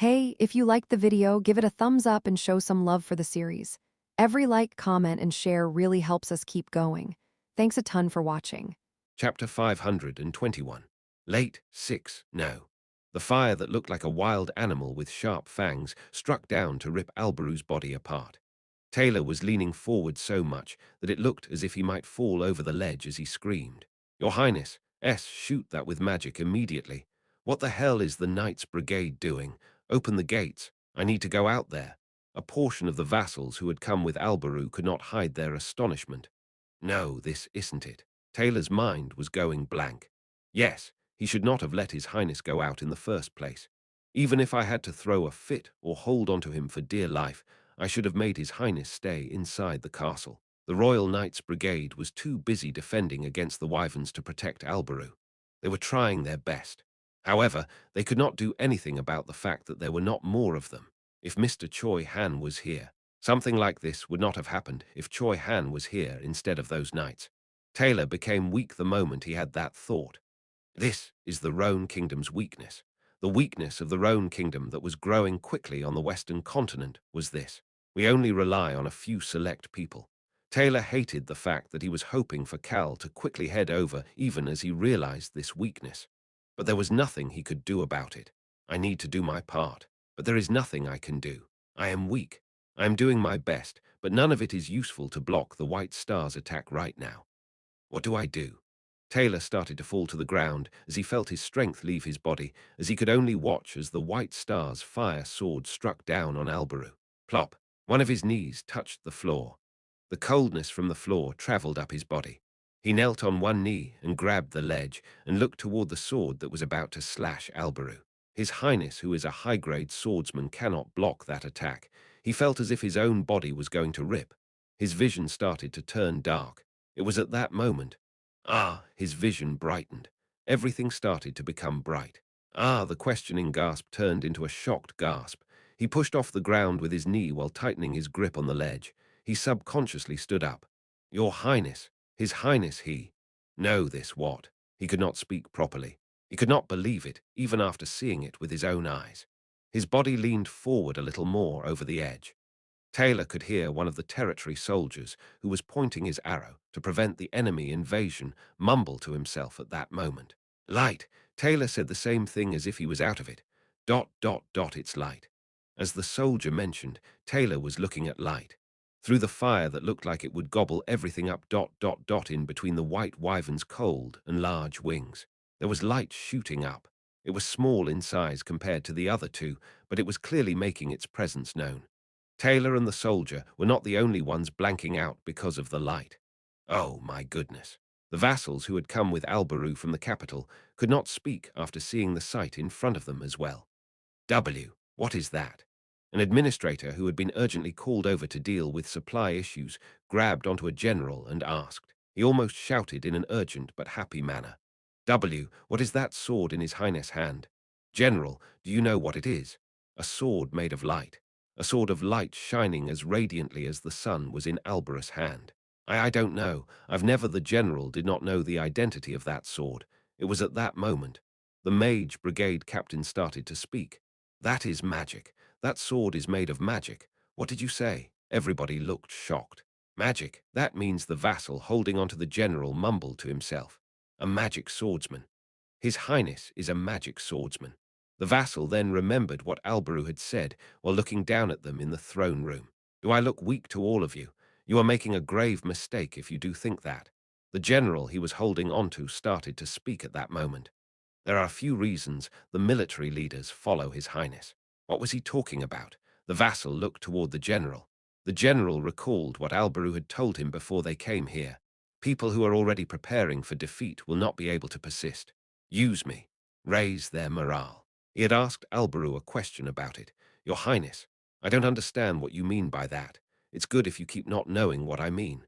Hey, if you liked the video, give it a thumbs up and show some love for the series. Every like, comment, and share really helps us keep going. Thanks a ton for watching. Chapter 521. Late 6. No. The fire that looked like a wild animal with sharp fangs struck down to rip Albaru's body apart. Taylor was leaning forward so much that it looked as if he might fall over the ledge as he screamed. Your Highness, shoot that with magic immediately. What the hell is the Knights Brigade doing? Open the gates. I need to go out there. A portion of the vassals who had come with Albaru could not hide their astonishment. No, this isn't it. Taylor's mind was going blank. Yes, he should not have let His Highness go out in the first place. Even if I had to throw a fit or hold onto him for dear life, I should have made His Highness stay inside the castle. The Royal Knights Brigade was too busy defending against the Wyverns to protect Albaru. They were trying their best. However, they could not do anything about the fact that there were not more of them. If Mr. Choi Han was here, something like this would not have happened if Choi Han was here instead of those knights. Taylor became weak the moment he had that thought. This is the Roan Kingdom's weakness. The weakness of the Roan Kingdom that was growing quickly on the Western continent was this. We only rely on a few select people. Taylor hated the fact that he was hoping for Cal to quickly head over even as he realized this weakness. But there was nothing he could do about it. I need to do my part, but there is nothing I can do. I am weak. I am doing my best, but none of it is useful to block the White Star's attack right now. What do I do? Taylor started to fall to the ground as he felt his strength leave his body, as he could only watch as the White Star's fire sword struck down on Albaru. Plop! One of his knees touched the floor. The coldness from the floor traveled up his body. He knelt on one knee and grabbed the ledge and looked toward the sword that was about to slash Albaru. His Highness, who is a high-grade swordsman, cannot block that attack. He felt as if his own body was going to rip. His vision started to turn dark. It was at that moment. His vision brightened. Everything started to become bright. The questioning gasp turned into a shocked gasp. He pushed off the ground with his knee while tightening his grip on the ledge. He subconsciously stood up. Your Highness, His Highness, he. Know this what? He could not speak properly. He could not believe it, even after seeing it with his own eyes. His body leaned forward a little more over the edge. Taylor could hear one of the territory soldiers, who was pointing his arrow to prevent the enemy invasion, mumble to himself at that moment. Light! Taylor said the same thing as if he was out of it. It's light. As the soldier mentioned, Taylor was looking at light. Through the fire that looked like it would gobble everything up in between the white wyvern's cold and large wings. There was light shooting up. It was small in size compared to the other two, but it was clearly making its presence known. Taylor and the soldier were not the only ones blanking out because of the light. Oh, my goodness. The vassals who had come with Albaru from the capital could not speak after seeing the sight in front of them as well. What is that? An administrator who had been urgently called over to deal with supply issues grabbed onto a general and asked. He almost shouted in an urgent but happy manner. What is that sword in His Highness' hand? General, do you know what it is? A sword made of light. A sword of light shining as radiantly as the sun was in Albarus' hand. I don't know. The general did not know the identity of that sword. It was at that moment. The mage brigade captain started to speak. That is magic. That sword is made of magic. What did you say? Everybody looked shocked. Magic. That means the vassal holding onto the general mumbled to himself. A magic swordsman. His Highness is a magic swordsman. The vassal then remembered what Albaru had said while looking down at them in the throne room. Do I look weak to all of you? You are making a grave mistake if you do think that. The general he was holding onto started to speak at that moment. There are a few reasons the military leaders follow His Highness. What was he talking about? The vassal looked toward the general. The general recalled what Albaru had told him before they came here. People who are already preparing for defeat will not be able to persist. Use me. Raise their morale. He had asked Albaru a question about it. Your Highness, I don't understand what you mean by that. It's good if you keep not knowing what I mean.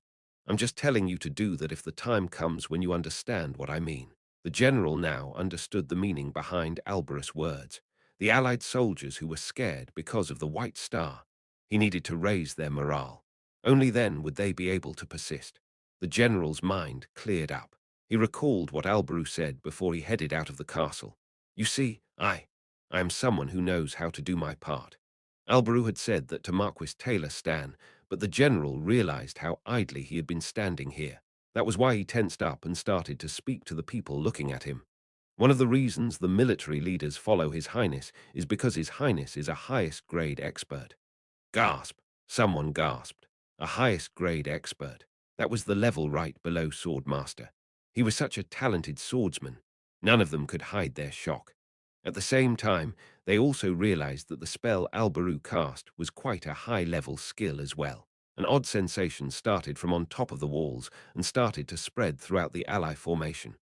I'm just telling you to do that if the time comes when you understand what I mean. The general now understood the meaning behind Albarus' words. The Allied soldiers who were scared because of the White Star. He needed to raise their morale. Only then would they be able to persist. The general's mind cleared up. He recalled what Albaru said before he headed out of the castle. You see, I am someone who knows how to do my part. Alberu had said that to Marquis Taylor Stan, but the general realized how idly he had been standing here. That was why he tensed up and started to speak to the people looking at him. One of the reasons the military leaders follow His Highness is because His Highness is a highest grade expert. Gasp! Someone gasped. A highest grade expert. That was the level right below Swordmaster. He was such a talented swordsman. None of them could hide their shock. At the same time, they also realized that the spell Alberu cast was quite a high-level skill as well. An odd sensation started from on top of the walls and started to spread throughout the ally formation.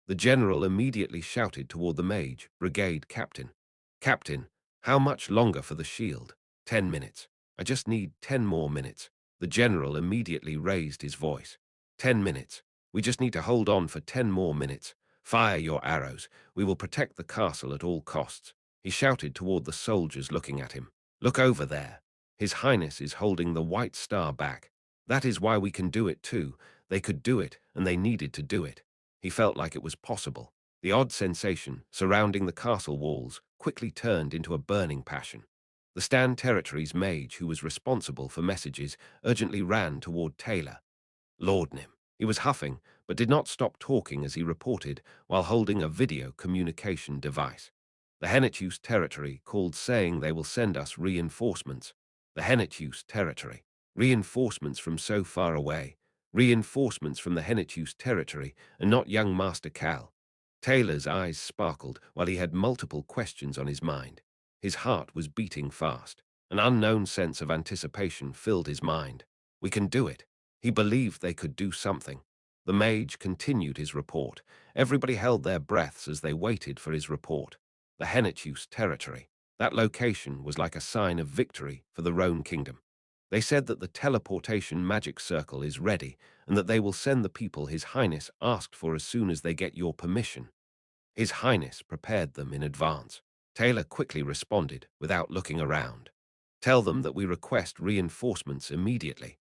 The general immediately shouted toward the mage, brigade captain. Captain, how much longer for the shield? 10 minutes. I just need 10 more minutes. The general immediately raised his voice. 10 minutes. We just need to hold on for 10 more minutes. Fire your arrows. We will protect the castle at all costs. He shouted toward the soldiers looking at him. Look over there. His Highness is holding the white star back. That is why we can do it too. They could do it, and they needed to do it. He felt like it was possible. The odd sensation surrounding the castle walls quickly turned into a burning passion. The Stan Territories mage who was responsible for messages urgently ran toward Taylor. Laudanum. He was huffing, but did not stop talking as he reported while holding a video communication device. The Hennetus Territory called saying they will send us reinforcements. The Hennetus Territory. Reinforcements from so far away. Reinforcements from the Hennetus Territory, and not young Master Cal. Taylor's eyes sparkled while he had multiple questions on his mind. His heart was beating fast. An unknown sense of anticipation filled his mind. We can do it. He believed they could do something. The mage continued his report. Everybody held their breaths as they waited for his report. The Hennetus Territory. That location was like a sign of victory for the Roan Kingdom. They said that the teleportation magic circle is ready and that they will send the people His Highness asked for as soon as they get your permission. His Highness prepared them in advance. Taylor quickly responded without looking around. Tell them that we request reinforcements immediately.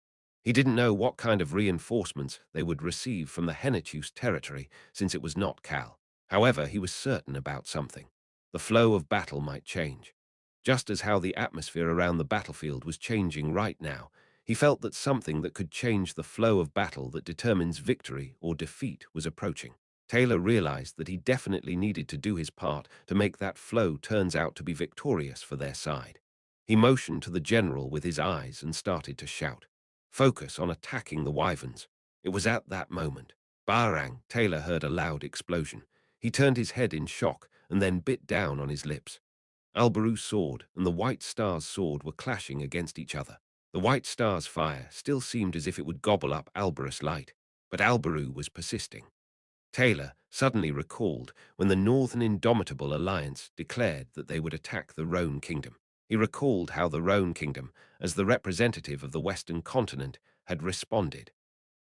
He didn't know what kind of reinforcements they would receive from the Hennetus Territory since it was not Cal. However, he was certain about something. The flow of battle might change. Just as how the atmosphere around the battlefield was changing right now, he felt that something that could change the flow of battle that determines victory or defeat was approaching. Taylor realized that he definitely needed to do his part to make that flow turns out to be victorious for their side. He motioned to the general with his eyes and started to shout. Focus on attacking the wyverns. It was at that moment. Barang, Taylor heard a loud explosion. He turned his head in shock and then bit down on his lips. Alberu's sword and the White Star's sword were clashing against each other. The White Star's fire still seemed as if it would gobble up Alberus' light, but Alberu was persisting. Taylor suddenly recalled when the Northern Indomitable Alliance declared that they would attack the Roan Kingdom. He recalled how the Roan Kingdom, as the representative of the Western continent, had responded.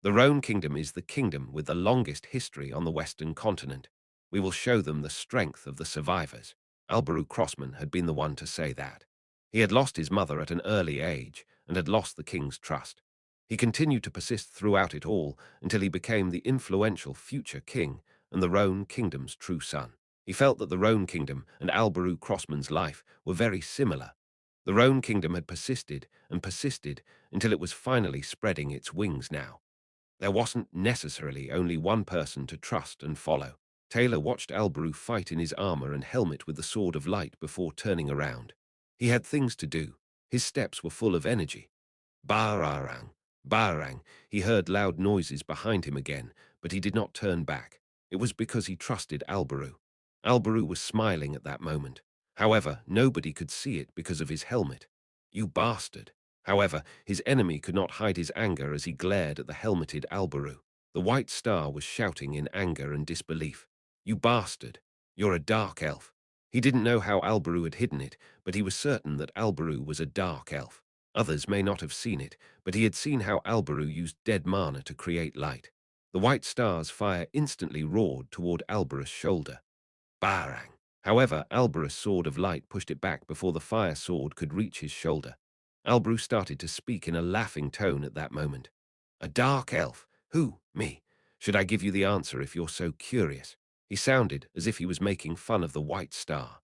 The Roan Kingdom is the kingdom with the longest history on the Western continent. We will show them the strength of the survivors. Alberu Crossman had been the one to say that. He had lost his mother at an early age and had lost the king's trust. He continued to persist throughout it all until he became the influential future king and the Roan Kingdom's true son. He felt that the Roan Kingdom and Alberu Crossman's life were very similar. The Roan Kingdom had persisted and persisted until it was finally spreading its wings now. There wasn't necessarily only one person to trust and follow. Taylor watched Alberu fight in his armor and helmet with the Sword of Light before turning around. He had things to do. His steps were full of energy. Bararang, barang. He heard loud noises behind him again, but he did not turn back. It was because he trusted Alberu. Alberu was smiling at that moment. However, nobody could see it because of his helmet. You bastard. However, his enemy could not hide his anger as he glared at the helmeted Alberu. The White Star was shouting in anger and disbelief. You bastard. You're a dark elf. He didn't know how Alberu had hidden it, but he was certain that Alberu was a dark elf. Others may not have seen it, but he had seen how Alberu used dead mana to create light. The White Star's fire instantly roared toward Alberus' shoulder. Barang. However, Alberus' sword of light pushed it back before the fire sword could reach his shoulder. Alberu started to speak in a laughing tone at that moment. A dark elf? Who? Me? Should I give you the answer if you're so curious? He sounded as if he was making fun of the White Star.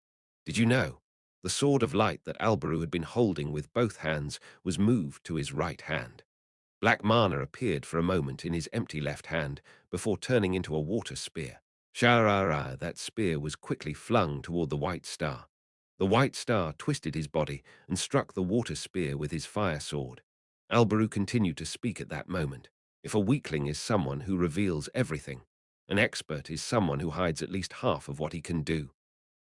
Did you know? The sword of light that Alberu had been holding with both hands was moved to his right hand. Black mana appeared for a moment in his empty left hand before turning into a water spear. Sharara, that spear was quickly flung toward the white star. The white star twisted his body and struck the water spear with his fire sword. Alberu continued to speak at that moment. If a weakling is someone who reveals everything, an expert is someone who hides at least half of what he can do.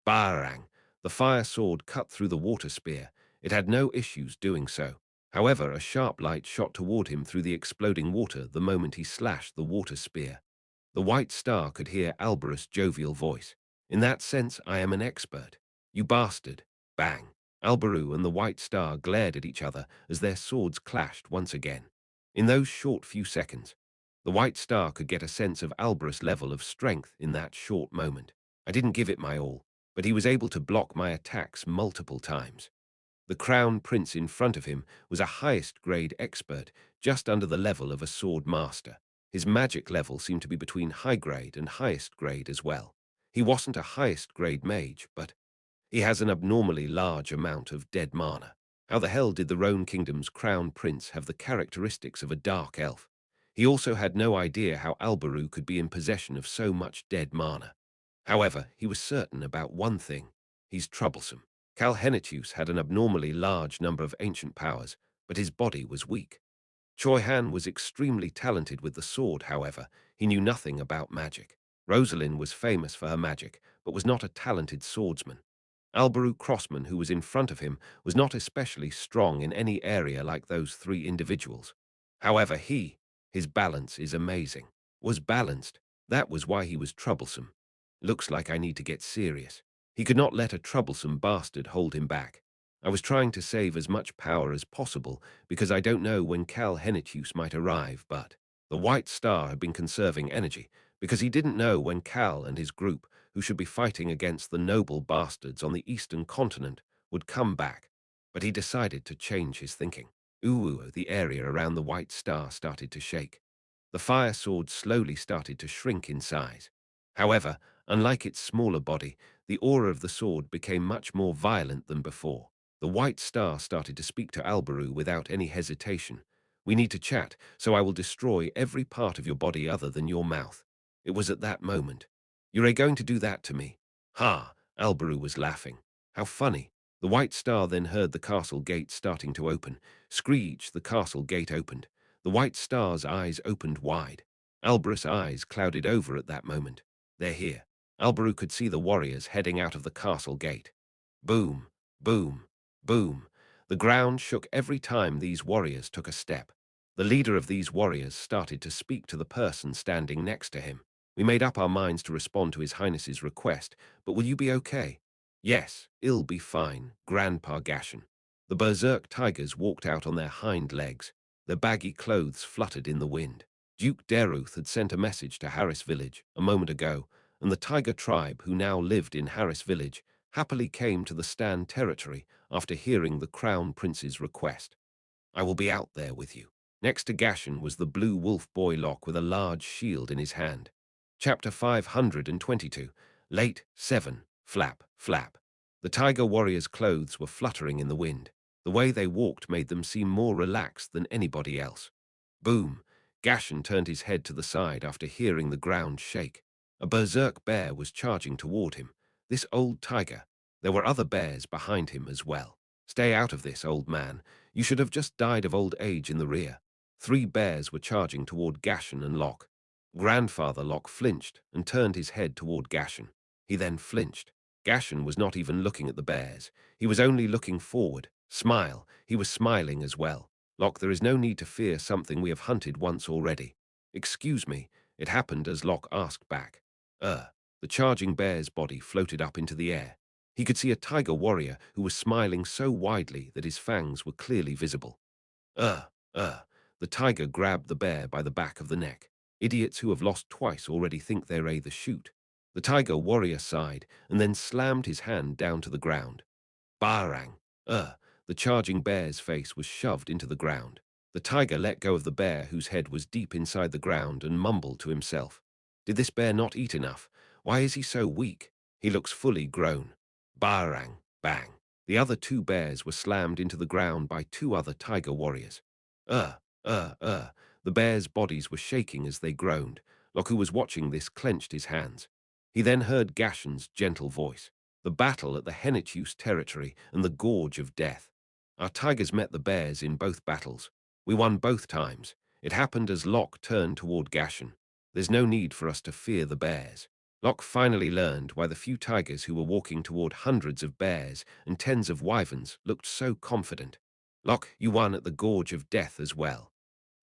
Barang! The fire sword cut through the water spear. It had no issues doing so. However, a sharp light shot toward him through the exploding water the moment he slashed the water spear. The white star could hear Alberus' jovial voice. In that sense, I am an expert. You bastard. Bang. Alberu and the white star glared at each other as their swords clashed once again. In those short few seconds, the white star could get a sense of Alberus' level of strength in that short moment. I didn't give it my all, but he was able to block my attacks multiple times. The crown prince in front of him was a highest-grade expert, just under the level of a sword master. His magic level seemed to be between high-grade and highest-grade as well. He wasn't a highest-grade mage, but he has an abnormally large amount of dead mana. How the hell did the Roan Kingdom's crown prince have the characteristics of a dark elf? He also had no idea how Alberu could be in possession of so much dead mana. However, he was certain about one thing. He's troublesome. Calhenitius had an abnormally large number of ancient powers, but his body was weak. Choi Han was extremely talented with the sword, however. He knew nothing about magic. Rosalind was famous for her magic, but was not a talented swordsman. Alberu Crossman, who was in front of him, was not especially strong in any area like those three individuals. However, his balance is amazing. Was balanced. That was why he was troublesome. Looks like I need to get serious. He could not let a troublesome bastard hold him back. I was trying to save as much power as possible because I don't know when Cal Henitius might arrive, but the White Star had been conserving energy because he didn't know when Cal and his group, who should be fighting against the noble bastards on the eastern continent, would come back. But he decided to change his thinking. Ooh, the area around the White Star started to shake. The fire sword slowly started to shrink in size. However, unlike its smaller body, the aura of the sword became much more violent than before. The White Star started to speak to Alberu without any hesitation. We need to chat, so I will destroy every part of your body other than your mouth. It was at that moment. You're going to do that to me? Ha! Alberu was laughing. How funny. The White Star then heard the castle gate starting to open. Screech, the castle gate opened. The White Star's eyes opened wide. Alberus' eyes clouded over at that moment. They're here. Alberu could see the warriors heading out of the castle gate. Boom, boom, boom. The ground shook every time these warriors took a step. The leader of these warriors started to speak to the person standing next to him. We made up our minds to respond to His Highness's request, but will you be okay? Yes, it'll be fine, Grandpa Gashan. The berserk tigers walked out on their hind legs. Their baggy clothes fluttered in the wind. Duke Deruth had sent a message to Harris Village a moment ago, and the tiger tribe who now lived in Harris Village happily came to the Stan territory after hearing the Crown Prince's request. I will be out there with you. Next to Gashan was the blue wolf boy Locke with a large shield in his hand. Chapter 522. Late 7. Flap, flap. The tiger warrior's clothes were fluttering in the wind. The way they walked made them seem more relaxed than anybody else. Boom! Gashan turned his head to the side after hearing the ground shake. A berserk bear was charging toward him. This old tiger. There were other bears behind him as well. Stay out of this, old man. You should have just died of old age in the rear. 3 bears were charging toward Gashan and Locke. Grandfather Locke flinched and turned his head toward Gashan. He then flinched. Gashan was not even looking at the bears. He was only looking forward. Smile. He was smiling as well. Locke, there is no need to fear something we have hunted once already. Excuse me. It happened as Locke asked back. The charging bear's body floated up into the air. He could see a tiger warrior who was smiling so widely that his fangs were clearly visible. Uh, the tiger grabbed the bear by the back of the neck. Idiots who have lost twice already think they're the shoot. The tiger warrior sighed and then slammed his hand down to the ground. Barang! The charging bear's face was shoved into the ground. The tiger let go of the bear whose head was deep inside the ground and mumbled to himself. Did this bear not eat enough? Why is he so weak? He looks fully grown. Barang, bang. The other two bears were slammed into the ground by two other tiger warriors. Uh, uh, uh. The bears' bodies were shaking as they groaned. Locke, who was watching this, clenched his hands. He then heard Gashan's gentle voice. The battle at the Hennichuse territory and the Gorge of Death. Our tigers met the bears in both battles. We won both times. It happened as Locke turned toward Gashan. There's no need for us to fear the bears. Locke finally learned why the few tigers who were walking toward hundreds of bears and tens of wyverns looked so confident. Locke, you won at the Gorge of Death as well.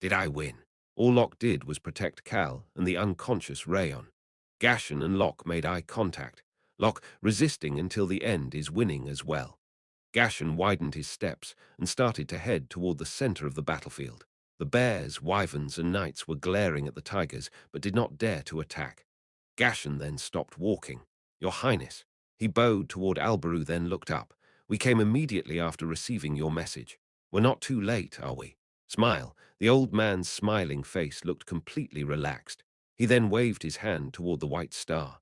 Did I win? All Locke did was protect Cal and the unconscious Rayon. Gashan and Locke made eye contact. Locke, resisting until the end, is winning as well. Gashan widened his steps and started to head toward the center of the battlefield. The bears, wyverns, and knights were glaring at the tigers, but did not dare to attack. Gashan then stopped walking. Your Highness. He bowed toward Alberu, then looked up. We came immediately after receiving your message. We're not too late, are we? Smile. The old man's smiling face looked completely relaxed. He then waved his hand toward the White Star.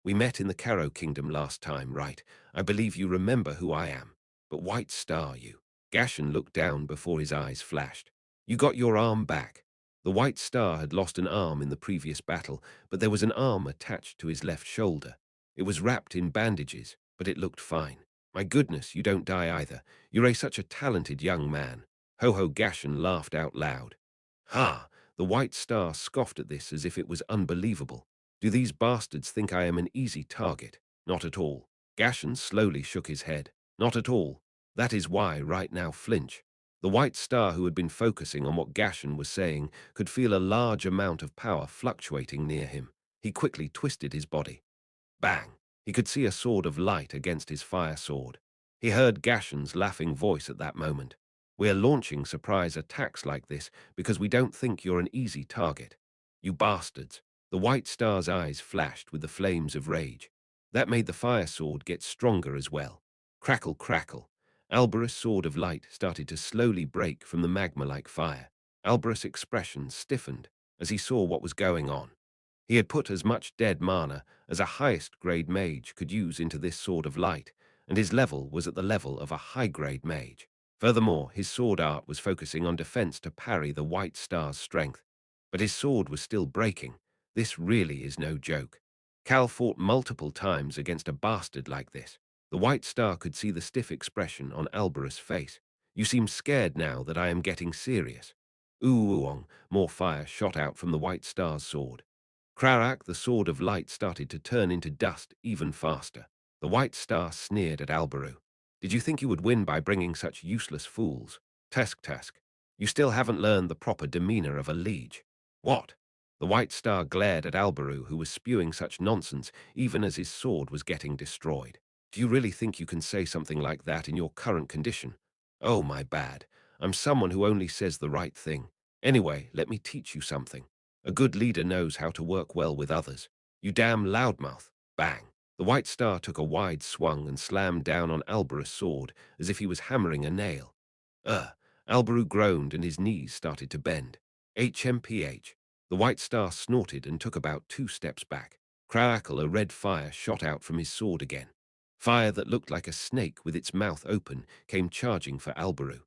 We met in the Caro Kingdom last time, right? I believe you remember who I am. But White Star, you. Gashan looked down before his eyes flashed. You got your arm back. The White Star had lost an arm in the previous battle, but there was an arm attached to his left shoulder. It was wrapped in bandages, but it looked fine. My goodness, you don't die either. You're such a talented young man. Ho-Ho Gashan laughed out loud. Ha! The White Star scoffed at this as if it was unbelievable. Do these bastards think I am an easy target? Not at all. Gashan slowly shook his head. Not at all. That is why right now flinch. The White Star, who had been focusing on what Gashan was saying, could feel a large amount of power fluctuating near him. He quickly twisted his body. Bang! He could see a sword of light against his fire sword. He heard Gashan's laughing voice at that moment. We're launching surprise attacks like this because we don't think you're an easy target. You bastards. The White Star's eyes flashed with the flames of rage. That made the fire sword get stronger as well. Crackle, crackle. Alberus' sword of light started to slowly break from the magma-like fire. Alberus' expression stiffened as he saw what was going on. He had put as much dead mana as a highest-grade mage could use into this sword of light, and his level was at the level of a high-grade mage. Furthermore, his sword art was focusing on defense to parry the White Star's strength. But his sword was still breaking. This really is no joke. Cal fought multiple times against a bastard like this. The White Star could see the stiff expression on Alberus' face. You seem scared now that I am getting serious. Ooong, more fire shot out from the White Star's sword. Crarak, the sword of light, started to turn into dust even faster. The White Star sneered at Alberu. Did you think you would win by bringing such useless fools? Tusk, Tusk. You still haven't learned the proper demeanor of a liege. What? The White Star glared at Alberu, who was spewing such nonsense even as his sword was getting destroyed. Do you really think you can say something like that in your current condition? Oh, my bad. I'm someone who only says the right thing. Anyway, let me teach you something. A good leader knows how to work well with others. You damn loudmouth. Bang. The White Star took a wide swung and slammed down on Alberus' sword as if he was hammering a nail. Alberu groaned and his knees started to bend. HMPH. The White Star snorted and took about 2 steps back. Crackle, a red fire shot out from his sword again. Fire that looked like a snake with its mouth open came charging for Alberu.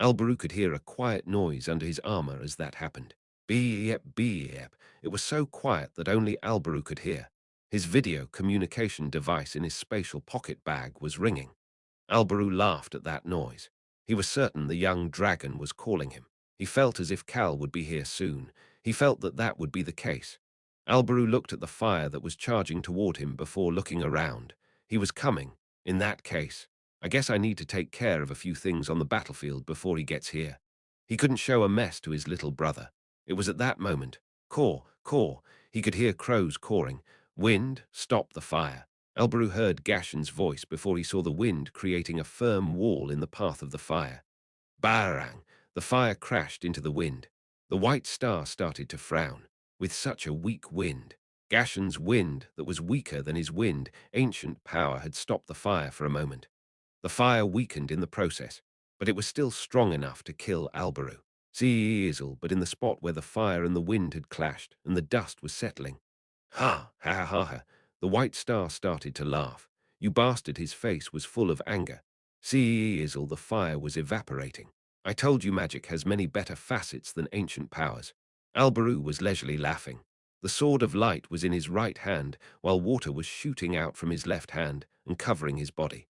Alberu could hear a quiet noise under his armor as that happened. Beep, beep. It was so quiet that only Alberu could hear. His video communication device in his spatial pocket bag was ringing. Alberu laughed at that noise. He was certain the young dragon was calling him. He felt as if Cal would be here soon. He felt that that would be the case. Alberu looked at the fire that was charging toward him before looking around. He was coming. In that case, I guess I need to take care of a few things on the battlefield before he gets here. He couldn't show a mess to his little brother. It was at that moment. Caw, caw. He could hear crows cawing. Wind, stop the fire. Alberu heard Gashan's voice before he saw the wind creating a firm wall in the path of the fire. Barang! The fire crashed into the wind. The White Star started to frown. With such a weak wind. Gashan's wind that was weaker than his wind, ancient power had stopped the fire for a moment. The fire weakened in the process, but it was still strong enough to kill Alberu. Zizzle, but in the spot where the fire and the wind had clashed and the dust was settling. Ha, ha, ha, ha. The White Star started to laugh. You bastard, his face was full of anger. See, Izzle, the fire was evaporating. I told you magic has many better facets than ancient powers. Alberu was leisurely laughing. The sword of light was in his right hand, while water was shooting out from his left hand and covering his body.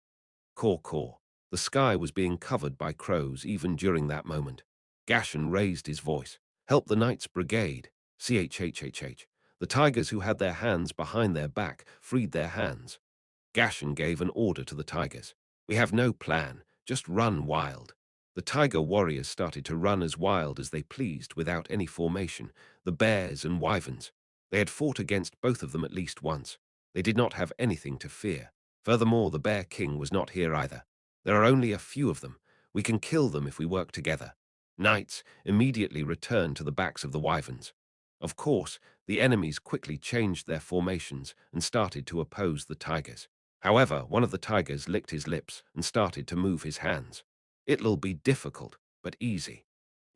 Caw caw. The sky was being covered by crows even during that moment. Gashan raised his voice. Help the Knights Brigade. CHHHH. The tigers who had their hands behind their back freed their hands. Gashan gave an order to the tigers. We have no plan, just run wild. The tiger warriors started to run as wild as they pleased without any formation, the bears and wyverns. They had fought against both of them at least once. They did not have anything to fear. Furthermore, the Bear King was not here either. There are only a few of them. We can kill them if we work together. Knights immediately returned to the backs of the wyverns. Of course, the enemies quickly changed their formations and started to oppose the tigers. However, one of the tigers licked his lips and started to move his hands. It'll be difficult, but easy.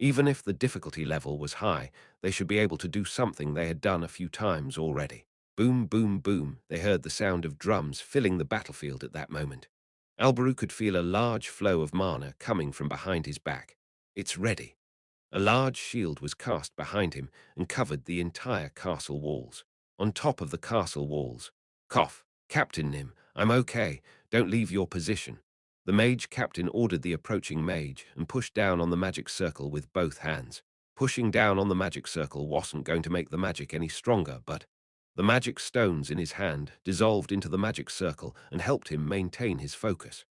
Even if the difficulty level was high, they should be able to do something they had done a few times already. Boom, boom, boom, they heard the sound of drums filling the battlefield at that moment. Alberu could feel a large flow of mana coming from behind his back. It's ready. A large shield was cast behind him and covered the entire castle walls. On top of the castle walls, cough, Captain Nim, I'm okay, don't leave your position. The mage captain ordered the approaching mage and pushed down on the magic circle with both hands. Pushing down on the magic circle wasn't going to make the magic any stronger, but the magic stones in his hand dissolved into the magic circle and helped him maintain his focus.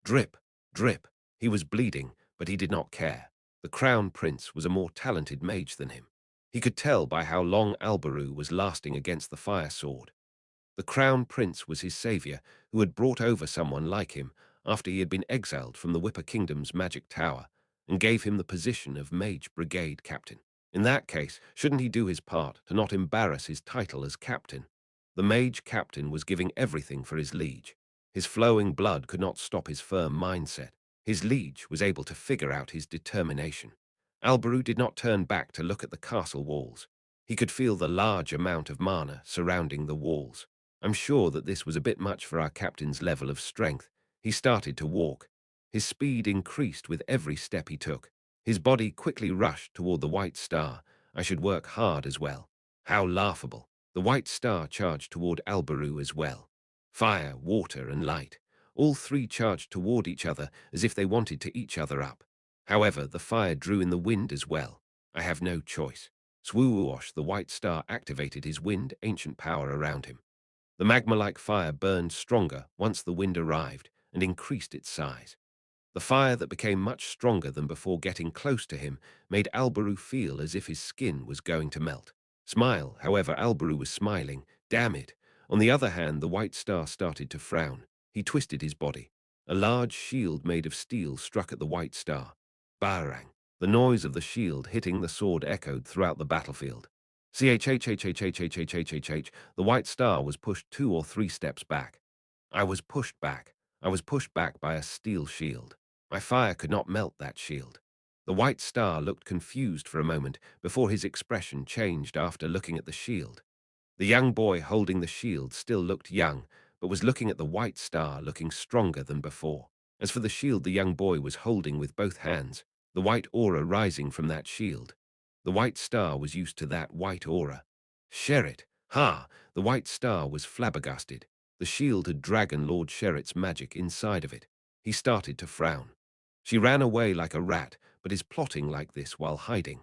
Drip, drip. He was bleeding, but he did not care. The Crown Prince was a more talented mage than him. He could tell by how long Alberu was lasting against the fire sword. The Crown Prince was his savior, who had brought over someone like him after he had been exiled from the Whipper Kingdom's magic tower, and gave him the position of Mage Brigade Captain. In that case, shouldn't he do his part to not embarrass his title as captain? The Mage Captain was giving everything for his liege. His flowing blood could not stop his firm mindset. His liege was able to figure out his determination. Alberu did not turn back to look at the castle walls. He could feel the large amount of mana surrounding the walls. I'm sure that this was a bit much for our captain's level of strength. He started to walk. His speed increased with every step he took. His body quickly rushed toward the white star. I should work hard as well. How laughable. The white star charged toward Alberu as well. Fire, water, and light. All three charged toward each other as if they wanted to each other up. However, the fire drew in the wind as well. I have no choice. Swoosh, the white star activated his wind ancient power around him. The magma-like fire burned stronger once the wind arrived and increased its size. The fire that became much stronger than before getting close to him made Alberu feel as if his skin was going to melt. Smile, however, Alberu was smiling. Damn it. On the other hand, the white star started to frown. He twisted his body. A large shield made of steel struck at the white star. Barang. The noise of the shield hitting the sword echoed throughout the battlefield. CHHHHHHHHHHH. The white star was pushed 2 or 3 steps back. I was pushed back. I was pushed back by a steel shield. My fire could not melt that shield. The white star looked confused for a moment before his expression changed after looking at the shield. The young boy holding the shield still looked young, but was looking at the white star looking stronger than before. As for the shield the young boy was holding with both hands, the white aura rising from that shield. The white star was used to that white aura. Sherrit, ha! The white star was flabbergasted. The shield had Dragon Lord Sherritt's magic inside of it. He started to frown. She ran away like a rat, but is plotting like this while hiding.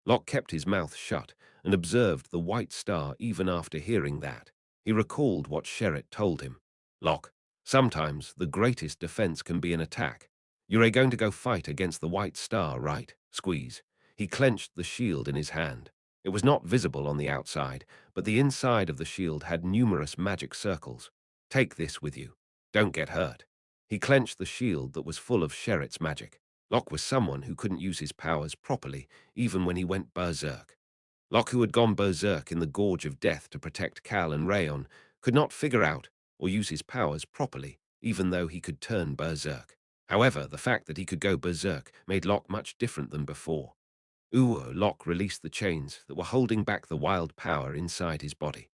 Locke kept his mouth shut and observed the white star even after hearing that. He recalled what Sherritt told him. Locke, sometimes the greatest defense can be an attack. You're going to go fight against the white star, right? Squeeze. He clenched the shield in his hand. It was not visible on the outside, but the inside of the shield had numerous magic circles. Take this with you. Don't get hurt. He clenched the shield that was full of Sherritt's magic. Locke was someone who couldn't use his powers properly, even when he went berserk. Locke, who had gone berserk in the Gorge of Death to protect Cal and Rayon, could not figure out or use his powers properly, even though he could turn berserk. However, the fact that he could go berserk made Locke much different than before. Locke released the chains that were holding back the wild power inside his body.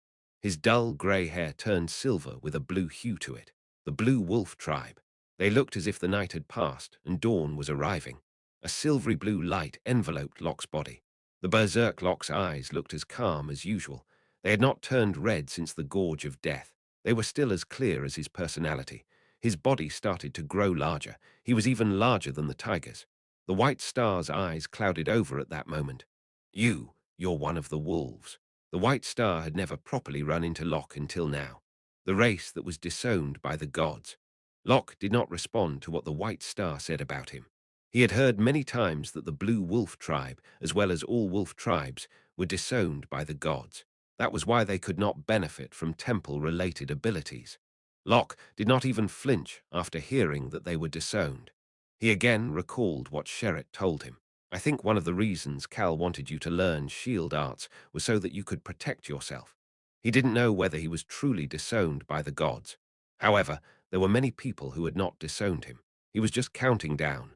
His dull grey hair turned silver with a blue hue to it. the Blue Wolf tribe. They looked as if the night had passed and dawn was arriving. A silvery blue light enveloped Locke's body. The berserk Locke's eyes looked as calm as usual. They had not turned red since the gorge of death. They were still as clear as his personality. His body started to grow larger. He was even larger than the tiger's. The White Star's eyes clouded over at that moment. You're one of the wolves. The White Star had never properly run into Locke until now. The race that was disowned by the gods. Locke did not respond to what the White Star said about him. He had heard many times that the Blue Wolf tribe, as well as all wolf tribes, were disowned by the gods. That was why they could not benefit from temple-related abilities. Locke did not even flinch after hearing that they were disowned. He again recalled what Sherritt told him. I think one of the reasons Cal wanted you to learn shield arts was so that you could protect yourself. He didn't know whether he was truly disowned by the gods. However, there were many people who had not disowned him. He was just counting down.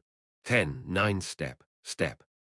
10, 9, step.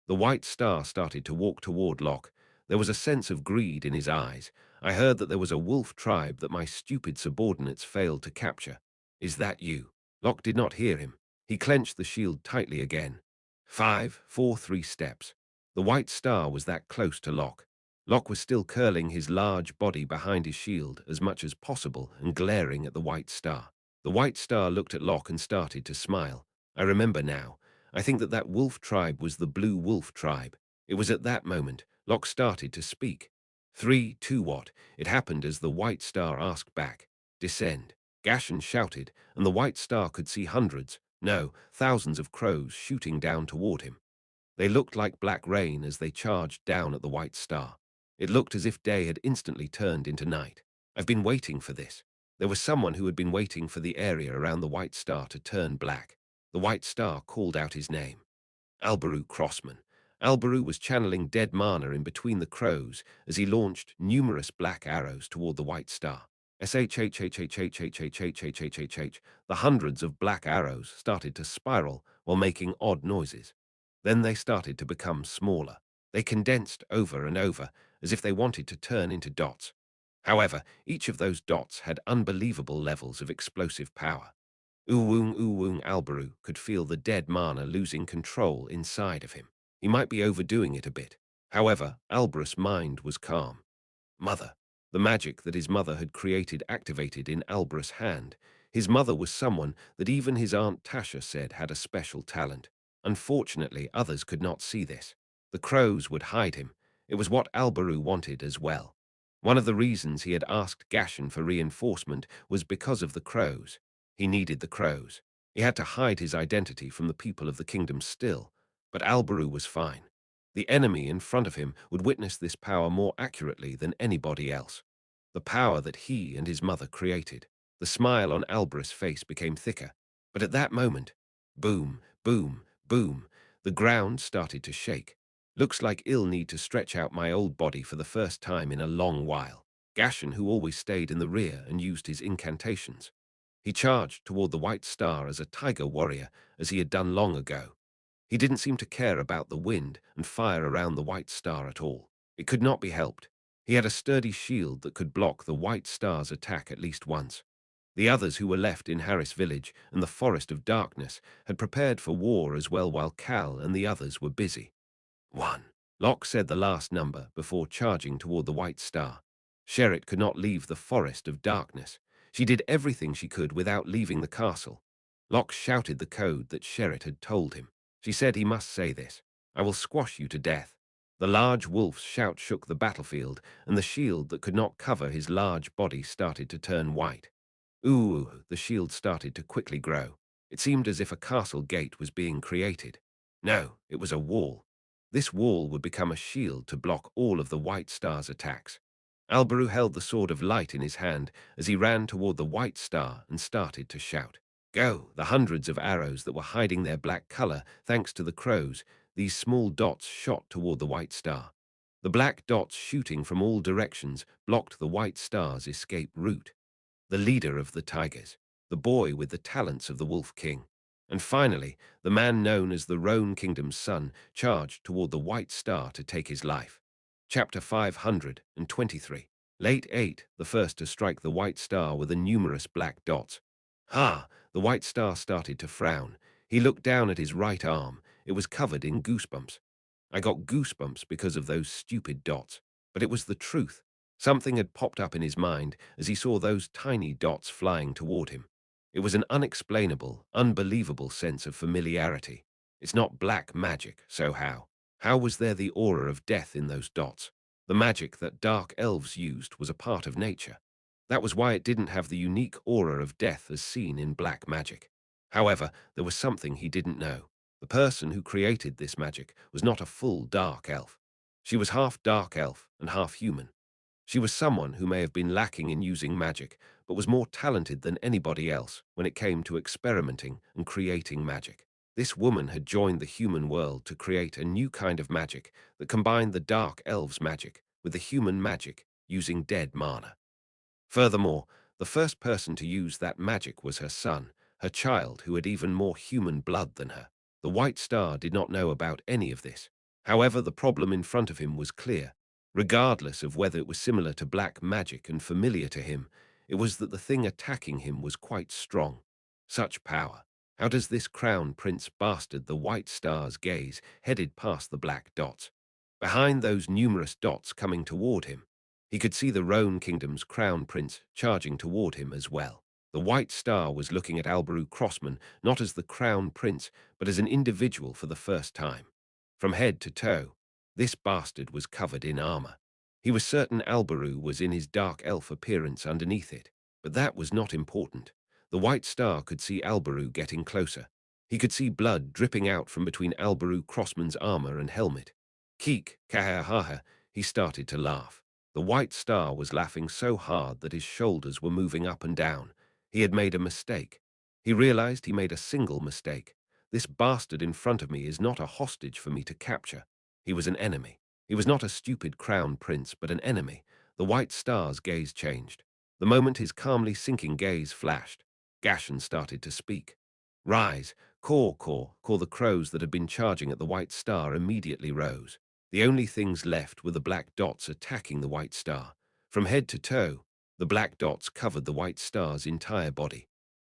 The White Star started to walk toward Locke. There was a sense of greed in his eyes. I heard that there was a wolf tribe that my stupid subordinates failed to capture. Is that you? Locke did not hear him. He clenched the shield tightly again. 5, 4, 3 steps. The White Star was that close to Locke. Locke was still curling his large body behind his shield as much as possible and glaring at the White Star. The White Star looked at Locke and started to smile. I remember now. I think that wolf tribe was the Blue Wolf tribe. It was at that moment Locke started to speak. 3, 2, what? It happened as the White Star asked back. Descend. Gashan shouted, and the White Star could see hundreds, no, thousands of crows shooting down toward him. They looked like black rain as they charged down at the White Star. It looked as if day had instantly turned into night. I've been waiting for this. There was someone who had been waiting for the area around the White Star to turn black. The White Star called out his name. Alberu Crossman. Alberu was channeling dead mana in between the crows as he launched numerous black arrows toward the White Star. SHHHHHHHHHHHHH. The hundreds of black arrows started to spiral while making odd noises. Then they started to become smaller. They condensed over and over as if they wanted to turn into dots. However, each of those dots had unbelievable levels of explosive power. Uwung Alberu could feel the dead mana losing control inside of him. He might be overdoing it a bit. However, Alberus' mind was calm. Mother. The magic that his mother had created activated in Alberus' hand. His mother was someone that even his Aunt Tasha said had a special talent. Unfortunately, others could not see this. The crows would hide him. It was what Alberu wanted as well. One of the reasons he had asked Gashan for reinforcement was because of the crows. He needed the crows. He had to hide his identity from the people of the kingdom still, but Alberu was fine. The enemy in front of him would witness this power more accurately than anybody else. The power that he and his mother created. The smile on Alberus' face became thicker, but at that moment, boom, boom, boom, the ground started to shake. Looks like I'll need to stretch out my old body for the first time in a long while. Gashan, who always stayed in the rear and used his incantations. He charged toward the White Star as a tiger warrior, as he had done long ago. He didn't seem to care about the wind and fire around the White Star at all. It could not be helped. He had a sturdy shield that could block the White Star's attack at least once. The others who were left in Harris Village and the Forest of Darkness had prepared for war as well while Cal and the others were busy. 1. Locke said the last number before charging toward the White Star. Sherritt could not leave the Forest of Darkness. She did everything she could without leaving the castle. Locke shouted the code that Sherritt had told him. She said he must say this. I will squash you to death. The large wolf's shout shook the battlefield, and the shield that could not cover his large body started to turn white. Ooh, the shield started to quickly grow. It seemed as if a castle gate was being created. No, it was a wall. This wall would become a shield to block all of the White Star's attacks. Alberu held the Sword of Light in his hand as he ran toward the White Star and started to shout. Go! The hundreds of arrows that were hiding their black color thanks to the crows, these small dots shot toward the White Star. The black dots shooting from all directions blocked the White Star's escape route. The leader of the tigers, the boy with the talents of the Wolf King. And finally, the man known as the Roan Kingdom's son charged toward the White Star to take his life. Chapter 523. Late 8, the first to strike the White Star were the numerous black dots. Ha! The white star started to frown. He looked down at his right arm. It was covered in goosebumps. I got goosebumps because of those stupid dots. But it was the truth. Something had popped up in his mind as he saw those tiny dots flying toward him. It was an unexplainable, unbelievable sense of familiarity. It's not black magic, so how? How was there the aura of death in those dots? The magic that dark elves used was a part of nature. That was why it didn't have the unique aura of death as seen in black magic. However, there was something he didn't know. The person who created this magic was not a full dark elf. She was half dark elf and half human. She was someone who may have been lacking in using magic, but was more talented than anybody else when it came to experimenting and creating magic. This woman had joined the human world to create a new kind of magic that combined the dark elves' magic with the human magic using dead mana. Furthermore, the first person to use that magic was her son, her child who had even more human blood than her. The White Star did not know about any of this. However, the problem in front of him was clear. Regardless of whether it was similar to black magic and familiar to him, it was that the thing attacking him was quite strong. Such power. How does this crown prince bastard the White Star's gaze headed past the black dots? Behind those numerous dots coming toward him, he could see the Roan Kingdom's crown prince charging toward him as well. The White Star was looking at Alberu Crossman not as the crown prince, but as an individual for the first time. From head to toe, this bastard was covered in armor. He was certain Alberu was in his dark elf appearance underneath it, but that was not important. The White Star could see Alberu getting closer. He could see blood dripping out from between Alberu Crossman's armor and helmet. Keek, kahahaha, he started to laugh. The White Star was laughing so hard that his shoulders were moving up and down. He had made a mistake. He realized he made a single mistake. This bastard in front of me is not a hostage for me to capture. He was an enemy. He was not a stupid crown prince, but an enemy. The White Star's gaze changed. The moment his calmly sinking gaze flashed, Gashan started to speak. Rise, caw, the crows that had been charging at the White Star immediately rose. The only things left were the black dots attacking the White Star. From head to toe, the black dots covered the White Star's entire body.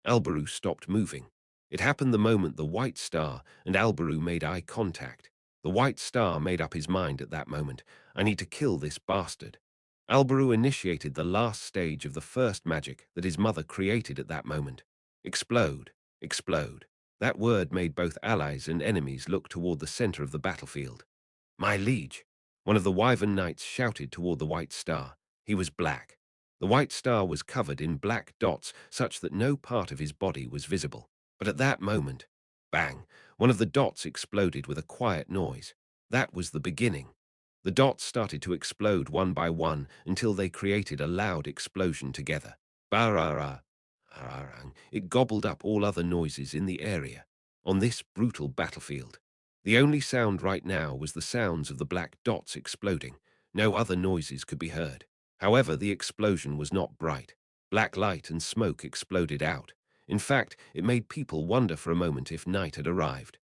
Alberu stopped moving. It happened the moment the White Star and Alberu made eye contact. The White Star made up his mind at that moment. I need to kill this bastard. Alberu initiated the last stage of the first magic that his mother created at that moment. Explode, explode. That word made both allies and enemies look toward the center of the battlefield. My liege, one of the Wyvern Knights shouted toward the White Star. He was black. The White Star was covered in black dots such that no part of his body was visible. But at that moment, bang, one of the dots exploded with a quiet noise. That was the beginning. The dots started to explode one by one until they created a loud explosion together. Barara. It gobbled up all other noises in the area. On this brutal battlefield, the only sound right now was the sounds of the black dots exploding. No other noises could be heard. However, the explosion was not bright. Black light and smoke exploded out. In fact, it made people wonder for a moment if night had arrived.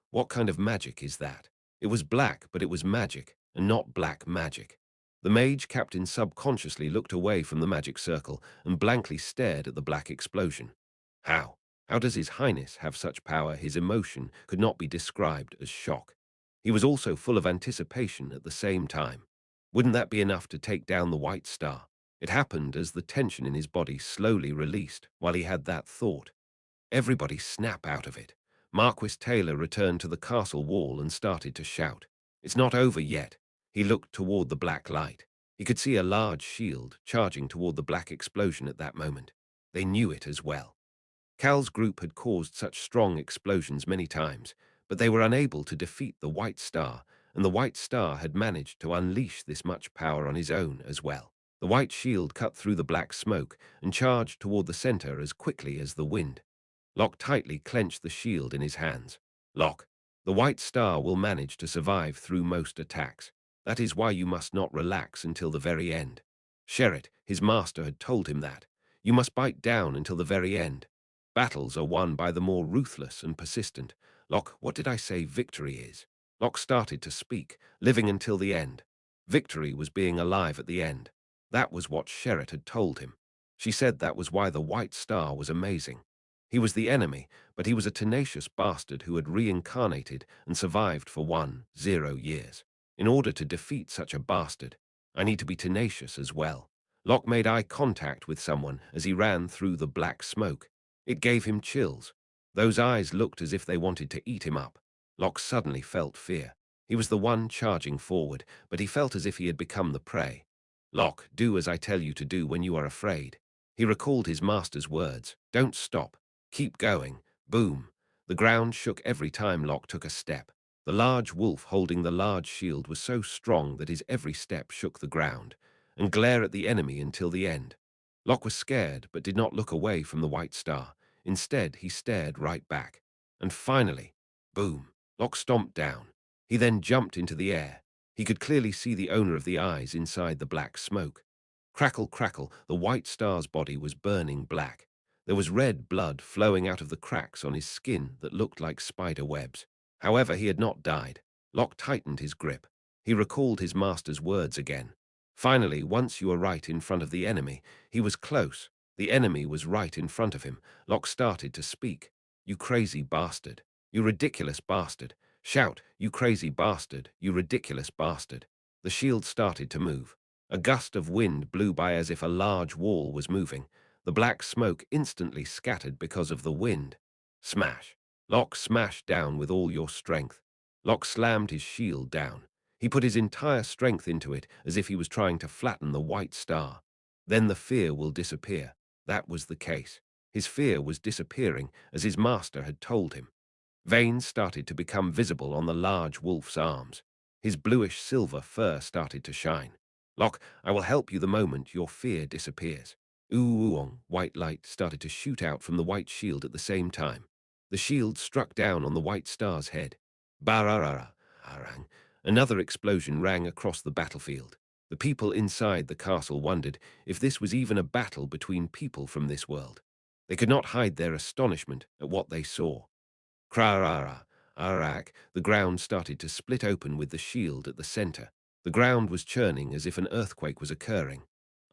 What kind of magic is that? It was black, but it was magic, and not black magic. The mage captain subconsciously looked away from the magic circle and blankly stared at the black explosion. How? How does His Highness have such power his emotion could not be described as shock? He was also full of anticipation at the same time. Wouldn't that be enough to take down the White Star? It happened as the tension in his body slowly released while he had that thought. Everybody snap out of it. Marquis Taylor returned to the castle wall and started to shout. It's not over yet. He looked toward the black light. He could see a large shield charging toward the black explosion at that moment. They knew it as well. Cal's group had caused such strong explosions many times, but they were unable to defeat the White Star, and the White Star had managed to unleash this much power on his own as well. The white shield cut through the black smoke and charged toward the center as quickly as the wind. Locke tightly clenched the shield in his hands. Locke, the White Star will manage to survive through most attacks. That is why you must not relax until the very end. Sherritt, his master, had told him that. You must bite down until the very end. Battles are won by the more ruthless and persistent. Locke, what did I say victory is? Locke started to speak, living until the end. Victory was being alive at the end. That was what Sherritt had told him. She said that was why the White Star was amazing. He was the enemy, but he was a tenacious bastard who had reincarnated and survived for 10 years. In order to defeat such a bastard, I need to be tenacious as well. Locke made eye contact with someone as he ran through the black smoke. It gave him chills. Those eyes looked as if they wanted to eat him up. Locke suddenly felt fear. He was the one charging forward, but he felt as if he had become the prey. Locke, do as I tell you to do when you are afraid. He recalled his master's words. Don't stop. Keep going. Boom. The ground shook every time Locke took a step. The large wolf holding the large shield was so strong that his every step shook the ground, and glare at the enemy until the end. Locke was scared, but did not look away from the White Star. Instead, he stared right back. And finally, boom, Locke stomped down. He then jumped into the air. He could clearly see the owner of the eyes inside the black smoke. Crackle, crackle, the White Star's body was burning black. There was red blood flowing out of the cracks on his skin that looked like spider webs. However, he had not died. Locke tightened his grip. He recalled his master's words again. Finally, once you are right in front of the enemy, he was close. The enemy was right in front of him. Locke started to speak. You crazy bastard. You ridiculous bastard. Shout, you crazy bastard. You ridiculous bastard. The shield started to move. A gust of wind blew by as if a large wall was moving. The black smoke instantly scattered because of the wind. Smash. Locke smashed down with all your strength. Locke slammed his shield down. He put his entire strength into it as if he was trying to flatten the White Star. Then the fear will disappear. That was the case. His fear was disappearing as his master had told him. Veins started to become visible on the large wolf's arms. His bluish silver fur started to shine. Locke, I will help you the moment your fear disappears. Ooong, white light started to shoot out from the white shield at the same time. The shield struck down on the White Star's head. Bararara, harang. Another explosion rang across the battlefield. The people inside the castle wondered if this was even a battle between people from this world. They could not hide their astonishment at what they saw. Krarara, Arak, the ground started to split open with the shield at the center. The ground was churning as if an earthquake was occurring.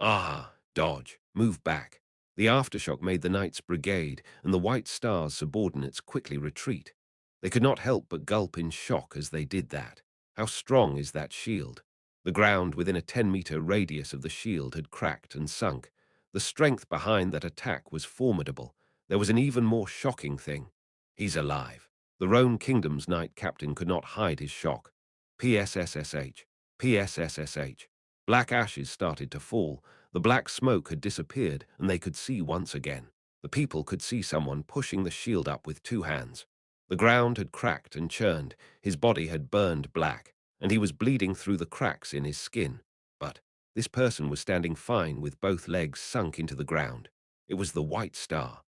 Ah, dodge, move back. The aftershock made the Knights' Brigade and the White Star's subordinates quickly retreat. They could not help but gulp in shock as they did that. How strong is that shield? The ground within a 10-meter radius of the shield had cracked and sunk. The strength behind that attack was formidable. There was an even more shocking thing. He's alive. The Roan Kingdom's Knight Captain could not hide his shock. PSSSH. PSSSH. Black ashes started to fall. The black smoke had disappeared, and they could see once again. The people could see someone pushing the shield up with 2 hands. The ground had cracked and churned. His body had burned black, and he was bleeding through the cracks in his skin. But this person was standing fine with both legs sunk into the ground. It was the White Star.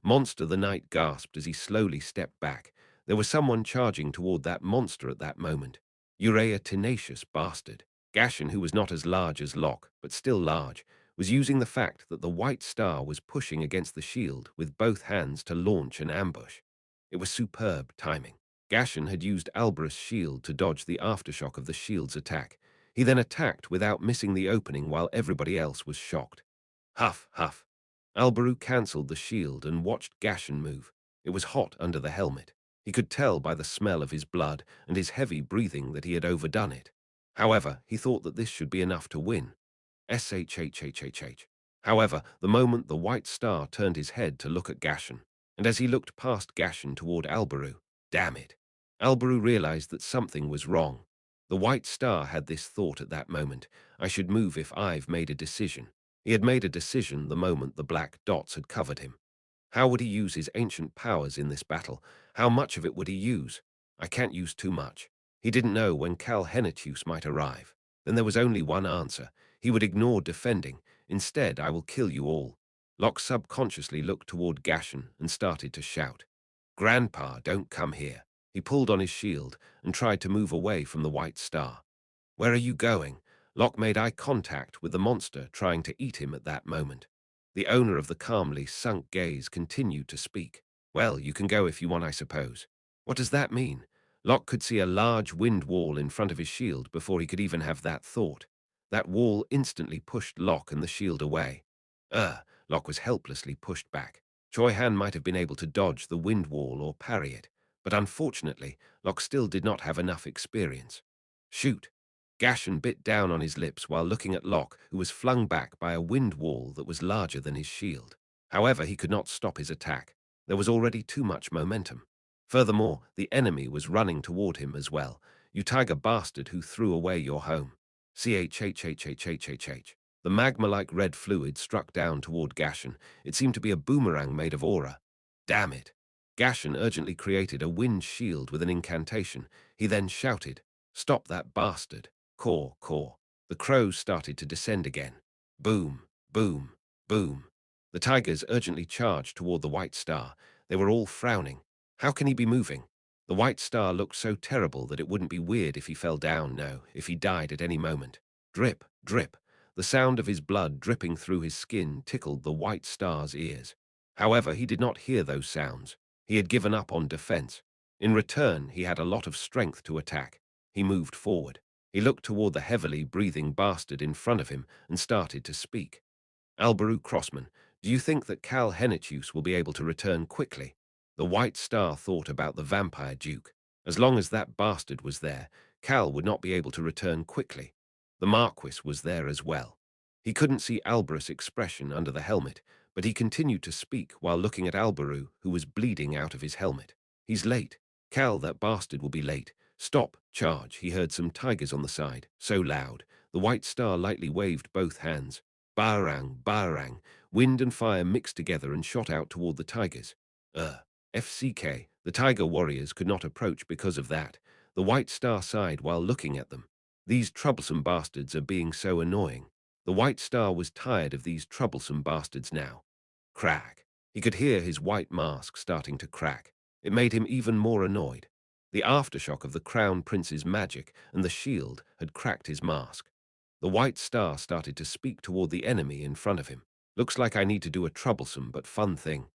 Monster, the knight gasped as he slowly stepped back. There was someone charging toward that monster at that moment. A tenacious bastard. Gashen, who was not as large as Locke, but still large, was using the fact that the White Star was pushing against the shield with both hands to launch an ambush. It was superb timing. Gashen had used Alberus' shield to dodge the aftershock of the shield's attack. He then attacked without missing the opening while everybody else was shocked. Huff, huff. Alberu cancelled the shield and watched Gashen move. It was hot under the helmet. He could tell by the smell of his blood and his heavy breathing that he had overdone it. However, he thought that this should be enough to win. SHHHHH. However, the moment the White Star turned his head to look at Gashen, and as he looked past Gashen toward Alberu, damn it, Alberu realized that something was wrong. The White Star had this thought at that moment: I should move if I've made a decision. He had made a decision the moment the black dots had covered him. How would he use his ancient powers in this battle? How much of it would he use? I can't use too much. He didn't know when Cal Henetius might arrive. Then there was only one answer. He would ignore defending. Instead, I will kill you all. Locke subconsciously looked toward Gashen and started to shout. Grandpa, don't come here. He pulled on his shield and tried to move away from the White Star. Where are you going? Locke made eye contact with the monster trying to eat him at that moment. The owner of the calmly sunk gaze continued to speak. Well, you can go if you want, I suppose. What does that mean? Locke could see a large wind wall in front of his shield before he could even have that thought. That wall instantly pushed Locke and the shield away. Locke was helplessly pushed back. Choi Han might have been able to dodge the wind wall or parry it, but unfortunately, Locke still did not have enough experience. Shoot! Gashan bit down on his lips while looking at Locke, who was flung back by a wind wall that was larger than his shield. However, he could not stop his attack. There was already too much momentum. Furthermore, the enemy was running toward him as well. You tiger bastard who threw away your home. CHHHHHHH. The magma-like red fluid struck down toward Gashan. It seemed to be a boomerang made of aura. Damn it. Gashan urgently created a wind shield with an incantation. He then shouted, "Stop that bastard. Caw, caw." The crows started to descend again. Boom, boom, boom. The tigers urgently charged toward the white star. They were all frowning. How can he be moving? The white star looked so terrible that it wouldn't be weird if he fell down, no, if he died at any moment. Drip, drip. The sound of his blood dripping through his skin tickled the white star's ears. However, he did not hear those sounds. He had given up on defense. In return, he had a lot of strength to attack. He moved forward. He looked toward the heavily breathing bastard in front of him and started to speak. Alberu Crossman, do you think that Cal Hennichus will be able to return quickly? The White Star thought about the Vampire Duke. As long as that bastard was there, Cal would not be able to return quickly. The Marquis was there as well. He couldn't see Alberus' expression under the helmet, but he continued to speak while looking at Alberu, who was bleeding out of his helmet. He's late. Cal, that bastard will be late. Stop, charge. He heard some tigers on the side, so loud. The White Star lightly waved both hands. Barang, barang. Wind and fire mixed together and shot out toward the tigers. FCK. The tiger warriors could not approach because of that. The White Star sighed while looking at them. These troublesome bastards are being so annoying. The White Star was tired of these troublesome bastards now. Crack. He could hear his white mask starting to crack. It made him even more annoyed. The aftershock of the Crown Prince's magic and the shield had cracked his mask. The White Star started to speak toward the enemy in front of him. Looks like I need to do a troublesome but fun thing.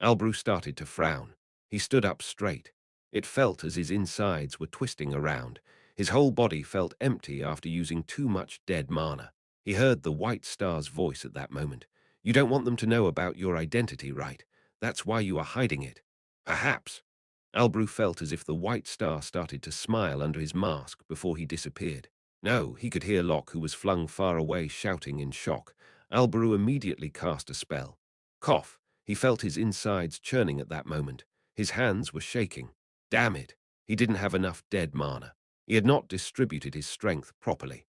Albrew started to frown. He stood up straight. It felt as his insides were twisting around. His whole body felt empty after using too much dead mana. He heard the White Star's voice at that moment. You don't want them to know about your identity, right? That's why you are hiding it. Perhaps. Albrew felt as if the White Star started to smile under his mask before he disappeared. No, he could hear Locke, who was flung far away, shouting in shock. Alberu immediately cast a spell. Cough. He felt his insides churning at that moment. His hands were shaking. Damn it. He didn't have enough dead mana. He had not distributed his strength properly.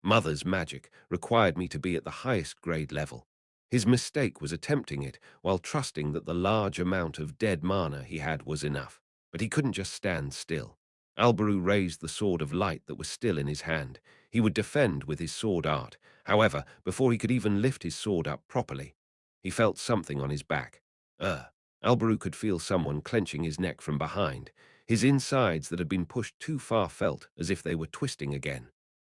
Mother's magic required me to be at the highest grade level. His mistake was attempting it while trusting that the large amount of dead mana he had was enough. But he couldn't just stand still. Alberu raised the sword of light that was still in his hand. He would defend with his sword art. However, before he could even lift his sword up properly, he felt something on his back. Alberu could feel someone clenching his neck from behind. His insides that had been pushed too far felt as if they were twisting again.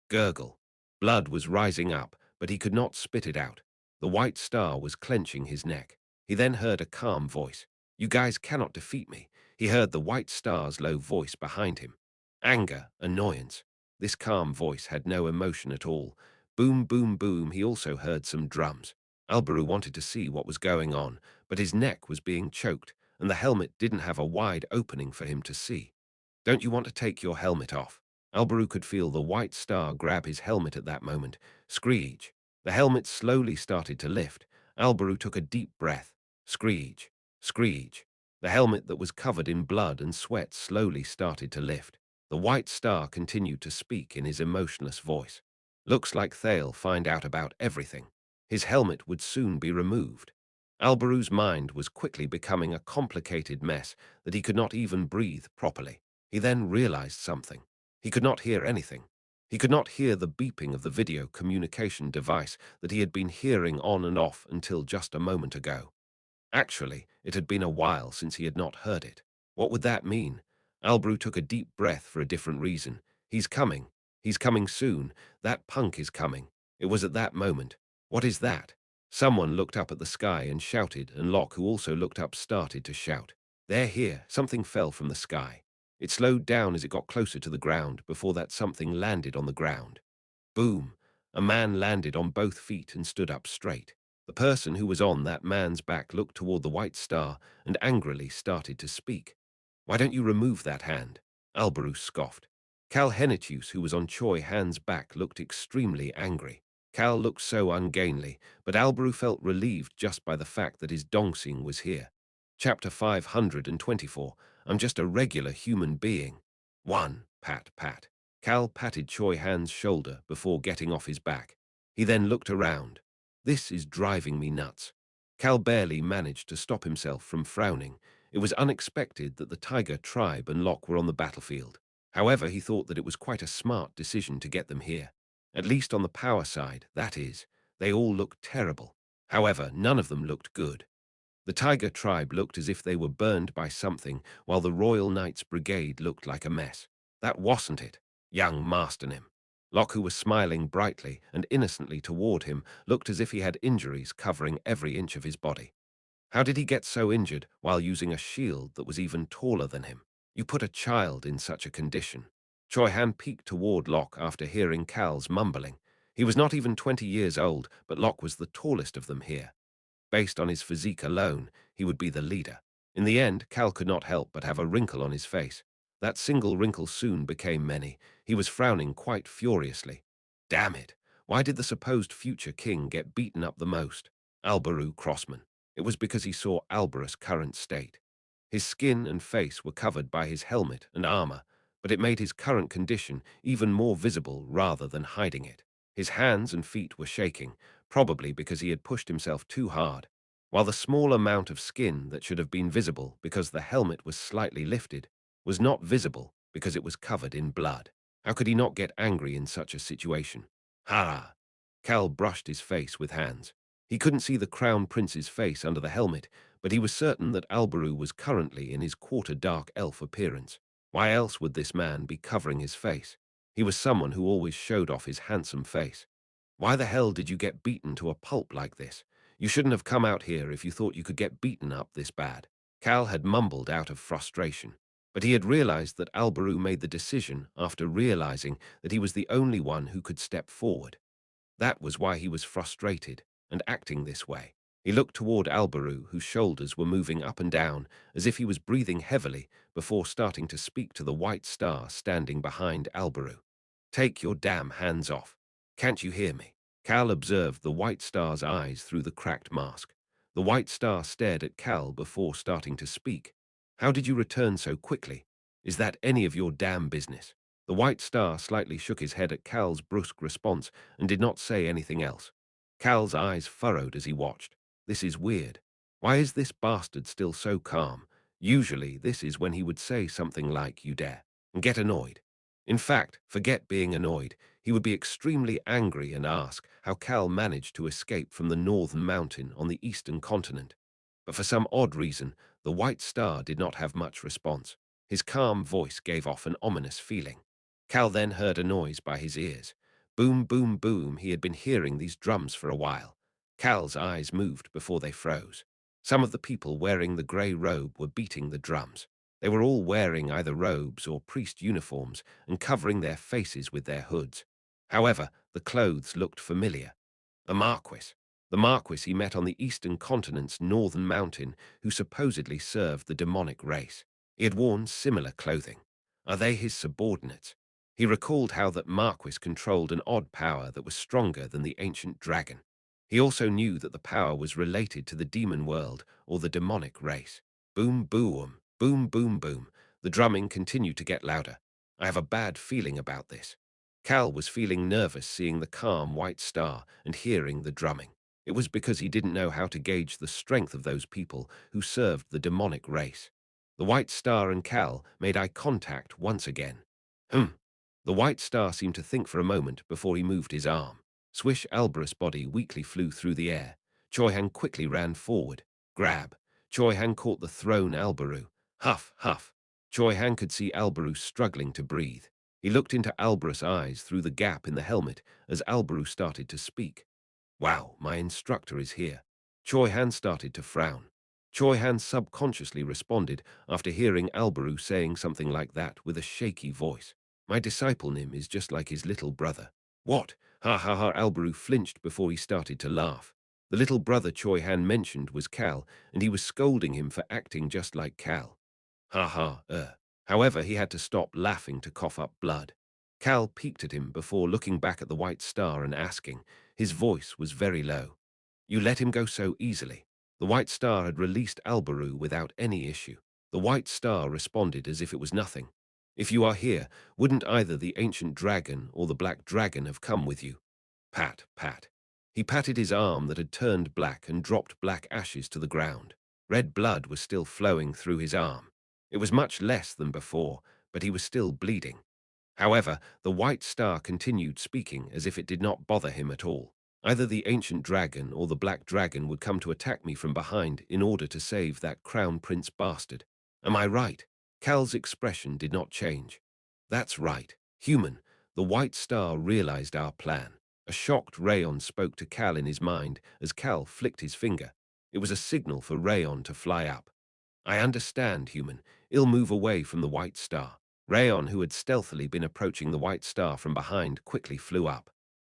Gurgle. Blood was rising up, but he could not spit it out. The White Star was clenching his neck. He then heard a calm voice. You guys cannot defeat me. He heard the White Star's low voice behind him. Anger, annoyance. This calm voice had no emotion at all. Boom, boom, boom. He also heard some drums. Alberu wanted to see what was going on, but his neck was being choked, and the helmet didn't have a wide opening for him to see. Don't you want to take your helmet off? Alberu could feel the White Star grab his helmet at that moment. Screech. The helmet slowly started to lift. Alberu took a deep breath. Screech. Screech. The helmet that was covered in blood and sweat slowly started to lift. The White Star continued to speak in his emotionless voice. Looks like they'll find out about everything. His helmet would soon be removed. Alberu's mind was quickly becoming a complicated mess that he could not even breathe properly. He then realized something. He could not hear anything. He could not hear the beeping of the video communication device that he had been hearing on and off until just a moment ago. Actually, it had been a while since he had not heard it. What would that mean? Albrew took a deep breath for a different reason. He's coming. He's coming soon. That punk is coming. It was at that moment. What is that? Someone looked up at the sky and shouted, and Locke, who also looked up, started to shout. They're here. Something fell from the sky. It slowed down as it got closer to the ground before that something landed on the ground. Boom! A man landed on both feet and stood up straight. The person who was on that man's back looked toward the white star and angrily started to speak. "Why don't you remove that hand?" Alberus scoffed. Cal Henitius, who was on Choi Han's back, looked extremely angry. Cal looked so ungainly, but Alberu felt relieved just by the fact that his Dongsing was here. Chapter 524. I'm just a regular human being. 1. Pat, pat. Cal patted Choi Han's shoulder before getting off his back. He then looked around. This is driving me nuts. Cal barely managed to stop himself from frowning. It was unexpected that the Tiger tribe and Locke were on the battlefield. However, he thought that it was quite a smart decision to get them here. At least on the power side, that is. They all looked terrible. However, none of them looked good. The Tiger tribe looked as if they were burned by something, while the Royal Knights Brigade looked like a mess. That wasn't it. Young Masternim. Locke, who was smiling brightly and innocently toward him, looked as if he had injuries covering every inch of his body. How did he get so injured while using a shield that was even taller than him? You put a child in such a condition. Choi Han peeked toward Locke after hearing Cal's mumbling. He was not even 20 years old, but Locke was the tallest of them here. Based on his physique alone, he would be the leader. In the end, Cal could not help but have a wrinkle on his face. That single wrinkle soon became many. He was frowning quite furiously. Damn it! Why did the supposed future king get beaten up the most? Alberu Crossman. It was because he saw Alberus' current state. His skin and face were covered by his helmet and armor, but it made his current condition even more visible rather than hiding it. His hands and feet were shaking, probably because he had pushed himself too hard, while the small amount of skin that should have been visible because the helmet was slightly lifted was not visible because it was covered in blood. How could he not get angry in such a situation? Ha! Cal brushed his face with hands. He couldn't see the crown prince's face under the helmet, but he was certain that Alberu was currently in his quarter-dark elf appearance. Why else would this man be covering his face? He was someone who always showed off his handsome face. Why the hell did you get beaten to a pulp like this? You shouldn't have come out here if you thought you could get beaten up this bad. Cal had mumbled out of frustration, but he had realized that Alberu made the decision after realizing that he was the only one who could step forward. That was why he was frustrated and acting this way. He looked toward Alberu, whose shoulders were moving up and down as if he was breathing heavily before starting to speak to the white star standing behind Alberu. Take your damn hands off. Can't you hear me? Cal observed the white star's eyes through the cracked mask. The white star stared at Cal before starting to speak. How did you return so quickly? Is that any of your damn business? The white star slightly shook his head at Cal's brusque response and did not say anything else. Cal's eyes furrowed as he watched. This is weird. Why is this bastard still so calm? Usually this is when he would say something like, "You dare," and get annoyed. In fact, forget being annoyed. He would be extremely angry and ask how Cal managed to escape from the northern mountain on the eastern continent. But for some odd reason, the white star did not have much response. His calm voice gave off an ominous feeling. Cal then heard a noise by his ears. Boom, boom, boom. He had been hearing these drums for a while. Cal's eyes moved before they froze. Some of the people wearing the grey robe were beating the drums. They were all wearing either robes or priest uniforms and covering their faces with their hoods. However, the clothes looked familiar. A marquis. The marquis he met on the eastern continent's northern mountain, who supposedly served the demonic race. He had worn similar clothing. Are they his subordinates? He recalled how that marquis controlled an odd power that was stronger than the ancient dragon. He also knew that the power was related to the demon world or the demonic race. Boom, boom, boom, boom, boom. The drumming continued to get louder. I have a bad feeling about this. Cal was feeling nervous seeing the calm white star and hearing the drumming. It was because he didn't know how to gauge the strength of those people who served the demonic race. The white star and Cal made eye contact once again. Hmm. The white star seemed to think for a moment before he moved his arm. Swish. Alberus' body weakly flew through the air. Choi Han quickly ran forward. Grab. Choi Han caught the thrown Alberu. Huff, huff. Choi Han could see Alberu struggling to breathe. He looked into Alberus' eyes through the gap in the helmet as Alberu started to speak. Wow, my instructor is here. Choi Han started to frown. Choi Han subconsciously responded after hearing Alberu saying something like that with a shaky voice. My disciple Nim is just like his little brother. What? Ha ha ha. Alberu flinched before he started to laugh. The little brother Choi Han mentioned was Cal, and he was scolding him for acting just like Cal. Ha ha, However, he had to stop laughing to cough up blood. Cal peeked at him before looking back at the white star and asking. His voice was very low. You let him go so easily. The white star had released Albaru without any issue. The white star responded as if it was nothing. If you are here, wouldn't either the ancient dragon or the black dragon have come with you? Pat, pat. He patted his arm that had turned black and dropped black ashes to the ground. Red blood was still flowing through his arm. It was much less than before, but he was still bleeding. However, the white star continued speaking as if it did not bother him at all. Either the ancient dragon or the black dragon would come to attack me from behind in order to save that crown prince bastard. Am I right? Cal's expression did not change. That's right. Human. The white star realized our plan. A shocked Rayon spoke to Cal in his mind as Cal flicked his finger. It was a signal for Rayon to fly up. I understand, human. I'll move away from the white star. Rayon, who had stealthily been approaching the white star from behind, quickly flew up.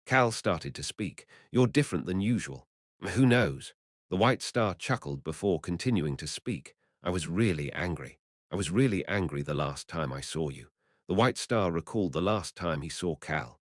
Cal started to speak. You're different than usual. Who knows? The white star chuckled before continuing to speak. I was really angry. I was really angry the last time I saw you. The white star recalled the last time he saw Cal.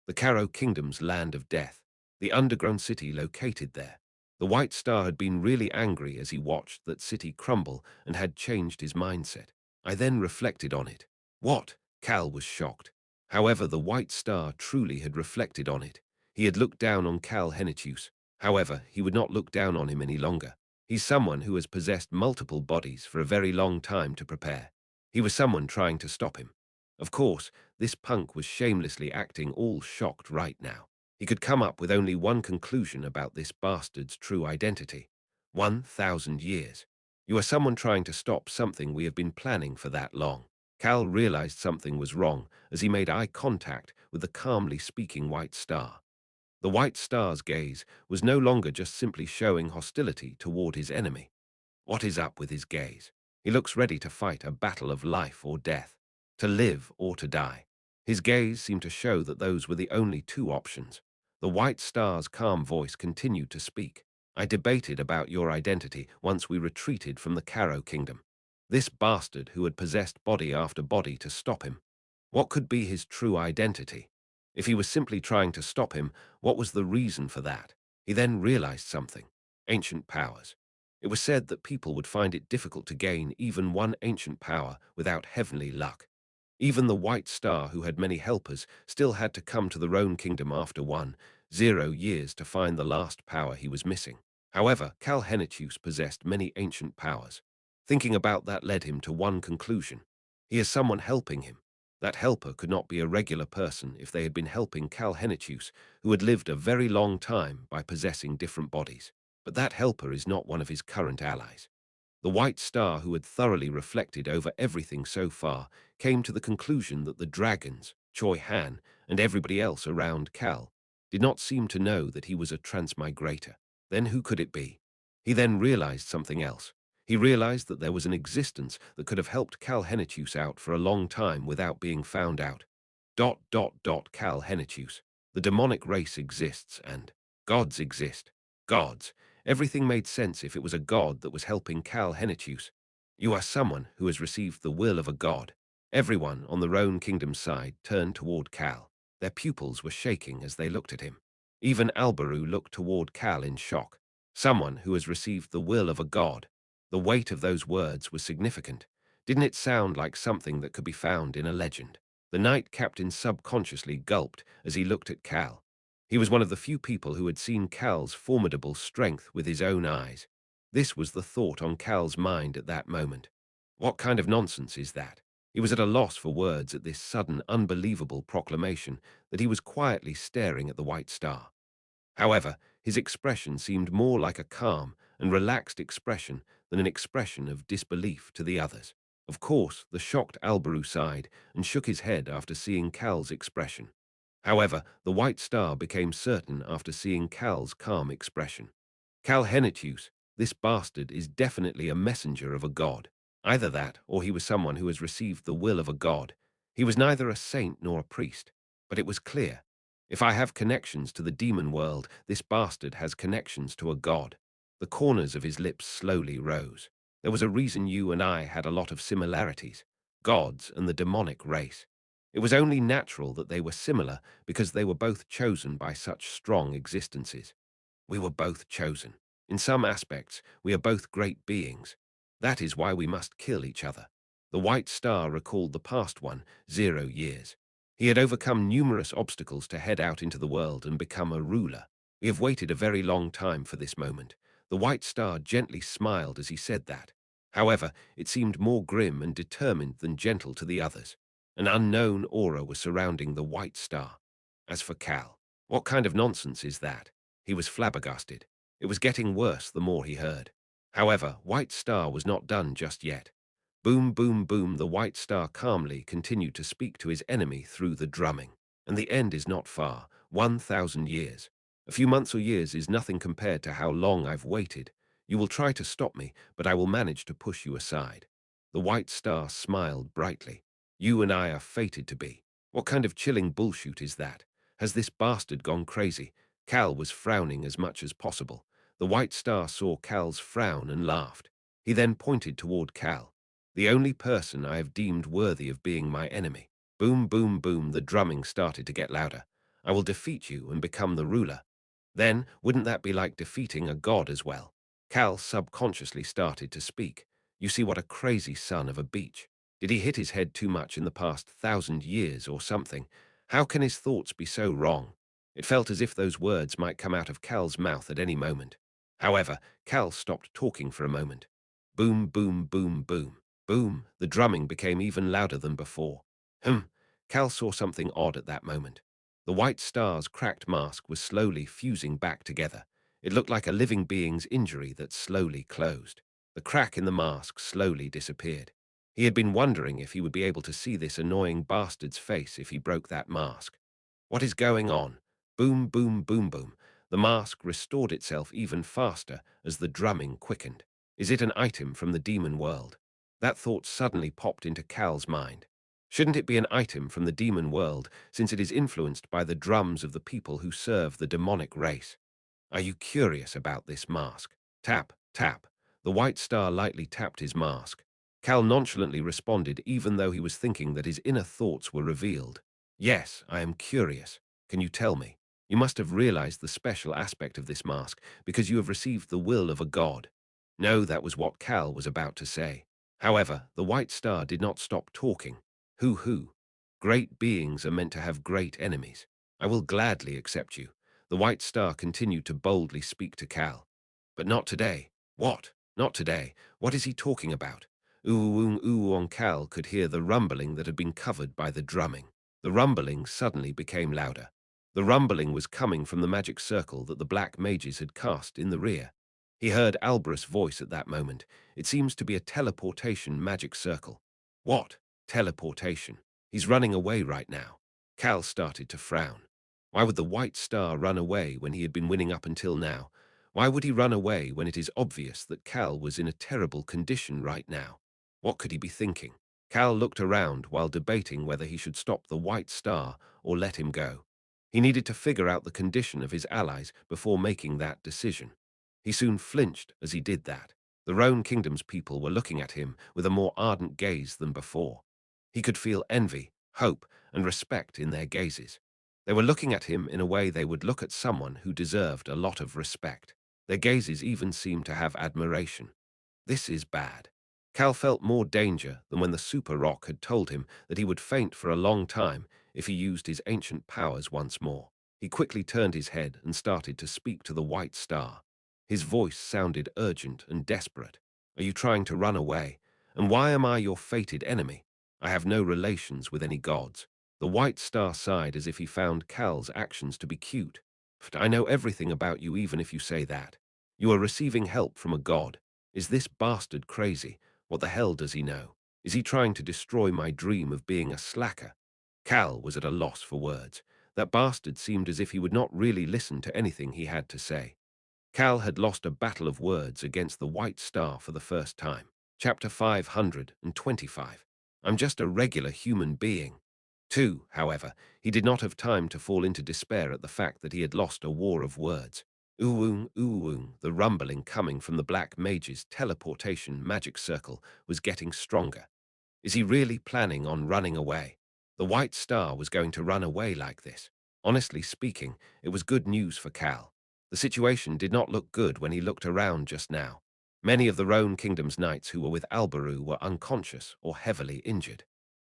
The Caro Kingdom's land of death. The underground city located there. The white star had been really angry as he watched that city crumble and had changed his mindset. I then reflected on it. What? Cal was shocked. However, the white star truly had reflected on it. He had looked down on Cal Henitius. However, he would not look down on him any longer. He's someone who has possessed multiple bodies for a very long time to prepare. He was someone trying to stop him. Of course, this punk was shamelessly acting all shocked right now. He could come up with only one conclusion about this bastard's true identity. 1,000 years. You are someone trying to stop something we have been planning for that long. Cal realized something was wrong as he made eye contact with the calmly speaking white star. The white star's gaze was no longer just simply showing hostility toward his enemy. What is up with his gaze? He looks ready to fight a battle of life or death, to live or to die. His gaze seemed to show that those were the only two options. The white star's calm voice continued to speak. I debated about your identity once we retreated from the Caro Kingdom. This bastard who had possessed body after body to stop him. What could be his true identity? If he was simply trying to stop him, what was the reason for that? He then realized something. Ancient powers. It was said that people would find it difficult to gain even one ancient power without heavenly luck. Even the White Star, who had many helpers, still had to come to the Roan Kingdom after 1,000 years to find the last power he was missing. However, Cal Henitius possessed many ancient powers. Thinking about that led him to one conclusion. He is someone helping him. That helper could not be a regular person if they had been helping Cal Henitius, who had lived a very long time by possessing different bodies. But that helper is not one of his current allies. The White Star, who had thoroughly reflected over everything so far, came to the conclusion that the dragons, Choi Han, and everybody else around Cal did not seem to know that he was a transmigrator. Then who could it be? He then realized something else. He realized that there was an existence that could have helped Cal Henitius out for a long time without being found out. Cal Henitius. The demonic race exists and gods exist. Gods. Everything made sense if it was a god that was helping Cal Henitius. You are someone who has received the will of a god. Everyone on the Roan Kingdom's side turned toward Cal. Their pupils were shaking as they looked at him. Even Albaru looked toward Cal in shock. Someone who has received the will of a god. The weight of those words was significant. Didn't it sound like something that could be found in a legend? The knight captain subconsciously gulped as he looked at Cal. He was one of the few people who had seen Cal's formidable strength with his own eyes. This was the thought on Cal's mind at that moment. What kind of nonsense is that? He was at a loss for words at this sudden, unbelievable proclamation that he was quietly staring at the white star. However, his expression seemed more like a calm and relaxed expression than an expression of disbelief to the others. Of course, the shocked Albaru sighed and shook his head after seeing Cal's expression. However, the white star became certain after seeing Cal's calm expression. Cal Henitius, this bastard is definitely a messenger of a god. Either that, or he was someone who has received the will of a god. He was neither a saint nor a priest, but it was clear. If I have connections to the demon world, this bastard has connections to a god. The corners of his lips slowly rose. There was a reason you and I had a lot of similarities. Gods and the demonic race. It was only natural that they were similar because they were both chosen by such strong existences. We were both chosen. In some aspects, we are both great beings. That is why we must kill each other. The White Star recalled the past one, 0 years. He had overcome numerous obstacles to head out into the world and become a ruler. We have waited a very long time for this moment. The White Star gently smiled as he said that. However, it seemed more grim and determined than gentle to the others. An unknown aura was surrounding the White Star. As for Cal, what kind of nonsense is that? He was flabbergasted. It was getting worse the more he heard. However, White Star was not done just yet. Boom, boom, boom, the White Star calmly continued to speak to his enemy through the drumming. And the end is not far, 1,000 years. A few months or years is nothing compared to how long I've waited. You will try to stop me, but I will manage to push you aside. The White Star smiled brightly. You and I are fated to be. What kind of chilling bullshit is that? Has this bastard gone crazy? Cal was frowning as much as possible. The White Star saw Cal's frown and laughed. He then pointed toward Cal. The only person I have deemed worthy of being my enemy. Boom, boom, boom, the drumming started to get louder. I will defeat you and become the ruler. Then, wouldn't that be like defeating a god as well? Cal subconsciously started to speak. You see what a crazy son of a beach. Did he hit his head too much in the past 1,000 years or something? How can his thoughts be so wrong? It felt as if those words might come out of Cal's mouth at any moment. However, Cal stopped talking for a moment. Boom, boom, boom, boom. Boom, the drumming became even louder than before. Cal saw something odd at that moment. The White Star's cracked mask was slowly fusing back together. It looked like a living being's injury that slowly closed. The crack in the mask slowly disappeared. He had been wondering if he would be able to see this annoying bastard's face if he broke that mask. What is going on? Boom, boom, boom, boom. The mask restored itself even faster as the drumming quickened. Is it an item from the demon world? That thought suddenly popped into Cal's mind. Shouldn't it be an item from the demon world, since it is influenced by the drums of the people who serve the demonic race? Are you curious about this mask? Tap, tap. The White Star lightly tapped his mask. Cal nonchalantly responded even though he was thinking that his inner thoughts were revealed. Yes, I am curious. Can you tell me? You must have realized the special aspect of this mask because you have received the will of a god. No, that was what Cal was about to say. However, the White Star did not stop talking. Hoo-hoo. Great beings are meant to have great enemies. I will gladly accept you. The White Star continued to boldly speak to Cal. But not today. What? Not today. What is he talking about? Ooh, Cal could hear the rumbling that had been covered by the drumming. The rumbling suddenly became louder. The rumbling was coming from the magic circle that the black mages had cast in the rear. He heard Alberus' voice at that moment. It seems to be a teleportation magic circle. What? Teleportation. He's running away right now. Cal started to frown. Why would the White Star run away when he had been winning up until now? Why would he run away when it is obvious that Cal was in a terrible condition right now? What could he be thinking? Cal looked around while debating whether he should stop the White Star or let him go. He needed to figure out the condition of his allies before making that decision. He soon flinched as he did that. The Roan Kingdom's people were looking at him with a more ardent gaze than before. He could feel envy, hope, and respect in their gazes. They were looking at him in a way they would look at someone who deserved a lot of respect. Their gazes even seemed to have admiration. This is bad. Cal felt more danger than when the Super Rock had told him that he would faint for a long time if he used his ancient powers once more. He quickly turned his head and started to speak to the White Star. His voice sounded urgent and desperate. Are you trying to run away? And why am I your fated enemy? I have no relations with any gods. The White Star sighed as if he found Cal's actions to be cute. But I know everything about you even if you say that. You are receiving help from a god. Is this bastard crazy? What the hell does he know? Is he trying to destroy my dream of being a slacker? Cal was at a loss for words. That bastard seemed as if he would not really listen to anything he had to say. Cal had lost a battle of words against the White Star for the first time. Chapter 525. I'm just a regular human being. 2, however, he did not have time to fall into despair at the fact that he had lost a war of words. Uwoong, Uwoong, the rumbling coming from the Black Mage's teleportation magic circle was getting stronger. Is he really planning on running away? The White Star was going to run away like this. Honestly speaking, it was good news for Cal. The situation did not look good when he looked around just now. Many of the Roan Kingdom's knights who were with Alberu were unconscious or heavily injured.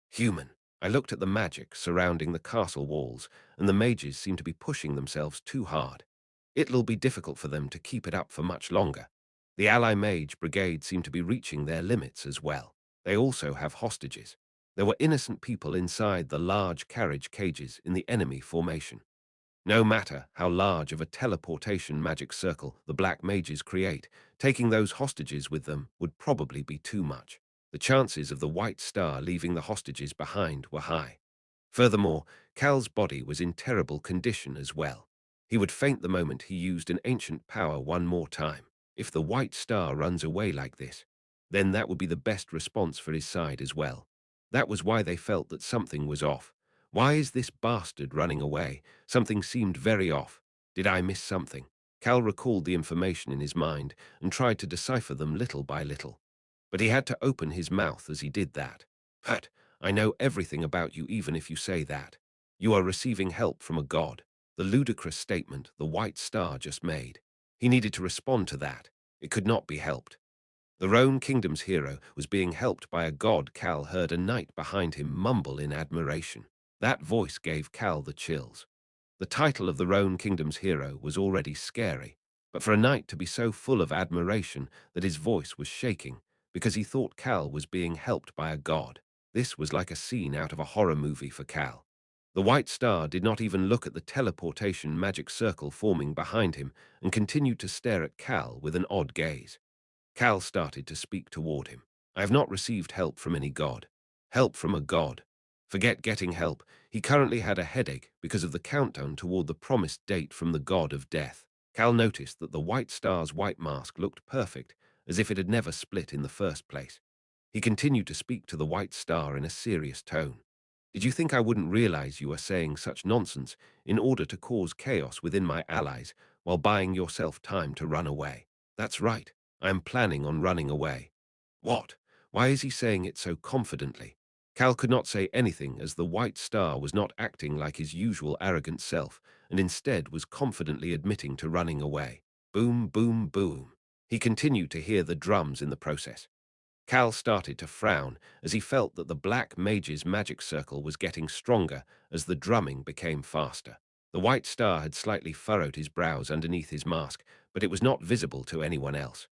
Human. I looked at the magic surrounding the castle walls, and the mages seemed to be pushing themselves too hard. It'll be difficult for them to keep it up for much longer. The ally mage brigade seemed to be reaching their limits as well. They also have hostages. There were innocent people inside the large carriage cages in the enemy formation. No matter how large of a teleportation magic circle the Black Mages create, taking those hostages with them would probably be too much. The chances of the White Star leaving the hostages behind were high. Furthermore, Cal's body was in terrible condition as well. He would faint the moment he used an ancient power one more time. If the White Star runs away like this, then that would be the best response for his side as well. That was why they felt that something was off. Why is this bastard running away? Something seemed very off. Did I miss something? Cal recalled the information in his mind and tried to decipher them little by little. But he had to open his mouth as he did that. But I know everything about you even if you say that. You are receiving help from a god. The ludicrous statement the White Star just made. He needed to respond to that. It could not be helped. The Roan Kingdom's hero was being helped by a god. Cal heard a knight behind him mumble in admiration. That voice gave Cal the chills. The title of the Roan Kingdom's hero was already scary, but for a knight to be so full of admiration that his voice was shaking because he thought Cal was being helped by a god, this was like a scene out of a horror movie for Cal. The White Star did not even look at the teleportation magic circle forming behind him and continued to stare at Cal with an odd gaze. Cal started to speak toward him. I have not received help from any god. Help from a god. Forget getting help. He currently had a headache because of the countdown toward the promised date from the god of death. Cal noticed that the White Star's white mask looked perfect, as if it had never split in the first place. He continued to speak to the White Star in a serious tone. Did you think I wouldn't realize you were saying such nonsense in order to cause chaos within my allies while buying yourself time to run away? That's right. I am planning on running away. What? Why is he saying it so confidently? Cal could not say anything as the White Star was not acting like his usual arrogant self and instead was confidently admitting to running away. Boom, boom, boom. He continued to hear the drums in the process. Cal started to frown as he felt that the Black Mage's magic circle was getting stronger as the drumming became faster. The White Star had slightly furrowed his brows underneath his mask, but it was not visible to anyone else.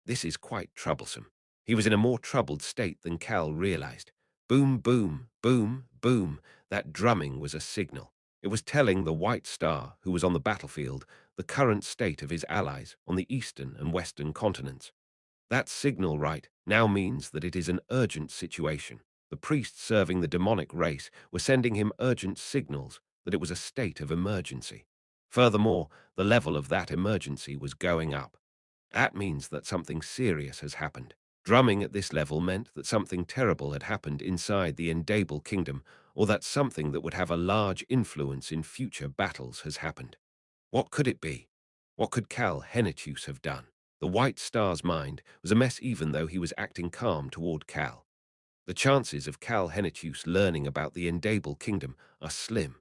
This is quite troublesome. He was in a more troubled state than Cal realized. Boom, boom, boom, boom. That drumming was a signal. It was telling the White Star, who was on the battlefield, the current state of his allies on the eastern and western continents. That signal right now means that it is an urgent situation. The priests serving the demonic race were sending him urgent signals that it was a state of emergency. Furthermore, the level of that emergency was going up. That means that something serious has happened. Drumming at this level meant that something terrible had happened inside the Endable Kingdom, or that something that would have a large influence in future battles has happened. What could it be? What could Cal Hennetus have done? The White Star's mind was a mess even though he was acting calm toward Cal. The chances of Cal Hennetus learning about the Endable Kingdom are slim.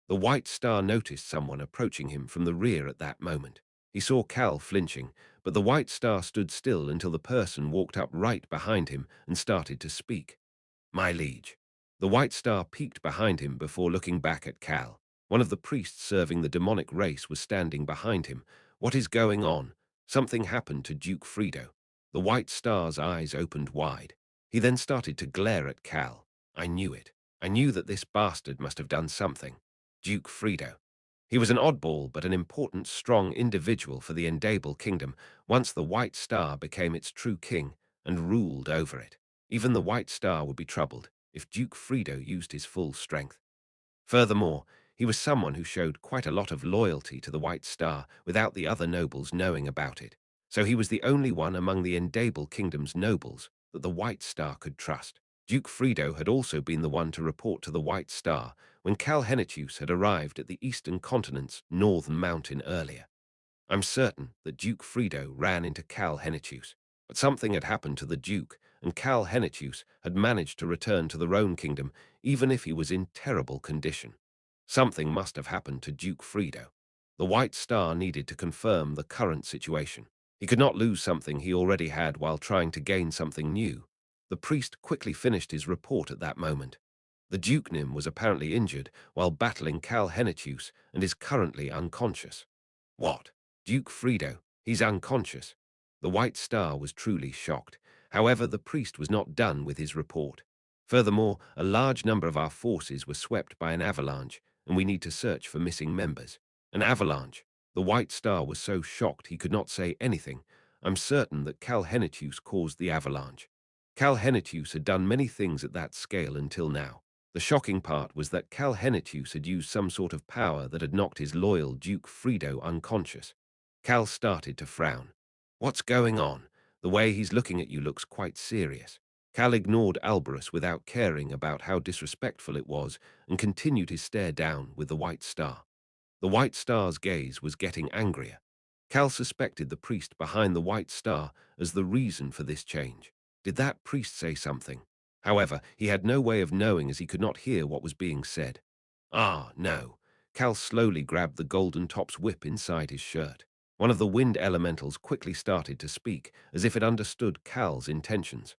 The White Star noticed someone approaching him from the rear at that moment. He saw Cal flinching, but the White Star stood still until the person walked up right behind him and started to speak. My liege. The White Star peeked behind him before looking back at Cal. One of the priests serving the demonic race was standing behind him. What is going on? Something happened to Duke Fredo. The White Star's eyes opened wide. He then started to glare at Cal. I knew it. I knew that this bastard must have done something. Duke Fredo. He was an oddball but an important, strong individual for the Endable Kingdom once the White Star became its true king and ruled over it. Even the White Star would be troubled if Duke Fredo used his full strength. Furthermore, he was someone who showed quite a lot of loyalty to the White Star without the other nobles knowing about it. So he was the only one among the Endable Kingdom's nobles that the White Star could trust. Duke Frido had also been the one to report to the White Star when Cal Hennetus had arrived at the eastern continent's northern mountain earlier. I'm certain that Duke Frido ran into Cal Hennetus, but something had happened to the Duke, and Cal Hennetus had managed to return to the Rhone Kingdom even if he was in terrible condition. Something must have happened to Duke Frido. The White Star needed to confirm the current situation. He could not lose something he already had while trying to gain something new. The priest quickly finished his report at that moment. The Duke Nim was apparently injured while battling Cal Hennetus and is currently unconscious. What? Duke Frido? He's unconscious. The White Star was truly shocked. However, the priest was not done with his report. Furthermore, a large number of our forces were swept by an avalanche, and we need to search for missing members. An avalanche? The White Star was so shocked he could not say anything. I'm certain that Cal Hennetus caused the avalanche. Cal Hennetus had done many things at that scale until now. The shocking part was that Cal Hennetus had used some sort of power that had knocked his loyal Duke Frido unconscious. Cal started to frown. What's going on? The way he's looking at you looks quite serious. Cal ignored Alberus without caring about how disrespectful it was and continued his stare down with the White Star. The White Star's gaze was getting angrier. Cal suspected the priest behind the White Star as the reason for this change. Did that priest say something? However, he had no way of knowing as he could not hear what was being said. Ah, no. Cal slowly grabbed the golden top's whip inside his shirt. One of the wind elementals quickly started to speak, as if it understood Cal's intentions.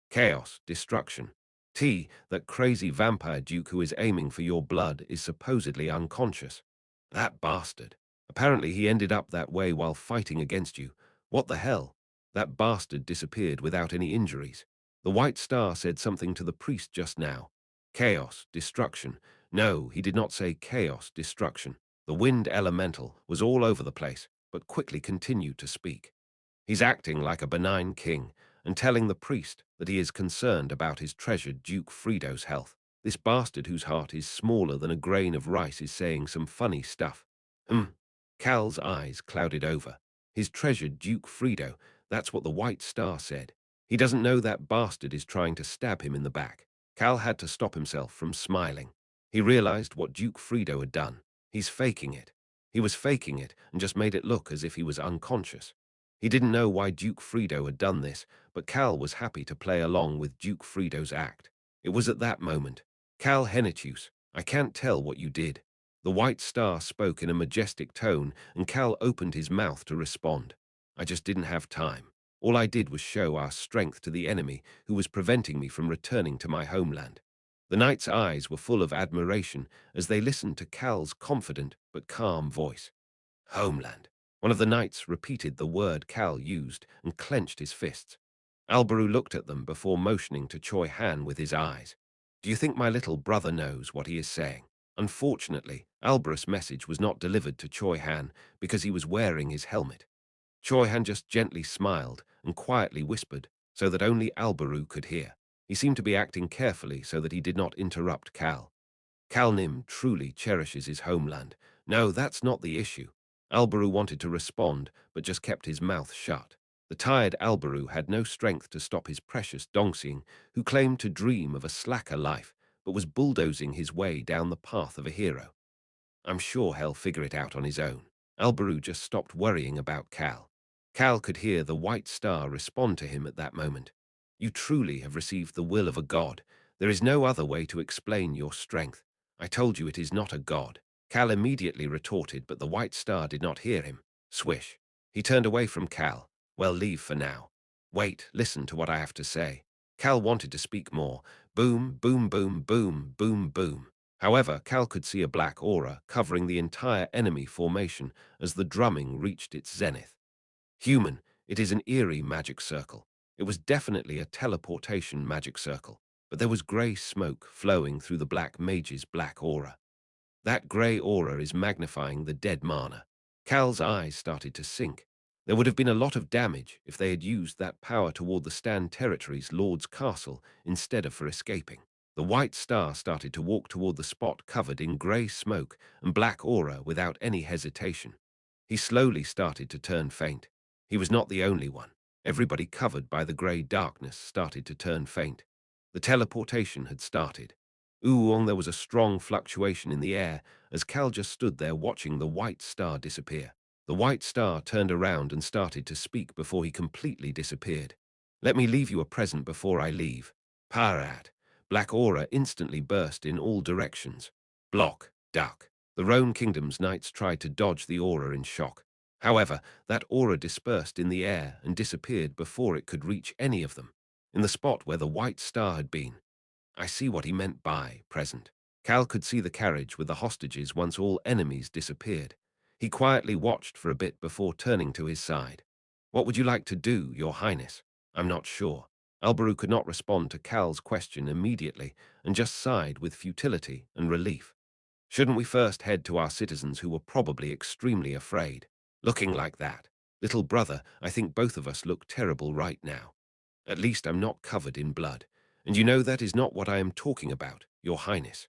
Chaos, destruction. That crazy vampire duke who is aiming for your blood is supposedly unconscious. That bastard. Apparently he ended up that way while fighting against you. What the hell? That bastard disappeared without any injuries. The White Star said something to the priest just now. Chaos, destruction. No, he did not say chaos, destruction. The wind elemental was all over the place, but quickly continued to speak. He's acting like a benign king and telling the priest that he is concerned about his treasured Duke Frido's health. This bastard whose heart is smaller than a grain of rice is saying some funny stuff. Cal's eyes clouded over. His treasured Duke Frido, that's what the White Star said. He doesn't know that bastard is trying to stab him in the back. Cal had to stop himself from smiling. He realized what Duke Frido had done. He's faking it. He was faking it and just made it look as if he was unconscious. He didn't know why Duke Frido had done this, but Cal was happy to play along with Duke Frido's act. It was at that moment. Cal Hennetus, I can't tell what you did. The White Star spoke in a majestic tone, and Cal opened his mouth to respond. I just didn't have time. All I did was show our strength to the enemy who was preventing me from returning to my homeland. The knight's eyes were full of admiration as they listened to Cal's confident but calm voice. Homeland. One of the knights repeated the word Cal used and clenched his fists. Alberu looked at them before motioning to Choi Han with his eyes. Do you think my little brother knows what he is saying? Unfortunately, Alberus' message was not delivered to Choi Han because he was wearing his helmet. Choi Han just gently smiled and quietly whispered so that only Alberu could hear. He seemed to be acting carefully so that he did not interrupt Cal. Cal Nim truly cherishes his homeland. No, that's not the issue. Alberu wanted to respond, but just kept his mouth shut. The tired Alberu had no strength to stop his precious Dongxing, who claimed to dream of a slacker life, but was bulldozing his way down the path of a hero. I'm sure he'll figure it out on his own. Alberu just stopped worrying about Cal. Cal could hear the White Star respond to him at that moment. You truly have received the will of a god. There is no other way to explain your strength. I told you it is not a god. Cal immediately retorted, but the White Star did not hear him. Swish. He turned away from Cal. Well, leave for now. Wait, listen to what I have to say. Cal wanted to speak more. Boom, boom, boom, boom, boom, boom. However, Cal could see a black aura covering the entire enemy formation as the drumming reached its zenith. Human, it is an eerie magic circle. It was definitely a teleportation magic circle, but there was grey smoke flowing through the black mage's black aura. That grey aura is magnifying the dead mana. Cal's eyes started to sink. There would have been a lot of damage if they had used that power toward the Stan Territory's Lord's castle instead of for escaping. The White Star started to walk toward the spot covered in grey smoke and black aura without any hesitation. He slowly started to turn faint. He was not the only one. Everybody covered by the grey darkness started to turn faint. The teleportation had started. Ooh, there was a strong fluctuation in the air as Cal just stood there watching the white star disappear. The white star turned around and started to speak before he completely disappeared. Let me leave you a present before I leave. Parat. Black aura instantly burst in all directions. Block, duck. The Roan Kingdom's knights tried to dodge the aura in shock. However, that aura dispersed in the air and disappeared before it could reach any of them. In the spot where the white star had been, I see what he meant by present. Cal could see the carriage with the hostages once all enemies disappeared. He quietly watched for a bit before turning to his side. What would you like to do, Your Highness? I'm not sure. Alberu could not respond to Cal's question immediately and just sighed with futility and relief. Shouldn't we first head to our citizens who were probably extremely afraid? Looking like that. Little brother, I think both of us look terrible right now. At least I'm not covered in blood. And you know that is not what I am talking about, Your Highness.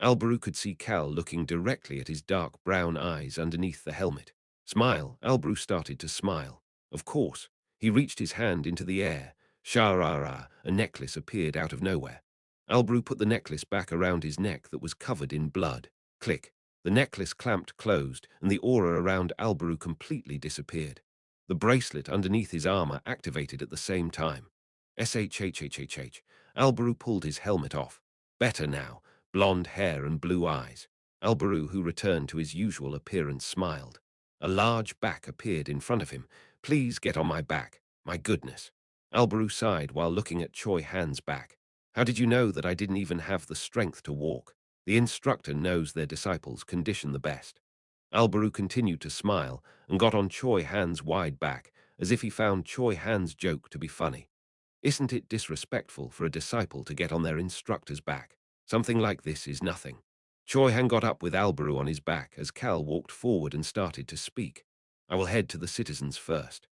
Alberu could see Cal looking directly at his dark brown eyes underneath the helmet. Smile, Alberu started to smile. Of course. He reached his hand into the air. Sharara, a necklace appeared out of nowhere. Alberu put the necklace back around his neck that was covered in blood. Click. The necklace clamped closed, and the aura around Alberu completely disappeared. The bracelet underneath his armor activated at the same time. Shhhhh. Alberu pulled his helmet off. Better now, blonde hair and blue eyes. Alberu, who returned to his usual appearance, smiled. A large back appeared in front of him. Please get on my back. My goodness. Alberu sighed while looking at Choi Han's back. How did you know that I didn't even have the strength to walk? The instructor knows their disciples condition the best. Alberu continued to smile and got on Choi Han's wide back, as if he found Choi Han's joke to be funny. Isn't it disrespectful for a disciple to get on their instructor's back? Something like this is nothing. Choi Han got up with Alberu on his back as Cal walked forward and started to speak. I will head to the citizens first.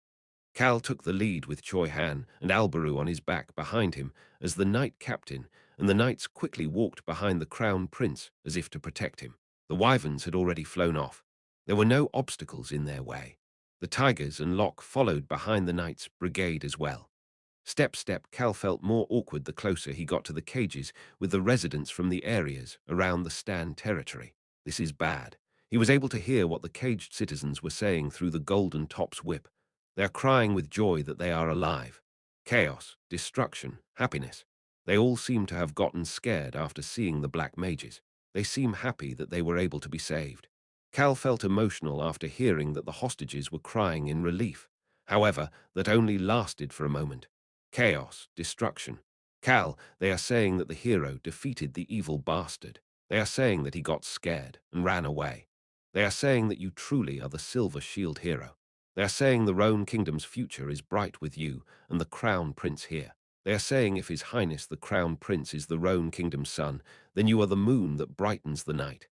Cal took the lead with Choi Han and Alberu on his back behind him as the knight captain, and the knights quickly walked behind the crown prince as if to protect him. The wyverns had already flown off. There were no obstacles in their way. The tigers and Locke followed behind the knights' brigade as well. Step, Cal felt more awkward the closer he got to the cages with the residents from the areas around the Stan territory. This is bad. He was able to hear what the caged citizens were saying through the golden top's whip. They are crying with joy that they are alive. Chaos, destruction, happiness. They all seem to have gotten scared after seeing the black mages. They seem happy that they were able to be saved. Cal felt emotional after hearing that the hostages were crying in relief. However, that only lasted for a moment. Chaos, destruction. Cal, they are saying that the hero defeated the evil bastard. They are saying that he got scared and ran away. They are saying that you truly are the Silver Shield hero. They are saying the Roan Kingdom's future is bright with you and the Crown Prince here. They are saying if His Highness the Crown Prince is the Roan Kingdom's son, then you are the moon that brightens the night.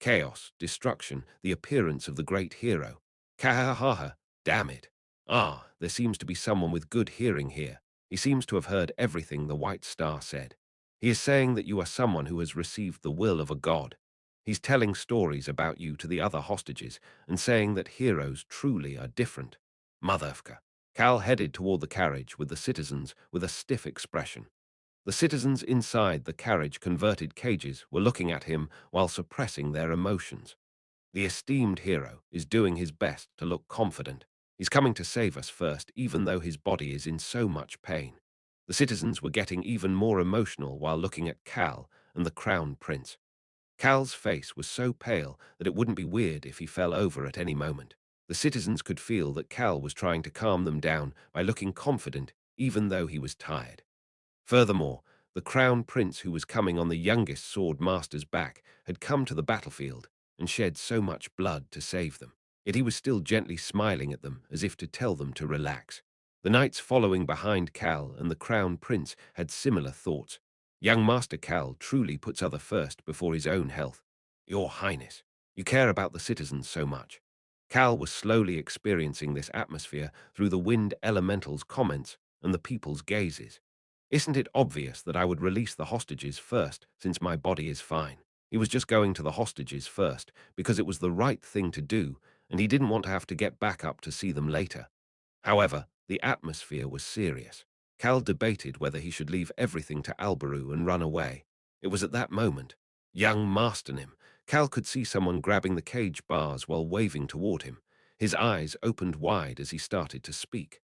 Chaos, destruction, the appearance of the great hero. Kahahaha, damn it. Ah, there seems to be someone with good hearing here. He seems to have heard everything the White Star said. He is saying that you are someone who has received the will of a god. He's telling stories about you to the other hostages and saying that heroes truly are different. Motherfucker. Cal headed toward the carriage with the citizens with a stiff expression. The citizens inside the carriage-converted cages were looking at him while suppressing their emotions. The esteemed hero is doing his best to look confident. He's coming to save us first, even though his body is in so much pain. The citizens were getting even more emotional while looking at Cal and the Crown Prince. Cal's face was so pale that it wouldn't be weird if he fell over at any moment. The citizens could feel that Cal was trying to calm them down by looking confident, even though he was tired. Furthermore, the Crown Prince who was coming on the youngest sword master's back had come to the battlefield and shed so much blood to save them. Yet he was still gently smiling at them as if to tell them to relax. The knights following behind Cal and the Crown Prince had similar thoughts. Young Master Cal truly puts other first before his own health. Your Highness, you care about the citizens so much. Cal was slowly experiencing this atmosphere through the wind elemental's comments and the people's gazes. Isn't it obvious that I would release the hostages first, since my body is fine? He was just going to the hostages first, because it was the right thing to do, and he didn't want to have to get back up to see them later. However, the atmosphere was serious. Cal debated whether he should leave everything to Alberu and run away. It was at that moment. Young mastered him. Cal could see someone grabbing the cage bars while waving toward him. His eyes opened wide as he started to speak.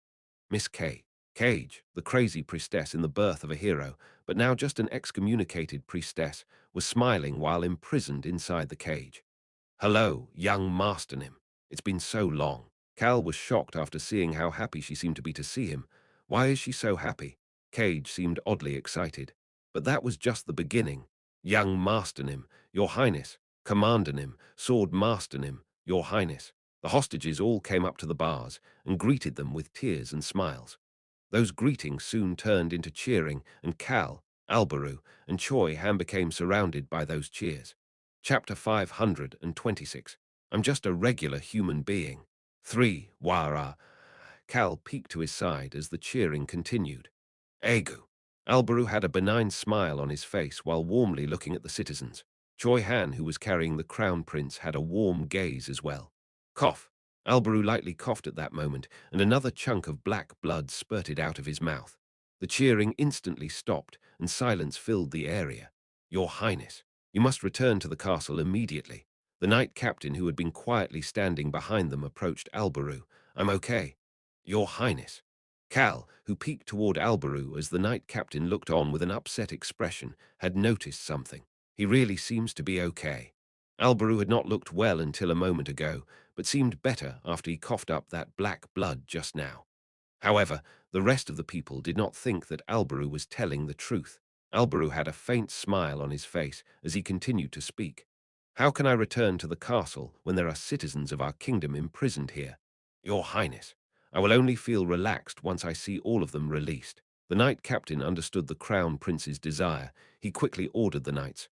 Miss Cage, the crazy priestess in the birth of a hero, but now just an excommunicated priestess, was smiling while imprisoned inside the cage. Hello, young Masternim. It's been so long. Cal was shocked after seeing how happy she seemed to be to see him. Why is she so happy? Cage seemed oddly excited. But that was just the beginning. Young Masternim, Your Highness, Commandernim, Sword Masternim, Your Highness. The hostages all came up to the bars and greeted them with tears and smiles. Those greetings soon turned into cheering, and Cal, Alberu, and Choi Han became surrounded by those cheers. Chapter 526. I'm just a regular human being. 3. Wara. Cal peeked to his side as the cheering continued. Egu. Alberu had a benign smile on his face while warmly looking at the citizens. Choi Han, who was carrying the crown prince, had a warm gaze as well. Cough. Alberu lightly coughed at that moment, and another chunk of black blood spurted out of his mouth. The cheering instantly stopped, and silence filled the area. Your Highness, you must return to the castle immediately. The knight captain, who had been quietly standing behind them, approached Alberu. I'm okay. Your Highness. Cal, who peeked toward Alberu as the knight captain looked on with an upset expression, had noticed something. He really seems to be okay. Alberu had not looked well until a moment ago, but seemed better after he coughed up that black blood just now. However, the rest of the people did not think that Alberu was telling the truth. Alberu had a faint smile on his face as he continued to speak. How can I return to the castle when there are citizens of our kingdom imprisoned here? Your Highness, I will only feel relaxed once I see all of them released. The knight captain understood the crown prince's desire. He quickly ordered the knights.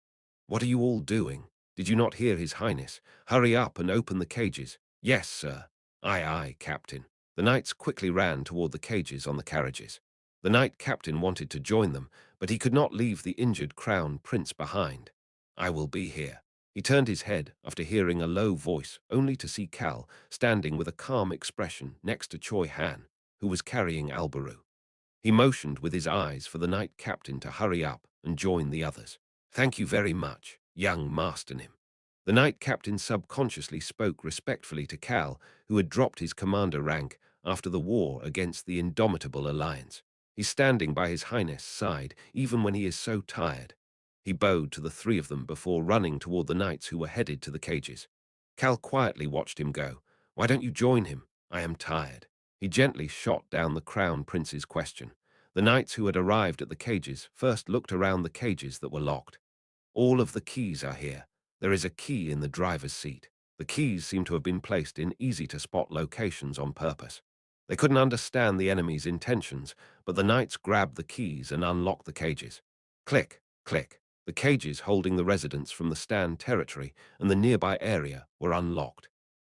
What are you all doing? Did you not hear His Highness? Hurry up and open the cages. Yes, sir. Aye, aye, Captain. The knights quickly ran toward the cages on the carriages. The knight captain wanted to join them, but he could not leave the injured crown prince behind. I will be here. He turned his head after hearing a low voice, only to see Cal standing with a calm expression next to Choi Han, who was carrying Alberu. He motioned with his eyes for the knight captain to hurry up and join the others. Thank you very much, young Masternim. The knight captain subconsciously spoke respectfully to Cal, who had dropped his commander rank after the war against the Indomitable Alliance. He's standing by His Highness' side, even when he is so tired. He bowed to the three of them before running toward the knights who were headed to the cages. Cal quietly watched him go. Why don't you join him? I am tired. He gently shot down the crown prince's question. The knights who had arrived at the cages first looked around the cages that were locked. All of the keys are here. There is a key in the driver's seat. The keys seem to have been placed in easy-to-spot locations on purpose. They couldn't understand the enemy's intentions, but the knights grabbed the keys and unlocked the cages. Click, click. The cages holding the residents from the Stan territory and the nearby area were unlocked.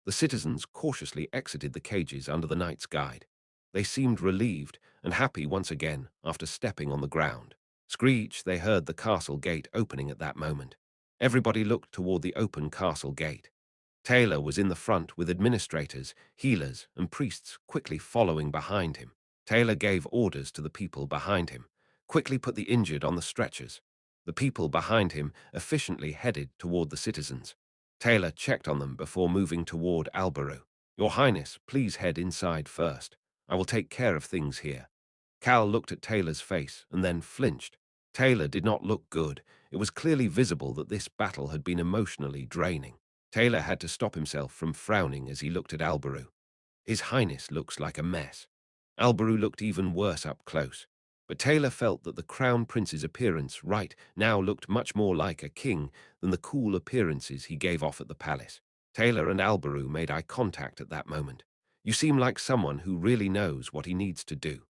The citizens cautiously exited the cages under the knight's guide. They seemed relieved and happy once again after stepping on the ground. Screech, they heard the castle gate opening at that moment. Everybody looked toward the open castle gate. Taylor was in the front with administrators, healers, and priests quickly following behind him. Taylor gave orders to the people behind him. Quickly put the injured on the stretchers. The people behind him efficiently headed toward the citizens. Taylor checked on them before moving toward Alberu. Your Highness, please head inside first. I will take care of things here. Cal looked at Taylor's face and then flinched. Taylor did not look good. It was clearly visible that this battle had been emotionally draining. Taylor had to stop himself from frowning as he looked at Alberu. His Highness looks like a mess. Alberu looked even worse up close. But Taylor felt that the Crown Prince's appearance right now looked much more like a king than the cool appearances he gave off at the palace. Taylor and Alberu made eye contact at that moment. You seem like someone who really knows what he needs to do.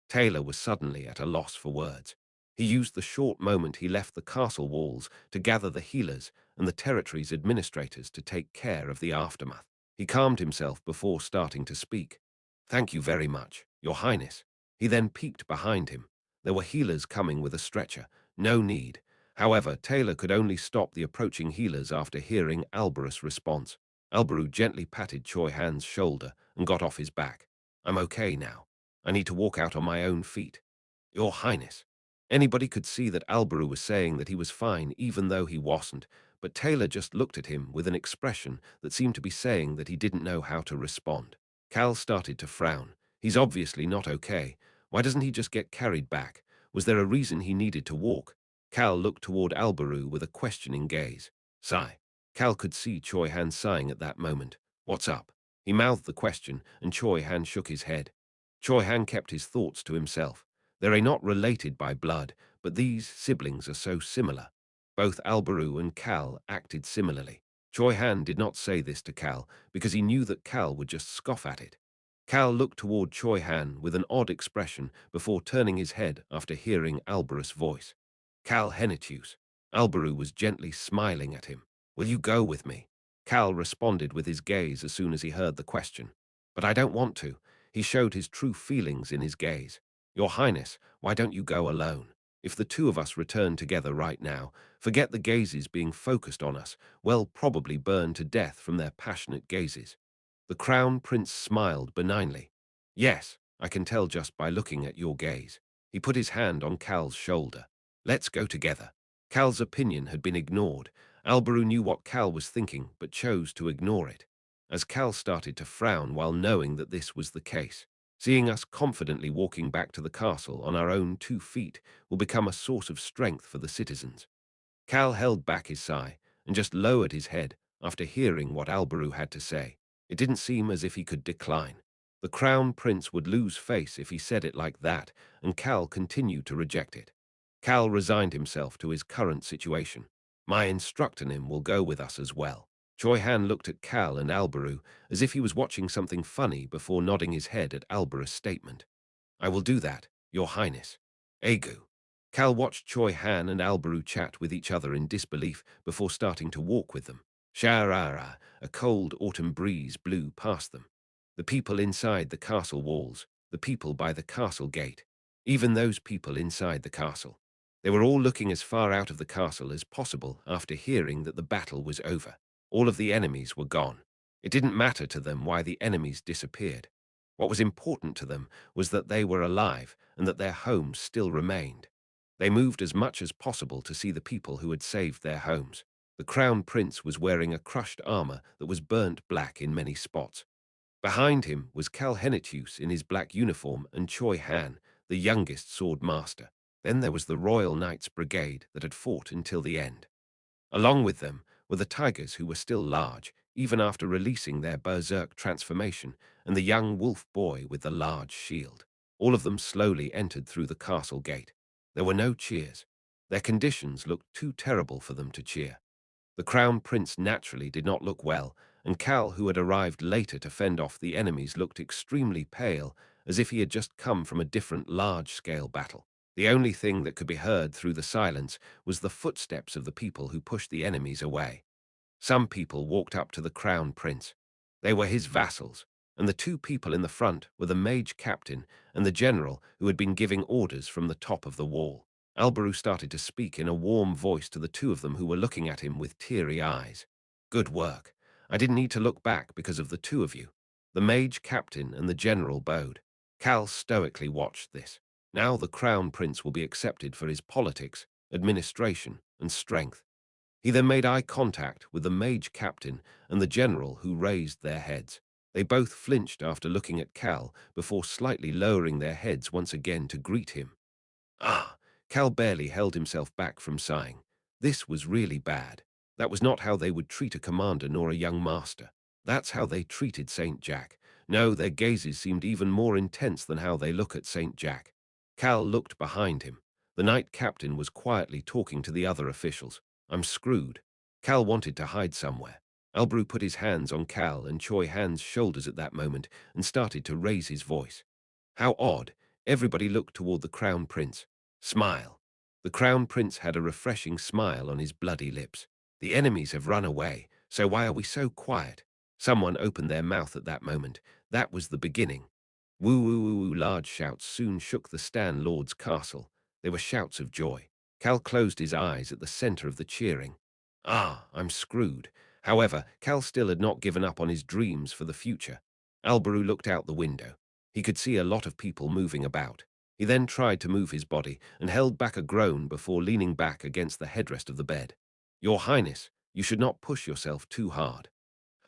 Taylor was suddenly at a loss for words. He used the short moment he left the castle walls to gather the healers and the territory's administrators to take care of the aftermath. He calmed himself before starting to speak. Thank you very much, Your Highness. He then peeked behind him. There were healers coming with a stretcher. No need. However, Taylor could only stop the approaching healers after hearing Alberus' response. Alberu gently patted Choi Han's shoulder and got off his back. I'm okay now. I need to walk out on my own feet. Your Highness. Anybody could see that Alberu was saying that he was fine even though he wasn't, but Taylor just looked at him with an expression that seemed to be saying that he didn't know how to respond. Cal started to frown. He's obviously not okay. Why doesn't he just get carried back? Was there a reason he needed to walk? Cal looked toward Alberu with a questioning gaze. Sigh. Cal could see Choi Han sighing at that moment. What's up? He mouthed the question, and Choi Han shook his head. Choi Han kept his thoughts to himself. They're not related by blood, but these siblings are so similar. Both Alberu and Cal acted similarly. Choi Han did not say this to Cal because he knew that Cal would just scoff at it. Cal looked toward Choi Han with an odd expression before turning his head after hearing Alberus' voice. Cal Henitius. Alberu was gently smiling at him. Will you go with me? Cal responded with his gaze as soon as he heard the question. But I don't want to. He showed his true feelings in his gaze. Your Highness, why don't you go alone? If the two of us return together right now, forget the gazes being focused on us, we'll probably burn to death from their passionate gazes. The Crown Prince smiled benignly. Yes, I can tell just by looking at your gaze. He put his hand on Cal's shoulder. Let's go together. Cal's opinion had been ignored. Alberu knew what Cal was thinking, but chose to ignore it. As Cal started to frown while knowing that this was the case, seeing us confidently walking back to the castle on our own 2 feet will become a source of strength for the citizens. Cal held back his sigh and just lowered his head after hearing what Alberu had to say. It didn't seem as if he could decline. The Crown Prince would lose face if he said it like that, and Cal continued to reject it. Cal resigned himself to his current situation. My instructor will go with us as well. Choi Han looked at Cal and Alberu as if he was watching something funny before nodding his head at Alberu's statement. I will do that, Your Highness. Agu. Cal watched Choi Han and Alberu chat with each other in disbelief before starting to walk with them. Sharara, a cold autumn breeze blew past them. The people inside the castle walls, the people by the castle gate, even those people inside the castle. They were all looking as far out of the castle as possible after hearing that the battle was over. All of the enemies were gone. It didn't matter to them why the enemies disappeared. What was important to them was that they were alive and that their homes still remained. They moved as much as possible to see the people who had saved their homes. The Crown Prince was wearing a crushed armor that was burnt black in many spots. Behind him was Cal Henitius in his black uniform and Choi Han, the youngest sword master. Then there was the Royal Knights Brigade that had fought until the end. Along with them were the tigers who were still large, even after releasing their berserk transformation, and the young wolf boy with the large shield. All of them slowly entered through the castle gate. There were no cheers. Their conditions looked too terrible for them to cheer. The Crown Prince naturally did not look well, and Cal, who had arrived later to fend off the enemies, looked extremely pale, as if he had just come from a different large-scale battle. The only thing that could be heard through the silence was the footsteps of the people who pushed the enemies away. Some people walked up to the Crown Prince. They were his vassals, and the two people in the front were the mage captain and the general who had been giving orders from the top of the wall. Alberu started to speak in a warm voice to the two of them who were looking at him with teary eyes. Good work. I didn't need to look back because of the two of you. The mage captain and the general bowed. Cal stoically watched this. Now the Crown Prince will be accepted for his politics, administration, and strength. He then made eye contact with the mage captain and the general who raised their heads. They both flinched after looking at Cal before slightly lowering their heads once again to greet him. Ah, Cal barely held himself back from sighing. This was really bad. That was not how they would treat a commander nor a young master. That's how they treated Saint Jack. No, their gazes seemed even more intense than how they look at Saint Jack. Cal looked behind him. The knight captain was quietly talking to the other officials. I'm screwed. Cal wanted to hide somewhere. Alberu put his hands on Cal and Choi Han's shoulders at that moment and started to raise his voice. How odd. Everybody looked toward the Crown Prince. Smile. The Crown Prince had a refreshing smile on his bloody lips. The enemies have run away, so why are we so quiet? Someone opened their mouth at that moment. That was the beginning. Woo woo woo woo, large shouts soon shook the Stan Lord's castle. They were shouts of joy. Cal closed his eyes at the center of the cheering. Ah, I'm screwed. However, Cal still had not given up on his dreams for the future. Alberu looked out the window. He could see a lot of people moving about. He then tried to move his body and held back a groan before leaning back against the headrest of the bed. Your Highness, you should not push yourself too hard.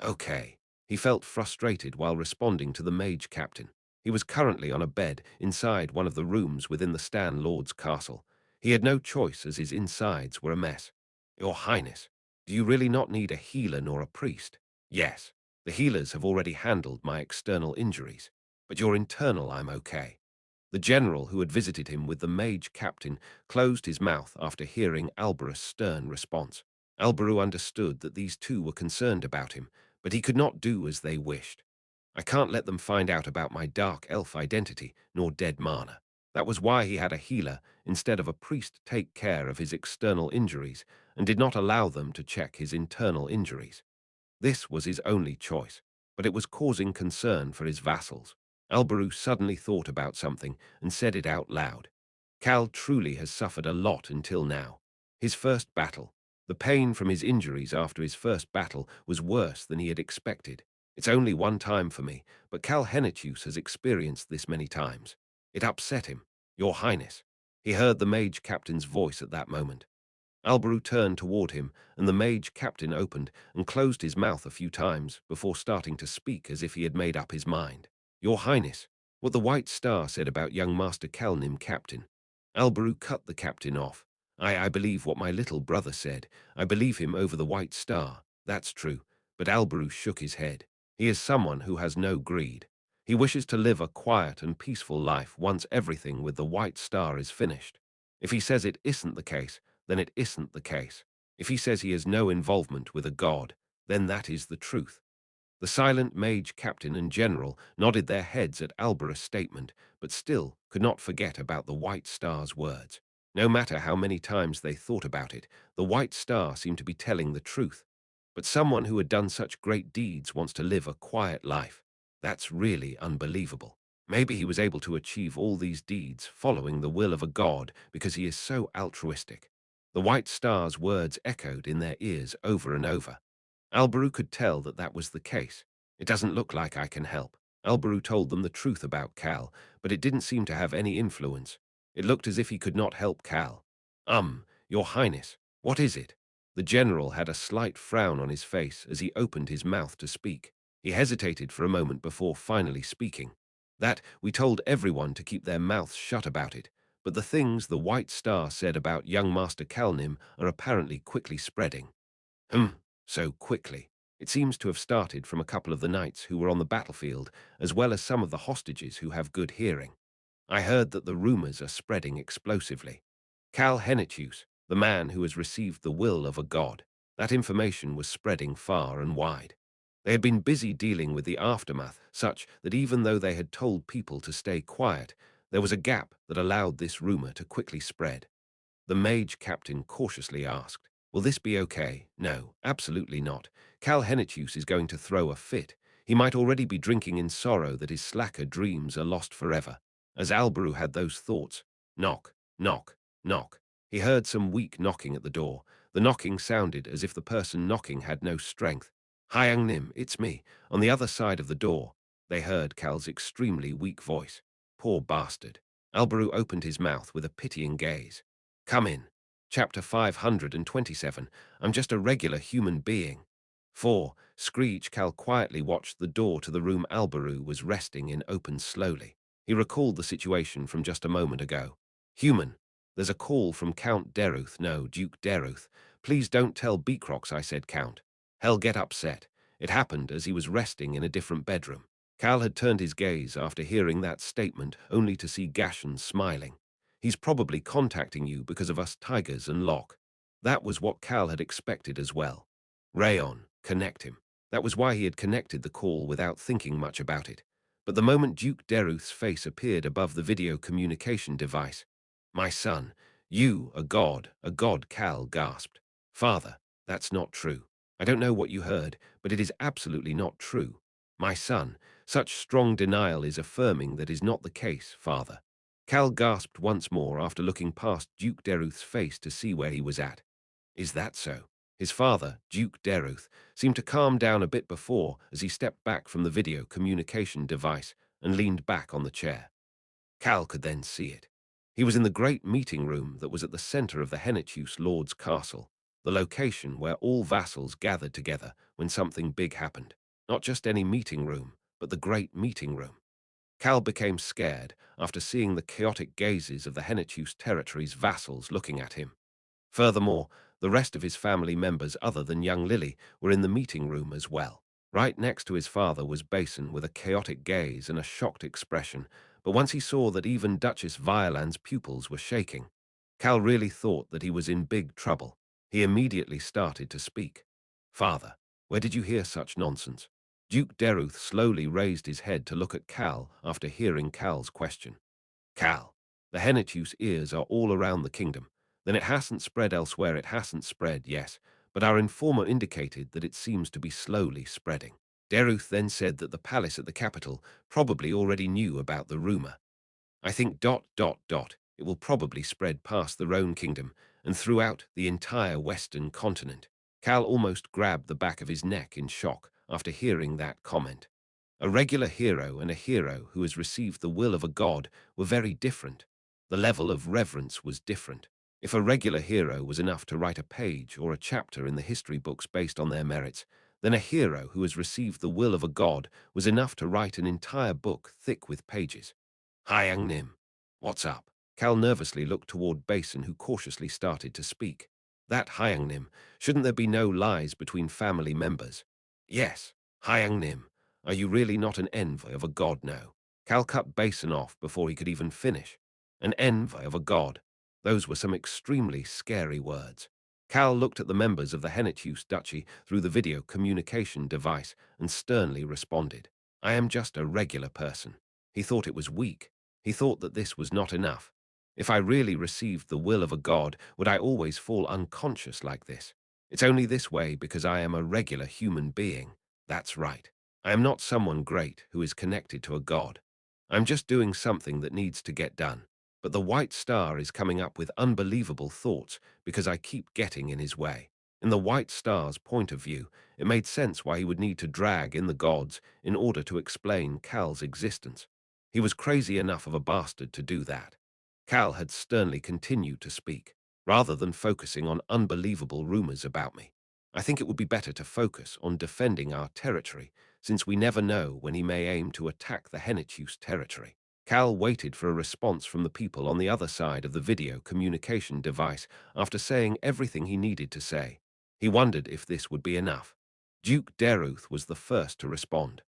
Okay. He felt frustrated while responding to the mage captain. He was currently on a bed inside one of the rooms within the Stan Lord's castle. He had no choice as his insides were a mess. Your Highness, do you really not need a healer nor a priest? Yes, the healers have already handled my external injuries, but your internal I'm okay. The general who had visited him with the mage captain closed his mouth after hearing Alberus' stern response. Alberu understood that these two were concerned about him, but he could not do as they wished. I can't let them find out about my dark elf identity, nor dead mana. That was why he had a healer instead of a priest take care of his external injuries and did not allow them to check his internal injuries. This was his only choice, but it was causing concern for his vassals. Alberu suddenly thought about something and said it out loud. Cal truly has suffered a lot until now. His first battle, the pain from his injuries after his first battle was worse than he had expected. It's only one time for me, but Cal Henitius has experienced this many times. It upset him. Your Highness. He heard the mage captain's voice at that moment. Alberu turned toward him, and the mage captain opened and closed his mouth a few times before starting to speak as if he had made up his mind. Your Highness, what the White Star said about young Master Kalnim, Captain. Alberu cut the captain off. I believe what my little brother said. I believe him over the White Star. That's true. But Alberu shook his head. He is someone who has no greed. He wishes to live a quiet and peaceful life once everything with the White Star is finished. If he says it isn't the case, then it isn't the case. If he says he has no involvement with a god, then that is the truth. The silent mage captain and general nodded their heads at Alberus' statement, but still could not forget about the White Star's words. No matter how many times they thought about it, the White Star seemed to be telling the truth. But someone who had done such great deeds wants to live a quiet life. That's really unbelievable. Maybe he was able to achieve all these deeds following the will of a god because he is so altruistic. The White Star's words echoed in their ears over and over. Alberu could tell that that was the case. It doesn't look like I can help. Alberu told them the truth about Cal, but it didn't seem to have any influence. It looked as if he could not help Cal. Your Highness, what is it? The general had a slight frown on his face as he opened his mouth to speak. He hesitated for a moment before finally speaking. That we told everyone to keep their mouths shut about it, but the things the White Star said about young Master Kalnim are apparently quickly spreading. So quickly. It seems to have started from a couple of the knights who were on the battlefield, as well as some of the hostages who have good hearing. I heard that the rumors are spreading explosively. Cal Henitius, the man who has received the will of a god, that information was spreading far and wide. They had been busy dealing with the aftermath, such that even though they had told people to stay quiet, there was a gap that allowed this rumor to quickly spread. The mage captain cautiously asked, will this be okay? No, absolutely not. Cal Henitius is going to throw a fit. He might already be drinking in sorrow that his slacker dreams are lost forever. As Alberu had those thoughts, knock, knock, knock. He heard some weak knocking at the door. The knocking sounded as if the person knocking had no strength. Hi, Young Nim, it's me. On the other side of the door, they heard Cal's extremely weak voice. Poor bastard. Alberu opened his mouth with a pitying gaze. Come in. Chapter 527. I'm just a regular human being. 4. Screech Cal quietly watched the door to the room Alberu was resting in open slowly. He recalled the situation from just a moment ago. Human. There's a call from Count Deruth. No, Duke Deruth. Please don't tell Beacrox I said Count. He'll get upset. It happened as he was resting in a different bedroom. Cal had turned his gaze after hearing that statement only to see Gashan smiling. He's probably contacting you because of us tigers and Locke. That was what Cal had expected as well. Rayon, connect him. That was why he had connected the call without thinking much about it. But the moment Duke Deruth's face appeared above the video communication device, my son, you, a god, Cal gasped. Father, that's not true. I don't know what you heard, but it is absolutely not true. My son, such strong denial is affirming that is not the case, father. Cal gasped once more after looking past Duke Deruth's face to see where he was at. Is that so? His father, Duke Deruth, seemed to calm down a bit before as he stepped back from the video communication device and leaned back on the chair. Cal could then see it. He was in the great meeting room that was at the center of the Hennetus Lord's castle, the location where all vassals gathered together when something big happened. Not just any meeting room, but the great meeting room. Cal became scared after seeing the chaotic gazes of the Hennetus territory's vassals looking at him. Furthermore, the rest of his family members other than young Lily were in the meeting room as well. Right next to his father was Basin with a chaotic gaze and a shocked expression, but once he saw that even Duchess Violan's pupils were shaking, Cal really thought that he was in big trouble. He immediately started to speak. "Father, where did you hear such nonsense?" Duke Deruth slowly raised his head to look at Cal after hearing Cal's question. "Cal, the Hennetus ears are all around the kingdom. Then it hasn't spread elsewhere. It hasn't spread, yes, but our informer indicated that it seems to be slowly spreading." Deruth then said that the palace at the capital probably already knew about the rumor. "I think ... it will probably spread past the Rhone kingdom and throughout the entire western continent." Cal almost grabbed the back of his neck in shock after hearing that comment. A regular hero and a hero who has received the will of a god were very different. The level of reverence was different. If a regular hero was enough to write a page or a chapter in the history books based on their merits, then a hero who has received the will of a god was enough to write an entire book thick with pages. "Hi, Young Nim. What's up?" Cal nervously looked toward Basin, who cautiously started to speak. "That Hyang Nim, shouldn't there be no lies between family members?" "Yes, Hyang Nim. Are you really not an envoy of a god now?" Cal cut Basin off before he could even finish. An envoy of a god. Those were some extremely scary words. Cal looked at the members of the Hennetus Duchy through the video communication device and sternly responded. "I am just a regular person." He thought it was weak. He thought that this was not enough. If I really received the will of a god, would I always fall unconscious like this? It's only this way because I am a regular human being. That's right. I am not someone great who is connected to a god. I'm just doing something that needs to get done. But the White Star is coming up with unbelievable thoughts because I keep getting in his way. In the White Star's point of view, it made sense why he would need to drag in the gods in order to explain Cal's existence. He was crazy enough of a bastard to do that. Cal had sternly continued to speak, rather than focusing on unbelievable rumors about me. "I think it would be better to focus on defending our territory, since we never know when he may aim to attack the Hennetus territory." Cal waited for a response from the people on the other side of the video communication device after saying everything he needed to say. He wondered if this would be enough. Duke Deruth was the first to respond.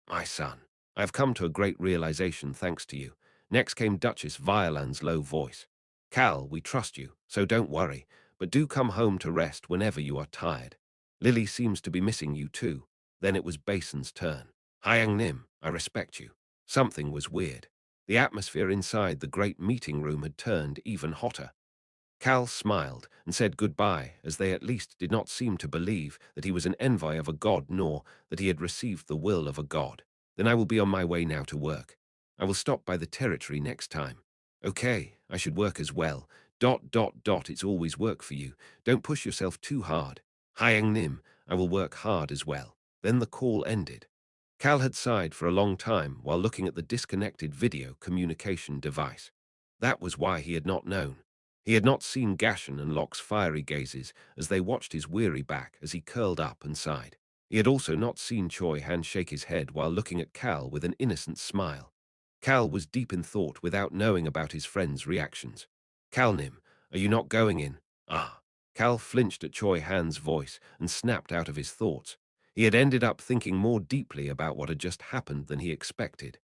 "My son, I have come to a great realization thanks to you." Next came Duchess Violan's low voice. "Cal, we trust you, so don't worry, but do come home to rest whenever you are tired. Lily seems to be missing you too." Then it was Basin's turn. "Hyang Nim, I respect you." Something was weird. The atmosphere inside the great meeting room had turned even hotter. Cal smiled and said goodbye, as they at least did not seem to believe that he was an envoy of a god nor that he had received the will of a god. "Then I will be on my way now to work. I will stop by the territory next time." "Okay, I should work as well. ... It's always work for you. Don't push yourself too hard." "Hyang Nim, I will work hard as well." Then the call ended. Cal had sighed for a long time while looking at the disconnected video communication device. That was why he had not known. He had not seen Gashan and Locke's fiery gazes as they watched his weary back as he curled up and sighed. He had also not seen Choi Han shake his head while looking at Cal with an innocent smile. Cal was deep in thought without knowing about his friend's reactions. "Calnim, are you not going in?" "Ah." Cal flinched at Choi Han's voice and snapped out of his thoughts. He had ended up thinking more deeply about what had just happened than he expected.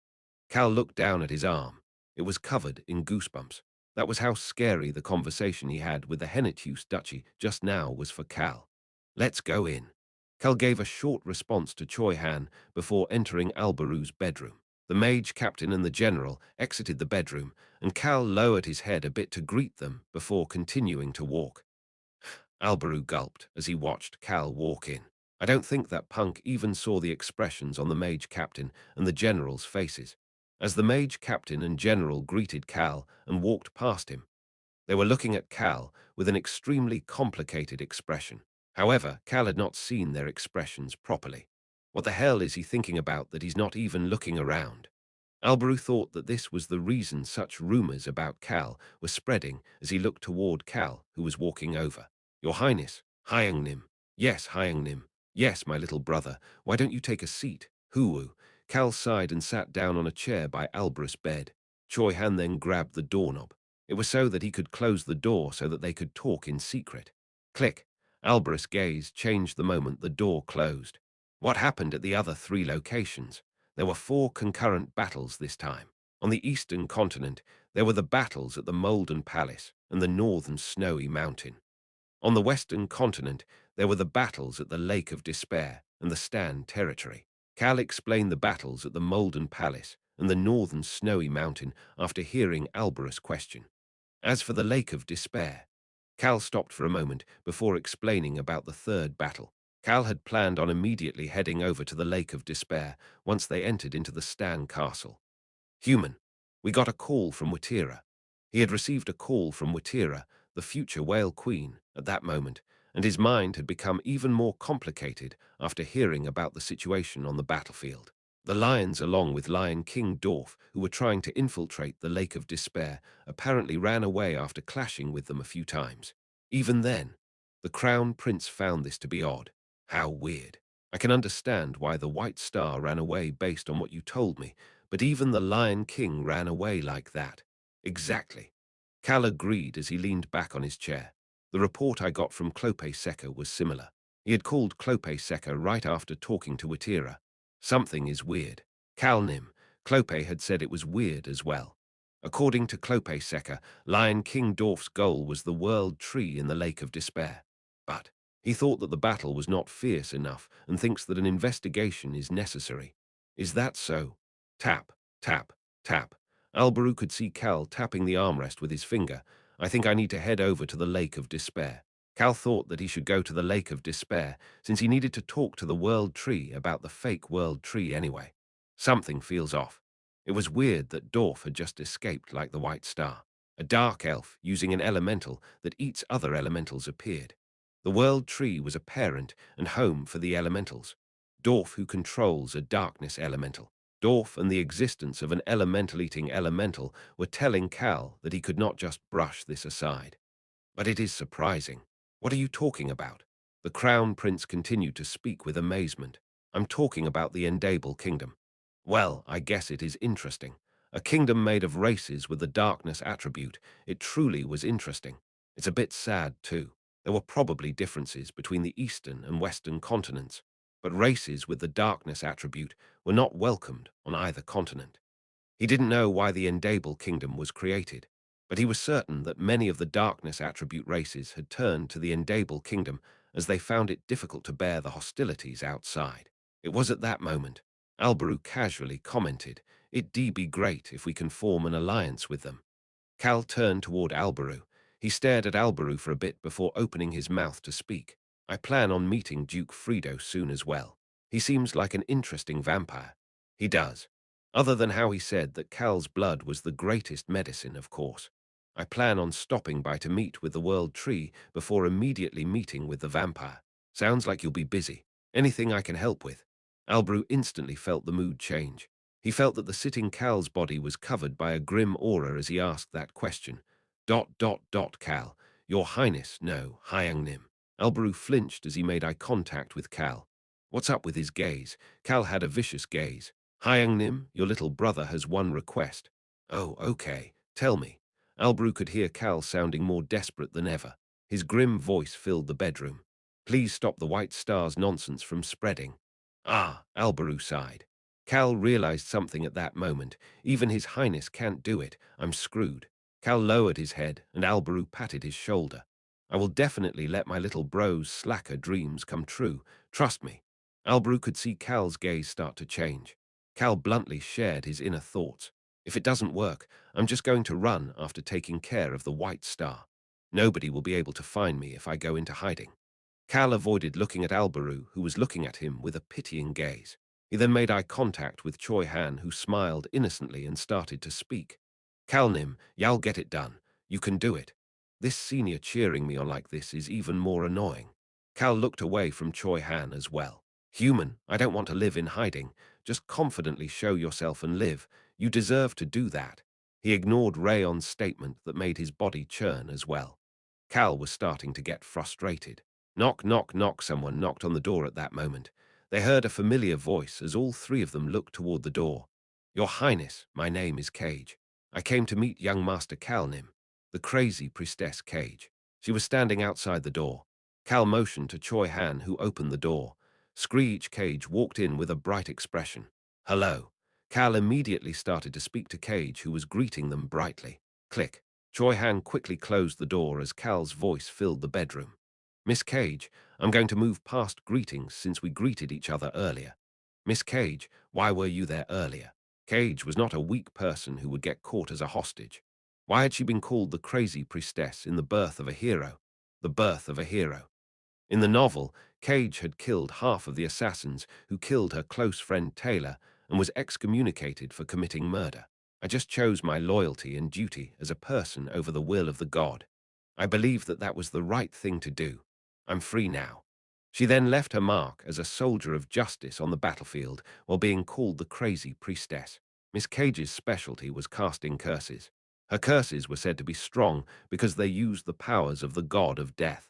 Cal looked down at his arm. It was covered in goosebumps. That was how scary the conversation he had with the Hennetus Duchy just now was for Cal. "Let's go in." Cal gave a short response to Choi Han before entering Albaru's bedroom. The mage captain and the general exited the bedroom, and Cal lowered his head a bit to greet them before continuing to walk. Albaru gulped as he watched Cal walk in. I don't think that punk even saw the expressions on the mage captain and the general's faces. As the mage captain and general greeted Cal and walked past him, they were looking at Cal with an extremely complicated expression. However, Cal had not seen their expressions properly. What the hell is he thinking about that he's not even looking around? Alberu thought that this was the reason such rumors about Cal were spreading as he looked toward Cal, who was walking over. Your Highness, Hyangnim. Yes, Hyangnim. Yes, my little brother. Why don't you take a seat? Hoo-woo. Cal sighed and sat down on a chair by Alberus' bed. Choi Han then grabbed the doorknob. It was so that he could close the door so that they could talk in secret. Click. Alberus' gaze changed the moment the door closed. What happened at the other 3 locations? There were 4 concurrent battles this time. On the eastern continent, there were the battles at the Molden Palace and the northern Snowy Mountain. On the western continent, there were the battles at the Lake of Despair and the Stan Territory. Cal explained the battles at the Molden Palace and the northern Snowy Mountain after hearing Alberus' question. As for the Lake of Despair, Cal stopped for a moment before explaining about the third battle. Cal had planned on immediately heading over to the Lake of Despair once they entered into the Stan Castle. Human, we got a call from Watira. He had received a call from Watira, the future Whale Queen, at that moment, and his mind had become even more complicated after hearing about the situation on the battlefield. The lions, along with Lion King Dorf, who were trying to infiltrate the Lake of Despair, apparently ran away after clashing with them a few times. Even then, the Crown Prince found this to be odd. How weird. I can understand why the White Star ran away based on what you told me, but even the Lion King ran away like that. Exactly. Cal agreed as he leaned back on his chair. The report I got from Clope Seca was similar. He had called Clope Seca right after talking to Watira. Something is weird. Calnim, Clope had said it was weird as well. According to Clope Seca, Lion King Dorf's goal was the world tree in the Lake of Despair. But he thought that the battle was not fierce enough and thinks that an investigation is necessary. Is that so? Tap, tap, tap. Alberu could see Cal tapping the armrest with his finger. I think I need to head over to the Lake of Despair. Cal thought that he should go to the Lake of Despair since he needed to talk to the World Tree about the fake World Tree anyway. Something feels off. It was weird that Dorf had just escaped like the White Star. A dark elf using an elemental that eats other elementals appeared. The World Tree was a parent and home for the elementals. Dorf, who controls a darkness elemental. Dorf and the existence of an elemental-eating elemental were telling Cal that he could not just brush this aside. But it is surprising. What are you talking about? The Crown Prince continued to speak with amazement. I'm talking about the Endable Kingdom. Well, I guess it is interesting. A kingdom made of races with the darkness attribute. It truly was interesting. It's a bit sad, too. There were probably differences between the eastern and western continents, but races with the darkness attribute were not welcomed on either continent. He didn't know why the Endable Kingdom was created, but he was certain that many of the darkness attribute races had turned to the Endable Kingdom as they found it difficult to bear the hostilities outside. It was at that moment Alberu casually commented, "It'd be great if we can form an alliance with them." Cal turned toward Alberu. He stared at Alberu for a bit before opening his mouth to speak. I plan on meeting Duke Frido soon as well. He seems like an interesting vampire. He does. Other than how he said that Cal's blood was the greatest medicine, of course. I plan on stopping by to meet with the World Tree before immediately meeting with the vampire. Sounds like you'll be busy. Anything I can help with? Alberu instantly felt the mood change. He felt that the sitting Cal's body was covered by a grim aura as he asked that question. Cal. Your Highness, no, Hyangnim. Alberu flinched as he made eye contact with Cal. What's up with his gaze? Cal had a vicious gaze. Hyangnim, your little brother has one request. Oh, okay. Tell me. Alberu could hear Cal sounding more desperate than ever. His grim voice filled the bedroom. Please stop the White Star's nonsense from spreading. Ah, Alberu sighed. Cal realized something at that moment. Even His Highness can't do it. I'm screwed. Cal lowered his head, and Alberu patted his shoulder. I will definitely let my little bro's slacker dreams come true. Trust me. Alberu could see Cal's gaze start to change. Cal bluntly shared his inner thoughts. If it doesn't work, I'm just going to run after taking care of the White Star. Nobody will be able to find me if I go into hiding. Cal avoided looking at Alberu, who was looking at him with a pitying gaze. He then made eye contact with Choi Han, who smiled innocently and started to speak. Calnim, y'all get it done. You can do it. This senior cheering me on like this is even more annoying. Cal looked away from Choi Han as well. Human, I don't want to live in hiding. Just confidently show yourself and live. You deserve to do that. He ignored Rayon's statement that made his body churn as well. Cal was starting to get frustrated. Knock, knock, knock. Someone knocked on the door at that moment. They heard a familiar voice as all three of them looked toward the door. Your Highness, my name is Cage. I came to meet young Master Calnim, the crazy priestess Cage. She was standing outside the door. Cal motioned to Choi Han, who opened the door. Screech Cage walked in with a bright expression. Hello. Cal immediately started to speak to Cage, who was greeting them brightly. Click. Choi Han quickly closed the door as Cal's voice filled the bedroom. Miss Cage, I'm going to move past greetings since we greeted each other earlier. Miss Cage, why were you there earlier? Cage was not a weak person who would get caught as a hostage. Why had she been called the crazy priestess in The Birth of a Hero? The Birth of a Hero. In the novel, Cage had killed half of the assassins who killed her close friend Taylor and was excommunicated for committing murder. I just chose my loyalty and duty as a person over the will of the god. I believe that that was the right thing to do. I'm free now. She then left her mark as a soldier of justice on the battlefield while being called the crazy priestess. Miss Cage's specialty was casting curses. Her curses were said to be strong because they used the powers of the god of death.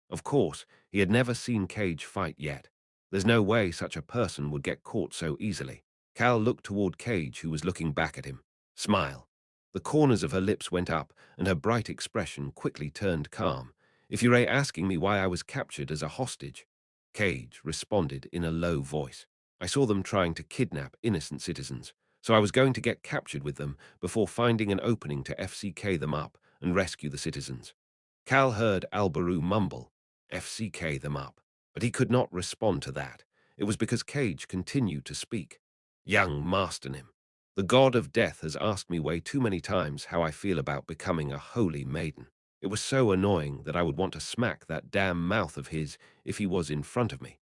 Of course, he had never seen Cage fight yet. There's no way such a person would get caught so easily. Cal looked toward Cage, who was looking back at him. Smile. The corners of her lips went up, and her bright expression quickly turned calm. If you're asking me why I was captured as a hostage, Cage responded in a low voice. I saw them trying to kidnap innocent citizens, so I was going to get captured with them before finding an opening to FCK them up and rescue the citizens. Cal heard Albaru mumble, FCK them up, but he could not respond to that. It was because Cage continued to speak. Young Masternim, the god of death has asked me way too many times how I feel about becoming a holy maiden. It was so annoying that I would want to smack that damn mouth of his if he was in front of me.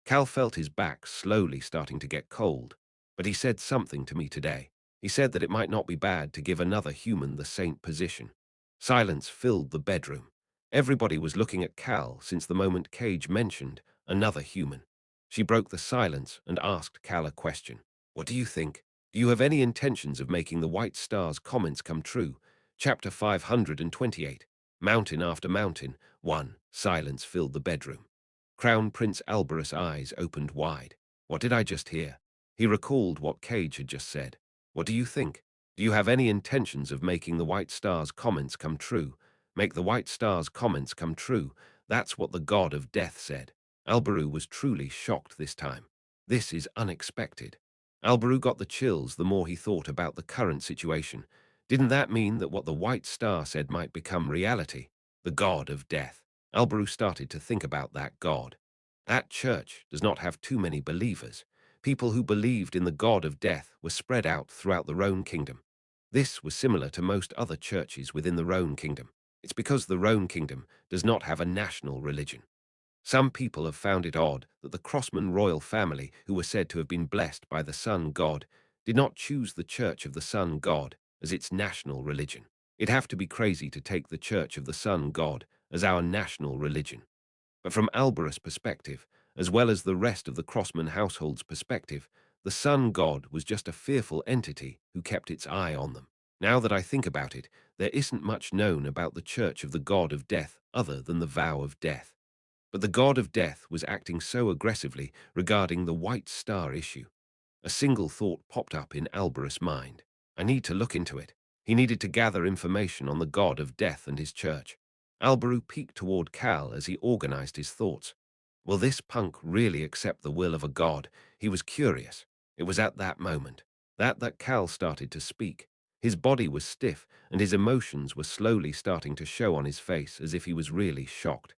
Cal felt his back slowly starting to get cold, but he said something to me today. He said that it might not be bad to give another human the saint position. Silence filled the bedroom. Everybody was looking at Cal since the moment Cage mentioned another human. She broke the silence and asked Cal a question. What do you think? Do you have any intentions of making the White Star's comments come true? Chapter 528. Mountain after mountain. 1. Silence filled the bedroom. Crown Prince Alberus' eyes opened wide. What did I just hear? He recalled what Cage had just said. What do you think? Do you have any intentions of making the White Star's comments come true? Make the White Star's comments come true. That's what the god of death said. Alberu was truly shocked this time. This is unexpected. Alberu got the chills the more he thought about the current situation. Didn't that mean that what the White Star said might become reality? The god of death. Alberu started to think about that god. That church does not have too many believers. People who believed in the god of death were spread out throughout the Rhone kingdom. This was similar to most other churches within the Rhone kingdom. It's because the Rhone kingdom does not have a national religion. Some people have found it odd that the Crossman royal family, who were said to have been blessed by the sun god, did not choose the Church of the Sun God as its national religion. It'd have to be crazy to take the Church of the Sun God as our national religion. But from Alberus' perspective, as well as the rest of the Crossman household's perspective, the sun god was just a fearful entity who kept its eye on them. Now that I think about it, there isn't much known about the Church of the God of Death other than the vow of death. But the God of Death was acting so aggressively regarding the White Star issue. A single thought popped up in Alberus' mind. I need to look into it. He needed to gather information on the God of Death and his church. Alberu peeked toward Cal as he organized his thoughts. Will this punk really accept the will of a god? He was curious. It was at that moment that Cal started to speak. His body was stiff, and his emotions were slowly starting to show on his face as if he was really shocked.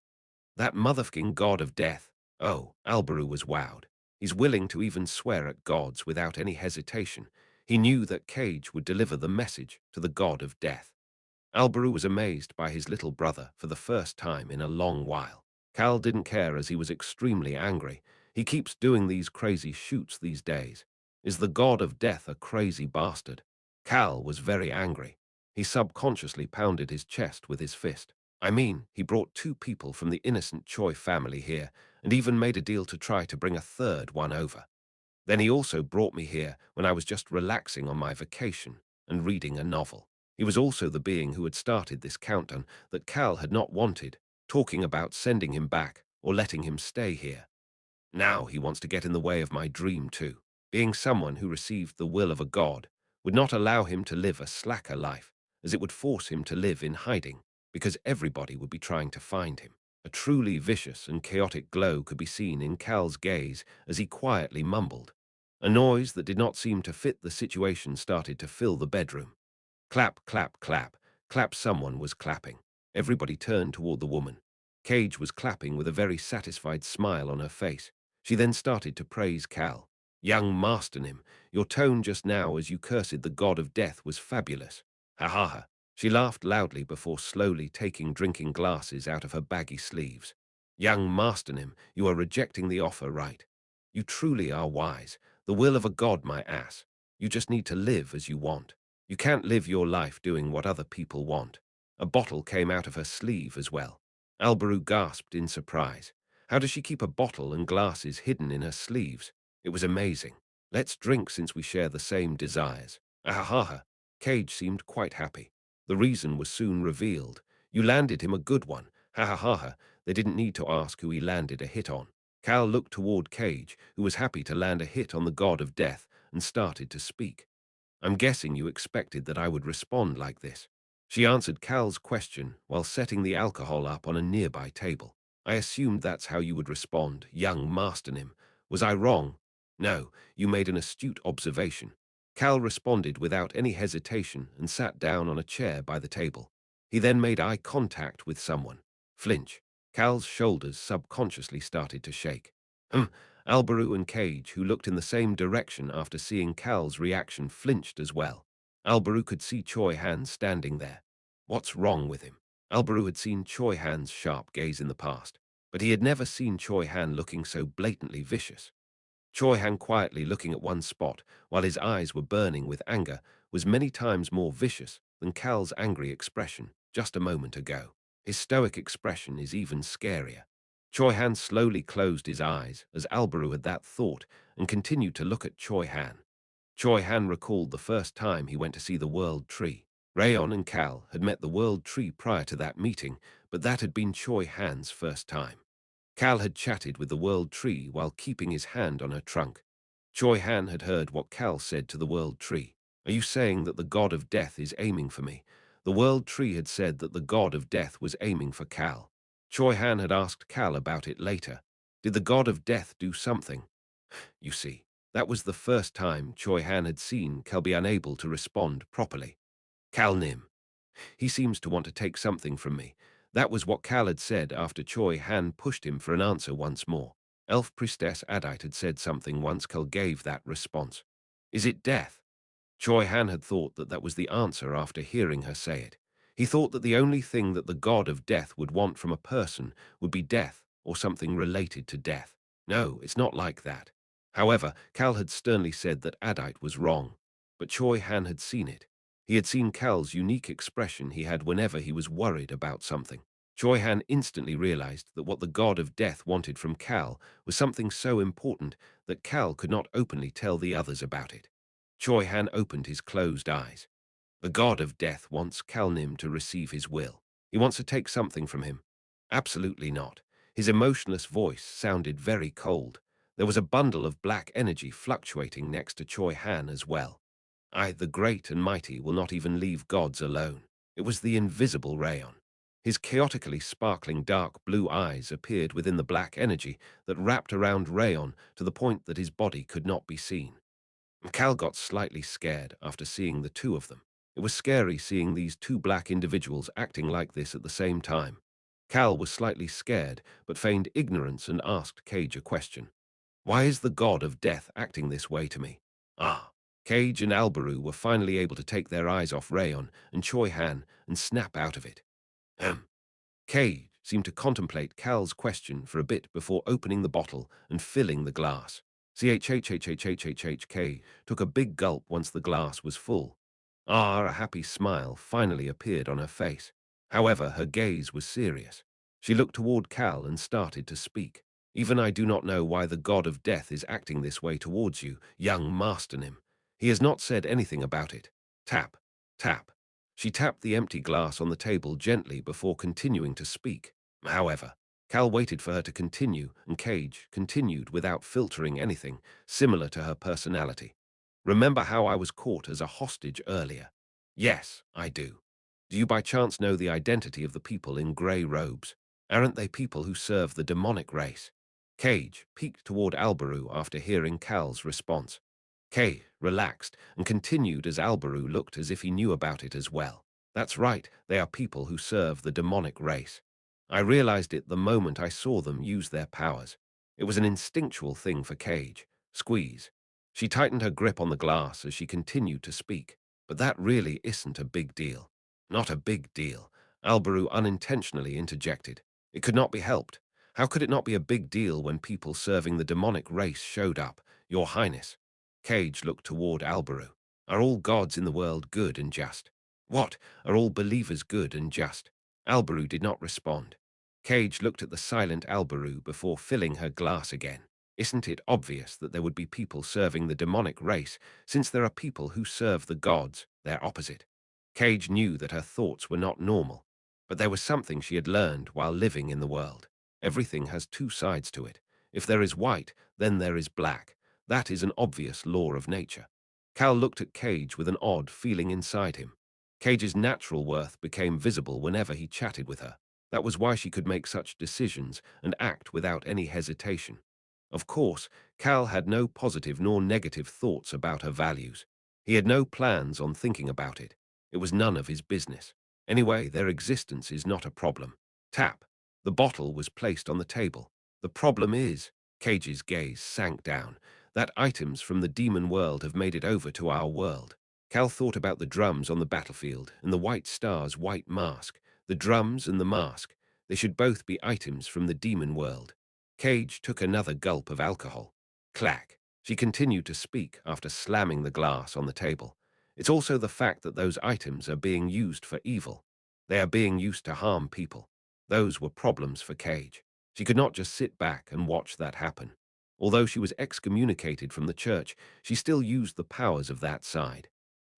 That motherfucking god of death. Oh, Alberu was wowed. He's willing to even swear at gods without any hesitation. He knew that Cage would deliver the message to the god of death. Alberu was amazed by his little brother for the first time in a long while. Cal didn't care as he was extremely angry. He keeps doing these crazy shoots these days. Is the god of death a crazy bastard? Cal was very angry. He subconsciously pounded his chest with his fist. I mean, he brought two people from the innocent Choi family here and even made a deal to try to bring a third one over. Then he also brought me here when I was just relaxing on my vacation and reading a novel. He was also the being who had started this countdown that Cal had not wanted, talking about sending him back or letting him stay here. Now he wants to get in the way of my dream too. Being someone who received the will of a god would not allow him to live a slacker life, as it would force him to live in hiding, because everybody would be trying to find him. A truly vicious and chaotic glow could be seen in Cal's gaze as he quietly mumbled. A noise that did not seem to fit the situation started to fill the bedroom. Clap, clap, clap. Clap, someone was clapping. Everybody turned toward the woman. Cage was clapping with a very satisfied smile on her face. She then started to praise Cal. Young Masternim, your tone just now as you cursed the god of death was fabulous. Ha ha ha. She laughed loudly before slowly taking drinking glasses out of her baggy sleeves. Young Masternim, you are rejecting the offer, right? You truly are wise. The will of a god, my ass. You just need to live as you want. You can't live your life doing what other people want. A bottle came out of her sleeve as well. Albaru gasped in surprise. How does she keep a bottle and glasses hidden in her sleeves? It was amazing. Let's drink since we share the same desires. Ahaha. Cage seemed quite happy. The reason was soon revealed. You landed him a good one. Ha ha ha ha. They didn't need to ask who he landed a hit on. Cal looked toward Cage, who was happy to land a hit on the god of death, and started to speak. I'm guessing you expected that I would respond like this. She answered Cal's question while setting the alcohol up on a nearby table. I assumed that's how you would respond, young Masternim. Was I wrong? No, you made an astute observation. Cal responded without any hesitation and sat down on a chair by the table. He then made eye contact with someone. Flinch. Cal's shoulders subconsciously started to shake. Albaru and Cage, who looked in the same direction after seeing Cal's reaction, flinched as well. Albaru could see Choi Han standing there. What's wrong with him? Albaru had seen Choi Han's sharp gaze in the past, but he had never seen Choi Han looking so blatantly vicious. Choi Han quietly looking at one spot, while his eyes were burning with anger, was many times more vicious than Cal's angry expression just a moment ago. His stoic expression is even scarier. Choi Han slowly closed his eyes as Albaru had that thought and continued to look at Choi Han. Choi Han recalled the first time he went to see the World Tree. Rayon and Cal had met the World Tree prior to that meeting, but that had been Choi Han's first time. Cal had chatted with the World Tree while keeping his hand on her trunk. Choi Han had heard what Cal said to the World Tree. Are you saying that the god of death is aiming for me? The World Tree had said that the god of death was aiming for Cal. Choi Han had asked Cal about it later. Did the god of death do something? You see, that was the first time Choi Han had seen Cal be unable to respond properly. Cal Nim. He seems to want to take something from me. That was what Cal had said after Choi Han pushed him for an answer once more. Elf Priestess Adite had said something once Cal gave that response. Is it death? Choi Han had thought that that was the answer after hearing her say it. He thought that the only thing that the god of death would want from a person would be death or something related to death. No, it's not like that. However, Cal had sternly said that Adite was wrong, but Choi Han had seen it. He had seen Cal's unique expression he had whenever he was worried about something. Choi Han instantly realized that what the god of death wanted from Cal was something so important that Cal could not openly tell the others about it. Choi Han opened his closed eyes. The god of death wants Kalnim to receive his will. He wants to take something from him. Absolutely not. His emotionless voice sounded very cold. There was a bundle of black energy fluctuating next to Choi Han as well. I, the great and mighty, will not even leave gods alone. It was the invisible Rayon. His chaotically sparkling dark blue eyes appeared within the black energy that wrapped around Rayon to the point that his body could not be seen. Cal got slightly scared after seeing the two of them. It was scary seeing these two black individuals acting like this at the same time. Cal was slightly scared, but feigned ignorance and asked Cage a question. Why is the god of death acting this way to me? Ah. Cage and Albaru were finally able to take their eyes off Rayon and Choi Han and snap out of it. Ahem. Cage seemed to contemplate Cal's question for a bit before opening the bottle and filling the glass. CHHHHHHHK took a big gulp once the glass was full. Ah, a happy smile finally appeared on her face. However, her gaze was serious. She looked toward Cal and started to speak. Even I do not know why the god of death is acting this way towards you, young master Nim. He has not said anything about it. Tap, tap. She tapped the empty glass on the table gently before continuing to speak. However, Cal waited for her to continue, and Cage continued without filtering anything, similar to her personality. Remember how I was caught as a hostage earlier? Yes, I do. Do you by chance know the identity of the people in grey robes? Aren't they people who serve the demonic race? Cage peeked toward Albaru after hearing Cal's response. Kay relaxed and continued as Albaru looked as if he knew about it as well. That's right, they are people who serve the demonic race. I realized it the moment I saw them use their powers. It was an instinctual thing for Cage. Squeeze. She tightened her grip on the glass as she continued to speak. But that really isn't a big deal. Not a big deal. Albaru unintentionally interjected. It could not be helped. How could it not be a big deal when people serving the demonic race showed up, Your Highness? Cage looked toward Albaru. Are all gods in the world good and just? What? Are all believers good and just? Albaru did not respond. Cage looked at the silent Albaru before filling her glass again. Isn't it obvious that there would be people serving the demonic race, since there are people who serve the gods, their opposite? Cage knew that her thoughts were not normal, but there was something she had learned while living in the world. Everything has two sides to it. If there is white, then there is black. That is an obvious law of nature. Cal looked at Cage with an odd feeling inside him. Cage's natural worth became visible whenever he chatted with her. That was why she could make such decisions and act without any hesitation. Of course, Cal had no positive nor negative thoughts about her values. He had no plans on thinking about it. It was none of his business. Anyway, their existence is not a problem. Tap. The bottle was placed on the table. The problem is, Cage's gaze sank down, that items from the demon world have made it over to our world. Cal thought about the drums on the battlefield and the White Star's white mask. The drums and the mask, they should both be items from the demon world. Cage took another gulp of alcohol. Clack. She continued to speak after slamming the glass on the table. It's also the fact that those items are being used for evil. They are being used to harm people. Those were problems for Cage. She could not just sit back and watch that happen. Although she was excommunicated from the church, she still used the powers of that side.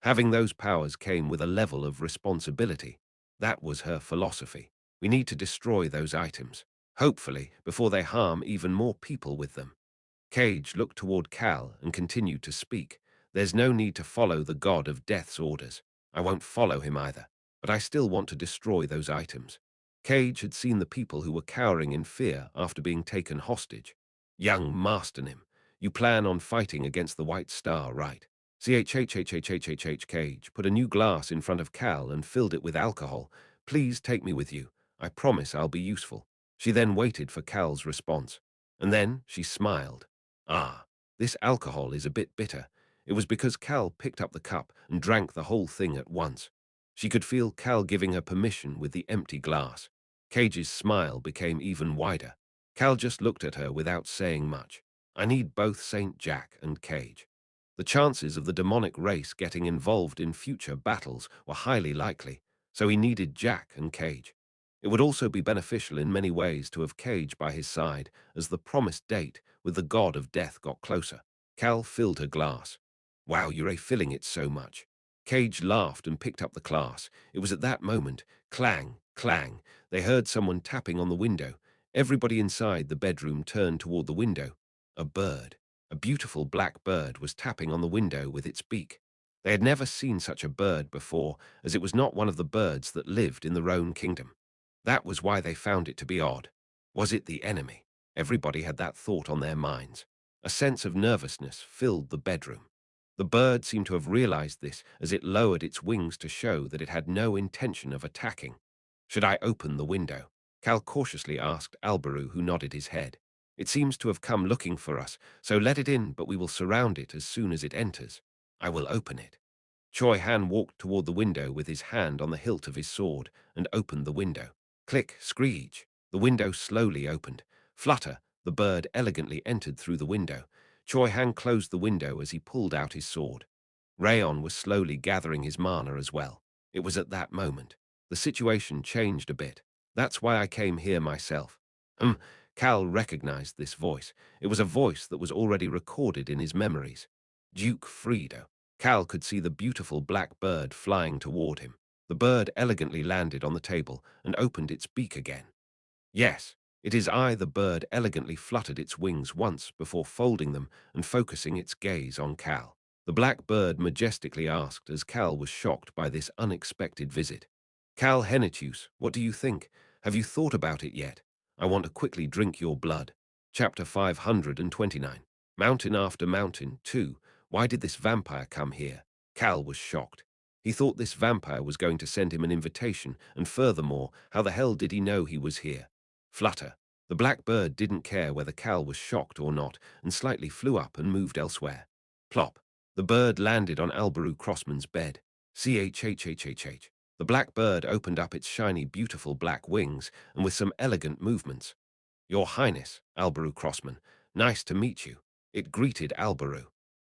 Having those powers came with a level of responsibility. That was her philosophy. We need to destroy those items, hopefully before they harm even more people with them. Cage looked toward Cal and continued to speak. There's no need to follow the god of death's orders. I won't follow him either, but I still want to destroy those items. Cage had seen the people who were cowering in fear after being taken hostage. Young Masternim, you plan on fighting against the White Star, right? Cage put a new glass in front of Cal and filled it with alcohol. Please take me with you. I promise I'll be useful. She then waited for Cal's response. And then she smiled. Ah, this alcohol is a bit bitter. It was because Cal picked up the cup and drank the whole thing at once. She could feel Cal giving her permission with the empty glass. Cage's smile became even wider. Cal just looked at her without saying much. I need both Saint Jack and Cage. The chances of the demonic race getting involved in future battles were highly likely, so he needed Jack and Cage. It would also be beneficial in many ways to have Cage by his side as the promised date with the god of death got closer. Cal filled her glass. Wow, you're filling it so much. Cage laughed and picked up the glass. It was at that moment, clang, clang, they heard someone tapping on the window. Everybody inside the bedroom turned toward the window. A bird, a beautiful black bird, was tapping on the window with its beak. They had never seen such a bird before, as it was not one of the birds that lived in the Roan kingdom. That was why they found it to be odd. Was it the enemy? Everybody had that thought on their minds. A sense of nervousness filled the bedroom. The bird seemed to have realized this as it lowered its wings to show that it had no intention of attacking. Should I open the window? Cal cautiously asked Albaru, who nodded his head. It seems to have come looking for us, so let it in, but we will surround it as soon as it enters. I will open it. Choi Han walked toward the window with his hand on the hilt of his sword and opened the window. Click, screech. The window slowly opened. Flutter, the bird elegantly entered through the window. Choi Han closed the window as he pulled out his sword. Rayon was slowly gathering his mana as well. It was at that moment. The situation changed a bit. That's why I came here myself. Cal recognized this voice. It was a voice that was already recorded in his memories. Duke Friedo. Cal could see the beautiful black bird flying toward him. The bird elegantly landed on the table and opened its beak again. Yes, it is I. The bird elegantly fluttered its wings once before folding them and focusing its gaze on Cal. The black bird majestically asked as Cal was shocked by this unexpected visit. Cal Henitius, what do you think? Have you thought about it yet? I want to quickly drink your blood. Chapter 529. Mountain after mountain, 2. Why did this vampire come here? Cal was shocked. He thought this vampire was going to send him an invitation, and furthermore, how the hell did he know he was here? Flutter. The black bird didn't care whether Cal was shocked or not, and slightly flew up and moved elsewhere. Plop. The bird landed on Alberu Crossman's bed. Chhhhhh. The black bird opened up its shiny, beautiful black wings, and with some elegant movements. Your Highness, Alberu Crossman, nice to meet you. It greeted Alberu.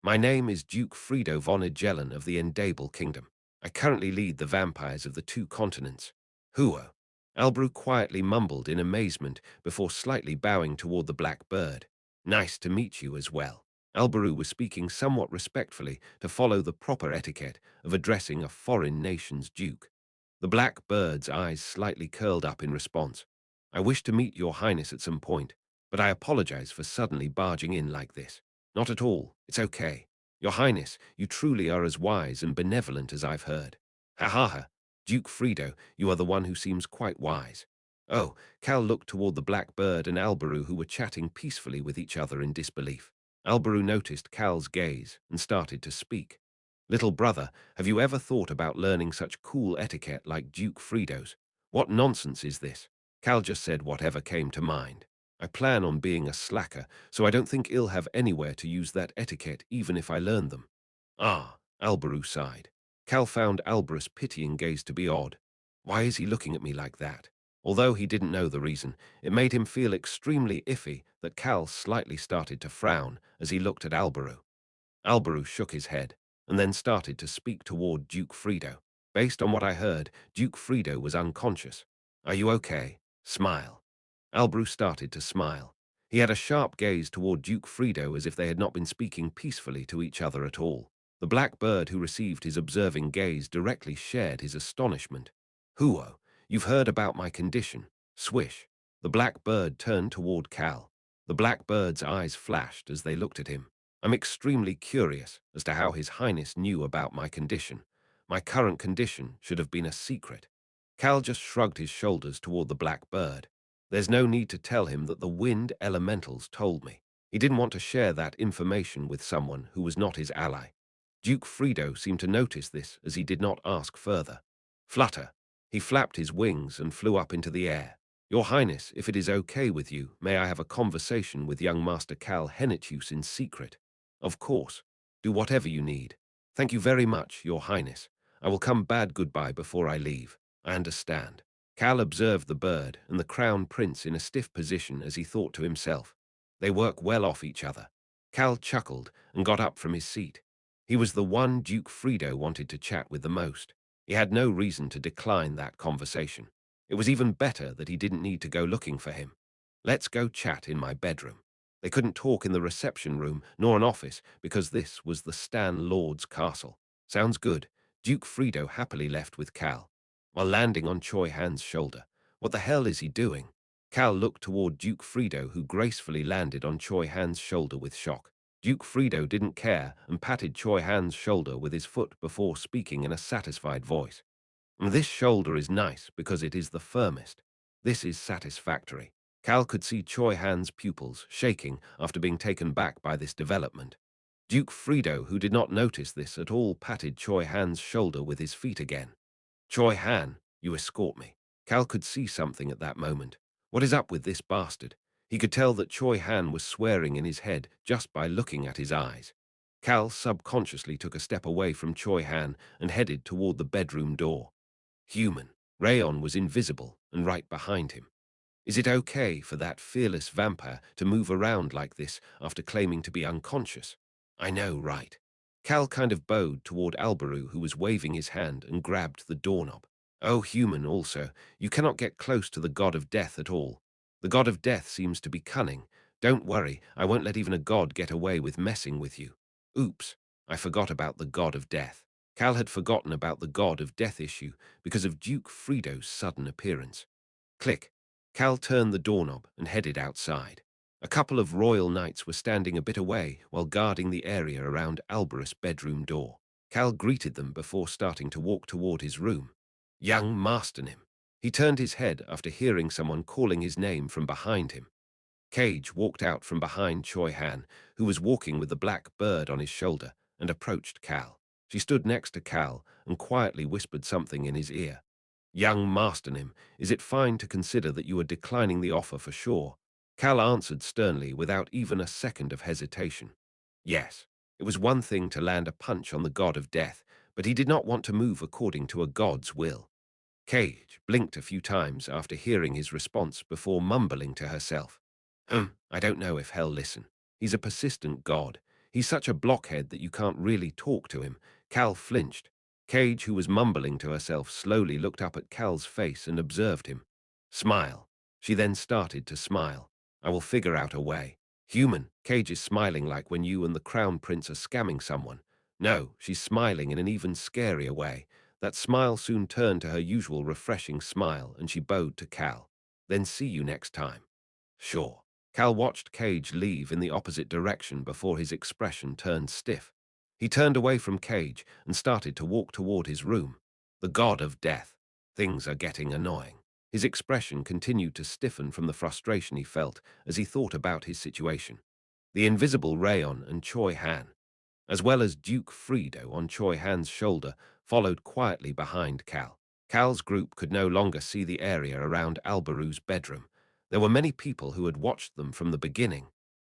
My name is Duke Friedo von Agellen of the Endable Kingdom. I currently lead the vampires of the 2 continents. Huo. Alberu quietly mumbled in amazement before slightly bowing toward the black bird. Nice to meet you as well. Alberu was speaking somewhat respectfully to follow the proper etiquette of addressing a foreign nation's duke. The black bird's eyes slightly curled up in response. I wish to meet your highness at some point, but I apologize for suddenly barging in like this. Not at all. It's okay. Your highness, you truly are as wise and benevolent as I've heard. Ha ha ha. Duke Friedo, you are the one who seems quite wise. Oh, Cal looked toward the black bird and Alberu, who were chatting peacefully with each other in disbelief. Alberu noticed Cal's gaze and started to speak. Little brother, have you ever thought about learning such cool etiquette like Duke Friedo's? What nonsense is this? Cal just said whatever came to mind. I plan on being a slacker, so I don't think I'll have anywhere to use that etiquette even if I learn them. Ah, Alberu sighed. Cal found Alberus' pitying gaze to be odd. Why is he looking at me like that? Although he didn't know the reason, it made him feel extremely iffy that Cal slightly started to frown as he looked at Alberu. Alberu shook his head, and then started to speak toward Duke Friedo. Based on what I heard, Duke Friedo was unconscious. Are you okay? Smile. Alberu started to smile. He had a sharp gaze toward Duke Friedo as if they had not been speaking peacefully to each other at all. The black bird who received his observing gaze directly shared his astonishment. Huo, you've heard about my condition. Swish. The black bird turned toward Cal. The black bird's eyes flashed as they looked at him. I'm extremely curious as to how His Highness knew about my condition. My current condition should have been a secret. Cal just shrugged his shoulders toward the black bird. There's no need to tell him that the wind elementals told me. He didn't want to share that information with someone who was not his ally. Duke Friedo seemed to notice this as he did not ask further. Flutter. He flapped his wings and flew up into the air. Your Highness, if it is okay with you, may I have a conversation with young Master Cal Henitius in secret? Of course. Do whatever you need. Thank you very much, Your Highness. I will come bad goodbye before I leave. I understand. Cal observed the bird and the crown prince in a stiff position as he thought to himself. They work well off each other. Cal chuckled and got up from his seat. He was the one Duke Friedo wanted to chat with the most. He had no reason to decline that conversation. It was even better that he didn't need to go looking for him. Let's go chat in my bedroom. They couldn't talk in the reception room nor an office because this was the Stan Lord's castle. Sounds good. Duke Friedo happily left with Cal, while landing on Choi Han's shoulder. What the hell is he doing? Cal looked toward Duke Friedo, who gracefully landed on Choi Han's shoulder with shock. Duke Friedo didn't care and patted Choi Han's shoulder with his foot before speaking in a satisfied voice. This shoulder is nice because it is the firmest. This is satisfactory. Cal could see Choi Han's pupils shaking after being taken back by this development. Duke Friedo, who did not notice this at all, patted Choi Han's shoulder with his feet again. Choi Han, you escort me. Cal could see something at that moment. What is up with this bastard? He could tell that Choi Han was swearing in his head just by looking at his eyes. Cal subconsciously took a step away from Choi Han and headed toward the bedroom door. Human. Rayon was invisible and right behind him. Is it okay for that fearless vampire to move around like this after claiming to be unconscious? I know, right? Cal kind of bowed toward Alberu, who was waving his hand, and grabbed the doorknob. Oh, human also, you cannot get close to the god of death at all. The god of death seems to be cunning. Don't worry, I won't let even a god get away with messing with you. Oops, I forgot about the god of death. Cal had forgotten about the god of death issue because of Duke Fredo's sudden appearance. Click. Cal turned the doorknob and headed outside. A couple of royal knights were standing a bit away while guarding the area around Alberus' bedroom door. Cal greeted them before starting to walk toward his room. Young Masternim. He turned his head after hearing someone calling his name from behind him. Cage walked out from behind Choi Han, who was walking with the black bird on his shoulder, and approached Cal. She stood next to Cal and quietly whispered something in his ear. Young Masternim, is it fine to consider that you are declining the offer for sure? Cal answered sternly without even a second of hesitation. Yes, it was one thing to land a punch on the god of death, but he did not want to move according to a god's will. Cage blinked a few times after hearing his response before mumbling to herself. I don't know if he'll listen. He's a persistent god. He's such a blockhead that you can't really talk to him. Cal flinched. Cage, who was mumbling to herself, slowly looked up at Cal's face and observed him. Smile. She then started to smile. I will figure out a way. Human, Cage is smiling like when you and the crown prince are scamming someone. No, she's smiling in an even scarier way. That smile soon turned to her usual refreshing smile, and she bowed to Cal. Then see you next time. Sure. Cal watched Cage leave in the opposite direction before his expression turned stiff. He turned away from Cage and started to walk toward his room. The god of death. Things are getting annoying. His expression continued to stiffen from the frustration he felt as he thought about his situation. The invisible Rayon and Choi Han, as well as Duke Fredo on Choi Han's shoulder, followed quietly behind Cal. Cal's group could no longer see the area around Alberu's bedroom. There were many people who had watched them from the beginning.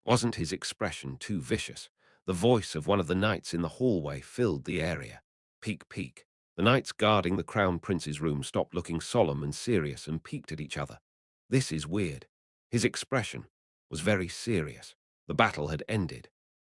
Wasn't his expression too vicious? The voice of one of the knights in the hallway filled the area. Peek, peek. The knights guarding the crown prince's room stopped looking solemn and serious and peeked at each other. This is weird. His expression was very serious. The battle had ended.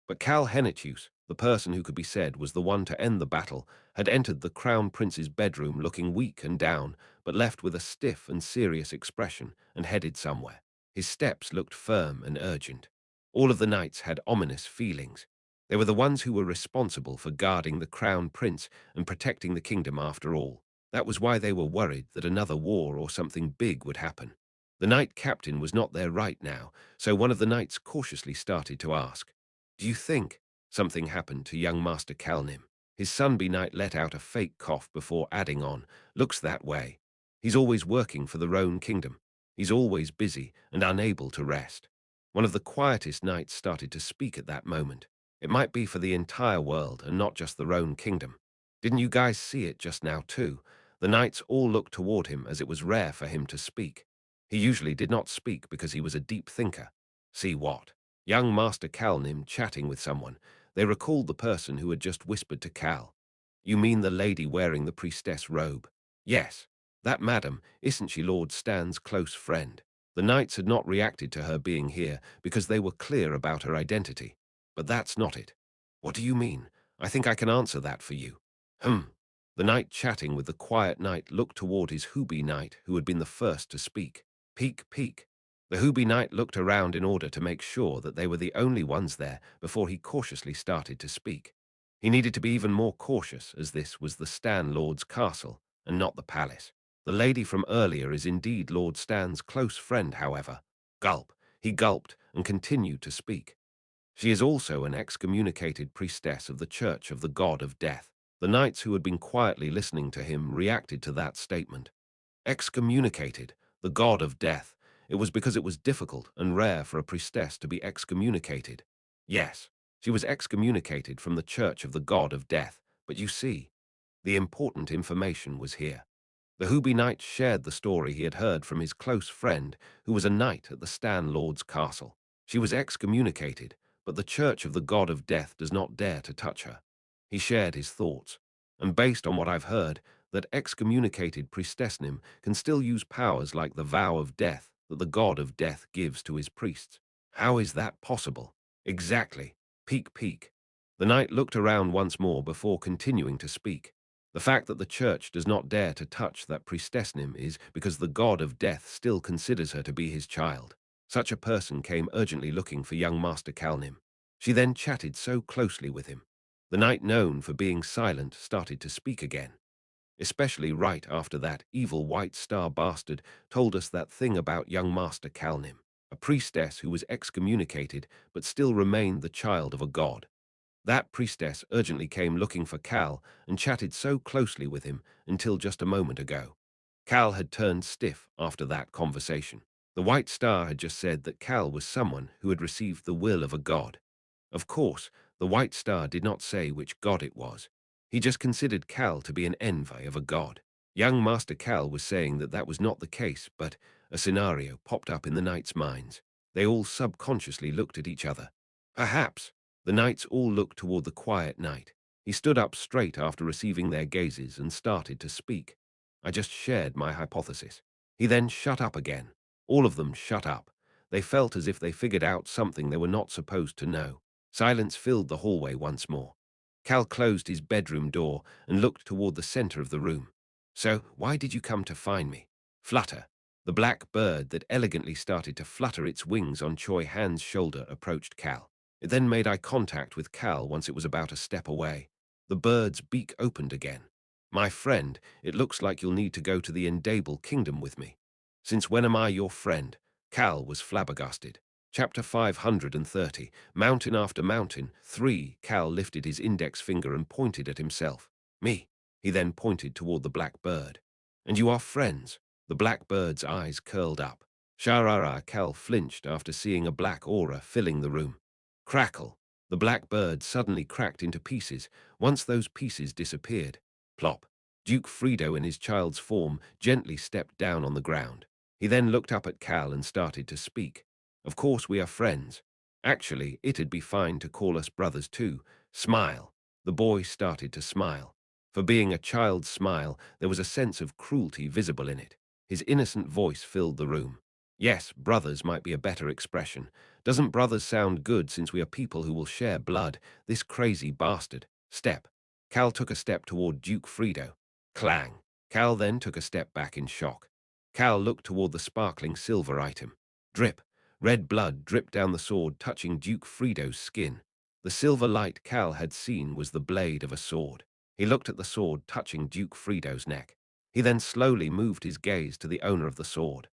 But Cal Henitius, the person who could be said was the one to end the battle, had entered the crown prince's bedroom looking weak and down, but left with a stiff and serious expression and headed somewhere. His steps looked firm and urgent. All of the knights had ominous feelings. They were the ones who were responsible for guarding the crown prince and protecting the kingdom after all. That was why they were worried that another war or something big would happen. The knight captain was not there right now, so one of the knights cautiously started to ask, "Do you think something happened to young Master Kalnim?" His Sunby Knight let out a fake cough before adding on, "Looks that way. He's always working for the Roan Kingdom. He's always busy and unable to rest." One of the quietest knights started to speak at that moment. It might be for the entire world and not just the Roan Kingdom. Didn't you guys see it just now too? The knights all looked toward him as it was rare for him to speak. He usually did not speak because he was a deep thinker. See what? Young Master Kalnim chatting with someone. They recalled the person who had just whispered to Cal. "You mean the lady wearing the priestess robe?" "Yes. That madam, isn't she Lord Stan's close friend?" The knights had not reacted to her being here because they were clear about her identity. But that's not it. "What do you mean? I think I can answer that for you." The knight chatting with the quiet knight looked toward his Hubi knight who had been the first to speak. Peek, peek. The Hubi knight looked around in order to make sure that they were the only ones there before he cautiously started to speak. He needed to be even more cautious as this was the Stan Lord's castle and not the palace. The lady from earlier is indeed Lord Stan's close friend, however. Gulp. He gulped and continued to speak. She is also an excommunicated priestess of the Church of the God of Death. The knights who had been quietly listening to him reacted to that statement. Excommunicated, the God of Death. It was because it was difficult and rare for a priestess to be excommunicated. Yes, she was excommunicated from the Church of the God of Death, but you see, the important information was here. The Hubi knight shared the story he had heard from his close friend, who was a knight at the Stan Lord's castle. She was excommunicated, but the Church of the God of Death does not dare to touch her. He shared his thoughts, and based on what I've heard, that excommunicated priestessnim can still use powers like the vow of death that the God of Death gives to his priests. How is that possible? Exactly. Peek, peek. The knight looked around once more before continuing to speak. The fact that the church does not dare to touch that priestess Nim is because the god of death still considers her to be his child. Such a person came urgently looking for young Master Kalnim. She then chatted so closely with him. The knight known for being silent started to speak again, especially right after that evil White Star bastard told us that thing about young Master Kalnim, a priestess who was excommunicated but still remained the child of a god. That priestess urgently came looking for Cal and chatted so closely with him until just a moment ago. Cal had turned stiff after that conversation. The White Star had just said that Cal was someone who had received the will of a god. Of course, the White Star did not say which god it was. He just considered Cal to be an envy of a god. Young Master Cal was saying that that was not the case, but a scenario popped up in the knights' minds. They all subconsciously looked at each other. Perhaps. The knights all looked toward the quiet knight. He stood up straight after receiving their gazes and started to speak. I just shared my hypothesis. He then shut up again. All of them shut up. They felt as if they figured out something they were not supposed to know. Silence filled the hallway once more. Cal closed his bedroom door and looked toward the center of the room. So, why did you come to find me? Flutter. The black bird that elegantly started to flutter its wings on Choi Han's shoulder approached Cal. It then made eye contact with Cal once it was about a step away. The bird's beak opened again. My friend, it looks like you'll need to go to the Endable Kingdom with me. Since when am I your friend? Cal was flabbergasted. Chapter 530, Mountain After Mountain, 3. Cal lifted his index finger and pointed at himself. Me. He then pointed toward the black bird. And you are friends? The black bird's eyes curled up. Sharara. Cal flinched after seeing a black aura filling the room. Crackle. The black bird suddenly cracked into pieces. Once those pieces disappeared. Plop. Duke Frido in his child's form gently stepped down on the ground. He then looked up at Cal and started to speak. Of course we are friends. Actually, it'd be fine to call us brothers too. Smile. The boy started to smile. For being a child's smile, there was a sense of cruelty visible in it. His innocent voice filled the room. Yes, brothers might be a better expression. Doesn't brothers sound good since we are people who will share blood? This crazy bastard. Step. Cal took a step toward Duke Frido. Clang. Cal then took a step back in shock. Cal looked toward the sparkling silver item. Drip. Red blood dripped down the sword, touching Duke Frido's skin. The silver light Cal had seen was the blade of a sword. He looked at the sword touching Duke Frido's neck. He then slowly moved his gaze to the owner of the sword.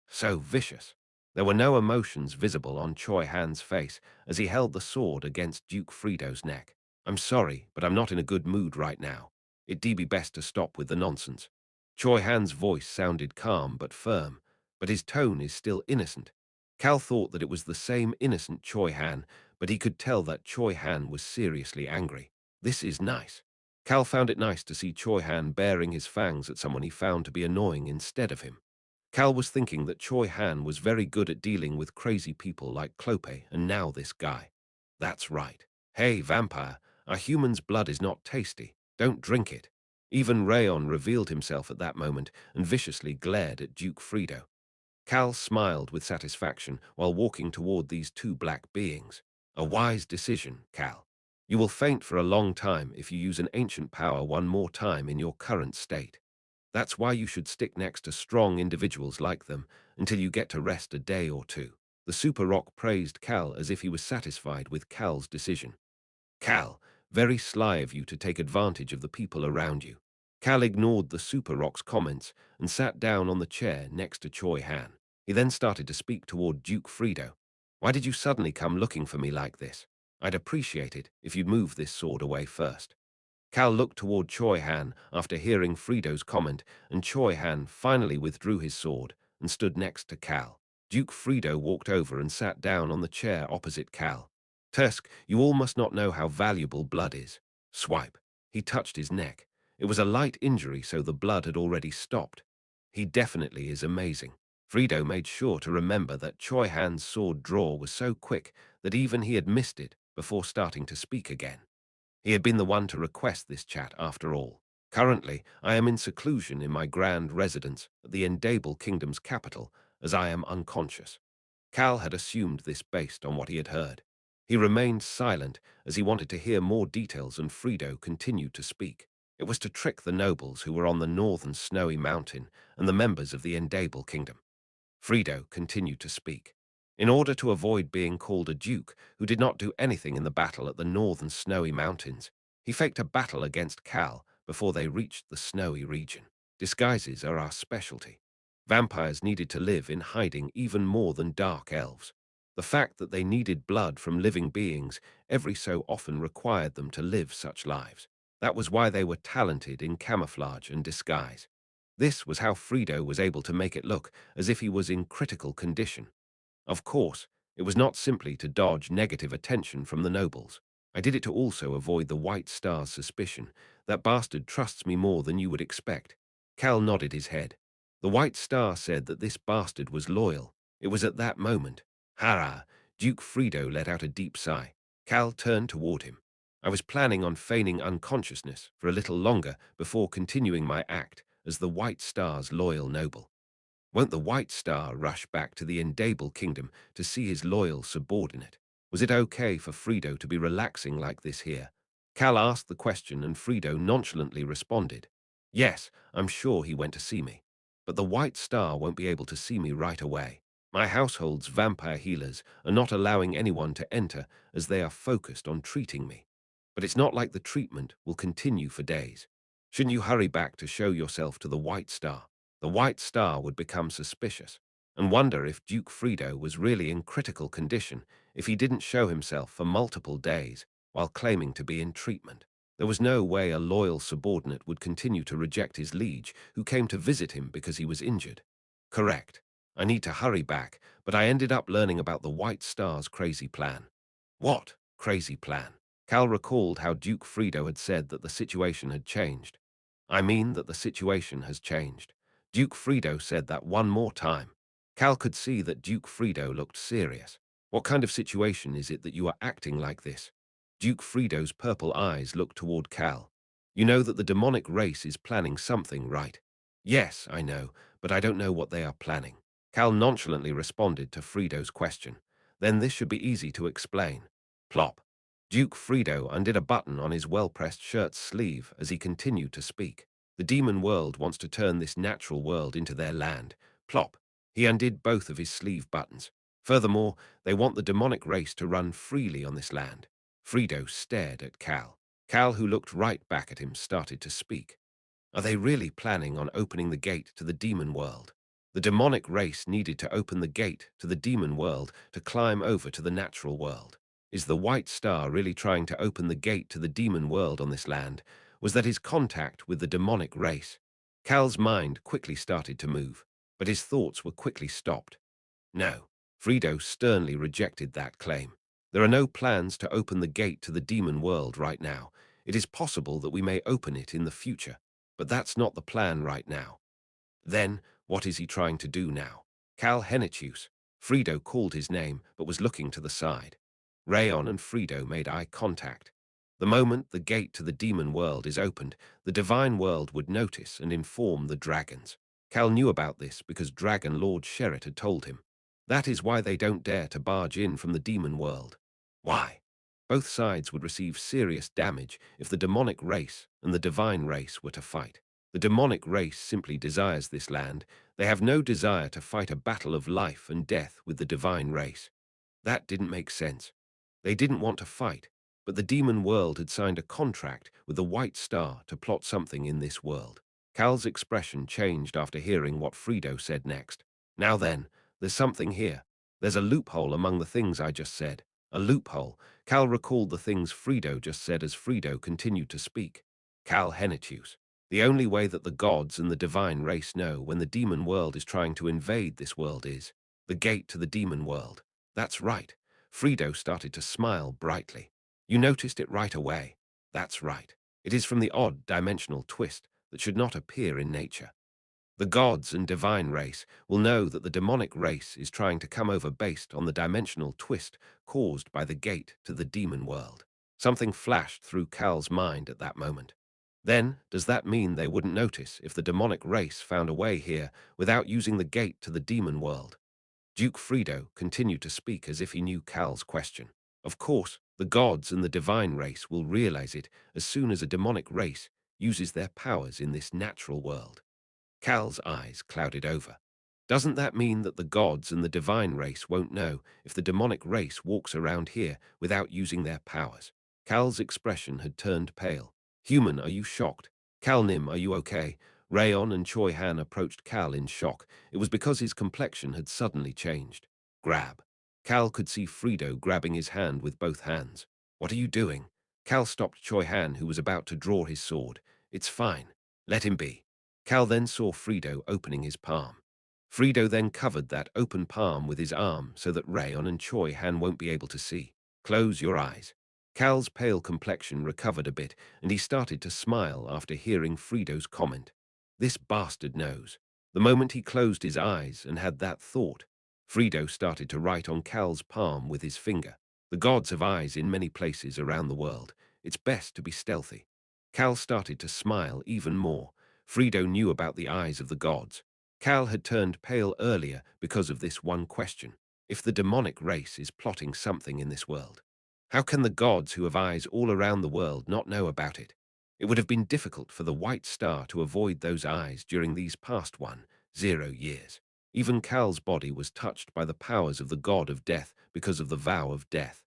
So vicious. There were no emotions visible on Choi Han's face as he held the sword against Duke Frido's neck. I'm sorry, but I'm not in a good mood right now. It'd be best to stop with the nonsense. Choi Han's voice sounded calm but firm, but his tone is still innocent. Cal thought that it was the same innocent Choi Han, but he could tell that Choi Han was seriously angry. This is nice. Cal found it nice to see Choi Han baring his fangs at someone he found to be annoying instead of him. Cal was thinking that Choi Han was very good at dealing with crazy people like Clope and now this guy. That's right. Hey, vampire, a human's blood is not tasty. Don't drink it. Even Rayon revealed himself at that moment and viciously glared at Duke Frido. Cal smiled with satisfaction while walking toward these two black beings. A wise decision, Cal. You will faint for a long time if you use an ancient power one more time in your current state. That's why you should stick next to strong individuals like them until you get to rest a day or two. The Super Rock praised Cal as if he was satisfied with Cal's decision. Cal, very sly of you to take advantage of the people around you. Cal ignored the Super Rock's comments and sat down on the chair next to Choi Han. He then started to speak toward Duke Frido. Why did you suddenly come looking for me like this? I'd appreciate it if you'd move this sword away first. Cal looked toward Choi Han after hearing Frido's comment, and Choi Han finally withdrew his sword and stood next to Cal. Duke Frido walked over and sat down on the chair opposite Cal. Tusk, you all must not know how valuable blood is. Swipe. He touched his neck. It was a light injury, so the blood had already stopped. He definitely is amazing. Frido made sure to remember that Choi Han's sword draw was so quick that even he had missed it before starting to speak again. He had been the one to request this chat after all. Currently, I am in seclusion in my grand residence at the Endable Kingdom's capital, as I am unconscious. Cal had assumed this based on what he had heard. He remained silent as he wanted to hear more details, and Frido continued to speak. It was to trick the nobles who were on the northern snowy mountain and the members of the Endable kingdom. Frido continued to speak. In order to avoid being called a duke who did not do anything in the battle at the northern snowy mountains, he faked a battle against Cal before they reached the snowy region. Disguises are our specialty. Vampires needed to live in hiding even more than dark elves. The fact that they needed blood from living beings every so often required them to live such lives. That was why they were talented in camouflage and disguise. This was how Frido was able to make it look as if he was in critical condition. Of course, it was not simply to dodge negative attention from the nobles. I did it to also avoid the White Star's suspicion. That bastard trusts me more than you would expect. Cal nodded his head. The White Star said that this bastard was loyal. It was at that moment. Hara! Duke Frido let out a deep sigh. Cal turned toward him. I was planning on feigning unconsciousness for a little longer before continuing my act as the White Star's loyal noble. Won't the White Star rush back to the Endable kingdom to see his loyal subordinate? Was it okay for Frido to be relaxing like this here? Cal asked the question and Frido nonchalantly responded, "Yes, I'm sure he went to see me. But the White Star won't be able to see me right away. My household's vampire healers are not allowing anyone to enter as they are focused on treating me. But it's not like the treatment will continue for days. Shouldn't you hurry back to show yourself to the White Star?" The White Star would become suspicious and wonder if Duke Frido was really in critical condition if he didn't show himself for multiple days while claiming to be in treatment. There was no way a loyal subordinate would continue to reject his liege who came to visit him because he was injured. Correct. I need to hurry back, but I ended up learning about the White Star's crazy plan. What crazy plan? Cal recalled how Duke Frido had said that the situation had changed. I mean that the situation has changed. Duke Frido said that one more time. Cal could see that Duke Frido looked serious. What kind of situation is it that you are acting like this? Duke Frido's purple eyes looked toward Cal. You know that the demonic race is planning something, right? Yes, I know, but I don't know what they are planning. Cal nonchalantly responded to Frido's question. Then this should be easy to explain. Plop. Duke Frido undid a button on his well-pressed shirt's sleeve as he continued to speak. The demon world wants to turn this natural world into their land. Plop. He undid both of his sleeve buttons. Furthermore, they want the demonic race to run freely on this land. Frido stared at Cal. Cal, who looked right back at him, started to speak. Are they really planning on opening the gate to the demon world? The demonic race needed to open the gate to the demon world to climb over to the natural world. Is the White Star really trying to open the gate to the demon world on this land? Was that his contact with the demonic race? Cal's mind quickly started to move, but his thoughts were quickly stopped. No, Frido sternly rejected that claim. There are no plans to open the gate to the demon world right now. It is possible that we may open it in the future, but that's not the plan right now. Then, what is he trying to do now? Cal Henitius. Frido called his name, but was looking to the side. Rayon and Frido made eye contact. The moment the gate to the demon world is opened, the divine world would notice and inform the dragons. Cal knew about this because Dragon Lord Sherrit had told him. That is why they don't dare to barge in from the demon world. Why? Both sides would receive serious damage if the demonic race and the divine race were to fight. The demonic race simply desires this land. They have no desire to fight a battle of life and death with the divine race. That didn't make sense. They didn't want to fight, but the demon world had signed a contract with the White Star to plot something in this world. Cal's expression changed after hearing what Frido said next. Now then, there's something here. There's a loophole among the things I just said. A loophole. Cal recalled the things Frido just said as Frido continued to speak. Cal Henitius. The only way that the gods and the divine race know when the demon world is trying to invade this world is the gate to the demon world. That's right. Frido started to smile brightly. You noticed it right away. That's right. It is from the odd dimensional twist that should not appear in nature. The gods and divine race will know that the demonic race is trying to come over based on the dimensional twist caused by the gate to the demon world. Something flashed through Cal's mind at that moment. Then, does that mean they wouldn't notice if the demonic race found a way here without using the gate to the demon world? Duke Frido continued to speak as if he knew Cal's question. Of course, the gods and the divine race will realize it as soon as a demonic race uses their powers in this natural world. Cal's eyes clouded over. Doesn't that mean that the gods and the divine race won't know if the demonic race walks around here without using their powers? Cal's expression had turned pale. Human, are you shocked? Cal Nim, are you okay? Rayon and Choi Han approached Cal in shock. It was because his complexion had suddenly changed. Grab. Cal could see Frido grabbing his hand with both hands. What are you doing? Cal stopped Choi Han, who was about to draw his sword. It's fine. Let him be. Cal then saw Frido opening his palm. Frido then covered that open palm with his arm so that Rayon and Choi Han won't be able to see. Close your eyes. Cal's pale complexion recovered a bit, and he started to smile after hearing Frido's comment. This bastard knows. The moment he closed his eyes and had that thought, Frido started to write on Cal's palm with his finger. The gods have eyes in many places around the world. It's best to be stealthy. Cal started to smile even more. Frido knew about the eyes of the gods. Cal had turned pale earlier because of this one question. If the demonic race is plotting something in this world, how can the gods who have eyes all around the world not know about it? It would have been difficult for the White Star to avoid those eyes during these past 10 years. Even Cal's body was touched by the powers of the god of death because of the vow of death.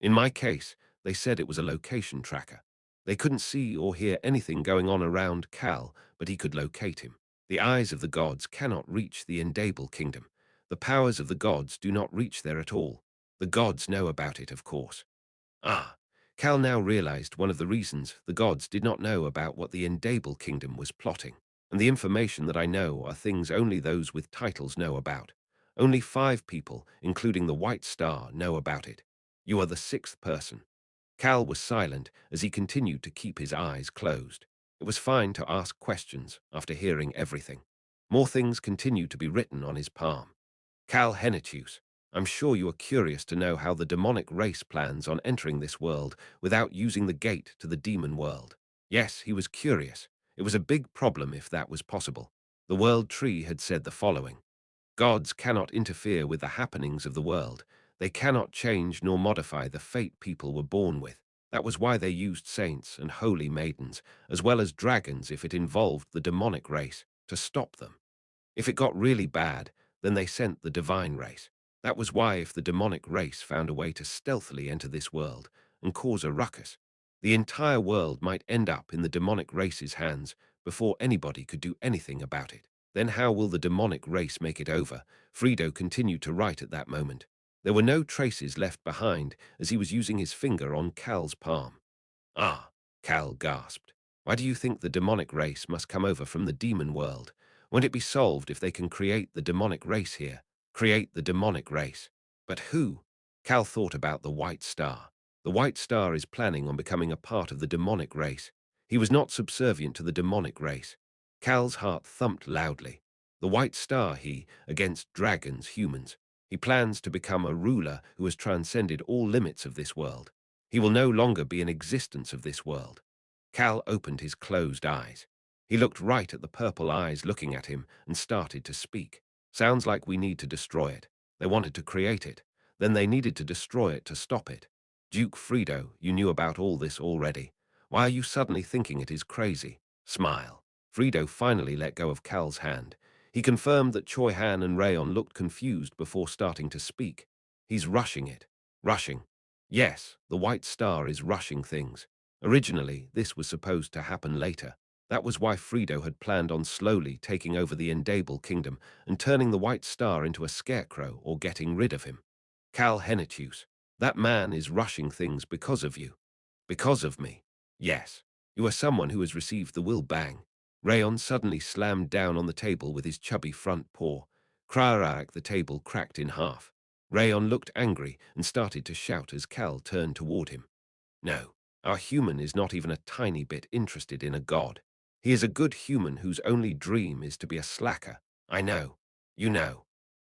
In my case, they said it was a location tracker. They couldn't see or hear anything going on around Cal, but he could locate him. The eyes of the gods cannot reach the Endable Kingdom. The powers of the gods do not reach there at all. The gods know about it, of course. Ah, Cal now realized one of the reasons the gods did not know about what the Endable Kingdom was plotting. And the information that I know are things only those with titles know about. Only 5 people, including the White Star, know about it. You are the 6th person. Cal was silent as he continued to keep his eyes closed. It was fine to ask questions after hearing everything. More things continued to be written on his palm. Cal Henitius, I'm sure you are curious to know how the demonic race plans on entering this world without using the gate to the demon world. Yes, he was curious. It was a big problem if that was possible. The World Tree had said the following. Gods cannot interfere with the happenings of the world. They cannot change nor modify the fate people were born with. That was why they used saints and holy maidens, as well as dragons if it involved the demonic race, to stop them. If it got really bad, then they sent the divine race. That was why if the demonic race found a way to stealthily enter this world and cause a ruckus, the entire world might end up in the demonic race's hands before anybody could do anything about it. Then how will the demonic race make it over? Frido continued to write at that moment. There were no traces left behind as he was using his finger on Cal's palm. Ah, Cal gasped. Why do you think the demonic race must come over from the demon world? Won't it be solved if they can create the demonic race here? Create the demonic race. But who? Cal thought about the White Star. The White Star is planning on becoming a part of the demonic race. He was not subservient to the demonic race. Cal's heart thumped loudly. The White Star, against dragons, humans. He plans to become a ruler who has transcended all limits of this world. He will no longer be an existence of this world. Cal opened his closed eyes. He looked right at the purple eyes looking at him and started to speak. Sounds like we need to destroy it. They wanted to create it. Then they needed to destroy it to stop it. Duke Frido, you knew about all this already. Why are you suddenly thinking it is crazy? Smile. Frido finally let go of Cal's hand. He confirmed that Choi Han and Rayon looked confused before starting to speak. He's rushing it. Rushing. Yes, the White Star is rushing things. Originally, this was supposed to happen later. That was why Frido had planned on slowly taking over the Endable Kingdom and turning the White Star into a scarecrow or getting rid of him. Cal Henitius, that man is rushing things because of you. Because of me. Yes, you are someone who has received the will bang. Rayon suddenly slammed down on the table with his chubby front paw. Krarak, the table cracked in half. Rayon looked angry and started to shout as Cal turned toward him. No, our human is not even a tiny bit interested in a god. He is a good human whose only dream is to be a slacker. I know. You know.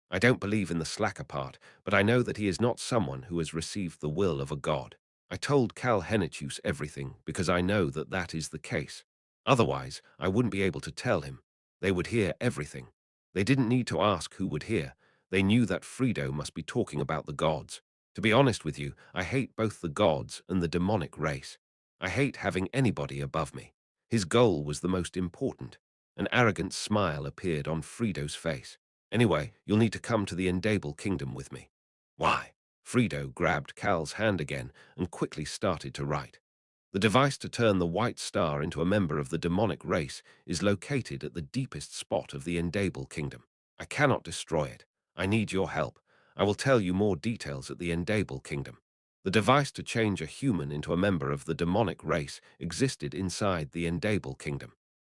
I don't believe in the slacker part, but I know that he is not someone who has received the will of a god. I told Cal Henitius everything because I know that that is the case. Otherwise, I wouldn't be able to tell him. They would hear everything. They didn't need to ask who would hear. They knew that Frido must be talking about the gods. To be honest with you, I hate both the gods and the demonic race. I hate having anybody above me. His goal was the most important. An arrogant smile appeared on Frido's face. Anyway, you'll need to come to the Endable Kingdom with me. Why? Frido grabbed Cal's hand again and quickly started to write. The device to turn the white star into a member of the demonic race is located at the deepest spot of the Endable Kingdom. I cannot destroy it. I need your help. I will tell you more details at the Endable Kingdom. The device to change a human into a member of the demonic race existed inside the Endable Kingdom.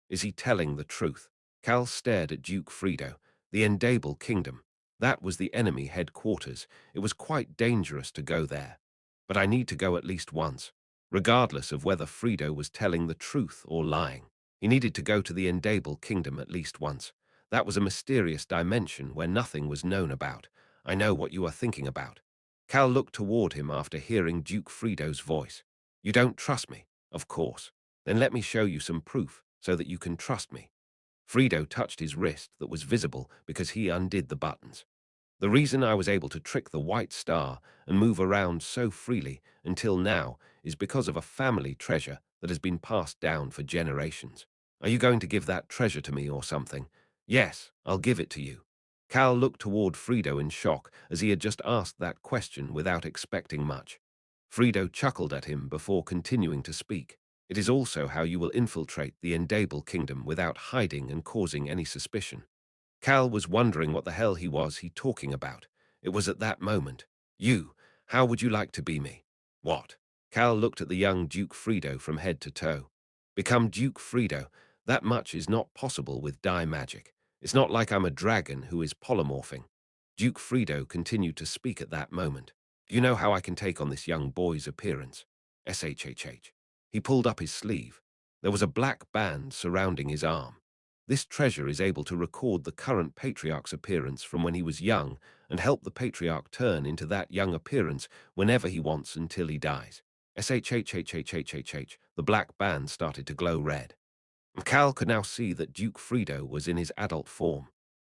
Is he telling the truth? Cal stared at Duke Frido. The Endable Kingdom. That was the enemy headquarters. It was quite dangerous to go there. But I need to go at least once. Regardless of whether Frido was telling the truth or lying, he needed to go to the Endable Kingdom at least once. That was a mysterious dimension where nothing was known about. I know what you are thinking about. Cal looked toward him after hearing Duke Frido's voice. You don't trust me? Of course. Then let me show you some proof so that you can trust me. Frido touched his wrist that was visible because he undid the buttons. The reason I was able to trick the white star and move around so freely until now is because of a family treasure that has been passed down for generations. Are you going to give that treasure to me or something? Yes, I'll give it to you. Cal looked toward Frido in shock as he had just asked that question without expecting much. Frido chuckled at him before continuing to speak. It is also how you will infiltrate the Endable Kingdom without hiding and causing any suspicion. Cal was wondering what the hell he talking about. It was at that moment. You, how would you like to be me? What? Cal looked at the young Duke Frido from head to toe. Become Duke Frido? That much is not possible with dye magic. It's not like I'm a dragon who is polymorphing. Duke Frido continued to speak at that moment. Do you know how I can take on this young boy's appearance? SHHH. He pulled up his sleeve. There was a black band surrounding his arm. This treasure is able to record the current patriarch's appearance from when he was young and help the patriarch turn into that young appearance whenever he wants until he dies. SHHHHHHH. The black band started to glow red. Cal could now see that Duke Frido was in his adult form.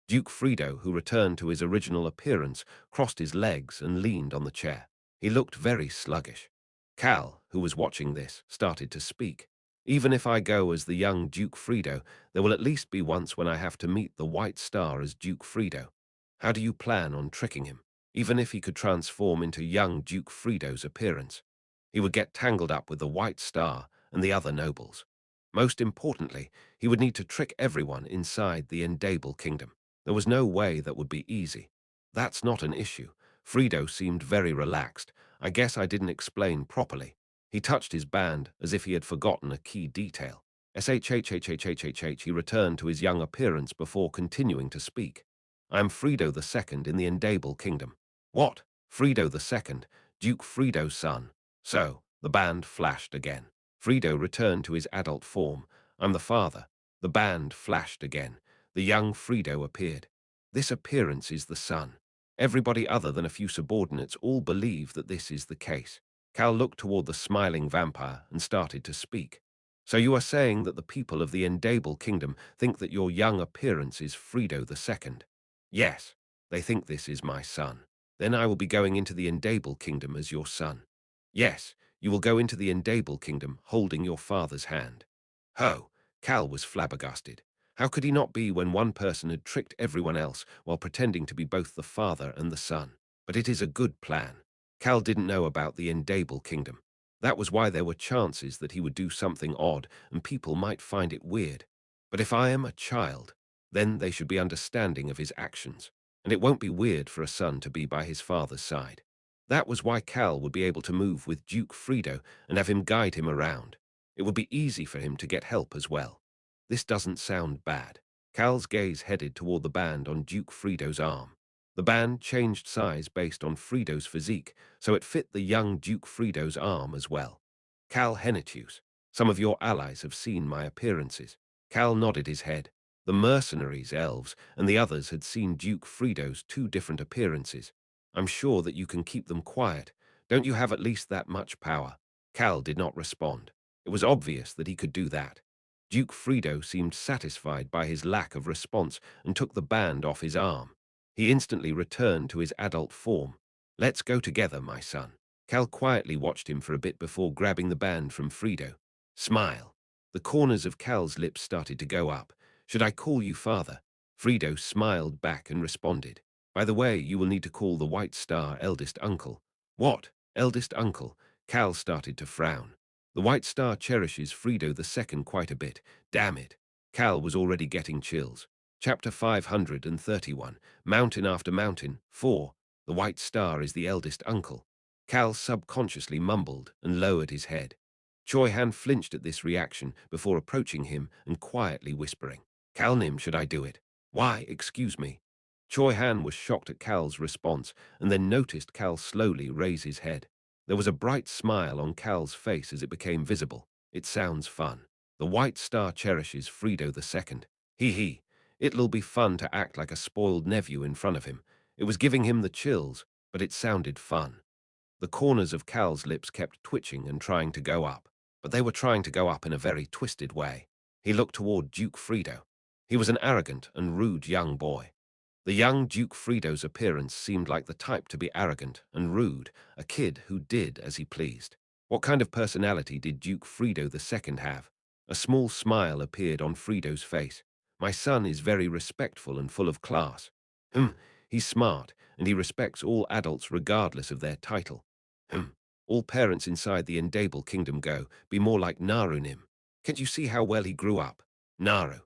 Duke Frido, who returned to his original appearance, crossed his legs and leaned on the chair. He looked very sluggish. Cal, who was watching this, started to speak. Even if I go as the young Duke Frido, there will at least be once when I have to meet the White Star as Duke Frido. How do you plan on tricking him? Even if he could transform into young Duke Frido's appearance, he would get tangled up with the White Star and the other nobles. Most importantly, he would need to trick everyone inside the Endable Kingdom. There was no way that would be easy. That's not an issue. Frido seemed very relaxed. I guess I didn't explain properly. He touched his band as if he had forgotten a key detail. SHHHHHHH. He returned to his young appearance before continuing to speak. I am Frido II in the Endable Kingdom. What? Frido II, Duke Frido's son. So, the band flashed again. Frido returned to his adult form. I'm the father. The band flashed again. The young Frido appeared. This appearance is the son. Everybody other than a few subordinates all believe that this is the case. Cal looked toward the smiling vampire and started to speak. So you are saying that the people of the Endable Kingdom think that your young appearance is Frido II? Yes, they think this is my son. Then I will be going into the Endable Kingdom as your son. Yes, you will go into the Endable Kingdom holding your father's hand. Ho! Cal was flabbergasted. How could he not be when one person had tricked everyone else while pretending to be both the father and the son? But it is a good plan. Cal didn't know about the Endable Kingdom. That was why there were chances that he would do something odd and people might find it weird. But if I am a child, then they should be understanding of his actions, and it won't be weird for a son to be by his father's side. That was why Cal would be able to move with Duke Frido and have him guide him around. It would be easy for him to get help as well. This doesn't sound bad. Cal's gaze headed toward the band on Duke Frido's arm. The band changed size based on Frido's physique, so it fit the young Duke Frido's arm as well. Cal Henitius, some of your allies have seen my appearances. Cal nodded his head. The mercenaries, elves, and the others had seen Duke Frido's two different appearances. I'm sure that you can keep them quiet. Don't you have at least that much power? Cal did not respond. It was obvious that he could do that. Duke Frido seemed satisfied by his lack of response and took the band off his arm. He instantly returned to his adult form. Let's go together, my son. Cal quietly watched him for a bit before grabbing the band from Frido. Smile. The corners of Cal's lips started to go up. Should I call you father? Frido smiled back and responded. By the way, you will need to call the White Star eldest uncle. What? Eldest uncle? Cal started to frown. The White Star cherishes Frido the Second quite a bit. Damn it. Cal was already getting chills. Chapter 531, Mountain After Mountain, 4. The White Star is the eldest uncle. Cal subconsciously mumbled and lowered his head. Choi Han flinched at this reaction before approaching him and quietly whispering, Calnim, should I do it? Why, excuse me. Choi Han was shocked at Cal's response and then noticed Cal slowly raise his head. There was a bright smile on Cal's face as it became visible. It sounds fun. The White Star cherishes Frido the Second. Hee hee. It'll be fun to act like a spoiled nephew in front of him. It was giving him the chills, but it sounded fun. The corners of Cal's lips kept twitching and trying to go up, but they were trying to go up in a very twisted way. He looked toward Duke Frido. He was an arrogant and rude young boy. The young Duke Frido's appearance seemed like the type to be arrogant and rude, a kid who did as he pleased. What kind of personality did Duke Frido II have? A small smile appeared on Frido's face. My son is very respectful and full of class. He's smart, and he respects all adults regardless of their title. All parents inside the Endable Kingdom go, be more like Narunim. Can't you see how well he grew up? Naru.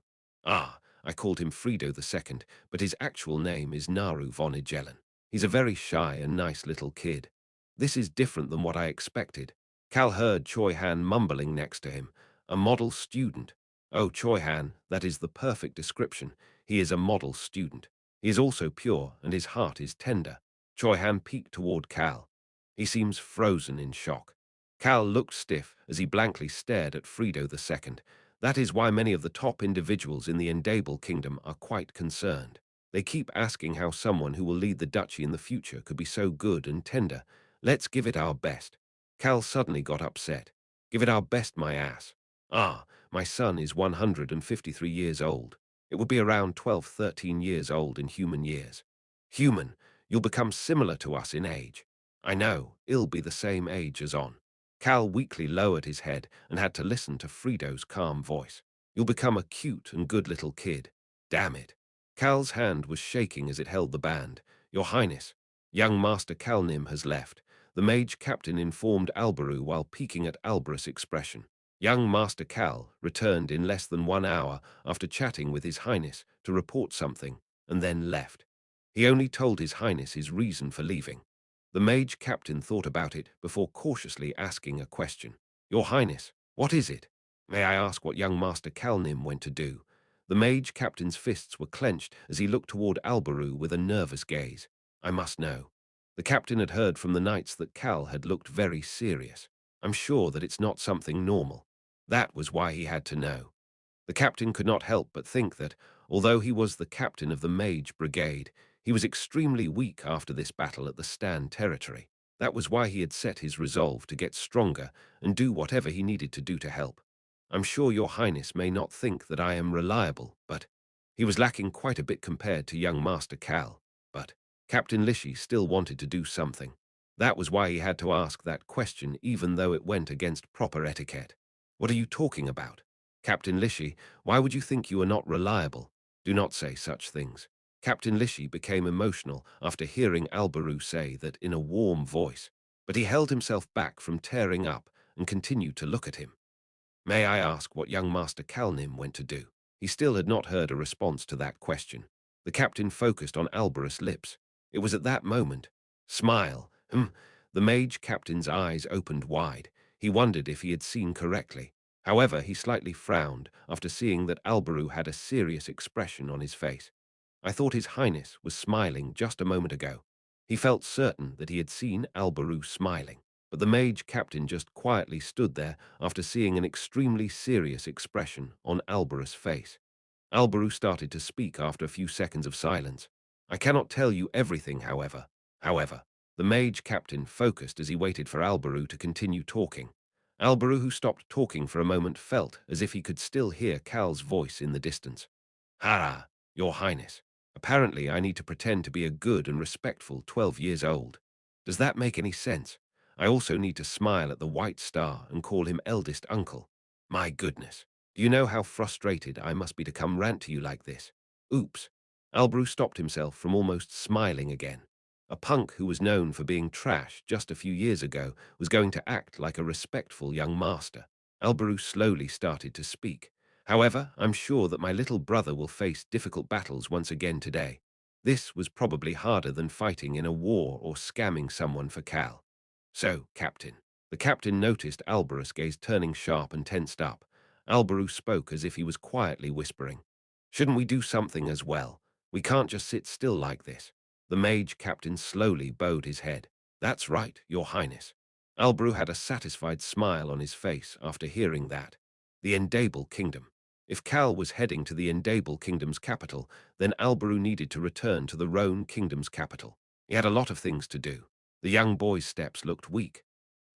Ah, I called him Frido II, but his actual name is Naru von Igelen. He's a very shy and nice little kid. This is different than what I expected. Cal heard Choi Han mumbling next to him. A model student. Oh, Choi Han, that is the perfect description. He is a model student. He is also pure, and his heart is tender. Choi Han peeked toward Cal. He seems frozen in shock. Cal looked stiff as he blankly stared at Frido II. That is why many of the top individuals in the Endable Kingdom are quite concerned. They keep asking how someone who will lead the duchy in the future could be so good and tender. Let's give it our best. Cal suddenly got upset. Give it our best, my ass. Ah, my son is 153 years old. It would be around 12, 13 years old in human years. Human, you'll become similar to us in age. I know, it'll be the same age as On. Cal weakly lowered his head and had to listen to Frido's calm voice. You'll become a cute and good little kid. Damn it. Cal's hand was shaking as it held the band. Your Highness, young Master Calnim has left. The mage captain informed Alberu while peeking at Alberus' expression. Young Master Cal returned in less than 1 hour after chatting with His Highness to report something, and then left. He only told His Highness his reason for leaving. The mage captain thought about it before cautiously asking a question. Your Highness, what is it? May I ask what young Master Calnim went to do? The mage captain's fists were clenched as he looked toward Alberu with a nervous gaze. I must know. The captain had heard from the knights that Cal had looked very serious. I'm sure that it's not something normal. That was why he had to know. The captain could not help but think that, although he was the captain of the Mage Brigade, he was extremely weak after this battle at the Stan territory. That was why he had set his resolve to get stronger and do whatever he needed to do to help. I'm sure your Highness may not think that I am reliable, but he was lacking quite a bit compared to young Master Cal. But Captain Lishi still wanted to do something. That was why he had to ask that question even though it went against proper etiquette. What are you talking about? Captain Lishi, why would you think you are not reliable? Do not say such things. Captain Lishi became emotional after hearing Alberu say that in a warm voice, but he held himself back from tearing up and continued to look at him. May I ask what young Master Calnim went to do? He still had not heard a response to that question. The captain focused on Alberus' lips. It was at that moment. Smile. The mage captain's eyes opened wide. He wondered if he had seen correctly. However, he slightly frowned after seeing that Alberu had a serious expression on his face. I thought His Highness was smiling just a moment ago. He felt certain that he had seen Alberu smiling, but the mage captain just quietly stood there after seeing an extremely serious expression on Alberus' face. Alberu started to speak after a few seconds of silence. I cannot tell you everything, however. The mage captain focused as he waited for Alberu to continue talking. Alberu, who stopped talking for a moment, felt as if he could still hear Cal's voice in the distance. Hara, your Highness. Apparently I need to pretend to be a good and respectful 12 years old. Does that make any sense? I also need to smile at the White Star and call him eldest uncle. My goodness. Do you know how frustrated I must be to come rant to you like this? Oops. Albrew stopped himself from almost smiling again. A punk who was known for being trash just a few years ago was going to act like a respectful young master. Albrew slowly started to speak. However, I'm sure that my little brother will face difficult battles once again today. This was probably harder than fighting in a war or scamming someone for Cal. So, Captain. The captain noticed Alberus' gaze turning sharp and tensed up. Alberu spoke as if he was quietly whispering. Shouldn't we do something as well? We can't just sit still like this. The mage captain slowly bowed his head. That's right, Your Highness. Alberu had a satisfied smile on his face after hearing that. The Endable Kingdom. If Cal was heading to the Endable Kingdom's capital, then Alberu needed to return to the Rhone Kingdom's capital. He had a lot of things to do. The young boy's steps looked weak.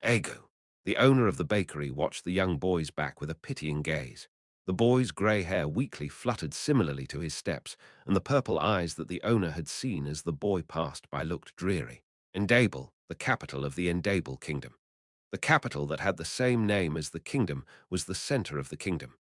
Ego. The owner of the bakery watched the young boy's back with a pitying gaze. The boy's grey hair weakly fluttered similarly to his steps, and the purple eyes that the owner had seen as the boy passed by looked dreary. Endable, the capital of the Endable Kingdom. The capital that had the same name as the kingdom was the center of the kingdom.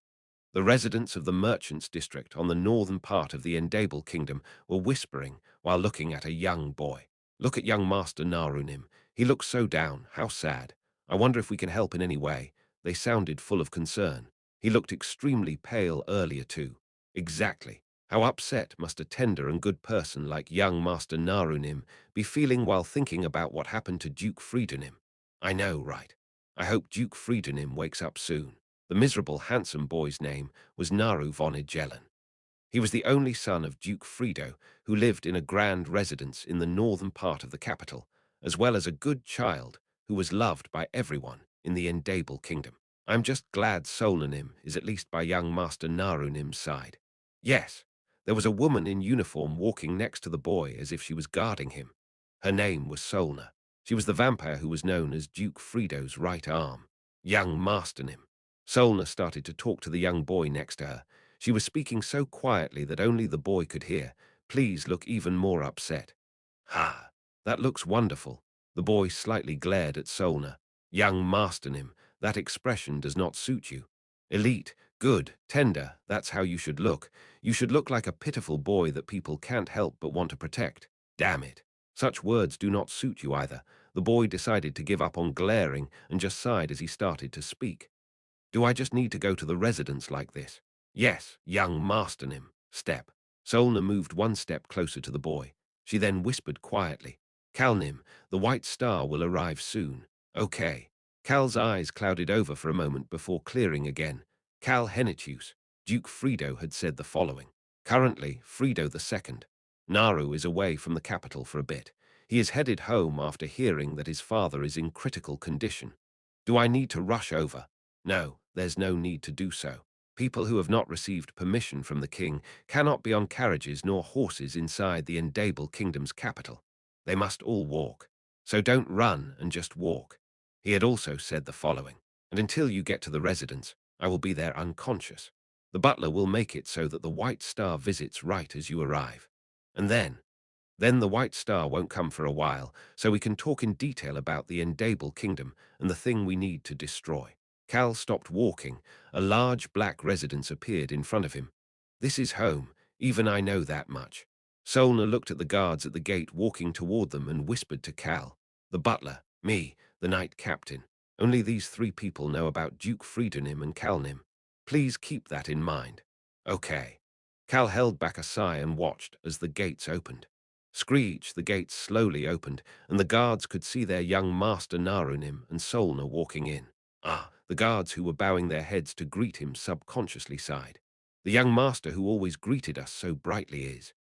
The residents of the merchants' district on the northern part of the Endable Kingdom were whispering while looking at a young boy. Look at young Master Narunim. He looks so down. How sad. I wonder if we can help in any way. They sounded full of concern. He looked extremely pale earlier too. Exactly. How upset must a tender and good person like young Master Narunim be feeling while thinking about what happened to Duke Friedenim? I know, right? I hope Duke Friedenim wakes up soon. The miserable, handsome boy's name was Naru von Ijelen. He was the only son of Duke Frido, who lived in a grand residence in the northern part of the capital, as well as a good child who was loved by everyone in the Endable Kingdom. I'm just glad Solnanim is at least by young Master Narunim's side. Yes, there was a woman in uniform walking next to the boy as if she was guarding him. Her name was Solna. She was the vampire who was known as Duke Frido's right arm. Young Masternim. Solna started to talk to the young boy next to her. She was speaking so quietly that only the boy could hear. Please look even more upset. Ha! That looks wonderful. The boy slightly glared at Solna. Young Masternim, that expression does not suit you. Elite, good, tender, that's how you should look. You should look like a pitiful boy that people can't help but want to protect. Damn it. Such words do not suit you either. The boy decided to give up on glaring and just sighed as he started to speak. Do I just need to go to the residence like this? Yes, young Masternim. Step. Solna moved one step closer to the boy. She then whispered quietly, Calnim, the White Star will arrive soon. Okay. Cal's eyes clouded over for a moment before clearing again. Cal Henitius, Duke Frido had said the following. Currently, Frido II. Naru is away from the capital for a bit. He is headed home after hearing that his father is in critical condition. Do I need to rush over? No, there's no need to do so. People who have not received permission from the king cannot be on carriages nor horses inside the Endable Kingdom's capital. They must all walk. So don't run and just walk. He had also said the following, and until you get to the residence, I will be there unconscious. The butler will make it so that the White Star visits right as you arrive. And then the White Star won't come for a while, so we can talk in detail about the Endable Kingdom and the thing we need to destroy. Cal stopped walking. A large black residence appeared in front of him. This is home, even I know that much. Solna looked at the guards at the gate walking toward them and whispered to Cal, the butler, me, the knight captain. Only these three people know about Duke Friedenim and Calnim. Please keep that in mind. Okay. Cal held back a sigh and watched as the gates opened. Screech, the gates slowly opened, and the guards could see their young master Narunim and Solna walking in. Ah, the guards who were bowing their heads to greet him subconsciously sighed. The young master who always greeted us so brightly is.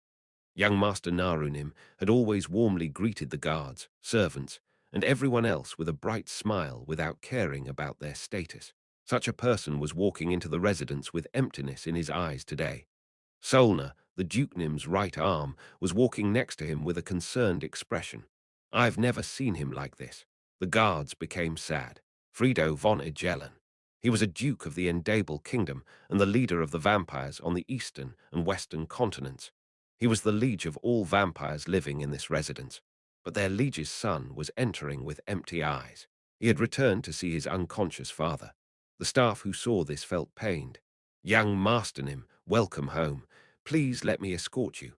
Young Master Narunim had always warmly greeted the guards, servants, and everyone else with a bright smile without caring about their status. Such a person was walking into the residence with emptiness in his eyes today. Solna, the Dukenim's right arm, was walking next to him with a concerned expression. I've never seen him like this. The guards became sad. Frido von Ijelen. He was a duke of the Endable Kingdom and the leader of the vampires on the eastern and western continents. He was the liege of all vampires living in this residence. But their liege's son was entering with empty eyes. He had returned to see his unconscious father. The staff who saw this felt pained. Young Masternim, welcome home. Please let me escort you.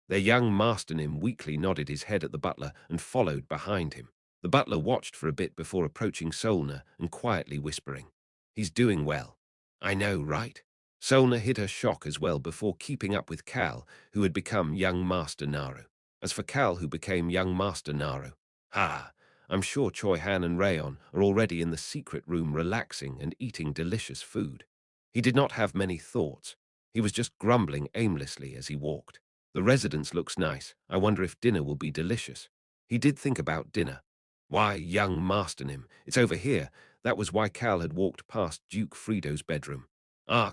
Their young Masternim weakly nodded his head at the butler and followed behind him. The butler watched for a bit before approaching Solna and quietly whispering, "He's doing well." "I know, right?" Solna hid her shock as well before keeping up with Cal, who had become young Master Naru. As for Cal, who became young Master Naru, I'm sure Choi Han and Rayon are already in the secret room relaxing and eating delicious food. He did not have many thoughts. He was just grumbling aimlessly as he walked. The residence looks nice. I wonder if dinner will be delicious. He did think about dinner. Why, young Masternim, it's over here. That was why Cal had walked past Duke Frido's bedroom.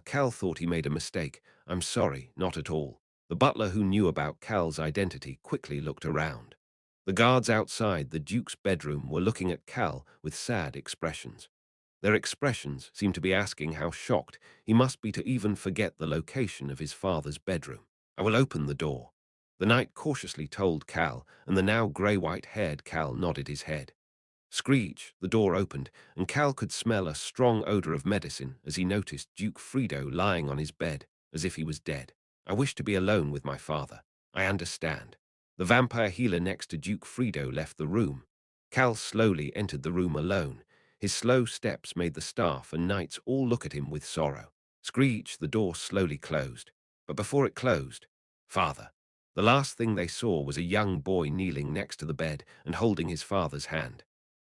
Cal thought he made a mistake. I'm sorry, not at all. The butler who knew about Cal's identity quickly looked around. The guards outside the Duke's bedroom were looking at Cal with sad expressions. Their expressions seemed to be asking how shocked he must be to even forget the location of his father's bedroom. "I will open the door," the knight cautiously told Cal, and the now grey-white-haired Cal nodded his head. Screech, the door opened, and Cal could smell a strong odor of medicine as he noticed Duke Frido lying on his bed, as if he was dead. "I wish to be alone with my father. I understand." The vampire healer next to Duke Frido left the room. Cal slowly entered the room alone. His slow steps made the staff and knights all look at him with sorrow. Screech, the door slowly closed. But before it closed, "Father." The last thing they saw was a young boy kneeling next to the bed and holding his father's hand.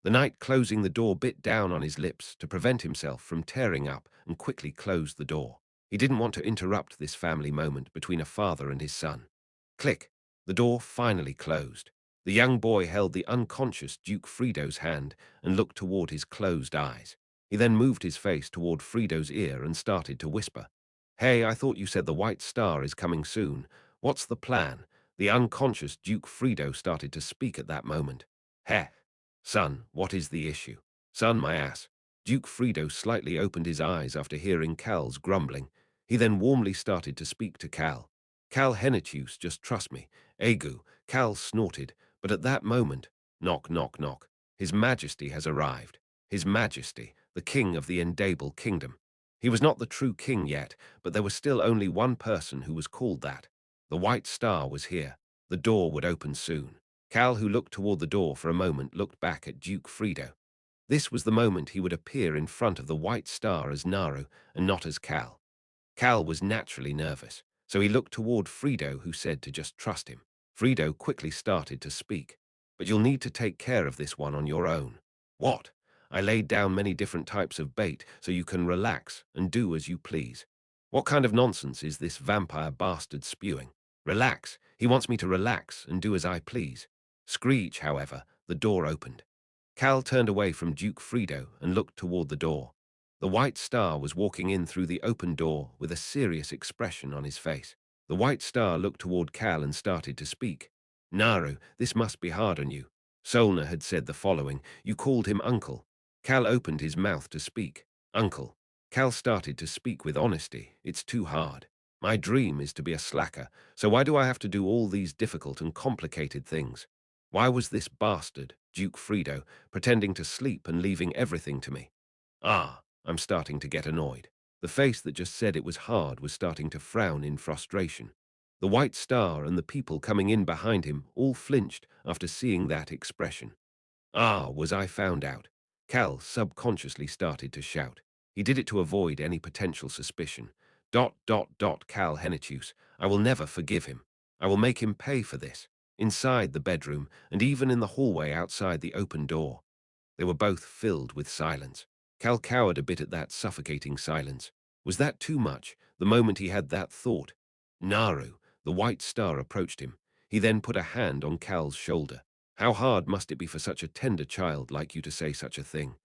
The knight closing the door bit down on his lips to prevent himself from tearing up and quickly closed the door. He didn't want to interrupt this family moment between a father and his son. Click. The door finally closed. The young boy held the unconscious Duke Frido's hand and looked toward his closed eyes. He then moved his face toward Frido's ear and started to whisper, "Hey, I thought you said the White Star is coming soon. What's the plan?" The unconscious Duke Frido started to speak at that moment. "Heh. Son, what is the issue?" "Son, my ass." Duke Frido slightly opened his eyes after hearing Cal's grumbling. He then warmly started to speak to Cal. "Cal Henitius, just trust me." "Egu," Cal snorted, but at that moment, knock, knock, knock, His Majesty has arrived. His Majesty, the King of the Endable Kingdom. He was not the true king yet, but there was still only one person who was called that. The White Star was here. The door would open soon. Cal, who looked toward the door for a moment, looked back at Duke Frido. This was the moment he would appear in front of the White Star as Naru and not as Cal. Cal was naturally nervous, so he looked toward Frido, who said to just trust him. Frido quickly started to speak. "But you'll need to take care of this one on your own." "What?" "I laid down many different types of bait so you can relax and do as you please." "What kind of nonsense is this vampire bastard spewing?" "Relax. He wants me to relax and do as I please." Screech, however, the door opened. Cal turned away from Duke Frido and looked toward the door. The White Star was walking in through the open door with a serious expression on his face. The White Star looked toward Cal and started to speak. "Naru, this must be hard on you." Solna had said the following, "You called him uncle." Cal opened his mouth to speak. "Uncle." Cal started to speak with honesty. "It's too hard. My dream is to be a slacker, so why do I have to do all these difficult and complicated things? Why was this bastard, Duke Frido, pretending to sleep and leaving everything to me? I'm starting to get annoyed." The face that just said it was hard was starting to frown in frustration. The White Star and the people coming in behind him all flinched after seeing that expression. Was I found out? Cal subconsciously started to shout. He did it to avoid any potential suspicion. Cal Henitius, I will never forgive him. I will make him pay for this. Inside the bedroom, and even in the hallway outside the open door. They were both filled with silence. Cal cowered a bit at that suffocating silence. Was that too much, the moment he had that thought? Naru, the White Star, approached him. He then put a hand on Cal's shoulder. "How hard must it be for such a tender child like you to say such a thing?"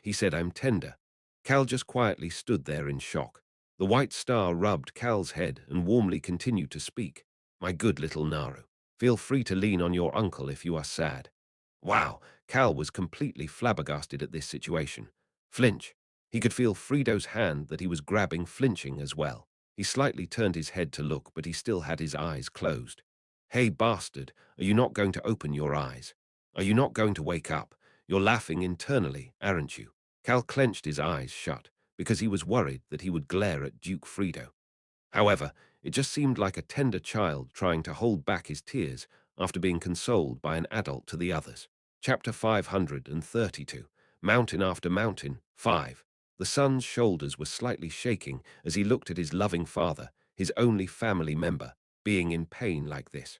He said, "I'm tender." Cal just quietly stood there in shock. The White Star rubbed Cal's head and warmly continued to speak. "My good little Naru, feel free to lean on your uncle if you are sad." Wow, Cal was completely flabbergasted at this situation. Flinch. He could feel Frido's hand that he was grabbing flinching as well. He slightly turned his head to look, but he still had his eyes closed. "Hey, bastard, are you not going to open your eyes? Are you not going to wake up? You're laughing internally, aren't you?" Cal clenched his eyes shut. because he was worried that he would glare at Duke Frido. However, it just seemed like a tender child trying to hold back his tears after being consoled by an adult to the others. Chapter 532, Mountain After Mountain, 5. The son's shoulders were slightly shaking as he looked at his loving father, his only family member, being in pain like this.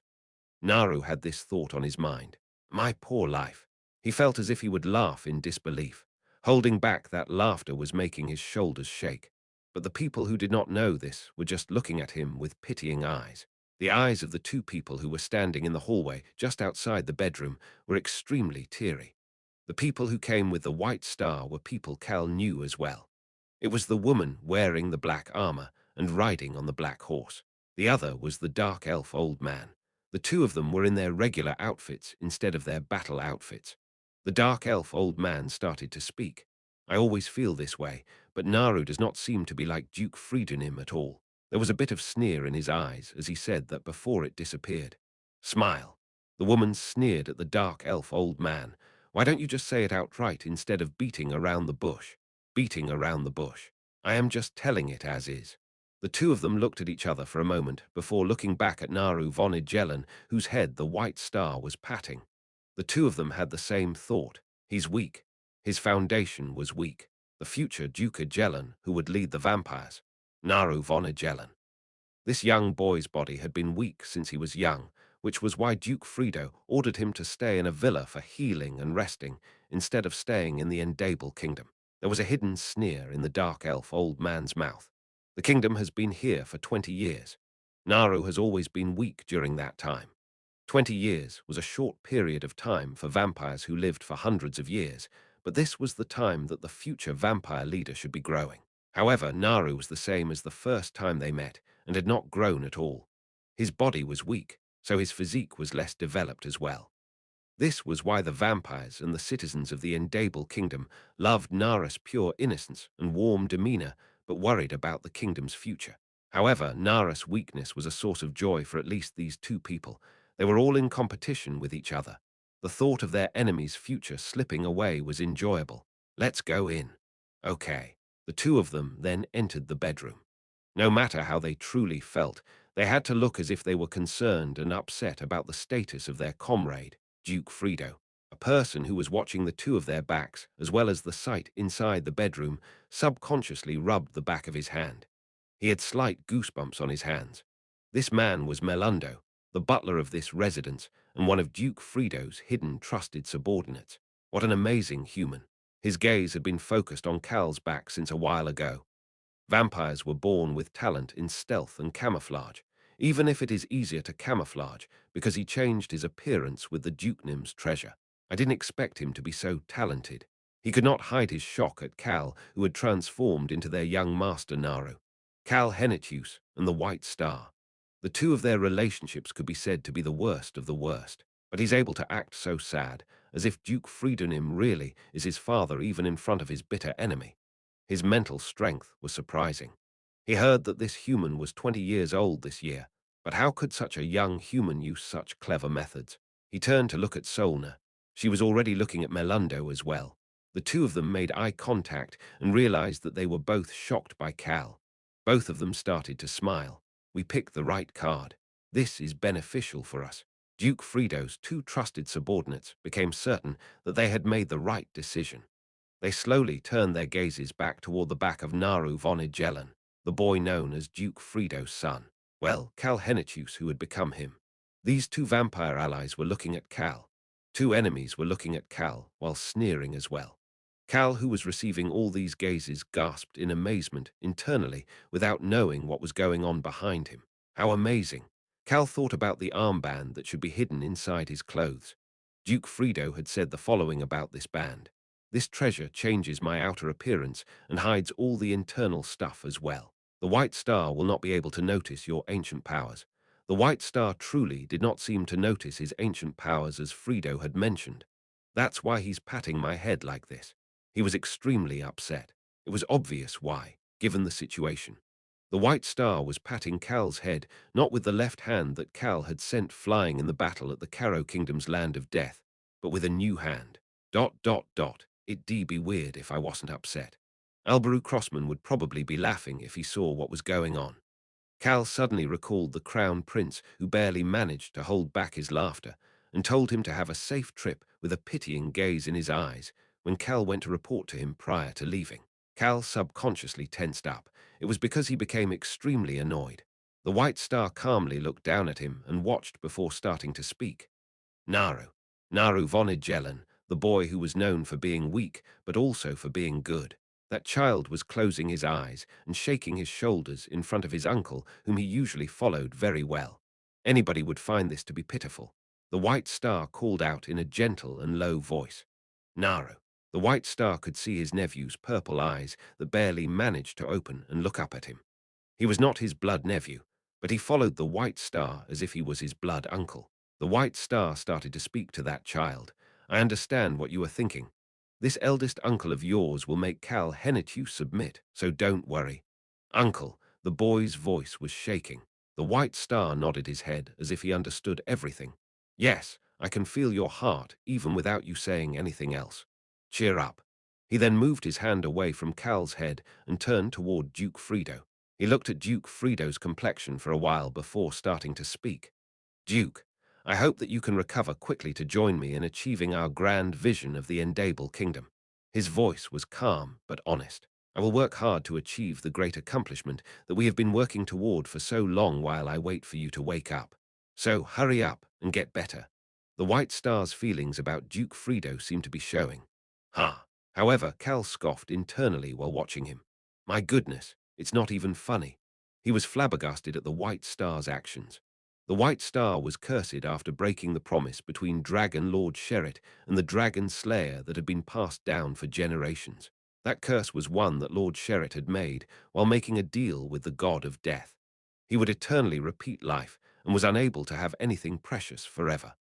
Naru had this thought on his mind. My poor life. He felt as if he would laugh in disbelief. Holding back that laughter was making his shoulders shake. But the people who did not know this were just looking at him with pitying eyes. The eyes of the two people who were standing in the hallway just outside the bedroom were extremely teary. The people who came with the white star were people Cal knew as well. It was the woman wearing the black armor and riding on the black horse. The other was the dark elf old man. The two of them were in their regular outfits instead of their battle outfits. The dark elf old man started to speak. I always feel this way, but Naru does not seem to be like Duke Friedenim at all. There was a bit of sneer in his eyes as he said that before it disappeared. Smile. The woman sneered at the dark elf old man. Why don't you just say it outright instead of beating around the bush? Beating around the bush. I am just telling it as is. The two of them looked at each other for a moment before looking back at Naru von Ijelen, whose head the white star was patting. The two of them had the same thought. He's weak. His foundation was weak. The future Duke Ijelen, who would lead the vampires. Naru von Ijelen. This young boy's body had been weak since he was young, which was why Duke Frido ordered him to stay in a villa for healing and resting, instead of staying in the Endable kingdom. There was a hidden sneer in the dark elf old man's mouth. The kingdom has been here for 20 years. Naru has always been weak during that time. 20 years was a short period of time for vampires who lived for hundreds of years, but this was the time that the future vampire leader should be growing. However, Naru was the same as the first time they met and had not grown at all. His body was weak, so his physique was less developed as well. This was why the vampires and the citizens of the Endable kingdom loved Nara's pure innocence and warm demeanor, but worried about the kingdom's future. However, Nara's weakness was a source of joy for at least these two people. They were all in competition with each other. The thought of their enemy's future slipping away was enjoyable. Let's go in. Okay. The two of them then entered the bedroom. No matter how they truly felt, they had to look as if they were concerned and upset about the status of their comrade, Duke Frido. A person who was watching the two of their backs, as well as the sight inside the bedroom, subconsciously rubbed the back of his hand. He had slight goosebumps on his hands. This man was Melundo, the butler of this residence, and one of Duke Frido's hidden trusted subordinates. What an amazing human. His gaze had been focused on Cal's back since a while ago. Vampires were born with talent in stealth and camouflage, even if it is easier to camouflage because he changed his appearance with the Dukenim's treasure. I didn't expect him to be so talented. He could not hide his shock at Cal, who had transformed into their young master Naru. Cal Henitius and the White Star. The two of their relationships could be said to be the worst of the worst, but he's able to act so sad, as if Duke Friedenim really is his father even in front of his bitter enemy. His mental strength was surprising. He heard that this human was 20 years old this year, but how could such a young human use such clever methods? He turned to look at Solna. She was already looking at Melundo as well. The two of them made eye contact and realized that they were both shocked by Cal. Both of them started to smile. We picked the right card. This is beneficial for us. Duke Frido's two trusted subordinates became certain that they had made the right decision. They slowly turned their gazes back toward the back of Naru von Ijelen, the boy known as Duke Frido's son. Well, Cal Henitius, who had become him. These two vampire allies were looking at Cal. Two enemies were looking at Cal while sneering as well. Cal, who was receiving all these gazes, gasped in amazement internally without knowing what was going on behind him. How amazing! Cal thought about the armband that should be hidden inside his clothes. Duke Frido had said the following about this band. This treasure changes my outer appearance and hides all the internal stuff as well. The White Star will not be able to notice your ancient powers. The White Star truly did not seem to notice his ancient powers as Frido had mentioned. That's why he's patting my head like this. He was extremely upset. It was obvious why, given the situation. The White Star was patting Cal's head, not with the left hand that Cal had sent flying in the battle at the Caro Kingdom's Land of Death, but with a new hand. It'd be weird if I wasn't upset. Albaru Crossman would probably be laughing if he saw what was going on. Cal suddenly recalled the Crown Prince, who barely managed to hold back his laughter, and told him to have a safe trip with a pitying gaze in his eyes when Cal went to report to him prior to leaving. Cal subconsciously tensed up. It was because he became extremely annoyed. The White Star calmly looked down at him and watched before starting to speak. Naru. Naru Vonegelen, the boy who was known for being weak, but also for being good. That child was closing his eyes and shaking his shoulders in front of his uncle, whom he usually followed very well. Anybody would find this to be pitiful. The White Star called out in a gentle and low voice. Naru. The White Star could see his nephew's purple eyes that barely managed to open and look up at him. He was not his blood nephew, but he followed the White Star as if he was his blood uncle. The White Star started to speak to that child. I understand what you are thinking. This eldest uncle of yours will make Cal Hennetu submit, so don't worry. Uncle, the boy's voice was shaking. The White Star nodded his head as if he understood everything. Yes, I can feel your heart, even without you saying anything else. Cheer up. He then moved his hand away from Cal's head and turned toward Duke Frido. He looked at Duke Frido's complexion for a while before starting to speak. Duke, I hope that you can recover quickly to join me in achieving our grand vision of the Endable Kingdom. His voice was calm but honest. I will work hard to achieve the great accomplishment that we have been working toward for so long while I wait for you to wake up. So hurry up and get better. The White Star's feelings about Duke Frido seemed to be showing. Ha! However, Cal scoffed internally while watching him. My goodness, it's not even funny. He was flabbergasted at the White Star's actions. The White Star was cursed after breaking the promise between Dragon Lord Sherrit and the Dragon Slayer that had been passed down for generations. That curse was one that Lord Sherrit had made while making a deal with the god of death. He would eternally repeat life and was unable to have anything precious forever.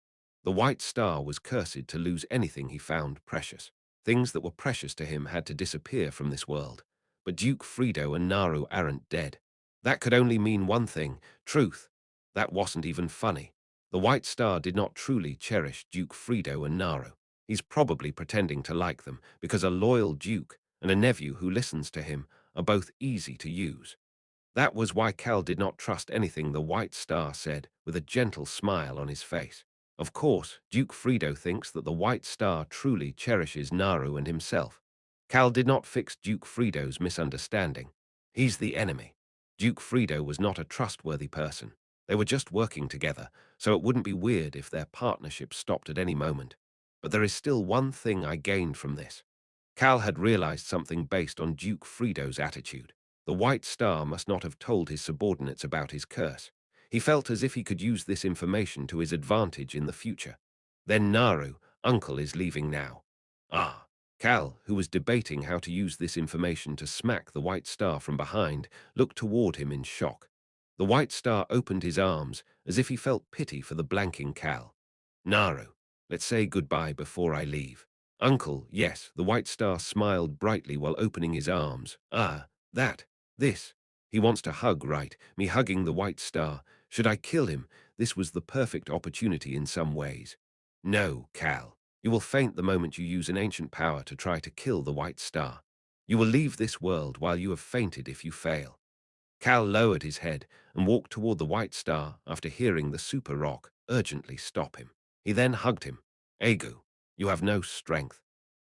The White Star was cursed to lose anything he found precious. Things that were precious to him had to disappear from this world. But Duke Frido and Naru aren't dead. That could only mean one thing, truth. That wasn't even funny. The White Star did not truly cherish Duke Frido and Naru. He's probably pretending to like them because a loyal duke and a nephew who listens to him are both easy to use. That was why Cal did not trust anything the White Star said with a gentle smile on his face. Of course, Duke Frido thinks that the White Star truly cherishes Naru and himself. Cal did not fix Duke Frido's misunderstanding. He's the enemy. Duke Frido was not a trustworthy person. They were just working together, so it wouldn't be weird if their partnership stopped at any moment. But there is still one thing I gained from this. Cal had realized something based on Duke Frido's attitude. The White Star must not have told his subordinates about his curse. He felt as if he could use this information to his advantage in the future. Then Naru, uncle is leaving now. Ah. Cal, who was debating how to use this information to smack the White Star from behind, looked toward him in shock. The White Star opened his arms as if he felt pity for the blanking Cal. Naru, let's say goodbye before I leave. Uncle, yes, the White Star smiled brightly while opening his arms. Ah, this. He wants to hug, right? Me hugging the White Star. Should I kill him? This was the perfect opportunity in some ways. No, Cal. You will faint the moment you use an ancient power to try to kill the White Star. You will leave this world while you have fainted if you fail. Cal lowered his head and walked toward the White Star after hearing the Super Rock urgently stop him. He then hugged him. Agu, you have no strength.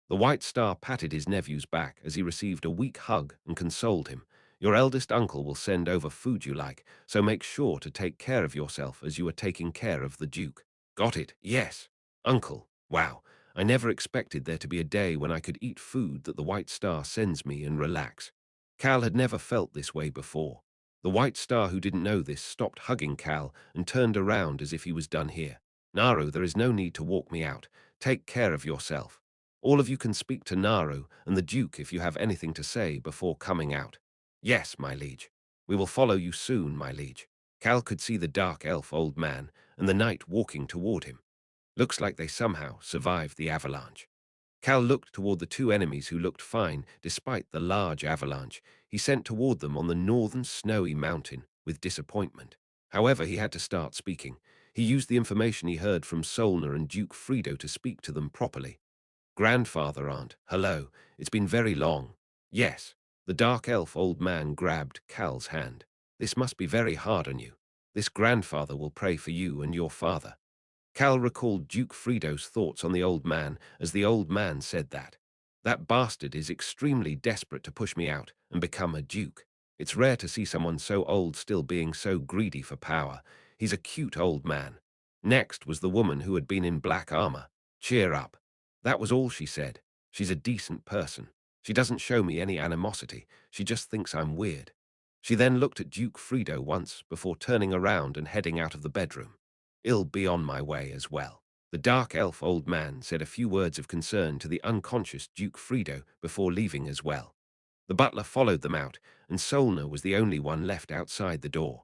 The White Star patted his nephew's back as he received a weak hug and consoled him. Your eldest uncle will send over food you like, so make sure to take care of yourself as you are taking care of the Duke. Got it? Yes. Uncle. Wow. I never expected there to be a day when I could eat food that the White Star sends me and relax. Cal had never felt this way before. The White Star, who didn't know this, stopped hugging Cal and turned around as if he was done here. Naru, there is no need to walk me out. Take care of yourself. All of you can speak to Naru and the Duke if you have anything to say before coming out. Yes, my liege. We will follow you soon, my liege. Cal could see the dark elf old man and the knight walking toward him. Looks like they somehow survived the avalanche. Cal looked toward the two enemies who looked fine despite the large avalanche he sent toward them on the northern snowy mountain with disappointment. However, he had to start speaking. He used the information he heard from Solna and Duke Frido to speak to them properly. Grandfather, aunt, hello, it's been very long. Yes, The dark elf old man grabbed Cal's hand. This must be very hard on you. This grandfather will pray for you and your father. Cal recalled Duke Frido's thoughts on the old man as the old man said that. That bastard is extremely desperate to push me out and become a duke. It's rare to see someone so old still being so greedy for power. He's a cute old man. Next was the woman who had been in black armor. Cheer up. That was all she said. She's a decent person. She doesn't show me any animosity. She just thinks I'm weird. She then looked at Duke Frido once before turning around and heading out of the bedroom. I'll be on my way as well. The dark elf old man said a few words of concern to the unconscious Duke Frido before leaving as well. The butler followed them out, and Solna was the only one left outside the door.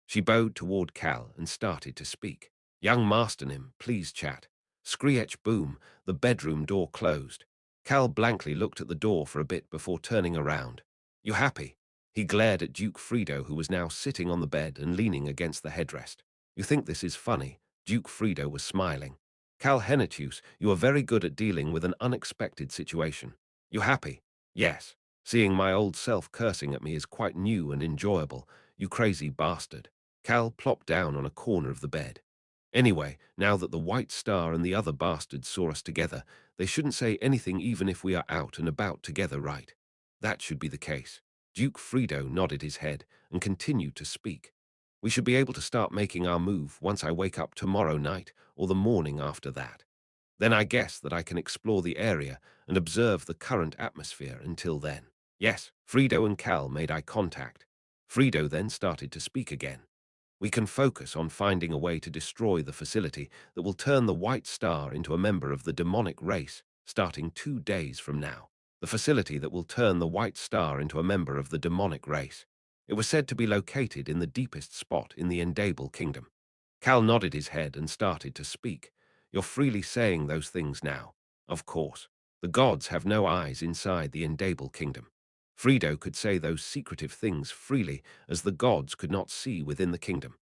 She bowed toward Cal and started to speak. Young Masternim, please chat. Screech boom, the bedroom door closed. Cal blankly looked at the door for a bit before turning around. You happy? He glared at Duke Frido, who was now sitting on the bed and leaning against the headrest. You think this is funny? Duke Frido was smiling. Cal Henitius, you are very good at dealing with an unexpected situation. You happy? Yes. Seeing my old self cursing at me is quite new and enjoyable. You crazy bastard. Cal plopped down on a corner of the bed. Anyway, now that the White Star and the other bastards saw us together, they shouldn't say anything even if we are out and about together, right? That should be the case. Duke Frido nodded his head and continued to speak. We should be able to start making our move once I wake up tomorrow night or the morning after that. Then I guess that I can explore the area and observe the current atmosphere until then. Yes, Frido and Cal made eye contact. Frido then started to speak again. We can focus on finding a way to destroy the facility that will turn the White Star into a member of the demonic race starting 2 days from now. The facility that will turn the White Star into a member of the demonic race. It was said to be located in the deepest spot in the Endable Kingdom. Cal nodded his head and started to speak. You're freely saying those things now. Of course. The gods have no eyes inside the Endable Kingdom. Frido could say those secretive things freely, as the gods could not see within the kingdom.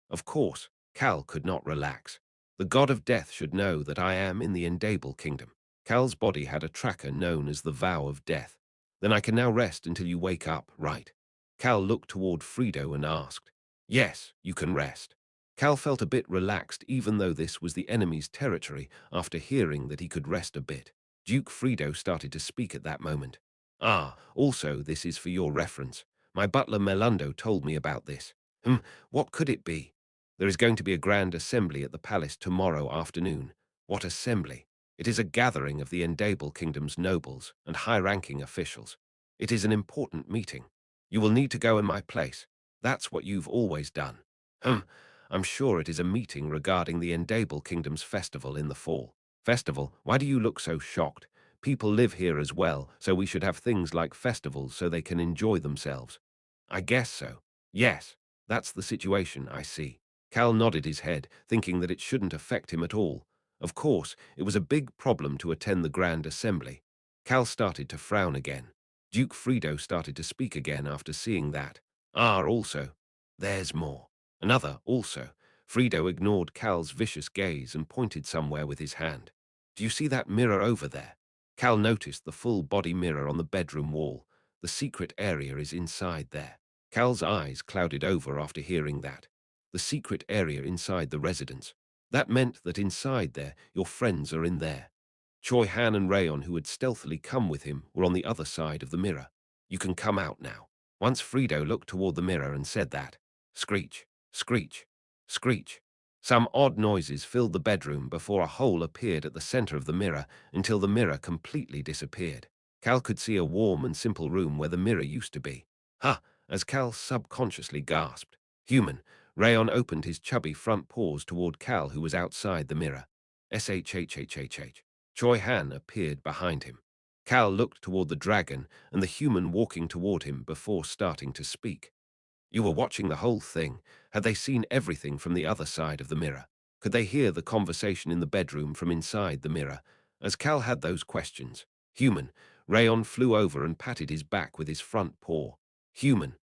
Of course, Cal could not relax. The god of death should know that I am in the Endable Kingdom. Cal's body had a tracker known as the Vow of Death. Then I can now rest until you wake up, right? Cal looked toward Frido and asked. Yes, you can rest. Cal felt a bit relaxed even though this was the enemy's territory after hearing that he could rest a bit. Duke Frido started to speak at that moment. Also, this is for your reference. My butler Melundo told me about this. What could it be? There is going to be a grand assembly at the palace tomorrow afternoon. What assembly? It is a gathering of the Endable Kingdom's nobles and high-ranking officials. It is an important meeting. You will need to go in my place. That's what you've always done. I'm sure it is a meeting regarding the Endable Kingdom's festival in the fall. Festival? Why do you look so shocked? People live here as well, so we should have things like festivals so they can enjoy themselves. I guess so. Yes, that's the situation, I see. Cal nodded his head, thinking that it shouldn't affect him at all. Of course, it was a big problem to attend the Grand Assembly. Cal started to frown again. Duke Frido started to speak again after seeing that. Also. There's more. Another, also. Frido ignored Cal's vicious gaze and pointed somewhere with his hand. Do you see that mirror over there? Cal noticed the full-body mirror on the bedroom wall. The secret area is inside there. Cal's eyes clouded over after hearing that. The secret area inside the residence. That meant that inside there, your friends are in there. Choi Han and Rayon, who had stealthily come with him, were on the other side of the mirror. You can come out now. Once Frido looked toward the mirror and said that. Screech, screech, screech. Some odd noises filled the bedroom before a hole appeared at the center of the mirror until the mirror completely disappeared. Cal could see a warm and simple room where the mirror used to be. Ha! As Cal subconsciously gasped. Human. Rayon opened his chubby front paws toward Cal, who was outside the mirror. Shhhhhh. Choi Han appeared behind him. Cal looked toward the dragon and the human walking toward him before starting to speak. You were watching the whole thing. Had they seen everything from the other side of the mirror? Could they hear the conversation in the bedroom from inside the mirror? As Cal had those questions. Human. Rayon flew over and patted his back with his front paw. Human.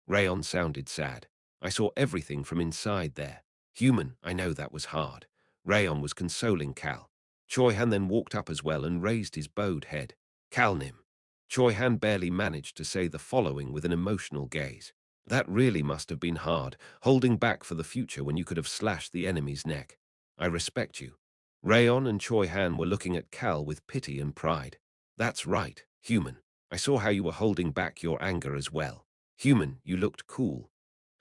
Rayon sounded sad. I saw everything from inside there. Human. I know that was hard. Rayon was consoling Cal. Choi Han then walked up as well and raised his bowed head. Calnim. Choi Han barely managed to say the following with an emotional gaze. That really must have been hard, holding back for the future when you could have slashed the enemy's neck. I respect you. Rayon and Choi Han were looking at Cal with pity and pride. That's right, human. I saw how you were holding back your anger as well. Human, you looked cool.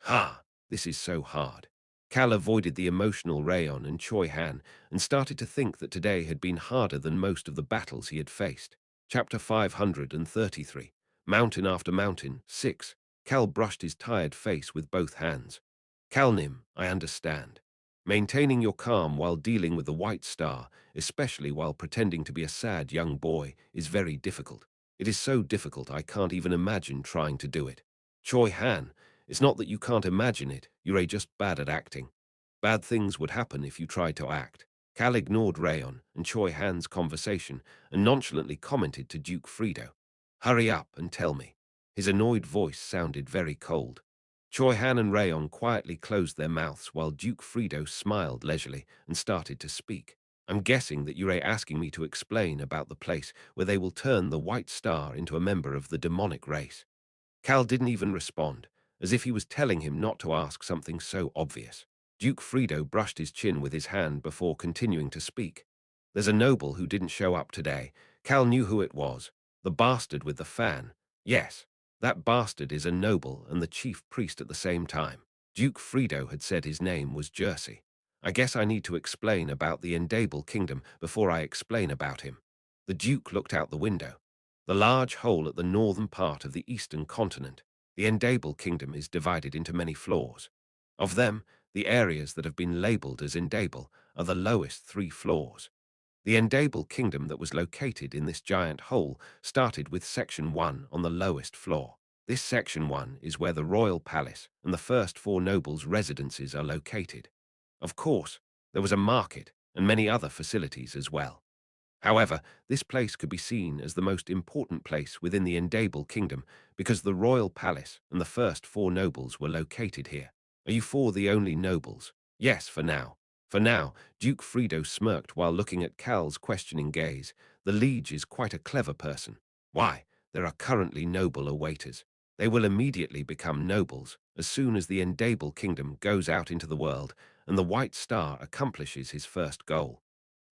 Ha! This is so hard. Cal avoided the emotional Rayon and Choi Han and started to think that today had been harder than most of the battles he had faced. Chapter 533. Mountain After Mountain, 6. Cal brushed his tired face with both hands. Calnim, I understand. Maintaining your calm while dealing with the White Star, especially while pretending to be a sad young boy, is very difficult. It is so difficult I can't even imagine trying to do it. Choi Han, it's not that you can't imagine it, you're just bad at acting. Bad things would happen if you tried to act. Cal ignored Rayon and Choi Han's conversation and nonchalantly commented to Duke Frido. Hurry up and tell me. His annoyed voice sounded very cold. Choi Han and Rayon quietly closed their mouths while Duke Frido smiled leisurely and started to speak. I'm guessing that you're asking me to explain about the place where they will turn the White Star into a member of the demonic race. Cal didn't even respond, as if he was telling him not to ask something so obvious. Duke Frido brushed his chin with his hand before continuing to speak. There's a noble who didn't show up today. Cal knew who it was. The bastard with the fan. Yes, that bastard is a noble and the chief priest at the same time. Duke Frido had said his name was Jersey. I guess I need to explain about the Endable Kingdom before I explain about him. The Duke looked out the window. The large hole at the northern part of the eastern continent, the Endable Kingdom, is divided into many floors. Of them, the areas that have been labeled as Endable are the lowest 3 floors. The Endable Kingdom that was located in this giant hole started with Section 1 on the lowest floor. This Section 1 is where the royal palace and the first 4 nobles' residences are located. Of course, there was a market and many other facilities as well. However, this place could be seen as the most important place within the Endable Kingdom because the royal palace and the first 4 nobles were located here. Are you 4 the only nobles? Yes, for now. For now, Duke Frido smirked while looking at Cal's questioning gaze. The liege is quite a clever person. Why, there are currently noble awaiters. They will immediately become nobles as soon as the Endable Kingdom goes out into the world and the White Star accomplishes his first goal.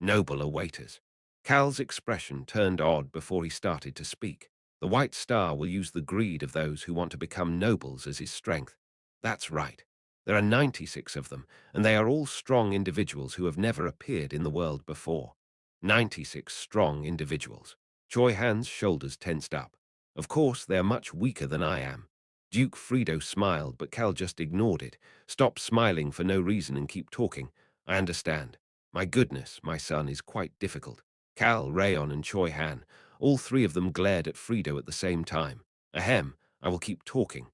Noble awaiters. Cal's expression turned odd before he started to speak. The White Star will use the greed of those who want to become nobles as his strength. That's right. There are 96 of them, and they are all strong individuals who have never appeared in the world before. 96 strong individuals. Choi Han's shoulders tensed up. Of course, they are much weaker than I am. Duke Frido smiled, but Cal just ignored it. Stop smiling for no reason and keep talking. I understand. My goodness, my son is quite difficult. Cal, Rayon, and Choi Han, all 3 of them glared at Frido at the same time. Ahem, I will keep talking.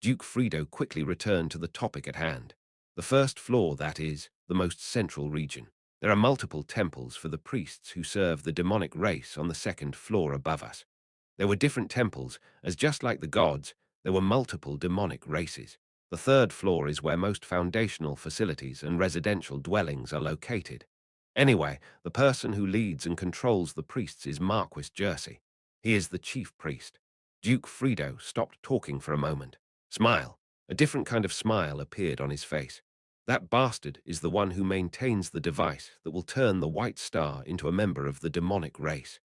Duke Frido quickly returned to the topic at hand. The first floor, that is, the most central region. There are multiple temples for the priests who serve the demonic race on the 2nd floor above us. There were different temples, as just like the gods, there were multiple demonic races. The 3rd floor is where most foundational facilities and residential dwellings are located. Anyway, the person who leads and controls the priests is Marquis Jersey. He is the chief priest. Duke Frido stopped talking for a moment. Smile. A different kind of smile appeared on his face. That bastard is the one who maintains the device that will turn the White Star into a member of the demonic race.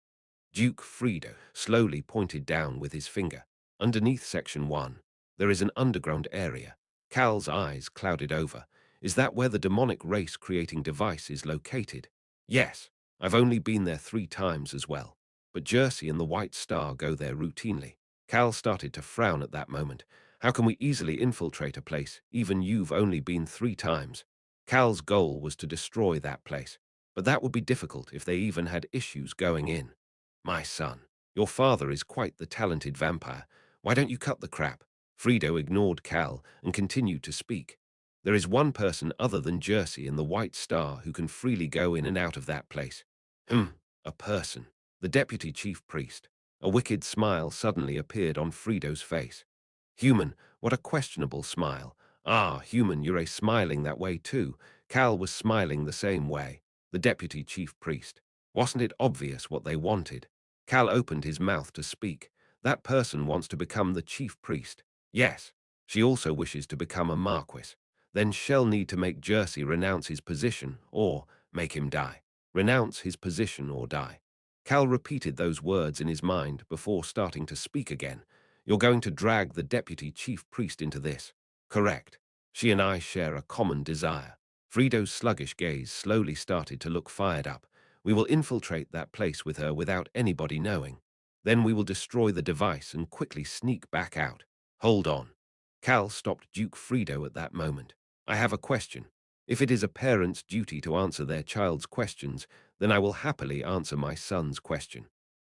Duke Frido slowly pointed down with his finger. Underneath Section 1, there is an underground area. Cal's eyes clouded over. Is that where the demonic race-creating device is located? Yes, I've only been there 3 times as well. But Jersey and the White Star go there routinely. Cal started to frown at that moment. How can we easily infiltrate a place, even you've only been 3 times? Cal's goal was to destroy that place. But that would be difficult if they even had issues going in. My son, your father is quite the talented vampire. Why don't you cut the crap? Frido ignored Cal and continued to speak. There is one person other than Jersey and the White Star who can freely go in and out of that place. A person. The deputy chief priest. A wicked smile suddenly appeared on Frido's face. Human, what a questionable smile. Ah, human, you're smiling that way too. Cal was smiling the same way. The deputy chief priest. Wasn't it obvious what they wanted? Cal opened his mouth to speak. That person wants to become the chief priest. Yes, she also wishes to become a marquis. Then she'll need to make Jersey renounce his position or make him die. Renounce his position or die. Cal repeated those words in his mind before starting to speak again. You're going to drag the deputy chief priest into this. Correct. She and I share a common desire. Frido's sluggish gaze slowly started to look fired up. We will infiltrate that place with her without anybody knowing. Then we will destroy the device and quickly sneak back out. Hold on. Cal stopped Duke Frido at that moment. I have a question. If it is a parent's duty to answer their child's questions, then I will happily answer my son's question.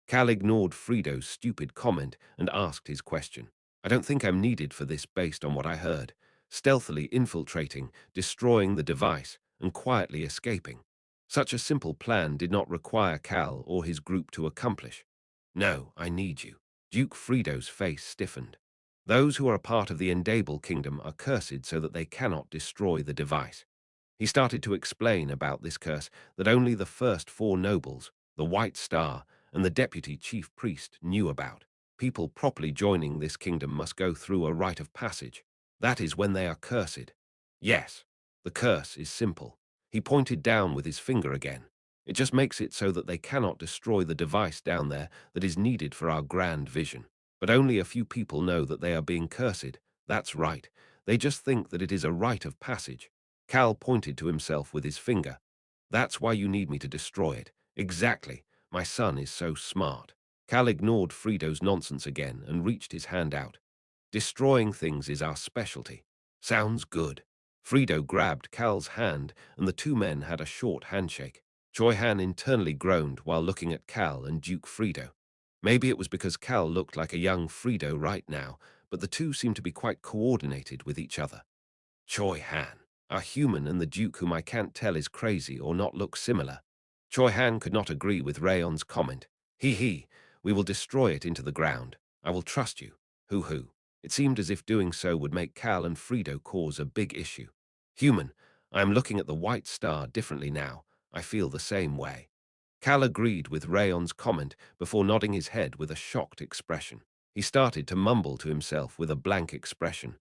Cal ignored Frido's stupid comment and asked his question. I don't think I'm needed for this based on what I heard. Stealthily infiltrating, destroying the device, and quietly escaping. Such a simple plan did not require Cal or his group to accomplish. No, I need you. Duke Frido's face stiffened. Those who are a part of the Endable Kingdom are cursed so that they cannot destroy the device. He started to explain about this curse that only the first four nobles, the White Star, and the deputy chief priest knew about. People properly joining this kingdom must go through a rite of passage. That is when they are cursed. Yes, the curse is simple. He pointed down with his finger again. It just makes it so that they cannot destroy the device down there that is needed for our grand vision. But only a few people know that they are being cursed. That's right. They just think that it is a rite of passage. Cal pointed to himself with his finger. That's why you need me to destroy it. Exactly. My son is so smart. Cal ignored Frido's nonsense again and reached his hand out. Destroying things is our specialty. Sounds good. Frido grabbed Cal's hand and the two men had a short handshake. Choi Han internally groaned while looking at Cal and Duke Frido. Maybe it was because Cal looked like a young Frido right now, but the two seemed to be quite coordinated with each other. Choi Han, a human, and the Duke whom I can't tell is crazy or not look similar. Choi Han could not agree with Rayon's comment. He, we will destroy it into the ground. I will trust you. Hoo. It seemed as if doing so would make Cal and Frido cause a big issue. Human, I am looking at the White Star differently now. I feel the same way. Cal agreed with Rayon's comment before nodding his head with a shocked expression. He started to mumble to himself with a blank expression.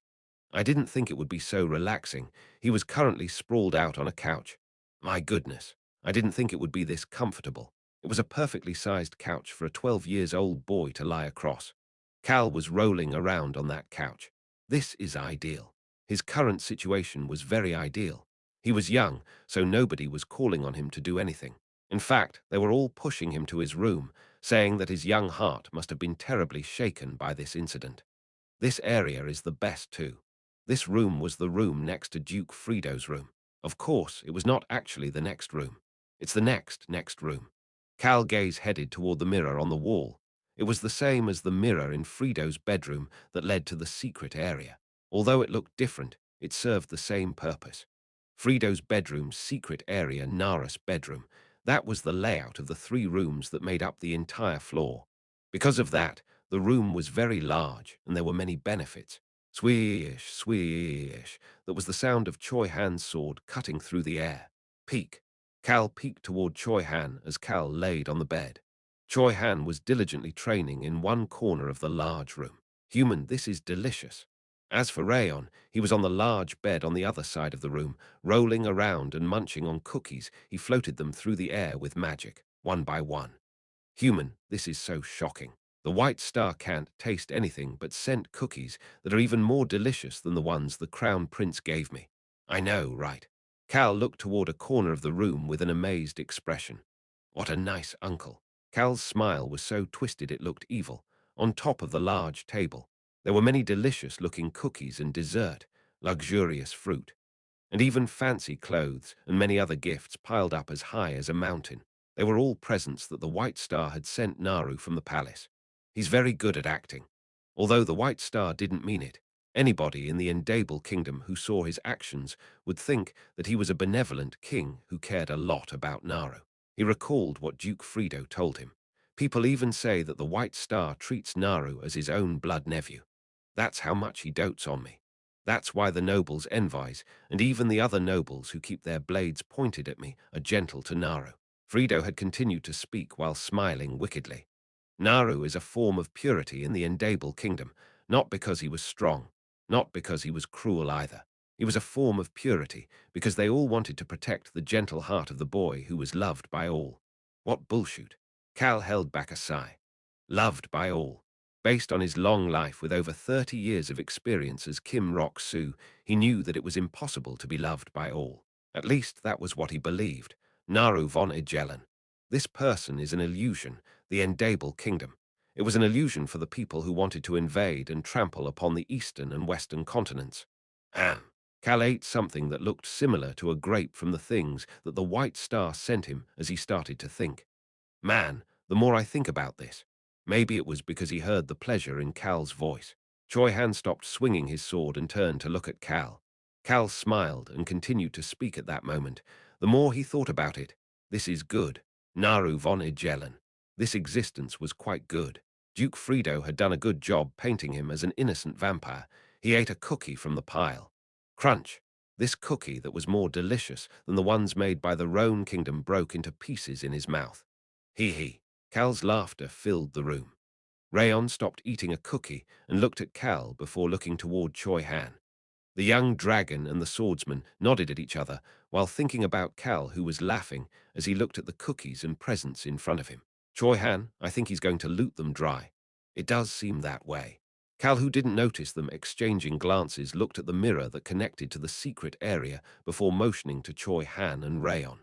I didn't think it would be so relaxing. He was currently sprawled out on a couch. My goodness, I didn't think it would be this comfortable. It was a perfectly sized couch for a 12-year-old boy to lie across. Cal was rolling around on that couch. This is ideal. His current situation was very ideal. He was young, so nobody was calling on him to do anything. In fact, they were all pushing him to his room, saying that his young heart must have been terribly shaken by this incident. This area is the best too. This room was the room next to Duke Frido's room. Of course, it was not actually the next room. It's the next room. Cal gaze headed toward the mirror on the wall. It was the same as the mirror in Frido's bedroom that led to the secret area. Although it looked different, it served the same purpose. Frido's bedroom's secret area, Nara's bedroom, that was the layout of the three rooms that made up the entire floor. Because of that, the room was very large, and there were many benefits. Swish, swish. That was the sound of Choi Han's sword cutting through the air. Peek. Cal peeked toward Choi Han as Cal laid on the bed. Choi Han was diligently training in one corner of the large room. Human, this is delicious. As for Rayon, he was on the large bed on the other side of the room, rolling around and munching on cookies. He floated them through the air with magic, one by one. Human, this is so shocking. The White Star can't taste anything but scent cookies that are even more delicious than the ones the Crown Prince gave me. I know, right? Cal looked toward a corner of the room with an amazed expression. What a nice uncle. Cal's smile was so twisted it looked evil. On top of the large table, there were many delicious-looking cookies and dessert, luxurious fruit, and even fancy clothes and many other gifts piled up as high as a mountain. They were all presents that the White Star had sent Naru from the palace. He's very good at acting. Although the White Star didn't mean it, anybody in the Endable Kingdom who saw his actions would think that he was a benevolent king who cared a lot about Naru. He recalled what Duke Frido told him. People even say that the White Star treats Naru as his own blood nephew. That's how much he dotes on me. That's why the nobles envies, and even the other nobles who keep their blades pointed at me, are gentle to Naru. Frido had continued to speak while smiling wickedly. Naru is a form of purity in the Endable kingdom, not because he was strong, not because he was cruel either. He was a form of purity because they all wanted to protect the gentle heart of the boy who was loved by all. What bullshit. Cal held back a sigh. Loved by all. Based on his long life with over 30 years of experience as Kim Rok-soo, he knew that it was impossible to be loved by all. At least that was what he believed. Naru von Ijelen. This person is an illusion, the Endable kingdom. It was an illusion for the people who wanted to invade and trample upon the eastern and western continents. Cal ate something that looked similar to a grape from the things that the White Star sent him as he started to think. Man, the more I think about this, maybe it was because he heard the pleasure in Cal's voice. Choi Han stopped swinging his sword and turned to look at Cal. Cal smiled and continued to speak at that moment. The more he thought about it, this is good. Naru von Ijelen. This existence was quite good. Duke Frido had done a good job painting him as an innocent vampire. He ate a cookie from the pile. Crunch. This cookie that was more delicious than the ones made by the Roan kingdom broke into pieces in his mouth. Hee hee. Cal's laughter filled the room. Rayon stopped eating a cookie and looked at Cal before looking toward Choi Han. The young dragon and the swordsman nodded at each other while thinking about Cal, who was laughing as he looked at the cookies and presents in front of him. Choi Han, I think he's going to loot them dry. It does seem that way. Cal, who didn't notice them exchanging glances, looked at the mirror that connected to the secret area before motioning to Choi Han and Rayon.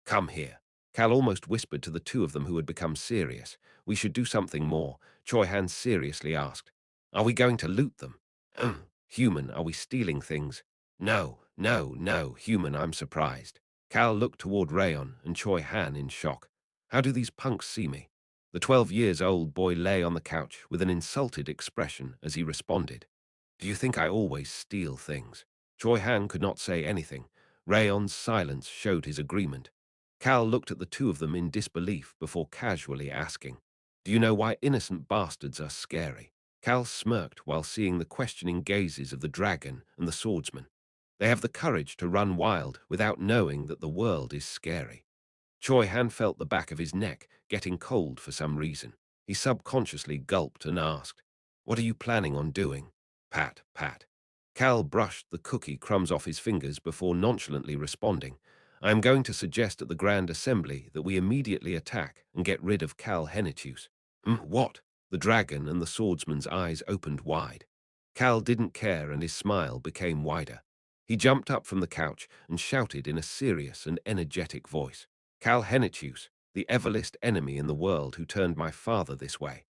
Come here. Cal almost whispered to the two of them who had become serious. We should do something more, Choi Han seriously asked. Are we going to loot them? Human, are we stealing things? No, no, no, human, I'm surprised. Cal looked toward Rayon and Choi Han in shock. How do these punks see me? The 12-years-old boy lay on the couch with an insulted expression as he responded. Do you think I always steal things? Choi Han could not say anything. Rayon's silence showed his agreement. Cal looked at the two of them in disbelief before casually asking, do you know why innocent bastards are scary? Cal smirked while seeing the questioning gazes of the dragon and the swordsman. They have the courage to run wild without knowing that the world is scary. Choi Han felt the back of his neck getting cold for some reason. He subconsciously gulped and asked, what are you planning on doing? Pat, pat. Cal brushed the cookie crumbs off his fingers before nonchalantly responding, I am going to suggest at the Grand Assembly that we immediately attack and get rid of Cal Henitius. What? The dragon and the swordsman's eyes opened wide. Cal didn't care and his smile became wider. He jumped up from the couch and shouted in a serious and energetic voice, Cal Henitius, the everlist enemy in the world who turned my father this way.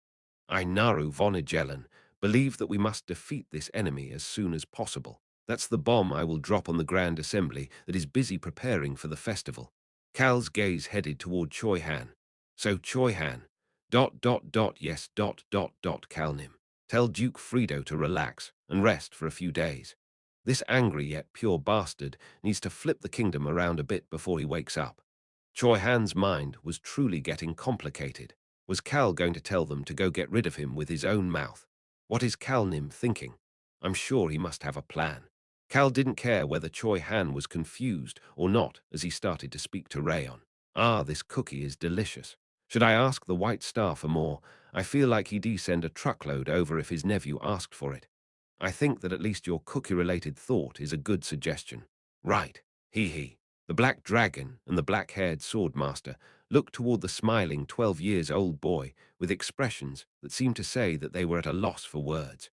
I, Naru von Ijelen, believe that we must defeat this enemy as soon as possible. That's the bomb I will drop on the Grand Assembly that is busy preparing for the festival. Cal's gaze headed toward Choi Han. So Choi Han, yes, Calnim. Tell Duke Frido to relax and rest for a few days. This angry yet pure bastard needs to flip the kingdom around a bit before he wakes up. Choi Han's mind was truly getting complicated. Was Cal going to tell them to go get rid of him with his own mouth? What is Calnim thinking? I'm sure he must have a plan. Cal didn't care whether Choi Han was confused or not as he started to speak to Rayon. Ah, this cookie is delicious. Should I ask the White Star for more? I feel like he'd send a truckload over if his nephew asked for it. I think that at least your cookie-related thought is a good suggestion. Right. Hee hee. The black dragon and the black-haired swordmaster looked toward the smiling 12-years-old boy with expressions that seemed to say that they were at a loss for words.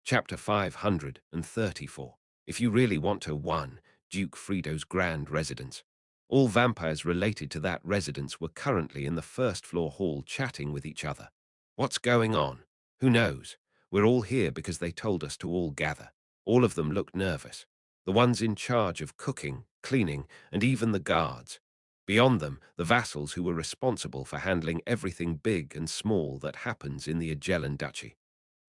Chapter 534. If you really want to, 1. Duke Frido's grand residence. All vampires related to that residence were currently in the first-floor hall chatting with each other. What's going on? Who knows? We're all here because they told us to all gather. All of them looked nervous. The ones in charge of cooking, cleaning, and even the guards. Beyond them, the vassals who were responsible for handling everything big and small that happens in the Agellan Duchy.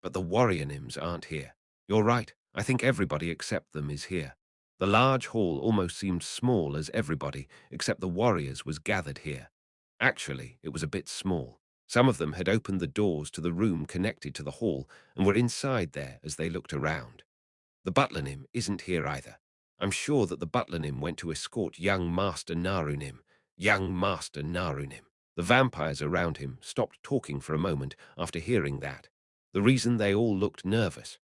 But the warrior nyms aren't here. You're right, I think everybody except them is here. The large hall almost seemed small as everybody except the warriors was gathered here. Actually, it was a bit small. Some of them had opened the doors to the room connected to the hall and were inside there as they looked around. The butler nym isn't here either. I'm sure that the butler nym went to escort young Master Narunim. Young Master Narunim. The vampires around him stopped talking for a moment after hearing that. The reason they all looked nervous.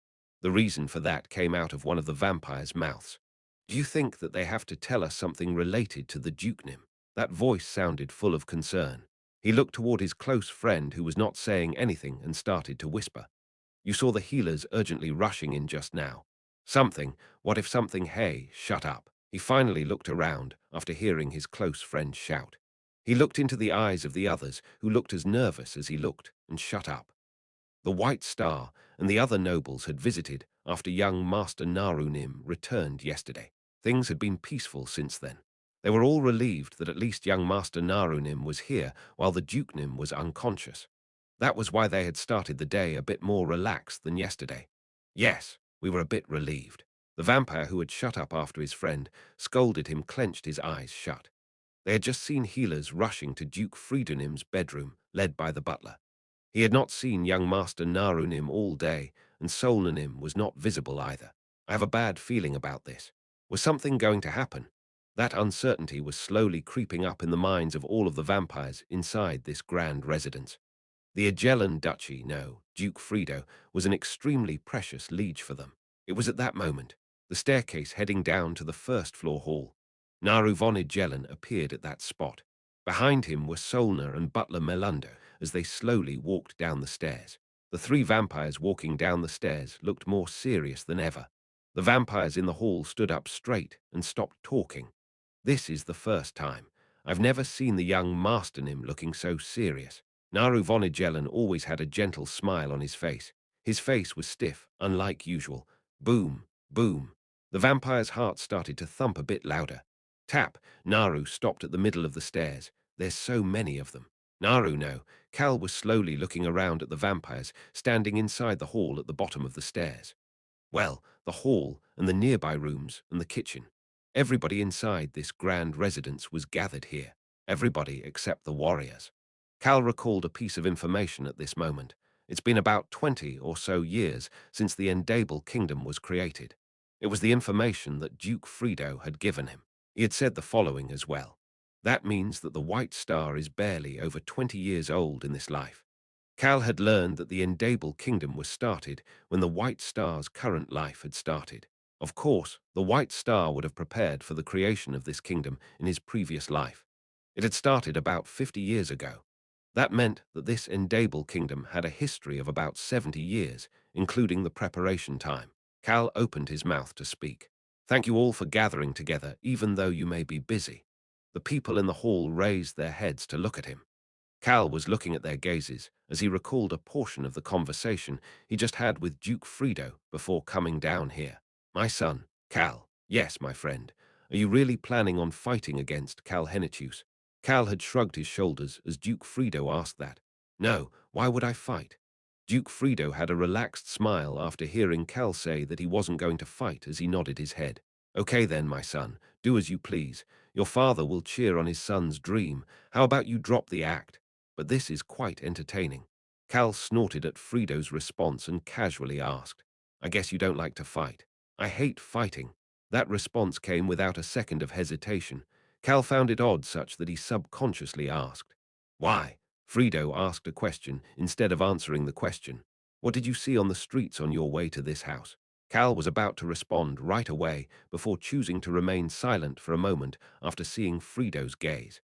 The reason for that came out of one of the vampires' mouths. Do you think that they have to tell us something related to the Dukenim? That voice sounded full of concern. He looked toward his close friend who was not saying anything and started to whisper. You saw the healers urgently rushing in just now. Something, what if something, hey, shut up. He finally looked around after hearing his close friend shout. He looked into the eyes of the others who looked as nervous as he looked and shut up. The White Star and the other nobles had visited after young Master Narunim returned yesterday. Things had been peaceful since then. They were all relieved that at least young Master Narunim was here while the Dukenim was unconscious. That was why they had started the day a bit more relaxed than yesterday. Yes, we were a bit relieved. The vampire who had shut up after his friend scolded him, clenched his eyes shut. They had just seen healers rushing to Duke Friedenim's bedroom, led by the butler. He had not seen young Master Narunim all day, and Solnanim was not visible either. I have a bad feeling about this. Was something going to happen? That uncertainty was slowly creeping up in the minds of all of the vampires inside this grand residence. The Agellan Duchy, no, Duke Friedo, was an extremely precious liege for them. It was at that moment, the staircase heading down to the first-floor hall. Naru von Agellan appeared at that spot. Behind him were Solna and butler Melander as they slowly walked down the stairs. The three vampires walking down the stairs looked more serious than ever. The vampires in the hall stood up straight and stopped talking. This is the first time. I've never seen the young Masternim looking so serious. Naru von Agellan always had a gentle smile on his face. His face was stiff, unlike usual. Boom, boom. The vampire's heart started to thump a bit louder. Tap. Naru stopped at the middle of the stairs. There's so many of them. Naru, no. Cal was slowly looking around at the vampires, standing inside the hall at the bottom of the stairs. Well, the hall and the nearby rooms and the kitchen. Everybody inside this grand residence was gathered here. Everybody except the warriors. Cal recalled a piece of information at this moment. It's been about 20 or so years since the Endable Kingdom was created. It was the information that Duke Friedo had given him. He had said the following as well. That means that the White Star is barely over 20 years old in this life. Cal had learned that the Endable Kingdom was started when the White Star's current life had started. Of course, the White Star would have prepared for the creation of this kingdom in his previous life. It had started about 50 years ago. That meant that this Endable Kingdom had a history of about 70 years, including the preparation time. Cal opened his mouth to speak. Thank you all for gathering together, even though you may be busy. The people in the hall raised their heads to look at him. Cal was looking at their gazes as he recalled a portion of the conversation he just had with Duke Friedo before coming down here. My son, Cal. Yes, my friend. Are you really planning on fighting against Cal Henitius? Cal had shrugged his shoulders as Duke Friedo asked that. No, why would I fight? Duke Friedo had a relaxed smile after hearing Cal say that he wasn't going to fight as he nodded his head. Okay then, my son, do as you please. Your father will cheer on his son's dream. How about you drop the act? But this is quite entertaining. Cal snorted at Friedo's response and casually asked, I guess you don't like to fight. I hate fighting. That response came without a second of hesitation. Cal found it odd such that he subconsciously asked, Why? Friedo asked a question instead of answering the question. What did you see on the streets on your way to this house? Cal was about to respond right away before choosing to remain silent for a moment after seeing Friedo's gaze.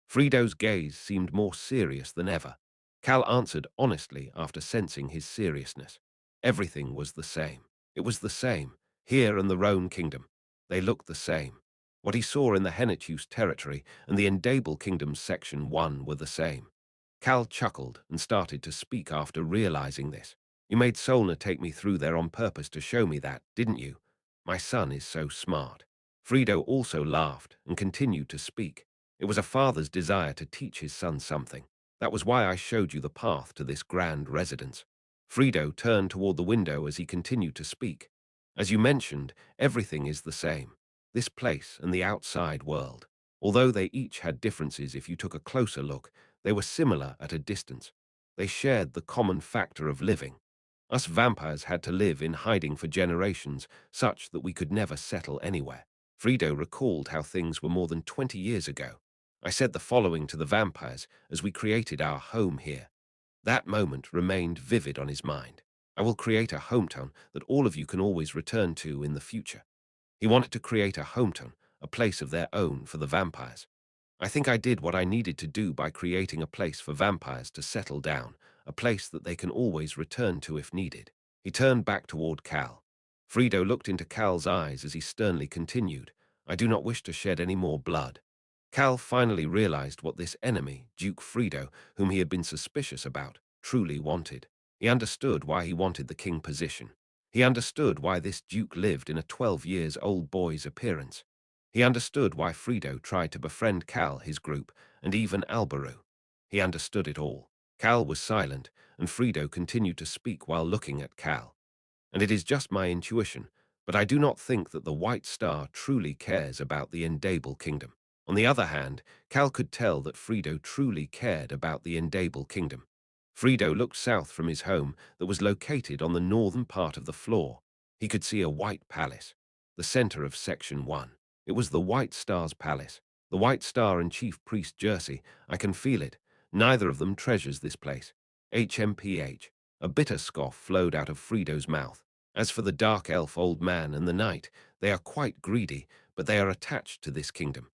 Friedo's gaze seemed more serious than ever. Cal answered honestly after sensing his seriousness. Everything was the same. It was the same, here in the Rhone Kingdom. They looked the same. What he saw in the Henitius territory and the Endable Kingdom's Section 1 were the same. Cal chuckled and started to speak after realizing this. You made Solna take me through there on purpose to show me that, didn't you? My son is so smart. Friedo also laughed and continued to speak. It was a father's desire to teach his son something. That was why I showed you the path to this grand residence. Friedo turned toward the window as he continued to speak. As you mentioned, everything is the same. This place and the outside world. Although they each had differences if you took a closer look, they were similar at a distance. They shared the common factor of living. Us vampires had to live in hiding for generations, such that we could never settle anywhere. Friedo recalled how things were more than 20 years ago. I said the following to the vampires as we created our home here. That moment remained vivid on his mind. I will create a hometown that all of you can always return to in the future. He wanted to create a hometown, a place of their own for the vampires. I think I did what I needed to do by creating a place for vampires to settle down, a place that they can always return to if needed. He turned back toward Cal. Frido looked into Cal's eyes as he sternly continued, I do not wish to shed any more blood. Cal finally realized what this enemy, Duke Frido, whom he had been suspicious about, truly wanted. He understood why he wanted the king position. He understood why this duke lived in a 12-years-old boy's appearance. He understood why Frido tried to befriend Cal, his group, and even Alberu. He understood it all. Cal was silent, and Frido continued to speak while looking at Cal. And it is just my intuition, but I do not think that the White Star truly cares about the Endable Kingdom. On the other hand, Cal could tell that Frido truly cared about the Endable Kingdom. Frido looked south from his home that was located on the northern part of the floor. He could see a white palace, the center of Section 1. It was the White Star's palace. The White Star and Chief Priest Jersey, I can feel it. Neither of them treasures this place. HMPH. A bitter scoff flowed out of Frido's mouth. As for the dark elf old man and the knight, they are quite greedy, but they are attached to this kingdom.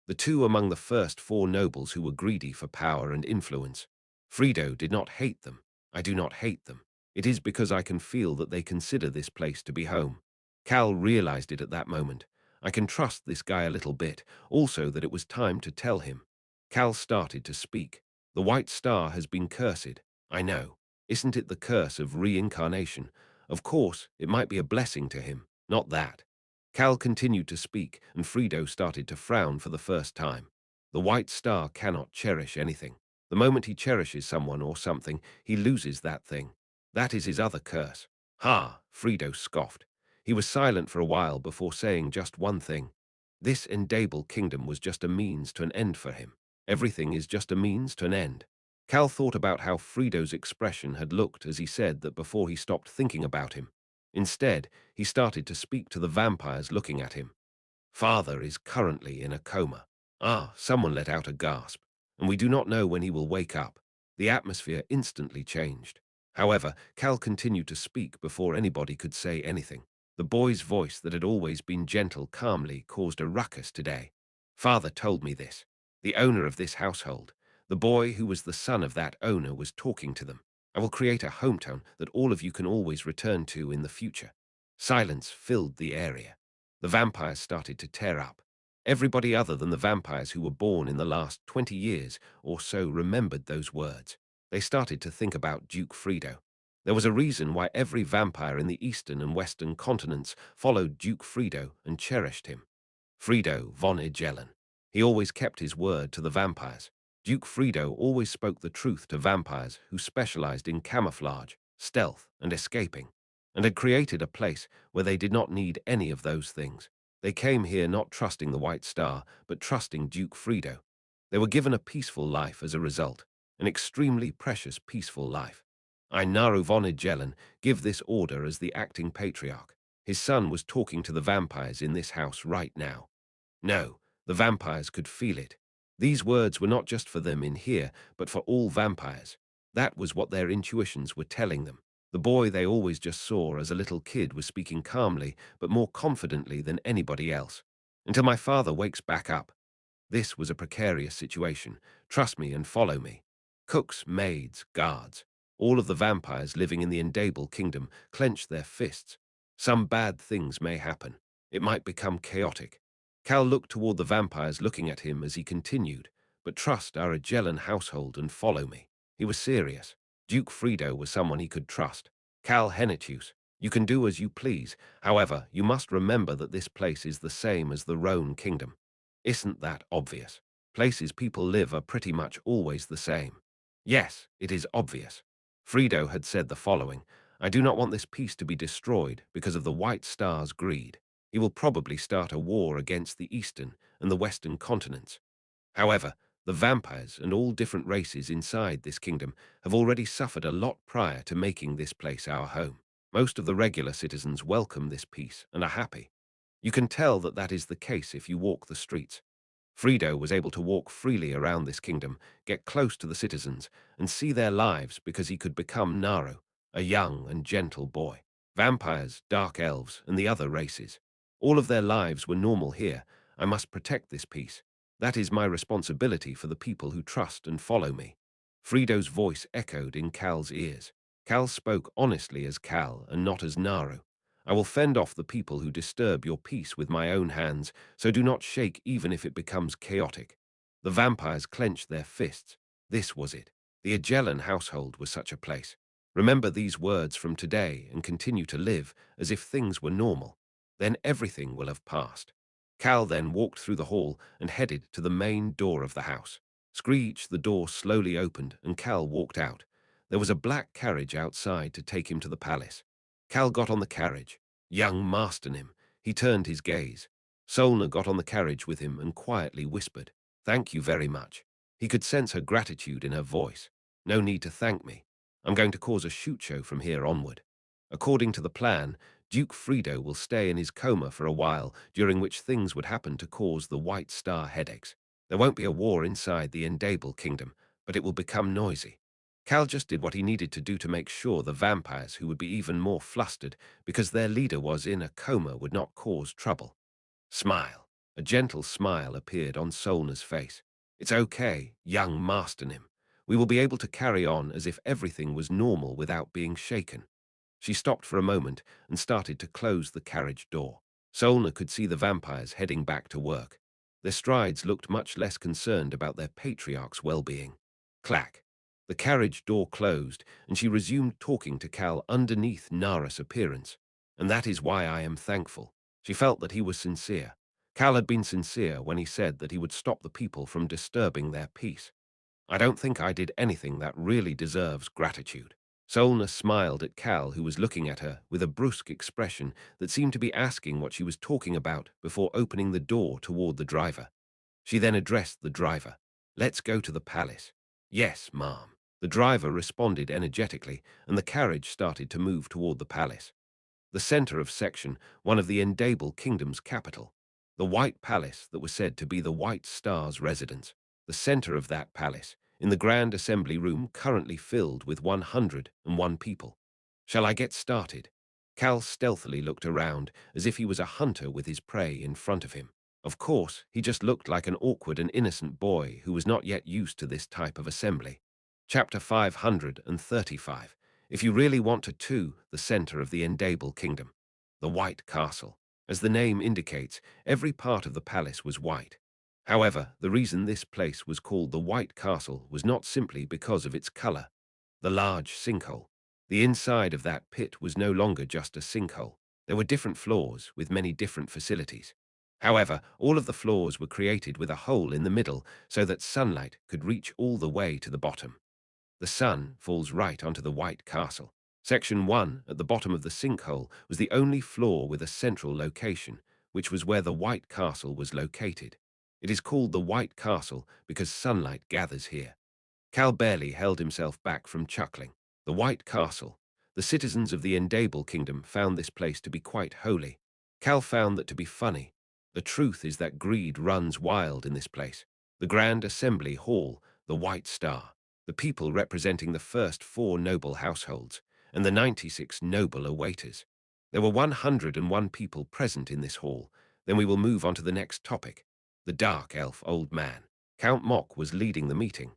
The two among the first four nobles who were greedy for power and influence. Frido did not hate them. I do not hate them. It is because I can feel that they consider this place to be home. Cal realized it at that moment. I can trust this guy a little bit, also that it was time to tell him. Cal started to speak. The White Star has been cursed. I know. Isn't it the curse of reincarnation? Of course, it might be a blessing to him, not that. Cal continued to speak, and Frido started to frown for the first time. The White Star cannot cherish anything. The moment he cherishes someone or something, he loses that thing. That is his other curse. Ha! Frido scoffed. He was silent for a while before saying just one thing. This Endable Kingdom was just a means to an end for him. Everything is just a means to an end. Cal thought about how Frido's expression had looked as he said that before he stopped thinking about him. Instead, he started to speak to the vampires looking at him. Father is currently in a coma. Ah, someone let out a gasp, and we do not know when he will wake up. The atmosphere instantly changed. However, Cal continued to speak before anybody could say anything. The boy's voice that had always been gentle calmly caused a ruckus today. Father told me this. The owner of this household, the boy who was the son of that owner, was talking to them. I will create a hometown that all of you can always return to in the future. Silence filled the area. The vampires started to tear up. Everybody other than the vampires who were born in the last 20 years or so remembered those words. They started to think about Duke Frido. There was a reason why every vampire in the eastern and western continents followed Duke Frido and cherished him. Frido von Igellen. He always kept his word to the vampires. Duke Frido always spoke the truth to vampires who specialized in camouflage, stealth, and escaping, and had created a place where they did not need any of those things. They came here not trusting the White Star, but trusting Duke Frido. They were given a peaceful life as a result, an extremely precious peaceful life. I, Naru von Igellen, give this order as the acting patriarch. His son was talking to the vampires in this house right now. No, the vampires could feel it. These words were not just for them in here, but for all vampires. That was what their intuitions were telling them. The boy they always just saw as a little kid was speaking calmly, but more confidently than anybody else. Until my father wakes back up. This was a precarious situation. Trust me and follow me. Cooks, maids, guards. All of the vampires living in the Endable Kingdom clenched their fists. Some bad things may happen. It might become chaotic. Cal looked toward the vampires looking at him as he continued, but trust our Agellan household and follow me. He was serious. Duke Frido was someone he could trust. Cal Henitius, you can do as you please. However, you must remember that this place is the same as the Roan Kingdom. Isn't that obvious? Places people live are pretty much always the same. Yes, it is obvious. Frido had said the following, I do not want this peace to be destroyed because of the White Star's greed. He will probably start a war against the eastern and the western continents. However, the vampires and all different races inside this kingdom have already suffered a lot prior to making this place our home. Most of the regular citizens welcome this peace and are happy. You can tell that that is the case if you walk the streets. Frido was able to walk freely around this kingdom, get close to the citizens, and see their lives because he could become Naru, a young and gentle boy. Vampires, dark elves, and the other races. All of their lives were normal here. I must protect this peace. That is my responsibility for the people who trust and follow me. Frido's voice echoed in Cal's ears. Cal spoke honestly as Cal and not as Naru. I will fend off the people who disturb your peace with my own hands, so do not shake even if it becomes chaotic. The vampires clenched their fists. This was it. The Agellan household was such a place. Remember these words from today and continue to live as if things were normal. Then everything will have passed. Cal then walked through the hall and headed to the main door of the house. Screech, the door slowly opened and Cal walked out. There was a black carriage outside to take him to the palace. Cal got on the carriage. Young mastered him. He turned his gaze. Solna got on the carriage with him and quietly whispered, "Thank you very much." He could sense her gratitude in her voice. "No need to thank me. I'm going to cause a shoot show from here onward." According to the plan, Duke Frido will stay in his coma for a while, during which things would happen to cause the White Star headaches. There won't be a war inside the Endable Kingdom, but it will become noisy. Cal just did what he needed to do to make sure the vampires, who would be even more flustered because their leader was in a coma, would not cause trouble. Smile. A gentle smile appeared on Solna's face. "It's okay, young Masternim. We will be able to carry on as if everything was normal without being shaken." She stopped for a moment and started to close the carriage door. Solna could see the vampires heading back to work. Their strides looked much less concerned about their patriarch's well-being. Clack. The carriage door closed, and she resumed talking to Cal underneath Nara's appearance. "And that is why I am thankful." She felt that he was sincere. Cal had been sincere when he said that he would stop the people from disturbing their peace. "I don't think I did anything that really deserves gratitude." Solna smiled at Cal, who was looking at her with a brusque expression that seemed to be asking what she was talking about before opening the door toward the driver. She then addressed the driver. "Let's go to the palace." "Yes, ma'am." The driver responded energetically, and the carriage started to move toward the palace. The center of section, one of the Endable Kingdom's capital. The White Palace that was said to be the White Star's residence. The center of that palace, in the Grand Assembly Room currently filled with 101 people. "Shall I get started?" Cal stealthily looked around, as if he was a hunter with his prey in front of him. Of course, he just looked like an awkward and innocent boy who was not yet used to this type of assembly. Chapter 535. If you really want to, the center of the Endable Kingdom. The White Castle. As the name indicates, every part of the palace was white. However, the reason this place was called the White Castle was not simply because of its color. The large sinkhole. The inside of that pit was no longer just a sinkhole. There were different floors with many different facilities. However, all of the floors were created with a hole in the middle so that sunlight could reach all the way to the bottom. The sun falls right onto the White Castle. Section 1, at the bottom of the sinkhole, was the only floor with a central location, which was where the White Castle was located. It is called the White Castle because sunlight gathers here. Cal barely held himself back from chuckling. The White Castle. The citizens of the Endable Kingdom found this place to be quite holy. Cal found that to be funny. The truth is that greed runs wild in this place. The Grand Assembly Hall, the White Star, the people representing the first 4 noble households, and the 96 noble awaiters. There were 101 people present in this hall. Then we will move on to the next topic. The Dark Elf Old Man. Count Mock was leading the meeting.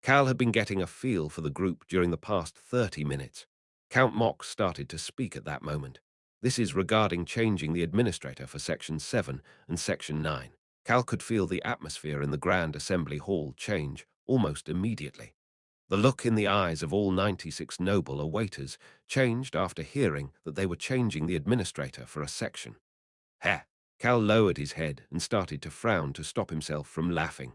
Cal had been getting a feel for the group during the past 30 minutes. Count Mock started to speak at that moment. This is regarding changing the administrator for Section 7 and Section 9. Cal could feel the atmosphere in the Grand Assembly Hall change almost immediately. The look in the eyes of all 96 noble awaiters changed after hearing that they were changing the administrator for a section. Heh! Cal lowered his head and started to frown to stop himself from laughing.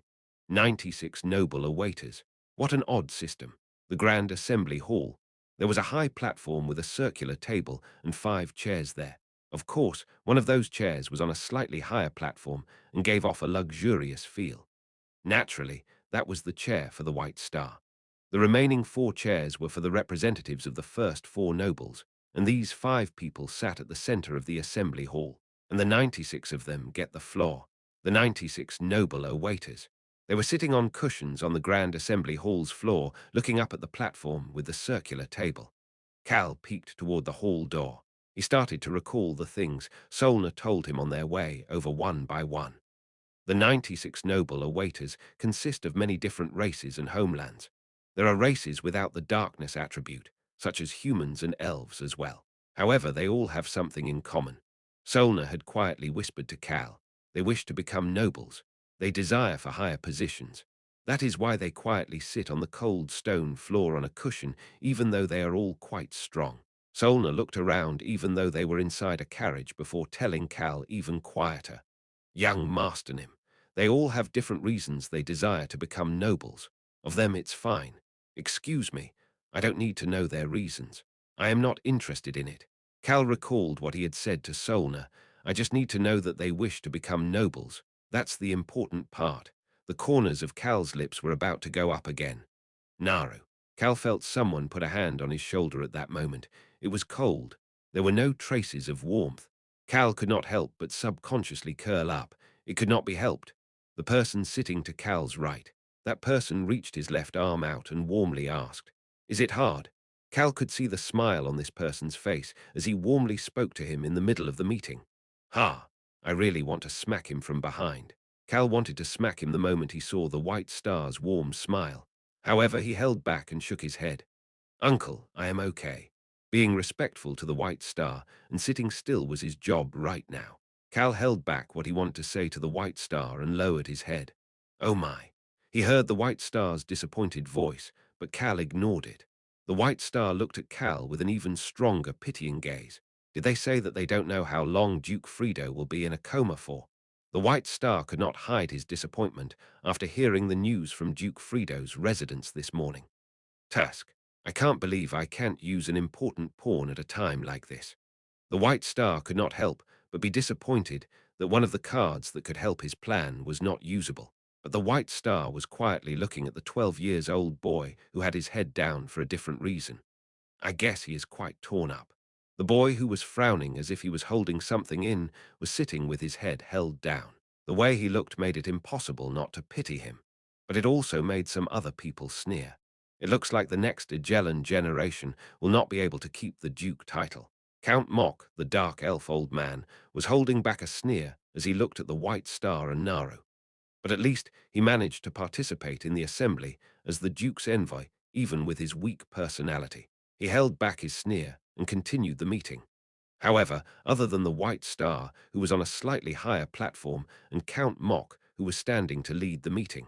96 noble awaiters. What an odd system. The Grand Assembly Hall. There was a high platform with a circular table and 5 chairs there. Of course, one of those chairs was on a slightly higher platform and gave off a luxurious feel. Naturally, that was the chair for the White Star. The remaining 4 chairs were for the representatives of the first 4 nobles, and these 5 people sat at the center of the assembly hall, and the 96 of them get the floor. The 96 nobler waiters. They were sitting on cushions on the Grand Assembly Hall's floor, looking up at the platform with the circular table. Cal peeked toward the hall door. He started to recall the things Solner told him on their way over one by one. The 96 noble waiters consist of many different races and homelands. There are races without the darkness attribute, such as humans and elves as well. However, they all have something in common. Solner had quietly whispered to Cal. They wish to become nobles. They desire for higher positions. That is why they quietly sit on the cold stone floor on a cushion, even though they are all quite strong. Solner looked around even though they were inside a carriage before telling Cal even quieter. Young Masternim. They all have different reasons they desire to become nobles. Of them it's fine. Excuse me, I don't need to know their reasons. I am not interested in it. Cal recalled what he had said to Solner. I just need to know that they wish to become nobles. That's the important part. The corners of Cal's lips were about to go up again. Naru. Cal felt someone put a hand on his shoulder at that moment. It was cold. There were no traces of warmth. Cal could not help but subconsciously curl up. It could not be helped. The person sitting to Cal's right. That person reached his left arm out and warmly asked, "Is it hard?" Cal could see the smile on this person's face as he warmly spoke to him in the middle of the meeting. Ha! I really want to smack him from behind. Cal wanted to smack him the moment he saw the white star's warm smile. However, he held back and shook his head. Uncle, I am okay. Being respectful to the White Star and sitting still was his job right now. Cal held back what he wanted to say to the White Star and lowered his head. Oh my. He heard the White Star's disappointed voice, but Cal ignored it. The White Star looked at Cal with an even stronger pitying gaze. Did they say that they don't know how long Duke Frido will be in a coma for? The White Star could not hide his disappointment after hearing the news from Duke Frido's residence this morning. Tusk, I can't believe I can't use an important pawn at a time like this. The White Star could not help but be disappointed that one of the cards that could help his plan was not usable. But the White Star was quietly looking at the 12-year-old boy who had his head down for a different reason. I guess he is quite torn up. The boy who was frowning as if he was holding something in was sitting with his head held down. The way he looked made it impossible not to pity him, but it also made some other people sneer. It looks like the next Agellan generation will not be able to keep the Duke title. Count Mok, the dark elf old man, was holding back a sneer as he looked at the White Star and Naru. But at least he managed to participate in the assembly as the Duke's envoy, even with his weak personality. He held back his sneer and continued the meeting. However, other than the White Star, who was on a slightly higher platform, and Count Mok, who was standing to lead the meeting,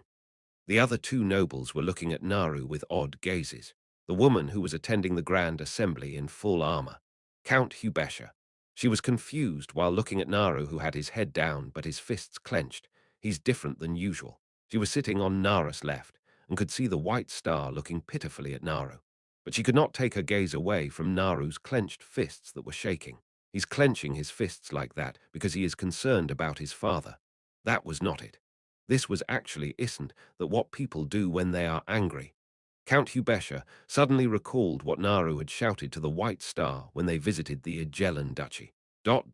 the other two nobles were looking at Naru with odd gazes. The woman who was attending the Grand Assembly in full armor, Count Hubesha. She was confused while looking at Naru, who had his head down but his fists clenched. He's different than usual. She was sitting on Nara's left and could see the White Star looking pitifully at Naru. But she could not take her gaze away from Naru's clenched fists that were shaking. He's clenching his fists like that because he is concerned about his father. That was not it. This was actually isn't that what people do when they are angry. Count Hubesha suddenly recalled what Naru had shouted to the White Star when they visited the Agellan Duchy. Cal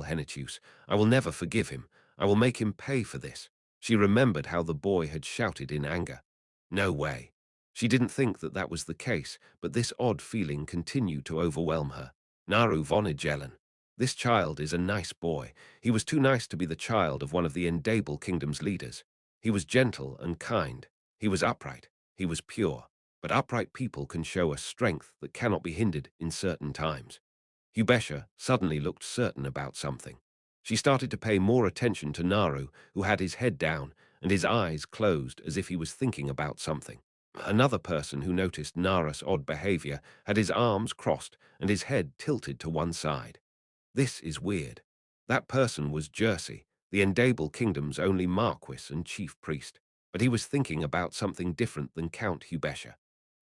Henitius, I will never forgive him. I will make him pay for this. She remembered how the boy had shouted in anger. No way. She didn't think that that was the case, but this odd feeling continued to overwhelm her. Naru von Agellan. This child is a nice boy. He was too nice to be the child of one of the Endable Kingdom's leaders. He was gentle and kind. He was upright. He was pure. But upright people can show a strength that cannot be hindered in certain times. Hubesha suddenly looked certain about something. She started to pay more attention to Naru, who had his head down and his eyes closed as if he was thinking about something. Another person who noticed Nara's odd behavior had his arms crossed and his head tilted to one side. This is weird. That person was Jersey, the Endable Kingdom's only marquis and chief priest, but he was thinking about something different than Count Hubesha.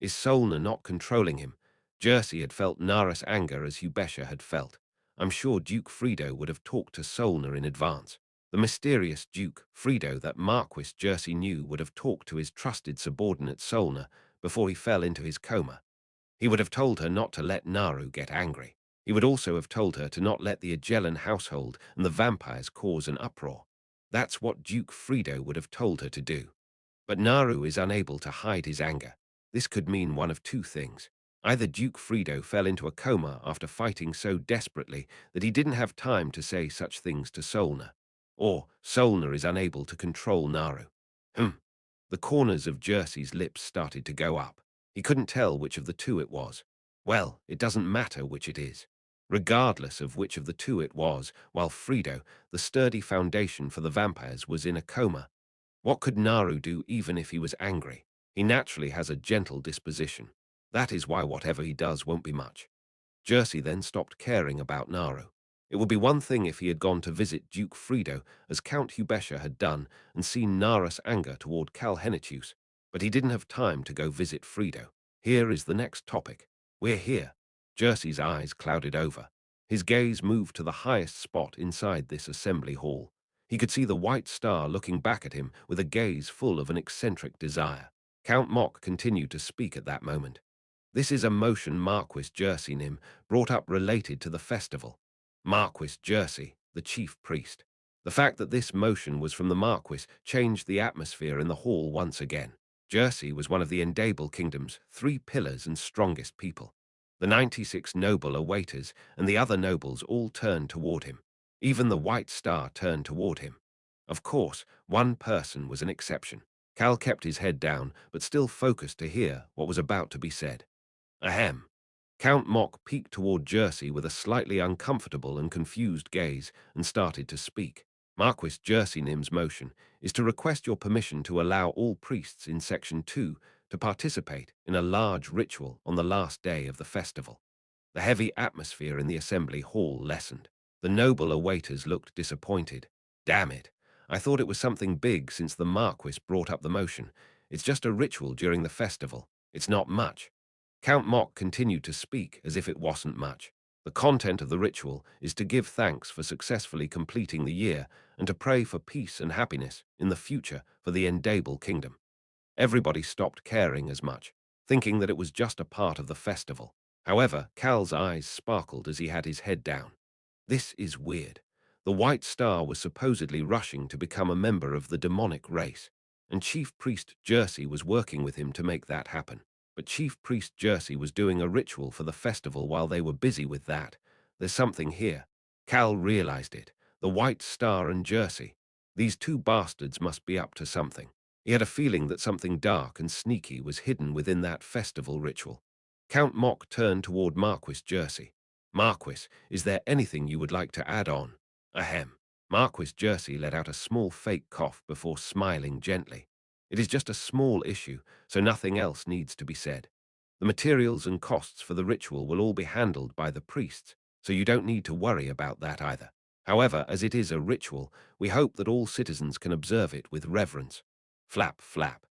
Is Solna not controlling him? Jersey had felt Nara's anger as Hubesha had felt. I'm sure Duke Frido would have talked to Solna in advance. The mysterious Duke Frido that Marquis Jersey knew would have talked to his trusted subordinate Solna before he fell into his coma. He would have told her not to let Naru get angry. He would also have told her to not let the Agellan household and the vampires cause an uproar. That's what Duke Frido would have told her to do. But Naru is unable to hide his anger. This could mean one of two things. Either Duke Frido fell into a coma after fighting so desperately that he didn't have time to say such things to Solna, or Solna is unable to control Naru. The corners of Jersey's lips started to go up. He couldn't tell which of the two it was. Well, it doesn't matter which it is. Regardless of which of the two it was, while Frido, the sturdy foundation for the vampires, was in a coma, what could Naru do even if he was angry? He naturally has a gentle disposition. That is why whatever he does won't be much. Jersey then stopped caring about Naru. It would be one thing if he had gone to visit Duke Frido, as Count Hubesha had done, and seen Nara's anger toward Cal Henitius, but he didn't have time to go visit Frido. Here is the next topic. We're here. Jersey's eyes clouded over. His gaze moved to the highest spot inside this assembly hall. He could see the white star looking back at him with a gaze full of an eccentric desire. Count Mock continued to speak at that moment. This is a motion Marquis Jersey Nim brought up related to the festival. Marquis Jersey, the chief priest. The fact that this motion was from the Marquis changed the atmosphere in the hall once again. Jersey was one of the Endable Kingdom's 3 pillars and strongest people. The 96 noble awaiters and the other nobles all turned toward him. Even the White Star turned toward him. Of course, one person was an exception. Cal kept his head down, but still focused to hear what was about to be said. Ahem. Count Mock peeked toward Jersey with a slightly uncomfortable and confused gaze and started to speak. Marquis Jersey Nim's motion is to request your permission to allow all priests in Section 2 to participate in a large ritual on the last day of the festival. The heavy atmosphere in the assembly hall lessened. The noble awaiters looked disappointed. Damn it. I thought it was something big since the Marquis brought up the motion. It's just a ritual during the festival. It's not much. Count Mock continued to speak as if it wasn't much. The content of the ritual is to give thanks for successfully completing the year and to pray for peace and happiness in the future for the Endable Kingdom. Everybody stopped caring as much, thinking that it was just a part of the festival. However, Cal's eyes sparkled as he had his head down. This is weird. The White Star was supposedly rushing to become a member of the demonic race, and Chief Priest Jersey was working with him to make that happen. But Chief Priest Jersey was doing a ritual for the festival while they were busy with that. There's something here. Cal realized it. The White Star and Jersey. These two bastards must be up to something. He had a feeling that something dark and sneaky was hidden within that festival ritual. Count Mock turned toward Marquis Jersey. Marquis, is there anything you would like to add on? Ahem. Marquis Jersey let out a small fake cough before smiling gently. It is just a small issue, so nothing else needs to be said. The materials and costs for the ritual will all be handled by the priests, so you don't need to worry about that either. However, as it is a ritual, we hope that all citizens can observe it with reverence. Flap, flap.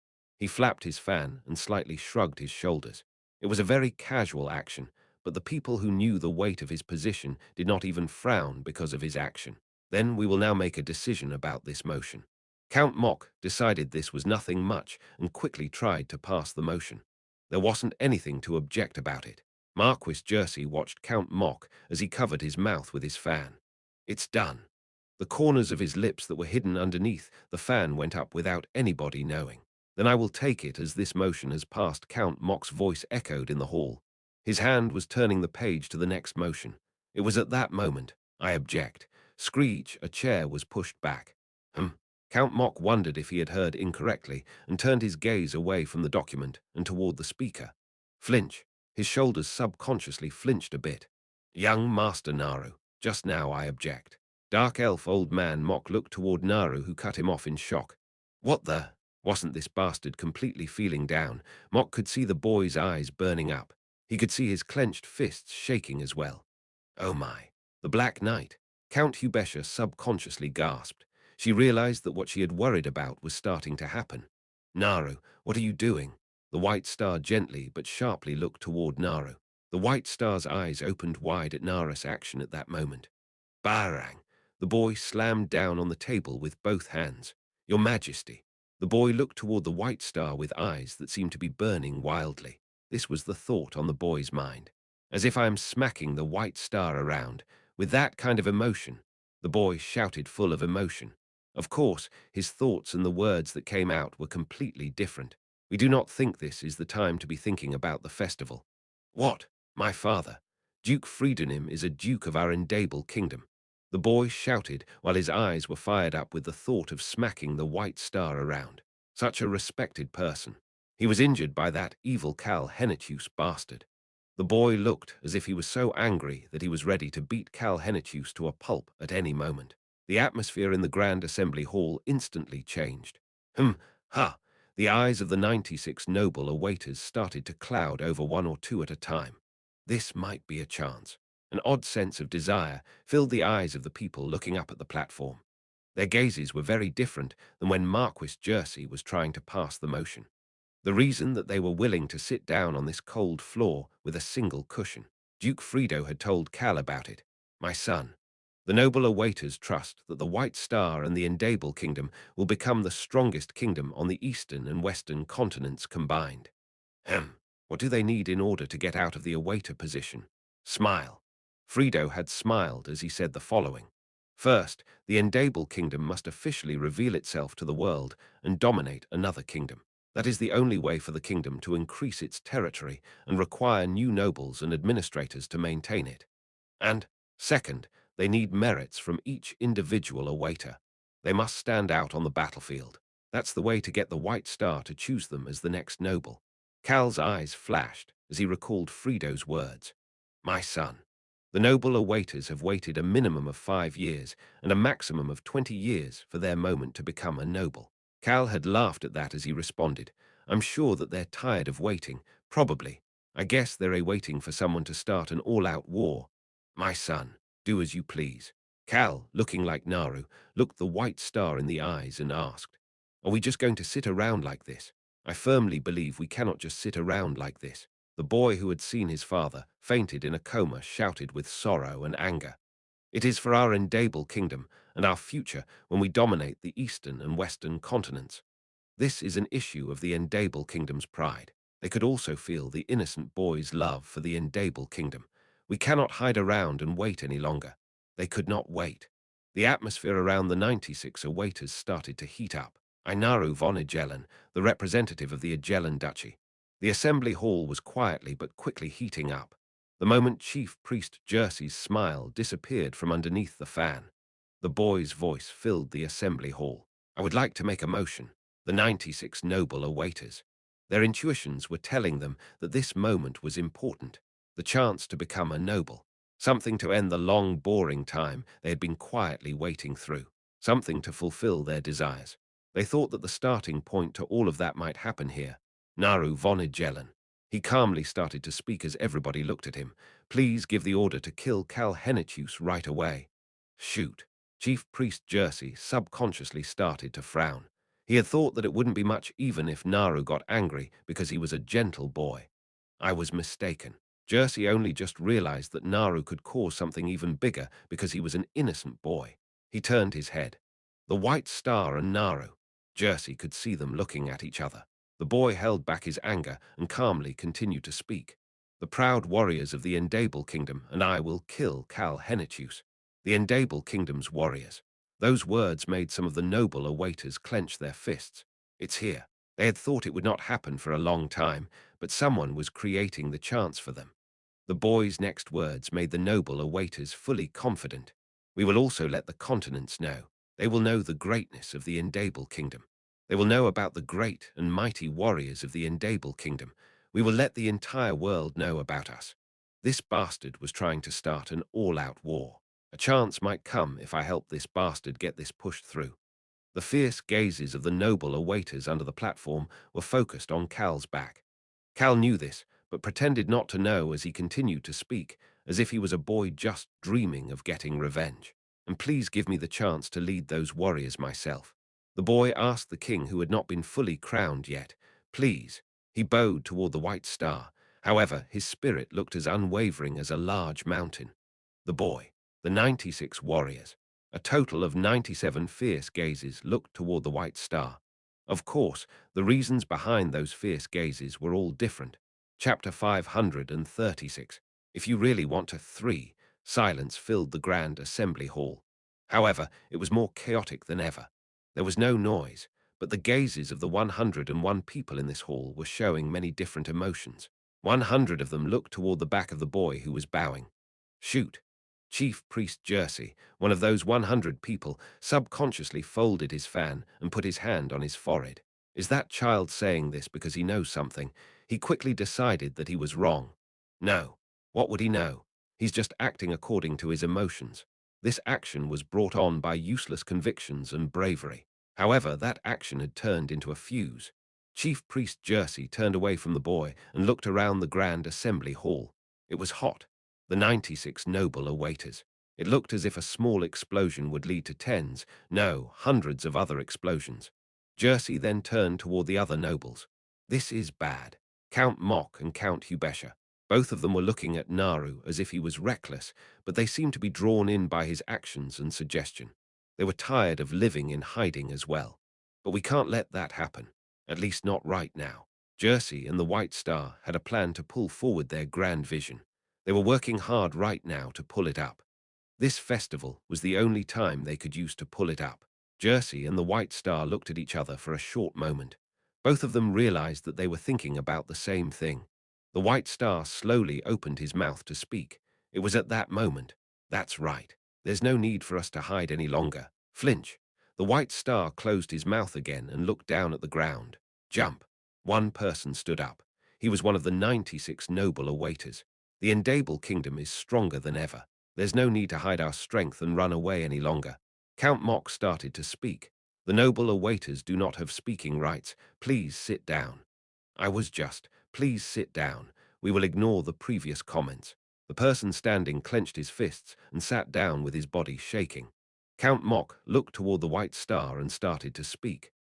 He flapped his fan and slightly shrugged his shoulders. It was a very casual action, but the people who knew the weight of his position did not even frown because of his action. Then we will now make a decision about this motion. Count Mock decided this was nothing much and quickly tried to pass the motion. There wasn't anything to object about it. Marquis Jersey watched Count Mock as he covered his mouth with his fan. It's done. The corners of his lips that were hidden underneath the fan went up without anybody knowing. Then I will take it as this motion has passed. Count Mock's voice echoed in the hall. His hand was turning the page to the next motion. It was at that moment. I object. Screech, a chair was pushed back. Count Mock wondered if he had heard incorrectly and turned his gaze away from the document and toward the speaker. Flinch. His shoulders subconsciously flinched a bit. Young Master Naru, just now I object. Dark elf old man Mock looked toward Naru, who cut him off in shock. What the? Wasn't this bastard completely feeling down? Mock could see the boy's eyes burning up. He could see his clenched fists shaking as well. Oh my. The Black Knight. Count Hubesha subconsciously gasped. She realized that what she had worried about was starting to happen. Naru, what are you doing? The White Star gently but sharply looked toward Naru. The White Star's eyes opened wide at Naru's action at that moment. Barang! The boy slammed down on the table with both hands. Your Majesty. The boy looked toward the White Star with eyes that seemed to be burning wildly. This was the thought on the boy's mind. As if I am smacking the White Star around. With that kind of emotion. The boy shouted, full of emotion. Of course, his thoughts and the words that came out were completely different. We do not think this is the time to be thinking about the festival. What? My father? Duke Friedenim is a duke of our Endable kingdom. The boy shouted while his eyes were fired up with the thought of smacking the white star around. Such a respected person. He was injured by that evil Cal Hennetus bastard. The boy looked as if he was so angry that he was ready to beat Cal Hennetus to a pulp at any moment. The atmosphere in the Grand Assembly Hall instantly changed. Ha! The eyes of the 96 noble awaiters started to cloud over one or two at a time. This might be a chance. An odd sense of desire filled the eyes of the people looking up at the platform. Their gazes were very different than when Marquis Jersey was trying to pass the motion. The reason that they were willing to sit down on this cold floor with a single cushion. Duke Frido had told Cal about it. My son, the noble awaiters trust that the White Star and the Endable Kingdom will become the strongest kingdom on the eastern and western continents combined. Ahem. What do they need in order to get out of the awaiter position? Smile. Frido had smiled as he said the following. First, the Endable Kingdom must officially reveal itself to the world and dominate another kingdom. That is the only way for the kingdom to increase its territory and require new nobles and administrators to maintain it. And, second, they need merits from each individual awaiter. They must stand out on the battlefield. That's the way to get the White Star to choose them as the next noble. Cal's eyes flashed as he recalled Frido's words. My son, the noble awaiters have waited a minimum of 5 years and a maximum of 20 years for their moment to become a noble. Cal had laughed at that as he responded. I'm sure that they're tired of waiting, probably. I guess they're waiting for someone to start an all-out war. My son, do as you please. Cal, looking like Naru, looked the White Star in the eyes and asked, are we just going to sit around like this? I firmly believe we cannot just sit around like this. The boy who had seen his father, fainted in a coma, shouted with sorrow and anger. It is for our Endable kingdom and our future when we dominate the eastern and western continents. This is an issue of the Endable kingdom's pride. They could also feel the innocent boy's love for the Endable kingdom. We cannot hide around and wait any longer. They could not wait. The atmosphere around the 96 awaiters started to heat up. Inaru von Agellen, the representative of the Agellen Duchy. The assembly hall was quietly but quickly heating up. The moment Chief Priest Jersey's smile disappeared from underneath the fan, the boy's voice filled the assembly hall. I would like to make a motion. The 96 noble awaiters. Their intuitions were telling them that this moment was important. The chance to become a noble. Something to end the long, boring time they had been quietly waiting through. Something to fulfill their desires. They thought that the starting point to all of that might happen here. Naru von Agellen. He calmly started to speak as everybody looked at him. Please give the order to kill Cal Hennetus right away. Shoot. Chief Priest Jersey subconsciously started to frown. He had thought that it wouldn't be much even if Naru got angry because he was a gentle boy. I was mistaken. Jersey only just realized that Naru could cause something even bigger because he was an innocent boy. He turned his head. The White Star and Naru. Jersey could see them looking at each other. The boy held back his anger and calmly continued to speak. The proud warriors of the Endable Kingdom and I will kill Cal Hennetus. The Endable Kingdom's warriors. Those words made some of the noble awaiters clench their fists. It's here. They had thought it would not happen for a long time, but someone was creating the chance for them. The boy's next words made the noble awaiters fully confident. We will also let the continents know. They will know the greatness of the Endable Kingdom. They will know about the great and mighty warriors of the Endable Kingdom. We will let the entire world know about us. This bastard was trying to start an all-out war. A chance might come if I help this bastard get this pushed through. The fierce gazes of the noble awaiters under the platform were focused on Cal's back. Cal knew this, but pretended not to know as he continued to speak, as if he was a boy just dreaming of getting revenge. And please give me the chance to lead those warriors myself. The boy asked the king, who had not been fully crowned yet. Please. He bowed toward the White Star. However, his spirit looked as unwavering as a large mountain. The boy. The 96 warriors. A total of 97 fierce gazes looked toward the White Star. Of course, the reasons behind those fierce gazes were all different. Chapter 536. If you really want to 3. Silence filled the Grand Assembly Hall. However, it was more chaotic than ever. There was no noise, but the gazes of the 101 people in this hall were showing many different emotions. 100 of them looked toward the back of the boy who was bowing. Shoot! Chief Priest Jersey, one of those 100 people, subconsciously folded his fan and put his hand on his forehead. Is that child saying this because he knows something? He quickly decided that he was wrong. No. What would he know? He's just acting according to his emotions. This action was brought on by useless convictions and bravery. However, that action had turned into a fuse. Chief Priest Jersey turned away from the boy and looked around the grand assembly hall. It was hot. The 96 noble awaiters. It looked as if a small explosion would lead to tens, no, hundreds of other explosions. Jersey then turned toward the other nobles. This is bad. Count Mok and Count Hubesha. Both of them were looking at Naru as if he was reckless, but they seemed to be drawn in by his actions and suggestion. They were tired of living in hiding as well. But we can't let that happen, at least not right now. Jersey and the White Star had a plan to pull forward their grand vision. They were working hard right now to pull it up. This festival was the only time they could use to pull it up. Jersey and the White Star looked at each other for a short moment. Both of them realized that they were thinking about the same thing. The White Star slowly opened his mouth to speak. It was at that moment. That's right. There's no need for us to hide any longer. Flinch. The White Star closed his mouth again and looked down at the ground. Jump. One person stood up. He was one of the 96 noble awaiters. The Endable Kingdom is stronger than ever. There's no need to hide our strength and run away any longer. Count Mok started to speak. The noble awaiters do not have speaking rights. Please sit down. Please sit down. We will ignore the previous comments. The person standing clenched his fists and sat down with his body shaking. Count Mok looked toward the White Star and started to speak.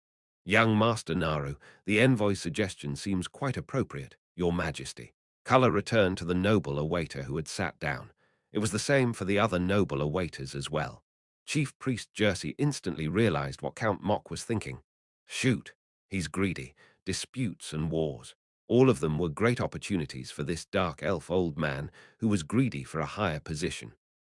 Young Master Naru, the envoy's suggestion seems quite appropriate, Your Majesty. Color returned to the noble awaiter who had sat down. It was the same for the other noble awaiters as well. Chief Priest Jersey instantly realized what Count Mok was thinking. Shoot, he's greedy, disputes and wars. All of them were great opportunities for this dark elf old man who was greedy for a higher position.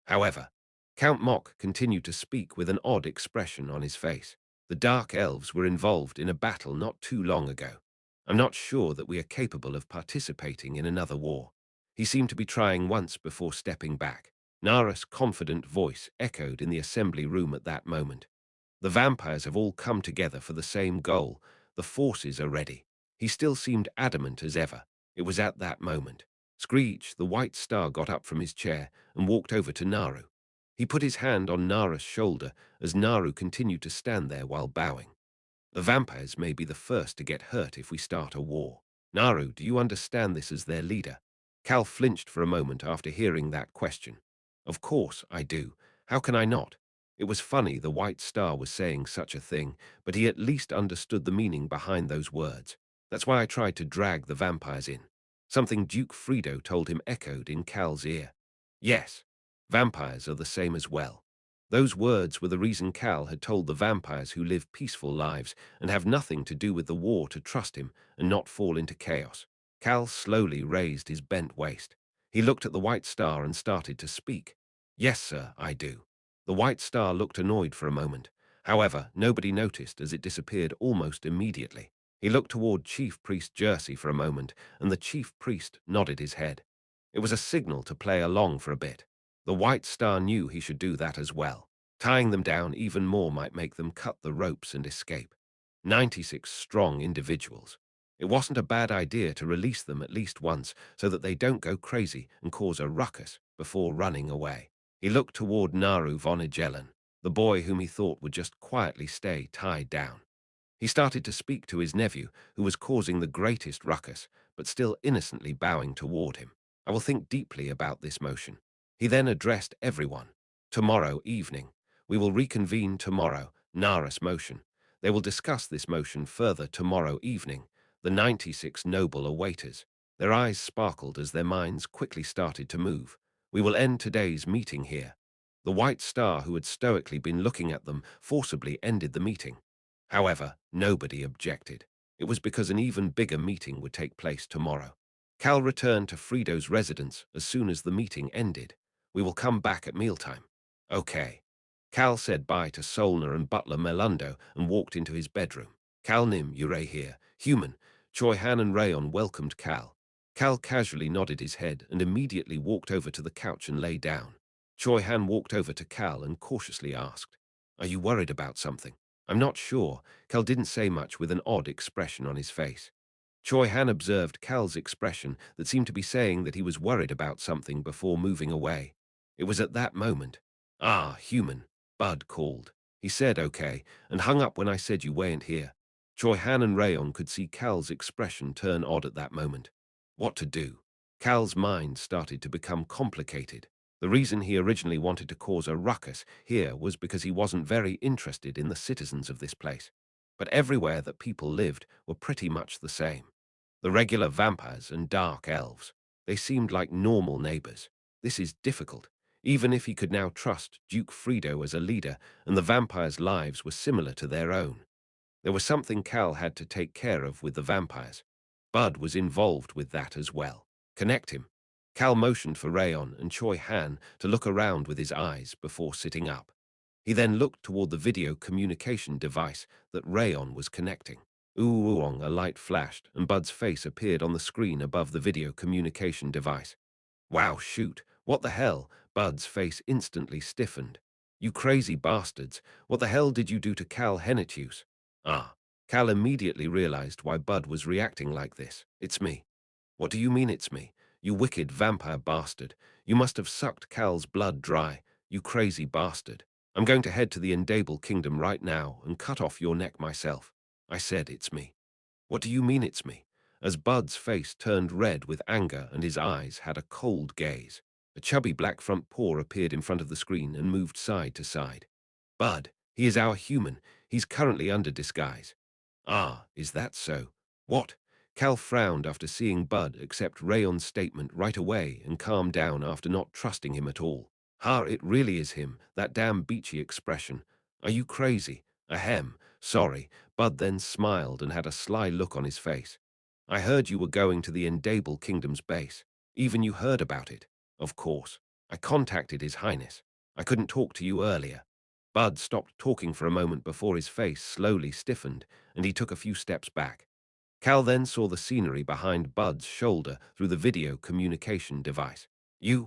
However, Count Mok continued to speak with an odd expression on his face. The Dark Elves were involved in a battle not too long ago. I'm not sure that we are capable of participating in another war. He seemed to be trying once before stepping back. Nara's confident voice echoed in the assembly room at that moment. The vampires have all come together for the same goal. The forces are ready. He still seemed adamant as ever. It was at that moment. Screech, the White Star, got up from his chair and walked over to Naru. He put his hand on Nara's shoulder as Naru continued to stand there while bowing. The vampires may be the first to get hurt if we start a war. Naru, do you understand this as their leader? Cal flinched for a moment after hearing that question. Of course I do. How can I not? It was funny the White Star was saying such a thing, but he at least understood the meaning behind those words. That's why I tried to drag the vampires in. Something Duke Fredo told him echoed in Cal's ear. Yes, vampires are the same as well. Those words were the reason Cal had told the vampires who live peaceful lives and have nothing to do with the war to trust him and not fall into chaos. Cal slowly raised his bent waist. He looked at the White Star and started to speak. Yes, sir, I do. The White Star looked annoyed for a moment. However, nobody noticed as it disappeared almost immediately. He looked toward Chief Priest Jersey for a moment, and the Chief Priest nodded his head. It was a signal to play along for a bit. The White Star knew he should do that as well. Tying them down even more might make them cut the ropes and escape. 96 strong individuals. It wasn't a bad idea to release them at least once so that they don't go crazy and cause a ruckus before running away. He looked toward Naru von Ijelen, the boy whom he thought would just quietly stay tied down. He started to speak to his nephew, who was causing the greatest ruckus, but still innocently bowing toward him. I will think deeply about this motion. He then addressed everyone. Tomorrow evening. We will reconvene tomorrow, Naras motion. They will discuss this motion further tomorrow evening. The 96 noble awaiters. Their eyes sparkled as their minds quickly started to move. We will end today's meeting here. The White Star, who had stoically been looking at them, forcibly ended the meeting. However, nobody objected. It was because an even bigger meeting would take place tomorrow. Cal returned to Fredo's residence as soon as the meeting ended. We will come back at mealtime. Okay. Cal said bye to Solner and butler Melundo and walked into his bedroom. Cal Nim, Uray here. Human. Choi Han and Rayon welcomed Cal. Cal casually nodded his head and immediately walked over to the couch and lay down. Choi Han walked over to Cal and cautiously asked, "Are you worried about something?" "I'm not sure." Cal didn't say much with an odd expression on his face. Choi Han observed Cal's expression that seemed to be saying that he was worried about something before moving away. It was at that moment. "Ah, human," Bud called. He said okay, and hung up when I said you weren't here. Choi Han and Rayon could see Cal's expression turn odd at that moment. What to do? Cal's mind started to become complicated. The reason he originally wanted to cause a ruckus here was because he wasn't very interested in the citizens of this place. But everywhere that people lived were pretty much the same. The regular vampires and dark elves. They seemed like normal neighbors. This is difficult. Even if he could now trust Duke Frido as a leader, and the vampires' lives were similar to their own. There was something Cal had to take care of with the vampires. Bud was involved with that as well. Connect him. Cal motioned for Rayon and Choi Han to look around with his eyes before sitting up. He then looked toward the video communication device that Rayon was connecting. Ooong, a light flashed, and Bud's face appeared on the screen above the video communication device. Wow, shoot, what the hell? Bud's face instantly stiffened. You crazy bastards, what the hell did you do to Cal Henitius? Ah, Cal immediately realized why Bud was reacting like this. It's me. What do you mean it's me? You wicked vampire bastard. You must have sucked Cal's blood dry, you crazy bastard. I'm going to head to the Endable Kingdom right now and cut off your neck myself. I said it's me. What do you mean it's me? As Bud's face turned red with anger and his eyes had a cold gaze. A chubby black front paw appeared in front of the screen and moved side to side. Bud, he is our human. He's currently under disguise. Ah, is that so? What? Cal frowned after seeing Bud accept Rayon's statement right away and calm down after not trusting him at all. Ha, it really is him, that damn beachy expression. Are you crazy? Ahem, sorry. Bud then smiled and had a sly look on his face. I heard you were going to the Endable Kingdom's base. Even you heard about it. Of course. I contacted His Highness. I couldn't talk to you earlier. Bud stopped talking for a moment before his face slowly stiffened, and he took a few steps back. Cal then saw the scenery behind Bud's shoulder through the video communication device.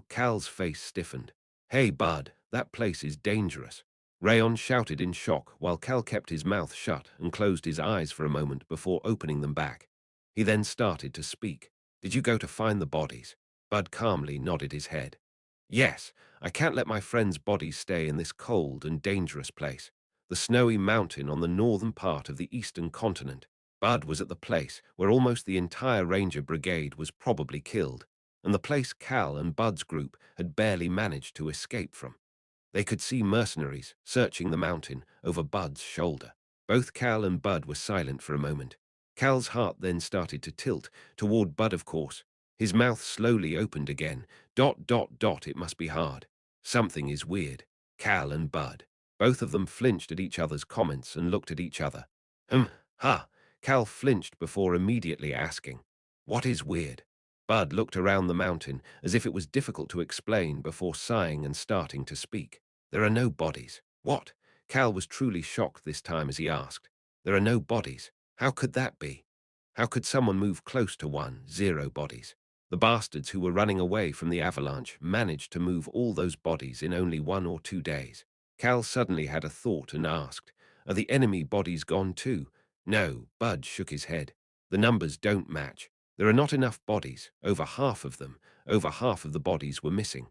Cal's face stiffened. Hey, Bud, that place is dangerous. Rayon shouted in shock while Cal kept his mouth shut and closed his eyes for a moment before opening them back. He then started to speak. Did you go to find the bodies? Bud calmly nodded his head. Yes, I can't let my friends' bodies stay in this cold and dangerous place. The snowy mountain on the northern part of the eastern continent. Bud was at the place where almost the entire Ranger Brigade was probably killed, and the place Cal and Bud's group had barely managed to escape from. They could see mercenaries searching the mountain over Bud's shoulder. Both Cal and Bud were silent for a moment. Cal's heart then started to tilt toward Bud, of course. His mouth slowly opened again. It must be hard. Something is weird. Cal and Bud. Both of them flinched at each other's comments and looked at each other. Ha. Cal flinched before immediately asking, "What is weird?" Bud looked around the mountain as if it was difficult to explain before sighing and starting to speak. There are no bodies. What? Cal was truly shocked this time as he asked. There are no bodies. How could that be? How could someone move close to 0 bodies? The bastards who were running away from the avalanche managed to move all those bodies in only 1 or 2 days. Cal suddenly had a thought and asked, "Are the enemy bodies gone too?" No, Bud shook his head. The numbers don't match. There are not enough bodies, over half of them. Over half of the bodies were missing.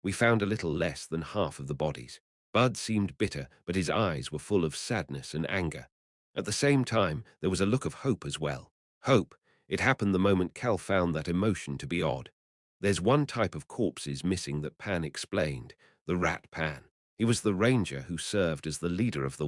We found a little less than half of the bodies. Bud seemed bitter, but his eyes were full of sadness and anger. At the same time, there was a look of hope as well. Hope. It happened the moment Cal found that emotion to be odd. There's one type of corpses missing that Pan explained, the Rat Pan. He was the ranger who served as the leader of the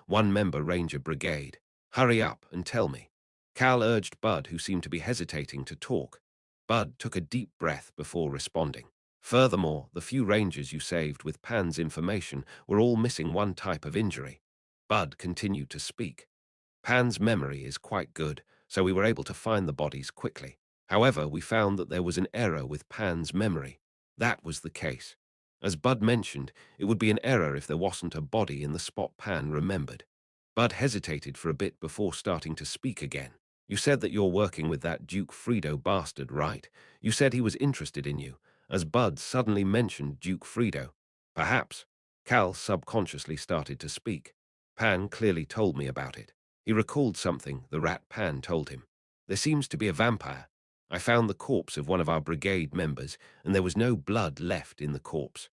one-member ranger brigade. Hurry up and tell me. Cal urged Bud, who seemed to be hesitating to talk. Bud took a deep breath before responding. Furthermore, the few rangers you saved with Pan's information were all missing one type of injury. Bud continued to speak. Pan's memory is quite good, so we were able to find the bodies quickly. However, we found that there was an error with Pan's memory. That was the case. As Bud mentioned, it would be an error if there wasn't a body in the spot Pan remembered. Bud hesitated for a bit before starting to speak again. You said that you're working with that Duke Fredo bastard, right? You said he was interested in you, as Bud suddenly mentioned Duke Fredo. Perhaps. Cal subconsciously started to speak. Pan clearly told me about it. He recalled something the rat Pan told him. There seems to be a vampire. I found the corpse of one of our brigade members, and there was no blood left in the corpse.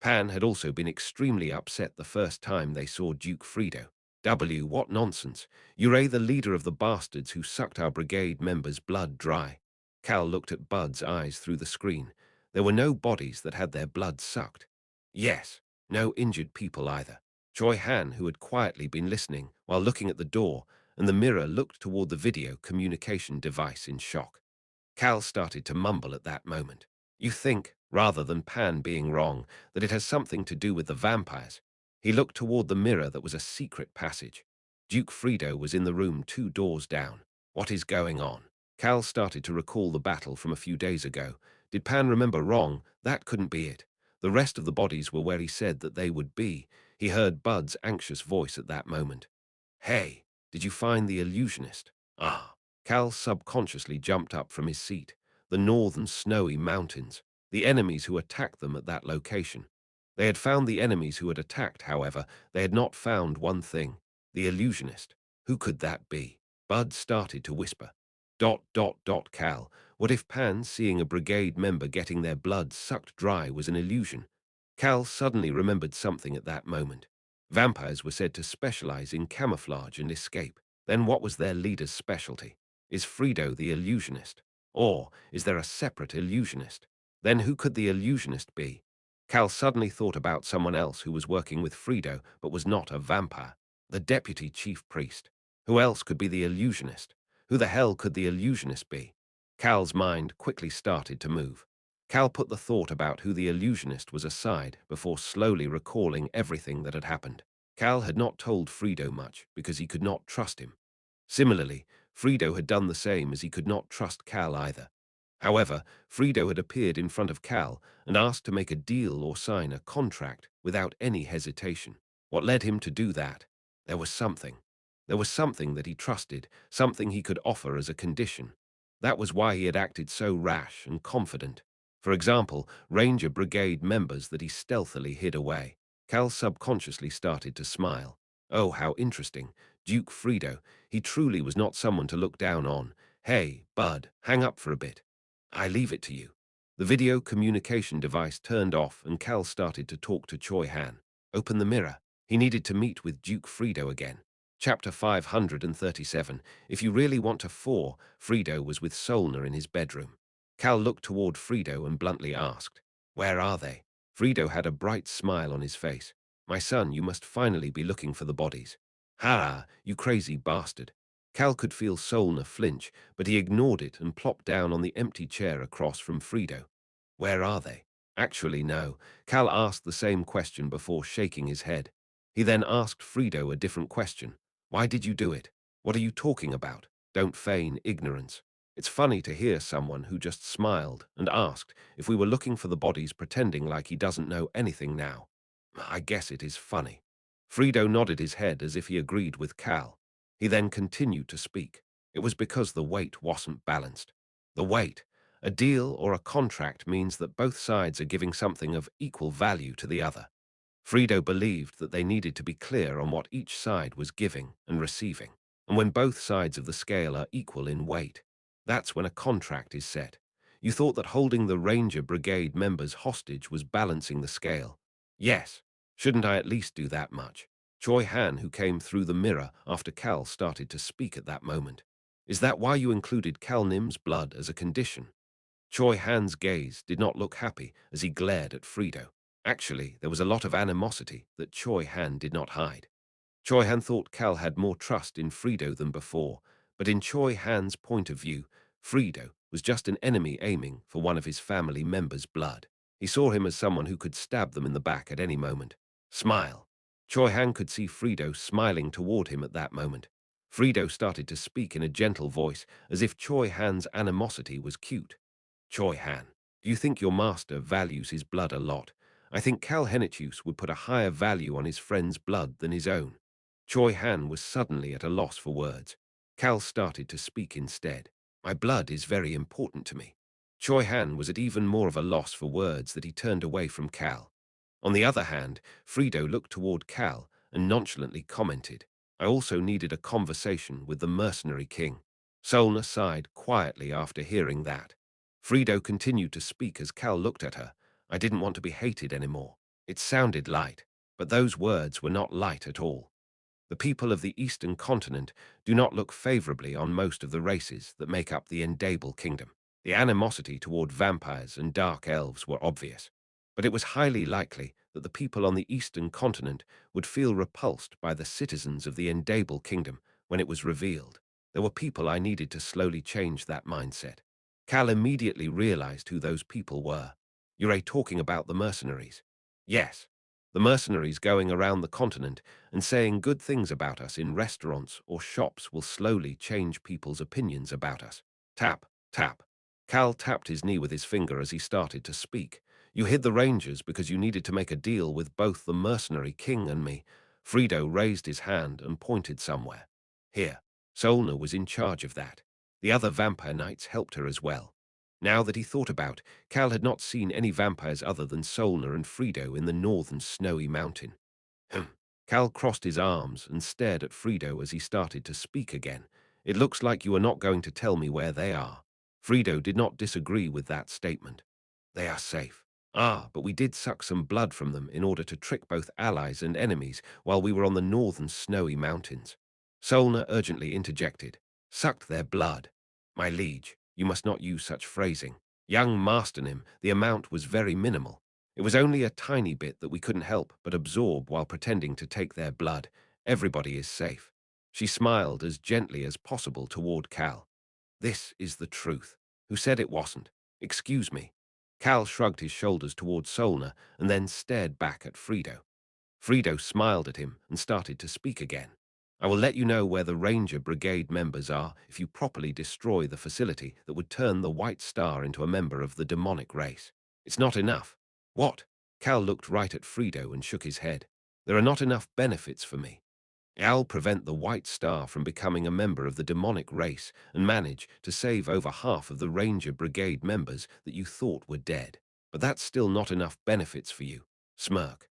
Pan had also been extremely upset the first time they saw Duke Fredo. What nonsense. You're the leader of the bastards who sucked our brigade member's blood dry. Cal looked at Bud's eyes through the screen. There were no bodies that had their blood sucked. Yes, no injured people either. Choi Han, who had quietly been listening while looking at the door, and the mirror looked toward the video communication device in shock. Cal started to mumble at that moment. You think, rather than Pan being wrong, that it has something to do with the vampires. He looked toward the mirror that was a secret passage. Duke Fredo was in the room 2 doors down. What is going on? Cal started to recall the battle from a few days ago. Did Pan remember wrong? That couldn't be it. The rest of the bodies were where he said that they would be. He heard Bud's anxious voice at that moment. Hey, did you find the illusionist? Ah. Cal subconsciously jumped up from his seat. The northern snowy mountains. The enemies who attacked them at that location. They had found the enemies who had attacked, however, they had not found one thing. The illusionist. Who could that be? Bud started to whisper. Cal. What if Pan seeing a brigade member getting their blood sucked dry was an illusion? Cal suddenly remembered something at that moment. Vampires were said to specialize in camouflage and escape. Then what was their leader's specialty? Is Fredo the illusionist? Or is there a separate illusionist? Then who could the illusionist be? Cal suddenly thought about someone else who was working with Fredo but was not a vampire. The deputy chief priest. Who else could be the illusionist? Who the hell could the illusionist be? Cal's mind quickly started to move. Cal put the thought about who the illusionist was aside before slowly recalling everything that had happened. Cal had not told Fredo much because he could not trust him. Similarly, Fredo had done the same as he could not trust Cal either. However, Fredo had appeared in front of Cal and asked to make a deal or sign a contract without any hesitation. What led him to do that? There was something. There was something that he trusted, something he could offer as a condition. That was why he had acted so rash and confident. For example, Ranger Brigade members that he stealthily hid away. Cal subconsciously started to smile. Oh, how interesting. Duke Fredo. He truly was not someone to look down on. Hey, Bud, hang up for a bit. I leave it to you. The video communication device turned off and Cal started to talk to Choi Han. Open the mirror. He needed to meet with Duke Fredo again. Chapter 537. If you really want to four, Fredo was with Solner in his bedroom. Cal looked toward Fredo and bluntly asked, Where are they? Fredo had a bright smile on his face. My son, you must finally be looking for the bodies. Ha, you crazy bastard. Cal could feel Solner flinch, but he ignored it and plopped down on the empty chair across from Fredo. Where are they? Actually, no. Cal asked the same question before shaking his head. He then asked Fredo a different question. Why did you do it? What are you talking about? Don't feign ignorance. It's funny to hear someone who just smiled and asked if we were looking for the bodies pretending like he doesn't know anything now. I guess it is funny. Fredo nodded his head as if he agreed with Cal. He then continued to speak. It was because the weight wasn't balanced. The weight. A deal or a contract means that both sides are giving something of equal value to the other. Fredo believed that they needed to be clear on what each side was giving and receiving. And when both sides of the scale are equal in weight, that's when a contract is set. You thought that holding the Ranger Brigade members hostage was balancing the scale. Yes. Shouldn't I at least do that much? Choi Han, who came through the mirror after Cal started to speak at that moment. Is that why you included Cal Nim's blood as a condition? Choi Han's gaze did not look happy as he glared at Fredo. Actually, there was a lot of animosity that Choi Han did not hide. Choi Han thought Cal had more trust in Fredo than before, but in Choi Han's point of view, Fredo was just an enemy aiming for one of his family members' blood. He saw him as someone who could stab them in the back at any moment. Smile. Choi Han could see Fredo smiling toward him at that moment. Fredo started to speak in a gentle voice, as if Choi Han's animosity was cute. Choi Han, do you think your master values his blood a lot? I think Cal Hennichus would put a higher value on his friend's blood than his own. Choi Han was suddenly at a loss for words. Cal started to speak instead. My blood is very important to me. Choi Han was at even more of a loss for words that he turned away from Cal. On the other hand, Frido looked toward Cal and nonchalantly commented, I also needed a conversation with the mercenary king. Solna sighed quietly after hearing that. Frido continued to speak as Cal looked at her. I didn't want to be hated anymore. It sounded light, but those words were not light at all. The people of the Eastern continent do not look favorably on most of the races that make up the Endable kingdom. The animosity toward vampires and dark elves were obvious, but it was highly likely that the people on the Eastern continent would feel repulsed by the citizens of the Endable kingdom when it was revealed. There were people I needed to slowly change that mindset. Cal immediately realized who those people were. You're talking about the mercenaries. Yes, the mercenaries going around the continent and saying good things about us in restaurants or shops will slowly change people's opinions about us. Tap, tap. Cal tapped his knee with his finger as he started to speak. You hid the rangers because you needed to make a deal with both the mercenary king and me. Frido raised his hand and pointed somewhere. Here. Solna was in charge of that. The other vampire knights helped her as well. Now that he thought about, Cal had not seen any vampires other than Solna and Frido in the northern snowy mountain. Cal crossed his arms and stared at Frido as he started to speak again. It looks like you are not going to tell me where they are. Frido did not disagree with that statement. They are safe. Ah, but we did suck some blood from them in order to trick both allies and enemies while we were on the northern snowy mountains. Solna urgently interjected. Sucked their blood. My liege, you must not use such phrasing. Young Masternim, the amount was very minimal. It was only a tiny bit that we couldn't help but absorb while pretending to take their blood. Everybody is safe. She smiled as gently as possible toward Cal. This is the truth. Who said it wasn't? Excuse me. Cal shrugged his shoulders toward Solna and then stared back at Frido. Frido smiled at him and started to speak again. I will let you know where the Ranger Brigade members are if you properly destroy the facility that would turn the White Star into a member of the demonic race. It's not enough. What? Cal looked right at Frido and shook his head. There are not enough benefits for me. I'll prevent the White Star from becoming a member of the demonic race and manage to save over half of the Ranger Brigade members that you thought were dead. But that's still not enough benefits for you. Smirk.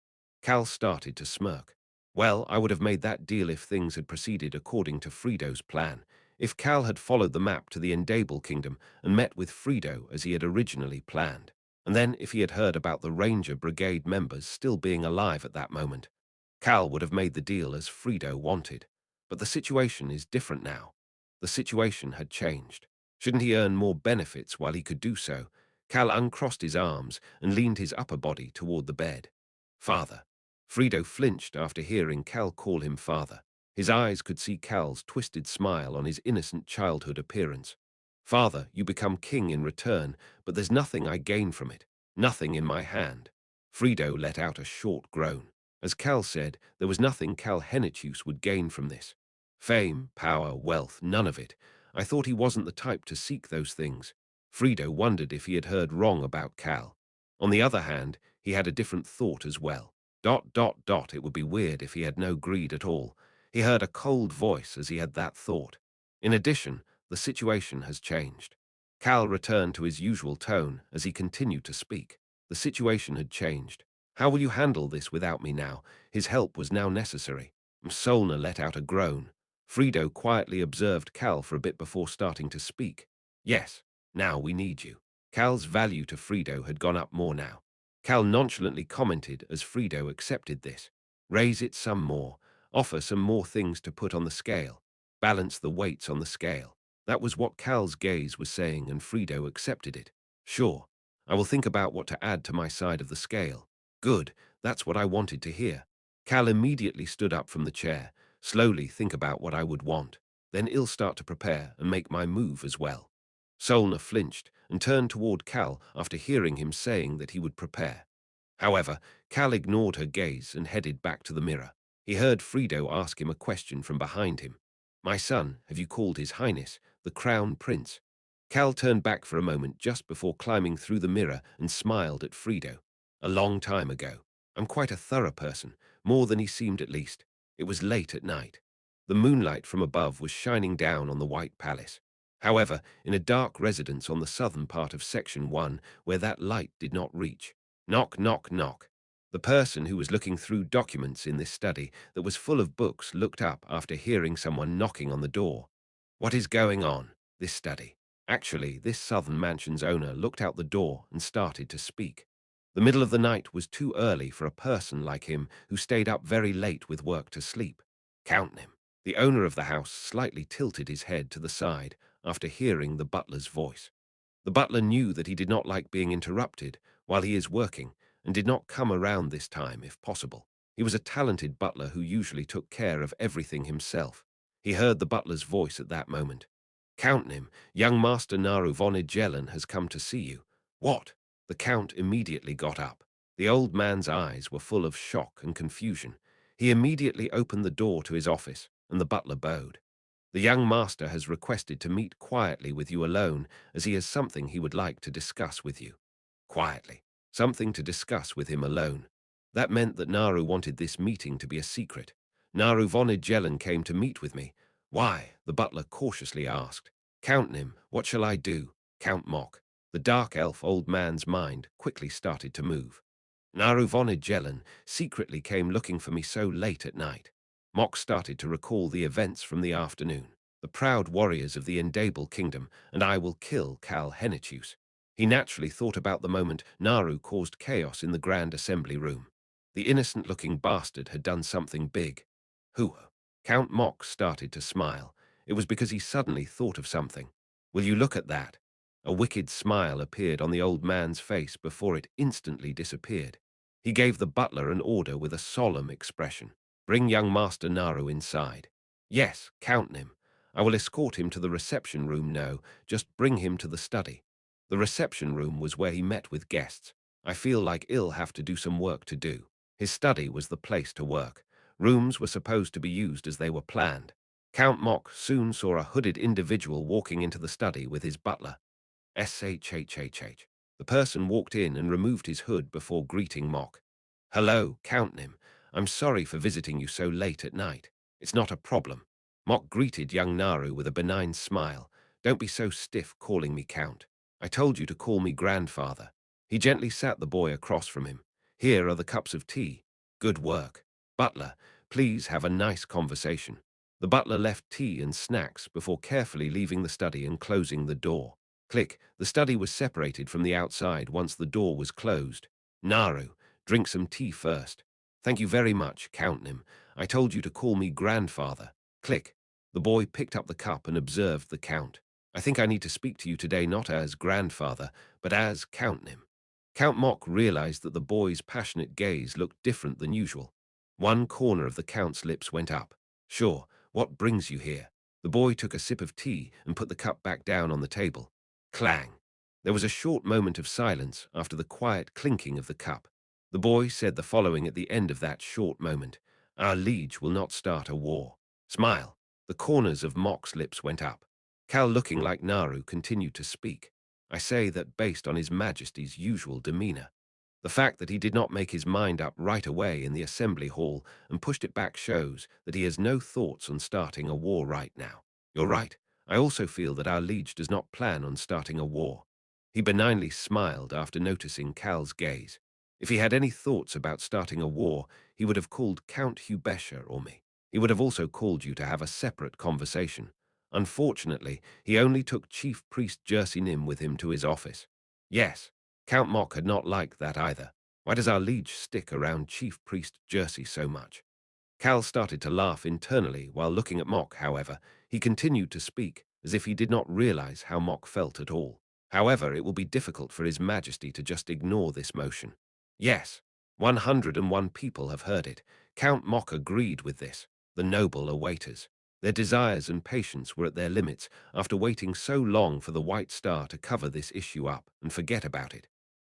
Cal started to smirk. Well, I would have made that deal if things had proceeded according to Frido's plan. If Cal had followed the map to the Endable Kingdom and met with Frido as he had originally planned. And then if he had heard about the Ranger Brigade members still being alive at that moment. Cal would have made the deal as Frido wanted. But the situation is different now. The situation had changed. Shouldn't he earn more benefits while he could do so? Cal uncrossed his arms and leaned his upper body toward the bed. Father. Frido flinched after hearing Cal call him father. His eyes could see Cal's twisted smile on his innocent childhood appearance. Father, you become king in return, but there's nothing I gain from it. Nothing in my hand. Frido let out a short groan. As Cal said, there was nothing Cal Hennichus would gain from this. Fame, power, wealth, none of it. I thought he wasn't the type to seek those things. Frido wondered if he had heard wrong about Cal. On the other hand, he had a different thought as well. It would be weird if he had no greed at all. He heard a cold voice as he had that thought. In addition, the situation has changed. Cal returned to his usual tone as he continued to speak. The situation had changed. How will you handle this without me now? His help was now necessary. Solna let out a groan. Frido quietly observed Cal for a bit before starting to speak. Yes, now we need you. Cal's value to Frido had gone up more now. Cal nonchalantly commented as Frido accepted this. Raise it some more. Offer some more things to put on the scale. Balance the weights on the scale. That was what Cal's gaze was saying, and Frido accepted it. Sure, I will think about what to add to my side of the scale. Good, that's what I wanted to hear. Cal immediately stood up from the chair. Slowly think about what I would want. Then I'll start to prepare and make my move as well. Solna flinched and turned toward Cal after hearing him saying that he would prepare. However, Cal ignored her gaze and headed back to the mirror. He heard Frido ask him a question from behind him. My son, have you called His Highness, the Crown Prince? Cal turned back for a moment just before climbing through the mirror and smiled at Frido. A long time ago. I'm quite a thorough person, more than he seemed at least. It was late at night. The moonlight from above was shining down on the White Palace. However, in a dark residence on the southern part of Section 1, where that light did not reach. Knock, knock, knock. The person who was looking through documents in this study that was full of books looked up after hearing someone knocking on the door. What is going on? This study. Actually, this southern mansion's owner looked out the door and started to speak. The middle of the night was too early for a person like him who stayed up very late with work to sleep. Count him. The owner of the house slightly tilted his head to the side after hearing the butler's voice. The butler knew that he did not like being interrupted while he is working and did not come around this time if possible. He was a talented butler who usually took care of everything himself. He heard the butler's voice at that moment. Count him. Young Master Naru von Ijelen has come to see you. What? The Count immediately got up. The old man's eyes were full of shock and confusion. He immediately opened the door to his office, and the butler bowed. The young master has requested to meet quietly with you alone, as he has something he would like to discuss with you. Quietly. Something to discuss with him alone. That meant that Naru wanted this meeting to be a secret. Naru von Ijelen came to meet with me. Why? The butler cautiously asked. Count Nim, what shall I do? Count Mock. The dark elf old man's mind quickly started to move. Naru von Ijelen secretly came looking for me so late at night. Mock started to recall the events from the afternoon. The proud warriors of the Endable kingdom, and I will kill Cal Henitius. He naturally thought about the moment Naru caused chaos in the Grand Assembly room. The innocent-looking bastard had done something big. Who? Count Mock started to smile. It was because he suddenly thought of something. Will you look at that? A wicked smile appeared on the old man's face before it instantly disappeared. He gave the butler an order with a solemn expression. Bring young Master Naru inside. Yes, Count Nim. I will escort him to the reception room. No, just bring him to the study. The reception room was where he met with guests. I feel like he'll have to do some work to do. His study was the place to work. Rooms were supposed to be used as they were planned. Count Mock soon saw a hooded individual walking into the study with his butler. SHHHH. The person walked in and removed his hood before greeting Mock. Hello, Count Nim. I'm sorry for visiting you so late at night. It's not a problem. Mock greeted young Naru with a benign smile. Don't be so stiff calling me Count. I told you to call me grandfather. He gently sat the boy across from him. Here are the cups of tea. Good work. Butler, please have a nice conversation. The butler left tea and snacks before carefully leaving the study and closing the door. Click, the study was separated from the outside once the door was closed. Naru, drink some tea first. Thank you very much, Count Nim. I told you to call me grandfather. Click. The boy picked up the cup and observed the Count. I think I need to speak to you today not as grandfather, but as Count Nim. Count Mock realized that the boy's passionate gaze looked different than usual. One corner of the Count's lips went up. Sure, what brings you here? The boy took a sip of tea and put the cup back down on the table. Clang. There was a short moment of silence after the quiet clinking of the cup. The boy said the following at the end of that short moment. Our liege will not start a war. Smile. The corners of Mock's lips went up. Cal, looking like Naru, continued to speak. I say that based on His Majesty's usual demeanor. The fact that he did not make his mind up right away in the assembly hall and pushed it back shows that he has no thoughts on starting a war right now. You're right. I also feel that our liege does not plan on starting a war. He benignly smiled after noticing Cal's gaze. If he had any thoughts about starting a war, he would have called Count Hubesha or me. He would have also called you to have a separate conversation. Unfortunately, he only took Chief Priest Jersey Nim with him to his office. Yes, Count Mock had not liked that either. Why does our liege stick around Chief Priest Jersey so much? Cal started to laugh internally while looking at Mock, however. He continued to speak, as if he did not realize how Mock felt at all. However, it will be difficult for His Majesty to just ignore this motion. Yes, 101 people have heard it. Count Mock agreed with this. The noble are waiters. Their desires and patience were at their limits after waiting so long for the White Star to cover this issue up and forget about it.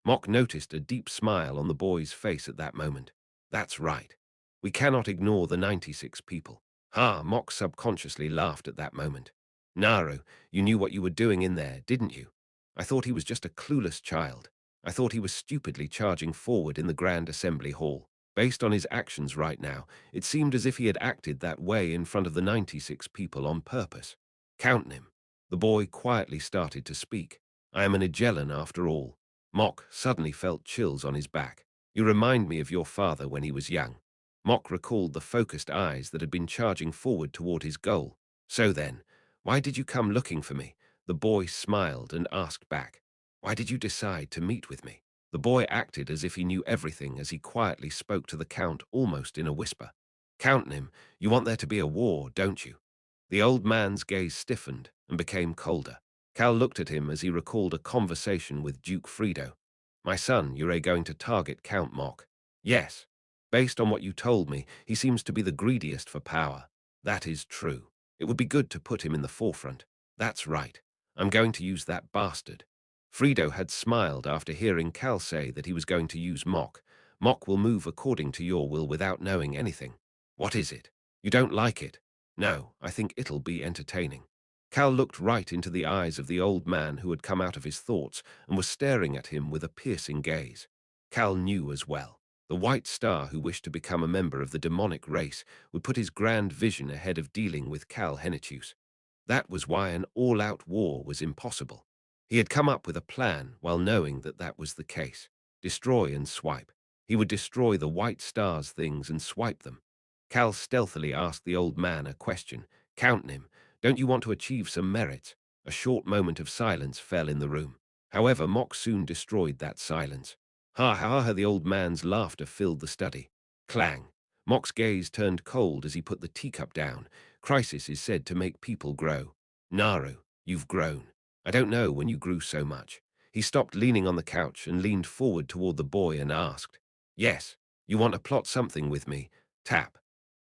Mock noticed a deep smile on the boy's face at that moment. That's right. We cannot ignore the 96 people. Ha, Mock subconsciously laughed at that moment. Naru, you knew what you were doing in there, didn't you? I thought he was just a clueless child. I thought he was stupidly charging forward in the Grand Assembly Hall. Based on his actions right now, it seemed as if he had acted that way in front of the 96 people on purpose. Count him. The boy quietly started to speak. I am an Agellan after all. Mock suddenly felt chills on his back. You remind me of your father when he was young. Mock recalled the focused eyes that had been charging forward toward his goal. So then, why did you come looking for me? The boy smiled and asked back. Why did you decide to meet with me? The boy acted as if he knew everything as he quietly spoke to the Count almost in a whisper. Count him, you want there to be a war, don't you? The old man's gaze stiffened and became colder. Cal looked at him as he recalled a conversation with Duke Frido. My son, you're going to target Count Mock. Yes. Based on what you told me, he seems to be the greediest for power. That is true. It would be good to put him in the forefront. That's right. I'm going to use that bastard. Frido had smiled after hearing Cal say that he was going to use Mock. Mock will move according to your will without knowing anything. What is it? You don't like it? No, I think it'll be entertaining. Cal looked right into the eyes of the old man who had come out of his thoughts and was staring at him with a piercing gaze. Cal knew as well. The White Star who wished to become a member of the demonic race would put his grand vision ahead of dealing with Cal Hennitus. That was why an all-out war was impossible. He had come up with a plan while knowing that that was the case. Destroy and swipe. He would destroy the White Star's things and swipe them. Cal stealthily asked the old man a question. Count him. Don't you want to achieve some merits? A short moment of silence fell in the room. However, Mock soon destroyed that silence. Ha ha ha, the old man's laughter filled the study. Clang. Mock's gaze turned cold as he put the teacup down. Crisis is said to make people grow. Naru, you've grown. I don't know when you grew so much. He stopped leaning on the couch and leaned forward toward the boy and asked, Yes, you want to plot something with me? Tap.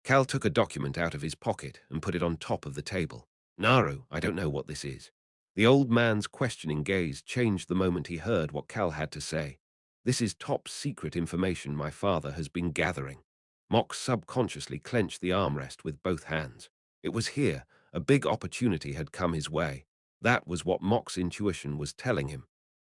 Cal took a document out of his pocket and put it on top of the table. Naru, I don't know what this is. The old man's questioning gaze changed the moment he heard what Cal had to say. This is top secret information my father has been gathering. Mock subconsciously clenched the armrest with both hands. It was here, a big opportunity had come his way. That was what Mock's intuition was telling him.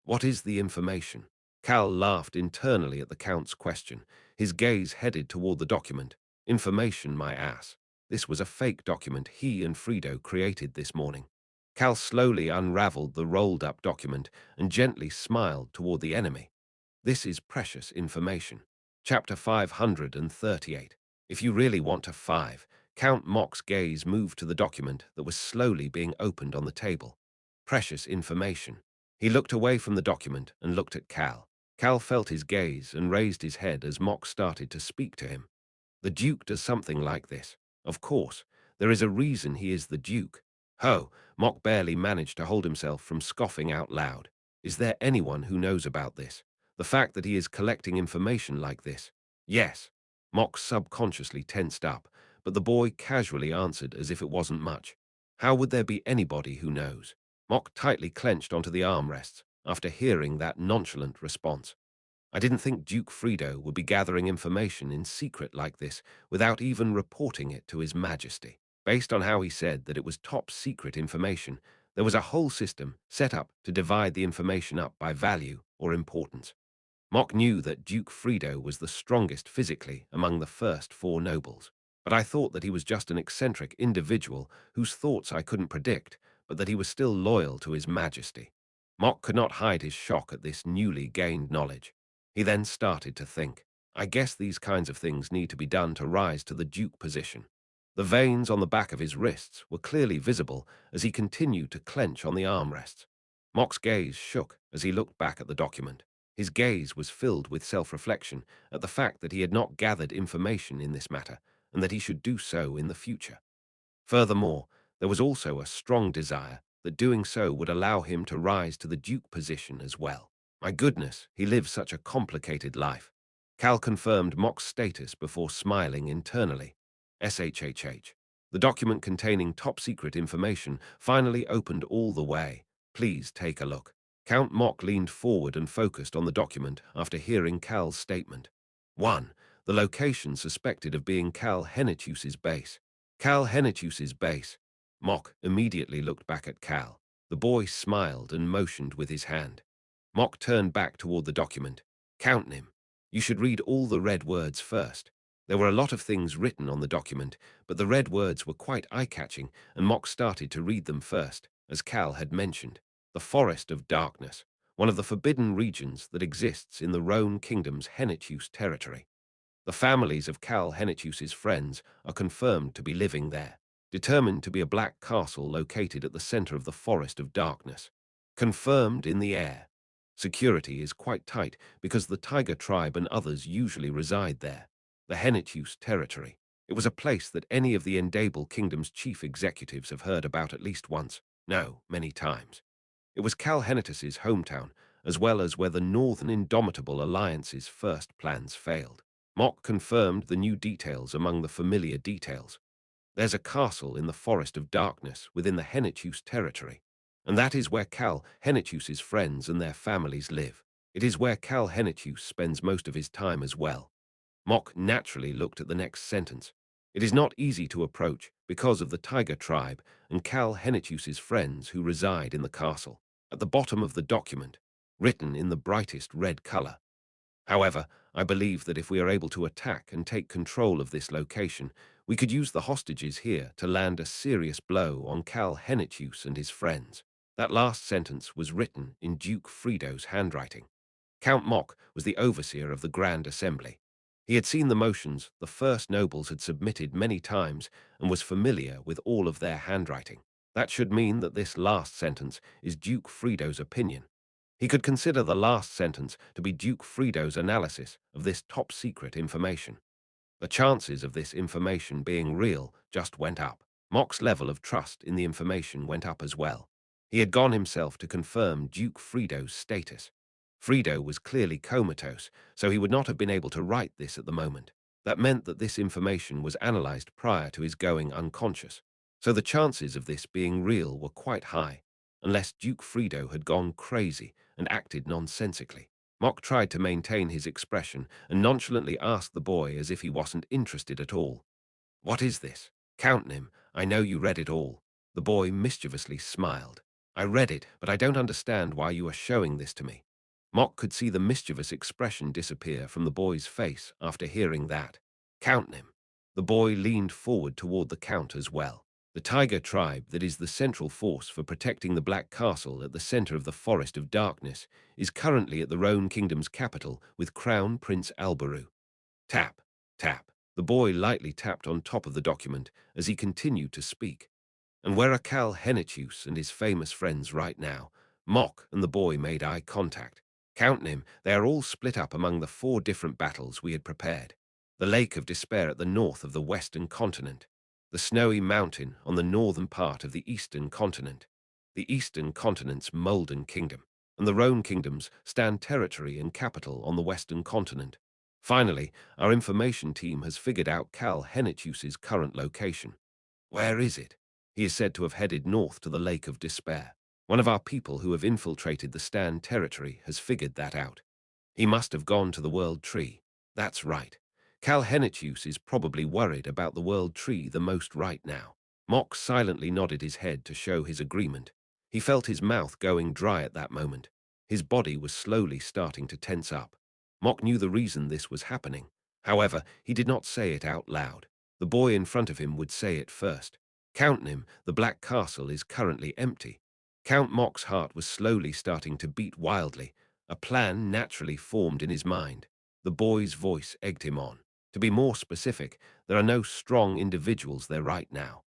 What is the information? Cal laughed internally at the Count's question. His gaze headed toward the document. Information, my ass. This was a fake document he and Frido created this morning. Cal slowly unraveled the rolled-up document and gently smiled toward the enemy. This is precious information. Chapter 538. If you really want to 5, Count Mock's gaze moved to the document that was slowly being opened on the table. Precious information. He looked away from the document and looked at Cal. Cal felt his gaze and raised his head as Mock started to speak to him. The Duke does something like this. Of course, there is a reason he is the Duke. Ho, Mock barely managed to hold himself from scoffing out loud. Is there anyone who knows about this? The fact that he is collecting information like this? Yes. Mock subconsciously tensed up, but the boy casually answered as if it wasn't much. How would there be anybody who knows? Mock tightly clenched onto the armrests after hearing that nonchalant response. I didn't think Duke Frido would be gathering information in secret like this without even reporting it to His Majesty. Based on how he said that it was top secret information, there was a whole system set up to divide the information up by value or importance. Mock knew that Duke Frido was the strongest physically among the first 4 nobles, but I thought that he was just an eccentric individual whose thoughts I couldn't predict, but that he was still loyal to His Majesty. Mock could not hide his shock at this newly gained knowledge. He then started to think, I guess these kinds of things need to be done to rise to the Duke position. The veins on the back of his wrists were clearly visible as he continued to clench on the armrests. Mock's gaze shook as he looked back at the document. His gaze was filled with self-reflection at the fact that he had not gathered information in this matter and that he should do so in the future. Furthermore, there was also a strong desire that doing so would allow him to rise to the Duke position as well. My goodness, he lived such a complicated life. Cal confirmed Mock's status before smiling internally. SHHH. The document containing top-secret information finally opened all the way. Please take a look. Count Mock leaned forward and focused on the document after hearing Cal's statement. 1. The location suspected of being Cal Hennitus's base. Cal Hennitus's base. Mock immediately looked back at Cal. The boy smiled and motioned with his hand. Mock turned back toward the document. Count him. You should read all the red words first. There were a lot of things written on the document, but the red words were quite eye-catching, and Mock started to read them first, as Cal had mentioned. The Forest of Darkness, one of the forbidden regions that exists in the Roan Kingdom's Hennetus territory. The families of Cal Hennetus's friends are confirmed to be living there, determined to be a black castle located at the center of the Forest of Darkness. Confirmed in the air. Security is quite tight because the Tiger tribe and others usually reside there. The Hennetus territory. It was a place that any of the Endable Kingdom's chief executives have heard about at least once. No, many times. It was Cal Hennetus's hometown, as well as where the Northern Indomitable Alliance's first plans failed. Mock confirmed the new details among the familiar details. There's a castle in the Forest of Darkness within the Hennetus territory, and that is where Cal Hennetus's friends and their families live. It is where Cal Hennetus spends most of his time as well. Mock naturally looked at the next sentence. It is not easy to approach because of the Tiger tribe and Cal Hennetus's friends who reside in the castle. At the bottom of the document, written in the brightest red color. However, I believe that if we are able to attack and take control of this location, we could use the hostages here to land a serious blow on Cal Hennetus and his friends. That last sentence was written in Duke Frido's handwriting. Count Mock was the overseer of the Grand Assembly. He had seen the motions the first nobles had submitted many times and was familiar with all of their handwriting. That should mean that this last sentence is Duke Frido's opinion. He could consider the last sentence to be Duke Frido's analysis of this top-secret information. The chances of this information being real just went up. Mock's level of trust in the information went up as well. He had gone himself to confirm Duke Frido's status. Frido was clearly comatose, so he would not have been able to write this at the moment. That meant that this information was analyzed prior to his going unconscious. So the chances of this being real were quite high, unless Duke Frido had gone crazy and acted nonsensically. Mock tried to maintain his expression and nonchalantly asked the boy as if he wasn't interested at all. What is this? Count him. I know you read it all. The boy mischievously smiled. I read it, but I don't understand why you are showing this to me. Mock could see the mischievous expression disappear from the boy's face after hearing that. Count him. The boy leaned forward toward the count as well. The Tiger tribe that is the central force for protecting the Black Castle at the center of the Forest of Darkness is currently at the Roan Kingdom's capital with Crown Prince Albaru. Tap, tap. The boy lightly tapped on top of the document as he continued to speak. And where are Cal Hennetus and his famous friends right now? Mock and the boy made eye contact. Counting him, they are all split up among the 4 different battles we had prepared. The Lake of Despair at the north of the western continent. The Snowy Mountain on the northern part of the eastern continent. The eastern continent's Molden Kingdom. And the Roan Kingdom's Stand territory and capital on the western continent. Finally, our information team has figured out Cal Hennetus's current location. Where is it? He is said to have headed north to the Lake of Despair. One of our people who have infiltrated the Stan territory has figured that out. He must have gone to the World Tree. That's right. Cal Hennetus is probably worried about the World Tree the most right now. Mock silently nodded his head to show his agreement. He felt his mouth going dry at that moment. His body was slowly starting to tense up. Mock knew the reason this was happening. However, he did not say it out loud. The boy in front of him would say it first. Count him, the Black Castle is currently empty. Count Mock's heart was slowly starting to beat wildly. A plan naturally formed in his mind. The boy's voice egged him on. To be more specific, there are no strong individuals there right now.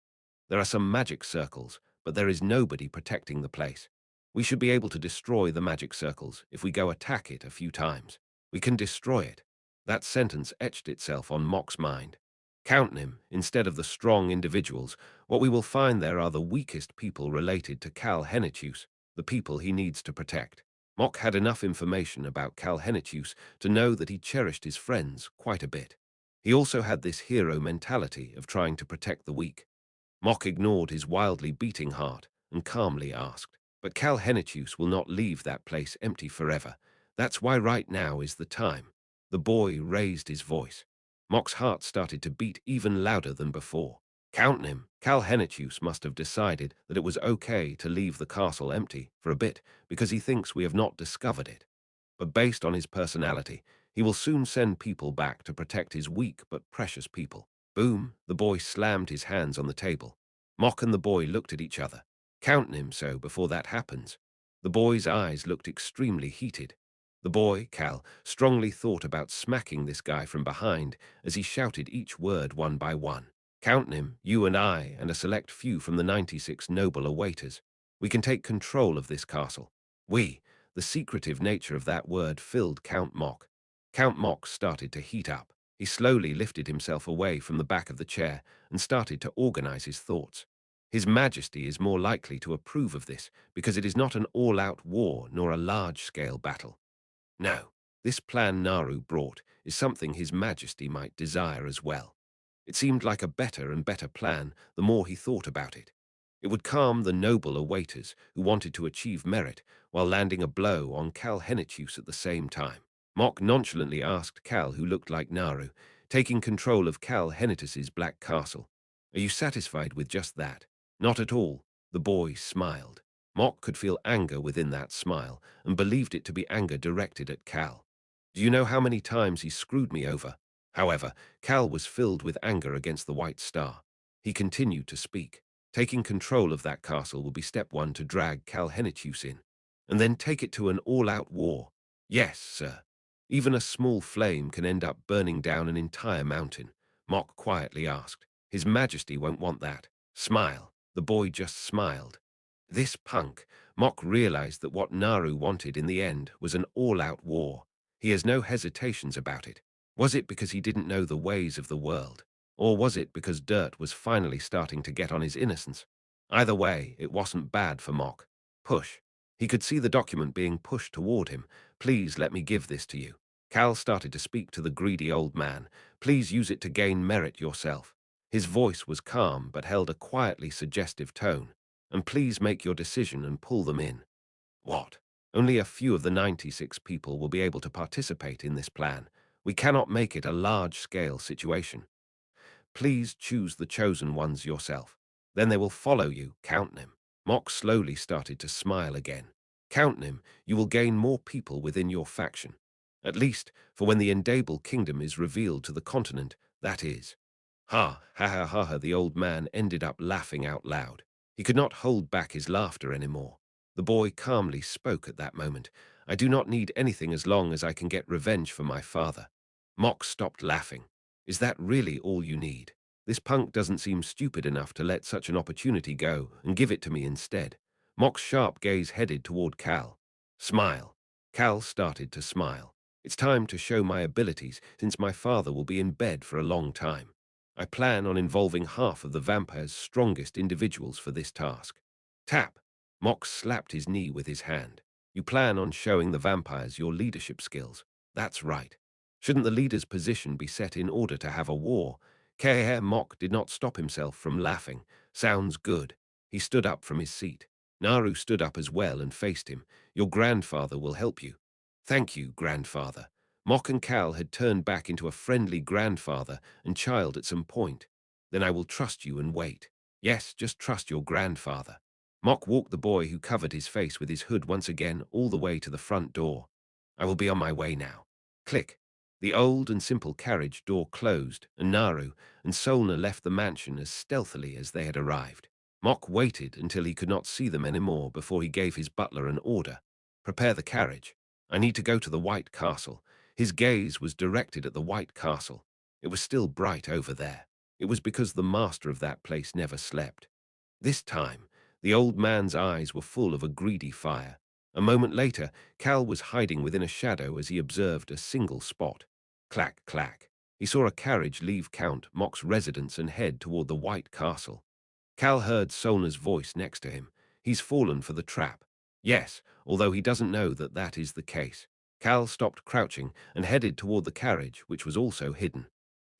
There are some magic circles, but there is nobody protecting the place. We should be able to destroy the magic circles if we go attack it a few times. We can destroy it. That sentence etched itself on Mock's mind. Count him, instead of the strong individuals, what we will find there are the weakest people related to Cal Hennetus, the people he needs to protect. Mock had enough information about Cal Hennetus to know that he cherished his friends quite a bit. He also had this hero mentality of trying to protect the weak. Mock ignored his wildly beating heart and calmly asked, "But Cal Hennetus will not leave that place empty forever. That's why right now is the time." The boy raised his voice. Mock's heart started to beat even louder than before. Counting him, Cal Hennichus must have decided that it was okay to leave the castle empty for a bit because he thinks we have not discovered it. But based on his personality, he will soon send people back to protect his weak but precious people. Boom, the boy slammed his hands on the table. Mock and the boy looked at each other. Counting him so before that happens. The boy's eyes looked extremely heated. The boy, Cal, strongly thought about smacking this guy from behind as he shouted each word one by one. Counting him, you and I and a select few from the 96 noble awaiters. We can take control of this castle. We, the secretive nature of that word filled Count Mock. Count Mock started to heat up. He slowly lifted himself away from the back of the chair and started to organize his thoughts. His Majesty is more likely to approve of this because it is not an all-out war nor a large-scale battle. No, this plan Naru brought is something His Majesty might desire as well. It seemed like a better and better plan the more he thought about it. It would calm the noble awaiters who wanted to achieve merit while landing a blow on Cal Hennichus at the same time. Mock nonchalantly asked Cal, who looked like Naru, taking control of Cal Hennitus's black castle. Are you satisfied with just that? Not at all. The boy smiled. Mock could feel anger within that smile and believed it to be anger directed at Cal. Do you know how many times he screwed me over? However, Cal was filled with anger against the White Star. He continued to speak. Taking control of that castle will be step one to drag Cal Hennichus in, and then take it to an all-out war. Yes, sir. Even a small flame can end up burning down an entire mountain, Mock quietly asked. His Majesty won't want that. Smile. The boy just smiled. This punk, Mock realized that what Naru wanted in the end was an all-out war. He has no hesitations about it. Was it because he didn't know the ways of the world? Or was it because dirt was finally starting to get on his innocence? Either way, it wasn't bad for Mock. Push. He could see the document being pushed toward him. Please let me give this to you. Cal started to speak to the greedy old man. Please use it to gain merit yourself. His voice was calm but held a quietly suggestive tone. And please make your decision and pull them in. What? Only a few of the 96 people will be able to participate in this plan. We cannot make it a large-scale situation. Please choose the chosen ones yourself. Then they will follow you, count them. Mock slowly started to smile again. Count them, you will gain more people within your faction. At least, for when the Endable Kingdom is revealed to the continent, that is. Ha, ha, ha, ha, ha, the old man ended up laughing out loud. He could not hold back his laughter anymore. The boy calmly spoke at that moment. I do not need anything as long as I can get revenge for my father. Mock stopped laughing. Is that really all you need? This punk doesn't seem stupid enough to let such an opportunity go and give it to me instead. Mock's sharp gaze headed toward Cal. Smile. Cal started to smile. It's time to show my abilities since my father will be in bed for a long time. I plan on involving half of the vampire's strongest individuals for this task. Tap. Mock slapped his knee with his hand. You plan on showing the vampires your leadership skills. That's right. Shouldn't the leader's position be set in order to have a war? Keh Mock did not stop himself from laughing. Sounds good. He stood up from his seat. Naru stood up as well and faced him. Your grandfather will help you. Thank you, grandfather. Mock and Cal had turned back into a friendly grandfather and child at some point. Then I will trust you and wait. Yes, just trust your grandfather. Mock walked the boy who covered his face with his hood once again all the way to the front door. I will be on my way now. Click. The old and simple carriage door closed, and Naru and Solna left the mansion as stealthily as they had arrived. Mock waited until he could not see them anymore before he gave his butler an order. Prepare the carriage. I need to go to the White Castle. His gaze was directed at the White Castle. It was still bright over there. It was because the master of that place never slept. This time, the old man's eyes were full of a greedy fire. A moment later, Cal was hiding within a shadow as he observed a single spot. Clack, clack. He saw a carriage leave Count Mock's residence and head toward the White Castle. Cal heard Solna's voice next to him. He's fallen for the trap. Yes, although he doesn't know that that is the case. Cal stopped crouching and headed toward the carriage, which was also hidden.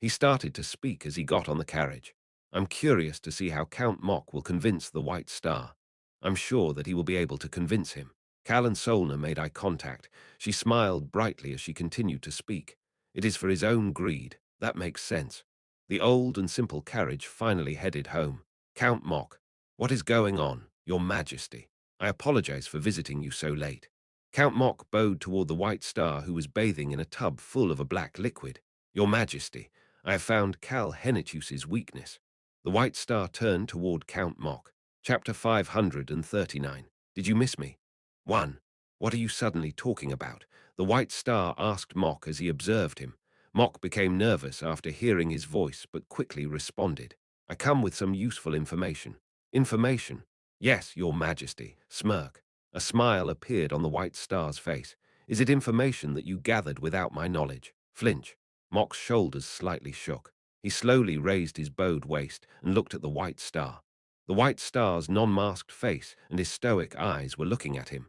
He started to speak as he got on the carriage. I'm curious to see how Count Mock will convince the White Star. I'm sure that he will be able to convince him. Cal and Solna made eye contact. She smiled brightly as she continued to speak. It is for his own greed. That makes sense. The old and simple carriage finally headed home. Count Mock, what is going on, Your Majesty? I apologize for visiting you so late. Count Mock bowed toward the White Star, who was bathing in a tub full of a black liquid. Your Majesty, I have found Cal Henitius's weakness. The White Star turned toward Count Mock. Chapter 539. Did you miss me? 1. What are you suddenly talking about? The White Star asked Mock as he observed him. Mock became nervous after hearing his voice, but quickly responded. I come with some useful information. Information? Yes, Your Majesty. Smirk. A smile appeared on the White Star's face. Is it information that you gathered without my knowledge? Flinch. Mock's shoulders slightly shook. He slowly raised his bowed waist and looked at the White Star. The White Star's non-masked face and his stoic eyes were looking at him.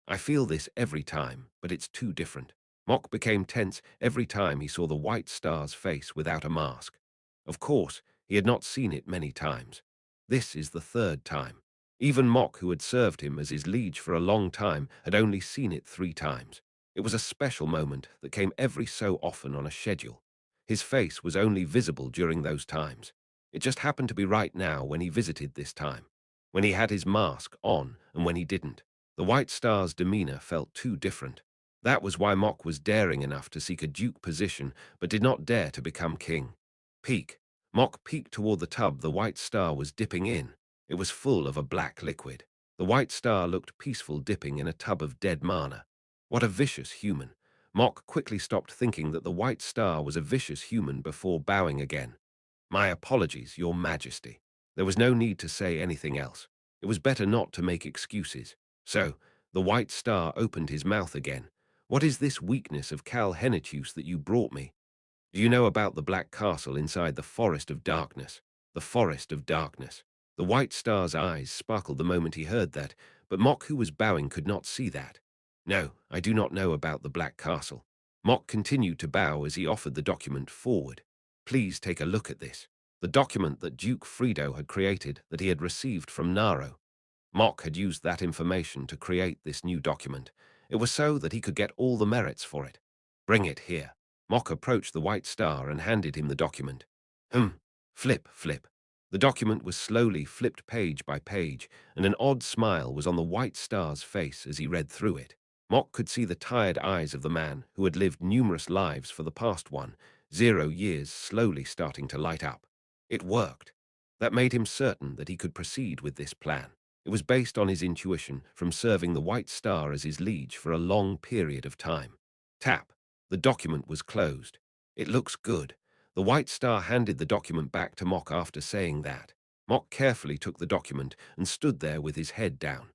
I feel this every time, but it's too different. Mock became tense every time he saw the White Star's face without a mask. Of course, he had not seen it many times. This is the third time. Even Mock, who had served him as his liege for a long time, had only seen it 3 times. It was a special moment that came every so often on a schedule. His face was only visible during those times. It just happened to be right now when he visited this time, when he had his mask on and when he didn't. The White Star's demeanor felt too different. That was why Mock was daring enough to seek a duke position, but did not dare to become king. Peek. Mock peeked toward the tub the White Star was dipping in. It was full of a black liquid. The White Star looked peaceful dipping in a tub of dead mana. What a vicious human. Mock quickly stopped thinking that the White Star was a vicious human before bowing again. My apologies, Your Majesty. There was no need to say anything else. It was better not to make excuses. So, the White Star opened his mouth again. What is this weakness of Cal Henitius that you brought me? Do you know about the Black Castle inside the Forest of Darkness? The Forest of Darkness. The White Star's eyes sparkled the moment he heard that, but Mock, who was bowing, could not see that. No, I do not know about the Black Castle. Mock continued to bow as he offered the document forward. Please take a look at this. The document that Duke Frido had created that he had received from Naro. Mock had used that information to create this new document. It was so that he could get all the merits for it. Bring it here. Mock approached the White Star and handed him the document. Flip, flip. The document was slowly flipped page by page, and an odd smile was on the White Star's face as he read through it. Mock could see the tired eyes of the man who had lived numerous lives for the past 0 years slowly starting to light up. It worked. That made him certain that he could proceed with this plan. It was based on his intuition from serving the White Star as his liege for a long period of time. Tap. The document was closed. It looks good. The White Star handed the document back to Mock after saying that. Mock carefully took the document and stood there with his head down.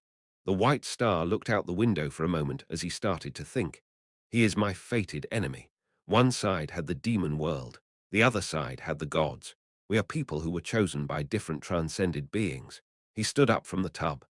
The White Star looked out the window for a moment as he started to think. He is my fated enemy. One side had the demon world. The other side had the gods. We are people who were chosen by different transcended beings. He stood up from the tub.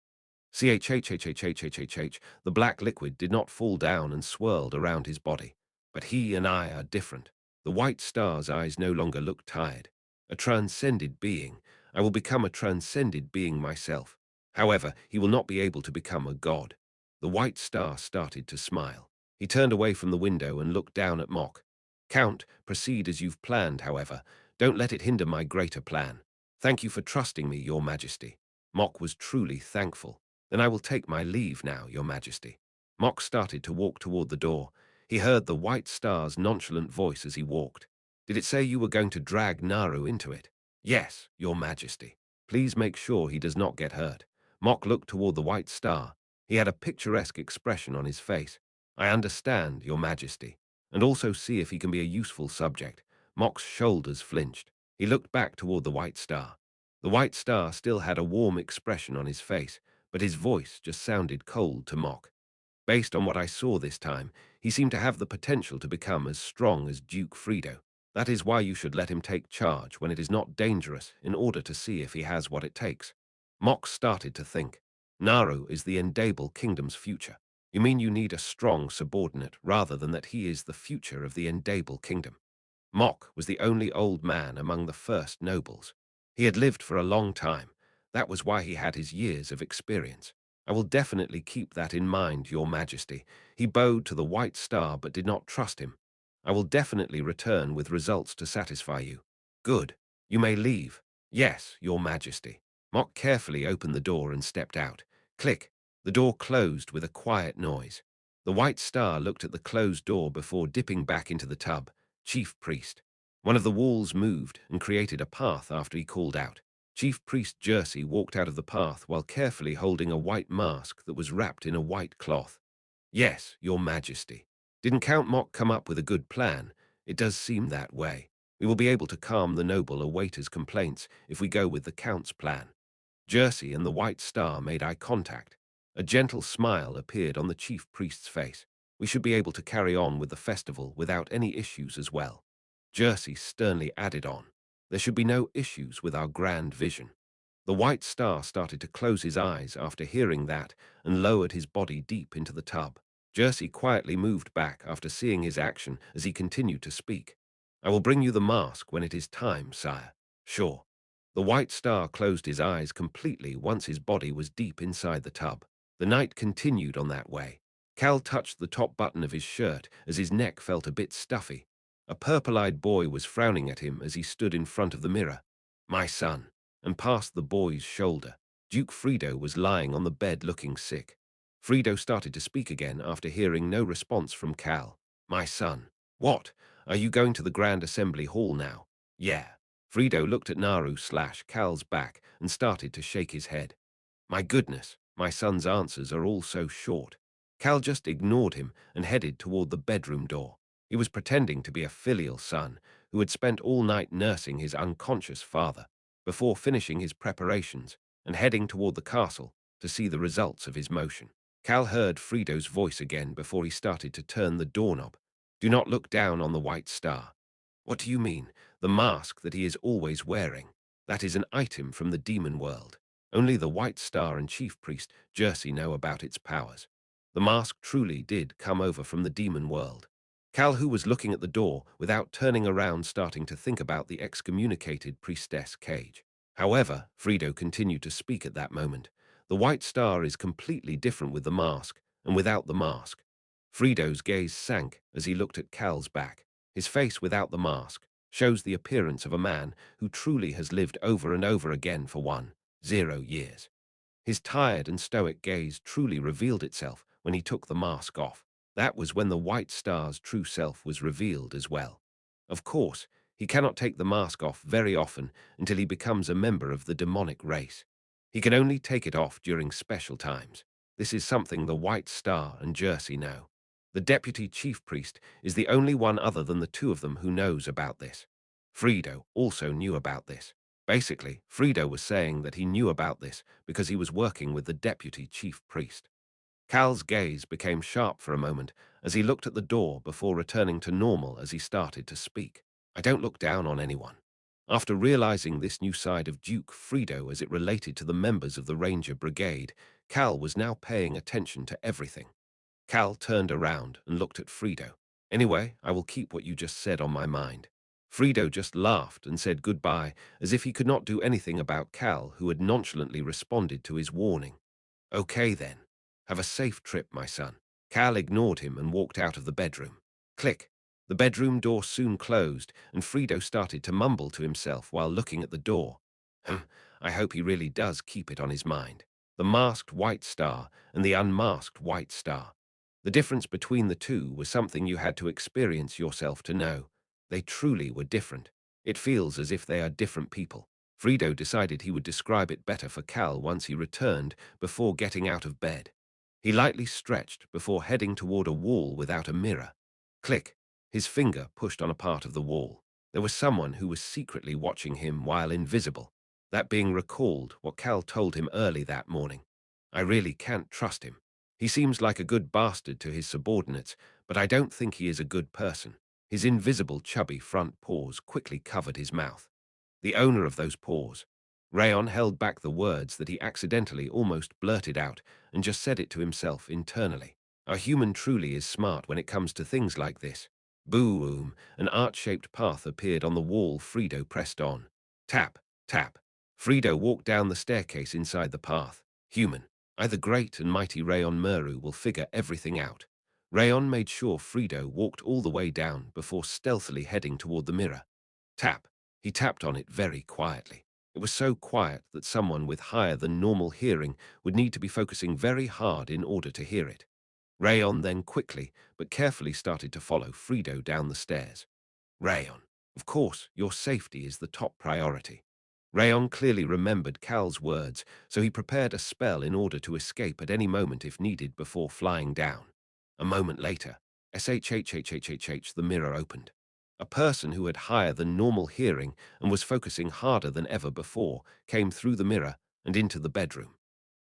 Chhhhhhhhhh, the black liquid did not fall down and swirled around his body. But he and I are different. The White Star's eyes no longer looked tired. A transcended being. I will become a transcended being myself. However, he will not be able to become a god. The White Star started to smile. He turned away from the window and looked down at Mock. Count, proceed as you've planned, however. Don't let it hinder my greater plan. Thank you for trusting me, Your Majesty. Mock was truly thankful. Then I will take my leave now, Your Majesty. Mock started to walk toward the door. He heard the White Star's nonchalant voice as he walked. Did it say you were going to drag Naru into it? Yes, Your Majesty. Please make sure he does not get hurt. Mock looked toward the White Star. He had a picturesque expression on his face. I understand, Your Majesty, and also see if he can be a useful subject. Mock's shoulders flinched. He looked back toward the White Star. The White Star still had a warm expression on his face, but his voice just sounded cold to Mock. Based on what I saw this time, he seemed to have the potential to become as strong as Duke Frido. That is why you should let him take charge when it is not dangerous in order to see if he has what it takes. Mock started to think. Naru is the Endable Kingdom's future. You mean you need a strong subordinate rather than that he is the future of the Endable Kingdom? Mock was the only old man among the first nobles. He had lived for a long time. That was why he had his years of experience. I will definitely keep that in mind, Your Majesty. He bowed to the White Star but did not trust him. I will definitely return with results to satisfy you. Good. You may leave. Yes, your majesty. Mok carefully opened the door and stepped out. Click. The door closed with a quiet noise. The white star looked at the closed door before dipping back into the tub. Chief priest. One of the walls moved and created a path after he called out. Chief priest Jersey walked out of the path while carefully holding a white mask that was wrapped in a white cloth. Yes, your majesty. Didn't Count Mok come up with a good plan? It does seem that way. We will be able to calm the noble awaitor's complaints if we go with the Count's plan. Jersey and the White Star made eye contact. A gentle smile appeared on the chief priest's face. We should be able to carry on with the festival without any issues as well. Jersey sternly added on. There should be no issues with our grand vision. The White Star started to close his eyes after hearing that and lowered his body deep into the tub. Jersey quietly moved back after seeing his action as he continued to speak. I will bring you the mask when it is time, sire. Sure. The White Star closed his eyes completely once his body was deep inside the tub. The night continued on that way. Cal touched the top button of his shirt as his neck felt a bit stuffy. A purple-eyed boy was frowning at him as he stood in front of the mirror. My son, and past the boy's shoulder. Duke Frido was lying on the bed looking sick. Frido started to speak again after hearing no response from Cal. My son. What? Are you going to the Grand Assembly Hall now? Yeah. Frido looked at Naru/Cal's back and started to shake his head. My goodness, my son's answers are all so short. Cal just ignored him and headed toward the bedroom door. He was pretending to be a filial son who had spent all night nursing his unconscious father before finishing his preparations and heading toward the castle to see the results of his motion. Cal heard Frido's voice again before he started to turn the doorknob. Do not look down on the White Star. What do you mean? The mask that he is always wearing. That is an item from the demon world. Only the White Star and Chief Priest Jersey know about its powers. The mask truly did come over from the demon world. Cal, who was looking at the door without turning around, starting to think about the excommunicated priestess Cage. However, Frido continued to speak at that moment. The White Star is completely different with the mask and without the mask. Frido's gaze sank as he looked at Cal's back. His face without the mask shows the appearance of a man who truly has lived over and over again for 10 years. His tired and stoic gaze truly revealed itself when he took the mask off. That was when the White Star's true self was revealed as well. Of course, he cannot take the mask off very often until he becomes a member of the demonic race. He can only take it off during special times. This is something the White Star and Jersey know. The deputy chief priest is the only one other than the two of them who knows about this. Frido also knew about this. Basically, Frido was saying that he knew about this because he was working with the deputy chief priest. Cal's gaze became sharp for a moment as he looked at the door before returning to normal as he started to speak. I don't look down on anyone. After realizing this new side of Duke Frido as it related to the members of the Ranger Brigade, Cal was now paying attention to everything. Cal turned around and looked at Frido. Anyway, I will keep what you just said on my mind. Frido just laughed and said goodbye as if he could not do anything about Cal, who had nonchalantly responded to his warning. Okay then. Have a safe trip, my son. Cal ignored him and walked out of the bedroom. Click. The bedroom door soon closed, and Frido started to mumble to himself while looking at the door. I hope he really does keep it on his mind. The masked White Star and the unmasked White Star. The difference between the two was something you had to experience yourself to know. They truly were different. It feels as if they are different people. Frido decided he would describe it better for Cal once he returned before getting out of bed. He lightly stretched before heading toward a wall without a mirror. Click. His finger pushed on a part of the wall. There was someone who was secretly watching him while invisible. That being recalled what Cal told him early that morning. I really can't trust him. He seems like a good bastard to his subordinates, but I don't think he is a good person. His invisible chubby front paws quickly covered his mouth. The owner of those paws. Rayon held back the words that he accidentally almost blurted out and just said it to himself internally. A human truly is smart when it comes to things like this. Boom! An arch-shaped path appeared on the wall. Frido pressed on. Tap, tap. Frido walked down the staircase inside the path. Human. Either great and mighty Rayon Meru will figure everything out. Rayon made sure Frido walked all the way down before stealthily heading toward the mirror. Tap. He tapped on it very quietly. It was so quiet that someone with higher than normal hearing would need to be focusing very hard in order to hear it. Rayon then quickly but carefully started to follow Frido down the stairs. Rayon, of course, your safety is the top priority. Rayon clearly remembered Cal's words, so he prepared a spell in order to escape at any moment if needed before flying down. A moment later, shhhhhhh, the mirror opened. A person who had higher than normal hearing and was focusing harder than ever before came through the mirror and into the bedroom.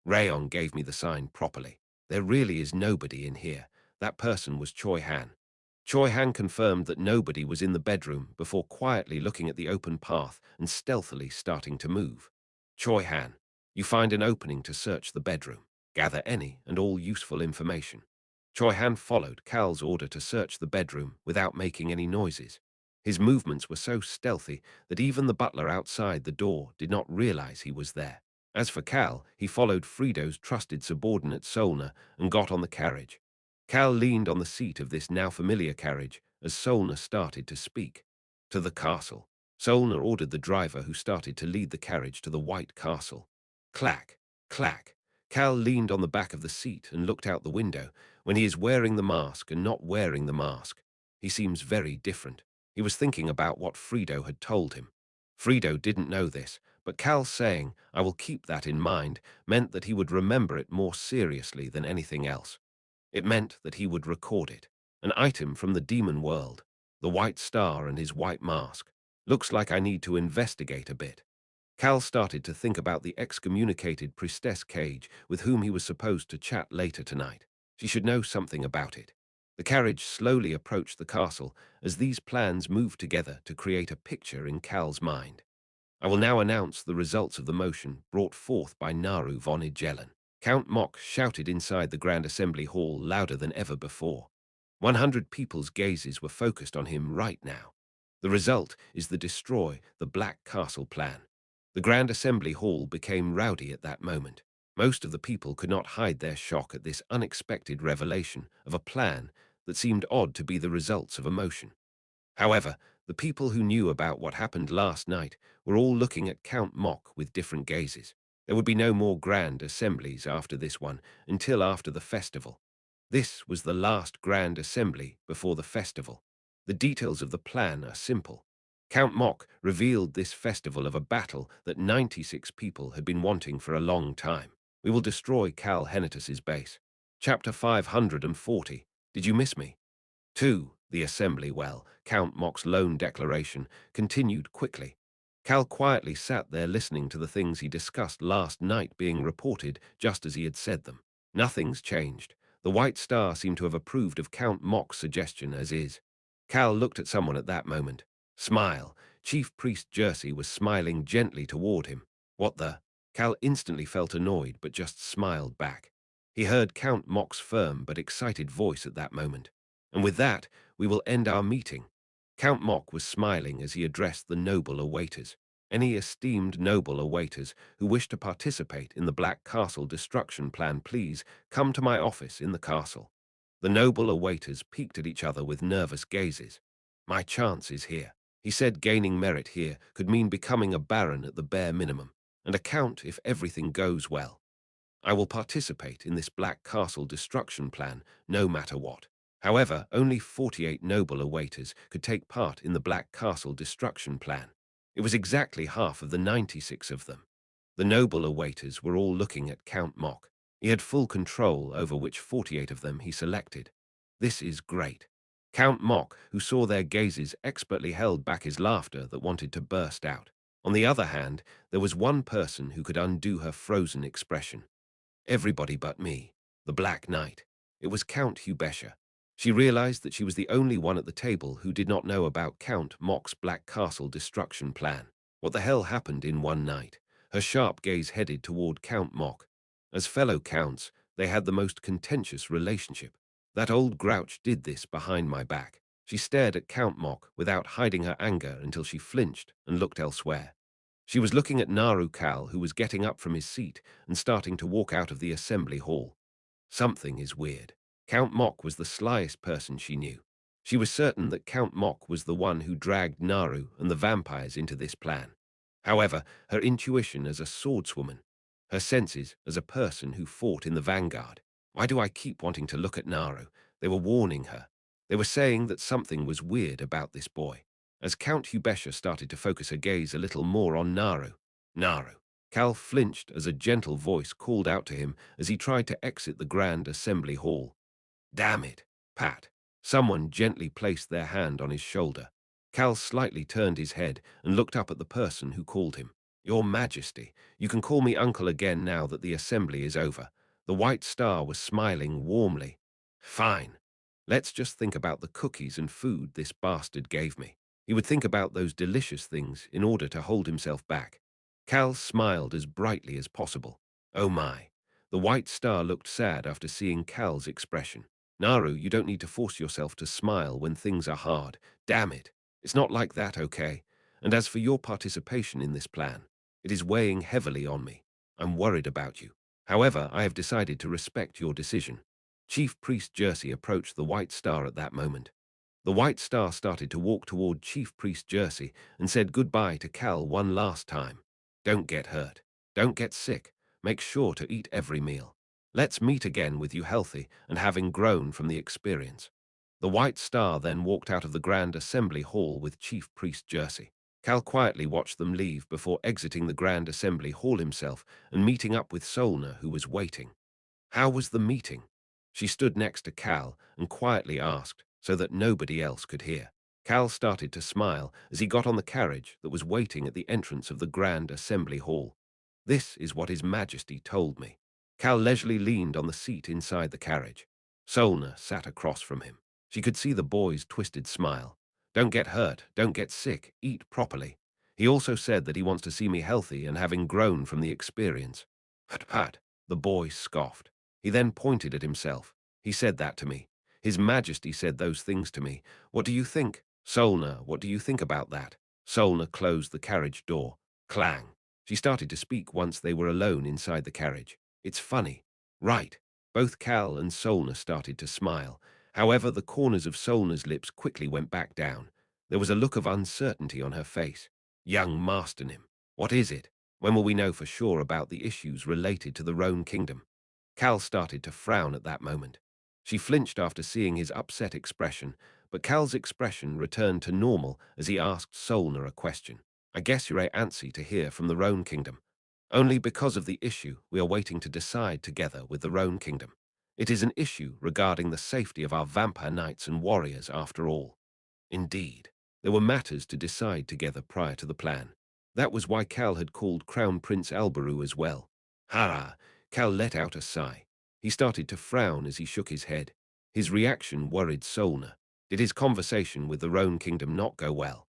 Rayon gave me the sign properly. There really is nobody in here. That person was Choi Han. Choi Han confirmed that nobody was in the bedroom before quietly looking at the open path and stealthily starting to move. Choi Han, you find an opening to search the bedroom. Gather any and all useful information. Choi Han followed Cal's order to search the bedroom without making any noises. His movements were so stealthy that even the butler outside the door did not realize he was there. As for Cal, he followed Frido's trusted subordinate Solna and got on the carriage. Cal leaned on the seat of this now familiar carriage as Solna started to speak. To the castle. Solna ordered the driver who started to lead the carriage to the White Castle. Clack, clack. Cal leaned on the back of the seat and looked out the window. When he is wearing the mask and not wearing the mask, he seems very different. He was thinking about what Frido had told him. Frido didn't know this, but Cal saying, "I will keep that in mind," meant that he would remember it more seriously than anything else. It meant that he would record it. An item from the demon world. The white star and his white mask. Looks like I need to investigate a bit. Cal started to think about the excommunicated priestess Cage with whom he was supposed to chat later tonight. She should know something about it. The carriage slowly approached the castle as these plans moved together to create a picture in Cal's mind. I will now announce the results of the motion brought forth by Naru von Igelen. Count Mok shouted inside the Grand Assembly Hall louder than ever before. 100 people's gazes were focused on him right now. The result is the destroy the Black Castle plan. The Grand Assembly Hall became rowdy at that moment. Most of the people could not hide their shock at this unexpected revelation of a plan that seemed odd to be the results of emotion. However, the people who knew about what happened last night were all looking at Count Mok with different gazes. There would be no more grand assemblies after this one until after the festival. This was the last grand assembly before the festival. The details of the plan are simple. Count Mok revealed this festival of a battle that 96 people had been wanting for a long time. We will destroy Cal Henitus's base. Chapter 540. Did you miss me? 2. The assembly, well, Count Mok's lone declaration, continued quickly. Cal quietly sat there listening to the things he discussed last night being reported just as he had said them. Nothing's changed. The White Star seemed to have approved of Count Mok's suggestion as is. Cal looked at someone at that moment. Smile. Chief Priest Jersey was smiling gently toward him. What the? Cal instantly felt annoyed but just smiled back. He heard Count Mok's firm but excited voice at that moment. And with that, we will end our meeting. Count Mok was smiling as he addressed the noble awaiters. Any esteemed noble awaiters who wish to participate in the Black Castle destruction plan, please come to my office in the castle. The noble awaiters peeked at each other with nervous gazes. My chance is here. He said gaining merit here could mean becoming a baron at the bare minimum, and a count if everything goes well. I will participate in this Black Castle destruction plan no matter what. However, only 48 noble awaiters could take part in the Black Castle destruction plan. It was exactly half of the 96 of them. The noble awaiters were all looking at Count Mok. He had full control over which 48 of them he selected. This is great. Count Mok, who saw their gazes, expertly held back his laughter that wanted to burst out. On the other hand, there was one person who could undo her frozen expression. Everybody but me, the Black Knight. It was Count Hubesha. She realized that she was the only one at the table who did not know about Count Mok's Black Castle destruction plan. What the hell happened in one night? Her sharp gaze headed toward Count Mok. As fellow counts, they had the most contentious relationship. That old grouch did this behind my back. She stared at Count Mok without hiding her anger until she flinched and looked elsewhere. She was looking at Naru Kal, who was getting up from his seat and starting to walk out of the assembly hall. Something is weird. Count Mok was the slyest person she knew. She was certain that Count Mok was the one who dragged Naru and the vampires into this plan. However, her intuition as a swordswoman, her senses as a person who fought in the vanguard. Why do I keep wanting to look at Naru? They were warning her. They were saying that something was weird about this boy. As Count Hubesha started to focus her gaze a little more on Naru. Naru. Cal flinched as a gentle voice called out to him as he tried to exit the Grand Assembly Hall. Damn it, Pat. Someone gently placed their hand on his shoulder. Cal slightly turned his head and looked up at the person who called him. Your Majesty, you can call me uncle again now that the assembly is over. The White Star was smiling warmly. Fine. Let's just think about the cookies and food this bastard gave me. He would think about those delicious things in order to hold himself back. Cal smiled as brightly as possible. Oh my. The White Star looked sad after seeing Cal's expression. Naru, you don't need to force yourself to smile when things are hard. Damn it. It's not like that, okay? And as for your participation in this plan, it is weighing heavily on me. I'm worried about you. However, I have decided to respect your decision. Chief Priest Jersey approached the White Star at that moment. The White Star started to walk toward Chief Priest Jersey and said goodbye to Cal one last time. Don't get hurt. Don't get sick. Make sure to eat every meal. Let's meet again with you healthy and having grown from the experience. The White Star then walked out of the Grand Assembly Hall with Chief Priest Jersey. Cal quietly watched them leave before exiting the Grand Assembly Hall himself and meeting up with Solna, who was waiting. How was the meeting? She stood next to Cal and quietly asked, so that nobody else could hear. Cal started to smile as he got on the carriage that was waiting at the entrance of the Grand Assembly Hall. This is what His Majesty told me. Cal leisurely leaned on the seat inside the carriage. Solna sat across from him. She could see the boy's twisted smile. Don't get hurt, don't get sick, eat properly. He also said that he wants to see me healthy and having grown from the experience. Pat, the boy scoffed. He then pointed at himself. He said that to me. His Majesty said those things to me. What do you think? Solna, what do you think about that? Solna closed the carriage door. Clang. She started to speak once they were alone inside the carriage. It's funny. Right. Both Cal and Solna started to smile. However, the corners of Solna's lips quickly went back down. There was a look of uncertainty on her face. Young Masternim. What is it? When will we know for sure about the issues related to the Roan Kingdom? Cal started to frown at that moment. She flinched after seeing his upset expression, but Cal's expression returned to normal as he asked Solna a question. I guess you're antsy to hear from the Roan Kingdom. Only because of the issue we are waiting to decide together with the Roan Kingdom. It is an issue regarding the safety of our vampire knights and warriors after all. Indeed, there were matters to decide together prior to the plan. That was why Cal had called Crown Prince Albaru as well. Hara, Cal let out a sigh. He started to frown as he shook his head. His reaction worried Solna. Did his conversation with the Roan Kingdom not go well?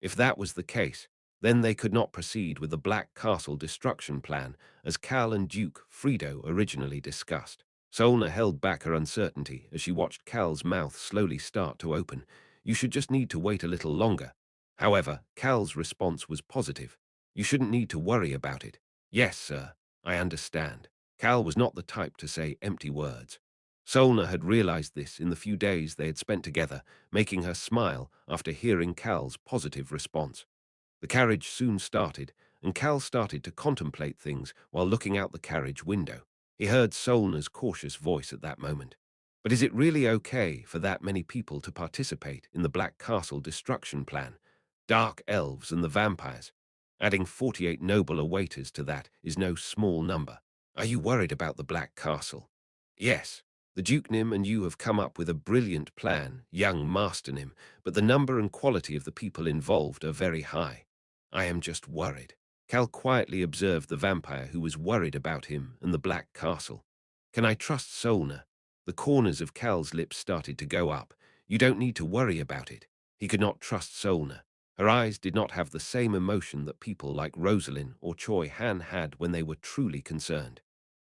If that was the case, then they could not proceed with the Black Castle destruction plan as Cal and Duke Fredo originally discussed. Solna held back her uncertainty as she watched Cal's mouth slowly start to open. You should just need to wait a little longer. However, Cal's response was positive. You shouldn't need to worry about it. Yes, sir, I understand. Cal was not the type to say empty words. Solna had realized this in the few days they had spent together, making her smile after hearing Cal's positive response. The carriage soon started, and Cal started to contemplate things while looking out the carriage window. He heard Solna's cautious voice at that moment. But is it really okay for that many people to participate in the Black Castle destruction plan? Dark elves and the vampires. Adding 48 noble awaiters to that is no small number. Are you worried about the Black Castle? Yes. The Duke Nim and you have come up with a brilliant plan, young Master Nim, but the number and quality of the people involved are very high. I am just worried. Cal quietly observed the vampire who was worried about him and the Black Castle. Can I trust Solna? The corners of Cal's lips started to go up. You don't need to worry about it. He could not trust Solna. Her eyes did not have the same emotion that people like Rosalind or Choi Han had when they were truly concerned.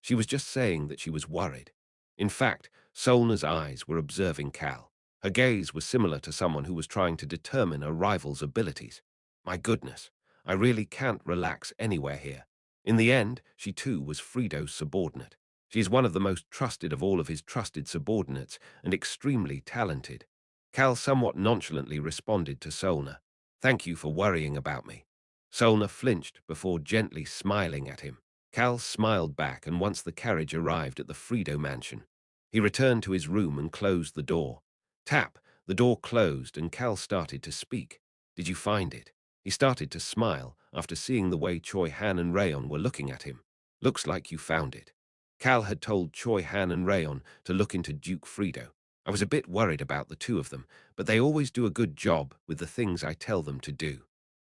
She was just saying that she was worried. In fact, Solna's eyes were observing Cal. Her gaze was similar to someone who was trying to determine a rival's abilities. My goodness, I really can't relax anywhere here. In the end, she too was Fredo's subordinate. She is one of the most trusted of all of his trusted subordinates and extremely talented. Cal somewhat nonchalantly responded to Solna. Thank you for worrying about me. Solna flinched before gently smiling at him. Cal smiled back, and once the carriage arrived at the Frido mansion, he returned to his room and closed the door. Tap! The door closed and Cal started to speak. Did you find it? He started to smile after seeing the way Choi Han and Rayon were looking at him. Looks like you found it. Cal had told Choi Han and Rayon to look into Duke Frido. I was a bit worried about the two of them, but they always do a good job with the things I tell them to do.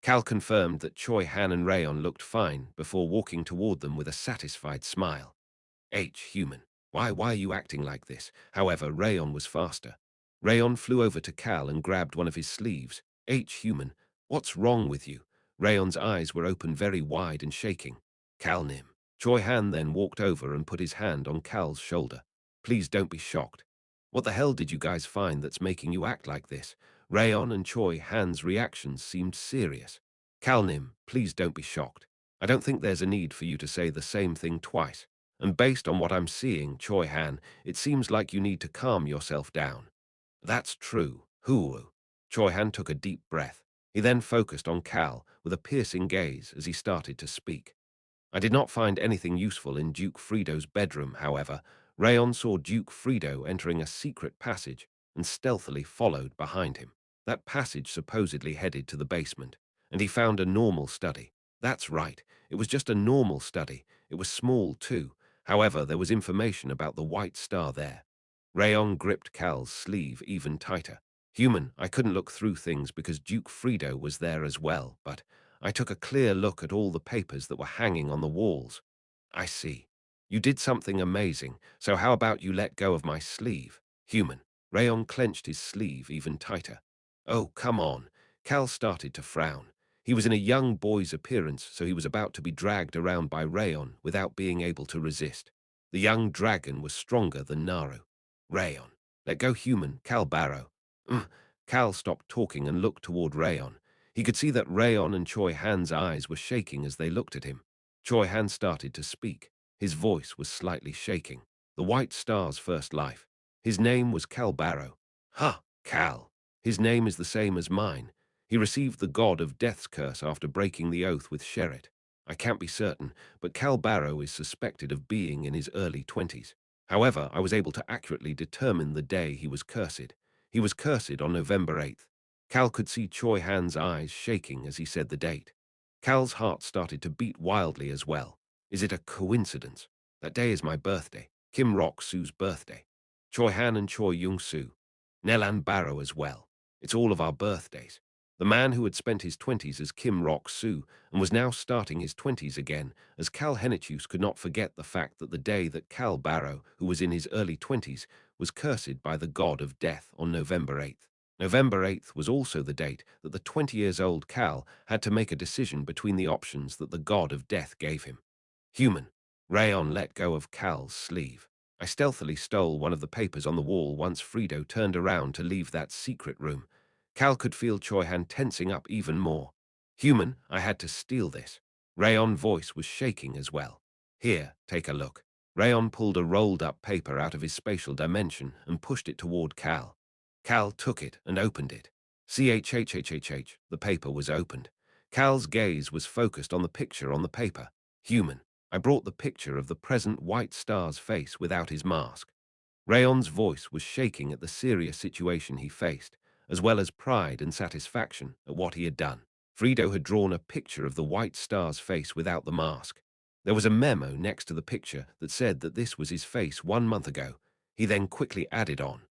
Cal confirmed that Choi Han and Rayon looked fine before walking toward them with a satisfied smile. Human. Why are you acting like this? However, Rayon was faster. Rayon flew over to Cal and grabbed one of his sleeves. Human. What's wrong with you? Rayon's eyes were open very wide and shaking. Cal Nim. Choi Han then walked over and put his hand on Cal's shoulder. Please don't be shocked. What the hell did you guys find that's making you act like this? Rayon and Choi Han's reactions seemed serious. Cal Nim, please don't be shocked. I don't think there's a need for you to say the same thing twice. And based on what I'm seeing, Choi Han, it seems like you need to calm yourself down. That's true. Hoo. Choi Han took a deep breath. He then focused on Cal with a piercing gaze as he started to speak. I did not find anything useful in Duke Frido's bedroom, however. Rayon saw Duke Frido entering a secret passage and stealthily followed behind him. That passage supposedly headed to the basement, and he found a normal study. That's right, it was just a normal study. It was small too. However, there was information about the white star there. Rayon gripped Cal's sleeve even tighter. Human, I couldn't look through things because Duke Frido was there as well, but I took a clear look at all the papers that were hanging on the walls. I see. You did something amazing, so how about you let go of my sleeve? Human. Rayon clenched his sleeve even tighter. Oh, come on. Cal started to frown. He was in a young boy's appearance, so he was about to be dragged around by Rayon without being able to resist. The young dragon was stronger than Naru. Rayon. Let go, human. Cal Barrow. Cal stopped talking and looked toward Rayon. He could see that Rayon and Choi Han's eyes were shaking as they looked at him. Choi Han started to speak. His voice was slightly shaking. The White Star's first life. His name was Cal Barrow. Ha, Cal. His name is the same as mine. He received the god of death's curse after breaking the oath with Sherrit. I can't be certain, but Cal Barrow is suspected of being in his early 20s. However, I was able to accurately determine the day he was cursed. He was cursed on November 8th. Cal could see Choi Han's eyes shaking as he said the date. Cal's heart started to beat wildly as well. Is it a coincidence? That day is my birthday, Kim Rok-soo's birthday. Choi Han and Choi Young-soo. Nelan Barrow as well. It's all of our birthdays. The man who had spent his 20s as Kim Rok-soo and was now starting his 20s again, as Cal Henichus could not forget the fact that the day that Cal Barrow, who was in his early 20s, was cursed by the god of death on November 8th. November 8th was also the date that the 20-years-old Cal had to make a decision between the options that the god of death gave him. Human. Rayon let go of Cal's sleeve. I stealthily stole one of the papers on the wall once Frido turned around to leave that secret room. Cal could feel Choi Han tensing up even more. Human, I had to steal this. Rayon's voice was shaking as well. Here, take a look. Rayon pulled a rolled-up paper out of his spatial dimension and pushed it toward Cal. Cal took it and opened it. CHHHHH, the paper was opened. Cal's gaze was focused on the picture on the paper. Human. I brought the picture of the present White Star's face without his mask. Rayon's voice was shaking at the serious situation he faced, as well as pride and satisfaction at what he had done. Frido had drawn a picture of the White Star's face without the mask. There was a memo next to the picture that said that this was his face 1 month ago. He then quickly added on.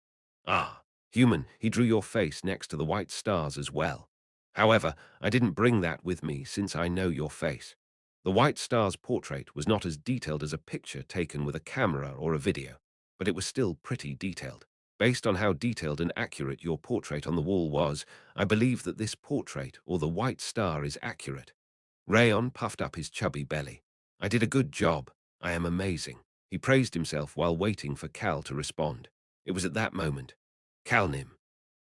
Ah, human, he drew your face next to the White Star's as well. However, I didn't bring that with me since I know your face. The White Star's portrait was not as detailed as a picture taken with a camera or a video, but it was still pretty detailed. Based on how detailed and accurate your portrait on the wall was, I believe that this portrait, or the White Star, is accurate. Rayon puffed up his chubby belly. I did a good job. I am amazing. He praised himself while waiting for Cal to respond. It was at that moment. Cal Nim.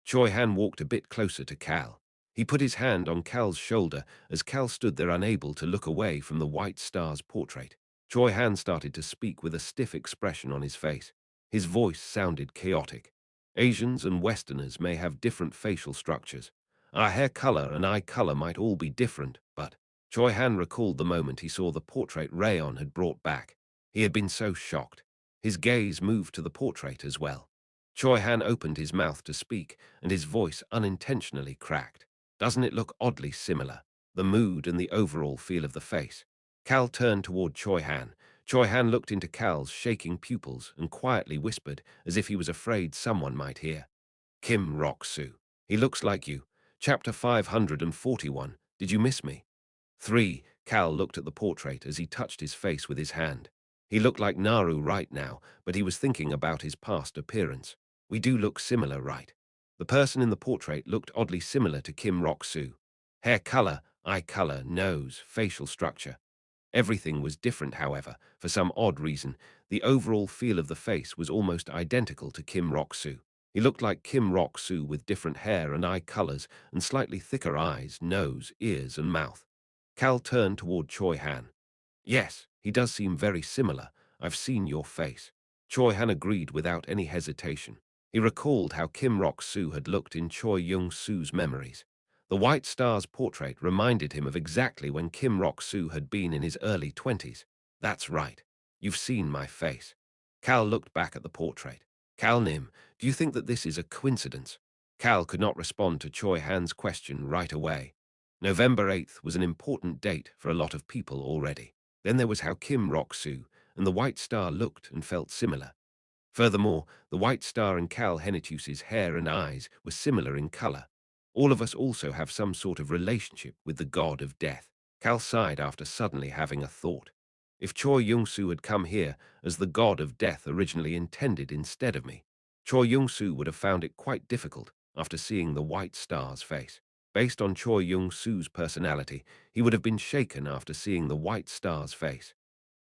Choi Han walked a bit closer to Cal. He put his hand on Cal's shoulder as Cal stood there unable to look away from the White Star's portrait. Choi Han started to speak with a stiff expression on his face. His voice sounded chaotic. Asians and Westerners may have different facial structures. Our hair color and eye color might all be different, but Choi Han recalled the moment he saw the portrait Rayon had brought back. He had been so shocked. His gaze moved to the portrait as well. Choi Han opened his mouth to speak, and his voice unintentionally cracked. Doesn't it look oddly similar? The mood and the overall feel of the face. Cal turned toward Choi Han. Choi Han looked into Cal's shaking pupils and quietly whispered, as if he was afraid someone might hear. Kim Rok-soo. He looks like you. Chapter 541. Did you miss me? 3. Cal looked at the portrait as he touched his face with his hand. He looked like Naru right now, but he was thinking about his past appearance. We do look similar, right? The person in the portrait looked oddly similar to Kim Rok-soo. Hair color, eye color, nose, facial structure. Everything was different, however. For some odd reason, the overall feel of the face was almost identical to Kim Rok-soo. He looked like Kim Rok-soo with different hair and eye colors and slightly thicker eyes, nose, ears, and mouth. Cal turned toward Choi Han. Yes, he does seem very similar. I've seen your face. Choi Han agreed without any hesitation. He recalled how Kim Rok-soo had looked in Choi Young-soo's memories. The White Star's portrait reminded him of exactly when Kim Rok-soo had been in his early 20s. That's right. You've seen my face. Cal looked back at the portrait. Cal Nim, do you think that this is a coincidence? Cal could not respond to Choi Han's question right away. November 8th was an important date for a lot of people already. Then there was how Kim Rok-soo and the White Star looked and felt similar. Furthermore, the White Star and Cal Hennitus's hair and eyes were similar in color. All of us also have some sort of relationship with the god of death. Cal sighed after suddenly having a thought. If Choi Young-soo had come here as the god of death originally intended instead of me, Choi Young-soo would have found it quite difficult after seeing the White Star's face. Based on Choi Young-soo's personality, he would have been shaken after seeing the White Star's face.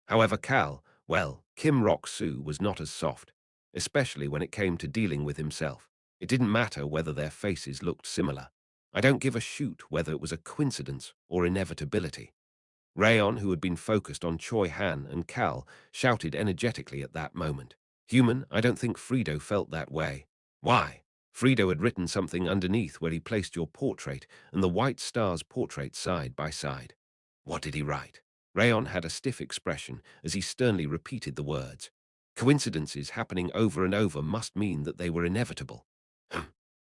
However, Kim Rok-soo was not as soft, especially when it came to dealing with himself. It didn't matter whether their faces looked similar. I don't give a shoot whether it was a coincidence or inevitability. Rayon, who had been focused on Choi Han and Cal, shouted energetically at that moment. Human, I don't think Frido felt that way. Why? Frido had written something underneath where he placed your portrait and the White Star's portrait side by side. What did he write? Rayon had a stiff expression as he sternly repeated the words. Coincidences happening over and over must mean that they were inevitable.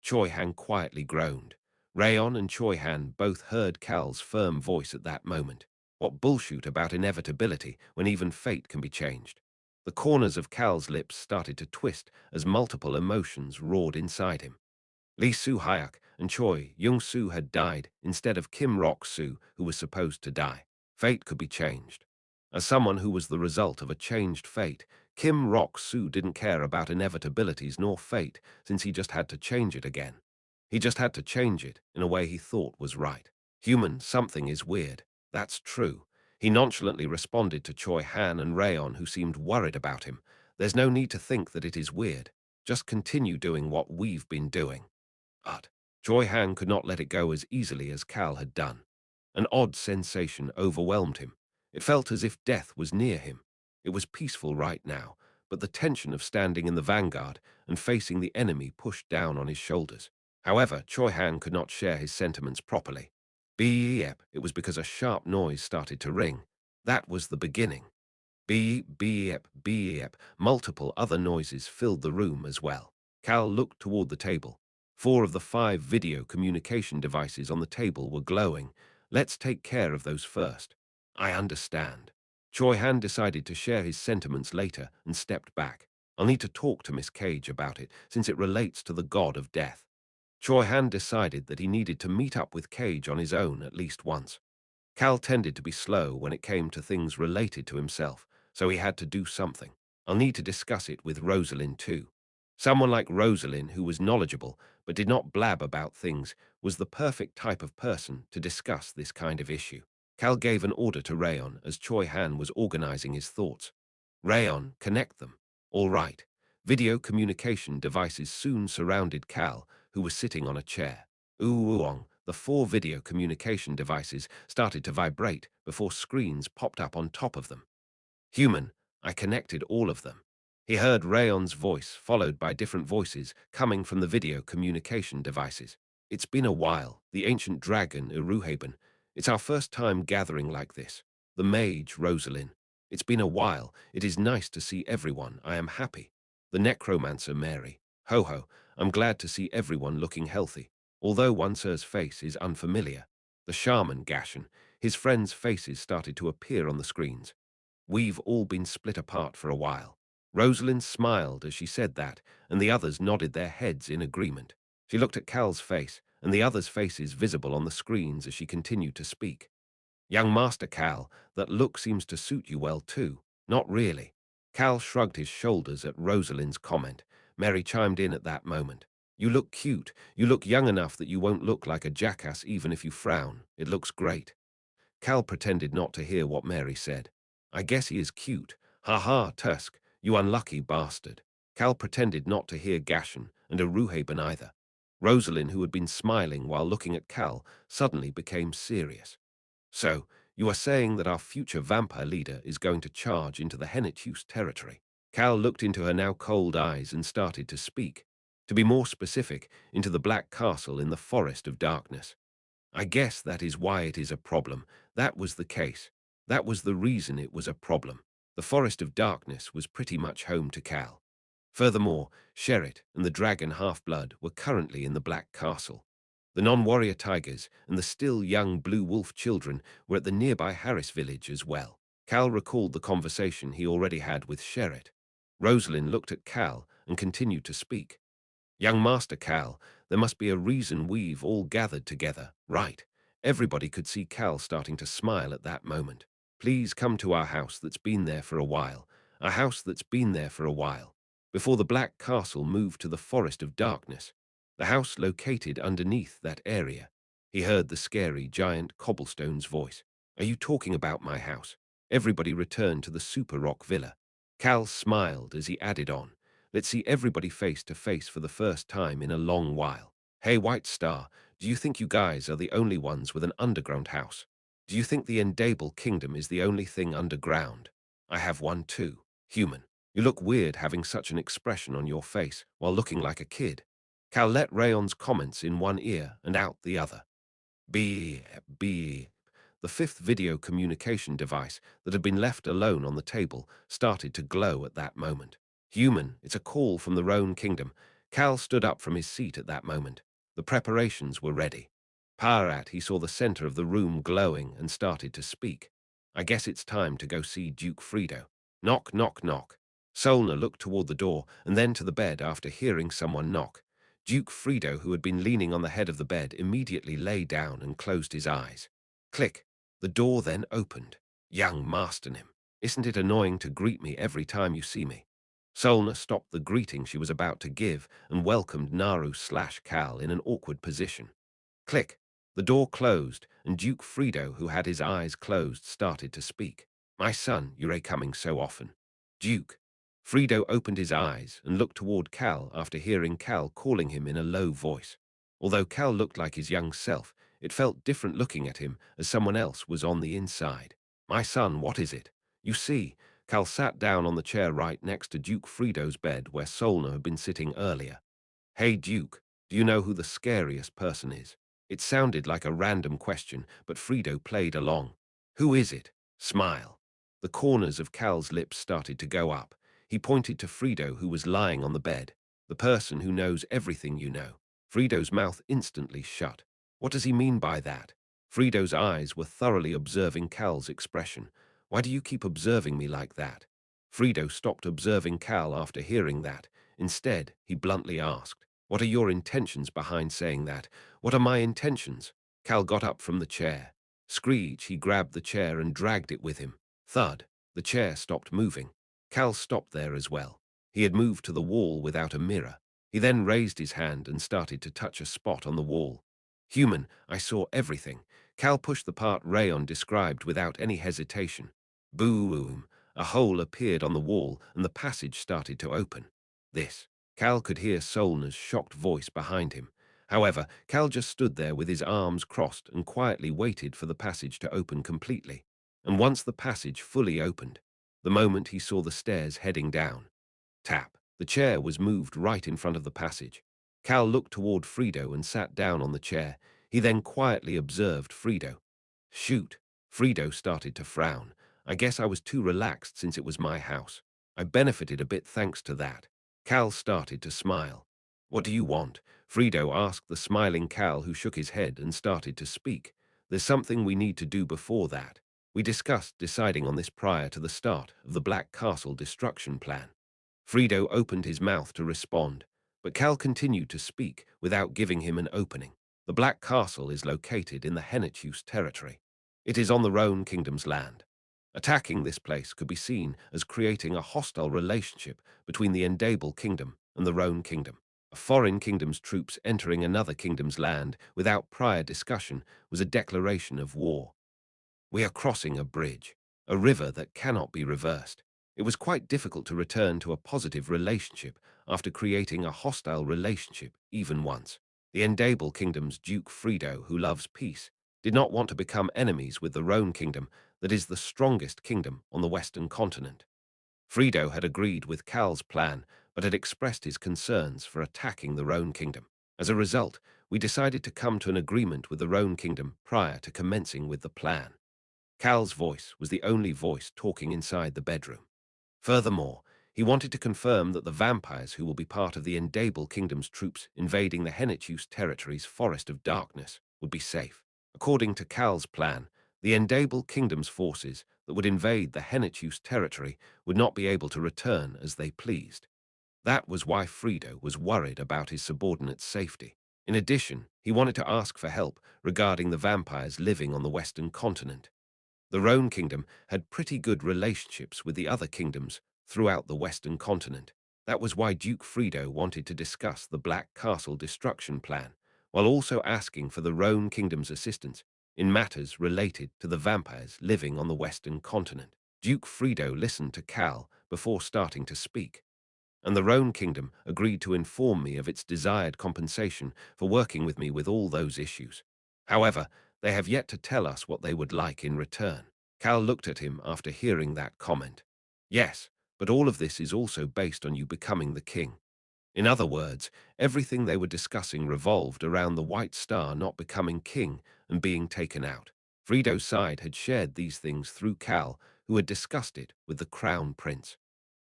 Choi Han quietly groaned. Rayon and Choi Han both heard Cal's firm voice at that moment. What bullshit about inevitability when even fate can be changed. The corners of Cal's lips started to twist as multiple emotions roared inside him. Lee Soo-hyuk and Choi Young-soo had died instead of Kim Rok-soo, who was supposed to die. Fate could be changed. As someone who was the result of a changed fate, Kim Rok-soo didn't care about inevitabilities nor fate, since he just had to change it again. He just had to change it in a way he thought was right. Human, something is weird. That's true. He nonchalantly responded to Choi Han and Rayon, who seemed worried about him. There's no need to think that it is weird. Just continue doing what we've been doing. But Choi Han could not let it go as easily as Cal had done. An odd sensation overwhelmed him. It felt as if death was near him. It was peaceful right now, but the tension of standing in the vanguard and facing the enemy pushed down on his shoulders. However, Choi Han could not share his sentiments properly. Beep, it was because a sharp noise started to ring. That was the beginning. Beep, beep, beep. Multiple other noises filled the room as well. Cal looked toward the table. 4 of the 5 video communication devices on the table were glowing. Let's take care of those first. I understand. Choi Han decided to share his sentiments later and stepped back. I'll need to talk to Miss Cage about it, since it relates to the god of death. Choi Han decided that he needed to meet up with Cage on his own at least once. Cal tended to be slow when it came to things related to himself, so he had to do something. I'll need to discuss it with Rosalind too. Someone like Rosalind, who was knowledgeable but did not blab about things, was the perfect type of person to discuss this kind of issue. Cal gave an order to Rayon as Choi Han was organizing his thoughts. Rayon, connect them. All right. Video communication devices soon surrounded Cal, who was sitting on a chair. Ooong, the 4 video communication devices started to vibrate before screens popped up on top of them. Human, I connected all of them. He heard Rayon's voice, followed by different voices coming from the video communication devices. It's been a while, the ancient dragon, Iruhaben. It's our first time gathering like this. The mage, Rosalind. It's been a while. It is nice to see everyone. I am happy. The necromancer, Mary. Ho ho, I'm glad to see everyone looking healthy. Although one sir's face is unfamiliar. The shaman, Gashan. His friends' faces started to appear on the screens. We've all been split apart for a while. Rosalind smiled as she said that, and the others nodded their heads in agreement. She looked at Cal's face, and the others' faces visible on the screens as she continued to speak. Young Master Cal, that look seems to suit you well too. Not really. Cal shrugged his shoulders at Rosalind's comment. Mary chimed in at that moment. You look cute. You look young enough that you won't look like a jackass even if you frown. It looks great. Cal pretended not to hear what Mary said. I guess he is cute. Ha ha, Tusk, you unlucky bastard. Cal pretended not to hear Gashan and Aruhaben either. Rosalind, who had been smiling while looking at Cal, suddenly became serious. So, you are saying that our future vampire leader is going to charge into the Hennetus territory? Cal looked into her now cold eyes and started to speak. To be more specific, into the Black Castle in the Forest of Darkness. I guess that is why it is a problem. That was the case. That was the reason it was a problem. The Forest of Darkness was pretty much home to Cal. Furthermore, Sherrit and the dragon Half-Blood were currently in the Black Castle. The non-warrior tigers and the still young blue wolf children were at the nearby Harris village as well. Cal recalled the conversation he already had with Sherrit. Rosalind looked at Cal and continued to speak. Young Master Cal, there must be a reason we've all gathered together, right? Everybody could see Cal starting to smile at that moment. Please come to our house that's been there for a while. A house that's been there for a while. Before the Black Castle moved to the Forest of Darkness. The house located underneath that area. He heard the scary giant cobblestone's voice. Are you talking about my house? Everybody returned to the Super Rock Villa. Cal smiled as he added on. Let's see everybody face to face for the first time in a long while. Hey, White Star, do you think you guys are the only ones with an underground house? Do you think the Endable Kingdom is the only thing underground? I have one too. Human. You look weird having such an expression on your face while looking like a kid. Cal let Rayon's comments in one ear and out the other. B. The fifth video communication device that had been left alone on the table started to glow at that moment. Human, it's a call from the Roan Kingdom. Cal stood up from his seat at that moment. The preparations were ready. Parat, he saw the center of the room glowing and started to speak. I guess it's time to go see Duke Frido. Knock, knock, knock. Solna looked toward the door and then to the bed after hearing someone knock. Duke Frido, who had been leaning on the head of the bed, immediately lay down and closed his eyes. Click. The door then opened. Young Masternim, isn't it annoying to greet me every time you see me? Solna stopped the greeting she was about to give and welcomed Naru/Cal in an awkward position. Click. The door closed, and Duke Frido, who had his eyes closed, started to speak. My son, you're coming so often. Duke. Frido opened his eyes and looked toward Cal after hearing Cal calling him in a low voice. Although Cal looked like his young self, it felt different looking at him as someone else was on the inside. My son, what is it? You see, Cal sat down on the chair right next to Duke Frido's bed where Solna had been sitting earlier. Hey Duke, do you know who the scariest person is? It sounded like a random question, but Frido played along. Who is it? Smile. The corners of Cal's lips started to go up. He pointed to Frido, who was lying on the bed. The person who knows everything you know. Frido's mouth instantly shut. What does he mean by that? Frido's eyes were thoroughly observing Cal's expression. Why do you keep observing me like that? Frido stopped observing Cal after hearing that. Instead, he bluntly asked, what are your intentions behind saying that? What are my intentions? Cal got up from the chair. Screech, he grabbed the chair and dragged it with him. Thud. The chair stopped moving. Cal stopped there as well. He had moved to the wall without a mirror. He then raised his hand and started to touch a spot on the wall. Human, I saw everything. Cal pushed the part Rayon described without any hesitation. Boom! A hole appeared on the wall and the passage started to open. This. Cal could hear Solna's shocked voice behind him. However, Cal just stood there with his arms crossed and quietly waited for the passage to open completely. And once the passage fully opened, the moment he saw the stairs heading down. Tap. The chair was moved right in front of the passage. Cal looked toward Frido and sat down on the chair. He then quietly observed Frido. Shoot. Frido started to frown. I guess I was too relaxed since it was my house. I benefited a bit thanks to that. Cal started to smile. What do you want? Frido asked the smiling Cal, who shook his head and started to speak. There's something we need to do before that. We discussed deciding on this prior to the start of the Black Castle destruction plan. Frido opened his mouth to respond, but Cal continued to speak without giving him an opening. The Black Castle is located in the Henechuse territory. It is on the Roan Kingdom's land. Attacking this place could be seen as creating a hostile relationship between the Endable Kingdom and the Roan Kingdom. A foreign kingdom's troops entering another kingdom's land without prior discussion was a declaration of war. We are crossing a bridge, a river that cannot be reversed. It was quite difficult to return to a positive relationship after creating a hostile relationship even once. The Endable Kingdom's Duke Frido, who loves peace, did not want to become enemies with the Roan Kingdom that is the strongest kingdom on the Western continent. Frido had agreed with Cal's plan, but had expressed his concerns for attacking the Roan Kingdom. As a result, we decided to come to an agreement with the Roan Kingdom prior to commencing with the plan. Cal's voice was the only voice talking inside the bedroom. Furthermore, he wanted to confirm that the vampires who will be part of the Endable Kingdom's troops invading the Henechuse territory's Forest of Darkness would be safe. According to Cal's plan, the Endable Kingdom's forces that would invade the Henechuse territory would not be able to return as they pleased. That was why Frido was worried about his subordinate's safety. In addition, he wanted to ask for help regarding the vampires living on the Western continent. The Roan Kingdom had pretty good relationships with the other kingdoms throughout the Western continent. That was why Duke Frido wanted to discuss the Black Castle destruction plan, while also asking for the Roan Kingdom's assistance in matters related to the vampires living on the Western continent. Duke Frido listened to Cal before starting to speak, and the Roan Kingdom agreed to inform me of its desired compensation for working with me with all those issues. However, they have yet to tell us what they would like in return. Cal looked at him after hearing that comment. Yes, but all of this is also based on you becoming the king. In other words, everything they were discussing revolved around the White Star not becoming king and being taken out. Frido's side had shared these things through Cal, who had discussed it with the Crown Prince.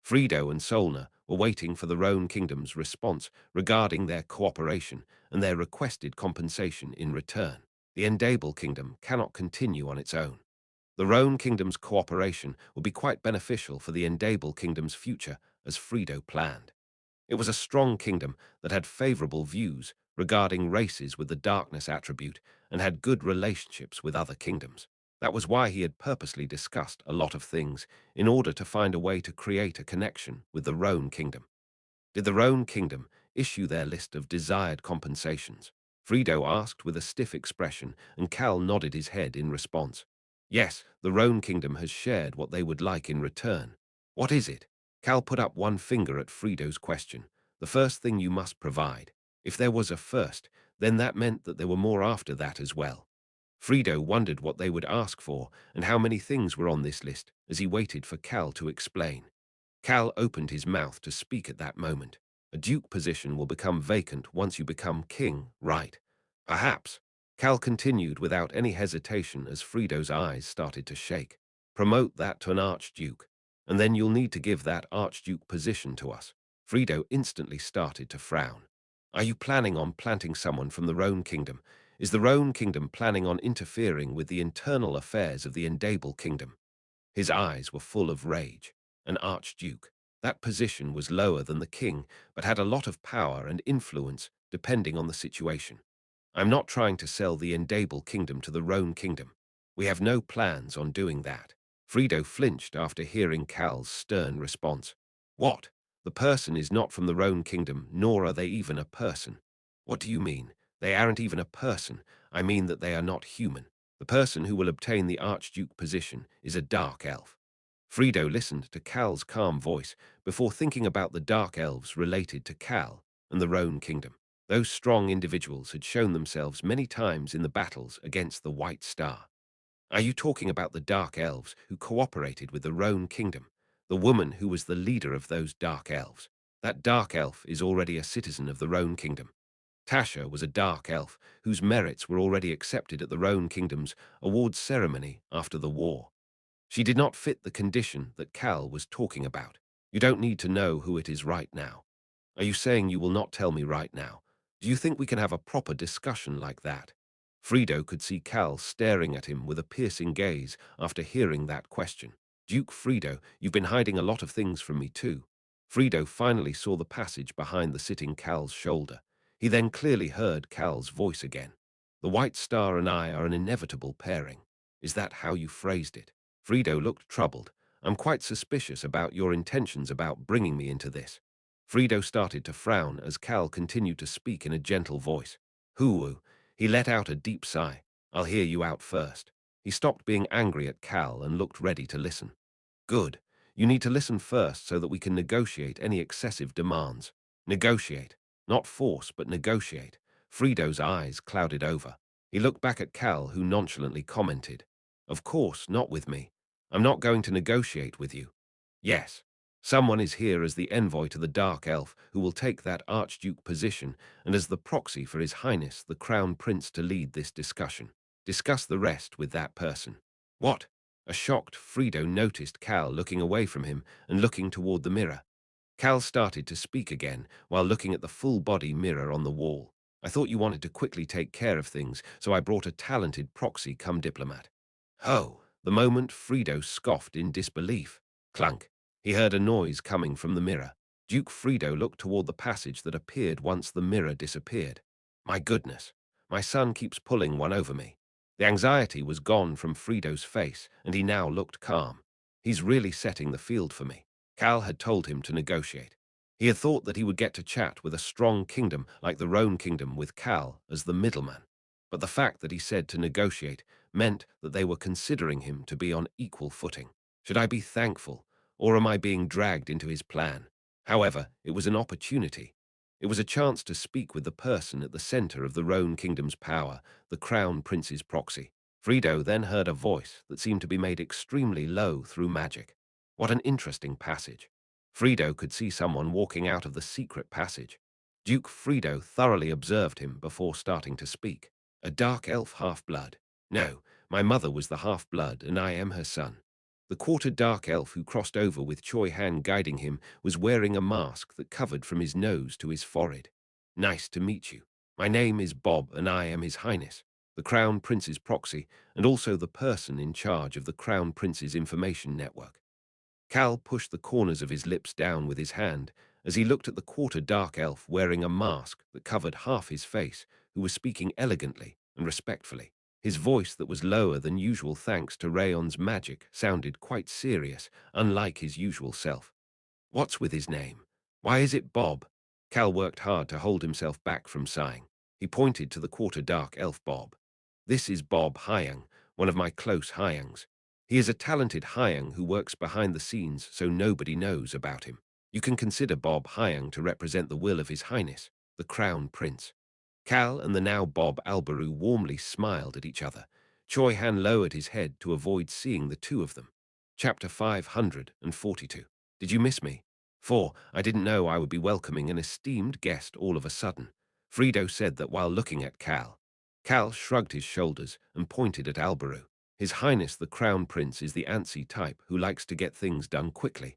Frido and Solna were waiting for the Roan Kingdom's response regarding their cooperation and their requested compensation in return. The Endable Kingdom cannot continue on its own. The Roan Kingdom's cooperation would be quite beneficial for the Endable Kingdom's future, as Frido planned. It was a strong kingdom that had favorable views regarding races with the darkness attribute and had good relationships with other kingdoms. That was why he had purposely discussed a lot of things in order to find a way to create a connection with the Roan Kingdom. Did the Roan Kingdom issue their list of desired compensations? Frido asked with a stiff expression, and Cal nodded his head in response. Yes, the Roan Kingdom has shared what they would like in return. What is it? Cal put up one finger at Frido's question. The first thing you must provide. If there was a first, then that meant that there were more after that as well. Frido wondered what they would ask for and how many things were on this list as he waited for Cal to explain. Cal opened his mouth to speak at that moment. A duke position will become vacant once you become king, right? Perhaps. Cal continued without any hesitation as Frido's eyes started to shake. Promote that to an archduke, and then you'll need to give that archduke position to us. Frido instantly started to frown. Are you planning on planting someone from the Roan Kingdom? Is the Roan Kingdom planning on interfering with the internal affairs of the Endable Kingdom? His eyes were full of rage. An archduke. That position was lower than the king, but had a lot of power and influence depending on the situation. I'm not trying to sell the Endable Kingdom to the Roan Kingdom. We have no plans on doing that. Frido flinched after hearing Cal's stern response. What? The person is not from the Roan Kingdom, nor are they even a person. What do you mean? They aren't even a person. I mean that they are not human. The person who will obtain the Archduke position is a dark elf. Frido listened to Cal's calm voice before thinking about the dark elves related to Cal and the Roan Kingdom. Those strong individuals had shown themselves many times in the battles against the White Star. Are you talking about the dark elves who cooperated with the Roan Kingdom? The woman who was the leader of those dark elves. That dark elf is already a citizen of the Roan Kingdom. Tasha was a dark elf whose merits were already accepted at the Roan Kingdom's awards ceremony after the war. She did not fit the condition that Cal was talking about. You don't need to know who it is right now. Are you saying you will not tell me right now? Do you think we can have a proper discussion like that? Friedo could see Cal staring at him with a piercing gaze after hearing that question. Duke Friedo, you've been hiding a lot of things from me too. Friedo finally saw the passage behind the sitting Cal's shoulder. He then clearly heard Cal's voice again. The White Star and I are an inevitable pairing. Is that how you phrased it? Friedo looked troubled. I'm quite suspicious about your intentions about bringing me into this. Friedo started to frown as Cal continued to speak in a gentle voice. Hoo-woo. He let out a deep sigh. I'll hear you out first. He stopped being angry at Cal and looked ready to listen. Good. You need to listen first so that we can negotiate any excessive demands. Negotiate. Not force, but negotiate. Friedo's eyes clouded over. He looked back at Cal, who nonchalantly commented, Of course, not with me. I'm not going to negotiate with you. Yes. Someone is here as the envoy to the Dark Elf who will take that Archduke position and as the proxy for His Highness the Crown Prince to lead this discussion. Discuss the rest with that person. What? A shocked Friedo noticed Cal looking away from him and looking toward the mirror. Cal started to speak again while looking at the full-body mirror on the wall. I thought you wanted to quickly take care of things, so I brought a talented proxy come diplomat. Oh, the moment Friedo scoffed in disbelief. Clunk. He heard a noise coming from the mirror. Duke Friedo looked toward the passage that appeared once the mirror disappeared. My goodness, my son keeps pulling one over me. The anxiety was gone from Friedo's face, and he now looked calm. He's really setting the field for me. Cal had told him to negotiate. He had thought that he would get to chat with a strong kingdom like the Roan Kingdom with Cal as the middleman. But the fact that he said to negotiate meant that they were considering him to be on equal footing. Should I be thankful, or am I being dragged into his plan? However, it was an opportunity. It was a chance to speak with the person at the center of the Roan Kingdom's power, the Crown Prince's proxy. Friedo then heard a voice that seemed to be made extremely low through magic. What an interesting passage. Friedo could see someone walking out of the secret passage. Duke Friedo thoroughly observed him before starting to speak. A dark elf half-blood. No, my mother was the half-blood and I am her son. The quarter-dark elf who crossed over with Choi Han guiding him was wearing a mask that covered from his nose to his forehead. Nice to meet you. My name is Bob and I am His Highness, the Crown Prince's proxy and also the person in charge of the Crown Prince's information network. Cal pushed the corners of his lips down with his hand as he looked at the quarter-dark elf wearing a mask that covered half his face, who was speaking elegantly and respectfully. His voice that was lower than usual thanks to Rayon's magic sounded quite serious, unlike his usual self. What's with his name? Why is it Bob? Cal worked hard to hold himself back from sighing. He pointed to the quarter-dark elf Bob. This is Bob Hyang, one of my close Hyangs. He is a talented Hyang who works behind the scenes so nobody knows about him. You can consider Bob Hyang to represent the will of His Highness, the Crown Prince. Cal and the now Bob Albaru warmly smiled at each other. Choi Han lowered his head to avoid seeing the two of them. Chapter 542. Did you miss me? 4. I didn't know I would be welcoming an esteemed guest all of a sudden. Friedo said that while looking at Cal. Cal shrugged his shoulders and pointed at Albaru. His Highness the Crown Prince is the antsy type who likes to get things done quickly.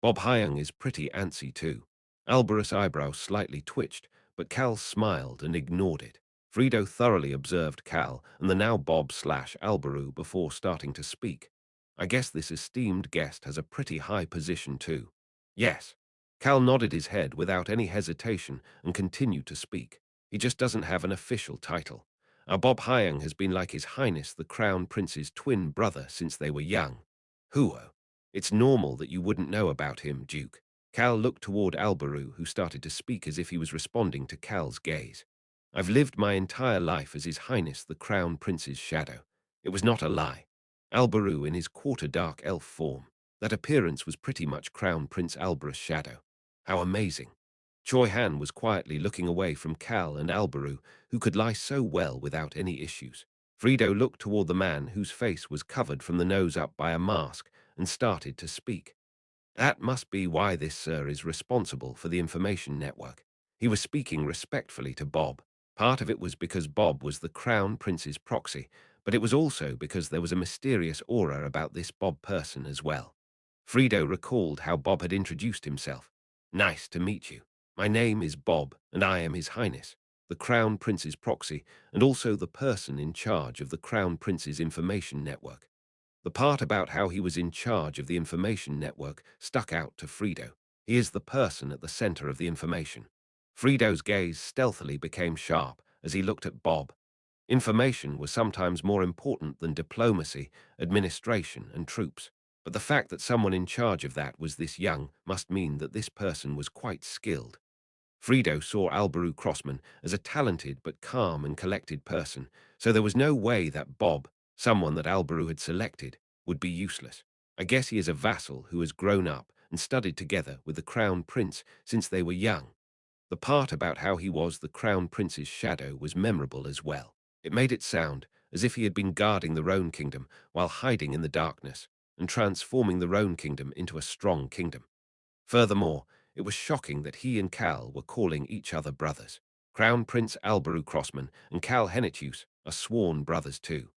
Bob Hyang is pretty antsy too. Albarus' eyebrows slightly twitched, but Cal smiled and ignored it. Friedo thoroughly observed Cal and the now Bob/Albaru before starting to speak. I guess this esteemed guest has a pretty high position too. Yes. Cal nodded his head without any hesitation and continued to speak. He just doesn't have an official title. Our Bob Hyang has been like His Highness the Crown Prince's twin brother since they were young. Huo. It's normal that you wouldn't know about him, Duke. Cal looked toward Albaru, who started to speak as if he was responding to Cal's gaze. I've lived my entire life as His Highness the Crown Prince's shadow. It was not a lie. Albaru in his quarter-dark elf form. That appearance was pretty much Crown Prince Albarus' shadow. How amazing. Choi Han was quietly looking away from Cal and Albaru, who could lie so well without any issues. Friedo looked toward the man whose face was covered from the nose up by a mask and started to speak. That must be why this sir is responsible for the information network. He was speaking respectfully to Bob. Part of it was because Bob was the Crown Prince's proxy, but it was also because there was a mysterious aura about this Bob person as well. Frido recalled how Bob had introduced himself. Nice to meet you. My name is Bob, and I am His Highness, the Crown Prince's proxy, and also the person in charge of the Crown Prince's information network. The part about how he was in charge of the information network stuck out to Frido. He is the person at the center of the information. Frido's gaze stealthily became sharp as he looked at Bob. Information was sometimes more important than diplomacy, administration, and troops. But the fact that someone in charge of that was this young must mean that this person was quite skilled. Frido saw Alberu Crossman as a talented but calm and collected person, so there was no way that Bob, someone that Alberu had selected, would be useless. I guess he is a vassal who has grown up and studied together with the Crown Prince since they were young. The part about how he was the Crown Prince's shadow was memorable as well. It made it sound as if he had been guarding the Roan Kingdom while hiding in the darkness and transforming the Roan Kingdom into a strong kingdom. Furthermore, it was shocking that he and Cal were calling each other brothers. Crown Prince Alberu Crossman and Cal Henitius are sworn brothers too.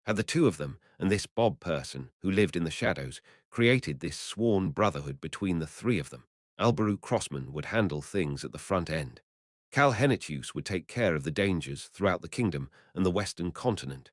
Had the two of them and this Bob person who lived in the shadows created this sworn brotherhood between the three of them, Alberu Crossman would handle things at the front end. Cal Henitius would take care of the dangers throughout the kingdom and the western continent.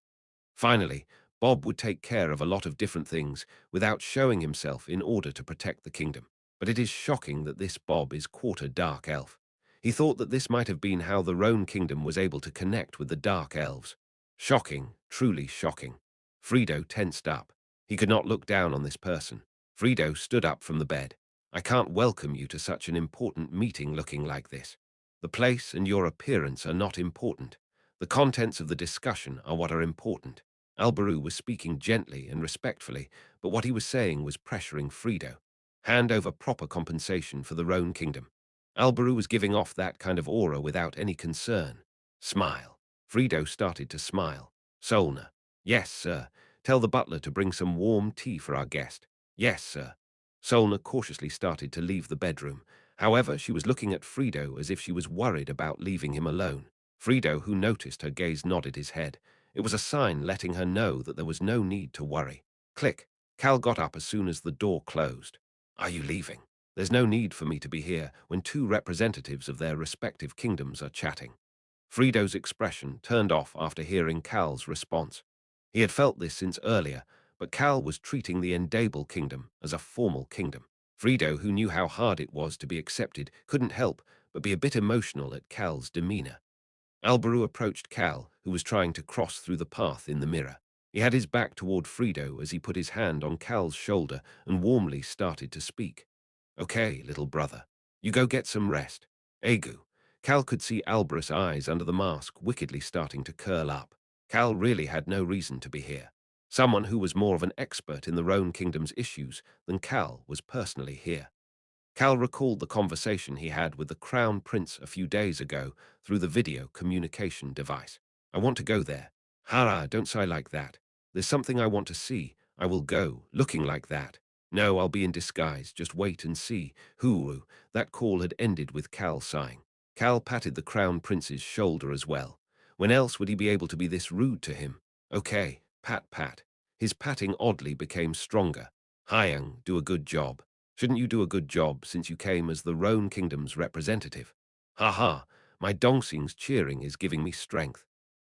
Finally, Bob would take care of a lot of different things without showing himself in order to protect the kingdom. But it is shocking that this Bob is quarter dark elf. He thought that this might have been how the Roan kingdom was able to connect with the dark elves. Shocking, truly shocking. Frido tensed up. He could not look down on this person. Frido stood up from the bed. I can't welcome you to such an important meeting looking like this. The place and your appearance are not important. The contents of the discussion are what are important. Alberu was speaking gently and respectfully, but what he was saying was pressuring Frido. Hand over proper compensation for the Roan kingdom. Alberu was giving off that kind of aura without any concern. Smile. Frido started to smile. Solna. Yes, sir. Tell the butler to bring some warm tea for our guest. Yes, sir. Solna cautiously started to leave the bedroom. However, she was looking at Frido as if she was worried about leaving him alone. Frido, who noticed her gaze, nodded his head. It was a sign letting her know that there was no need to worry. Click. Cal got up as soon as the door closed. Are you leaving? There's no need for me to be here when two representatives of their respective kingdoms are chatting. Frido's expression turned off after hearing Cal's response. He had felt this since earlier, but Cal was treating the Endable kingdom as a formal kingdom. Frido, who knew how hard it was to be accepted, couldn't help but be a bit emotional at Cal's demeanor. Alberu approached Cal, who was trying to cross through the path in the mirror. He had his back toward Frido as he put his hand on Cal's shoulder and warmly started to speak. Okay, little brother, you go get some rest. Egu. Cal could see Alberus' eyes under the mask wickedly starting to curl up. Cal really had no reason to be here. Someone who was more of an expert in the Roan Kingdom's issues than Cal was personally here. Cal recalled the conversation he had with the Crown Prince a few days ago through the video communication device. I want to go there. Hara, don't sigh like that. There's something I want to see. I will go, looking like that. No, I'll be in disguise. Just wait and see. Huru. That call had ended with Cal sighing. Cal patted the Crown Prince's shoulder as well. When else would he be able to be this rude to him? Okay, pat pat. His patting oddly became stronger. Hyang, do a good job. Shouldn't you do a good job since you came as the Roan Kingdom's representative? Ha ha, my Dongsing's cheering is giving me strength.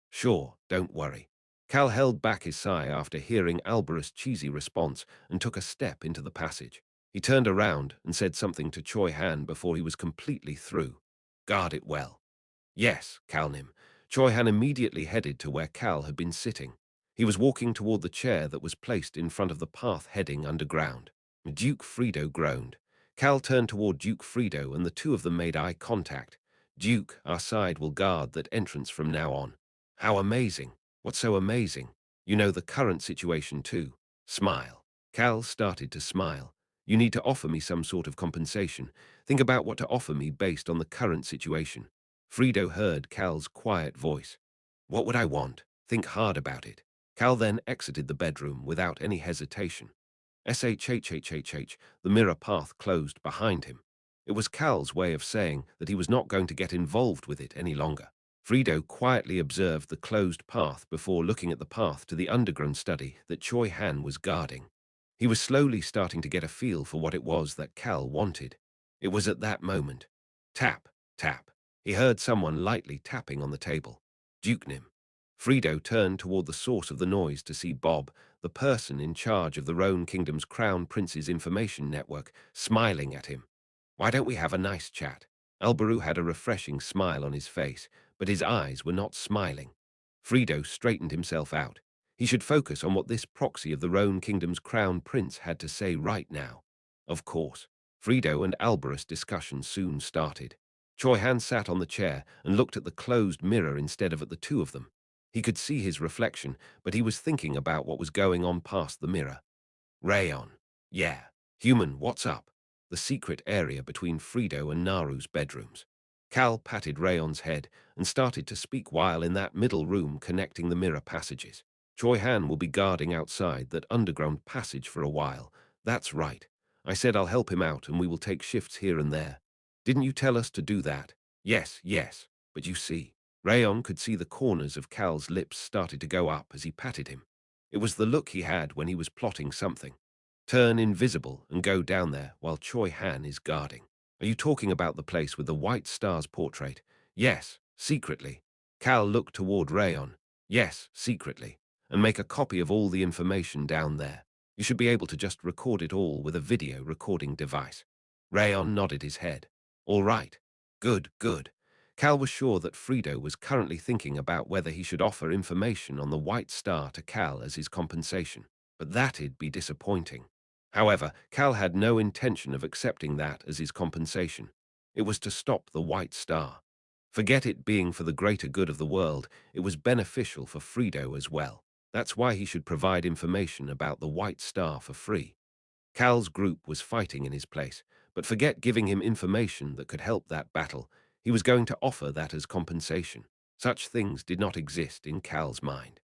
Sure, don't worry. Cal held back his sigh after hearing Alberus' cheesy response and took a step into the passage. He turned around and said something to Choi Han before he was completely through. Guard it well. Yes, Calnim. Choi Han immediately headed to where Cal had been sitting. He was walking toward the chair that was placed in front of the path heading underground. Duke Frido groaned. Cal turned toward Duke Frido and the two of them made eye contact. Duke, our side will guard that entrance from now on. How amazing. What's so amazing? You know the current situation too. Smile. Cal started to smile. You need to offer me some sort of compensation. Think about what to offer me based on the current situation. Frido heard Cal's quiet voice. What would I want? Think hard about it. Cal then exited the bedroom without any hesitation. Shhhhh, the mirror path closed behind him. It was Cal's way of saying that he was not going to get involved with it any longer. Frido quietly observed the closed path before looking at the path to the underground study that Choi Han was guarding. He was slowly starting to get a feel for what it was that Cal wanted. It was at that moment. Tap, tap. He heard someone lightly tapping on the table. Dukenim. Frido turned toward the source of the noise to see Bob, the person in charge of the Roan Kingdom's Crown Prince's information network, smiling at him. Why don't we have a nice chat? Albaru had a refreshing smile on his face, but his eyes were not smiling. Frido straightened himself out. He should focus on what this proxy of the Roan Kingdom's Crown Prince had to say right now. Of course, Frido and Albarus' discussion soon started. Choi Han sat on the chair and looked at the closed mirror instead of at the two of them. He could see his reflection, but he was thinking about what was going on past the mirror. Rayon. Yeah. Human, what's up? The secret area between Frido and Naru's bedrooms. Cal patted Rayon's head and started to speak while in that middle room connecting the mirror passages. Choi Han will be guarding outside that underground passage for a while. That's right. I said I'll help him out and we will take shifts here and there. Didn't you tell us to do that? Yes, yes. But you see, Rayon could see the corners of Cal's lips started to go up as he patted him. It was the look he had when he was plotting something. Turn invisible and go down there while Choi Han is guarding. Are you talking about the place with the white star's portrait? Yes, secretly. Cal looked toward Rayon. Yes, secretly. And make a copy of all the information down there. You should be able to just record it all with a video recording device. Rayon nodded his head. All right. Good, good. Cal was sure that Frido was currently thinking about whether he should offer information on the White Star to Cal as his compensation, but that'd be disappointing. However, Cal had no intention of accepting that as his compensation. It was to stop the White Star. Forget it being for the greater good of the world, it was beneficial for Frido as well. That's why he should provide information about the White Star for free. Cal's group was fighting in his place, but forget giving him information that could help that battle. He was going to offer that as compensation. Such things did not exist in Cal's mind.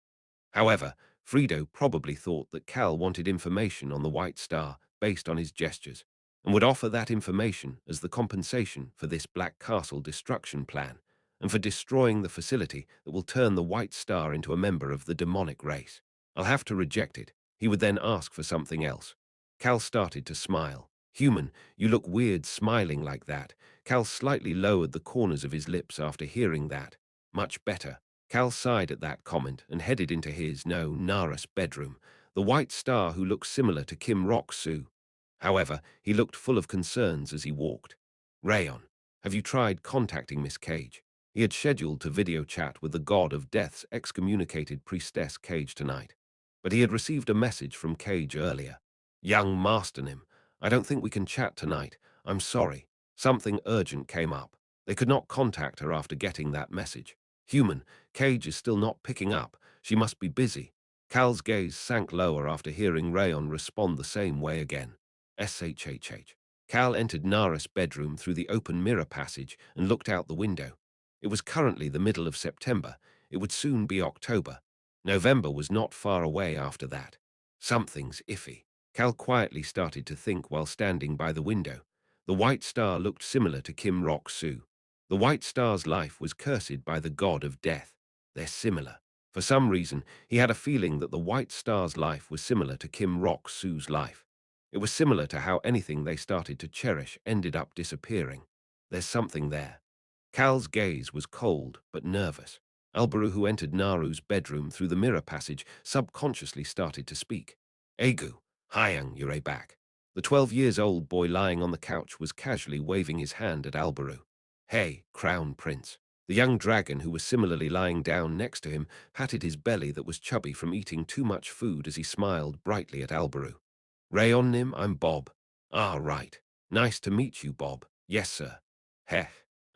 However, Frido probably thought that Cal wanted information on the White Star based on his gestures, and would offer that information as the compensation for this Black Castle destruction plan, and for destroying the facility that will turn the White Star into a member of the demonic race. I'll have to reject it. He would then ask for something else. Cal started to smile. Human, you look weird smiling like that. Cal slightly lowered the corners of his lips after hearing that. Much better. Cal sighed at that comment and headed into his, no, Nara's bedroom, the White Star who looked similar to Kim Rok-soo. However, he looked full of concerns as he walked. Rayon, have you tried contacting Miss Cage? He had scheduled to video chat with the god of death's excommunicated priestess Cage tonight, but he had received a message from Cage earlier. Young Master Nim, I don't think we can chat tonight. I'm sorry. Something urgent came up. They could not contact her after getting that message. Human, Cage is still not picking up. She must be busy. Cal's gaze sank lower after hearing Rayon respond the same way again. SHHH. Cal entered Nara's bedroom through the open mirror passage and looked out the window. It was currently the middle of September. It would soon be October. November was not far away after that. Something's iffy. Cal quietly started to think while standing by the window. The White Star looked similar to Kim Rok-soo. The White Star's life was cursed by the god of death. They're similar. For some reason, he had a feeling that the White Star's life was similar to Kim Rok-soo's life. It was similar to how anything they started to cherish ended up disappearing. There's something there. Cal's gaze was cold but nervous. Albaru, who entered Naru's bedroom through the mirror passage, subconsciously started to speak. Egu, Hyang, you're back. The 12-years-old boy lying on the couch was casually waving his hand at Albaru. Hey, Crown Prince. The young dragon, who was similarly lying down next to him, patted his belly that was chubby from eating too much food as he smiled brightly at Albaru. Rayon Nim, I'm Bob. Ah, right. Nice to meet you, Bob. Yes, sir. Heh.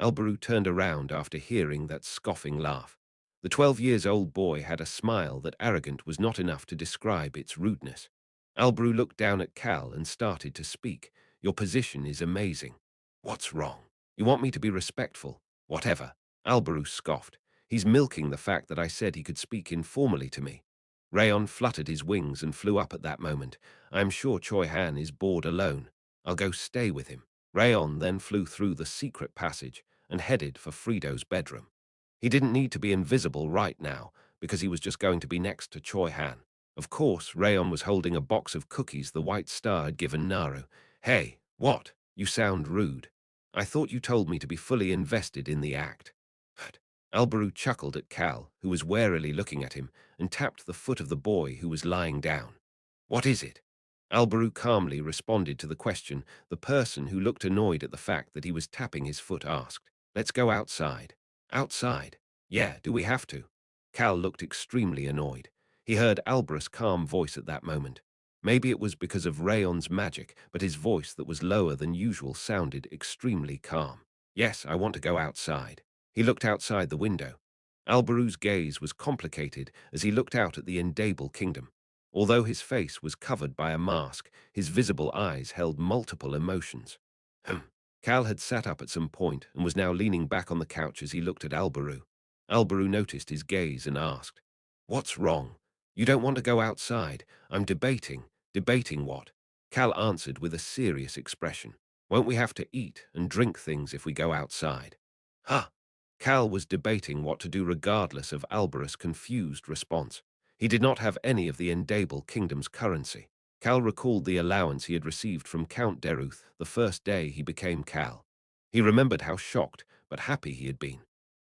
Albaru turned around after hearing that scoffing laugh. The 12-years-old boy had a smile that arrogant was not enough to describe its rudeness. Albaru looked down at Cal and started to speak. Your position is amazing. What's wrong? You want me to be respectful? Whatever. Albaru scoffed. He's milking the fact that I said he could speak informally to me. Rayon fluttered his wings and flew up at that moment. I am sure Choi Han is bored alone. I'll go stay with him. Rayon then flew through the secret passage and headed for Frido's bedroom. He didn't need to be invisible right now, because he was just going to be next to Choi Han. Of course, Rayon was holding a box of cookies the White Star had given Naru. Hey, what? You sound rude. I thought you told me to be fully invested in the act. Albaru chuckled at Cal, who was warily looking at him, and tapped the foot of the boy who was lying down. What is it? Albaru calmly responded to the question. The person who looked annoyed at the fact that he was tapping his foot asked, Let's go outside. Outside? Yeah, do we have to? Cal looked extremely annoyed. He heard Alberus' calm voice at that moment. Maybe it was because of Rayon's magic, but his voice that was lower than usual sounded extremely calm. Yes, I want to go outside. He looked outside the window. Albaru's gaze was complicated as he looked out at the Endable kingdom. Although his face was covered by a mask, his visible eyes held multiple emotions. Cal had sat up at some point and was now leaning back on the couch as he looked at Albaru. Albaru noticed his gaze and asked, What's wrong? You don't want to go outside. I'm debating. Debating what? Cal answered with a serious expression. Won't we have to eat and drink things if we go outside? Huh. Cal was debating what to do regardless of Alberus' confused response. He did not have any of the Endable kingdom's currency. Cal recalled the allowance he had received from Count Deruth the first day he became Cal. He remembered how shocked but happy he had been.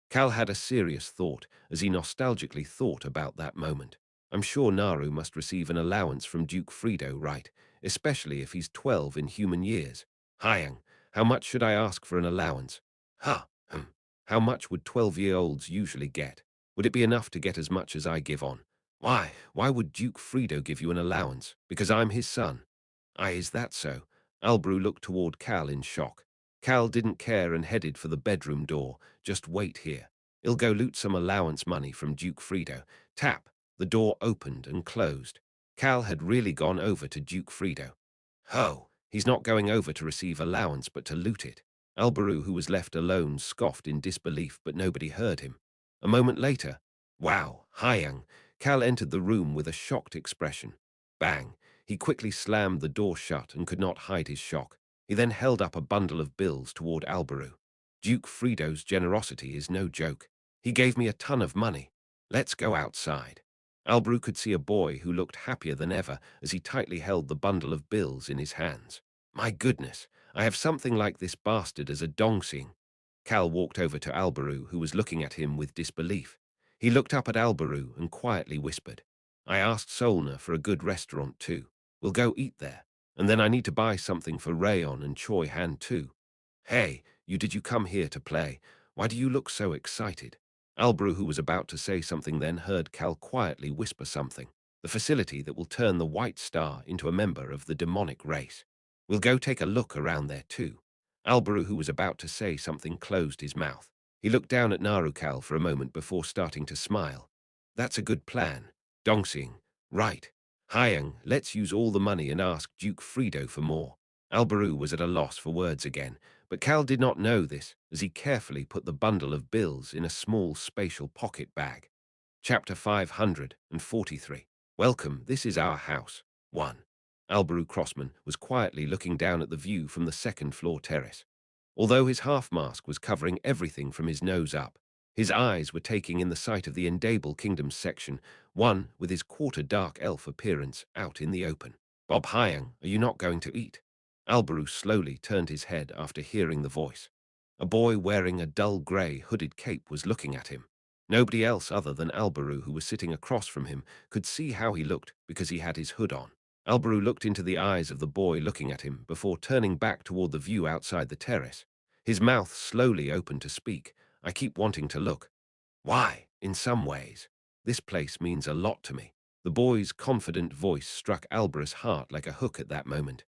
Cal had a serious thought as he nostalgically thought about that moment. I'm sure Naru must receive an allowance from Duke Frido, right? Especially if he's 12 in human years. Hyang, how much should I ask for an allowance? Huh. How much would 12-year-olds usually get? Would it be enough to get as much as I give on? Why? Why would Duke Frido give you an allowance? Because I'm his son. Aye, is that so? Albrew looked toward Cal in shock. Cal didn't care and headed for the bedroom door. Just wait here. He'll go loot some allowance money from Duke Frido. Tap. The door opened and closed. Cal had really gone over to Duke Frido. Oh, he's not going over to receive allowance but to loot it. Albaru, who was left alone, scoffed in disbelief, but nobody heard him. A moment later, wow, Hyang, Cal entered the room with a shocked expression. Bang! He quickly slammed the door shut and could not hide his shock. He then held up a bundle of bills toward Albaru. Duke Frido's generosity is no joke. He gave me a ton of money. Let's go outside. Albaru could see a boy who looked happier than ever as he tightly held the bundle of bills in his hands. My goodness, I have something like this bastard as a dongsing. Cal walked over to Albaru, who was looking at him with disbelief. He looked up at Albaru and quietly whispered, I asked Solna for a good restaurant too. We'll go eat there. And then I need to buy something for Rayon and Choi Han too. Hey, did you come here to play? Why do you look so excited? Albrew, who was about to say something then, heard Cal quietly whisper something. The facility that will turn the White Star into a member of the demonic race. We'll go take a look around there too. Albrew, who was about to say something, closed his mouth. He looked down at Narukal for a moment before starting to smile. That's a good plan. Dongsing. Right. Hyang, let's use all the money and ask Duke Frido for more. Albaru was at a loss for words again, but Cal did not know this as he carefully put the bundle of bills in a small spatial pocket bag. Chapter 543. Welcome, this is our house. 1. Albaru Crossman was quietly looking down at the view from the second-floor terrace. Although his half-mask was covering everything from his nose up, his eyes were taking in the sight of the Endable Kingdom's section, one with his quarter-dark elf appearance out in the open. Bob Hyang, are you not going to eat? Albaru slowly turned his head after hearing the voice. A boy wearing a dull grey hooded cape was looking at him. Nobody else other than Albaru, who was sitting across from him, could see how he looked because he had his hood on. Albaru looked into the eyes of the boy looking at him before turning back toward the view outside the terrace. His mouth slowly opened to speak. I keep wanting to look. Why? In some ways. This place means a lot to me. The boy's confident voice struck Alberus' heart like a hook at that moment.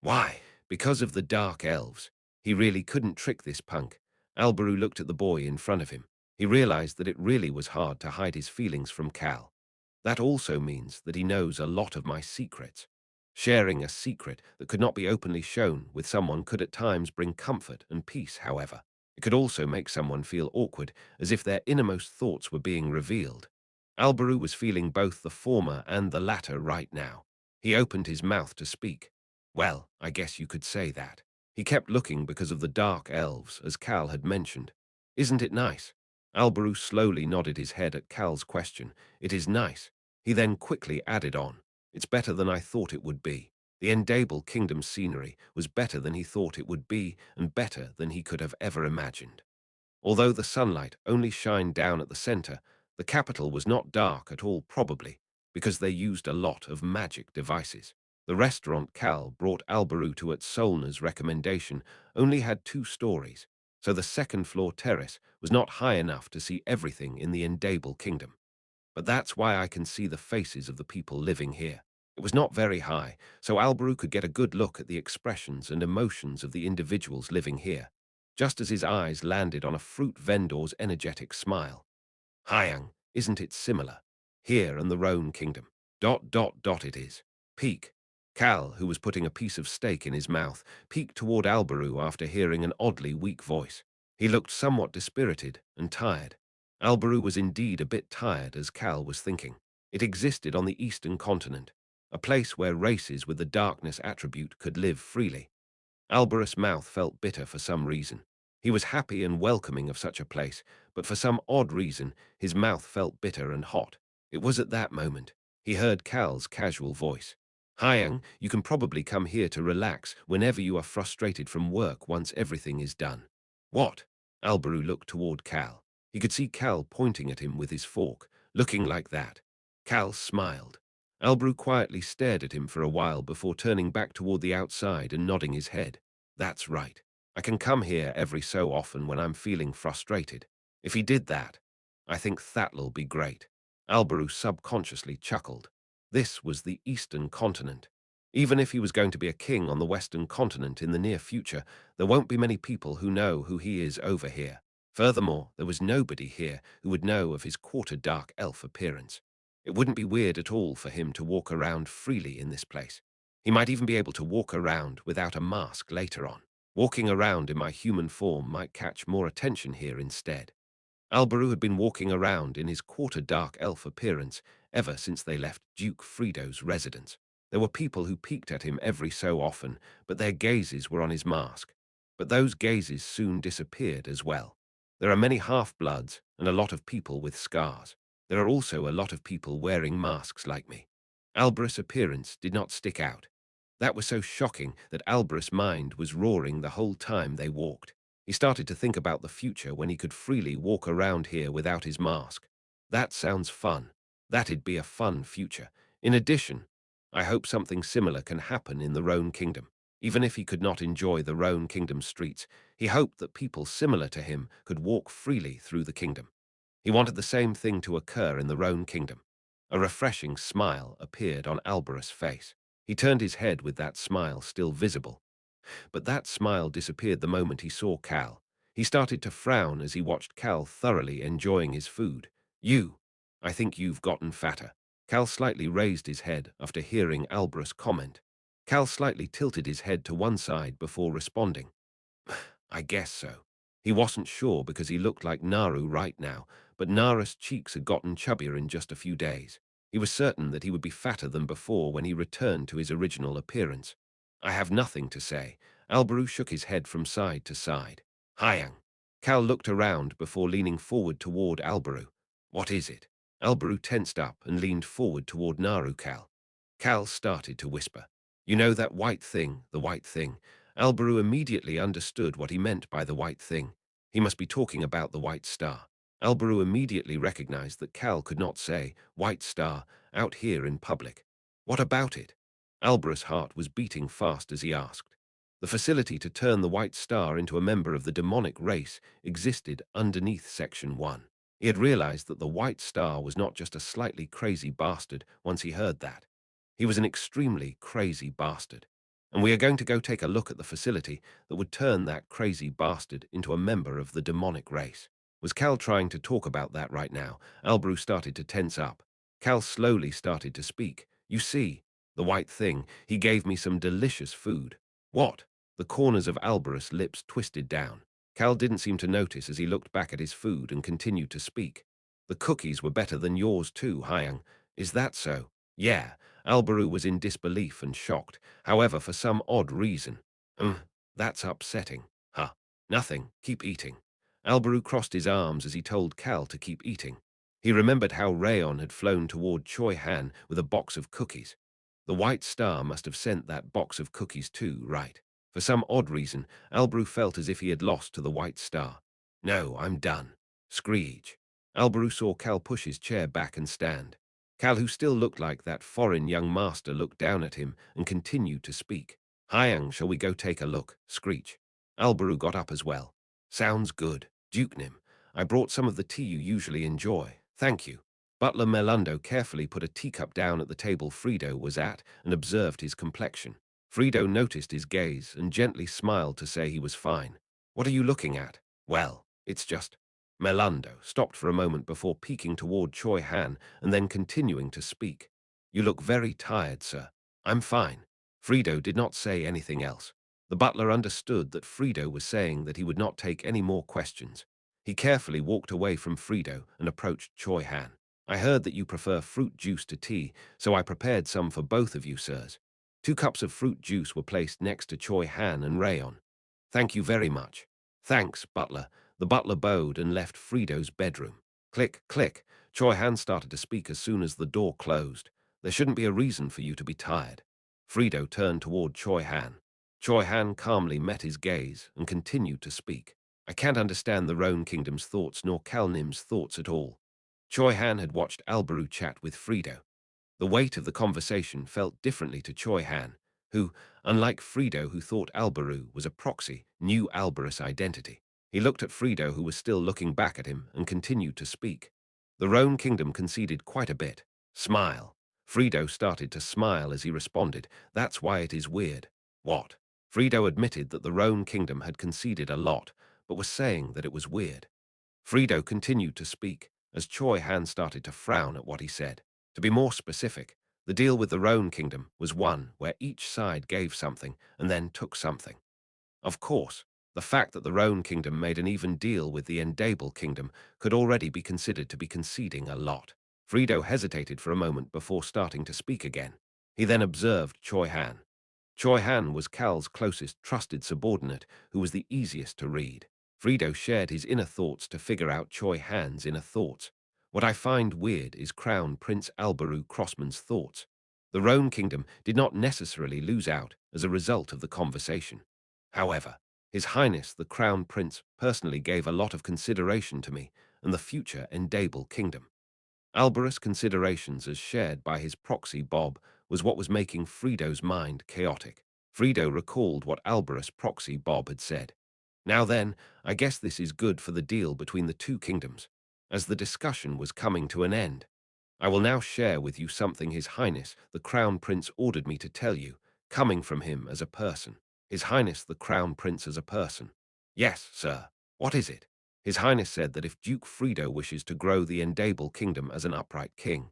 Why? Because of the dark elves. He really couldn't trick this punk. Albaru looked at the boy in front of him. He realized that it really was hard to hide his feelings from Cal. That also means that he knows a lot of my secrets. Sharing a secret that could not be openly shown with someone could at times bring comfort and peace, however. It could also make someone feel awkward, as if their innermost thoughts were being revealed. Alberu was feeling both the former and the latter right now. He opened his mouth to speak. Well, I guess you could say that. He kept looking because of the dark elves, as Cal had mentioned. Isn't it nice? Alberu slowly nodded his head at Cal's question. It is nice. He then quickly added on. It's better than I thought it would be. The Endable Kingdom's scenery was better than he thought it would be and better than he could have ever imagined. Although the sunlight only shined down at the center, the capital was not dark at all probably, because they used a lot of magic devices. The restaurant Cal brought Alberu to at Solna's recommendation only had 2 stories, so the second-floor terrace was not high enough to see everything in the Endable Kingdom. But that's why I can see the faces of the people living here. It was not very high, so Alberu could get a good look at the expressions and emotions of the individuals living here, just as his eyes landed on a fruit vendor's energetic smile. Hyang, isn't it similar? Here in the Roan Kingdom. It is. Peek. Cal, who was putting a piece of steak in his mouth, peeked toward Alberu after hearing an oddly weak voice. He looked somewhat dispirited and tired. Alberu was indeed a bit tired, as Cal was thinking. It existed on the eastern continent, a place where races with the darkness attribute could live freely. Alberus' mouth felt bitter for some reason. He was happy and welcoming of such a place, but for some odd reason, his mouth felt bitter and hot. It was at that moment he heard Cal's casual voice. Hyang, you can probably come here to relax whenever you are frustrated from work once everything is done. What? Alberu looked toward Cal. He could see Cal pointing at him with his fork, looking like that. Cal smiled. Alberu quietly stared at him for a while before turning back toward the outside and nodding his head. That's right. I can come here every so often when I'm feeling frustrated. If he did that, I think that'll be great. Alberu subconsciously chuckled. This was the Eastern Continent. Even if he was going to be a king on the Western Continent in the near future, there won't be many people who know who he is over here. Furthermore, there was nobody here who would know of his quarter-dark elf appearance. It wouldn't be weird at all for him to walk around freely in this place. He might even be able to walk around without a mask later on. Walking around in my human form might catch more attention here instead. Alberu had been walking around in his quarter-dark elf appearance ever since they left Duke Frido's residence. There were people who peeked at him every so often, but their gazes were on his mask. But those gazes soon disappeared as well. There are many half-bloods and a lot of people with scars. There are also a lot of people wearing masks like me. Alberus' appearance did not stick out. That was so shocking that Alberus' mind was roaring the whole time they walked. He started to think about the future when he could freely walk around here without his mask. That sounds fun. That'd be a fun future. In addition, I hope something similar can happen in the Roan Kingdom. Even if he could not enjoy the Roan Kingdom streets, he hoped that people similar to him could walk freely through the kingdom. He wanted the same thing to occur in the Roan Kingdom. A refreshing smile appeared on Alberus' face. He turned his head with that smile still visible. But that smile disappeared the moment he saw Cal. He started to frown as he watched Cal thoroughly enjoying his food. I think you've gotten fatter. Cal slightly raised his head after hearing Alberus' comment. Cal slightly tilted his head to one side before responding. I guess so. He wasn't sure because he looked like Naru right now, but Nara's cheeks had gotten chubbier in just a few days. He was certain that he would be fatter than before when he returned to his original appearance. I have nothing to say. Alberu shook his head from side to side. Hyang. Cal looked around before leaning forward toward Alberu. What is it? Alberu tensed up and leaned forward toward Naru Cal. Cal started to whisper. You know that white thing, the white thing. Alberu immediately understood what he meant by the white thing. He must be talking about the white star. Alberu immediately recognized that Cal could not say white star out here in public. What about it? Alberus' heart was beating fast as he asked. The facility to turn the white star into a member of the demonic race existed underneath Section 1. He had realized that the white star was not just a slightly crazy bastard once he heard that. He was an extremely crazy bastard. And we are going to go take a look at the facility that would turn that crazy bastard into a member of the demonic race. Was Cal trying to talk about that right now? Alberu started to tense up. Cal slowly started to speak. You see, the white thing, he gave me some delicious food. What? The corners of Alberus' lips twisted down. Cal didn't seem to notice as he looked back at his food and continued to speak. The cookies were better than yours too, Hyang. Is that so? Yeah. Albaru was in disbelief and shocked, however, for some odd reason. That's upsetting. Huh. Nothing. Keep eating. Albaru crossed his arms as he told Cal to keep eating. He remembered how Rayon had flown toward Choi Han with a box of cookies. The White Star must have sent that box of cookies too, right? For some odd reason, Albaru felt as if he had lost to the White Star. No, I'm done. Screech. Albaru saw Cal push his chair back and stand. Cal, who still looked like that foreign young master, looked down at him and continued to speak. Hyang, shall we go take a look? Screech. Albaru got up as well. Sounds good. Dukenim. I brought some of the tea you usually enjoy. Thank you. Butler Melundo carefully put a teacup down at the table Frido was at and observed his complexion. Frido noticed his gaze and gently smiled to say he was fine. What are you looking at? Well, it's just... Melundo stopped for a moment before peeking toward Choi Han and then continuing to speak. You look very tired, sir. I'm fine. Frido did not say anything else. The butler understood that Frido was saying that he would not take any more questions. He carefully walked away from Frido and approached Choi Han. I heard that you prefer fruit juice to tea, so I prepared some for both of you, sirs. 2 cups of fruit juice were placed next to Choi Han and Rayon. Thank you very much. Thanks, butler. The butler bowed and left Frido's bedroom. Click, click. Choi Han started to speak as soon as the door closed. There shouldn't be a reason for you to be tired. Frido turned toward Choi Han. Choi Han calmly met his gaze and continued to speak. I can't understand the Roan Kingdom's thoughts nor Kalnim's thoughts at all. Choi Han had watched Albaru chat with Frido. The weight of the conversation felt differently to Choi Han, who, unlike Frido who thought Albaru was a proxy, knew Albarus' identity. He looked at Frido, who was still looking back at him, and continued to speak. The Roan Kingdom conceded quite a bit. Smile. Frido started to smile as he responded, that's why it is weird. What? Frido admitted that the Roan Kingdom had conceded a lot, but was saying that it was weird. Frido continued to speak, as Choi Han started to frown at what he said. To be more specific, the deal with the Roan Kingdom was one where each side gave something and then took something. Of course, the fact that the Roan Kingdom made an even deal with the Endable Kingdom could already be considered to be conceding a lot. Frido hesitated for a moment before starting to speak again. He then observed Choi Han. Choi Han was Cal's closest trusted subordinate, who was the easiest to read. Frido shared his inner thoughts to figure out Choi Han's inner thoughts. What I find weird is Crown Prince Albaru Crossman's thoughts. The Roan Kingdom did not necessarily lose out as a result of the conversation. However, His Highness the Crown Prince personally gave a lot of consideration to me and the future Endable Kingdom. Albarus' considerations as shared by his proxy Bob was what was making Frido's mind chaotic. Frido recalled what Albarus' proxy Bob had said. Now then, I guess this is good for the deal between the 2 kingdoms. As the discussion was coming to an end, I will now share with you something His Highness the Crown Prince ordered me to tell you, coming from him as a person. His Highness the Crown Prince as a person. Yes, sir. What is it? His Highness said that if Duke Frido wishes to grow the Endable Kingdom as an upright king,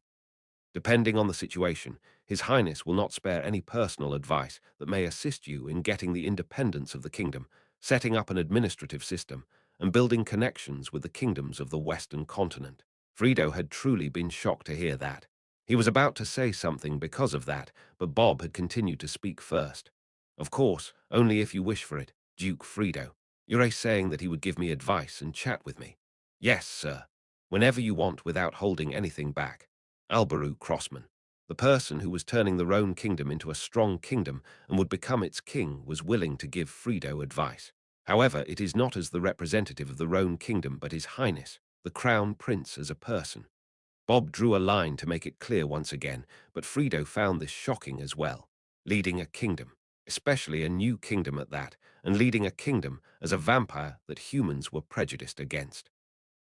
depending on the situation, His Highness will not spare any personal advice that may assist you in getting the independence of the kingdom, setting up an administrative system, and building connections with the kingdoms of the Western continent. Frido had truly been shocked to hear that. He was about to say something because of that, but Bob had continued to speak first. Of course, only if you wish for it, Duke Frido. You're saying that he would give me advice and chat with me. Yes, sir. Whenever you want without holding anything back. Albaru Crossman. The person who was turning the Roan Kingdom into a strong kingdom and would become its king was willing to give Frido advice. However, it is not as the representative of the Roan Kingdom but His Highness, the Crown Prince as a person. Bob drew a line to make it clear once again, but Frido found this shocking as well. Leading a kingdom, especially a new kingdom at that, and leading a kingdom as a vampire that humans were prejudiced against.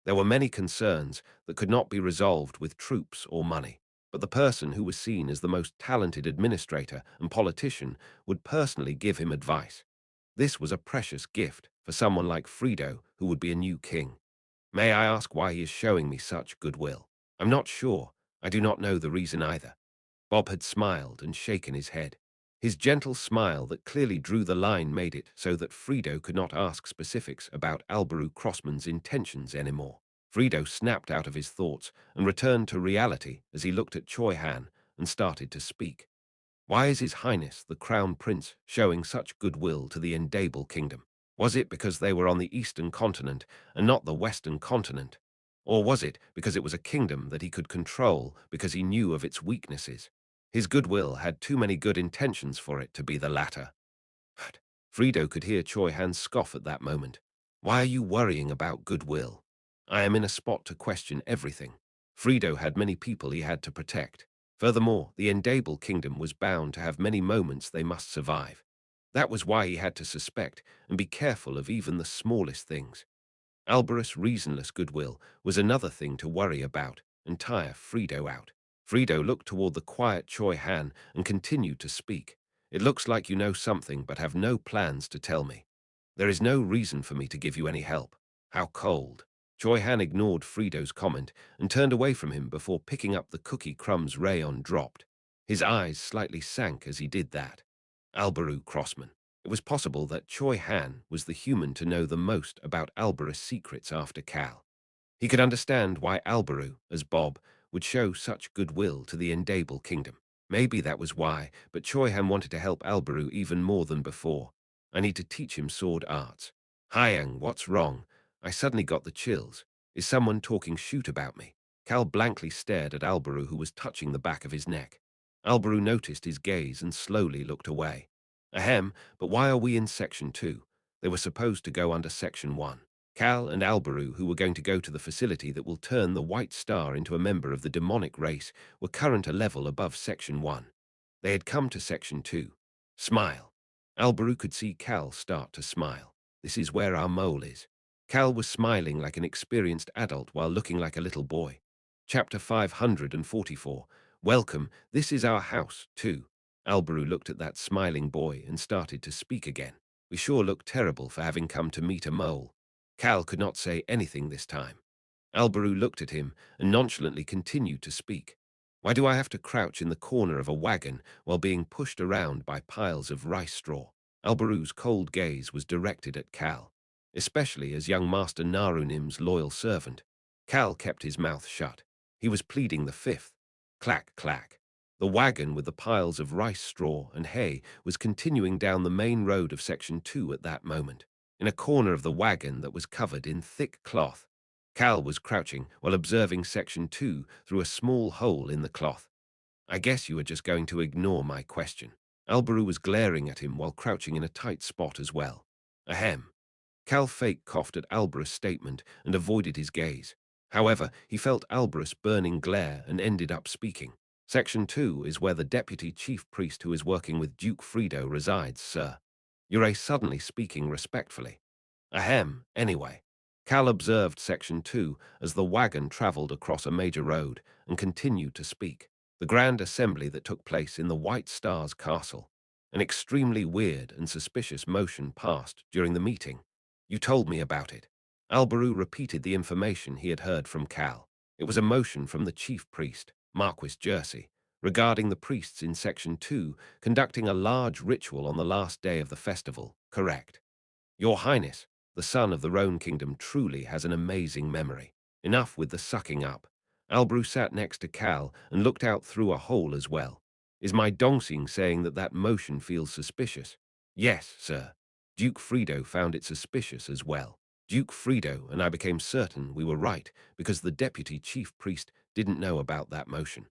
There were many concerns that could not be resolved with troops or money, but the person who was seen as the most talented administrator and politician would personally give him advice. This was a precious gift for someone like Frido, who would be a new king. May I ask why he is showing me such goodwill? I'm not sure. I do not know the reason either. Bob had smiled and shaken his head. His gentle smile that clearly drew the line made it so that Frido could not ask specifics about Albaru Crossman's intentions anymore. Frido snapped out of his thoughts and returned to reality as he looked at Choi Han and started to speak. Why is His Highness the Crown Prince showing such goodwill to the Endable Kingdom? Was it because they were on the Eastern continent and not the Western continent? Or was it because it was a kingdom that he could control because he knew of its weaknesses? His goodwill had too many good intentions for it to be the latter. But Frido could hear Choi Han scoff at that moment. Why are you worrying about goodwill? I am in a spot to question everything. Frido had many people he had to protect. Furthermore, the Endable Kingdom was bound to have many moments they must survive. That was why he had to suspect and be careful of even the smallest things. Alberus' reasonless goodwill was another thing to worry about and tire Frido out. Frido looked toward the quiet Choi Han and continued to speak. It looks like you know something but have no plans to tell me. There is no reason for me to give you any help. How cold. Choi Han ignored Frido's comment and turned away from him before picking up the cookie crumbs Rayon dropped. His eyes slightly sank as he did that. Alberu Crossman. It was possible that Choi Han was the human to know the most about Alberus' secrets after Cal. He could understand why Alberu, as Bob, would show such goodwill to the Endable Kingdom. Maybe that was why, but Choi Han wanted to help Alberu even more than before. I need to teach him sword arts. Hyang, what's wrong? I suddenly got the chills. Is someone talking shoot about me? Cal blankly stared at Alberu, who was touching the back of his neck. Alberu noticed his gaze and slowly looked away. Ahem, but why are we in Section 2? They were supposed to go under Section 1. Cal and Alberu, who were going to go to the facility that will turn the White Star into a member of the demonic race, were current a level above Section 1. They had come to Section 2. Smile. Alberu could see Cal start to smile. This is where our mole is. Cal was smiling like an experienced adult while looking like a little boy. Chapter 544. Welcome, this is our house, too. Alberu looked at that smiling boy and started to speak again. We sure look terrible for having come to meet a mole. Cal could not say anything this time. Alberu looked at him and nonchalantly continued to speak. Why do I have to crouch in the corner of a wagon while being pushed around by piles of rice straw? Alberu's cold gaze was directed at Cal, especially as young Master Narunim's loyal servant. Cal kept his mouth shut. He was pleading the fifth. Clack, clack. The wagon with the piles of rice straw and hay was continuing down the main road of Section 2 at that moment. In a corner of the wagon that was covered in thick cloth, Cal was crouching while observing Section 2 through a small hole in the cloth. I guess you are just going to ignore my question. Alberu was glaring at him while crouching in a tight spot as well. Ahem. Cal fake coughed at Alberus' statement and avoided his gaze. However, he felt Alberus' burning glare and ended up speaking. Section 2 is where the deputy chief priest who is working with Duke Frido resides, sir. Ure suddenly speaking respectfully. Ahem, anyway. Cal observed Section 2 as the wagon traveled across a major road and continued to speak. The grand assembly that took place in the White Star's castle. An extremely weird and suspicious motion passed during the meeting. You told me about it. Alberu repeated the information he had heard from Cal. It was a motion from the chief priest, Marquis Jersey, regarding the priests in Section 2 conducting a large ritual on the last day of the festival, correct? Your Highness, the son of the Roan Kingdom truly has an amazing memory. Enough with the sucking up. Alberu sat next to Cal and looked out through a hole as well. Is my Dongsing saying that that motion feels suspicious? Yes, sir. Duke Frido found it suspicious as well. Duke Frido and I became certain we were right because the deputy chief priest didn't know about that motion.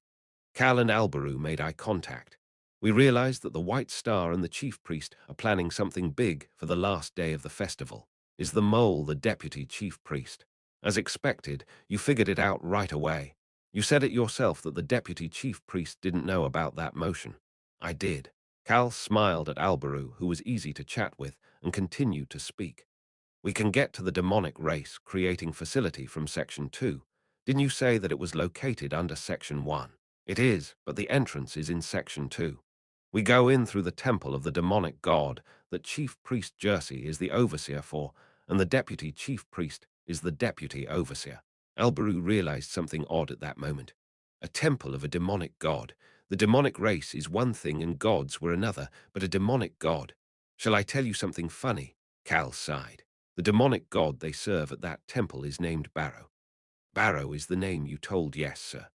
Cal and Alberu made eye contact. We realized that the White Star and the chief priest are planning something big for the last day of the festival. Is the mole the deputy chief priest? As expected, you figured it out right away. You said it yourself that the deputy chief priest didn't know about that motion. I did. Cal smiled at Alberu, who was easy to chat with, and continued to speak. We can get to the demonic race creating facility from Section 2. Didn't you say that it was located under Section 1? It is, but the entrance is in Section 2. We go in through the temple of the demonic god that Chief Priest Jersey is the overseer for, and the deputy chief priest is the deputy overseer. Alberu realized something odd at that moment. A temple of a demonic god. The demonic race is one thing and gods were another, but a demonic god. Shall I tell you something funny? Cal sighed. The demonic god they serve at that temple is named Barrow. Barrow is the name you told, yes, sir.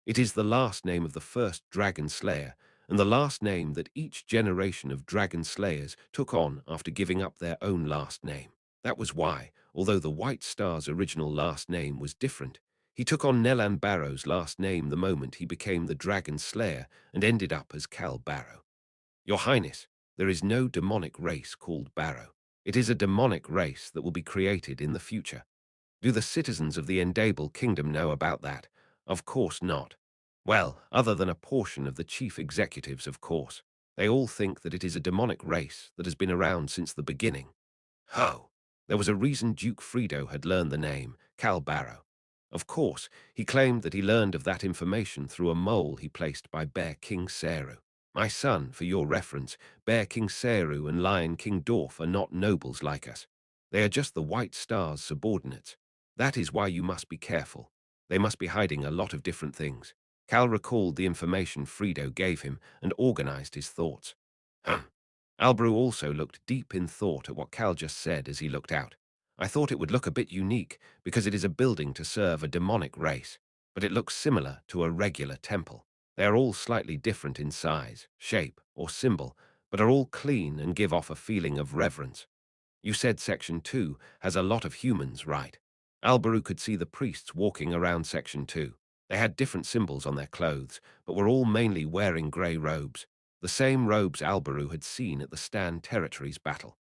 It is the last name of the first dragon slayer, and the last name that each generation of dragon slayers took on after giving up their own last name. That was why, although the White Star's original last name was different, he took on Nellan Barrow's last name the moment he became the dragon slayer and ended up as Cal Barrow. Your Highness, there is no demonic race called Barrow. It is a demonic race that will be created in the future. Do the citizens of the Endable Kingdom know about that? Of course not. Well, other than a portion of the chief executives, of course. They all think that it is a demonic race that has been around since the beginning. Ho! There was a reason Duke Fredo had learned the name, Cal Barrow. Of course, he claimed that he learned of that information through a mole he placed by Bear King Seru. My son, for your reference, Bear King Seru and Lion King Dorf are not nobles like us. They are just the White Star's subordinates. That is why you must be careful. They must be hiding a lot of different things. Cal recalled the information Fredo gave him and organized his thoughts. Albrew also looked deep in thought at what Cal just said as he looked out. I thought it would look a bit unique because it is a building to serve a demonic race, but it looks similar to a regular temple. They are all slightly different in size, shape, or symbol, but are all clean and give off a feeling of reverence. You said Section 2 has a lot of humans, right? Alberu could see the priests walking around Section 2. They had different symbols on their clothes, but were all mainly wearing grey robes, the same robes Alberu had seen at the Stan Territories battle.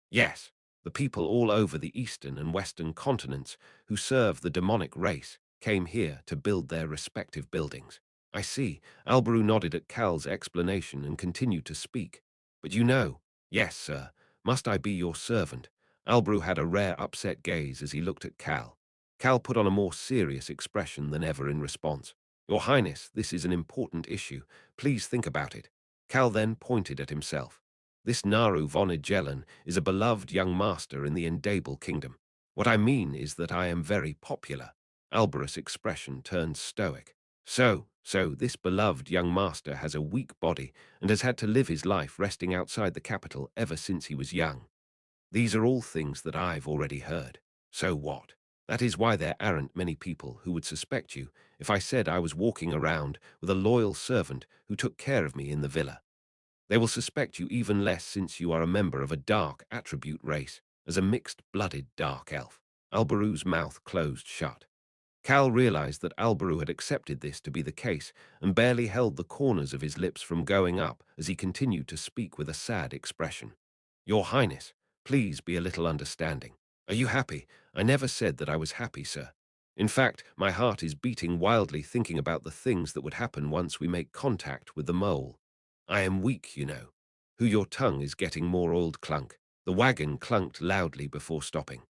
Yes, the people all over the eastern and western continents who serve the demonic race came here to build their respective buildings. I see. Alberu nodded at Cal's explanation and continued to speak. But you know, yes, sir, must I be your servant? Alberu had a rare upset gaze as he looked at Cal. Cal put on a more serious expression than ever in response. Your Highness, this is an important issue. Please think about it. Cal then pointed at himself. This Naru von Agellan is a beloved young master in the Endable Kingdom. What I mean is that I am very popular. Alberus' expression turned stoic. So this beloved young master has a weak body and has had to live his life resting outside the capital ever since he was young. These are all things that I've already heard. So what? That is why there aren't many people who would suspect you if I said I was walking around with a loyal servant who took care of me in the villa. They will suspect you even less since you are a member of a dark attribute race, as a mixed-blooded dark elf. Alberu's mouth closed shut. Cal realized that Alberu had accepted this to be the case and barely held the corners of his lips from going up as he continued to speak with a sad expression. Your Highness, please be a little understanding. Are you happy? I never said that I was happy, sir. In fact, my heart is beating wildly thinking about the things that would happen once we make contact with the mole. I am weak, you know. Who your tongue is getting more old clunk. The wagon clunked loudly before stopping.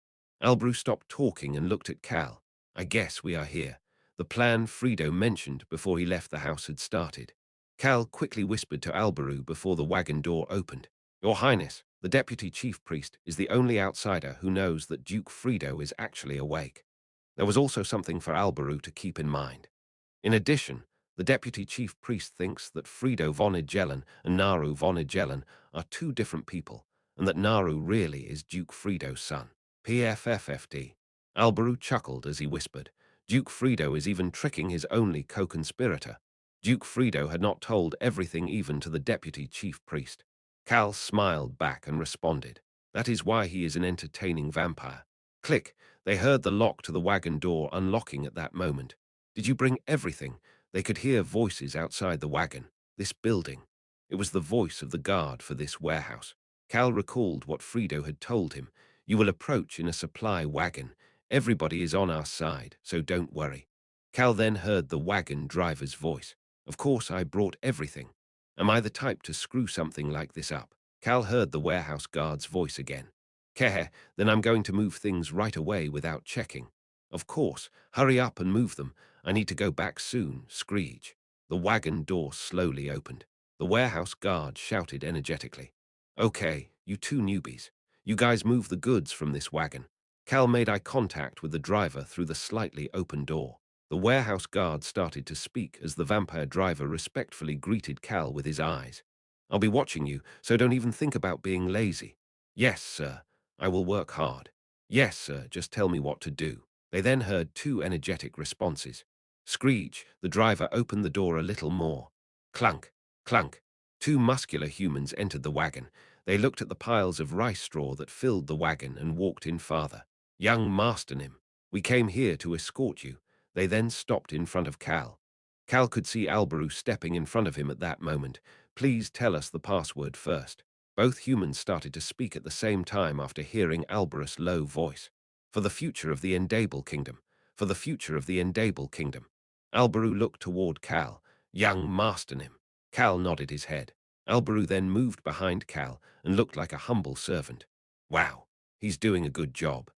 Albrew stopped talking and looked at Cal. I guess we are here. The plan Fredo mentioned before he left the house had started. Cal quickly whispered to Alberu before the wagon door opened. Your Highness, the deputy chief priest is the only outsider who knows that Duke Fredo is actually awake. There was also something for Alberu to keep in mind. In addition, the deputy chief priest thinks that Fredo von Agellan and Naru von Agellan are two different people, and that Naru really is Duke Fredo's son. PFFFD. Alberu chuckled as he whispered, Duke Fredo is even tricking his only co-conspirator. Duke Fredo had not told everything even to the deputy chief priest. Cal smiled back and responded, that is why he is an entertaining vampire. Click, they heard the lock to the wagon door unlocking at that moment. Did you bring everything? They could hear voices outside the wagon, this building. It was the voice of the guard for this warehouse. Cal recalled what Fredo had told him. You will approach in a supply wagon. Everybody is on our side, so don't worry. Cal then heard the wagon driver's voice. Of course, I brought everything. Am I the type to screw something like this up? Cal heard the warehouse guard's voice again. Keh, then I'm going to move things right away without checking. Of course, hurry up and move them. I need to go back soon, Screech. The wagon door slowly opened. The warehouse guard shouted energetically. Okay, you two newbies. You guys move the goods from this wagon. Cal made eye contact with the driver through the slightly open door. The warehouse guard started to speak as the vampire driver respectfully greeted Cal with his eyes. I'll be watching you, so don't even think about being lazy. Yes, sir. I will work hard. Yes, sir. Just tell me what to do. They then heard two energetic responses. Screech, the driver, opened the door a little more. Clunk, clunk. Two muscular humans entered the wagon. They looked at the piles of rice straw that filled the wagon and walked in farther. Young Masternim, we came here to escort you. They then stopped in front of Cal. Cal could see Alberu stepping in front of him at that moment. Please tell us the password first. Both humans started to speak at the same time after hearing Alberus' low voice. For the future of the Endable Kingdom. For the future of the Endable Kingdom. Alberu looked toward Cal. Young Masternim. Cal nodded his head. Alberu then moved behind Cal and looked like a humble servant. Wow, he's doing a good job.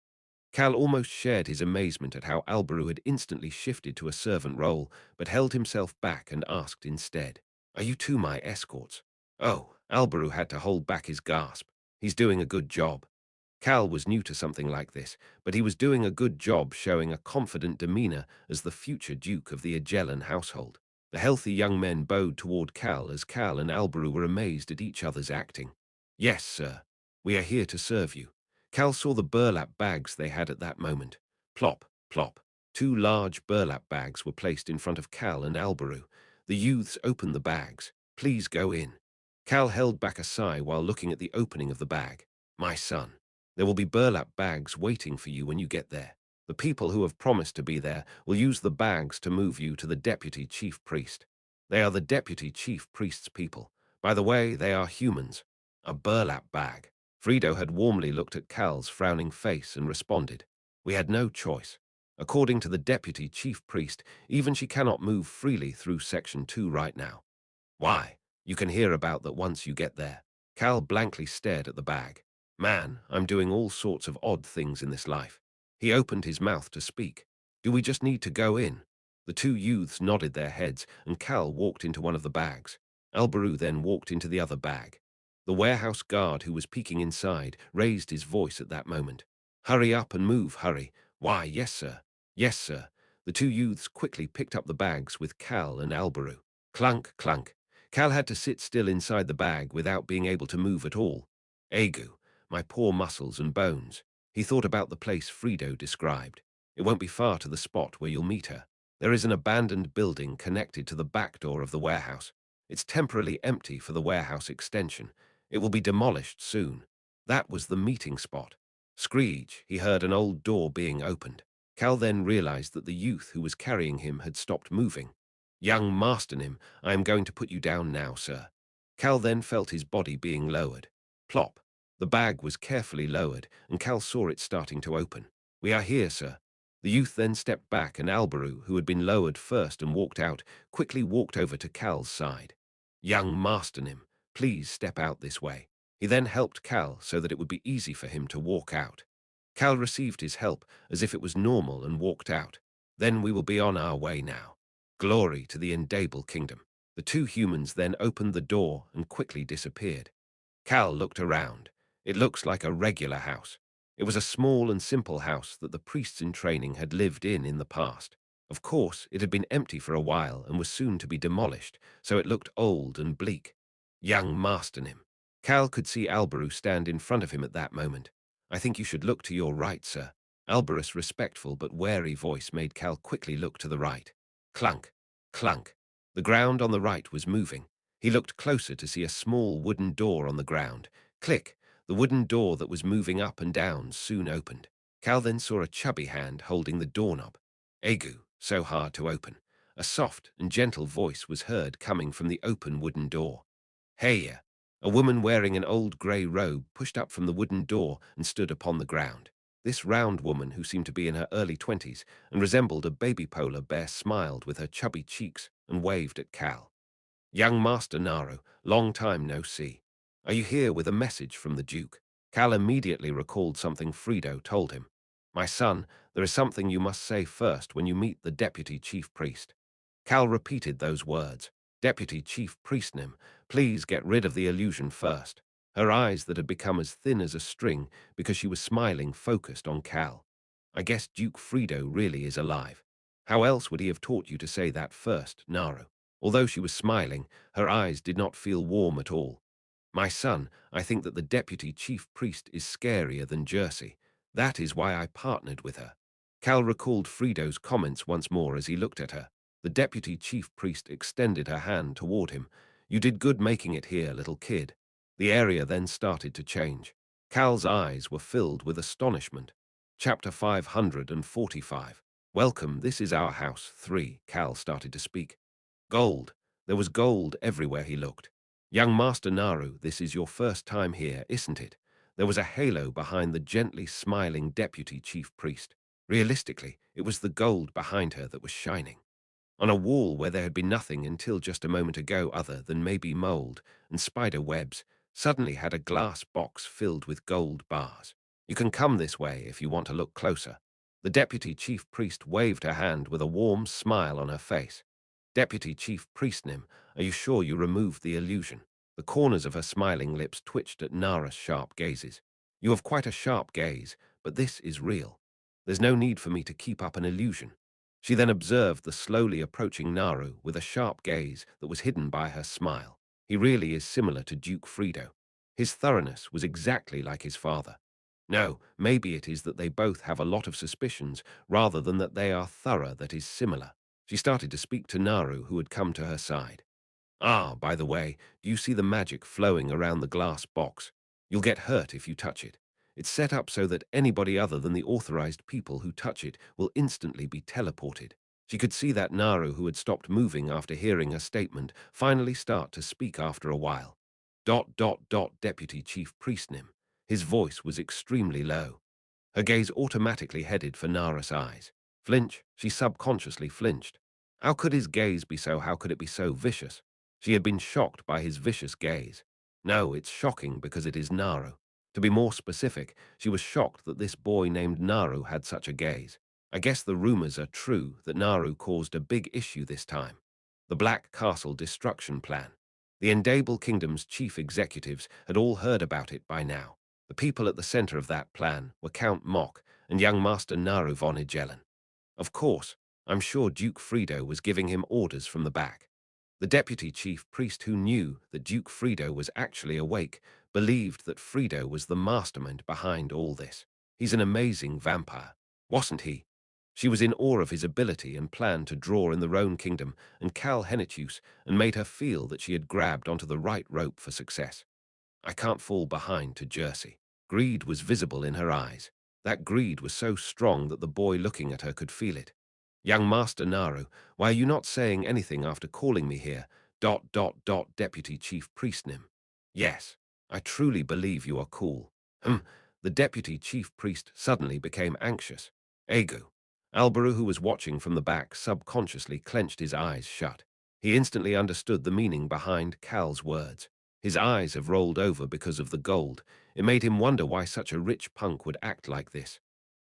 Cal almost shared his amazement at how Alberu had instantly shifted to a servant role, but held himself back and asked instead, "Are you two my escorts?" Oh, Alberu had to hold back his gasp. He's doing a good job. Cal was new to something like this, but he was doing a good job showing a confident demeanor as the future Duke of the Agellan household. The healthy young men bowed toward Cal as Cal and Alberu were amazed at each other's acting. "Yes, sir. We are here to serve you." Cal saw the burlap bags they had at that moment. Plop, plop. Two large burlap bags were placed in front of Cal and Alberu. The youths opened the bags. "Please go in." Cal held back a sigh while looking at the opening of the bag. "My son, there will be burlap bags waiting for you when you get there. The people who have promised to be there will use the bags to move you to the Deputy Chief Priest. They are the Deputy Chief Priest's people. By the way, they are humans." A burlap bag. Frido had warmly looked at Cal's frowning face and responded, "We had no choice. According to the Deputy Chief Priest, even she cannot move freely through Section 2 right now." "Why? You can hear about that once you get there." Cal blankly stared at the bag. "Man, I'm doing all sorts of odd things in this life." He opened his mouth to speak. "Do we just need to go in?" The two youths nodded their heads, and Cal walked into one of the bags. Alberu then walked into the other bag. The warehouse guard who was peeking inside raised his voice at that moment. "Hurry up and move, hurry." "Why, yes, sir. Yes, sir." The two youths quickly picked up the bags with Cal and Alberu. Clunk, clunk. Cal had to sit still inside the bag without being able to move at all. "Agu, my poor muscles and bones." He thought about the place Frido described. "It won't be far to the spot where you'll meet her. There is an abandoned building connected to the back door of the warehouse. It's temporarily empty for the warehouse extension. It will be demolished soon." That was the meeting spot. Screech, he heard an old door being opened. Cal then realized that the youth who was carrying him had stopped moving. "Young Masternim, I am going to put you down now, sir." Cal then felt his body being lowered. Plop. The bag was carefully lowered, and Cal saw it starting to open. "We are here, sir." The youth then stepped back, and Alberu, who had been lowered first and walked out, quickly walked over to Cal's side. "Young Masternim, please step out this way." He then helped Cal so that it would be easy for him to walk out. Cal received his help as if it was normal and walked out. "Then we will be on our way now." Glory to the Endable Kingdom. The two humans then opened the door and quickly disappeared. Cal looked around. It looks like a regular house. It was a small and simple house that the priests in training had lived in the past. Of course, it had been empty for a while and was soon to be demolished, so it looked old and bleak. Young Masternim. Cal could see Alberu stand in front of him at that moment. "I think you should look to your right, sir." Alberus' respectful but wary voice made Cal quickly look to the right. Clunk, clunk. The ground on the right was moving. He looked closer to see a small wooden door on the ground. Click. The wooden door that was moving up and down soon opened. Cal then saw a chubby hand holding the doorknob. "Agu, so hard to open." A soft and gentle voice was heard coming from the open wooden door. "Hey!" A woman wearing an old grey robe pushed up from the wooden door and stood upon the ground. This round woman, who seemed to be in her early 20s and resembled a baby polar bear, smiled with her chubby cheeks and waved at Cal. "Young Master Naru, long time no see. Are you here with a message from the Duke?" Cal immediately recalled something Frido told him. "My son, there is something you must say first when you meet the Deputy Chief Priest." Cal repeated those words. "Deputy Chief Priestnim, please get rid of the illusion first." Her eyes that had become as thin as a string because she was smiling focused on Cal. "I guess Duke Frido really is alive. How else would he have taught you to say that first, Naru?" Although she was smiling, her eyes did not feel warm at all. "My son, I think that the Deputy Chief Priest is scarier than Jersey. That is why I partnered with her." Cal recalled Frido's comments once more as he looked at her. The deputy chief priest extended her hand toward him. You did good making it here, little kid. The area then started to change. Cal's eyes were filled with astonishment. Chapter 545. Welcome, this is our house. 3. Cal started to speak. Gold. There was gold everywhere he looked. Young Master Naru, this is your first time here, isn't it? There was a halo behind the gently smiling deputy chief priest. Realistically, it was the gold behind her that was shining. On a wall where there had been nothing until just a moment ago other than maybe mold and spider webs, suddenly had a glass box filled with gold bars. You can come this way if you want to look closer. The deputy chief priest waved her hand with a warm smile on her face. Deputy Chief Priestnim, are you sure you removed the illusion? The corners of her smiling lips twitched at Nara's sharp gazes. You have quite a sharp gaze, but this is real. There's no need for me to keep up an illusion. She then observed the slowly approaching Naru with a sharp gaze that was hidden by her smile. He really is similar to Duke Frido. His thoroughness was exactly like his father. No, maybe it is that they both have a lot of suspicions rather than that they are thorough that is similar. She started to speak to Naru, who had come to her side. Ah, by the way, do you see the magic flowing around the glass box? You'll get hurt if you touch it. It's set up so that anybody other than the authorized people who touch it will instantly be teleported. She could see that Naru, who had stopped moving after hearing her statement, finally start to speak after a while. Deputy Chief Priestnim. His voice was extremely low. Her gaze automatically headed for Nara's eyes. Flinch, she subconsciously flinched. How could his gaze be so, how could it be so vicious? She had been shocked by his vicious gaze. No, it's shocking because it is Naru. To be more specific, she was shocked that this boy named Naru had such a gaze. I guess the rumors are true that Naru caused a big issue this time. The Black Castle destruction plan. The Endable Kingdom's chief executives had all heard about it by now. The people at the center of that plan were Count Mock and young Master Naru von Igelen. Of course, I'm sure Duke Frido was giving him orders from the back. The deputy chief priest, who knew that Duke Frido was actually awake, believed that Frido was the mastermind behind all this. He's an amazing vampire, wasn't he? She was in awe of his ability and plan to draw in the Roan kingdom and Cal Henitius, and made her feel that she had grabbed onto the right rope for success. I can't fall behind to Jersey. Greed was visible in her eyes. That greed was so strong that the boy looking at her could feel it. Young Master Naru, why are you not saying anything after calling me here? Deputy Chief Priestnim. Yes, I truly believe you are cool. The deputy chief priest suddenly became anxious. Egu. Albaru, who was watching from the back, subconsciously clenched his eyes shut. He instantly understood the meaning behind Cal's words. His eyes have rolled over because of the gold. It made him wonder why such a rich punk would act like this.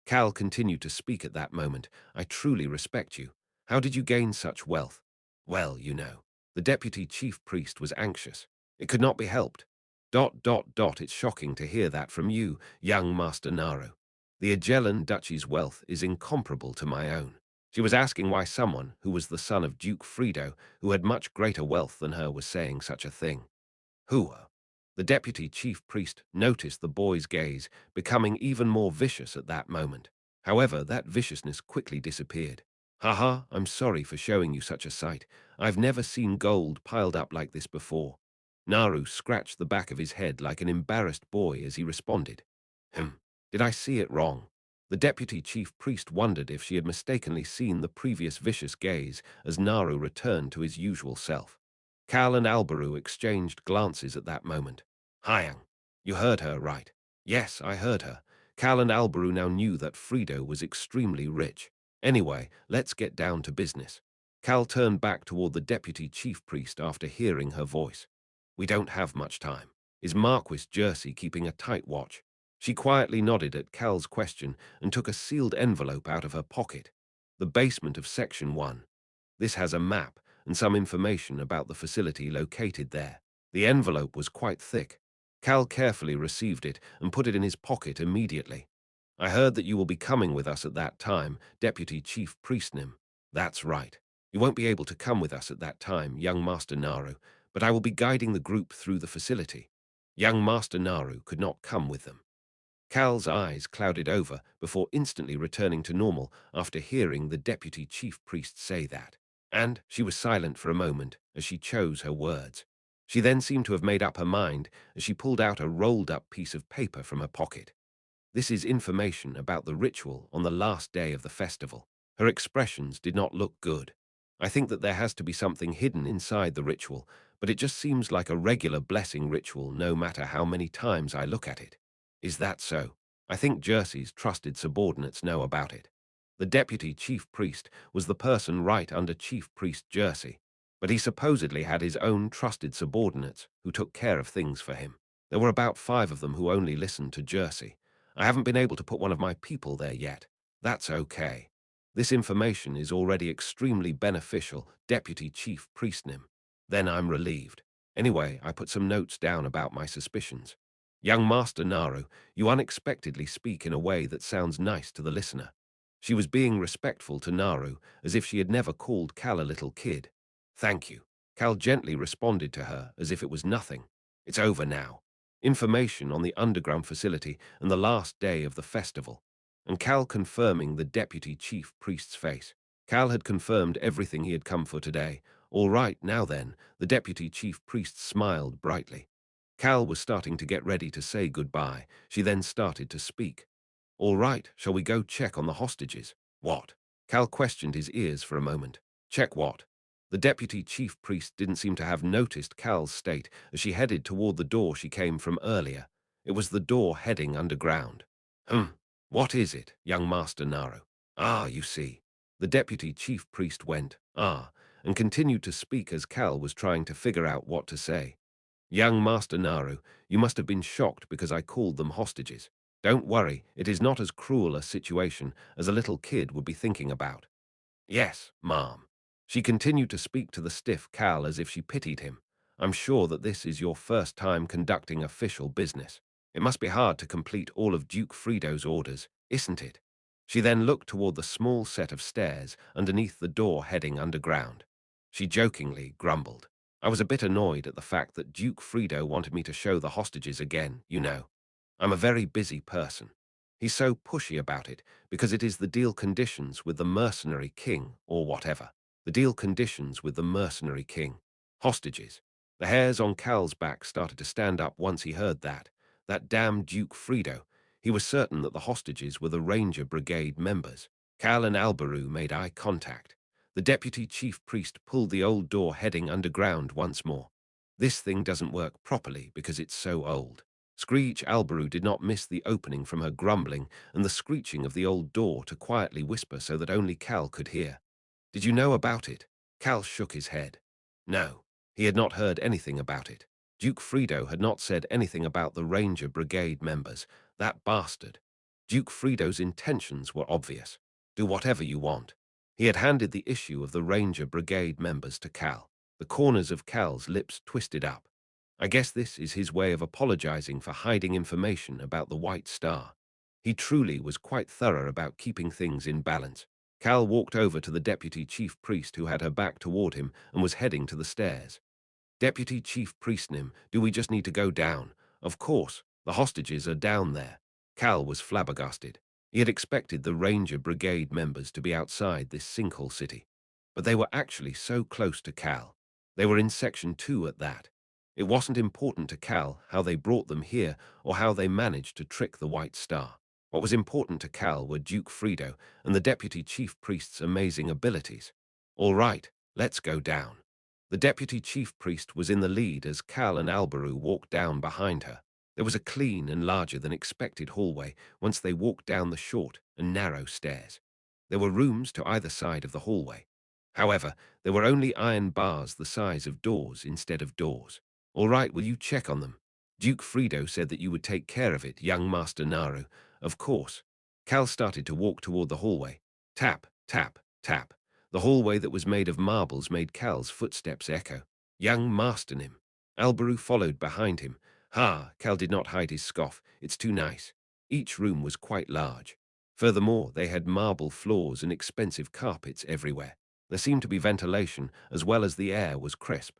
Cal continued to speak at that moment. I truly respect you. How did you gain such wealth? Well, you know. The deputy chief priest was anxious. It could not be helped. It's shocking to hear that from you, young Master Naru. The Agellan Duchy's wealth is incomparable to my own. She was asking why someone, who was the son of Duke Frido, who had much greater wealth than her, was saying such a thing. Hua. The deputy chief priest noticed the boy's gaze, becoming even more vicious at that moment. However, that viciousness quickly disappeared. Haha, I'm sorry for showing you such a sight. I've never seen gold piled up like this before. Naru scratched the back of his head like an embarrassed boy as he responded. Did I see it wrong? The deputy chief priest wondered if she had mistakenly seen the previous vicious gaze as Naru returned to his usual self. Cal and Albaru exchanged glances at that moment. Hyang, you heard her, right? Yes, I heard her. Cal and Albaru now knew that Frido was extremely rich. Anyway, let's get down to business. Cal turned back toward the deputy chief priest after hearing her voice. We don't have much time. Is Marquis Jersey keeping a tight watch? She quietly nodded at Cal's question and took a sealed envelope out of her pocket. The basement of Section 1. This has a map and some information about the facility located there. The envelope was quite thick. Cal carefully received it and put it in his pocket immediately. I heard that you will be coming with us at that time, Deputy Chief Priestnim. That's right. You won't be able to come with us at that time, young Master Naru, but I will be guiding the group through the facility. Young Master Naru could not come with them. Cal's eyes clouded over before instantly returning to normal after hearing the deputy chief priest say that. And she was silent for a moment as she chose her words. She then seemed to have made up her mind as she pulled out a rolled-up piece of paper from her pocket. This is information about the ritual on the last day of the festival. Her expressions did not look good. I think that there has to be something hidden inside the ritual, but it just seems like a regular blessing ritual no matter how many times I look at it. Is that so? I think Jersey's trusted subordinates know about it. The deputy chief priest was the person right under Chief Priest Jersey, but he supposedly had his own trusted subordinates who took care of things for him. There were about 5 of them who only listened to Jersey. I haven't been able to put one of my people there yet. That's okay. This information is already extremely beneficial, Deputy Chief Priestnim. Then I'm relieved. Anyway, I put some notes down about my suspicions. Young Master Naru, you unexpectedly speak in a way that sounds nice to the listener. She was being respectful to Naru, as if she had never called Cal a little kid. Thank you. Cal gently responded to her as if it was nothing. It's over now. Information on the underground facility and the last day of the festival, and Cal confirming the deputy chief priest's face. Cal had confirmed everything he had come for today. All right, now then, the deputy chief priest smiled brightly. Cal was starting to get ready to say goodbye. She then started to speak. All right, shall we go check on the hostages? What? Cal questioned his ears for a moment. Check what? The deputy chief priest didn't seem to have noticed Cal's state as she headed toward the door she came from earlier. It was the door heading underground. What is it, young Master Naru? Ah, you see. The deputy chief priest went, and continued to speak as Cal was trying to figure out what to say. Young Master Naru, you must have been shocked because I called them hostages. Don't worry, it is not as cruel a situation as a little kid would be thinking about. Yes, ma'am. She continued to speak to the stiff Cal as if she pitied him. I'm sure that this is your first time conducting official business. It must be hard to complete all of Duke Frido's orders, isn't it? She then looked toward the small set of stairs underneath the door heading underground. She jokingly grumbled. I was a bit annoyed at the fact that Duke Frido wanted me to show the hostages again, you know. I'm a very busy person. He's so pushy about it because it is the deal conditions with the mercenary king or whatever. The deal conditions with the mercenary king. Hostages. The hairs on Cal's back started to stand up once he heard that. That damn Duke Frido. He was certain that the hostages were the Ranger Brigade members. Cal and Albaru made eye contact. The deputy chief priest pulled the old door heading underground once more. This thing doesn't work properly because it's so old. Screech Albaru did not miss the opening from her grumbling and the screeching of the old door to quietly whisper so that only Cal could hear. Did you know about it? Cal shook his head. No, he had not heard anything about it. Duke Frido had not said anything about the Ranger Brigade members. That bastard. Duke Frido's intentions were obvious. Do whatever you want. He had handed the issue of the Ranger Brigade members to Cal. The corners of Cal's lips twisted up. I guess this is his way of apologizing for hiding information about the White Star. He truly was quite thorough about keeping things in balance. Cal walked over to the deputy chief priest who had her back toward him and was heading to the stairs. Deputy Chief Priestnim, do we just need to go down? Of course, the hostages are down there. Cal was flabbergasted. He had expected the Ranger Brigade members to be outside this sinkhole city. But they were actually so close to Cal. They were in Section 2 at that. It wasn't important to Cal how they brought them here or how they managed to trick the White Star. What was important to Cal were Duke Frido and the Deputy Chief Priest's amazing abilities. All right, let's go down. The deputy chief priest was in the lead as Cal and Albaru walked down behind her. There was a clean and larger than expected hallway once they walked down the short and narrow stairs. There were rooms to either side of the hallway. However, there were only iron bars the size of doors instead of doors. All right, will you check on them? Duke Frido said that you would take care of it, young Master Naru. Of course. Cal started to walk toward the hallway. Tap, tap, tap. The hallway that was made of marbles made Cal's footsteps echo. Young Masternim. Albaru followed behind him. Cal did not hide his scoff. It's too nice. Each room was quite large. Furthermore, they had marble floors and expensive carpets everywhere. There seemed to be ventilation, as well as the air was crisp.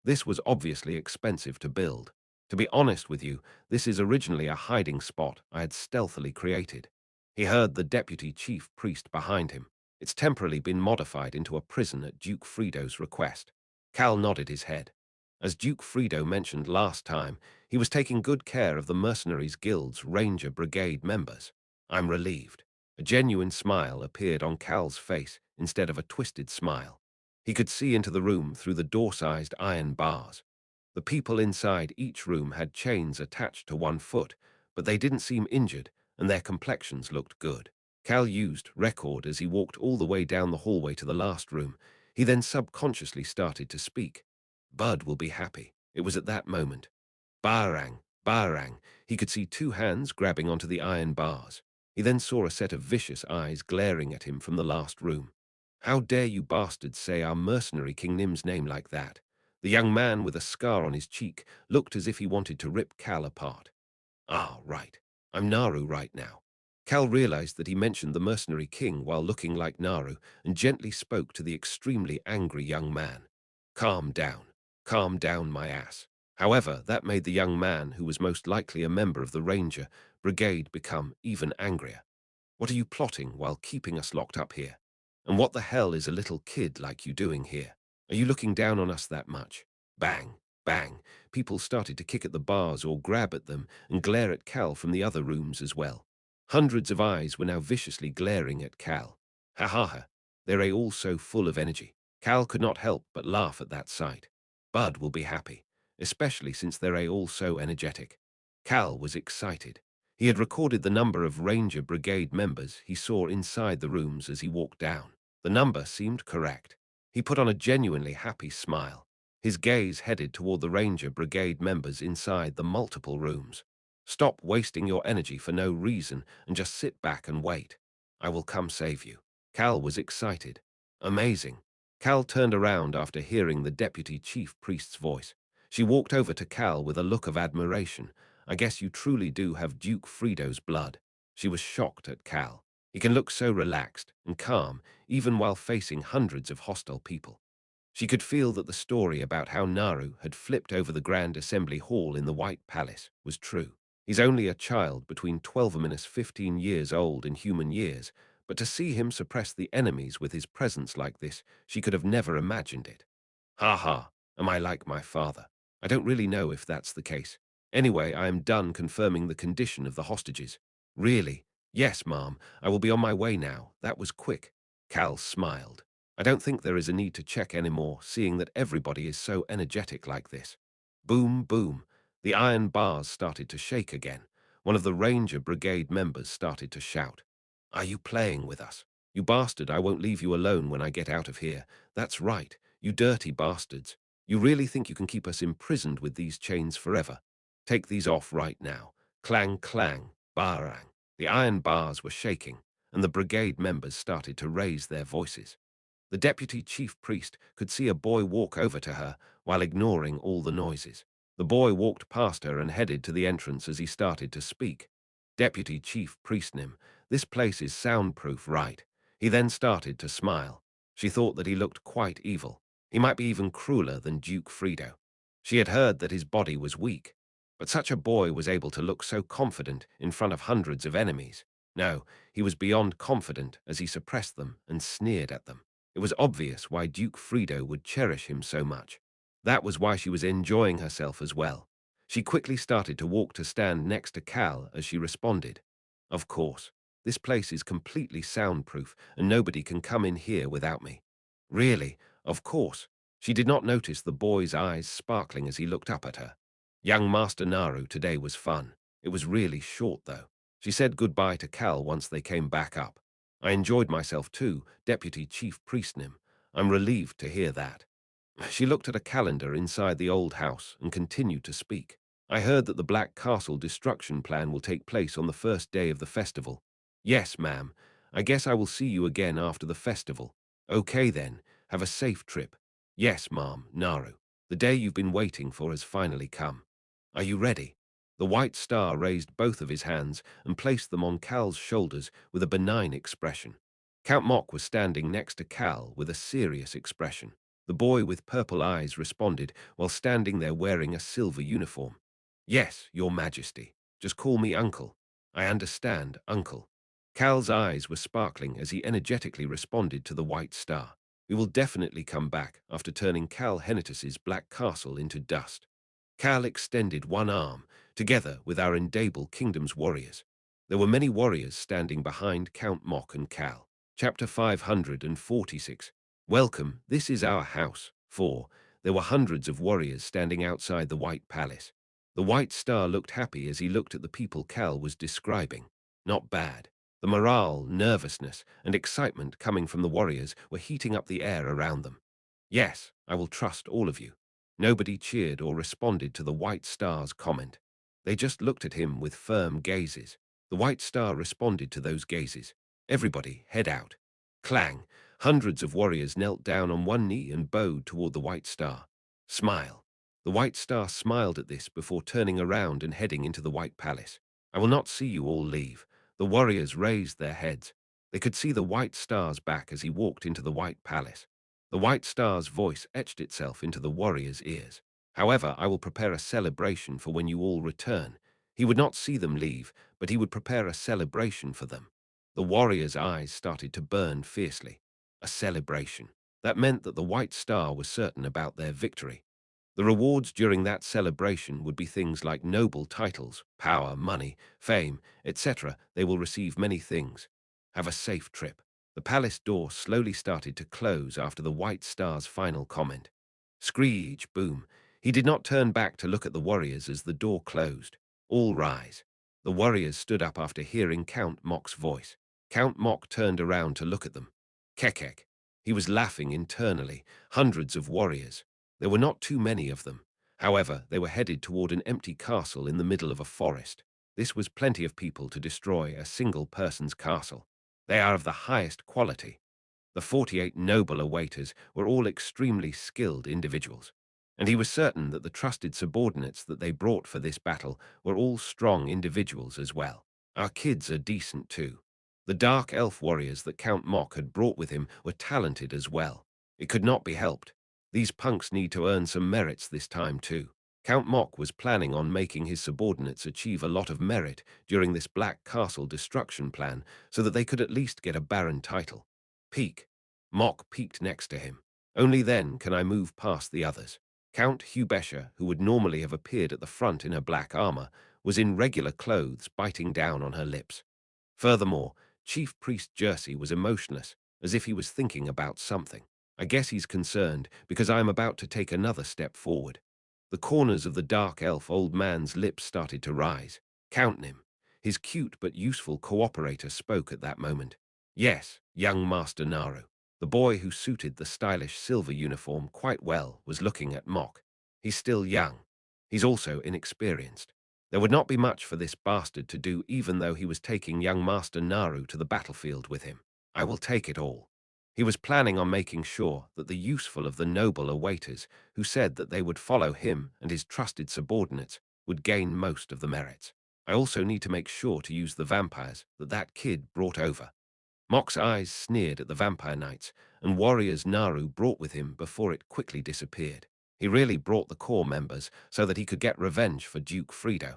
This was obviously expensive to build. To be honest with you, this is originally a hiding spot I had stealthily created. He heard the deputy chief priest behind him. It's temporarily been modified into a prison at Duke Frido's request. Cal nodded his head. As Duke Frido mentioned last time, he was taking good care of the Mercenaries Guild's Ranger Brigade members. I'm relieved. A genuine smile appeared on Cal's face instead of a twisted smile. He could see into the room through the door-sized iron bars. The people inside each room had chains attached to one foot, but they didn't seem injured, and their complexions looked good. Cal used record as he walked all the way down the hallway to the last room. He then subconsciously started to speak. Bud will be happy. It was at that moment. Barang, barang. He could see two hands grabbing onto the iron bars. He then saw a set of vicious eyes glaring at him from the last room. How dare you bastards say our mercenary King Nim's name like that? The young man with a scar on his cheek looked as if he wanted to rip Cal apart. Ah, right. I'm Naru right now. Cal realized that he mentioned the mercenary king while looking like Naru and gently spoke to the extremely angry young man. Calm down. Calm down, my ass. However, that made the young man, who was most likely a member of the Ranger Brigade, become even angrier. What are you plotting while keeping us locked up here? And what the hell is a little kid like you doing here? Are you looking down on us that much? Bang, bang. People started to kick at the bars or grab at them and glare at Cal from the other rooms as well. Hundreds of eyes were now viciously glaring at Cal. Ha ha ha. They're all so full of energy. Cal could not help but laugh at that sight. Bud will be happy, especially since they're all so energetic. Cal was excited. He had recorded the number of Ranger Brigade members he saw inside the rooms as he walked down. The number seemed correct. He put on a genuinely happy smile. His gaze headed toward the Ranger Brigade members inside the multiple rooms. Stop wasting your energy for no reason and just sit back and wait. I will come save you. Cal was excited. Amazing. Cal turned around after hearing the deputy chief priest's voice. She walked over to Cal with a look of admiration. I guess you truly do have Duke Frido's blood. She was shocked at Cal. He can look so relaxed and calm, even while facing hundreds of hostile people. She could feel that the story about how Naru had flipped over the Grand Assembly Hall in the White Palace was true. He's only a child between 12 and 15 years old in human years, but to see him suppress the enemies with his presence like this, she could have never imagined it. Ha ha, am I like my father? I don't really know if that's the case. Anyway, I am done confirming the condition of the hostages. Really? Yes, ma'am. I will be on my way now. That was quick. Cal smiled. I don't think there is a need to check anymore, seeing that everybody is so energetic like this. Boom, boom. The iron bars started to shake again. One of the Ranger Brigade members started to shout. Are you playing with us? You bastard, I won't leave you alone when I get out of here. That's right, you dirty bastards. You really think you can keep us imprisoned with these chains forever? Take these off right now. Clang, clang, barang. The iron bars were shaking, and the brigade members started to raise their voices. The deputy chief priest could see a boy walk over to her while ignoring all the noises. The boy walked past her and headed to the entrance as he started to speak. Deputy Chief Priestnim, this place is soundproof, right? He then started to smile. She thought that he looked quite evil. He might be even crueler than Duke Frido. She had heard that his body was weak, but such a boy was able to look so confident in front of hundreds of enemies. No, he was beyond confident as he suppressed them and sneered at them. It was obvious why Duke Frido would cherish him so much. That was why she was enjoying herself as well. She quickly started to walk to stand next to Cal as she responded. Of course, this place is completely soundproof and nobody can come in here without me. Really, of course. She did not notice the boy's eyes sparkling as he looked up at her. Young Master Naru, today was fun. It was really short, though. She said goodbye to Cal once they came back up. I enjoyed myself too, Deputy Chief Priestnim. I'm relieved to hear that. She looked at a calendar inside the old house and continued to speak. I heard that the Black Castle destruction plan will take place on the first day of the festival. Yes, ma'am. I guess I will see you again after the festival. Okay then, have a safe trip. Yes, ma'am, Naru. The day you've been waiting for has finally come. Are you ready? The White Star raised both of his hands and placed them on Cal's shoulders with a benign expression. Count Mock was standing next to Cal with a serious expression. The boy with purple eyes responded while standing there wearing a silver uniform. Yes, your majesty. Just call me uncle. I understand, uncle. Cal's eyes were sparkling as he energetically responded to the white star. We will definitely come back after turning Cal Henitus's black castle into dust. Cal extended one arm, together with our Indable Kingdom's warriors. There were many warriors standing behind Count Mock and Cal. Chapter 546. Welcome, this is our house. 4. There were hundreds of warriors standing outside the White Palace. The White Star looked happy as he looked at the people Cal was describing. Not bad. The morale, nervousness, and excitement coming from the warriors were heating up the air around them. Yes, I will trust all of you. Nobody cheered or responded to the White Star's comment. They just looked at him with firm gazes. The White Star responded to those gazes. Everybody, head out. Clang! Hundreds of warriors knelt down on one knee and bowed toward the White Star. Smile. The White Star smiled at this before turning around and heading into the White Palace. I will not see you all leave. The warriors raised their heads. They could see the White Star's back as he walked into the White Palace. The White Star's voice etched itself into the warriors' ears. However, I will prepare a celebration for when you all return. He would not see them leave, but he would prepare a celebration for them. The warriors' eyes started to burn fiercely. A celebration. That meant that the White Star was certain about their victory. The rewards during that celebration would be things like noble titles, power, money, fame, etc. They will receive many things. Have a safe trip. The palace door slowly started to close after the White Star's final comment. Screech, boom. He did not turn back to look at the warriors as the door closed. All rise. The warriors stood up after hearing Count Mock's voice. Count Mock turned around to look at them. Kekek. He was laughing internally. Hundreds of warriors. There were not too many of them. However, they were headed toward an empty castle in the middle of a forest. This was plenty of people to destroy a single person's castle. They are of the highest quality. The 48 noble awaiters were all extremely skilled individuals, and he was certain that the trusted subordinates that they brought for this battle were all strong individuals as well. Our kids are decent too. The dark elf warriors that Count Mock had brought with him were talented as well. It could not be helped. These punks need to earn some merits this time too. Count Mock was planning on making his subordinates achieve a lot of merit during this Black Castle destruction plan so that they could at least get a Baron title. Peek. Mock peeked next to him. Only then can I move past the others. Count Hubesha, who would normally have appeared at the front in her black armor, was in regular clothes, biting down on her lips. Furthermore, Chief Priest Jersey was emotionless, as if he was thinking about something. I guess he's concerned because I am about to take another step forward. The corners of the dark elf old man's lips started to rise. Count him. His cute but useful cooperator spoke at that moment. Yes, young Master Naru. The boy who suited the stylish silver uniform quite well was looking at Mock. He's still young. He's also inexperienced. There would not be much for this bastard to do even though he was taking young Master Naru to the battlefield with him. I will take it all. He was planning on making sure that the useful of the noble awaiters, who said that they would follow him and his trusted subordinates, would gain most of the merits. I also need to make sure to use the vampires that kid brought over. Mock's eyes sneered at the vampire knights and warriors Naru brought with him before it quickly disappeared. He really brought the core members so that he could get revenge for Duke Frido.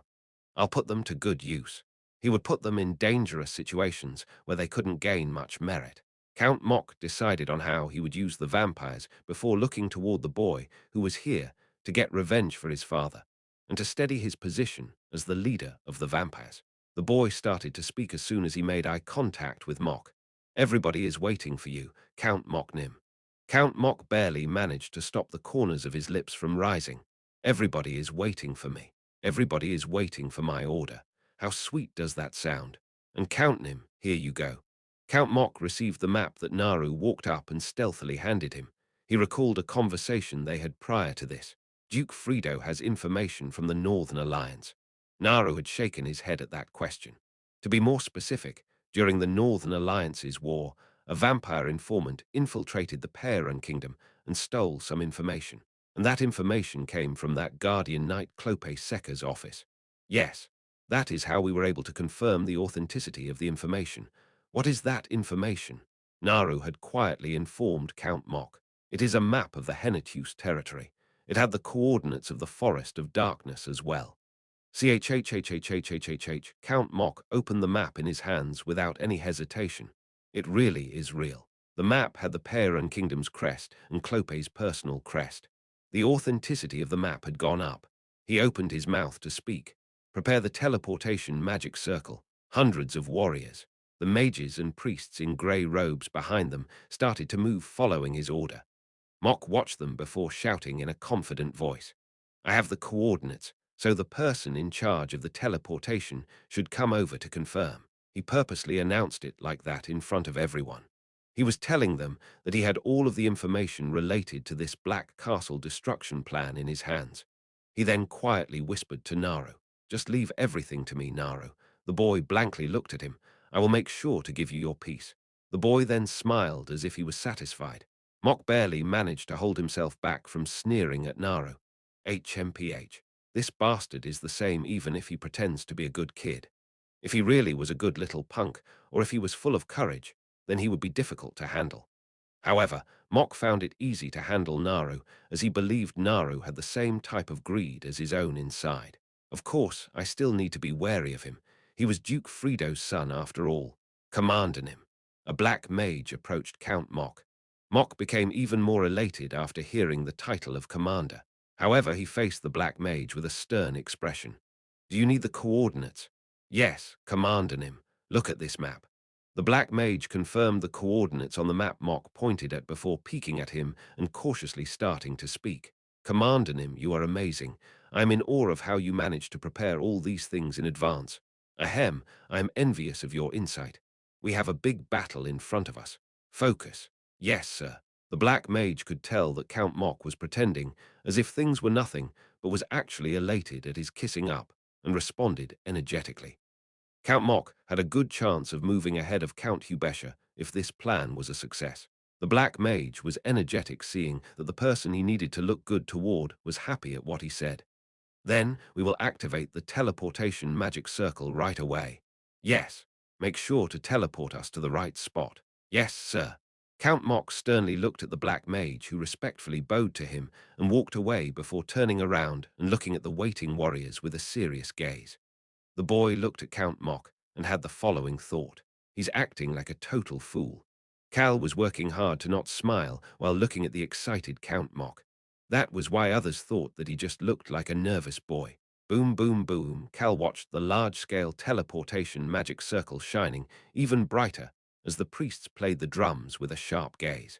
I'll put them to good use. He would put them in dangerous situations where they couldn't gain much merit. Count Mock decided on how he would use the vampires before looking toward the boy who was here to get revenge for his father and to steady his position as the leader of the vampires. The boy started to speak as soon as he made eye contact with Mock. Everybody is waiting for you, Count Mocknim. Count Mock barely managed to stop the corners of his lips from rising. Everybody is waiting for me. Everybody is waiting for my order. How sweet does that sound? And Count Nim, here you go. Count Mock received the map that Naru walked up and stealthily handed him. He recalled a conversation they had prior to this. Duke Frido has information from the Northern Alliance. Naru had shaken his head at that question. To be more specific, during the Northern Alliance's war, a vampire informant infiltrated the Perun Kingdom and stole some information. And that information came from that Guardian Knight Clope Sekka's office. Yes, that is how we were able to confirm the authenticity of the information. What is that information? Naru had quietly informed Count Mock. It is a map of the Henetus territory. It had the coordinates of the Forest of Darkness as well. CHHHHHHH. Count Mok opened the map in his hands without any hesitation. It really is real. The map had the Peiran Kingdom's crest and Clope's personal crest. The authenticity of the map had gone up. He opened his mouth to speak. Prepare the teleportation magic circle. Hundreds of warriors, the mages and priests in grey robes behind them, started to move following his order. Mok watched them before shouting in a confident voice. I have the coordinates, so the person in charge of the teleportation should come over to confirm. He purposely announced it like that in front of everyone. He was telling them that he had all of the information related to this Black Castle destruction plan in his hands. He then quietly whispered to Naru, "Just leave everything to me, Naru." The boy blankly looked at him. "I will make sure to give you your peace." The boy then smiled as if he was satisfied. Mok barely managed to hold himself back from sneering at Naru. HMPH. This bastard is the same even if he pretends to be a good kid. If he really was a good little punk, or if he was full of courage, then he would be difficult to handle. However, Mok found it easy to handle Naru, as he believed Naru had the same type of greed as his own inside. Of course, I still need to be wary of him. He was Duke Frido's son after all. Commanding him. A black mage approached Count Mok. Mok became even more elated after hearing the title of commander. However, he faced the black mage with a stern expression. Do you need the coordinates? Yes, commanding him. Look at this map. The black mage confirmed the coordinates on the map Mok pointed at before peeking at him and cautiously starting to speak. Commanding him, you are amazing. I am in awe of how you managed to prepare all these things in advance. Ahem, I am envious of your insight. We have a big battle in front of us. Focus. Yes, sir. The black mage could tell that Count Mok was pretending, as if things were nothing, but was actually elated at his kissing up, and responded energetically. Count Mok had a good chance of moving ahead of Count Hubesha if this plan was a success. The black mage was energetic, seeing that the person he needed to look good toward was happy at what he said. Then we will activate the teleportation magic circle right away. Yes, make sure to teleport us to the right spot. Yes, sir. Count Mok sternly looked at the black mage, who respectfully bowed to him and walked away before turning around and looking at the waiting warriors with a serious gaze. The boy looked at Count Mok and had the following thought. He's acting like a total fool. Cal was working hard to not smile while looking at the excited Count Mok. That was why others thought that he just looked like a nervous boy. Boom, boom, boom. Cal watched the large-scale teleportation magic circle shining even brighter as the priests played the drums with a sharp gaze.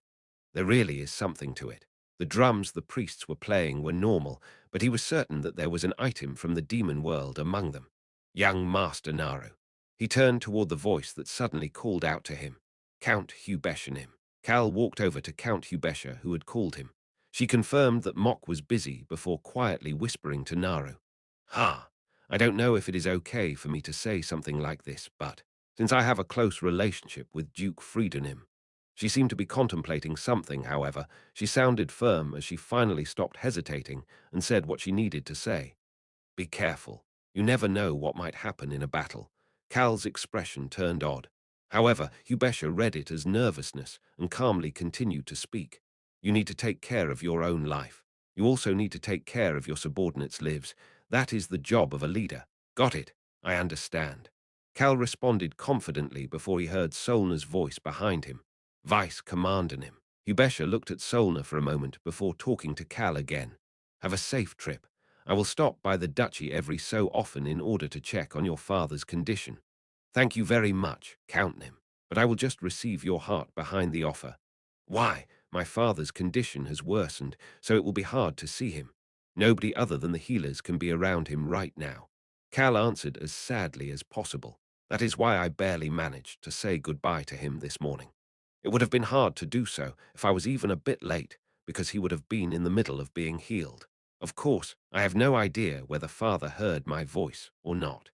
There really is something to it. The drums the priests were playing were normal, but he was certain that there was an item from the demon world among them. Young Master Naru. He turned toward the voice that suddenly called out to him. Count Hubeshanim. Cal walked over to Count Hubesha, who had called him. She confirmed that Mok was busy before quietly whispering to Naru. I don't know if it is okay for me to say something like this, but since I have a close relationship with Duke Friedenim. She seemed to be contemplating something, however. She sounded firm as she finally stopped hesitating and said what she needed to say. Be careful. You never know what might happen in a battle. Cal's expression turned odd. However, Hubesha read it as nervousness and calmly continued to speak. You need to take care of your own life. You also need to take care of your subordinates' lives. That is the job of a leader. Got it? I understand. Cal responded confidently before he heard Solna's voice behind him. Vice commanding him. Hubesha looked at Solna for a moment before talking to Cal again. Have a safe trip. I will stop by the duchy every so often in order to check on your father's condition. Thank you very much, Count Nim, but I will just receive your heart behind the offer. Why? My father's condition has worsened, so it will be hard to see him. Nobody other than the healers can be around him right now. Cal answered as sadly as possible. That is why I barely managed to say goodbye to him this morning. It would have been hard to do so if I was even a bit late, because he would have been in the middle of being healed. Of course, I have no idea whether father heard my voice or not.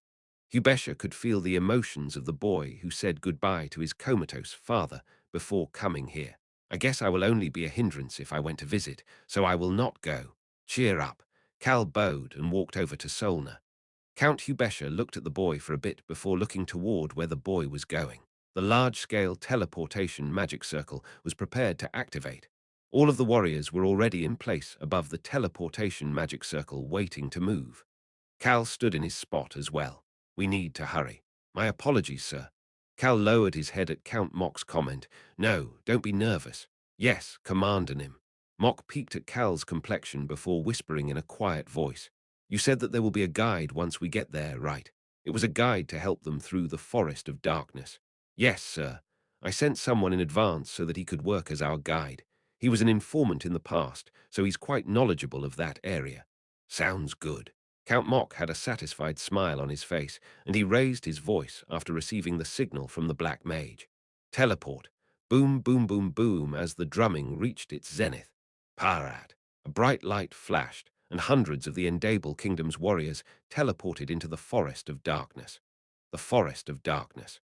Hubesha could feel the emotions of the boy who said goodbye to his comatose father before coming here. I guess I will only be a hindrance if I went to visit, so I will not go. Cheer up. Cal bowed and walked over to Solna. Count Hubesha looked at the boy for a bit before looking toward where the boy was going. The large-scale teleportation magic circle was prepared to activate. All of the warriors were already in place above the teleportation magic circle waiting to move. Cal stood in his spot as well. We need to hurry. My apologies, sir. Cal lowered his head at Count Mock's comment. No, don't be nervous. Yes, command him. Mock peeked at Cal's complexion before whispering in a quiet voice. You said that there will be a guide once we get there, right? It was a guide to help them through the forest of darkness. Yes, sir. I sent someone in advance so that he could work as our guide. He was an informant in the past, so he's quite knowledgeable of that area. Sounds good. Count Mock had a satisfied smile on his face, and he raised his voice after receiving the signal from the Black Mage. Teleport. Boom, boom, boom, boom as the drumming reached its zenith. Parat. A bright light flashed, and hundreds of the Endable Kingdom's warriors teleported into the Forest of Darkness. The Forest of Darkness.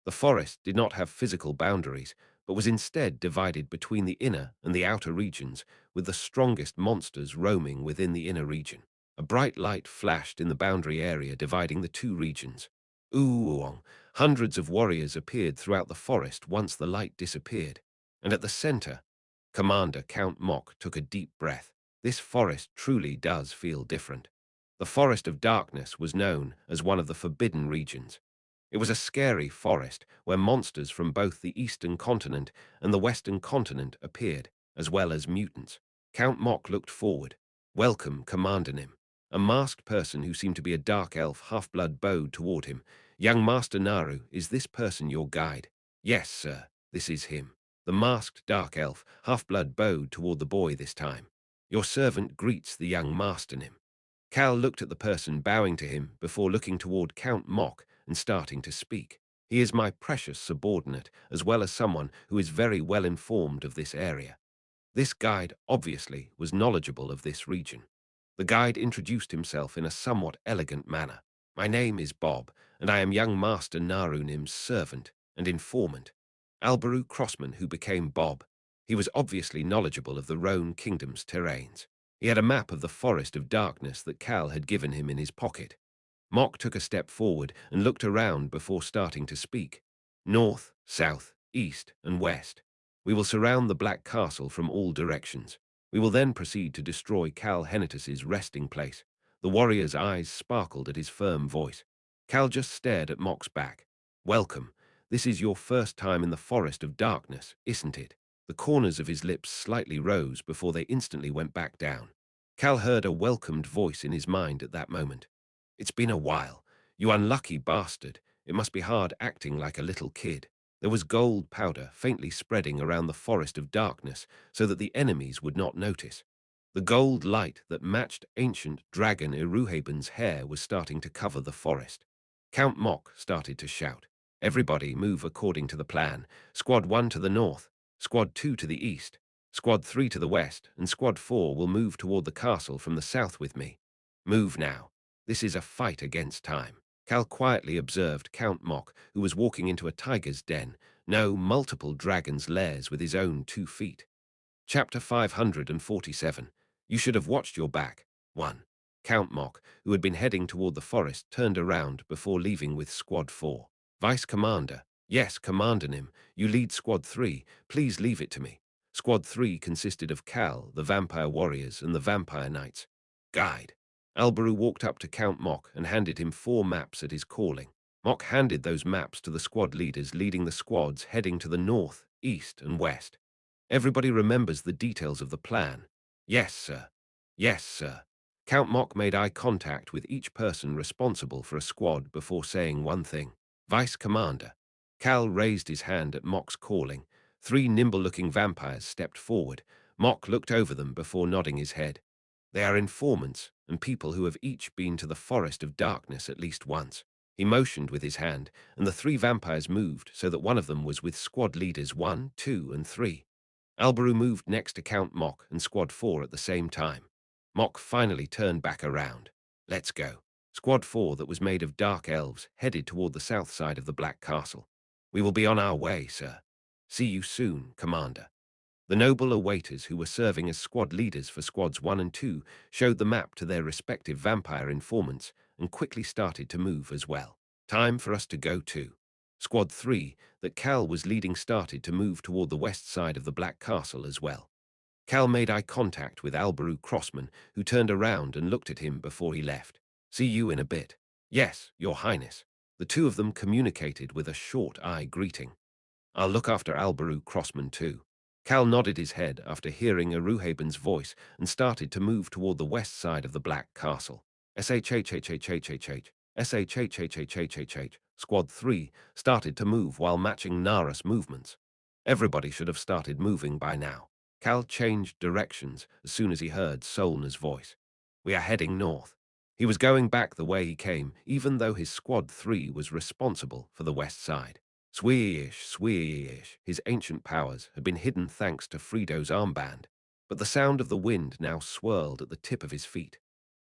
The forest did not have physical boundaries, but was instead divided between the inner and the outer regions, with the strongest monsters roaming within the inner region. A bright light flashed in the boundary area dividing the two regions. Ooong! Hundreds of warriors appeared throughout the forest once the light disappeared. And at the center, Commander Count Mock took a deep breath. This forest truly does feel different. The Forest of Darkness was known as one of the forbidden regions. It was a scary forest where monsters from both the eastern continent and the western continent appeared, as well as mutants. Count Mock looked forward. Welcome, Commander Nim. A masked person who seemed to be a dark elf half-blood bowed toward him. Young Master Naru, is this person your guide? Yes, sir, this is him. The masked dark elf half-blood bowed toward the boy this time. Your servant greets the young Master Nim. Cal looked at the person bowing to him before looking toward Count Mock and starting to speak. He is my precious subordinate, as well as someone who is very well informed of this area. This guide, obviously, was knowledgeable of this region. The guide introduced himself in a somewhat elegant manner. My name is Bob, and I am young Master Narunim's servant and informant. Albaru Crossman, who became Bob. He was obviously knowledgeable of the Roan Kingdom's terrains. He had a map of the Forest of Darkness that Cal had given him in his pocket. Mock took a step forward and looked around before starting to speak. North, south, east, and west. We will surround the Black Castle from all directions. We will then proceed to destroy Cal Henitus's resting place. The warrior's eyes sparkled at his firm voice. Cal just stared at Mock's back. Welcome. This is your first time in the Forest of Darkness, isn't it? The corners of his lips slightly rose before they instantly went back down. Cal heard a welcomed voice in his mind at that moment. It's been a while. You unlucky bastard. It must be hard acting like a little kid. There was gold powder faintly spreading around the Forest of Darkness so that the enemies would not notice. The gold light that matched ancient dragon Iruhaben's hair was starting to cover the forest. Count Mock started to shout. Everybody move according to the plan. Squad 1 to the north, Squad 2 to the east, Squad 3 to the west, and Squad 4 will move toward the castle from the south with me. Move now. This is a fight against time. Cal quietly observed Count Mock, who was walking into a tiger's den, no multiple dragon's lairs with his own 2 feet. Chapter 547. You should have watched your back. 1. Count Mock, who had been heading toward the forest, turned around before leaving with Squad 4. Vice Commander. Yes, Commander Nim. You lead Squad 3. Please leave it to me. Squad 3 consisted of Cal, the Vampire Warriors, and the Vampire Knights. Guide. Albaru walked up to Count Mock and handed him 4 maps at his calling. Mock handed those maps to the squad leaders leading the squads heading to the north, east, and west. Everybody remembers the details of the plan. Yes, sir. Yes, sir. Count Mock made eye contact with each person responsible for a squad before saying one thing. Vice Commander. Cal raised his hand at Mock's calling. 3 nimble-looking vampires stepped forward. Mock looked over them before nodding his head. They are informants and people who have each been to the Forest of Darkness at least once. He motioned with his hand, and the 3 vampires moved so that one of them was with squad leaders 1, 2, and 3. Albaru moved next to Count Mock and Squad 4 at the same time. Mock finally turned back around. Let's go. Squad 4, that was made of dark elves, headed toward the south side of the Black Castle. We will be on our way, sir. See you soon, Commander. The noble waiters who were serving as squad leaders for Squads 1 and 2 showed the map to their respective vampire informants and quickly started to move as well. Time for us to go too. Squad 3, that Cal was leading, started to move toward the west side of the Black Castle as well. Cal made eye contact with Albaru Crossman, who turned around and looked at him before he left. See you in a bit. Yes, Your Highness. The two of them communicated with a short eye greeting. I'll look after Albaru Crossman too. Cal nodded his head after hearing Aruhaben's voice and started to move toward the west side of the Black Castle. SHHHHHHH. SHHHHHH. Squad 3 started to move while matching Nara's movements. Everybody should have started moving by now. Cal changed directions as soon as he heard Solna's voice. We are heading north. He was going back the way he came, even though his Squad 3 was responsible for the west side. Sweesh, sweesh, his ancient powers had been hidden thanks to Frido's armband, but the sound of the wind now swirled at the tip of his feet.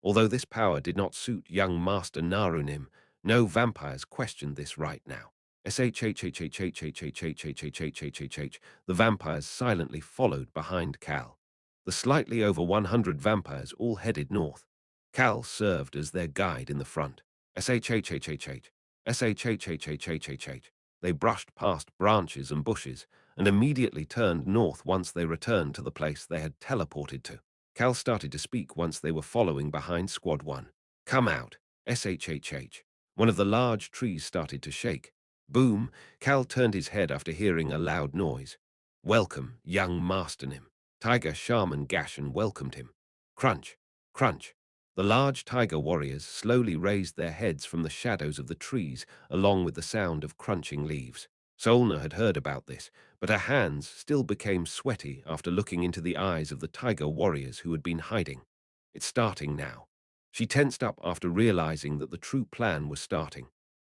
Although this power did not suit young Master Narunim, no vampires questioned this right now. SHHHHHHHHHHHHHHHH, the vampires silently followed behind Cal. The slightly over 100 vampires all headed north. Cal served as their guide in the front. SHHHHH, SHHHHHHH. They brushed past branches and bushes and immediately turned north once they returned to the place they had teleported to. Cal started to speak once they were following behind Squad 1. Come out. SHHH. One of the large trees started to shake. Boom. Cal turned his head after hearing a loud noise. Welcome, young Masternim. Tiger Shaman Gashan welcomed him. Crunch. Crunch. The large tiger warriors slowly raised their heads from the shadows of the trees along with the sound of crunching leaves. Solna had heard about this, but her hands still became sweaty after looking into the eyes of the tiger warriors who had been hiding. It's starting now. She tensed up after realizing that the true plan was starting.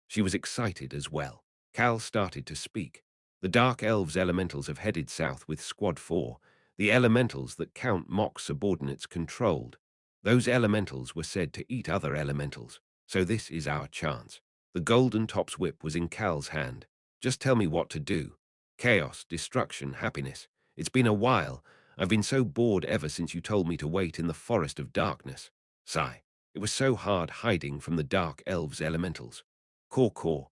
She was excited as well. Cal started to speak. The Dark Elves elementals have headed south with Squad 4, the elementals that Count Mock's subordinates controlled. Those elementals were said to eat other elementals, so this is our chance. The Golden Top's whip was in Cal's hand. Just tell me what to do. Chaos, destruction, happiness. It's been a while. I've been so bored ever since you told me to wait in the forest of darkness. Sigh. It was so hard hiding from the Dark Elves elementals. Caw caw.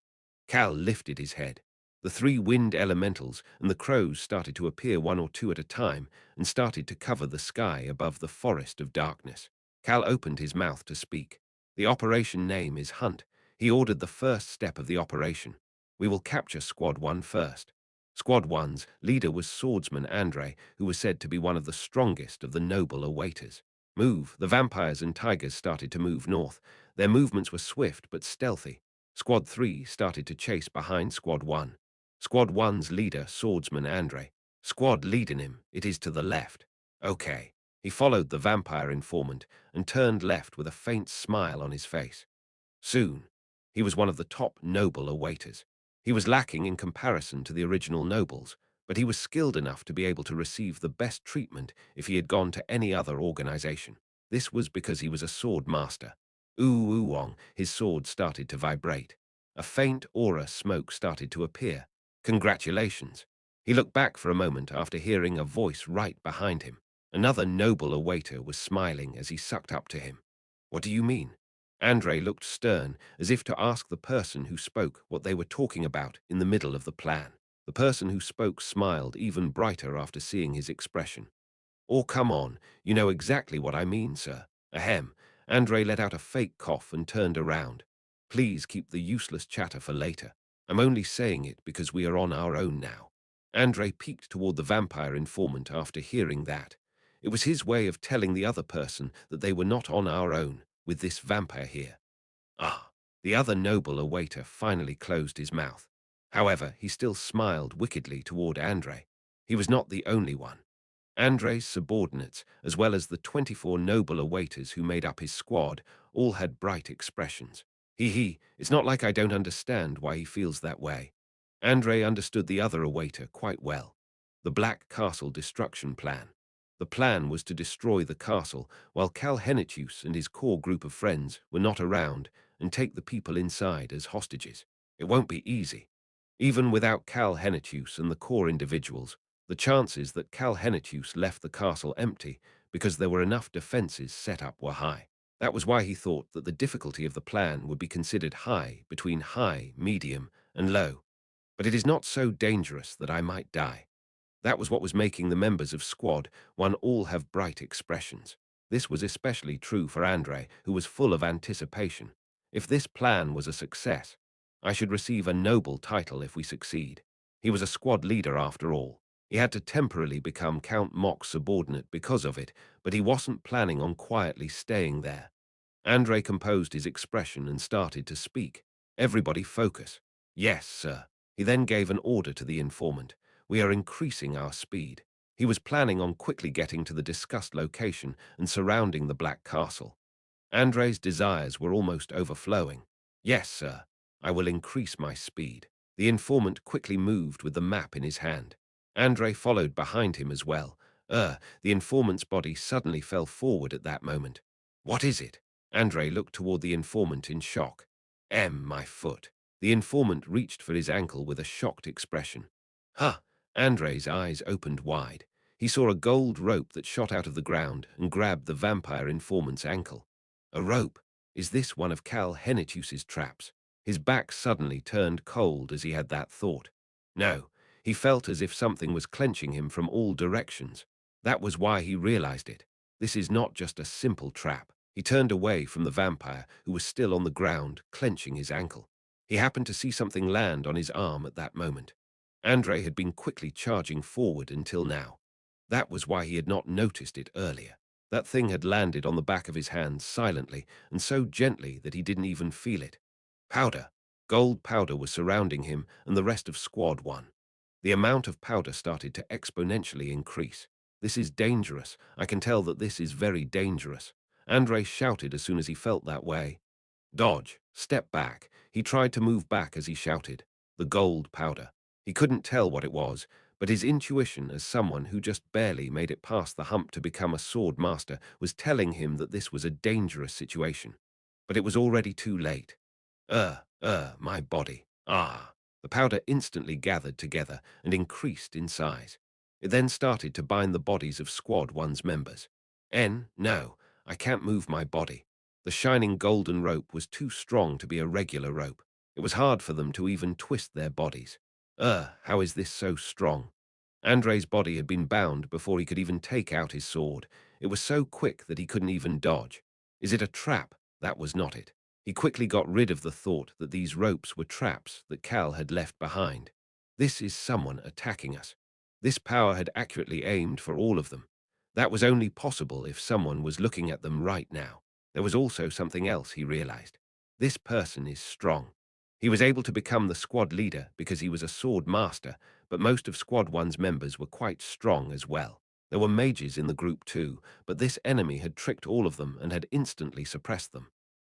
Cal lifted his head. The three wind elementals and the crows started to appear one or two at a time and started to cover the sky above the forest of darkness. Cal opened his mouth to speak. The operation name is Hunt. He ordered the first step of the operation. We will capture Squad 1 first. Squad 1's leader was swordsman Andre, who was said to be one of the strongest of the noble awaiters. Move. The vampires and tigers started to move north. Their movements were swift but stealthy. Squad 3 started to chase behind Squad 1. Squad 1's leader, swordsman Andre. Squad leading him, it is to the left. Okay. He followed the vampire informant and turned left with a faint smile on his face. Soon, he was one of the top noble awaiters. He was lacking in comparison to the original nobles, but he was skilled enough to be able to receive the best treatment if he had gone to any other organization. This was because he was a sword master. Ooh-wong, his sword started to vibrate. A faint aura smoke started to appear. Congratulations. He looked back for a moment after hearing a voice right behind him. Another noble awaiter was smiling as he sucked up to him. What do you mean? Andre looked stern, as if to ask the person who spoke what they were talking about in the middle of the plan. The person who spoke smiled even brighter after seeing his expression. Oh, come on, you know exactly what I mean, sir. Ahem. Andre let out a fake cough and turned around. Please keep the useless chatter for later. I'm only saying it because we are on our own now. Andre peeked toward the vampire informant after hearing that. It was his way of telling the other person that they were not on our own with this vampire here. Ah, the other noble awaiter finally closed his mouth. However, he still smiled wickedly toward Andre. He was not the only one. Andre's subordinates, as well as the 24 noble awaiters who made up his squad, all had bright expressions. It's not like I don't understand why he feels that way. Andre understood the other awaiter quite well. The Black Castle destruction plan. The plan was to destroy the castle while Cal Henitius and his core group of friends were not around and take the people inside as hostages. It won't be easy. Even without Cal Henitius and the core individuals, the chances that Cal Henitius left the castle empty because there were enough defenses set up were high. That was why he thought that the difficulty of the plan would be considered high, between high, medium, and low. But it is not so dangerous that I might die. That was what was making the members of Squad 1 all have bright expressions. This was especially true for Andre, who was full of anticipation. If this plan was a success, I should receive a noble title if we succeed. He was a squad leader after all. He had to temporarily become Count Mock's subordinate because of it, but he wasn't planning on quietly staying there. Andre composed his expression and started to speak. Everybody focus. Yes, sir. He then gave an order to the informant. We are increasing our speed. He was planning on quickly getting to the discussed location and surrounding the Black Castle. Andre's desires were almost overflowing. Yes, sir. I will increase my speed. The informant quickly moved with the map in his hand. Andre followed behind him as well. The informant's body suddenly fell forward at that moment. What is it? Andre looked toward the informant in shock. My foot. The informant reached for his ankle with a shocked expression. Huh! Andre's eyes opened wide. He saw a gold rope that shot out of the ground and grabbed the vampire informant's ankle. A rope? Is this one of Cal Hennitus's traps? His back suddenly turned cold as he had that thought. No, he felt as if something was clenching him from all directions. That was why he realized it. This is not just a simple trap. He turned away from the vampire, who was still on the ground, clenching his ankle. He happened to see something land on his arm at that moment. Andre had been quickly charging forward until now. That was why he had not noticed it earlier. That thing had landed on the back of his hand silently and so gently that he didn't even feel it. Powder. Gold powder was surrounding him and the rest of Squad 1. The amount of powder started to exponentially increase. This is dangerous. I can tell that this is very dangerous. Andre shouted as soon as he felt that way. Dodge. Step back. He tried to move back as he shouted. The gold powder. He couldn't tell what it was, but his intuition as someone who just barely made it past the hump to become a sword master was telling him that this was a dangerous situation. But it was already too late. My body. Ah. The powder instantly gathered together and increased in size. It then started to bind the bodies of Squad 1's members. No, I can't move my body. The shining golden rope was too strong to be a regular rope. It was hard for them to even twist their bodies. How is this so strong? Andre's body had been bound before he could even take out his sword. It was so quick that he couldn't even dodge. Is it a trap? That was not it. He quickly got rid of the thought that these ropes were traps that Cal had left behind. This is someone attacking us. This power had accurately aimed for all of them. That was only possible if someone was looking at them right now. There was also something else he realized. This person is strong. He was able to become the squad leader because he was a sword master, but most of Squad 1's members were quite strong as well. There were mages in the group too, but this enemy had tricked all of them and had instantly suppressed them.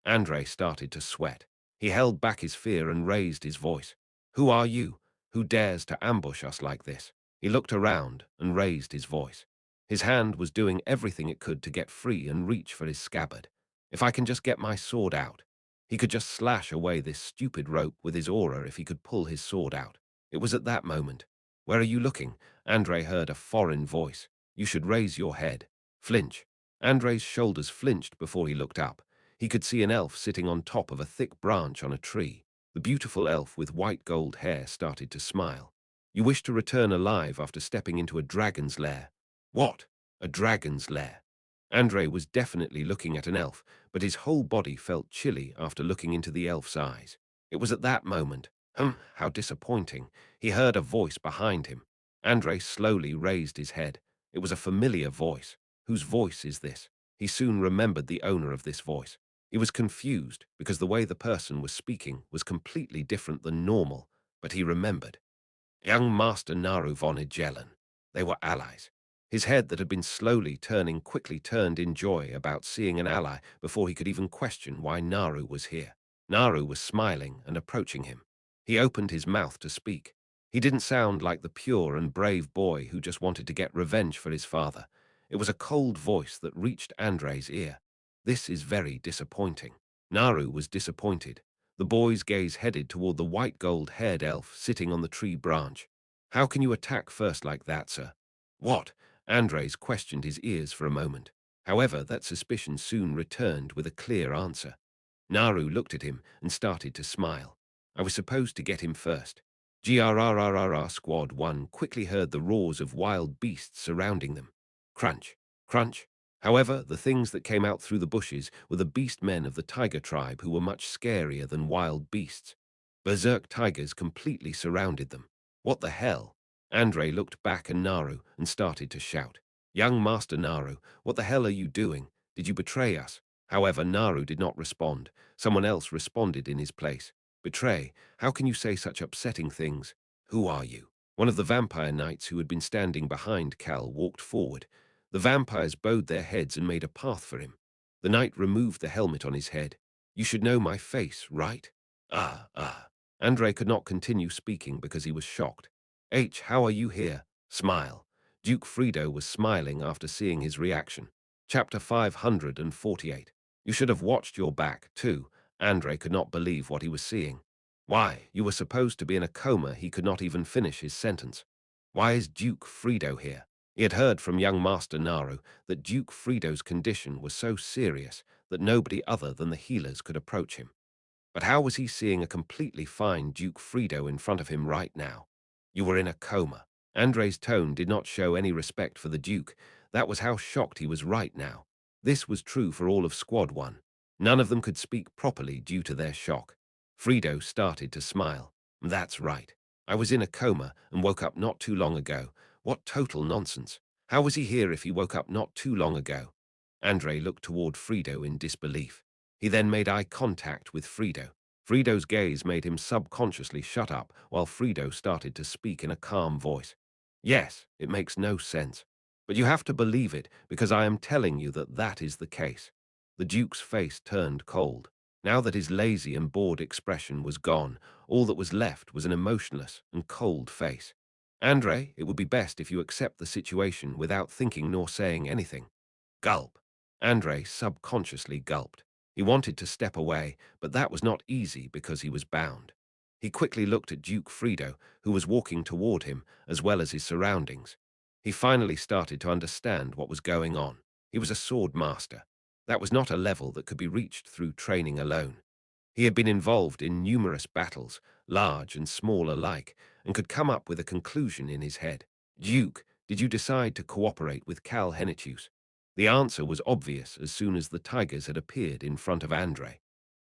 Andre started to sweat. He held back his fear and raised his voice. Who are you? Who dares to ambush us like this? He looked around and raised his voice. His hand was doing everything it could to get free and reach for his scabbard. If I can just get my sword out. He could just slash away this stupid rope with his aura if he could pull his sword out. It was at that moment. Where are you looking? Andre heard a foreign voice. You should raise your head. Flinch. Andre's shoulders flinched before he looked up. He could see an elf sitting on top of a thick branch on a tree. The beautiful elf with white gold hair started to smile. You wish to return alive after stepping into a dragon's lair. What? A dragon's lair? Andre was definitely looking at an elf, but his whole body felt chilly after looking into the elf's eyes. It was at that moment. How disappointing. He heard a voice behind him. Andre slowly raised his head. It was a familiar voice. Whose voice is this? He soon remembered the owner of this voice. He was confused because the way the person was speaking was completely different than normal, but he remembered. Young Master Naru von Ijelen. They were allies. His head that had been slowly turning quickly turned in joy about seeing an ally before he could even question why Naru was here. Naru was smiling and approaching him. He opened his mouth to speak. He didn't sound like the pure and brave boy who just wanted to get revenge for his father. It was a cold voice that reached Andre's ear. This is very disappointing. Naru was disappointed. The boy's gaze headed toward the white gold-haired elf sitting on the tree branch. How can you attack first like that, sir? What? Andres questioned his ears for a moment. However, that suspicion soon returned with a clear answer. Naru looked at him and started to smile. I was supposed to get him first. GRRRRR Squad 1 quickly heard the roars of wild beasts surrounding them. Crunch, crunch. However, the things that came out through the bushes were the beast men of the tiger tribe who were much scarier than wild beasts. Berserk tigers completely surrounded them. What the hell? Andre looked back at Naru and started to shout. Young Master Naru, what the hell are you doing? Did you betray us? However, Naru did not respond. Someone else responded in his place. Betray? How can you say such upsetting things? Who are you? One of the vampire knights who had been standing behind Cal walked forward. The vampires bowed their heads and made a path for him. The knight removed the helmet on his head. You should know my face, right? Ah. Andre could not continue speaking because he was shocked. How are you here? Smile. Duke Frido was smiling after seeing his reaction. Chapter 548. You should have watched your back, too. Andre could not believe what he was seeing. Why, you were supposed to be in a coma. He could not even finish his sentence. Why is Duke Frido here? He had heard from young Master Naru that Duke Frido's condition was so serious that nobody other than the healers could approach him. But how was he seeing a completely fine Duke Frido in front of him right now? You were in a coma. Andre's tone did not show any respect for the Duke. That was how shocked he was right now. This was true for all of Squad 1. None of them could speak properly due to their shock. Frido started to smile. That's right. I was in a coma and woke up not too long ago. What total nonsense. How was he here if he woke up not too long ago? Andre looked toward Frido in disbelief. He then made eye contact with Frido. Frido's gaze made him subconsciously shut up while Frido started to speak in a calm voice. Yes, it makes no sense. But you have to believe it because I am telling you that that is the case. The Duke's face turned cold. Now that his lazy and bored expression was gone, all that was left was an emotionless and cold face. Andre, it would be best if you accept the situation without thinking nor saying anything. Gulp. Andre subconsciously gulped. He wanted to step away, but that was not easy because he was bound. He quickly looked at Duke Frido, who was walking toward him, as well as his surroundings. He finally started to understand what was going on. He was a sword master. That was not a level that could be reached through training alone. He had been involved in numerous battles, large and small alike, and could come up with a conclusion in his head. Duke, did you decide to cooperate with Cal Henitius? The answer was obvious as soon as the tigers had appeared in front of Andre.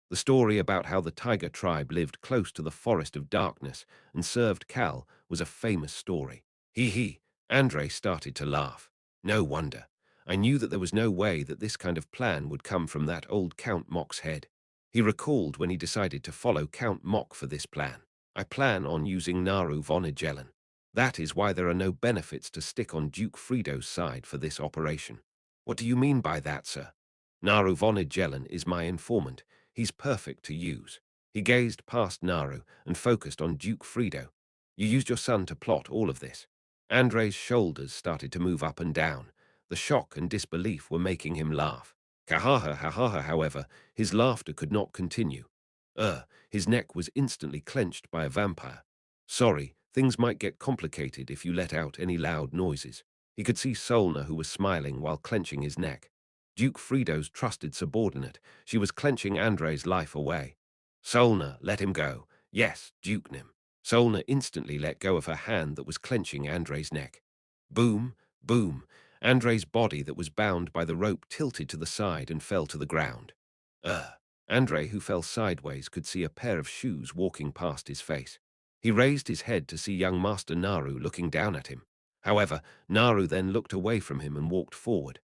The story about how the tiger tribe lived close to the forest of darkness and served Cal was a famous story. He. Andre started to laugh. No wonder. I knew that there was no way that this kind of plan would come from that old Count Mock's head. He recalled when he decided to follow Count Mock for this plan. I plan on using Naru von Ijelen. That is why there are no benefits to stick on Duke Frido's side for this operation. What do you mean by that, sir? Naru von Ijelen is my informant. He's perfect to use. He gazed past Naru and focused on Duke Frido. You used your son to plot all of this. Andre's shoulders started to move up and down. The shock and disbelief were making him laugh. Ha, however, his laughter could not continue. His neck was instantly clenched by a vampire. Sorry, things might get complicated if you let out any loud noises. He could see Solna, who was smiling while clenching his neck. Duke Frido's trusted subordinate. She was clenching Andre's life away. Solna, let him go. Yes, Duke Nim. Solna instantly let go of her hand that was clenching Andre's neck. Boom, boom. Andre's body that was bound by the rope tilted to the side and fell to the ground. Andre, who fell sideways, could see a pair of shoes walking past his face. He raised his head to see young Master Naru looking down at him. However, Naru then looked away from him and walked forward.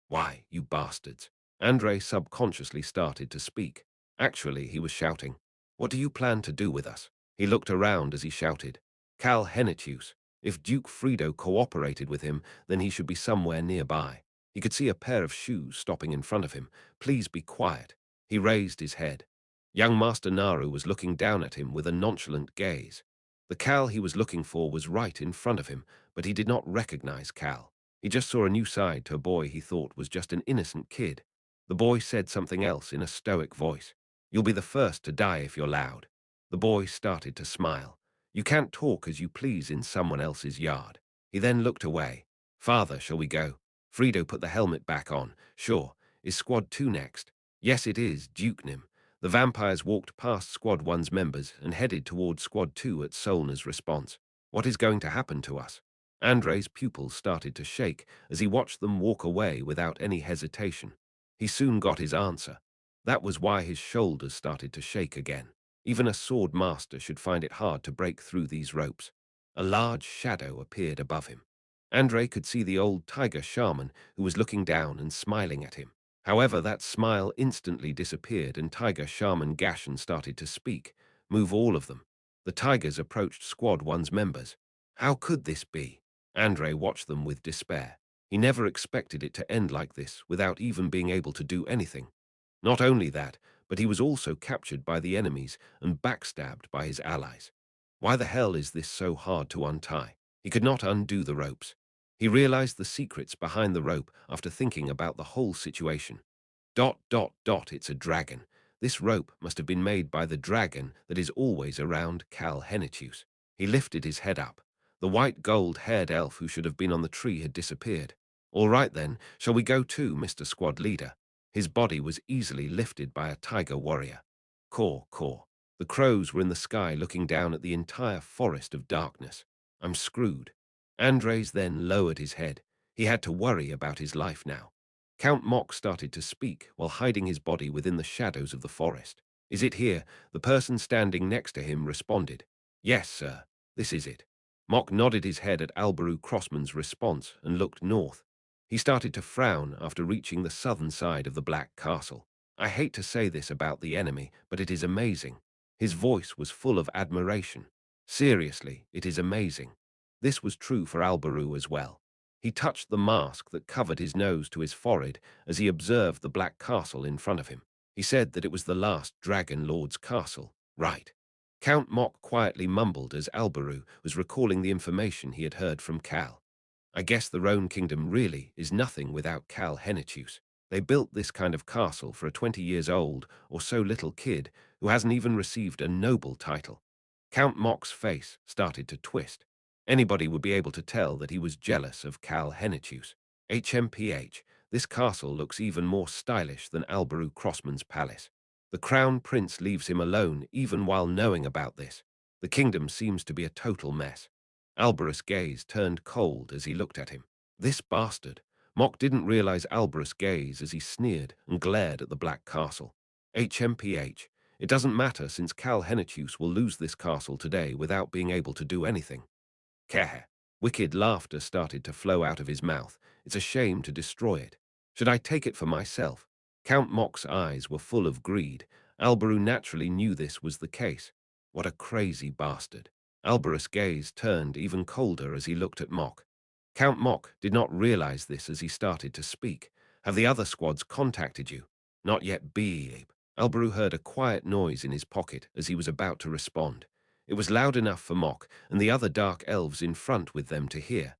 Why, you bastards. Andre subconsciously started to speak. Actually, he was shouting. What do you plan to do with us? He looked around as he shouted. Cal Henitius. If Duke Frido cooperated with him, then he should be somewhere nearby. He could see a pair of shoes stopping in front of him. Please be quiet. He raised his head. Young Master Naru was looking down at him with a nonchalant gaze. The Cal he was looking for was right in front of him, but he did not recognize Cal. He just saw a new side to a boy he thought was just an innocent kid. The boy said something else in a stoic voice. You'll be the first to die if you're loud. The boy started to smile. You can't talk as you please in someone else's yard. He then looked away. Father, shall we go? Frido put the helmet back on. Sure. Is Squad 2 next? Yes, it is, Duke Nim. The vampires walked past Squad 1's members and headed toward Squad 2 at Solna's response. What is going to happen to us? Andre's pupils started to shake as he watched them walk away without any hesitation. He soon got his answer. That was why his shoulders started to shake again. Even a sword master should find it hard to break through these ropes. A large shadow appeared above him. Andre could see the old tiger shaman who was looking down and smiling at him. However, that smile instantly disappeared and Tiger Shaman Gashan started to speak, move all of them. The tigers approached Squad 1's members. How could this be? Andre watched them with despair. He never expected it to end like this without even being able to do anything. Not only that, but he was also captured by the enemies and backstabbed by his allies. Why the hell is this so hard to untie? He could not undo the ropes. He realized the secrets behind the rope after thinking about the whole situation. It's a dragon. This rope must have been made by the dragon that is always around Cal Henitius. He lifted his head up. The white gold-haired elf who should have been on the tree had disappeared. All right then, shall we go too, Mr. Squad Leader? His body was easily lifted by a tiger warrior. Caw, caw. The crows were in the sky looking down at the entire forest of darkness. I'm screwed. Andres then lowered his head. He had to worry about his life now. Count Mock started to speak while hiding his body within the shadows of the forest. Is it here? The person standing next to him responded. Yes, sir. This is it. Mock nodded his head at Albaru Crossman's response and looked north. He started to frown after reaching the southern side of the Black Castle. I hate to say this about the enemy, but it is amazing. His voice was full of admiration. Seriously, it is amazing. This was true for Albaru as well. He touched the mask that covered his nose to his forehead as he observed the Black Castle in front of him. He said that it was the last Dragon Lord's castle. Right. Count Mock quietly mumbled as Albaru was recalling the information he had heard from Cal. I guess the Roan Kingdom really is nothing without Cal Henitius. They built this kind of castle for a 20 years old or so little kid who hasn't even received a noble title. Count Mock's face started to twist. Anybody would be able to tell that he was jealous of Cal Henitius. HMPH, this castle looks even more stylish than Albaru Crossman's palace. The Crown Prince leaves him alone even while knowing about this. The kingdom seems to be a total mess. Albarus' gaze turned cold as he looked at him. This bastard. Mock didn't realize Albarus' gaze as he sneered and glared at the Black Castle. HMPH. It doesn't matter since Cal Henitius will lose this castle today without being able to do anything. Keh. Wicked laughter started to flow out of his mouth. It's a shame to destroy it. Should I take it for myself? Count Mock's eyes were full of greed. Albaru naturally knew this was the case. What a crazy bastard. Albarus' gaze turned even colder as he looked at Mock. Count Mock did not realize this as he started to speak. Have the other squads contacted you? Not yet, Beeb. Albaru heard a quiet noise in his pocket as he was about to respond. It was loud enough for Mock and the other dark elves in front with them to hear.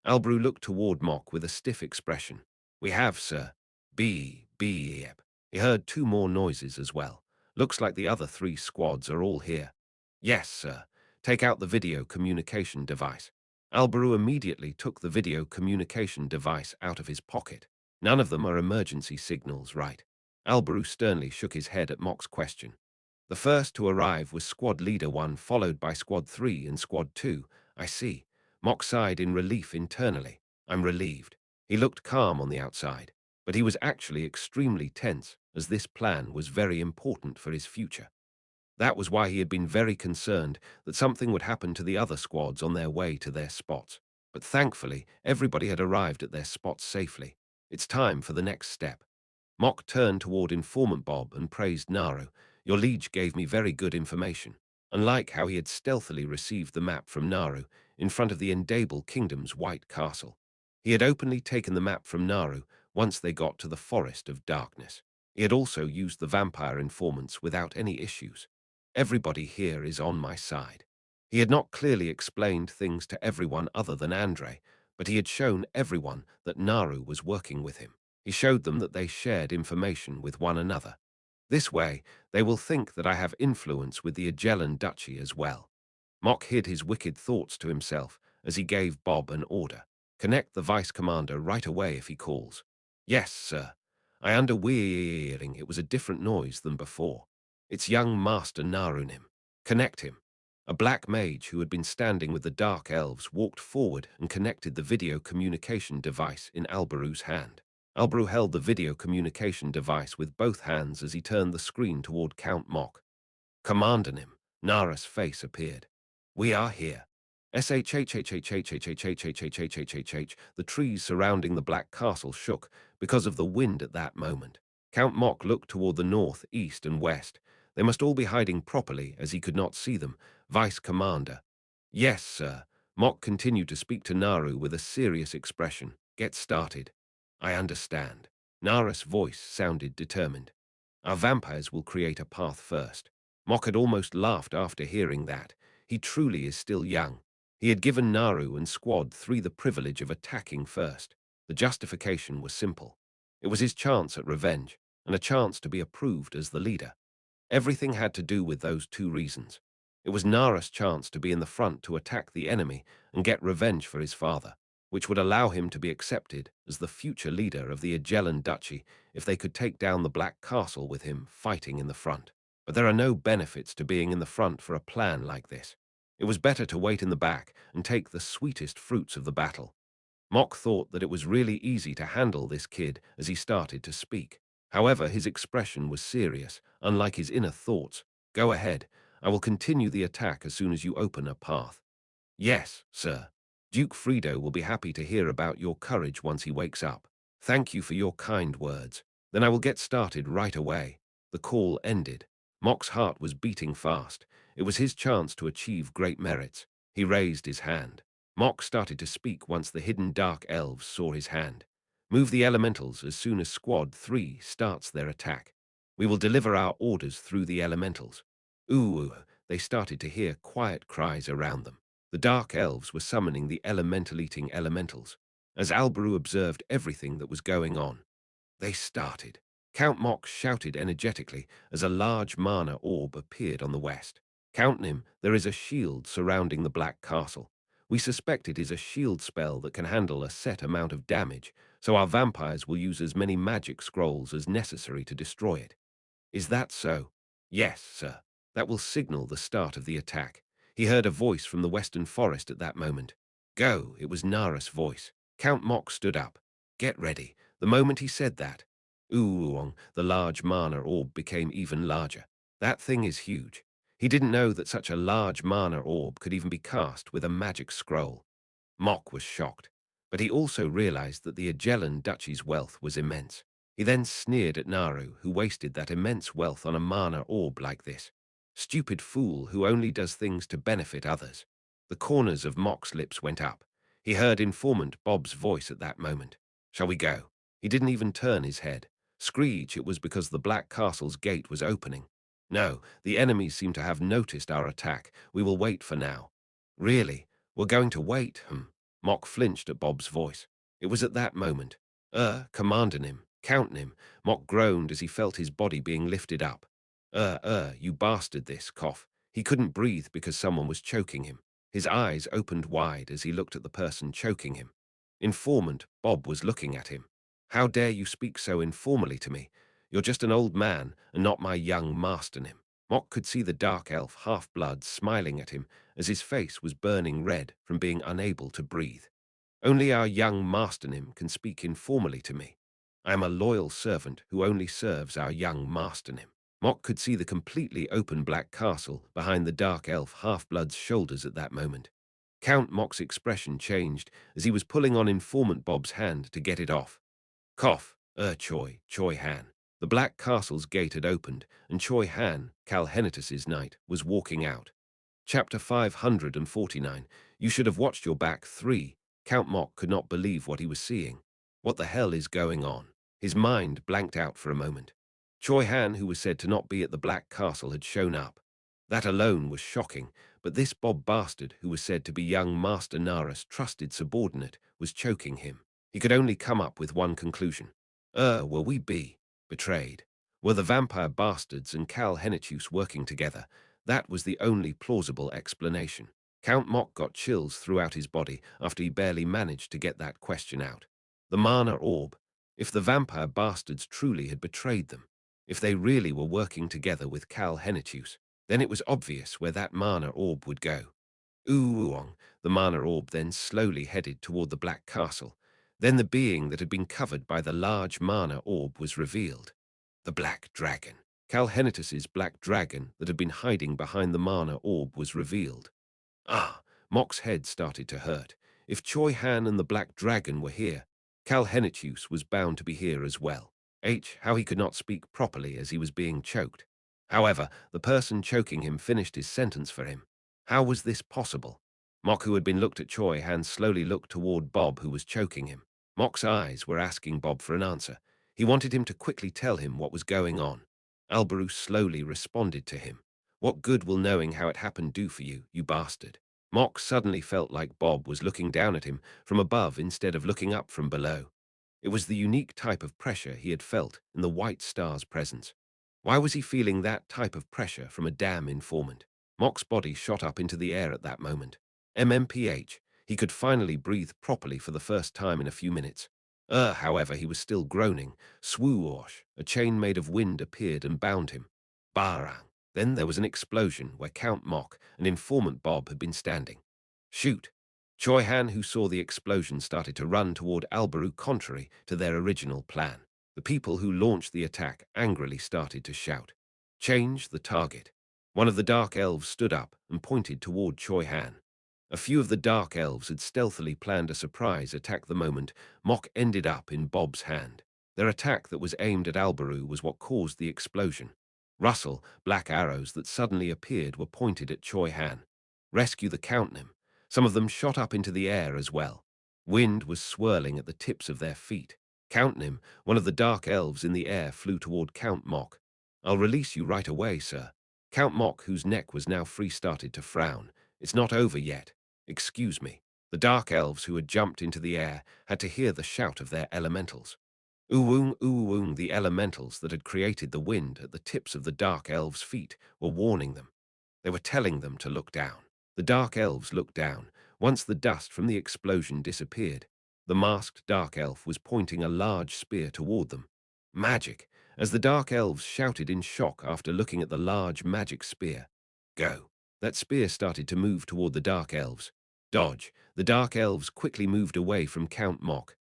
Albaru looked toward Mock with a stiff expression. We have, sir. Beeb. He heard two more noises as well. Looks like the other three squads are all here. Yes, sir. Take out the video communication device. Albaru immediately took the video communication device out of his pocket. None of them are emergency signals, right? Albaru sternly shook his head at Mock's question. The first to arrive was Squad Leader 1, followed by Squad 3 and Squad 2. I see. Mock sighed in relief internally. I'm relieved. He looked calm on the outside, but he was actually extremely tense, as this plan was very important for his future. That was why he had been very concerned that something would happen to the other squads on their way to their spots. But thankfully, everybody had arrived at their spots safely. It's time for the next step. Mock turned toward Informant Bob and praised Naru. Your liege gave me very good information. Unlike how he had stealthily received the map from Naru in front of the Endable Kingdom's White Castle. He had openly taken the map from Naru once they got to the Forest of Darkness. He had also used the vampire informants without any issues. Everybody here is on my side. He had not clearly explained things to everyone other than Andre, but he had shown everyone that Naru was working with him. He showed them that they shared information with one another. This way, they will think that I have influence with the Agellan Duchy as well. Mock hid his wicked thoughts to himself as he gave Bob an order. Connect the Vice Commander right away if he calls. Yes, sir. I underwearing it was a different noise than before. It's young Master Narunim. Connect him. A black mage who had been standing with the dark elves walked forward and connected the video communication device in Alberu's hand. Alberu held the video communication device with both hands as he turned the screen toward Count Mok. Commanding him, Nara's face appeared. "We are here." SHHHHHHHHHHHHHHHH. The trees surrounding the black castle shook because of the wind at that moment. Count Mok looked toward the north, east, and west. They must all be hiding properly, as he could not see them. Vice Commander. "Yes, sir." Mok continued to speak to Naru with a serious expression. "Get started." "I understand." Nara's voice sounded determined. "Our vampires will create a path first." Mok had almost laughed after hearing that. He truly is still young. He had given Naru and Squad 3 the privilege of attacking first. The justification was simple. It was his chance at revenge, and a chance to be approved as the leader. Everything had to do with those 2 reasons. It was Nara's chance to be in the front to attack the enemy and get revenge for his father, which would allow him to be accepted as the future leader of the Agellan Duchy if they could take down the Black Castle with him fighting in the front. But there are no benefits to being in the front for a plan like this. It was better to wait in the back and take the sweetest fruits of the battle. Mok thought that it was really easy to handle this kid as he started to speak. However, his expression was serious, unlike his inner thoughts. "Go ahead. I will continue the attack as soon as you open a path." "Yes, sir. Duke Frido will be happy to hear about your courage once he wakes up. Thank you for your kind words. Then I will get started right away." The call ended. Mok's heart was beating fast. It was his chance to achieve great merits. He raised his hand. Mok started to speak once the hidden dark elves saw his hand. "Move the elementals as soon as Squad 3 starts their attack. We will deliver our orders through the elementals." Ooh, they started to hear quiet cries around them. The dark elves were summoning the elemental-eating elementals. As Alberu observed everything that was going on, they started. Count Mok shouted energetically as a large mana orb appeared on the west. "Count Nim, there is a shield surrounding the Black Castle. We suspect it is a shield spell that can handle a set amount of damage, so our vampires will use as many magic scrolls as necessary to destroy it." "Is that so?" "Yes, sir. That will signal the start of the attack." He heard a voice from the western forest at that moment. "Go." It was Nara's voice. Count Mok stood up. "Get ready." The moment he said that, Oolong, the large mana orb, became even larger. That thing is huge. He didn't know that such a large mana orb could even be cast with a magic scroll. Mok was shocked, but he also realized that the Agellan Duchy's wealth was immense. He then sneered at Naru, who wasted that immense wealth on a mana orb like this. Stupid fool who only does things to benefit others. The corners of Mok's lips went up. He heard informant Bob's voice at that moment. "Shall we go?" He didn't even turn his head. Screech, it was because the Black Castle's gate was opening. "No, the enemies seem to have noticed our attack. We will wait for now." "Really? We're going to wait?" Mok flinched at Bob's voice. It was at that moment. Commanding him, counting him." Mok groaned as he felt his body being lifted up. You bastard this, cough." He couldn't breathe because someone was choking him. His eyes opened wide as he looked at the person choking him. Informant Bob was looking at him. "How dare you speak so informally to me? You're just an old man and not my young master." Mok could see the dark elf half-blood smiling at him as his face was burning red from being unable to breathe. "Only our young master Nim can speak informally to me. I am a loyal servant who only serves our young master Nim." Mok could see the completely open black castle behind the dark elf half-blood's shoulders at that moment. Count Mok's expression changed as he was pulling on informant Bob's hand to get it off. Cough, Choi Han. The Black Castle's gate had opened, and Choi Han, Calhenitus's knight, was walking out. Chapter 549. You should have watched your back. 3. Count Mok could not believe what he was seeing. What the hell is going on? His mind blanked out for a moment. Choi Han, who was said to not be at the Black Castle, had shown up. That alone was shocking, but this Bob bastard, who was said to be young Master Nara's trusted subordinate, was choking him. He could only come up with one conclusion. Will we be betrayed? Were the vampire bastards and Cal Henitus working together? That was the only plausible explanation. Count Mok got chills throughout his body after he barely managed to get that question out. The mana orb. If the vampire bastards truly had betrayed them, if they really were working together with Cal Henitus, Then it was obvious where that mana orb would go. Oolong, the mana orb then slowly headed toward the Black Castle. Then the being that had been covered by the large mana orb was revealed. The Black Dragon. Calhenitus's Black Dragon that had been hiding behind the mana orb was revealed. Ah, Mock's head started to hurt. If Choi Han and the Black Dragon were here, Calhenitus was bound to be here as well. How he could not speak properly as he was being choked. However, the person choking him finished his sentence for him. How was this possible? Mock, who had been looked at Choi Han, slowly looked toward Bob, who was choking him. Mock's eyes were asking Bob for an answer. He wanted him to quickly tell him what was going on. Alberu slowly responded to him. What good will knowing how it happened do for you, you bastard? Mock suddenly felt like Bob was looking down at him from above instead of looking up from below. It was the unique type of pressure he had felt in the White Star's presence. Why was he feeling that type of pressure from a damn informant? Mock's body shot up into the air at that moment. MMPH. He could finally breathe properly for the first time in a few minutes. However, he was still groaning. Swoosh, a chain made of wind appeared and bound him. Barang. Then there was an explosion where Count Mock and informant Bob had been standing. Shoot! Choi Han, who saw the explosion, started to run toward Alberu contrary to their original plan. The people who launched the attack angrily started to shout. Change the target. One of the Dark Elves stood up and pointed toward Choi Han. A few of the Dark Elves had stealthily planned a surprise attack the moment Mock ended up in Bob's hand. Their attack that was aimed at Alberu was what caused the explosion. Russell, black arrows that suddenly appeared were pointed at Choi Han. Rescue the Countnim. Some of them shot up into the air as well. Wind was swirling at the tips of their feet. Countnim, one of the Dark Elves in the air, flew toward Count Mock. I'll release you right away, sir. Count Mock, whose neck was now free, started to frown. It's not over yet. Excuse me. The Dark Elves who had jumped into the air had to hear the shout of their elementals. Ooh, the elementals that had created the wind at the tips of the Dark Elves' feet were warning them. They were telling them to look down. The Dark Elves looked down. Once the dust from the explosion disappeared, the masked Dark Elf was pointing a large spear toward them. Magic! As the Dark Elves shouted in shock after looking at the large magic spear. Go! That spear started to move toward the Dark Elves. Dodge! The Dark Elves quickly moved away from Count Mock.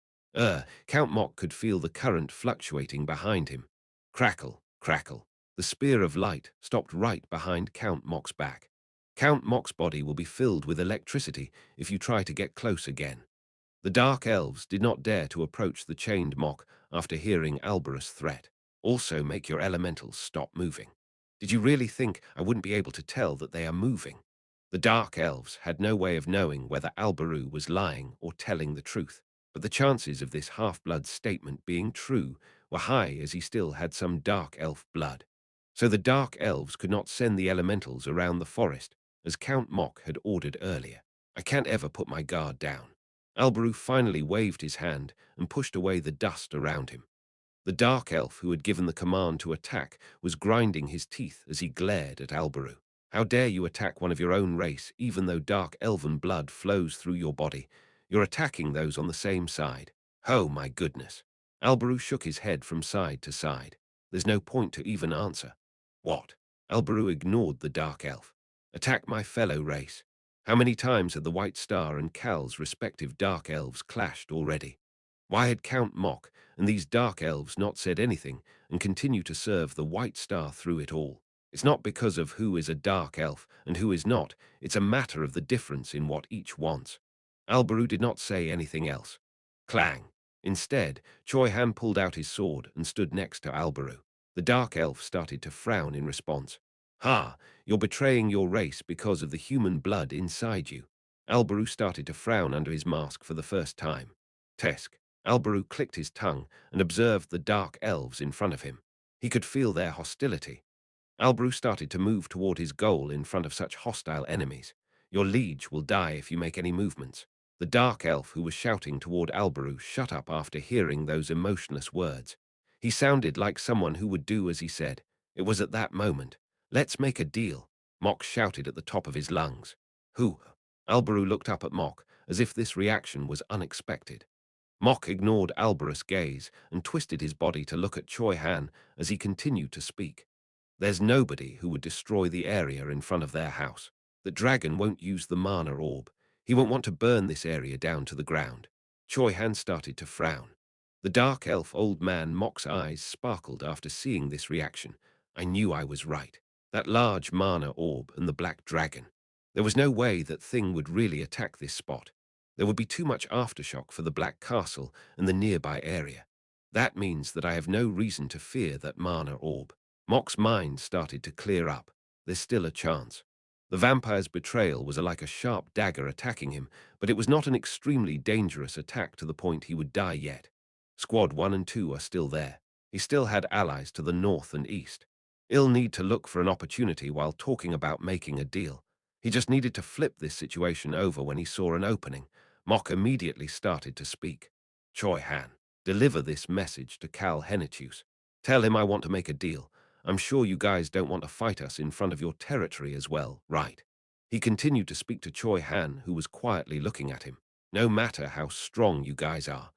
Count Mock could feel the current fluctuating behind him. Crackle, crackle. The spear of light stopped right behind Count Mock's back. Count Mock's body will be filled with electricity if you try to get close again. The Dark Elves did not dare to approach the chained Mock after hearing Alberus' threat. Also make your elementals stop moving. Did you really think I wouldn't be able to tell that they are moving? The Dark Elves had no way of knowing whether Alberu was lying or telling the truth, but the chances of this half-blood statement being true were high as he still had some Dark Elf blood. So the Dark Elves could not send the elementals around the forest, as Count Mock had ordered earlier. I can't ever put my guard down. Alberu finally waved his hand and pushed away the dust around him. The Dark Elf who had given the command to attack was grinding his teeth as he glared at Alberu. How dare you attack one of your own race, even though dark elven blood flows through your body? You're attacking those on the same side. Oh, my goodness. Alberu shook his head from side to side. There's no point to even answer. What? Alberu ignored the Dark Elf. Attack my fellow race. How many times had the White Star and Cal's respective Dark Elves clashed already? Why had Count Mock and these Dark Elves not said anything and continue to serve the White Star through it all? It's not because of who is a Dark Elf and who is not, it's a matter of the difference in what each wants. Alberu did not say anything else. Clang. Instead, Choi Han pulled out his sword and stood next to Alberu. The Dark Elf started to frown in response. Ha! You're betraying your race because of the human blood inside you. Alberu started to frown under his mask for the first time. Tesk. Alberu clicked his tongue and observed the Dark Elves in front of him. He could feel their hostility. Alberu started to move toward his goal in front of such hostile enemies. Your liege will die if you make any movements. The Dark Elf who was shouting toward Alberu shut up after hearing those emotionless words. He sounded like someone who would do as he said. It was at that moment. Let's make a deal, Mock shouted at the top of his lungs. Who? Alberu looked up at Mock as if this reaction was unexpected. Mock ignored Alberus' gaze and twisted his body to look at Choi Han as he continued to speak. There's nobody who would destroy the area in front of their house. The dragon won't use the mana orb. He won't want to burn this area down to the ground. Choi Han started to frown. The dark elf old man Mock's eyes sparkled after seeing this reaction. I knew I was right. That large mana orb and the black dragon. There was no way that thing would really attack this spot. There would be too much aftershock for the Black Castle and the nearby area. That means that I have no reason to fear that mana orb. Mock's mind started to clear up. There's still a chance. The vampire's betrayal was like a sharp dagger attacking him, but it was not an extremely dangerous attack to the point he would die yet. Squad 1 and 2 are still there. He still had allies to the north and east. He'll need to look for an opportunity while talking about making a deal. He just needed to flip this situation over when he saw an opening. Mock immediately started to speak. Choi Han, deliver this message to Cal Henitius. Tell him I want to make a deal. I'm sure you guys don't want to fight us in front of your territory as well, right? He continued to speak to Choi Han, who was quietly looking at him. No matter how strong you guys are,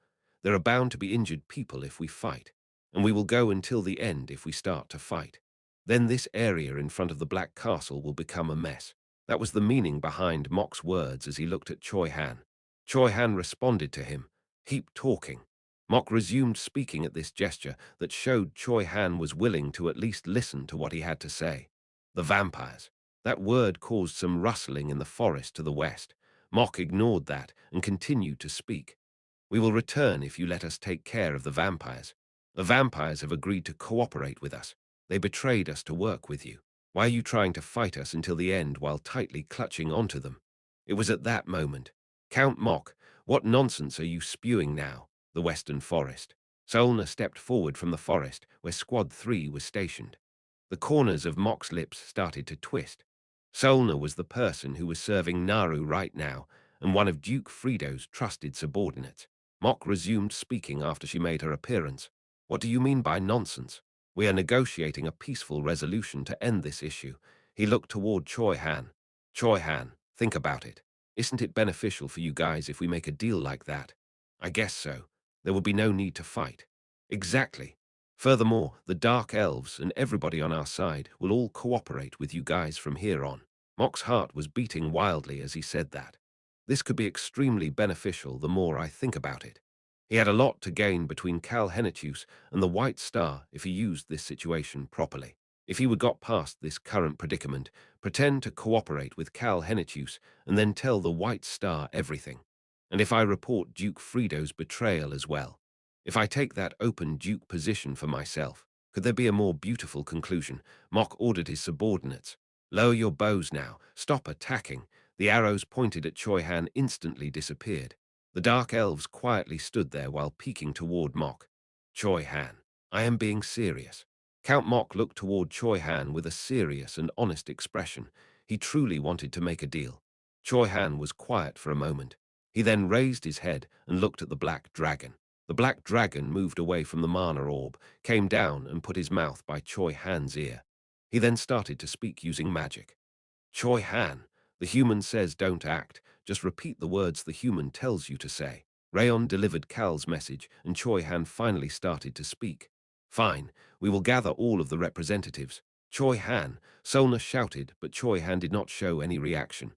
there are bound to be injured people if we fight, and we will go until the end if we start to fight. Then this area in front of the Black Castle will become a mess. That was the meaning behind Mock's words as he looked at Choi Han. Choi Han responded to him. Keep talking. Mock resumed speaking at this gesture that showed Choi Han was willing to at least listen to what he had to say. The vampires. That word caused some rustling in the forest to the west. Mock ignored that and continued to speak. We will return if you let us take care of the vampires. The vampires have agreed to cooperate with us. They betrayed us to work with you. Why are you trying to fight us until the end while tightly clutching onto them? It was at that moment. Count Mock, what nonsense are you spewing now? The western forest. Solna stepped forward from the forest where Squad 3 was stationed. The corners of Mock's lips started to twist. Solna was the person who was serving Naru right now and one of Duke Frido's trusted subordinates. Mock resumed speaking after she made her appearance. What do you mean by nonsense? We are negotiating a peaceful resolution to end this issue. He looked toward Choi Han. Choi Han, think about it. Isn't it beneficial for you guys if we make a deal like that? I guess so. There will be no need to fight. Exactly. Furthermore, the Dark Elves and everybody on our side will all cooperate with you guys from here on. Mock's heart was beating wildly as he said that. This could be extremely beneficial the more I think about it. He had a lot to gain between Cal Henitius and the White Star if he used this situation properly. If he would got past this current predicament, pretend to cooperate with Cal Henitius and then tell the White Star everything. And if I report Duke Frido's betrayal as well. If I take that open Duke position for myself, could there be a more beautiful conclusion? Mock ordered his subordinates. Lower your bows now. Stop attacking. The arrows pointed at Choi Han instantly disappeared. The dark elves quietly stood there while peeking toward Mock. Choi Han, I am being serious. Count Mock looked toward Choi Han with a serious and honest expression. He truly wanted to make a deal. Choi Han was quiet for a moment. He then raised his head and looked at the black dragon. The black dragon moved away from the mana orb, came down and put his mouth by Choi Han's ear. He then started to speak using magic. Choi Han, the human says don't act, just repeat the words the human tells you to say. Rayon delivered Cal's message and Choi Han finally started to speak. Fine, we will gather all of the representatives. Choi Han, Solna shouted, but Choi Han did not show any reaction.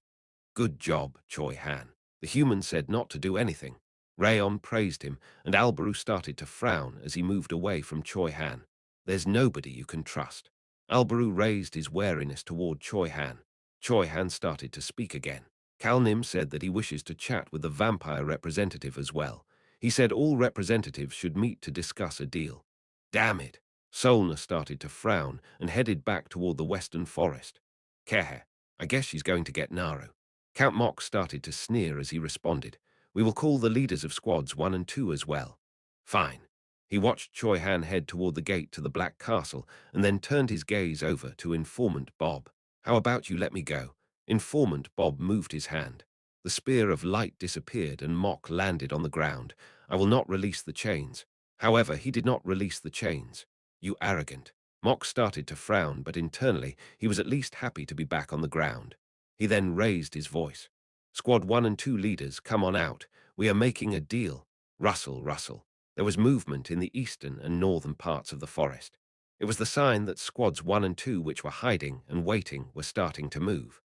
Good job, Choi Han. The human said not to do anything. Rayon praised him, and Albaru started to frown as he moved away from Choi Han. There's nobody you can trust. Albaru raised his wariness toward Choi Han. Choi Han started to speak again. Kalnim said that he wishes to chat with the vampire representative as well. He said all representatives should meet to discuss a deal. Damn it! Solna started to frown and headed back toward the western forest. Kehe, I guess she's going to get Naru. Count Mock started to sneer as he responded. We will call the leaders of squads 1 and 2 as well. Fine. He watched Choi Han head toward the gate to the Black Castle and then turned his gaze over to Informant Bob. How about you let me go? Informant Bob moved his hand. The spear of light disappeared and Mock landed on the ground. I will not release the chains. However, he did not release the chains. You arrogant. Mock started to frown, but internally he was at least happy to be back on the ground. He then raised his voice. Squad 1 and 2 leaders, come on out. We are making a deal. Rustle, rustle. There was movement in the eastern and northern parts of the forest. It was the sign that squads 1 and 2, which were hiding and waiting, were starting to move.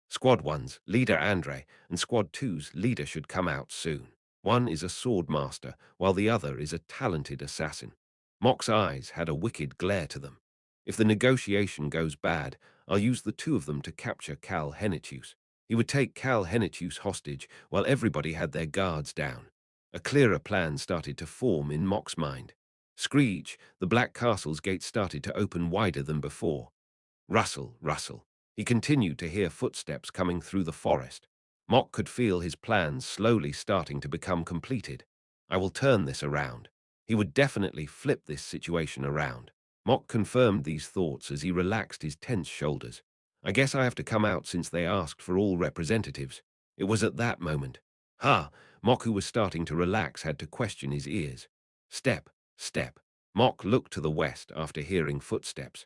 Squad 1's leader Andre and Squad 2's leader should come out soon. One is a sword master, while the other is a talented assassin. Mock's eyes had a wicked glare to them. If the negotiation goes bad, I'll use the two of them to capture Cal Henitius. He would take Cal Henitius hostage while everybody had their guards down. A clearer plan started to form in Mock's mind. Screech, the Black Castle's gate started to open wider than before. Rustle, rustle. He continued to hear footsteps coming through the forest. Mock could feel his plans slowly starting to become completed. I will turn this around. He would definitely flip this situation around. Mock confirmed these thoughts as he relaxed his tense shoulders. I guess I have to come out since they asked for all representatives. It was at that moment. Ha! Mock, who was starting to relax, had to question his ears. Step, step. Mock looked to the west after hearing footsteps.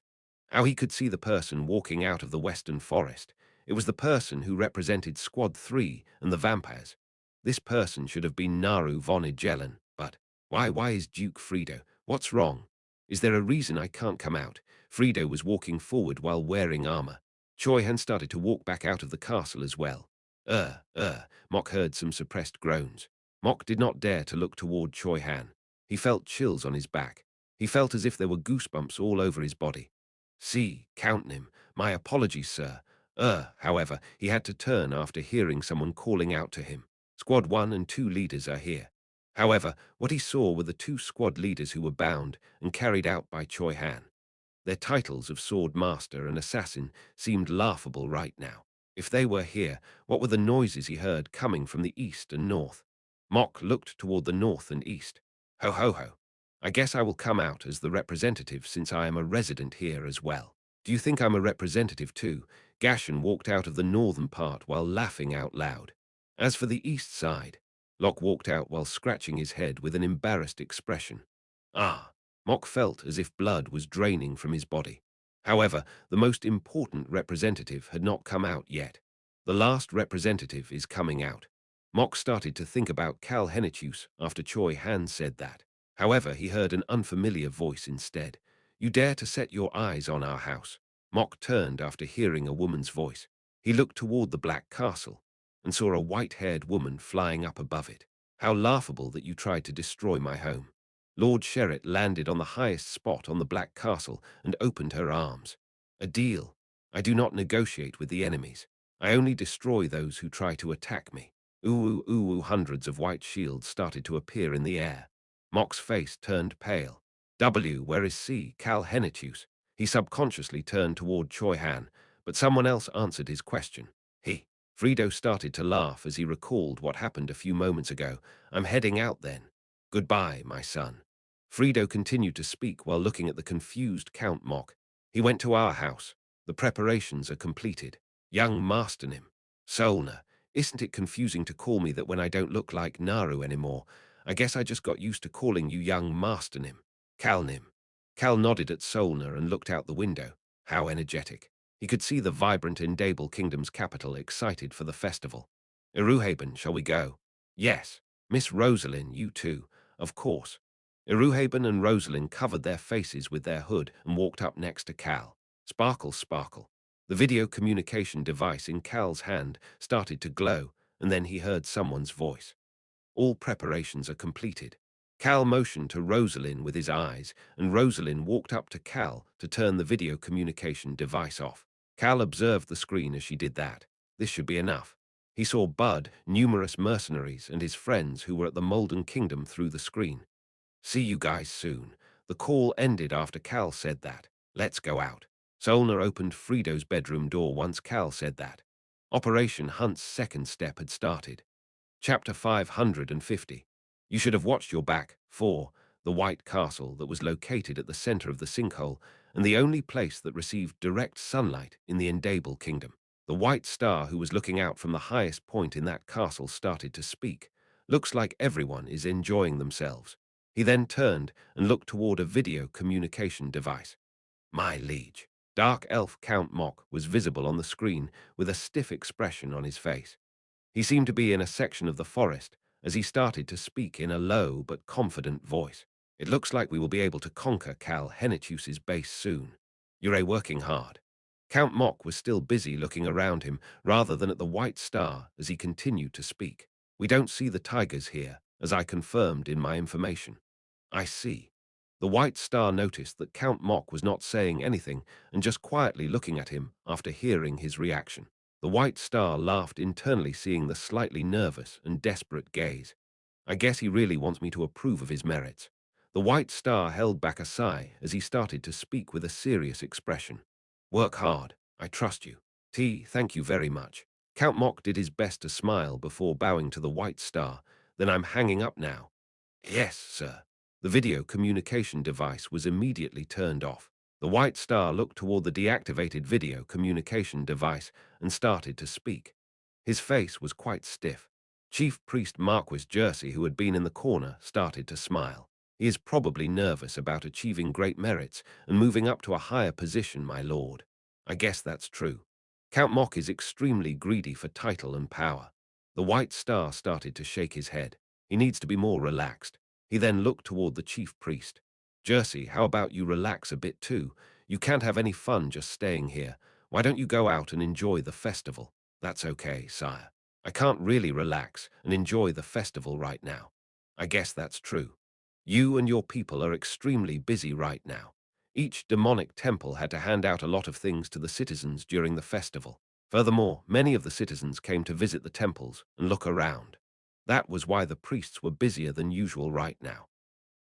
How he could see the person walking out of the western forest. It was the person who represented Squad 3 and the vampires. This person should have been Naru von Igelen, but why is Duke Frido? What's wrong? Is there a reason I can't come out? Frido was walking forward while wearing armor. Choi Han started to walk back out of the castle as well. Mock heard some suppressed groans. Mock did not dare to look toward Choi Han. He felt chills on his back. He felt as if there were goosebumps all over his body. See, count him. My apologies, sir. However, he had to turn after hearing someone calling out to him. Squad 1 and 2 leaders are here. However, what he saw were the two squad leaders who were bound and carried out by Choi Han. Their titles of Sword Master and Assassin seemed laughable right now. If they were here, what were the noises he heard coming from the east and north? Mock looked toward the north and east. Ho ho ho. I guess I will come out as the representative since I am a resident here as well. Do you think I'm a representative too? Gashan walked out of the northern part while laughing out loud. As for the east side, Locke walked out while scratching his head with an embarrassed expression. Ah, Mock felt as if blood was draining from his body. However, the most important representative had not come out yet. The last representative is coming out. Mock started to think about Cal Henitius after Choi Han said that. However, he heard an unfamiliar voice instead. You dare to set your eyes on our house? Mock turned after hearing a woman's voice. He looked toward the Black Castle and saw a white-haired woman flying up above it. How laughable that you tried to destroy my home. Lord Sherritt landed on the highest spot on the Black Castle and opened her arms. A deal. I do not negotiate with the enemies. I only destroy those who try to attack me. Ooh, ooh, ooh, hundreds of white shields started to appear in the air. Mock's face turned pale. Where is C? Cal Henitius? He subconsciously turned toward Choi Han, but someone else answered his question. He. Frido started to laugh as he recalled what happened a few moments ago. I'm heading out then. Goodbye, my son. Frido continued to speak while looking at the confused Count Mock. He went to our house. The preparations are completed. Young Masternim. Solna, isn't it confusing to call me that when I don't look like Naru anymore? I guess I just got used to calling you young Masternim. Calnim. Cal nodded at Solna and looked out the window. How energetic. He could see the vibrant Indable Kingdom's capital excited for the festival. Iruhaben, shall we go? Yes. Miss Rosalind, you too. Of course. Iruhaben and Rosalind covered their faces with their hood and walked up next to Cal. Sparkle, sparkle. The video communication device in Cal's hand started to glow, and then he heard someone's voice. All preparations are completed. Cal motioned to Rosalind with his eyes, and Rosalind walked up to Cal to turn the video communication device off. Cal observed the screen as she did that. This should be enough. He saw Bud, numerous mercenaries, and his friends who were at the Molden Kingdom through the screen. See you guys soon. The call ended after Cal said that. Let's go out. Solna opened Frido's bedroom door once Cal said that. Operation Hunt's second step had started. Chapter 550. You should have watched your back. 4. The White Castle that was located at the center of the sinkhole and the only place that received direct sunlight in the Indable Kingdom. The White Star who was looking out from the highest point in that castle started to speak. Looks like everyone is enjoying themselves. He then turned and looked toward a video communication device. My liege. Dark elf Count Mock was visible on the screen with a stiff expression on his face. He seemed to be in a section of the forest as he started to speak in a low but confident voice. It looks like we will be able to conquer Cal Henitius's base soon. You're working hard. Count Mock was still busy looking around him rather than at the white star as he continued to speak. We don't see the tigers here, as I confirmed in my information. I see. The white star noticed that Count Mock was not saying anything and just quietly looking at him after hearing his reaction. The white star laughed internally, seeing the slightly nervous and desperate gaze. I guess he really wants me to approve of his merits. The white star held back a sigh as he started to speak with a serious expression. Work hard. I trust you. Thank you very much. Count Mock did his best to smile before bowing to the white star. Then I'm hanging up now. Yes, sir. The video communication device was immediately turned off. The white star looked toward the deactivated video communication device and started to speak. His face was quite stiff. Chief Priest Marquis Jersey, who had been in the corner, started to smile. He is probably nervous about achieving great merits and moving up to a higher position, my lord. I guess that's true. Count Mock is extremely greedy for title and power. The white star started to shake his head. He needs to be more relaxed. He then looked toward the chief priest. Jersey, how about you relax a bit too? You can't have any fun just staying here. Why don't you go out and enjoy the festival? That's okay, sire. I can't really relax and enjoy the festival right now. I guess that's true. You and your people are extremely busy right now. Each demonic temple had to hand out a lot of things to the citizens during the festival. Furthermore, many of the citizens came to visit the temples and look around. That was why the priests were busier than usual right now.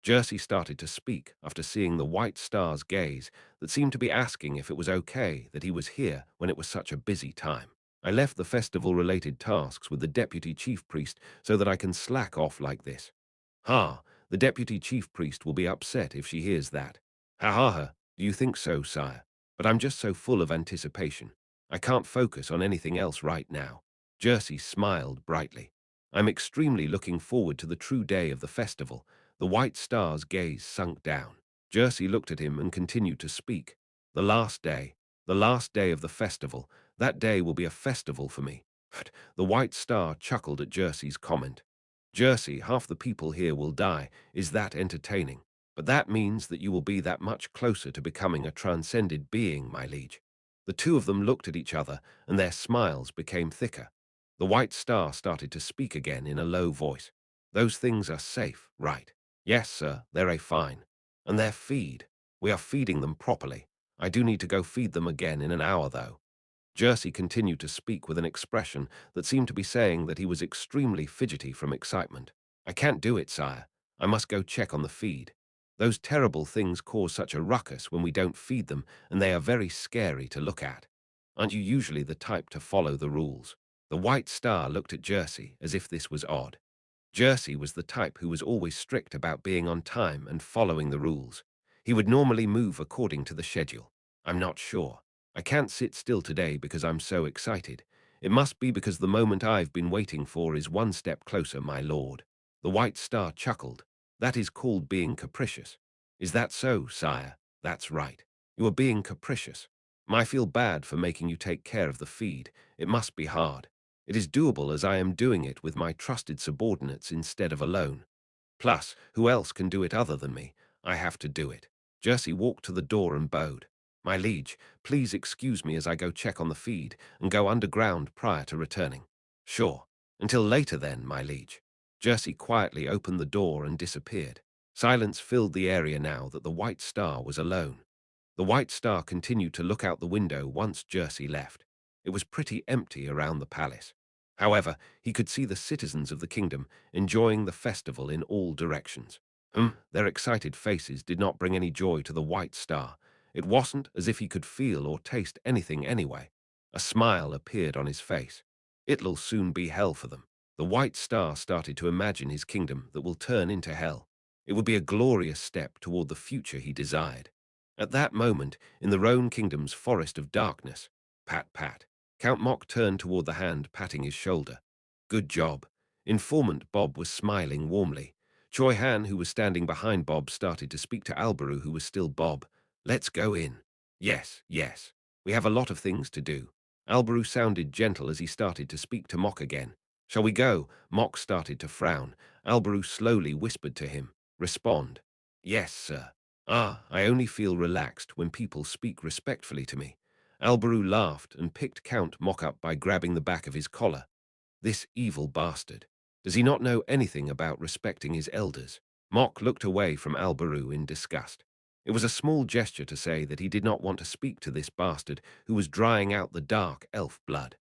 Jersey started to speak after seeing the white star's gaze that seemed to be asking if it was okay that he was here when it was such a busy time. I left the festival-related tasks with the deputy chief priest so that I can slack off like this. Ha, the deputy chief priest will be upset if she hears that. Ha ha ha, do you think so, sire? But I'm just so full of anticipation. I can't focus on anything else right now. Jersey smiled brightly. I'm extremely looking forward to the true day of the festival. The white star's gaze sunk down. Jersey looked at him and continued to speak. The last day of the festival, that day will be a festival for me. The white star chuckled at Jersey's comment. Jersey, half the people here will die. Is that entertaining? But that means that you will be that much closer to becoming a transcended being, my liege. The two of them looked at each other, and their smiles became thicker. The white star started to speak again in a low voice. Those things are safe, right? Yes, sir, they're fine. And their feed. We are feeding them properly. I do need to go feed them again in an hour, though. Jersey continued to speak with an expression that seemed to be saying that he was extremely fidgety from excitement. I can't do it, sire. I must go check on the feed. Those terrible things cause such a ruckus when we don't feed them, and they are very scary to look at. Aren't you usually the type to follow the rules? The white star looked at Jersey as if this was odd. Jersey was the type who was always strict about being on time and following the rules. He would normally move according to the schedule. I'm not sure. I can't sit still today because I'm so excited. It must be because the moment I've been waiting for is one step closer, my lord. The white star chuckled. That is called being capricious. Is that so, sire? That's right. You are being capricious. I feel bad for making you take care of the feed. It must be hard. It is doable as I am doing it with my trusted subordinates instead of alone. Plus, who else can do it other than me? I have to do it. Jersey walked to the door and bowed. My liege, please excuse me as I go check on the feed and go underground prior to returning. Sure. Until later then, my liege. Jersey quietly opened the door and disappeared. Silence filled the area now that the white star was alone. The white star continued to look out the window once Jersey left. It was pretty empty around the palace. However, he could see the citizens of the kingdom enjoying the festival in all directions. Their excited faces did not bring any joy to the white star. It wasn't as if he could feel or taste anything anyway. A smile appeared on his face. It'll soon be hell for them. The white star started to imagine his kingdom that will turn into hell. It would be a glorious step toward the future he desired. At that moment, in the Roan Kingdom's forest of darkness, pat, pat, Count Mock turned toward the hand patting his shoulder. Good job. Informant Bob was smiling warmly. Choi Han, who was standing behind Bob, started to speak to Albaru, who was still Bob. Let's go in. Yes, yes. We have a lot of things to do. Albaru sounded gentle as he started to speak to Mock again. Shall we go? Mock started to frown. Albaru slowly whispered to him. Respond. Yes, sir. Ah, I only feel relaxed when people speak respectfully to me. Albaru laughed and picked Count Mock up by grabbing the back of his collar. This evil bastard. Does he not know anything about respecting his elders? Mock looked away from Albaru in disgust. It was a small gesture to say that he did not want to speak to this bastard who was drying out the dark elf blood.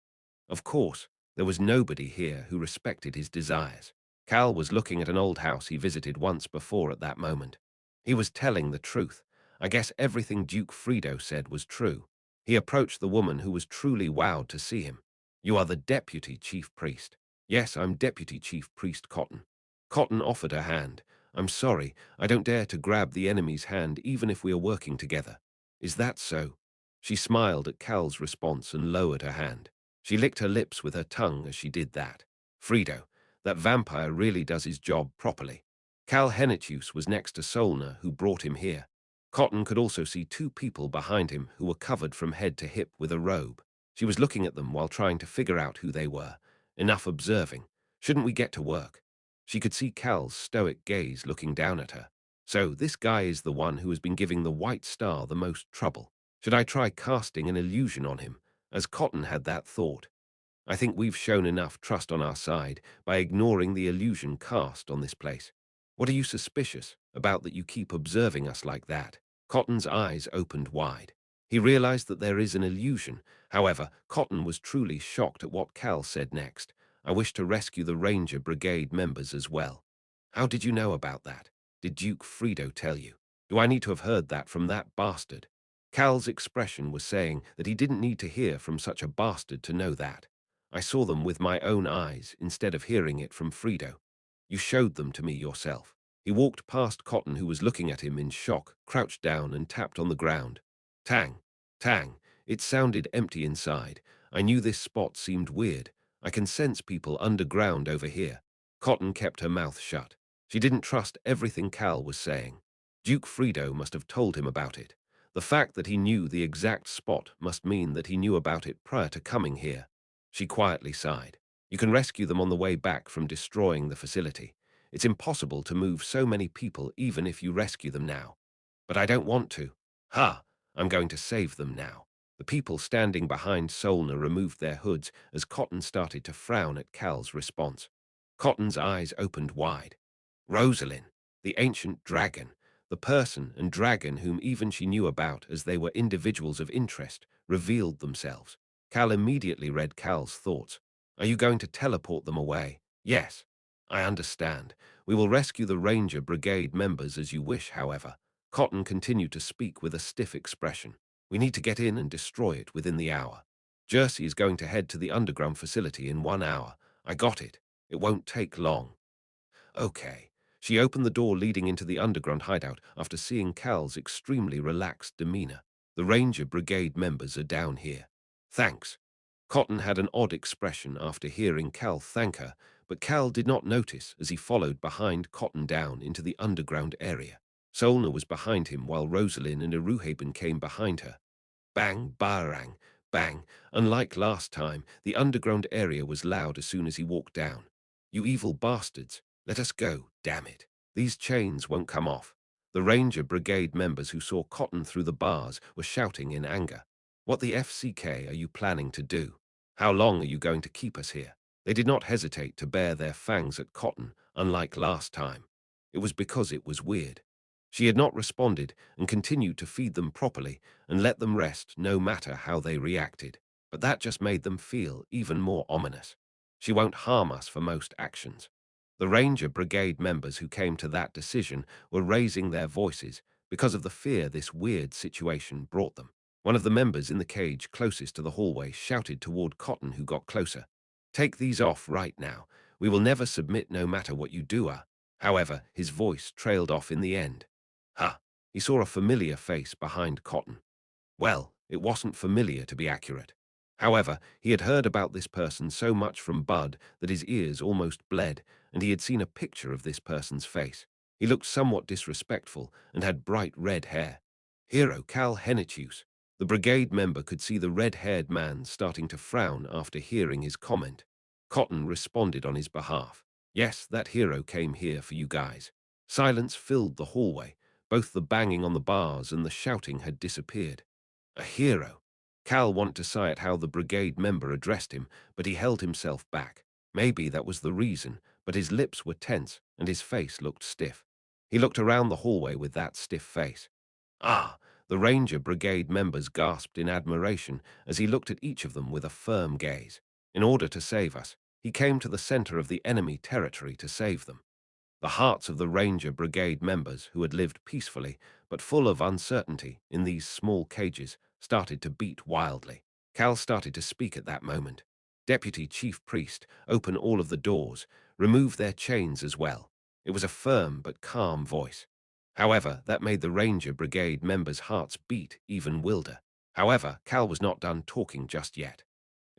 Of course, there was nobody here who respected his desires. Cal was looking at an old house he visited once before at that moment. He was telling the truth. I guess everything Duke Frido said was true. He approached the woman who was truly wowed to see him. You are the deputy chief priest. Yes, I'm deputy chief priest Cotton. Cotton offered her hand. I'm sorry, I don't dare to grab the enemy's hand even if we are working together. Is that so? She smiled at Cal's response and lowered her hand. She licked her lips with her tongue as she did that. Frido, that vampire really does his job properly. Cal Henitius was next to Solner, who brought him here. Cotton could also see two people behind him who were covered from head to hip with a robe. She was looking at them while trying to figure out who they were. Enough observing. Shouldn't we get to work? She could see Cal's stoic gaze looking down at her. So this guy is the one who has been giving the White Star the most trouble. Should I try casting an illusion on him? As Cotton had that thought. I think we've shown enough trust on our side by ignoring the illusion cast on this place. What are you suspicious about that you keep observing us like that? Cotton's eyes opened wide. He realized that there is an illusion. However, Cotton was truly shocked at what Cal said next. I wish to rescue the Ranger Brigade members as well. How did you know about that? Did Duke Frido tell you? Do I need to have heard that from that bastard? Cal's expression was saying that he didn't need to hear from such a bastard to know that. I saw them with my own eyes instead of hearing it from Frido. You showed them to me yourself. He walked past Cotton, who was looking at him in shock, crouched down and tapped on the ground. Tang, tang. It sounded empty inside. I knew this spot seemed weird. I can sense people underground over here. Cotton kept her mouth shut. She didn't trust everything Cal was saying. Duke Frido must have told him about it. The fact that he knew the exact spot must mean that he knew about it prior to coming here. She quietly sighed. You can rescue them on the way back from destroying the facility. It's impossible to move so many people even if you rescue them now. But I don't want to. Ha! I'm going to save them now. The people standing behind Solner removed their hoods as Cotton started to frown at Cal's response. Cotton's eyes opened wide. Rosalind, the ancient dragon, the person and dragon whom even she knew about as they were individuals of interest, revealed themselves. Cal immediately read Cal's thoughts. Are you going to teleport them away? Yes. I understand. We will rescue the Ranger Brigade members as you wish, however. Cotton continued to speak with a stiff expression. We need to get in and destroy it within the hour. Jersey is going to head to the underground facility in 1 hour. I got it. It won't take long. Okay. She opened the door leading into the underground hideout after seeing Cal's extremely relaxed demeanor. The Ranger Brigade members are down here. Thanks. Cotton had an odd expression after hearing Cal thank her, but Cal did not notice as he followed behind Cotton down into the underground area. Solna was behind him while Rosalind and Eruhaben came behind her. Bang, barang, bang. Unlike last time, the underground area was loud as soon as he walked down. You evil bastards, let us go, damn it. These chains won't come off. The Ranger Brigade members who saw Cotton through the bars were shouting in anger. What the FCK are you planning to do? How long are you going to keep us here? They did not hesitate to bare their fangs at Cotton, unlike last time. It was because it was weird. She had not responded and continued to feed them properly and let them rest no matter how they reacted. But that just made them feel even more ominous. She won't harm us for most actions. The Ranger Brigade members who came to that decision were raising their voices because of the fear this weird situation brought them. One of the members in the cage closest to the hallway shouted toward Cotton, who got closer. Take these off right now. We will never submit no matter what you do. However, his voice trailed off in the end. Ha! He saw a familiar face behind Cotton. Well, it wasn't familiar to be accurate. However, he had heard about this person so much from Bud that his ears almost bled, and he had seen a picture of this person's face. He looked somewhat disrespectful and had bright red hair. Hero Cal Henitius. The brigade member could see the red-haired man starting to frown after hearing his comment. Cotton responded on his behalf. Yes, that hero came here for you guys. Silence filled the hallway, Both the banging on the bars and the shouting had disappeared. A hero. Cal wanted to sigh at how the brigade member addressed him, but he held himself back. Maybe that was the reason, but his lips were tense and his face looked stiff. He looked around the hallway with that stiff face. Ah, the Ranger Brigade members gasped in admiration as he looked at each of them with a firm gaze. In order to save us, he came to the center of the enemy territory to save them. The hearts of the Ranger Brigade members, who had lived peacefully but full of uncertainty in these small cages, started to beat wildly. Cal started to speak at that moment. Deputy Chief Priest, open all of the doors, remove their chains as well. It was a firm but calm voice. However, that made the Ranger Brigade members' hearts beat even wilder. However, Cal was not done talking just yet.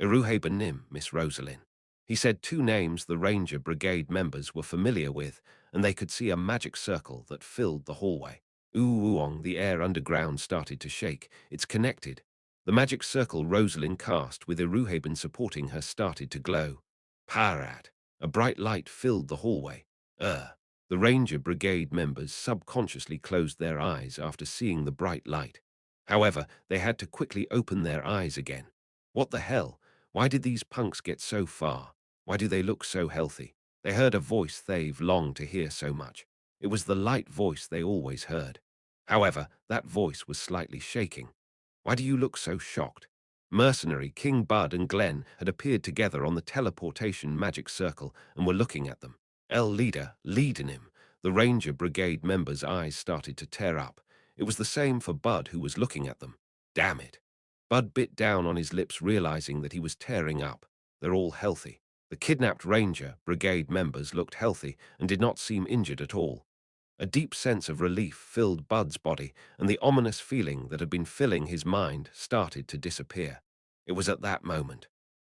Iruhabenim, Miss Rosalind. He said two names the Ranger Brigade members were familiar with, and they could see a magic circle that filled the hallway. Ooong, the air underground started to shake. It's connected. The magic circle Rosalind cast, with Iruhaben supporting her, started to glow. Parat. A bright light filled the hallway. The Ranger Brigade members subconsciously closed their eyes after seeing the bright light. However, they had to quickly open their eyes again. What the hell? Why did these punks get so far? Why do they look so healthy? They heard a voice they've longed to hear so much. It was the light voice they always heard. However, that voice was slightly shaking. Why do you look so shocked? Mercenary King Bud and Glenn had appeared together on the teleportation magic circle and were looking at them. El Leader, leading him. The Ranger Brigade members' eyes started to tear up. It was the same for Bud, who was looking at them. Damn it. Bud bit down on his lips, realizing that he was tearing up. They're all healthy. The kidnapped Ranger Brigade members looked healthy and did not seem injured at all. A deep sense of relief filled Bud's body, and the ominous feeling that had been filling his mind started to disappear. It was at that moment.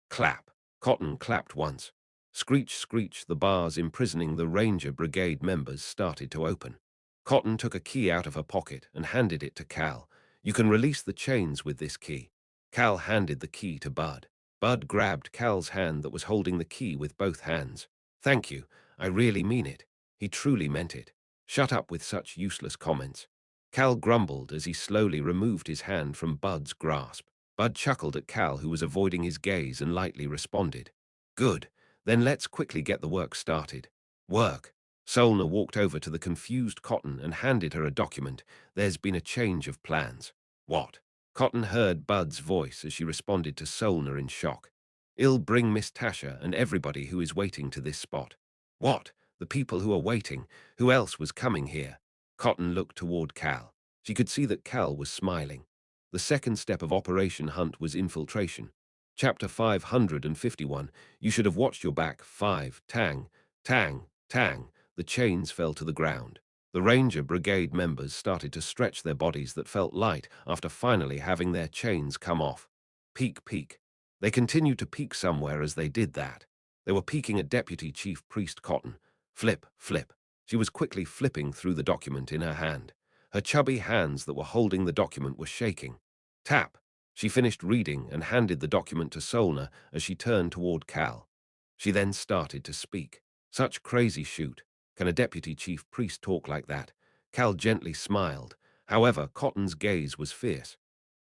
Clap. Cotton clapped once. Screech, screech, the bars imprisoning the Ranger Brigade members started to open. Cotton took a key out of her pocket and handed it to Cal. You can release the chains with this key. Cal handed the key to Bud. Bud grabbed Cal's hand that was holding the key with both hands. Thank you. I really mean it. He truly meant it. Shut up with such useless comments. Cal grumbled as he slowly removed his hand from Bud's grasp. Bud chuckled at Cal, who was avoiding his gaze, and lightly responded. Good. Then let's quickly get the work started. Work. Solner walked over to the confused Cotton and handed her a document. There's been a change of plans. What? Cotton heard Bud's voice as she responded to Solner in shock. I'll bring Miss Tasha and everybody who is waiting to this spot. What? The people who are waiting? Who else was coming here? Cotton looked toward Cal. She could see that Cal was smiling. The second step of Operation Hunt was infiltration. Chapter 551. You should have watched your back. 5. Tang. Tang. Tang. The chains fell to the ground. The Ranger Brigade members started to stretch their bodies that felt light after finally having their chains come off. Peek, peek. They continued to peek somewhere as they did that. They were peeking at Deputy Chief Priest Cotton. Flip, flip. She was quickly flipping through the document in her hand. Her chubby hands that were holding the document were shaking. Tap. She finished reading and handed the document to Solner as she turned toward Cal. She then started to speak. Such crazy shoot. Can a deputy chief priest talk like that? Cal gently smiled. However, Cotton's gaze was fierce.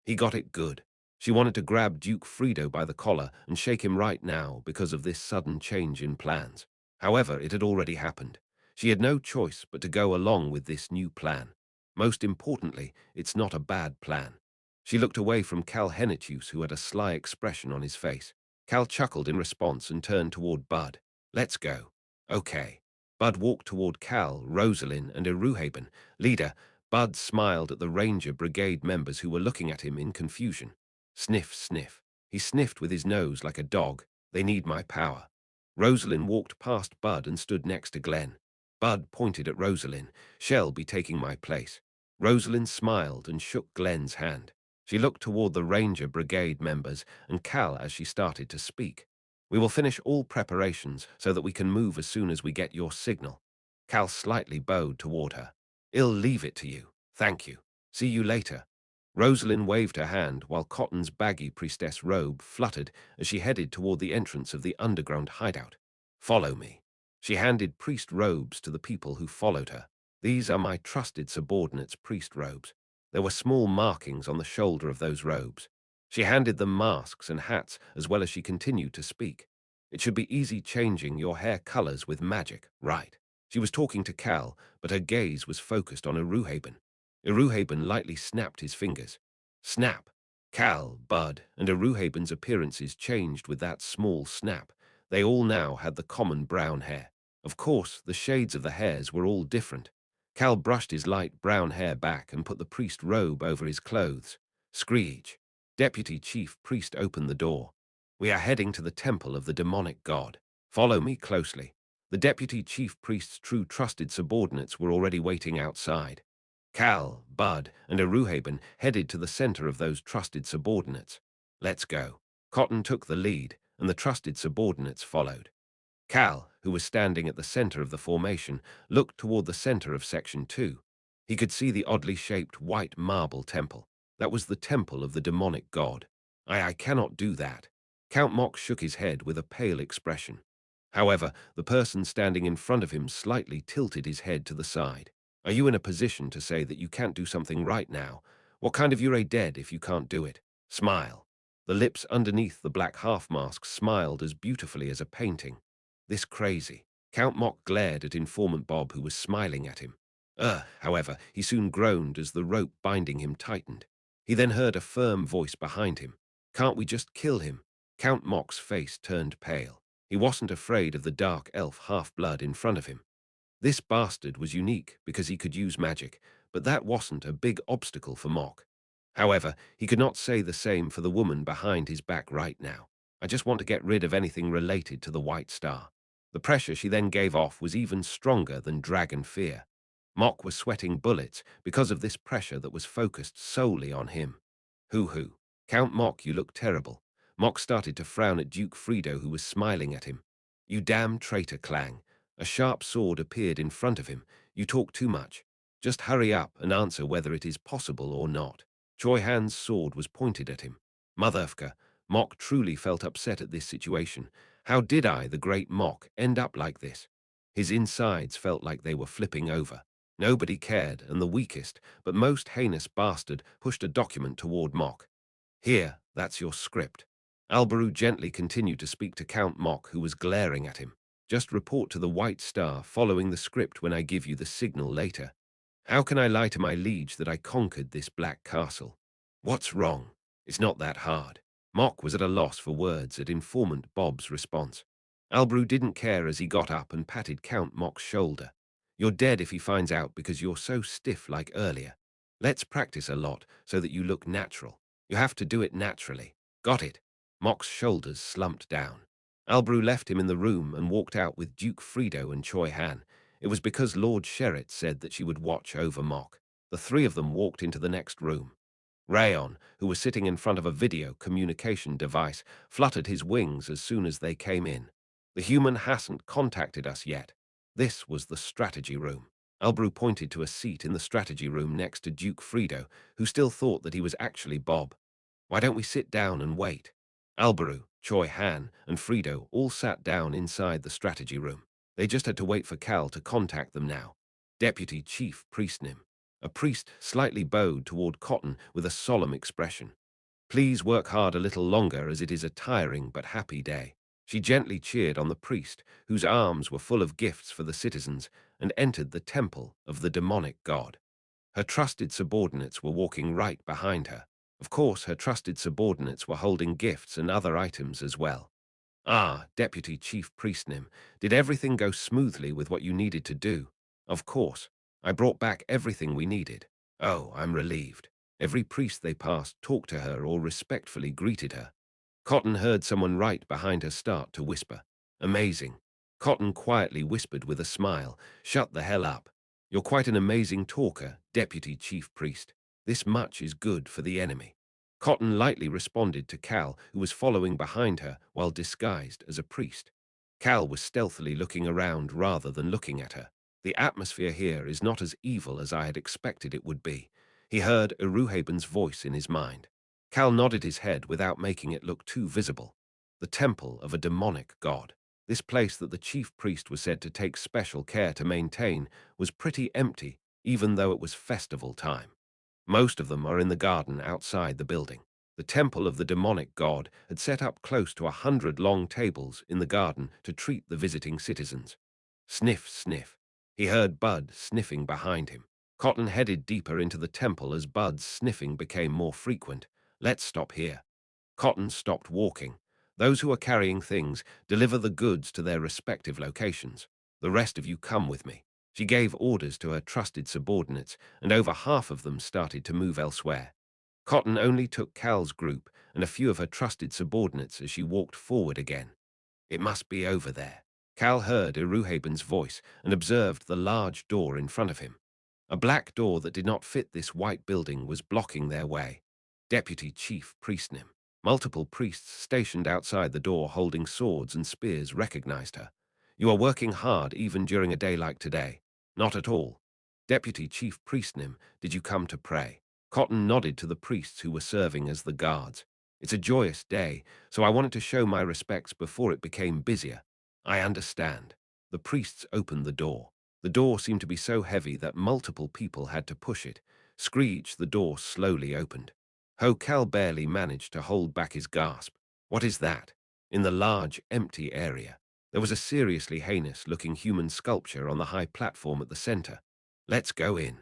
He got it good. She wanted to grab Duke Fredo by the collar and shake him right now because of this sudden change in plans. However, it had already happened. She had no choice but to go along with this new plan. Most importantly, it's not a bad plan. She looked away from Cal Henitius, who had a sly expression on his face. Cal chuckled in response and turned toward Bud. Let's go. Okay. Bud walked toward Cal, Rosalind, and Iruhaben. Leader. Bud smiled at the Ranger Brigade members who were looking at him in confusion. Sniff, sniff. He sniffed with his nose like a dog. They need my power. Rosalind walked past Bud and stood next to Glenn. Bud pointed at Rosalind. She'll be taking my place. Rosalind smiled and shook Glenn's hand. She looked toward the Ranger Brigade members and Cal as she started to speak. We will finish all preparations so that we can move as soon as we get your signal. Cal slightly bowed toward her. I'll leave it to you. Thank you. See you later. Rosalind waved her hand while Cotton's baggy priestess robe fluttered as she headed toward the entrance of the underground hideout. Follow me. She handed priest robes to the people who followed her. These are my trusted subordinates' priest robes. There were small markings on the shoulder of those robes. She handed them masks and hats as well as she continued to speak. It should be easy changing your hair colors with magic, right? She was talking to Cal, but her gaze was focused on Iruhaben. Iruhaben lightly snapped his fingers. Snap! Cal, Bud, and Iruhaben's appearances changed with that small snap. They all now had the common brown hair. Of course, the shades of the hairs were all different. Cal brushed his light brown hair back and put the priest robe over his clothes. Screech! Deputy Chief Priest opened the door. We are heading to the temple of the demonic god. Follow me closely. The Deputy Chief Priest's true trusted subordinates were already waiting outside. Cal, Bud, and Iruhaben headed to the center of those trusted subordinates. Let's go. Cotton took the lead, and the trusted subordinates followed. Cal, who was standing at the center of the formation, looked toward the center of Section 2. He could see the oddly shaped white marble temple. That was the temple of the demonic god. I cannot do that. Count Mock shook his head with a pale expression. However, the person standing in front of him slightly tilted his head to the side. Are you in a position to say that you can't do something right now? What kind of you're a dead if you can't do it? Smile. The lips underneath the black half-mask smiled as beautifully as a painting. This crazy. Count Mock glared at informant Bob, who was smiling at him. However, he soon groaned as the rope binding him tightened. He then heard a firm voice behind him. Can't we just kill him? Count Mock's face turned pale. He wasn't afraid of the dark elf half-blood in front of him. This bastard was unique because he could use magic, but that wasn't a big obstacle for Mock. However, he could not say the same for the woman behind his back right now. I just want to get rid of anything related to the White Star. The pressure she then gave off was even stronger than dragon fear. Mock was sweating bullets because of this pressure that was focused solely on him. Hoo-hoo. Count Mock, you look terrible. Mock started to frown at Duke Frido, who was smiling at him. You damn traitor, Clang. A sharp sword appeared in front of him. You talk too much. Just hurry up and answer whether it is possible or not. Choi Han's sword was pointed at him. Motherfucker. Mock truly felt upset at this situation. How did I, the great Mock, end up like this? His insides felt like they were flipping over. Nobody cared, and the weakest, but most heinous bastard pushed a document toward Mock. Here, that's your script. Albaru gently continued to speak to Count Mock, who was glaring at him. Just report to the White Star following the script when I give you the signal later. How can I lie to my liege that I conquered this black castle? What's wrong? It's not that hard. Mock was at a loss for words at informant Bob's response. Albrew didn't care as he got up and patted Count Mock's shoulder. You're dead if he finds out because you're so stiff like earlier. Let's practice a lot so that you look natural. You have to do it naturally. Got it? Mock's shoulders slumped down. Albrew left him in the room and walked out with Duke Frido and Choi Han. It was because Lord Sherritt said that she would watch over Mock. The three of them walked into the next room. Rayon, who was sitting in front of a video communication device, fluttered his wings as soon as they came in. The human hasn't contacted us yet. This was the strategy room. Albrew pointed to a seat in the strategy room next to Duke Frido, who still thought that he was actually Bob. Why don't we sit down and wait? Albrew, Choi Han, and Frido all sat down inside the strategy room. They just had to wait for Cal to contact them now. Deputy Chief Priestnim. A priest slightly bowed toward Cotton with a solemn expression. Please work hard a little longer as it is a tiring but happy day. She gently cheered on the priest, whose arms were full of gifts for the citizens, and entered the temple of the demonic god. Her trusted subordinates were walking right behind her. Of course, her trusted subordinates were holding gifts and other items as well. Ah, Deputy Chief Priestnim, did everything go smoothly with what you needed to do? Of course. I brought back everything we needed. Oh, I'm relieved. Every priest they passed talked to her or respectfully greeted her. Cotton heard someone right behind her start to whisper. Amazing. Cotton quietly whispered with a smile. Shut the hell up. You're quite an amazing talker, Deputy Chief Priest. This much is good for the enemy. Cotton lightly responded to Cal, who was following behind her while disguised as a priest. Cal was stealthily looking around rather than looking at her. The atmosphere here is not as evil as I had expected it would be. He heard Iruhaben's voice in his mind. Cal nodded his head without making it look too visible. The temple of a demonic god. This place that the chief priest was said to take special care to maintain was pretty empty, even though it was festival time. Most of them are in the garden outside the building. The temple of the demonic god had set up close to 100 long tables in the garden to treat the visiting citizens. Sniff, sniff. He heard Bud sniffing behind him. Cotton headed deeper into the temple as Bud's sniffing became more frequent. Let's stop here. Cotton stopped walking. Those who are carrying things deliver the goods to their respective locations. The rest of you come with me. She gave orders to her trusted subordinates, and over half of them started to move elsewhere. Cotton only took Cal's group and a few of her trusted subordinates as she walked forward again. It must be over there. Cal heard Iruhaben's voice and observed the large door in front of him. A black door that did not fit this white building was blocking their way. Deputy Chief Priestnim. Multiple priests stationed outside the door holding swords and spears recognized her. You are working hard even during a day like today. Not at all. Deputy Chief Priestnim, did you come to pray? Cotton nodded to the priests who were serving as the guards. It's a joyous day, so I wanted to show my respects before it became busier. I understand. The priests opened the door. The door seemed to be so heavy that multiple people had to push it. Screech, the door slowly opened. Cal barely managed to hold back his gasp. What is that? In the large, empty area, there was a seriously heinous-looking human sculpture on the high platform at the center. Let's go in.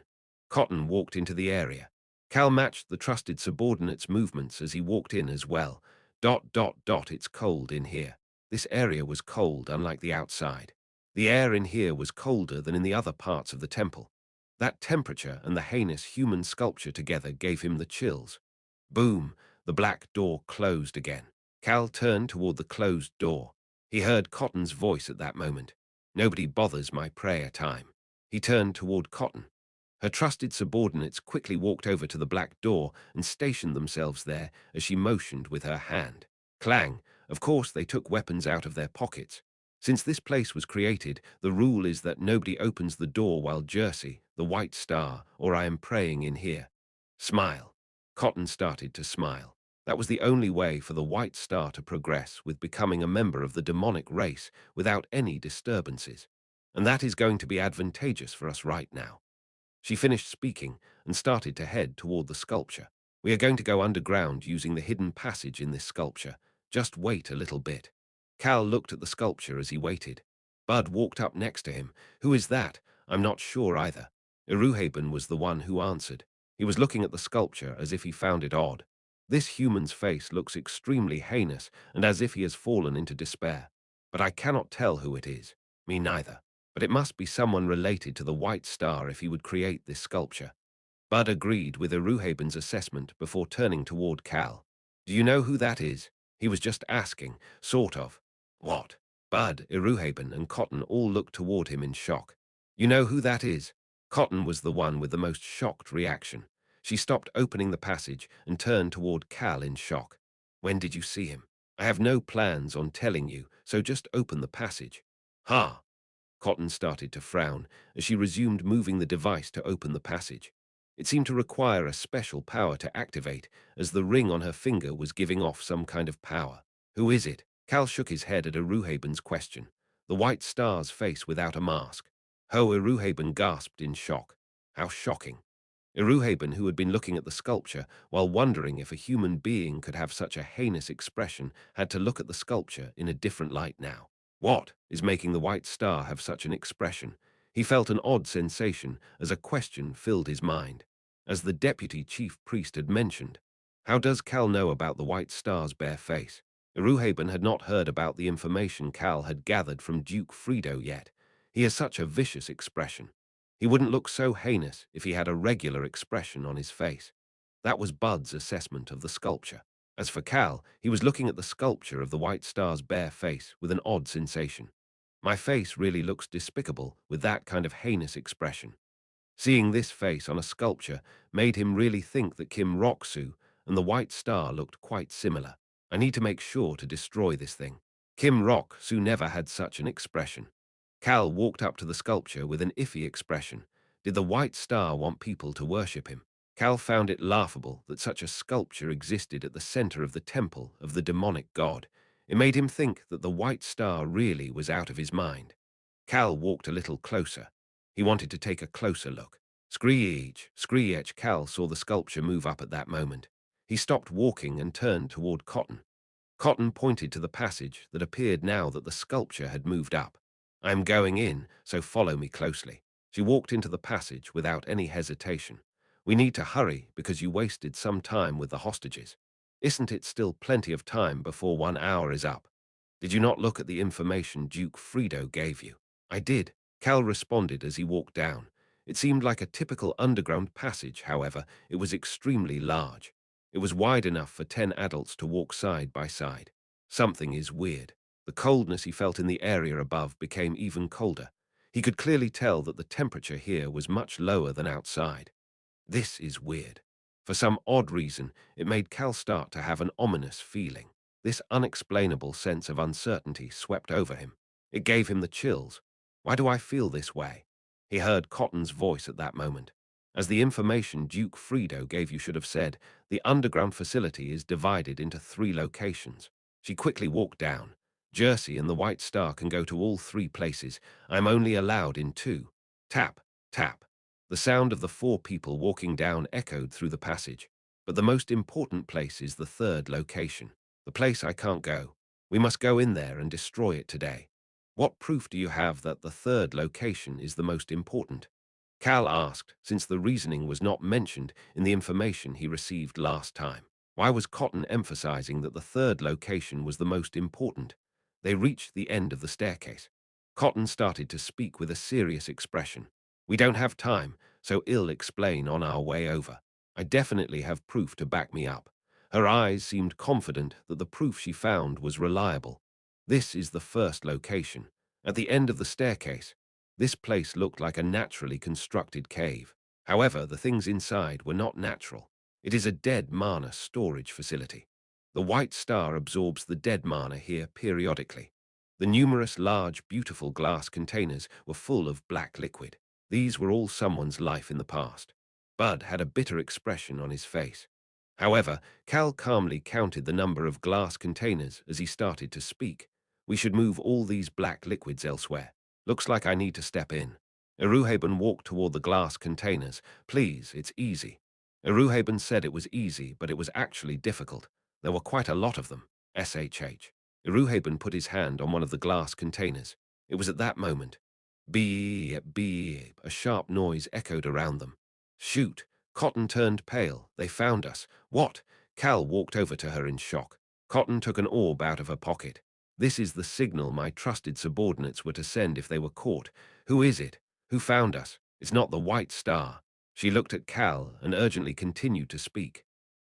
Cotton walked into the area. Cal matched the trusted subordinate's movements as he walked in as well. It's cold in here. This area was cold, unlike the outside. The air in here was colder than in the other parts of the temple. That temperature and the heinous human sculpture together gave him the chills. Boom! The black door closed again. Cal turned toward the closed door. He heard Cotton's voice at that moment. Nobody bothers my prayer time. He turned toward Cotton. Her trusted subordinates quickly walked over to the black door and stationed themselves there as she motioned with her hand. Clang! Of course they took weapons out of their pockets. Since this place was created, the rule is that nobody opens the door while Jersey, the White Star, or I am praying in here. Smile. Cotton started to smile. That was the only way for the White Star to progress with becoming a member of the demonic race without any disturbances. And that is going to be advantageous for us right now. She finished speaking and started to head toward the sculpture. We are going to go underground using the hidden passage in this sculpture. Just wait a little bit. Cal looked at the sculpture as he waited. Bud walked up next to him. Who is that? I'm not sure either. Iruhaben was the one who answered. He was looking at the sculpture as if he found it odd. This human's face looks extremely heinous and as if he has fallen into despair. But I cannot tell who it is. Me neither. But it must be someone related to the White Star if he would create this sculpture. Bud agreed with Iruhaben's assessment before turning toward Cal. Do you know who that is? He was just asking, sort of. What? Bud, Iruhaben, and Cotton all looked toward him in shock. You know who that is? Cotton was the one with the most shocked reaction. She stopped opening the passage and turned toward Cal in shock. When did you see him? I have no plans on telling you, so just open the passage. Ha! Cotton started to frown as she resumed moving the device to open the passage. It seemed to require a special power to activate, as the ring on her finger was giving off some kind of power. Who is it? Cal shook his head at Iruhaben's question. The White Star's face without a mask. Iruhaben gasped in shock. How shocking. Iruhaben, who had been looking at the sculpture while wondering if a human being could have such a heinous expression, had to look at the sculpture in a different light now. What is making the White Star have such an expression? He felt an odd sensation as a question filled his mind. As the deputy chief priest had mentioned, how does Cal know about the White Star's bare face? Iruhaben had not heard about the information Cal had gathered from Duke Frido yet. He has such a vicious expression. He wouldn't look so heinous if he had a regular expression on his face. That was Bud's assessment of the sculpture. As for Cal, he was looking at the sculpture of the White Star's bare face with an odd sensation. My face really looks despicable with that kind of heinous expression. Seeing this face on a sculpture made him really think that Kim Roksu and the White Star looked quite similar. I need to make sure to destroy this thing. Kim Roksu never had such an expression. Cal walked up to the sculpture with an iffy expression. Did the White Star want people to worship him? Cal found it laughable that such a sculpture existed at the center of the temple of the demonic god. It made him think that the white star really was out of his mind. Cal walked a little closer. He wanted to take a closer look. Screech. Cal saw the sculpture move up at that moment. He stopped walking and turned toward Cotton. Cotton pointed to the passage that appeared now that the sculpture had moved up. "I am going in, so follow me closely." She walked into the passage without any hesitation. "We need to hurry because you wasted some time with the hostages. Isn't it still plenty of time before 1 hour is up? Did you not look at the information Duke Frido gave you?" "I did," Cal responded as he walked down. It seemed like a typical underground passage, however, it was extremely large. It was wide enough for 10 adults to walk side by side. Something is weird. The coldness he felt in the area above became even colder. He could clearly tell that the temperature here was much lower than outside. This is weird. For some odd reason, it made Cal start to have an ominous feeling. This unexplainable sense of uncertainty swept over him. It gave him the chills. "Why do I feel this way?" He heard Cotton's voice at that moment. "As the information Duke Frido gave you should have said, the underground facility is divided into 3 locations." She quickly walked down. "Jersey and the White Star can go to all 3 places. I'm only allowed in 2. Tap, tap." The sound of the 4 people walking down echoed through the passage. "But the most important place is the 3rd location. The place I can't go. We must go in there and destroy it today." "What proof do you have that the 3rd location is the most important?" Cal asked, since the reasoning was not mentioned in the information he received last time. Why was Cotton emphasizing that the 3rd location was the most important? They reached the end of the staircase. Cotton started to speak with a serious expression. "We don't have time, so I'll explain on our way over. I definitely have proof to back me up." Her eyes seemed confident that the proof she found was reliable. "This is the 1st location. At the end of the staircase. This place looked like a naturally constructed cave. However, the things inside were not natural. It is a dead mana storage facility. The White Star absorbs the dead mana here periodically. The numerous large, beautiful glass containers were full of black liquid. These were all someone's life in the past." Bud had a bitter expression on his face. However, Cal calmly counted the number of glass containers as he started to speak. "We should move all these black liquids elsewhere. Looks like I need to step in." Eruhaben walked toward the glass containers. "Please, it's easy." Eruhaben said it was easy, but it was actually difficult. There were quite a lot of them. SHH. Eruhaben put his hand on one of the glass containers. It was at that moment. Beep, beep, a sharp noise echoed around them. "Shoot!" Cotton turned pale. "They found us." "What?" Cal walked over to her in shock. Cotton took an orb out of her pocket. "This is the signal my trusted subordinates were to send if they were caught. Who is it? Who found us? It's not the White Star." She looked at Cal and urgently continued to speak.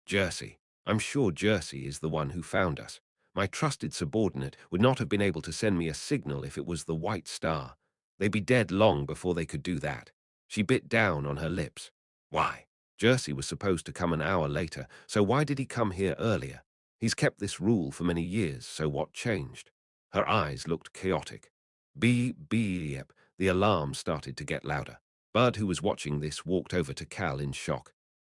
"Jersey. I'm sure Jersey is the one who found us. My trusted subordinate would not have been able to send me a signal if it was the White Star. They'd be dead long before they could do that." She bit down on her lips. "Why? Jersey was supposed to come an hour later, so why did he come here earlier? He's kept this rule for many years, so what changed?" Her eyes looked chaotic. Beep, beep. The alarm started to get louder. Bud, who was watching this, walked over to Cal in shock.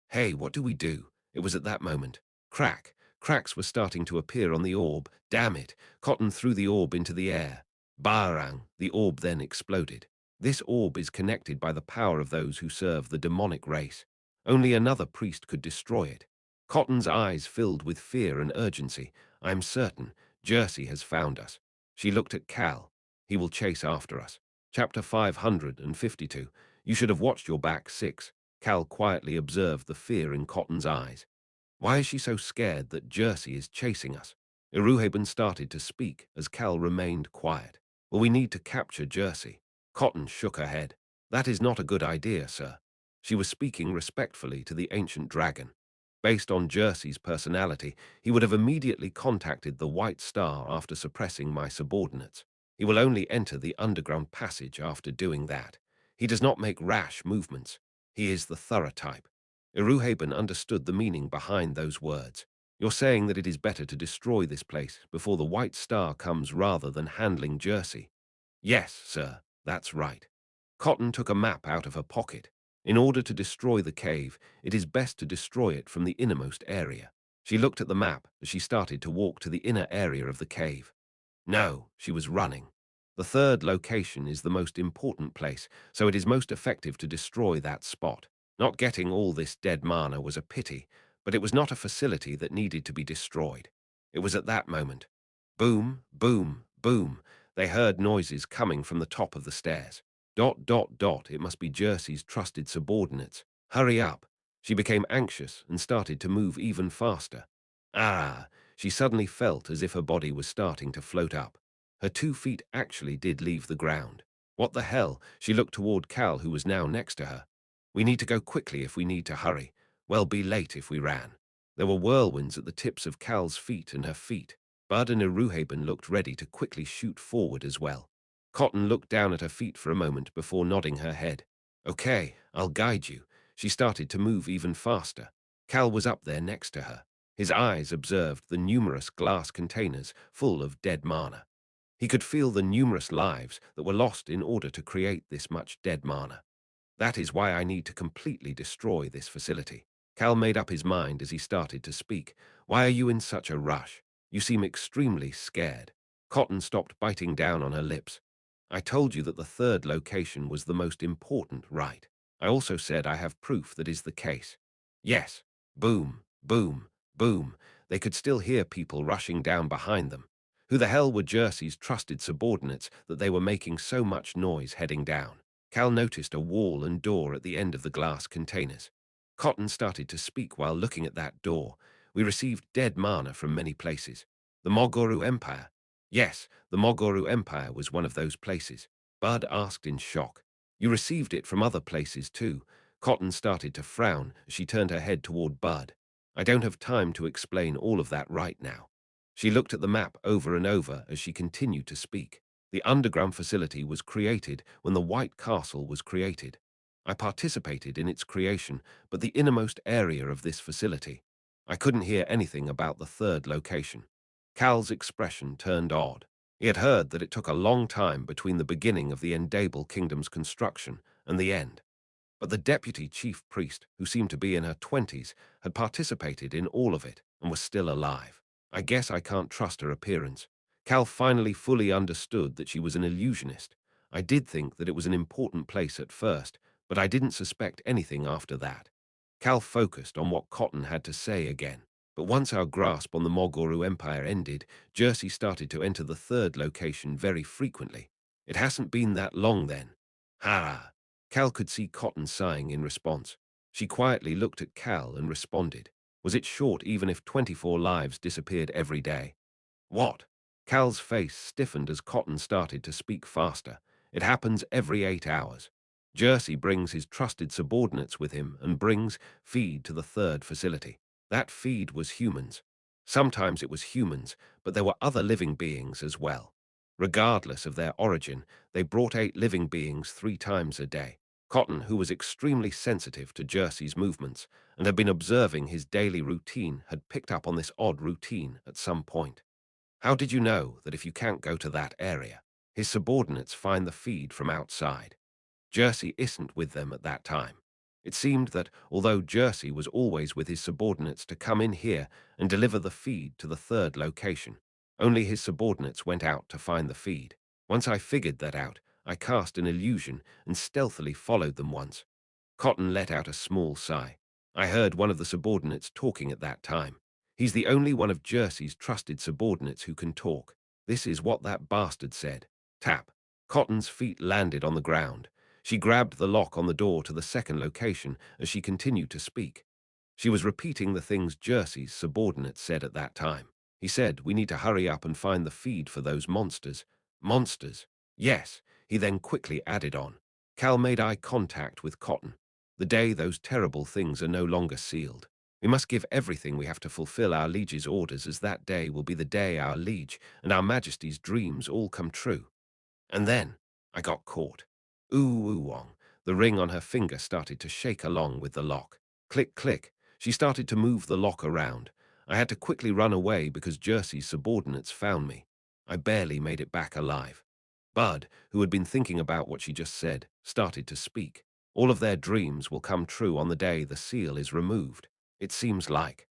"Hey, what do we do?" It was at that moment. Crack! Cracks were starting to appear on the orb. "Damn it!" Cotton threw the orb into the air. Barang! The orb then exploded. This orb is connected by the power of those who serve the demonic race. Only another priest could destroy it. Cotton's eyes filled with fear and urgency. "I'm certain Jersey has found us." She looked at Cal. "He will chase after us." Chapter 552. You should have watched your back, 6. Cal quietly observed the fear in Cotton's eyes. "Why is she so scared that Jersey is chasing us?" Eruhaben started to speak as Cal remained quiet. "Well, we need to capture Jersey." Cotton shook her head. "That is not a good idea, sir." She was speaking respectfully to the ancient dragon. Based on Jersey's personality, he would have immediately contacted the White Star after suppressing my subordinates. He will only enter the underground passage after doing that. He does not make rash movements. He is the thorough type. Eruhaben understood the meaning behind those words. "You're saying that it is better to destroy this place before the White Star comes rather than handling Jersey?" "Yes, sir, that's right." Cotton took a map out of her pocket. "In order to destroy the cave, it is best to destroy it from the innermost area." She looked at the map as she started to walk to the inner area of the cave. No, she was running. The third location is the most important place, so it is most effective to destroy that spot. Not getting all this dead mana was a pity, but it was not a facility that needed to be destroyed. It was at that moment. Boom, boom, boom. They heard noises coming from the top of the stairs. Dot, dot, dot. It must be Jersey's trusted subordinates. Hurry up. She became anxious and started to move even faster. Ah, she suddenly felt as if her body was starting to float up. Her 2 feet actually did leave the ground. What the hell? She looked toward Cal, who was now next to her. We need to go quickly if we need to hurry. We'll be late if we ran. There were whirlwinds at the tips of Cal's feet and her feet. Bud and Iruhaben looked ready to quickly shoot forward as well. Cotton looked down at her feet for a moment before nodding her head. Okay, I'll guide you. She started to move even faster. Cal was up there next to her. His eyes observed the numerous glass containers full of dead mana. He could feel the numerous lives that were lost in order to create this much dead mana. That is why I need to completely destroy this facility. Cal made up his mind as he started to speak. Why are you in such a rush? You seem extremely scared. Cotton stopped biting down on her lips. I told you that the third location was the most important, right? I also said I have proof that is the case. Yes. Boom, boom, boom. They could still hear people rushing down behind them. Who the hell were Jersey's trusted subordinates that they were making so much noise heading down? Cal noticed a wall and door at the end of the glass containers. Cotton started to speak while looking at that door. We received dead mana from many places. The Mogoru Empire. Yes, the Mogoru Empire was one of those places. Bud asked in shock. You received it from other places too. Cotton started to frown as she turned her head toward Bud. I don't have time to explain all of that right now. She looked at the map over and over as she continued to speak. The underground facility was created when the White Castle was created. I participated in its creation, but the innermost area of this facility. I couldn't hear anything about the third location. Cal's expression turned odd. He had heard that it took a long time between the beginning of the Endable Kingdom's construction and the end. But the deputy chief priest, who seemed to be in her 20s, had participated in all of it and was still alive. I guess I can't trust her appearance. Cal finally fully understood that she was an illusionist. I did think that it was an important place at first, but I didn't suspect anything after that. Cal focused on what Cotton had to say again. But once our grasp on the Mogoru Empire ended, Jersey started to enter the third location very frequently. It hasn't been that long then. Ha! Cal could see Cotton sighing in response. She quietly looked at Cal and responded. Was it short even if 24 lives disappeared every day? What? Cal's face stiffened as Cotton started to speak faster. It happens every 8 hours. Jersey brings his trusted subordinates with him and brings feed to the third facility. That feed was humans. Sometimes it was humans, but there were other living beings as well. Regardless of their origin, they brought 8 living beings 3 times a day. Cotton, who was extremely sensitive to Jersey's movements and had been observing his daily routine, had picked up on this odd routine at some point. How did you know that if you can't go to that area, his subordinates find the feed from outside? Jersey isn't with them at that time. It seemed that although Jersey was always with his subordinates to come in here and deliver the feed to the third location, only his subordinates went out to find the feed. Once I figured that out, I cast an illusion and stealthily followed them once. Cotton let out a small sigh. I heard one of the subordinates talking at that time. He's the only one of Jersey's trusted subordinates who can talk. This is what that bastard said. Tap. Cotton's feet landed on the ground. She grabbed the lock on the door to the second location as she continued to speak. She was repeating the things Jersey's subordinate said at that time. He said, we need to hurry up and find the feed for those monsters. Monsters? Yes. He then quickly added on. Cal made eye contact with Cotton. The day those terrible things are no longer sealed. We must give everything we have to fulfill our liege's orders, as that day will be the day our liege and our majesty's dreams all come true. And then I got caught. Ooh-wong. The ring on her finger started to shake along with the lock. Click, click. She started to move the lock around. I had to quickly run away because Jersey's subordinates found me. I barely made it back alive. Bud, who had been thinking about what she just said, started to speak. All of their dreams will come true on the day the seal is removed. It seems like.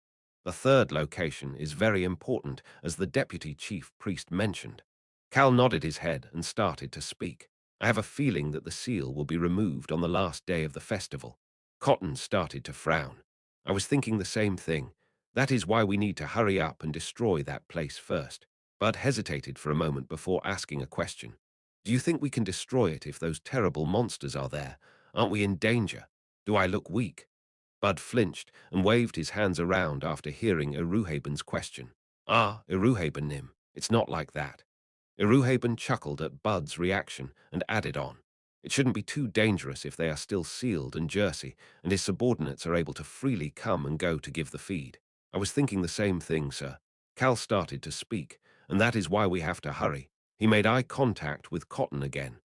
The third location is very important, as the deputy chief priest mentioned. Cal nodded his head and started to speak. I have a feeling that the seal will be removed on the last day of the festival. Cotton started to frown. I was thinking the same thing. That is why we need to hurry up and destroy that place first. Bud hesitated for a moment before asking a question. Do you think we can destroy it if those terrible monsters are there? Aren't we in danger? Do I look weak? Bud flinched and waved his hands around after hearing Iruhaben's question. Ah, Iruhabenim, it's not like that. Iruhaben chuckled at Bud's reaction and added on. It shouldn't be too dangerous if they are still sealed and Jersey, and his subordinates are able to freely come and go to give the feed. I was thinking the same thing, sir. Cal started to speak, and that is why we have to hurry. He made eye contact with Cotton again.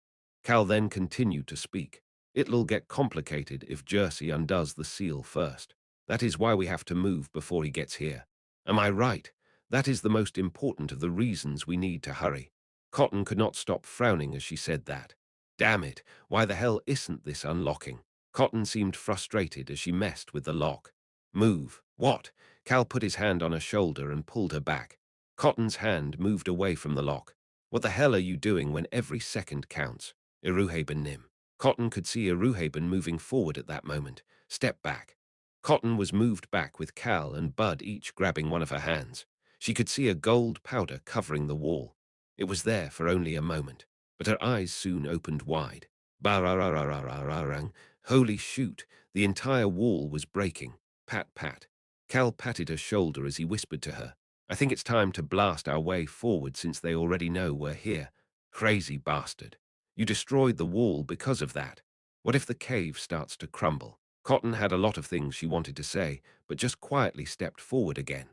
Cal then continued to speak. It'll get complicated if Jersey undoes the seal first. That is why we have to move before he gets here. Am I right? That is the most important of the reasons we need to hurry. Cotton could not stop frowning as she said that. Damn it, why the hell isn't this unlocking? Cotton seemed frustrated as she messed with the lock. Move. What? Cal put his hand on her shoulder and pulled her back. Cotton's hand moved away from the lock. What the hell are you doing when every second counts? Iruhaben Nim. Cotton could see Iruhaben moving forward at that moment. Step back. Cotton was moved back with Cal and Bud each grabbing one of her hands. She could see a gold powder covering the wall. It was there for only a moment, but her eyes soon opened wide. Bararararararang. Holy shoot, the entire wall was breaking. Pat, pat. Cal patted her shoulder as he whispered to her, I think it's time to blast our way forward since they already know we're here. Crazy bastard. You destroyed the wall because of that. What if the cave starts to crumble? Cotton had a lot of things she wanted to say, but just quietly stepped forward again.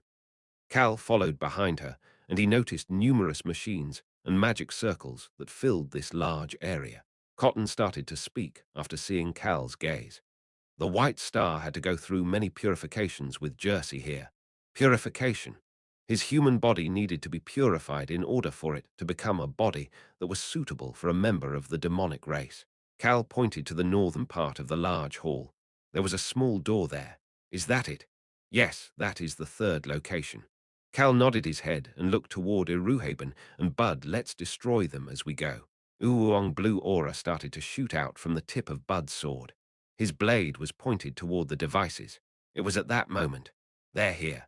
Cal followed behind her, and he noticed numerous machines and magic circles that filled this large area. Cotton started to speak after seeing Cal's gaze. The White Star had to go through many purifications with Jersey here. Purification. His human body needed to be purified in order for it to become a body that was suitable for a member of the demonic race. Cal pointed to the northern part of the large hall. There was a small door there. Is that it? Yes, that is the third location. Cal nodded his head and looked toward Iruhaben and Bud. Let's destroy them as we go. Uwong blue aura started to shoot out from the tip of Bud's sword. His blade was pointed toward the devices. It was at that moment. They're here.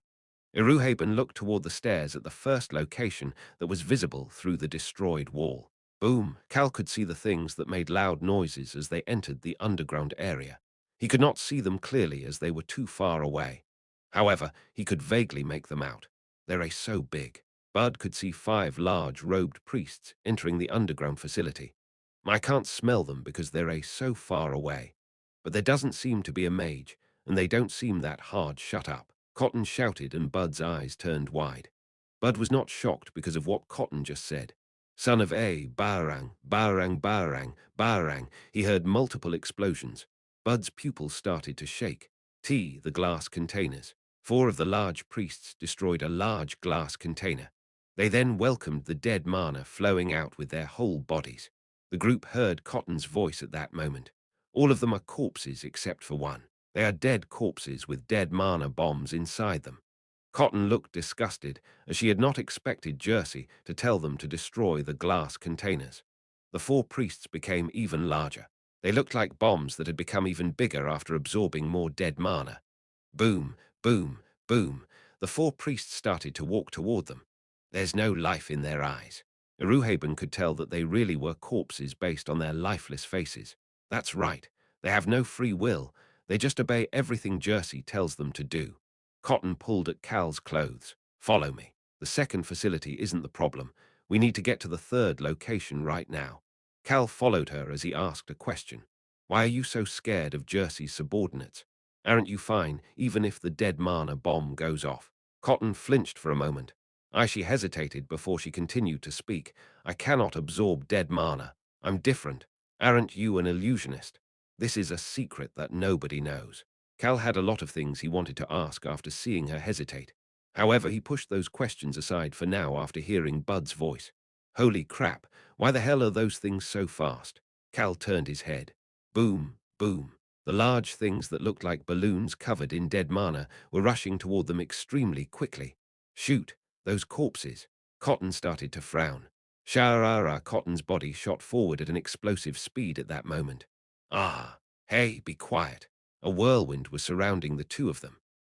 Iruhaben looked toward the stairs at the first location that was visible through the destroyed wall. Boom! Cal could see the things that made loud noises as they entered the underground area. He could not see them clearly as they were too far away. However, he could vaguely make them out. They're so big. Bud could see 5 large robed priests entering the underground facility. I can't smell them because they're so far away. But there doesn't seem to be a mage, and they don't seem that hard. Shut up. Cotton shouted and Bud's eyes turned wide. Bud was not shocked because of what Cotton just said. Son of A, Barang, Barang, Barang, Barang. He heard multiple explosions. Bud's pupils started to shake. The glass containers. 4 of the large priests destroyed a large glass container. They then welcomed the dead mana flowing out with their whole bodies. The group heard Cotton's voice at that moment. All of them are corpses except for one. They are dead corpses with dead mana bombs inside them. Cotton looked disgusted, as she had not expected Jersey to tell them to destroy the glass containers. The 4 priests became even larger. They looked like bombs that had become even bigger after absorbing more dead mana. Boom, boom, boom. The 4 priests started to walk toward them. There's no life in their eyes. Iruhaben could tell that they really were corpses based on their lifeless faces. That's right. They have no free will. They just obey everything Jersey tells them to do. Cotton pulled at Cal's clothes. Follow me. The second facility isn't the problem. We need to get to the third location right now. Cal followed her as he asked a question. Why are you so scared of Jersey's subordinates? Aren't you fine, even if the dead mana bomb goes off? Cotton flinched for a moment. She hesitated before she continued to speak. I cannot absorb dead mana. I'm different. Aren't you an illusionist? This is a secret that nobody knows. Cal had a lot of things he wanted to ask after seeing her hesitate. However, he pushed those questions aside for now after hearing Bud's voice. Holy crap, why the hell are those things so fast? Cal turned his head. Boom, boom. The large things that looked like balloons covered in dead mana were rushing toward them extremely quickly. Shoot, those corpses. Cotton started to frown. Sharara Cotton's body shot forward at an explosive speed at that moment. Ah, hey, be quiet. A whirlwind was surrounding the two of them.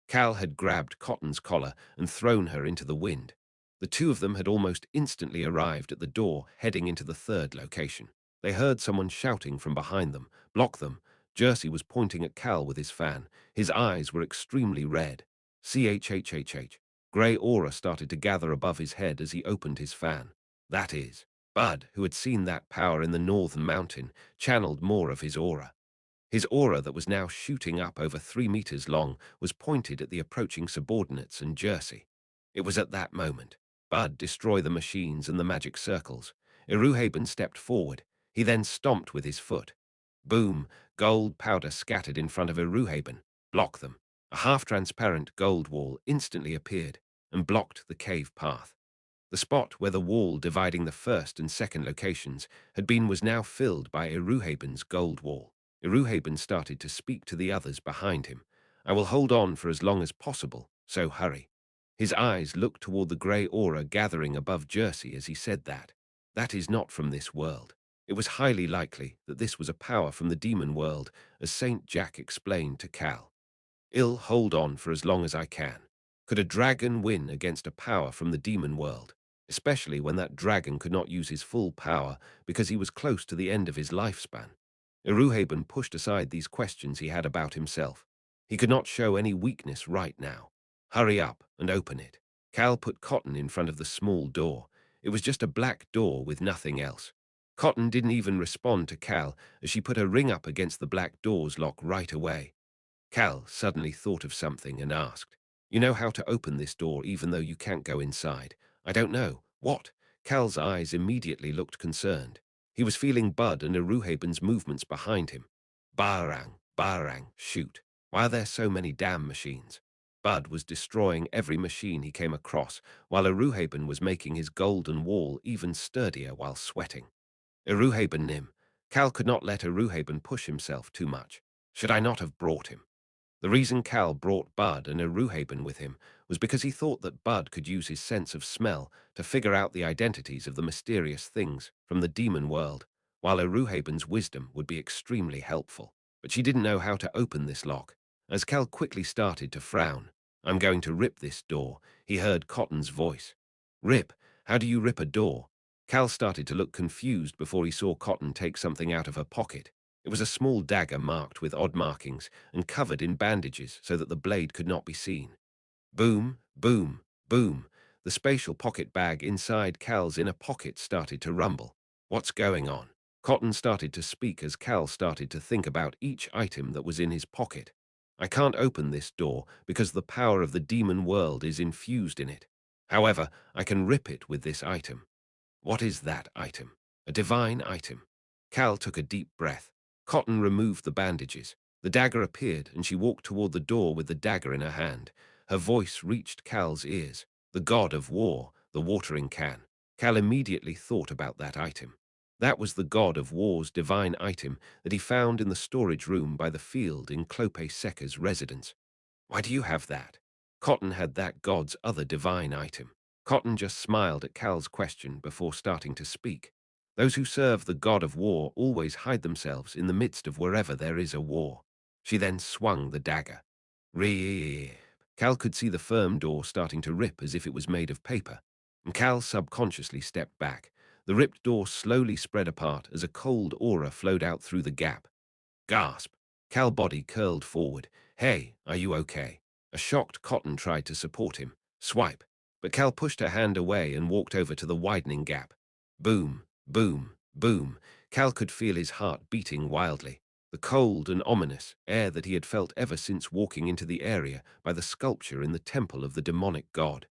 Cal had grabbed Cotton's collar and thrown her into the wind. The two of them had almost instantly arrived at the door, heading into the third location. They heard someone shouting from behind them, "Block them." Jersey was pointing at Cal with his fan. His eyes were extremely red. CHHHH. Grey aura started to gather above his head as he opened his fan. That is, Bud, who had seen that power in the northern mountain, channeled more of his aura. His aura that was now shooting up over 3 meters long was pointed at the approaching subordinates and Jersey. It was at that moment. Bud destroyed the machines and the magic circles. Iruhaben stepped forward. He then stomped with his foot. Boom, gold powder scattered in front of Iruhaben. Block them. A half-transparent gold wall instantly appeared and blocked the cave path. The spot where the wall dividing the first and second locations had been was now filled by Iruhaben's gold wall. Iruhaben started to speak to the others behind him. "I will hold on for as long as possible, so hurry." His eyes looked toward the grey aura gathering above Jersey as he said that. That is not from this world. It was highly likely that this was a power from the demon world, as Saint Jack explained to Cal. "I'll hold on for as long as I can." Could a dragon win against a power from the demon world? Especially when that dragon could not use his full power because he was close to the end of his lifespan. Iruhaben pushed aside these questions he had about himself. He could not show any weakness right now. "Hurry up and open it." Cal put Cotton in front of the small door. It was just a black door with nothing else. Cotton didn't even respond to Cal as she put her ring up against the black door's lock right away. Cal suddenly thought of something and asked, "You know how to open this door even though you can't go inside?" "I don't know." "What?" Cal's eyes immediately looked concerned. He was feeling Bud and Iruhaben's movements behind him. Barang, shoot. Why are there so many damn machines? Bud was destroying every machine he came across, while Iruhaben was making his golden wall even sturdier while sweating. Iruhaben Nim. Cal could not let Iruhaben push himself too much. Should I not have brought him? The reason Cal brought Bud and Iruhaben with him was because he thought that Bud could use his sense of smell to figure out the identities of the mysterious things from the demon world, while Iruhaben's wisdom would be extremely helpful. But she didn't know how to open this lock. As Cal quickly started to frown, "I'm going to rip this door," he heard Cotton's voice. "Rip? How do you rip a door?" Cal started to look confused before he saw Cotton take something out of her pocket. It was a small dagger marked with odd markings and covered in bandages so that the blade could not be seen. Boom, boom, boom. The spatial pocket bag inside Cal's inner pocket started to rumble. What's going on? Cotton started to speak as Cal started to think about each item that was in his pocket. "I can't open this door because the power of the demon world is infused in it. However, I can rip it with this item." What is that item? A divine item. Cal took a deep breath. Cotton removed the bandages. The dagger appeared, and she walked toward the door with the dagger in her hand. Her voice reached Cal's ears. "The god of war, the watering can." Cal immediately thought about that item. That was the god of war's divine item that he found in the storage room by the field in Clope Seca's residence. "Why do you have that?" Cotton had that god's other divine item. Cotton just smiled at Cal's question before starting to speak. "Those who serve the god of war always hide themselves in the midst of wherever there is a war." She then swung the dagger. Rip. Cal could see the firm door starting to rip as if it was made of paper. And Cal subconsciously stepped back. The ripped door slowly spread apart as a cold aura flowed out through the gap. Gasp. Cal's body curled forward. "Hey, are you okay?" A shocked Cotton tried to support him. Swipe. But Cal pushed her hand away and walked over to the widening gap. Boom, boom, boom. Cal could feel his heart beating wildly. The cold and ominous air that he had felt ever since walking into the area by the sculpture in the temple of the demonic god.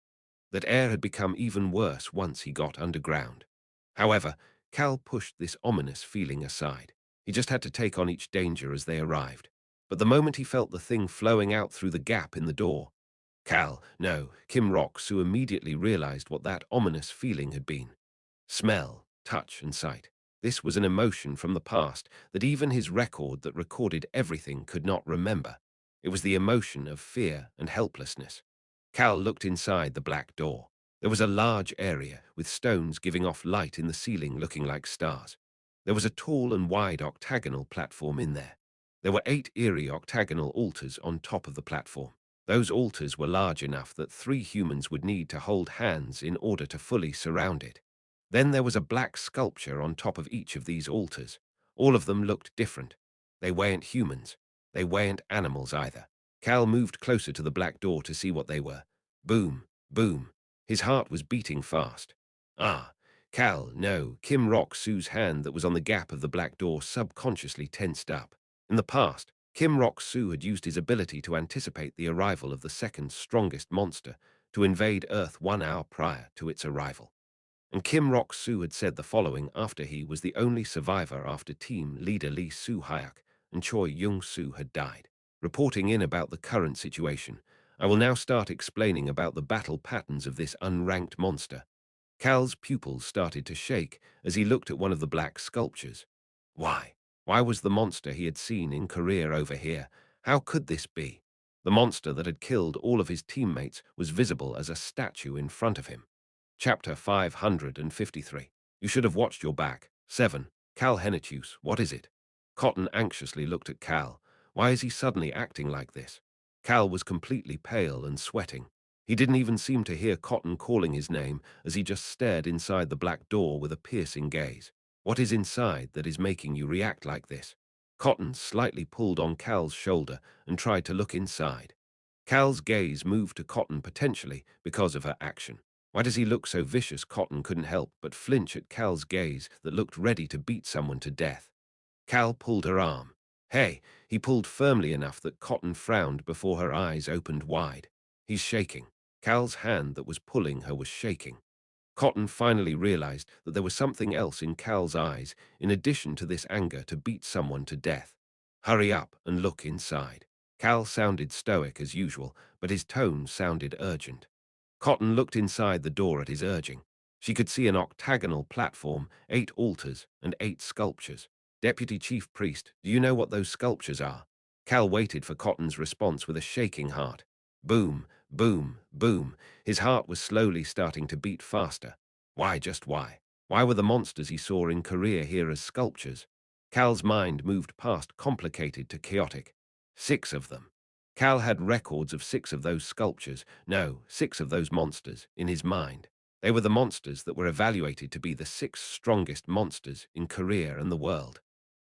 That air had become even worse once he got underground. However, Cal pushed this ominous feeling aside. He just had to take on each danger as they arrived. But the moment he felt the thing flowing out through the gap in the door, Kim Roxu immediately realized what that ominous feeling had been. Smell, touch, and sight. This was an emotion from the past that even his record that recorded everything could not remember. It was the emotion of fear and helplessness. Cal looked inside the black door. There was a large area with stones giving off light in the ceiling looking like stars. There was a tall and wide octagonal platform in there. There were 8 eerie octagonal altars on top of the platform. Those altars were large enough that 3 humans would need to hold hands in order to fully surround it. Then there was a black sculpture on top of each of these altars. All of them looked different. They weren't humans. They weren't animals either. Cal moved closer to the black door to see what they were. Boom, boom. His heart was beating fast. Ah, Cal, no. Kim Rock-Soo's hand that was on the gap of the black door subconsciously tensed up. In the past, Kim Rock-Soo had used his ability to anticipate the arrival of the second strongest monster to invade Earth 1 hour prior to its arrival. And Kim Rock-Soo had said the following after he was the only survivor after team leader Lee Soo-hyuk and Choi Young-soo had died. Reporting in about the current situation, I will now start explaining about the battle patterns of this unranked monster. Cal's pupils started to shake as he looked at one of the black sculptures. Why? Why was the monster he had seen in Korea over here? How could this be? The monster that had killed all of his teammates was visible as a statue in front of him. Chapter 553. You should have watched your back. 7. Cal Henitius, what is it? Cotton anxiously looked at Cal. Why is he suddenly acting like this? Cal was completely pale and sweating. He didn't even seem to hear Cotton calling his name as he just stared inside the black door with a piercing gaze. What is inside that is making you react like this? Cotton slightly pulled on Cal's shoulder and tried to look inside. Cal's gaze moved to Cotton potentially because of her action. Why does he look so vicious? Cotton couldn't help but flinch at Cal's gaze that looked ready to beat someone to death. Cal pulled her arm. Hey, he pulled firmly enough that Cotton frowned before her eyes opened wide. He's shaking. Cal's hand that was pulling her was shaking. Cotton finally realized that there was something else in Cal's eyes in addition to this anger to beat someone to death. Hurry up and look inside. Cal sounded stoic as usual, but his tone sounded urgent. Cotton looked inside the door at his urging. She could see an octagonal platform, 8 altars, and 8 sculptures. Deputy Chief Priest, do you know what those sculptures are? Cal waited for Cotton's response with a shaking heart. Boom, boom, boom. His heart was slowly starting to beat faster. Why, just why? Why were the monsters he saw in Korea here as sculptures? Cal's mind moved past complicated to chaotic. 6 of them. Cal had records of 6 of those sculptures, no, 6 of those monsters, in his mind. They were the monsters that were evaluated to be the 6 strongest monsters in Korea and the world.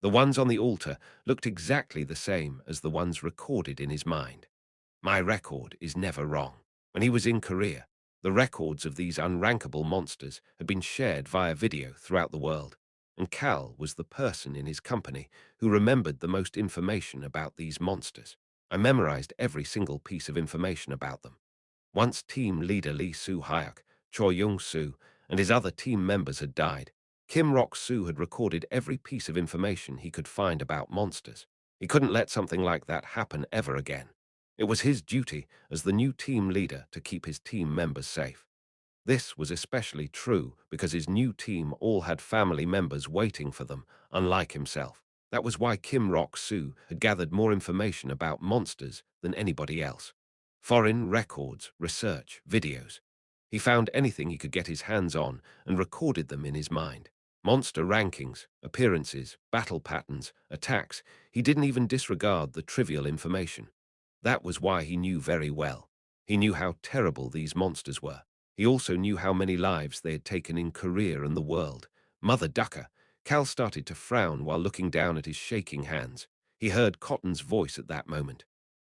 The ones on the altar looked exactly the same as the ones recorded in his mind. My record is never wrong. When he was in Korea, the records of these unrankable monsters had been shared via video throughout the world, and Cal was the person in his company who remembered the most information about these monsters. I memorized every single piece of information about them. Once team leader Lee Soo-hyuk, Choi Young-soo, and his other team members had died, Kim Rock-soo had recorded every piece of information he could find about monsters. He couldn't let something like that happen ever again. It was his duty as the new team leader to keep his team members safe. This was especially true because his new team all had family members waiting for them, unlike himself. That was why Kim Rock-soo had gathered more information about monsters than anybody else. Foreign records, research, videos. He found anything he could get his hands on and recorded them in his mind. Monster rankings, appearances, battle patterns, attacks. He didn't even disregard the trivial information. That was why he knew very well. He knew how terrible these monsters were. He also knew how many lives they had taken in Korea and the world. Mother Ducker. Cal started to frown while looking down at his shaking hands. He heard Cotton's voice at that moment.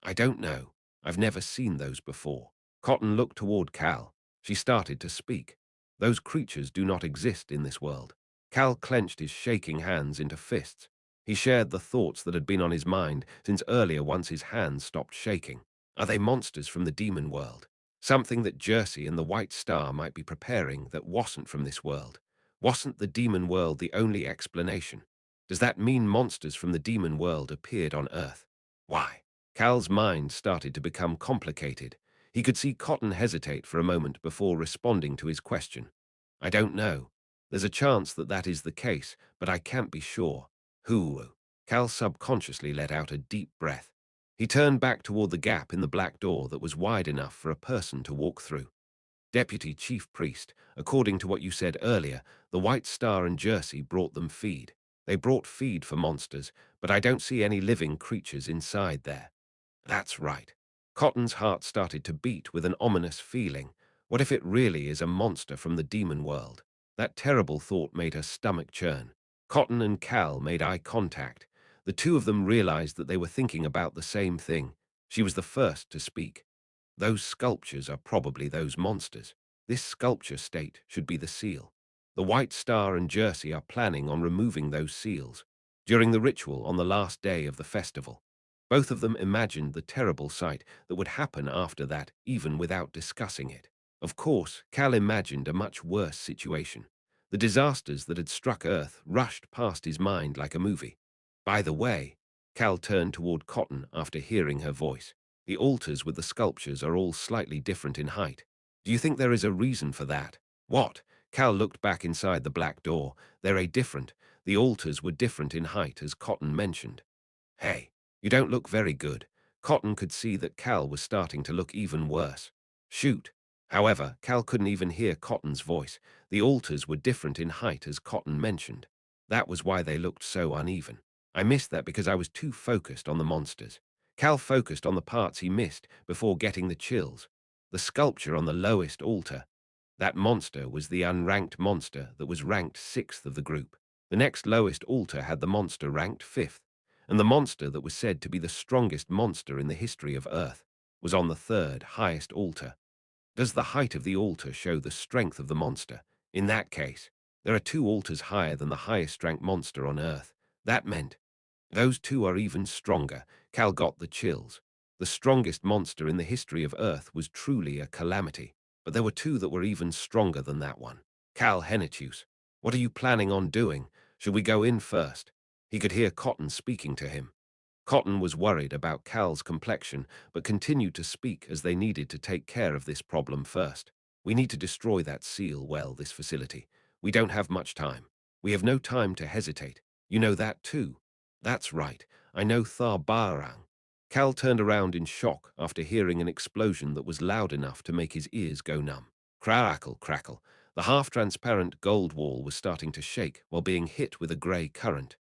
I don't know. I've never seen those before. Cotton looked toward Cal. She started to speak. Those creatures do not exist in this world. Cal clenched his shaking hands into fists. He shared the thoughts that had been on his mind since earlier once his hands stopped shaking. Are they monsters from the demon world? Something that Jersey and the White Star might be preparing that wasn't from this world. Wasn't the demon world the only explanation? Does that mean monsters from the demon world appeared on Earth? Why? Cal's mind started to become complicated. He could see Cotton hesitate for a moment before responding to his question. I don't know. There's a chance that that is the case, but I can't be sure. Hoo. Cal subconsciously let out a deep breath. He turned back toward the gap in the black door that was wide enough for a person to walk through. Deputy Chief Priest, according to what you said earlier, the White Star and Jersey brought them feed. They brought feed for monsters, but I don't see any living creatures inside there. That's right. Cotton's heart started to beat with an ominous feeling. What if it really is a monster from the demon world? That terrible thought made her stomach churn. Cotton and Cal made eye contact. The two of them realized that they were thinking about the same thing. She was the first to speak. Those sculptures are probably those monsters. This sculpture state should be the seal. The White Star and Jersey are planning on removing those seals during the ritual on the last day of the festival. Both of them imagined the terrible sight that would happen after that, even without discussing it. Of course, Cal imagined a much worse situation. The disasters that had struck Earth rushed past his mind like a movie. By the way, Cal turned toward Cotton after hearing her voice. The altars with the sculptures are all slightly different in height. Do you think there is a reason for that? What? Cal looked back inside the black door. They're a different. The altars were different in height, as Cotton mentioned. Hey, you don't look very good. Cotton could see that Cal was starting to look even worse. Shoot. However, Cal couldn't even hear Cotton's voice. The altars were different in height, as Cotton mentioned. That was why they looked so uneven. I missed that because I was too focused on the monsters. Cal focused on the parts he missed before getting the chills. The sculpture on the lowest altar. That monster was the unranked monster that was ranked 6th of the group. The next lowest altar had the monster ranked 5th, and the monster that was said to be the strongest monster in the history of Earth was on the 3rd highest altar. Does the height of the altar show the strength of the monster? In that case, there are 2 altars higher than the highest ranked monster on Earth. That meant those 2 are even stronger. Cal got the chills. The strongest monster in the history of Earth was truly a calamity, but there were 2 that were even stronger than that one. Cal Henitius, what are you planning on doing? Should we go in first? He could hear Cotton speaking to him. Cotton was worried about Cal's complexion, but continued to speak as they needed to take care of this problem first. We need to destroy that seal, this facility. We don't have much time. We have no time to hesitate. You know that too. That's right. I know Thar Barang. Cal turned around in shock after hearing an explosion that was loud enough to make his ears go numb. Crackle, crackle. The half-transparent gold wall was starting to shake while being hit with a grey current.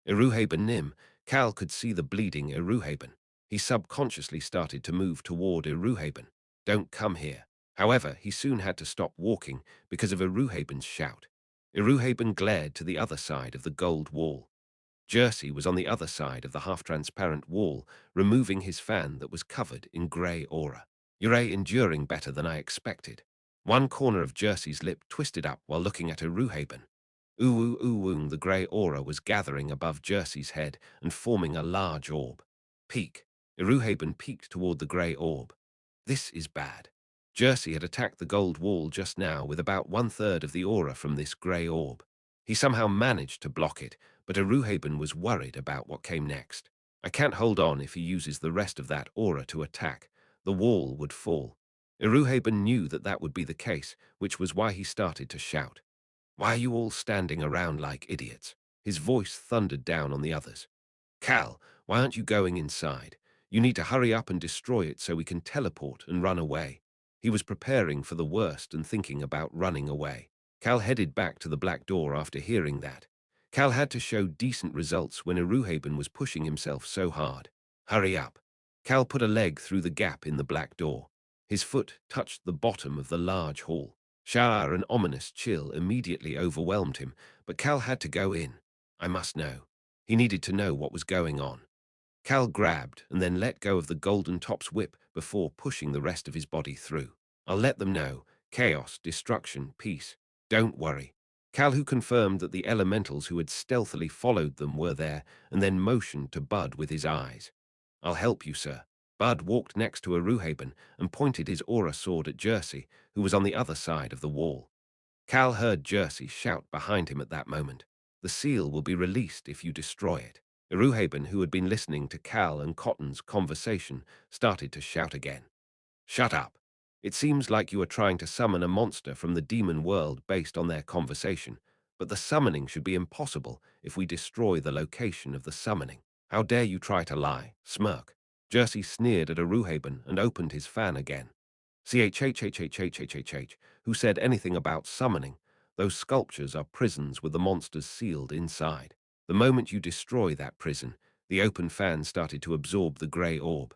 Iruhaben Nim, Cal could see the bleeding Iruhaben. He subconsciously started to move toward Iruhaben. Don't come here. However, he soon had to stop walking because of Iruhaben's shout. Iruhaben glared to the other side of the gold wall. Jersey was on the other side of the half-transparent wall, removing his fan that was covered in grey aura. You're enduring better than I expected. One corner of Jersey's lip twisted up while looking at Iruhaben. Ooh, the grey aura was gathering above Jersey's head and forming a large orb. Peek. Iruhaben peeked toward the grey orb. This is bad. Jersey had attacked the gold wall just now with about 1/3 of the aura from this grey orb. He somehow managed to block it, but Iruhaben was worried about what came next. I can't hold on if he uses the rest of that aura to attack. The wall would fall. Iruhaben knew that that would be the case, which was why he started to shout. Why are you all standing around like idiots? His voice thundered down on the others. Cal, why aren't you going inside? You need to hurry up and destroy it so we can teleport and run away. He was preparing for the worst and thinking about running away. Cal headed back to the black door after hearing that. Cal had to show decent results when Iruhaben was pushing himself so hard. Hurry up. Cal put a leg through the gap in the black door. His foot touched the bottom of the large hall. An ominous chill immediately overwhelmed him, but Cal had to go in. I must know. He needed to know what was going on. Cal grabbed and then let go of the golden top's whip before pushing the rest of his body through. I'll let them know. Chaos, destruction, peace. Don't worry. Cal, who confirmed that the elementals who had stealthily followed them were there, and then motioned to Bud with his eyes. I'll help you, sir. Bud walked next to Iruhaben and pointed his aura sword at Jersey, who was on the other side of the wall. Cal heard Jersey shout behind him at that moment. The seal will be released if you destroy it. Iruhaben, who had been listening to Cal and Cotton's conversation, started to shout again. Shut up. It seems like you are trying to summon a monster from the demon world based on their conversation. But the summoning should be impossible if we destroy the location of the summoning. How dare you try to lie? Smirk. Jersey sneered at Aruhaben and opened his fan again. CHHHHHHHH, who said anything about summoning? Those sculptures are prisons with the monsters sealed inside. The moment you destroy that prison, the open fan started to absorb the grey orb.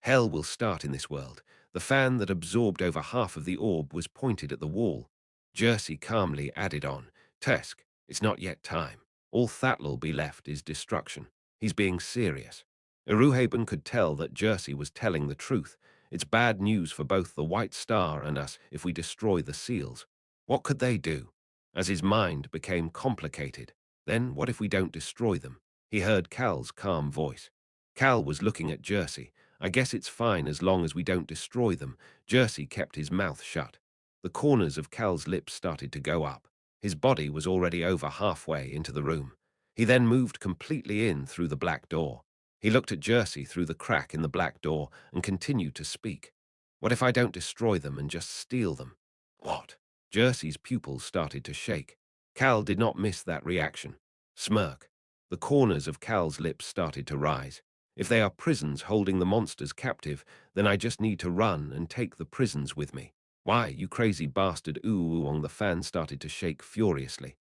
Hell will start in this world. The fan that absorbed over half of the orb was pointed at the wall. Jersey calmly added on, Tusk, it's not yet time. All that'll be left is destruction. He's being serious. Aruhaben could tell that Jersey was telling the truth. It's bad news for both the White Star and us if we destroy the seals. What could they do? As his mind became complicated, then what if we don't destroy them? He heard Cal's calm voice. Cal was looking at Jersey. I guess it's fine as long as we don't destroy them. Jersey kept his mouth shut. The corners of Cal's lips started to go up. His body was already over halfway into the room. He then moved completely in through the black door. He looked at Jersey through the crack in the black door and continued to speak. What if I don't destroy them and just steal them? What? Jersey's pupils started to shake. Cal did not miss that reaction. Smirk. The corners of Cal's lips started to rise. If they are prisons holding the monsters captive, then I just need to run and take the prisons with me. Why, you crazy bastard, ooh, the fan started to shake furiously.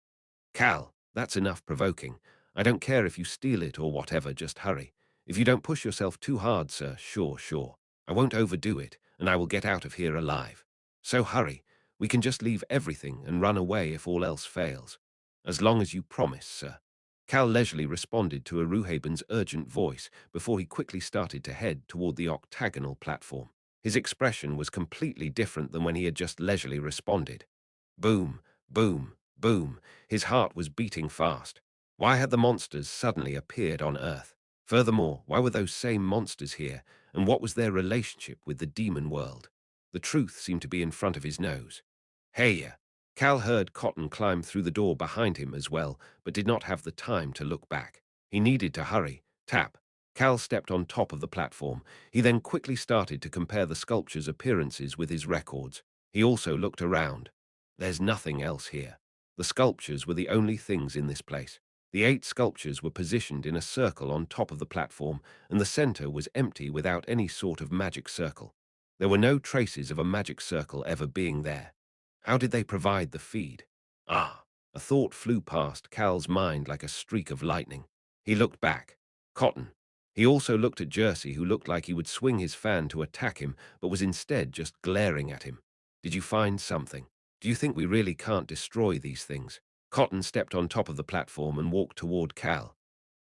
Cal, that's enough provoking. I don't care if you steal it or whatever, just hurry. If you don't push yourself too hard, sir, sure. I won't overdo it, and I will get out of here alive. So hurry. We can just leave everything and run away if all else fails. As long as you promise, sir. Cal leisurely responded to Aruhaben's urgent voice before he quickly started to head toward the octagonal platform. His expression was completely different than when he had just leisurely responded. Boom, boom, boom. His heart was beating fast. Why had the monsters suddenly appeared on Earth? Furthermore, why were those same monsters here, and what was their relationship with the demon world? The truth seemed to be in front of his nose. Hey! Cal heard Cotton climb through the door behind him as well, but did not have the time to look back. He needed to hurry. Tap. Cal stepped on top of the platform. He then quickly started to compare the sculpture's appearances with his records. He also looked around. There's nothing else here. The sculptures were the only things in this place. The 8 sculptures were positioned in a circle on top of the platform, and the center was empty without any sort of magic circle. There were no traces of a magic circle ever being there. How did they provide the feed? Ah, a thought flew past Cal's mind like a streak of lightning. He looked back. Cotton. He also looked at Jersey, who looked like he would swing his fan to attack him, but was instead just glaring at him. Did you find something? Do you think we really can't destroy these things? Cotton stepped on top of the platform and walked toward Cal.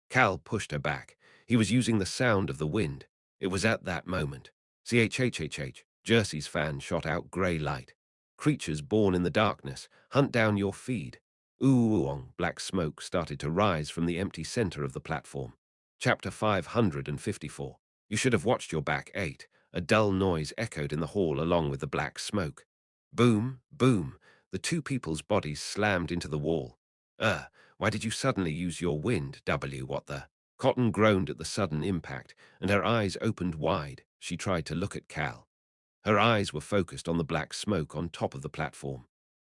Cal pushed her back. He was using the sound of the wind. It was at that moment. CHHHH. Jersey's fan shot out grey light. Creatures born in the darkness, hunt down your feed. Ooh, black smoke started to rise from the empty center of the platform. Chapter 554. You should have watched your back 8. A dull noise echoed in the hall along with the black smoke. Boom, boom. The two people's bodies slammed into the wall. Why did you suddenly use your wind, W? What the? Cotton groaned at the sudden impact, and her eyes opened wide. She tried to look at Cal. Her eyes were focused on the black smoke on top of the platform.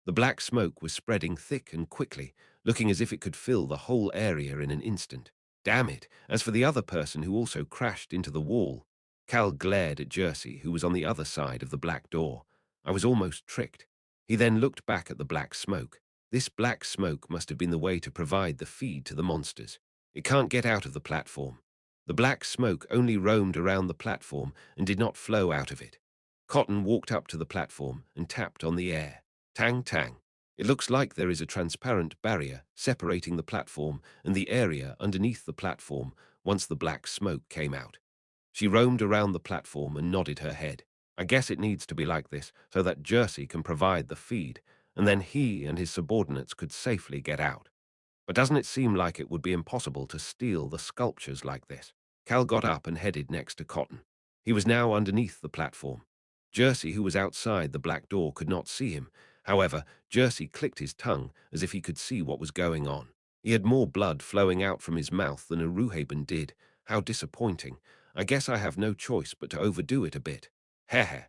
The black smoke was spreading thick and quickly, looking as if it could fill the whole area in an instant. Damn it! As for the other person who also crashed into the wall, Cal glared at Jersey, who was on the other side of the black door. I was almost tricked. He then looked back at the black smoke. This black smoke must have been the way to provide the feed to the monsters. It can't get out of the platform. The black smoke only roamed around the platform and did not flow out of it. Cotton walked up to the platform and tapped on the air. Tang, tang. It looks like there is a transparent barrier separating the platform and the area underneath the platform once the black smoke came out. She roamed around the platform and nodded her head. I guess it needs to be like this so that Jersey can provide the feed, and then he and his subordinates could safely get out. But doesn't it seem like it would be impossible to steal the sculptures like this? Cal got up and headed next to Cotton. He was now underneath the platform. Jersey, who was outside the black door, could not see him. However, Jersey clicked his tongue as if he could see what was going on. He had more blood flowing out from his mouth than Aruhaben did. How disappointing. I guess I have no choice but to overdo it a bit. Heh.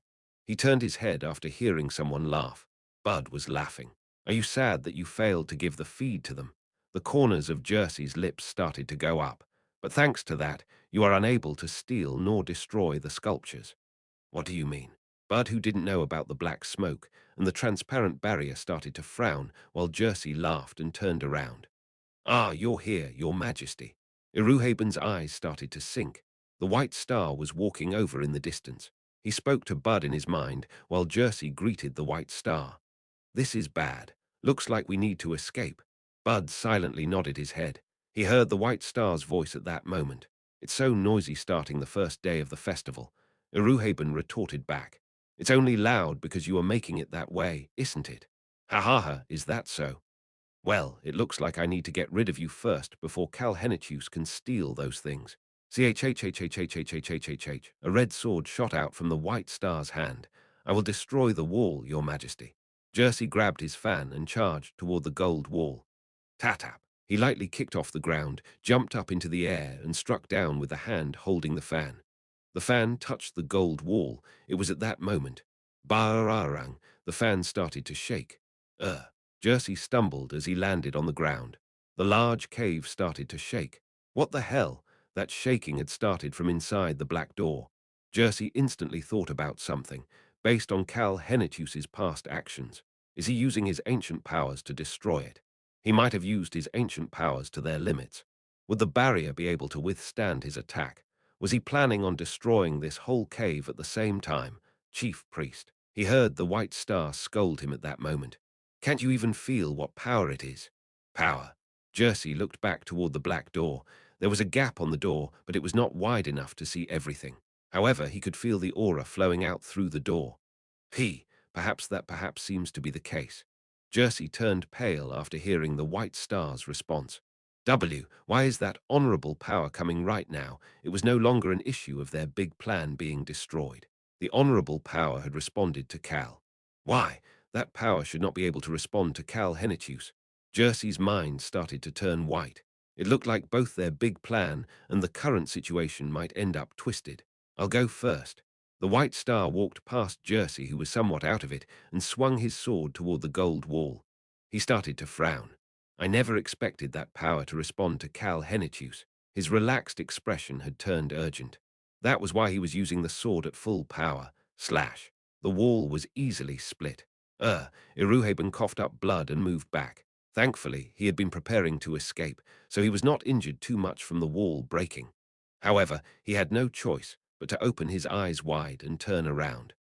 He turned his head after hearing someone laugh. Bud was laughing. Are you sad that you failed to give the feed to them? The corners of Jersey's lips started to go up, but thanks to that, you are unable to steal nor destroy the sculptures. What do you mean? Bud, who didn't know about the black smoke and the transparent barrier, started to frown while Jersey laughed and turned around. Ah, you're here, your majesty. Iruhaben's eyes started to sink. The white star was walking over in the distance. He spoke to Bud in his mind while Jersey greeted the white star. This is bad. Looks like we need to escape. Bud silently nodded his head. He heard the white star's voice at that moment. It's so noisy starting the first day of the festival. Iruhaben retorted back. It's only loud because you are making it that way, isn't it? Ha ha ha, is that so? Well, it looks like I need to get rid of you first before Cal Henitius can steal those things. CHHHHHHHHHH. A red sword shot out from the white star's hand. I will destroy the wall, your majesty. Jersey grabbed his fan and charged toward the gold wall. Tatap. He lightly kicked off the ground, jumped up into the air, and struck down with the hand holding the fan. The fan touched the gold wall. It was at that moment. Bararang, the fan started to shake. Jersey stumbled as he landed on the ground. The large cave started to shake. What the hell? That shaking had started from inside the black door. Jersey instantly thought about something, based on Cal Henitius's past actions. Is he using his ancient powers to destroy it? He might have used his ancient powers to their limits. Would the barrier be able to withstand his attack? Was he planning on destroying this whole cave at the same time? Chief priest. He heard the white star scold him at that moment. Can't you even feel what power it is? Power. Jersey looked back toward the black door. There was a gap on the door, but it was not wide enough to see everything. However, he could feel the aura flowing out through the door. Perhaps seems to be the case. Jersey turned pale after hearing the white star's response. Why is that honorable power coming right now? It was no longer an issue of their big plan being destroyed. The honorable power had responded to Cal. Why? That power should not be able to respond to Cal Henitius. Jersey's mind started to turn white. It looked like both their big plan and the current situation might end up twisted. I'll go first. The white star walked past Jersey, who was somewhat out of it, and swung his sword toward the gold wall. He started to frown. I never expected that power to respond to Cal Henitius. His relaxed expression had turned urgent. That was why he was using the sword at full power. Slash. The wall was easily split. Iruhaben coughed up blood and moved back. Thankfully, he had been preparing to escape, so he was not injured too much from the wall breaking. However, he had no choice but to open his eyes wide and turn around.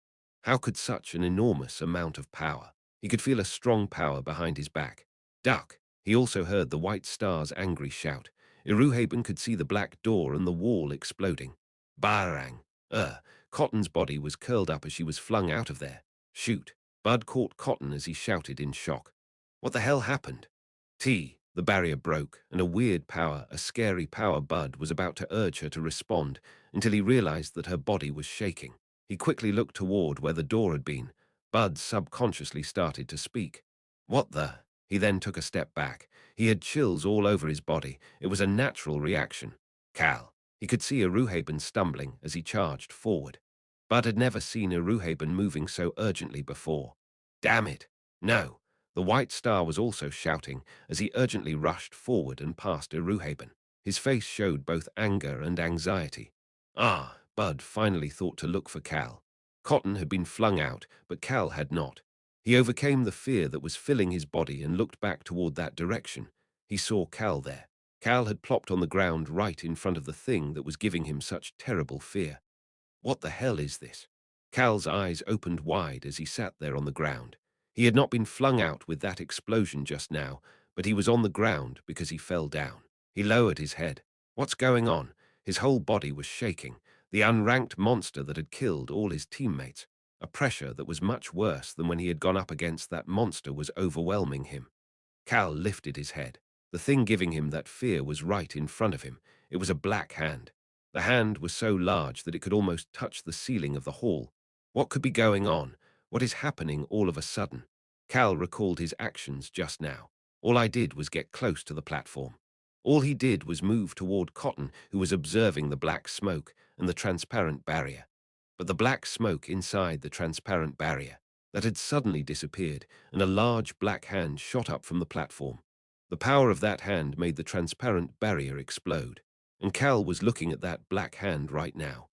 How could such an enormous amount of power? He could feel a strong power behind his back. Duck! He also heard the white star's angry shout. Iruhaben could see the black door and the wall exploding. Barang! Cotton's body was curled up as she was flung out of there. Shoot! Bud caught Cotton as he shouted in shock. What the hell happened? The barrier broke, and a weird power, a scary power. Bud was about to urge her to respond until he realized that her body was shaking. He quickly looked toward where the door had been. Bud subconsciously started to speak. What the? He then took a step back. He had chills all over his body. It was a natural reaction. Cal. He could see Iruhaben stumbling as he charged forward. Bud had never seen Iruhaben moving so urgently before. Damn it. No. The white star was also shouting as he urgently rushed forward and past Iruhaben. His face showed both anger and anxiety. Bud finally thought to look for Cal. Cotton had been flung out, but Cal had not. He overcame the fear that was filling his body and looked back toward that direction. He saw Cal there. Cal had plopped on the ground right in front of the thing that was giving him such terrible fear. What the hell is this? Cal's eyes opened wide as he sat there on the ground. He had not been flung out with that explosion just now, but he was on the ground because he fell down. He lowered his head. What's going on? His whole body was shaking. The unranked monster that had killed all his teammates. A pressure that was much worse than when he had gone up against that monster was overwhelming him. Cal lifted his head. The thing giving him that fear was right in front of him. It was a black hand. The hand was so large that it could almost touch the ceiling of the hall. What could be going on? What is happening all of a sudden? Cal recalled his actions just now. All I did was get close to the platform. All he did was move toward Cotton, who was observing the black smoke and the transparent barrier. But the black smoke inside the transparent barrier. that had suddenly disappeared, and a large black hand shot up from the platform. The power of that hand made the transparent barrier explode, and Cal was looking at that black hand right now.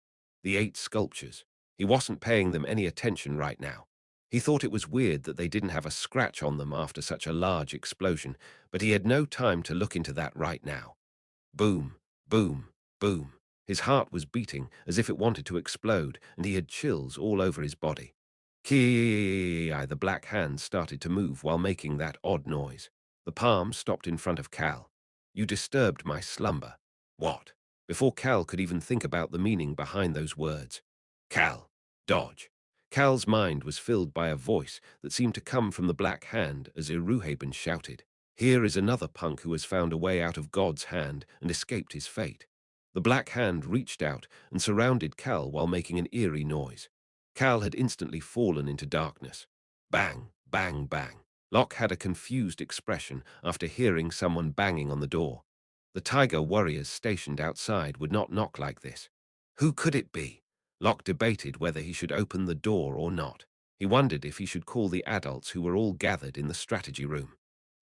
The 8 sculptures. He wasn't paying them any attention right now. He thought it was weird that they didn't have a scratch on them after such a large explosion, but he had no time to look into that right now. Boom, boom, boom. His heart was beating as if it wanted to explode, and he had chills all over his body. Ki, the black hand started to move while making that odd noise. The palm stopped in front of Cal. You disturbed my slumber. What? Before Cal could even think about the meaning behind those words. Cal, dodge. Cal's mind was filled by a voice that seemed to come from the black hand as Iruhaben shouted. Here is another punk who has found a way out of God's hand and escaped his fate. The black hand reached out and surrounded Cal while making an eerie noise. Cal had instantly fallen into darkness. Bang, bang, bang. Locke had a confused expression after hearing someone banging on the door. The tiger warriors stationed outside would not knock like this. Who could it be? Locke debated whether he should open the door or not. He wondered if he should call the adults who were all gathered in the strategy room.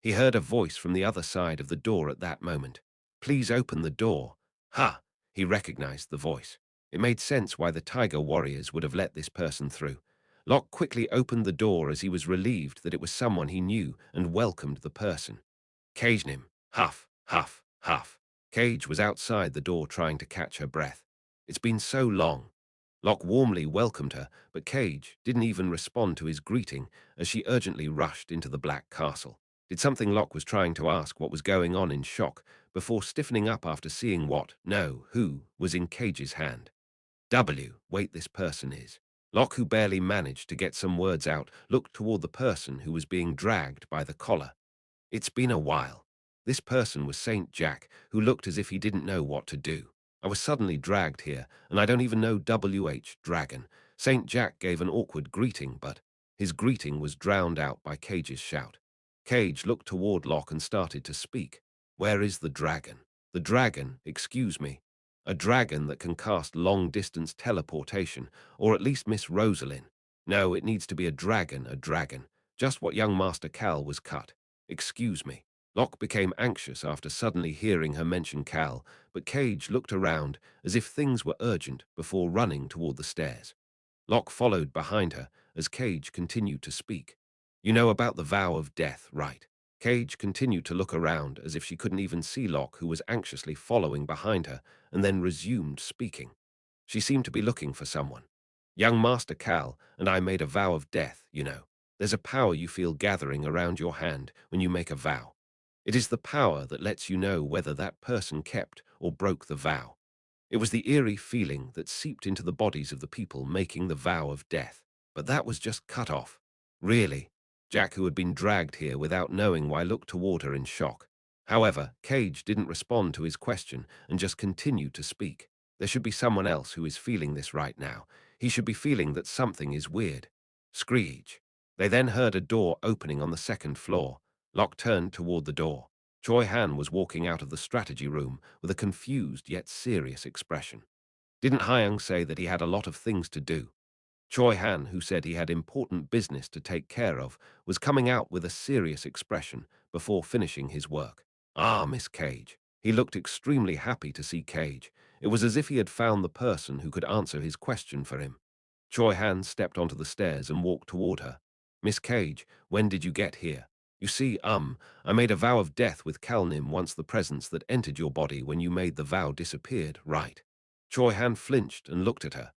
He heard a voice from the other side of the door at that moment. Please open the door. Ha! He recognized the voice. It made sense why the tiger warriors would have let this person through. Locke quickly opened the door as he was relieved that it was someone he knew and welcomed the person. Cage him. Huff, huff, huff. Cage was outside the door trying to catch her breath. It's been so long. Locke warmly welcomed her, but Cage didn't even respond to his greeting as she urgently rushed into the black castle. Did something Locke was trying to ask what was going on in shock before stiffening up after seeing who was in Cage's hand. Wait, this person is. Locke, who barely managed to get some words out, looked toward the person who was being dragged by the collar. It's been a while. This person was Saint Jack, who looked as if he didn't know what to do. I was suddenly dragged here, and I don't even know Dragon. Saint Jack gave an awkward greeting, but his greeting was drowned out by Cage's shout. Cage looked toward Locke and started to speak. Where is the dragon? The dragon, excuse me. A dragon that can cast long-distance teleportation, or at least Miss Rosalind. No, it needs to be a dragon. Just what young Master Cal was cut. Excuse me. Locke became anxious after suddenly hearing her mention Cal, but Cage looked around as if things were urgent before running toward the stairs. Locke followed behind her as Cage continued to speak. You know about the vow of death, right? Cage continued to look around as if she couldn't even see Locke, who was anxiously following behind her, and then resumed speaking. She seemed to be looking for someone. Young Master Cal and I made a vow of death, you know. There's a power you feel gathering around your hand when you make a vow. It is the power that lets you know whether that person kept or broke the vow. It was the eerie feeling that seeped into the bodies of the people making the vow of death. But that was just cut off. Really? Jack, who had been dragged here without knowing why, looked toward her in shock. However, Cage didn't respond to his question and just continued to speak. There should be someone else who is feeling this right now. He should be feeling that something is weird. Screech. They then heard a door opening on the second floor. Locke turned toward the door. Choi Han was walking out of the strategy room with a confused yet serious expression. Didn't Hyung say that he had a lot of things to do? Choi Han, who said he had important business to take care of, was coming out with a serious expression before finishing his work. Ah, Miss Cage. He looked extremely happy to see Cage. It was as if he had found the person who could answer his question for him. Choi Han stepped onto the stairs and walked toward her. Miss Cage, when did you get here? You see, I made a vow of death with Kalnim once the presence that entered your body when you made the vow disappeared, right? Choi Han flinched and looked at her.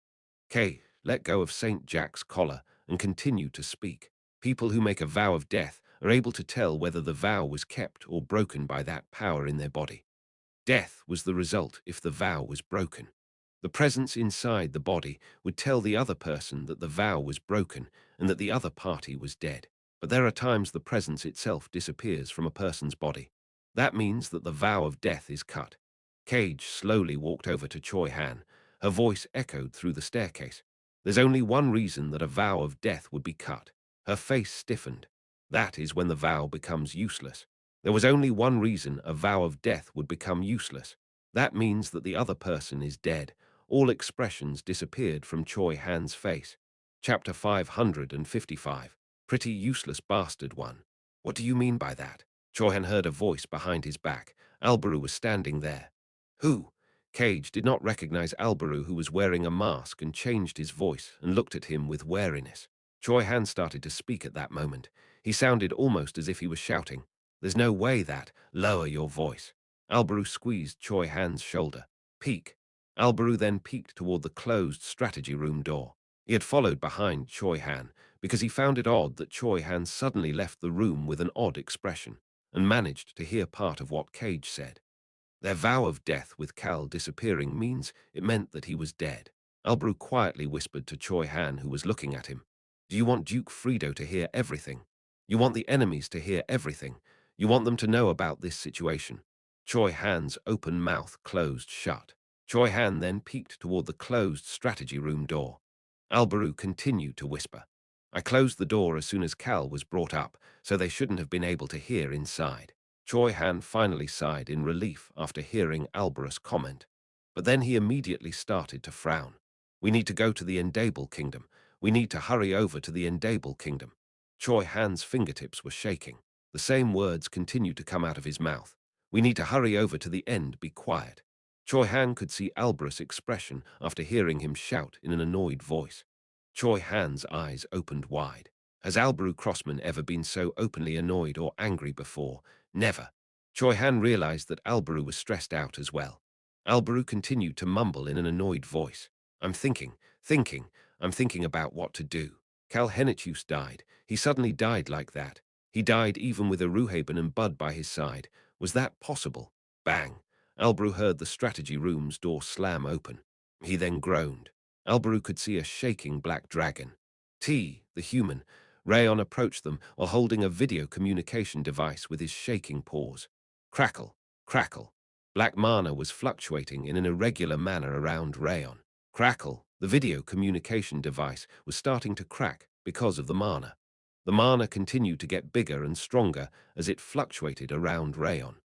Kay let go of Saint Jack's collar and continued to speak. People who make a vow of death are able to tell whether the vow was kept or broken by that power in their body. Death was the result if the vow was broken. The presence inside the body would tell the other person that the vow was broken and that the other party was dead. But there are times the presence itself disappears from a person's body. That means that the vow of death is cut. Cage slowly walked over to Choi Han. Her voice echoed through the staircase. There's only one reason that a vow of death would be cut. Her face stiffened. That is when the vow becomes useless. There was only one reason a vow of death would become useless. That means that the other person is dead. All expressions disappeared from Choi Han's face. Chapter 555. Pretty useless bastard one. What do you mean by that? Choi Han heard a voice behind his back. Albaru was standing there. Who? Cage did not recognize Albaru, who was wearing a mask, and changed his voice and looked at him with wariness. Choi Han started to speak at that moment. He sounded almost as if he was shouting. There's no way that. Lower your voice. Albaru squeezed Choi Han's shoulder. Peek. Albaru then peeked toward the closed strategy room door. He had followed behind Choi Han because he found it odd that Choi Han suddenly left the room with an odd expression and managed to hear part of what Cage said. Their vow of death with Cal disappearing means it meant that he was dead. Albaru quietly whispered to Choi Han, who was looking at him. Do you want Duke Frido to hear everything? You want the enemies to hear everything? You want them to know about this situation? Choi Han's open mouth closed shut. Choi Han then peeked toward the closed strategy room door. Albaru continued to whisper. I closed the door as soon as Cal was brought up, so they shouldn't have been able to hear inside. Choi Han finally sighed in relief after hearing Albaru's comment. But then he immediately started to frown. We need to go to the Endable Kingdom. We need to hurry over to the Endable Kingdom. Choi Han's fingertips were shaking. The same words continued to come out of his mouth. We need to hurry over to the end, be quiet. Choi Han could see Albaru's expression after hearing him shout in an annoyed voice. Choi Han's eyes opened wide. Has Albaru Crossman ever been so openly annoyed or angry before? Never. Choi Han realized that Albaru was stressed out as well. Albaru continued to mumble in an annoyed voice. I'm thinking about what to do. Cal Henitius died. He suddenly died like that. He died even with Aruhaben and Bud by his side. Was that possible? Bang. Albaru heard the strategy room's door slam open. He then groaned. Albaru could see a shaking black dragon. The human. Rayon approached them while holding a video communication device with his shaking paws. Crackle, crackle. Black mana was fluctuating in an irregular manner around Rayon. Crackle, the video communication device, was starting to crack because of the mana. The mana continued to get bigger and stronger as it fluctuated around Rayon.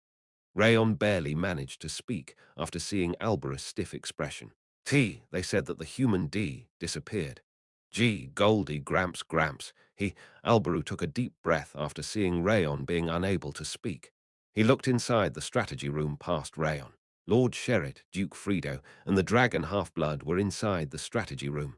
Rayon barely managed to speak after seeing Albaru's stiff expression. They said that the human D disappeared. Goldie Gramps. Albaru took a deep breath after seeing Rayon being unable to speak. He looked inside the strategy room past Rayon. Lord Sherrit, Duke Frido, and the dragon half-blood were inside the strategy room.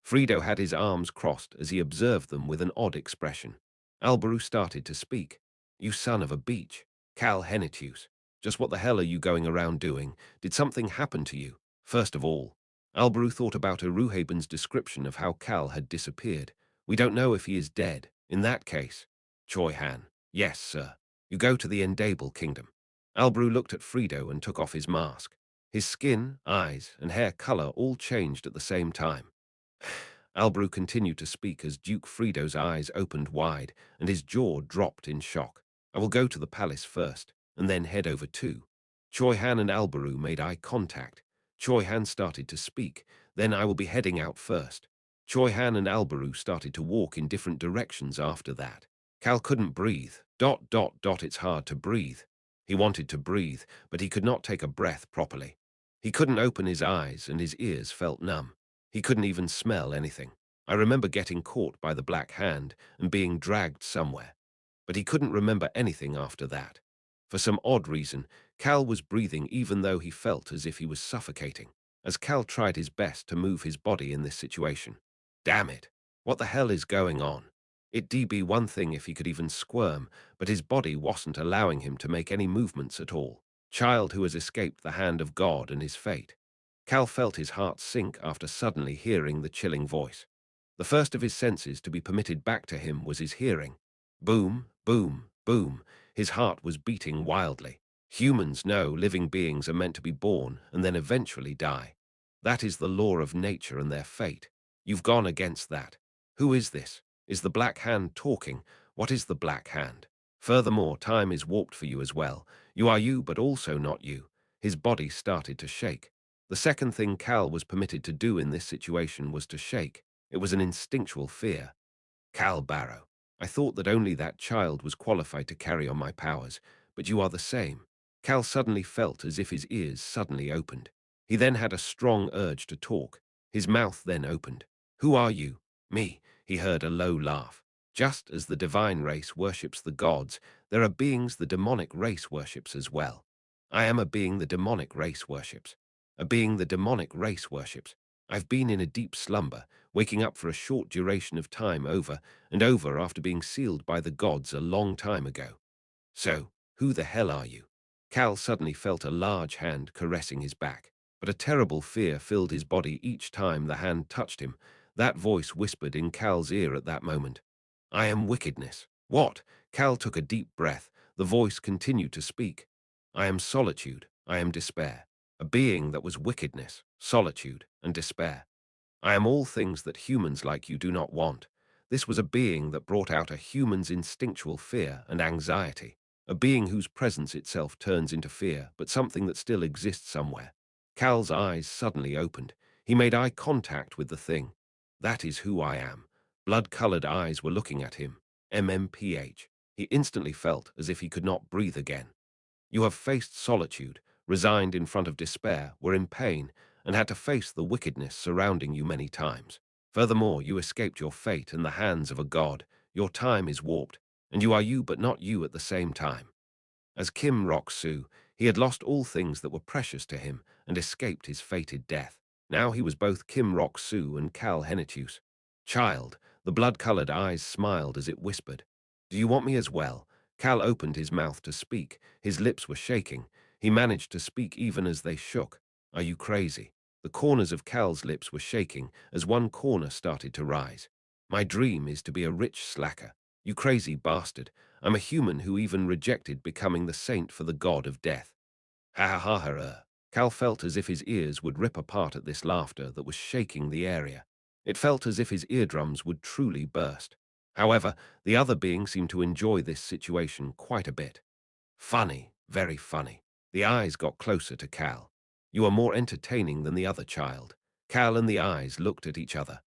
Frido had his arms crossed as he observed them with an odd expression. Albaru started to speak. You son of a beach. Cal Henitius. Just what the hell are you going around doing? Did something happen to you? First of all, Albaru thought about Aruhaben's description of how Cal had disappeared. We don't know if he is dead. In that case, Choi Han. Yes, sir. You go to the Endable Kingdom. Albaru looked at Frido and took off his mask. His skin, eyes, and hair color all changed at the same time. Albaru continued to speak as Duke Frido's eyes opened wide and his jaw dropped in shock. I will go to the palace first, and then head over too. Choi Han and Albaru made eye contact. Choi Han started to speak, then I will be heading out first. Choi Han and Albaru started to walk in different directions after that. Cal couldn't breathe. It's hard to breathe. He wanted to breathe, but he could not take a breath properly. He couldn't open his eyes and his ears felt numb. He couldn't even smell anything. I remember getting caught by the Black Hand and being dragged somewhere. But he couldn't remember anything after that. For some odd reason, Cal was breathing even though he felt as if he was suffocating, as Cal tried his best to move his body in this situation. Damn it! What the hell is going on? It'd be one thing if he could even squirm, but his body wasn't allowing him to make any movements at all. Child who has escaped the hand of God and his fate. Cal felt his heart sink after suddenly hearing the chilling voice. The first of his senses to be permitted back to him was his hearing. Boom, boom, boom. His heart was beating wildly. Humans know living beings are meant to be born and then eventually die. That is the law of nature and their fate. You've gone against that. Who is this? Is the Black Hand talking? What is the Black Hand? Furthermore, time is warped for you as well. You are you, but also not you. His body started to shake. The second thing Cal was permitted to do in this situation was to shake. It was an instinctual fear. Cal Barrow. I thought that only that child was qualified to carry on my powers, but you are the same. Cal suddenly felt as if his ears suddenly opened. He then had a strong urge to talk. His mouth then opened. Who are you? Me, he heard a low laugh. Just as the divine race worships the gods, there are beings the demonic race worships as well. I am a being the demonic race worships. A being the demonic race worships. I've been in a deep slumber, waking up for a short duration of time over and over after being sealed by the gods a long time ago. So, who the hell are you? Cal suddenly felt a large hand caressing his back, but a terrible fear filled his body each time the hand touched him. That voice whispered in Cal's ear at that moment. I am wickedness. What? Cal took a deep breath. The voice continued to speak. I am solitude. I am despair. A being that was wickedness, solitude, and despair. I am all things that humans like you do not want. This was a being that brought out a human's instinctual fear and anxiety, a being whose presence itself turns into fear, but something that still exists somewhere. Cal's eyes suddenly opened. He made eye contact with the thing. That is who I am. Blood-colored eyes were looking at him. MMPH. He instantly felt as if he could not breathe again. You have faced solitude, resigned in front of despair, were in pain, and had to face the wickedness surrounding you many times. Furthermore, you escaped your fate in the hands of a god. Your time is warped, and you are you but not you at the same time. As Kim Rok-soo, he had lost all things that were precious to him and escaped his fated death. Now he was both Kim Rok-soo and Cal Henitius. Child, the blood-colored eyes smiled as it whispered, Do you want me as well? Cal opened his mouth to speak. His lips were shaking. He managed to speak even as they shook. Are you crazy? The corners of Cal's lips were shaking as one corner started to rise. My dream is to be a rich slacker. You crazy bastard. I'm a human who even rejected becoming the saint for the god of death. Ha ha ha ha. Cal felt as if his ears would rip apart at this laughter that was shaking the area. It felt as if his eardrums would truly burst. However, the other being seemed to enjoy this situation quite a bit. Funny, very funny. The eyes got closer to Cal. You are more entertaining than the other child. Cal and the eyes looked at each other.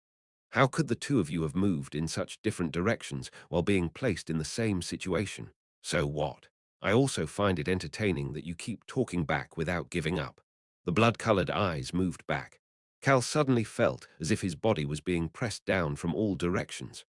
How could the two of you have moved in such different directions while being placed in the same situation? So what? I also find it entertaining that you keep talking back without giving up. The blood-colored eyes moved back. Cal suddenly felt as if his body was being pressed down from all directions.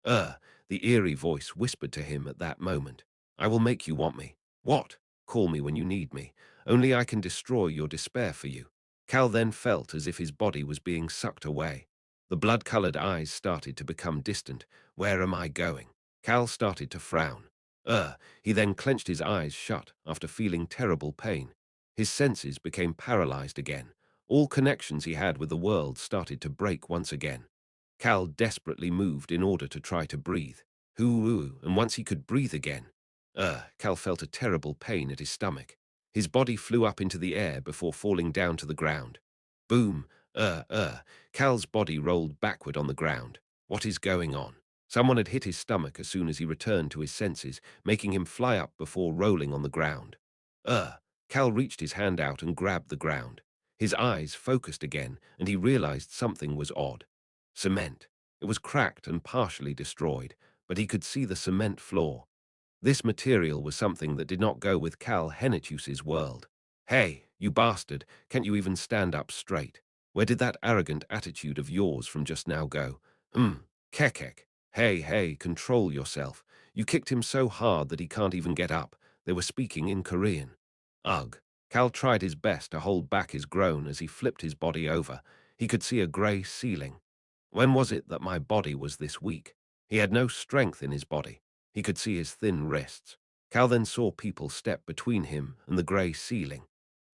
The eerie voice whispered to him at that moment. I will make you want me. What? Call me when you need me. Only I can destroy your despair for you. Cal then felt as if his body was being sucked away. The blood-colored eyes started to become distant. Where am I going? Cal started to frown. He then clenched his eyes shut after feeling terrible pain. His senses became paralyzed again. All connections he had with the world started to break once again. Cal desperately moved in order to try to breathe. And once he could breathe again. Cal felt a terrible pain at his stomach. His body flew up into the air before falling down to the ground. Boom, Cal's body rolled backward on the ground. What is going on? Someone had hit his stomach as soon as he returned to his senses, making him fly up before rolling on the ground. Cal reached his hand out and grabbed the ground. His eyes focused again, and he realized something was odd. Cement. It was cracked and partially destroyed, but he could see the cement floor. This material was something that did not go with Cal Henitius's world. Hey, you bastard, can't you even stand up straight? Where did that arrogant attitude of yours from just now go? Kekek. Hey, control yourself. You kicked him so hard that he can't even get up. They were speaking in Korean. Ugh. Cal tried his best to hold back his groan as he flipped his body over. He could see a grey ceiling. When was it that my body was this weak? He had no strength in his body. He could see his thin wrists. Cal then saw people step between him and the grey ceiling.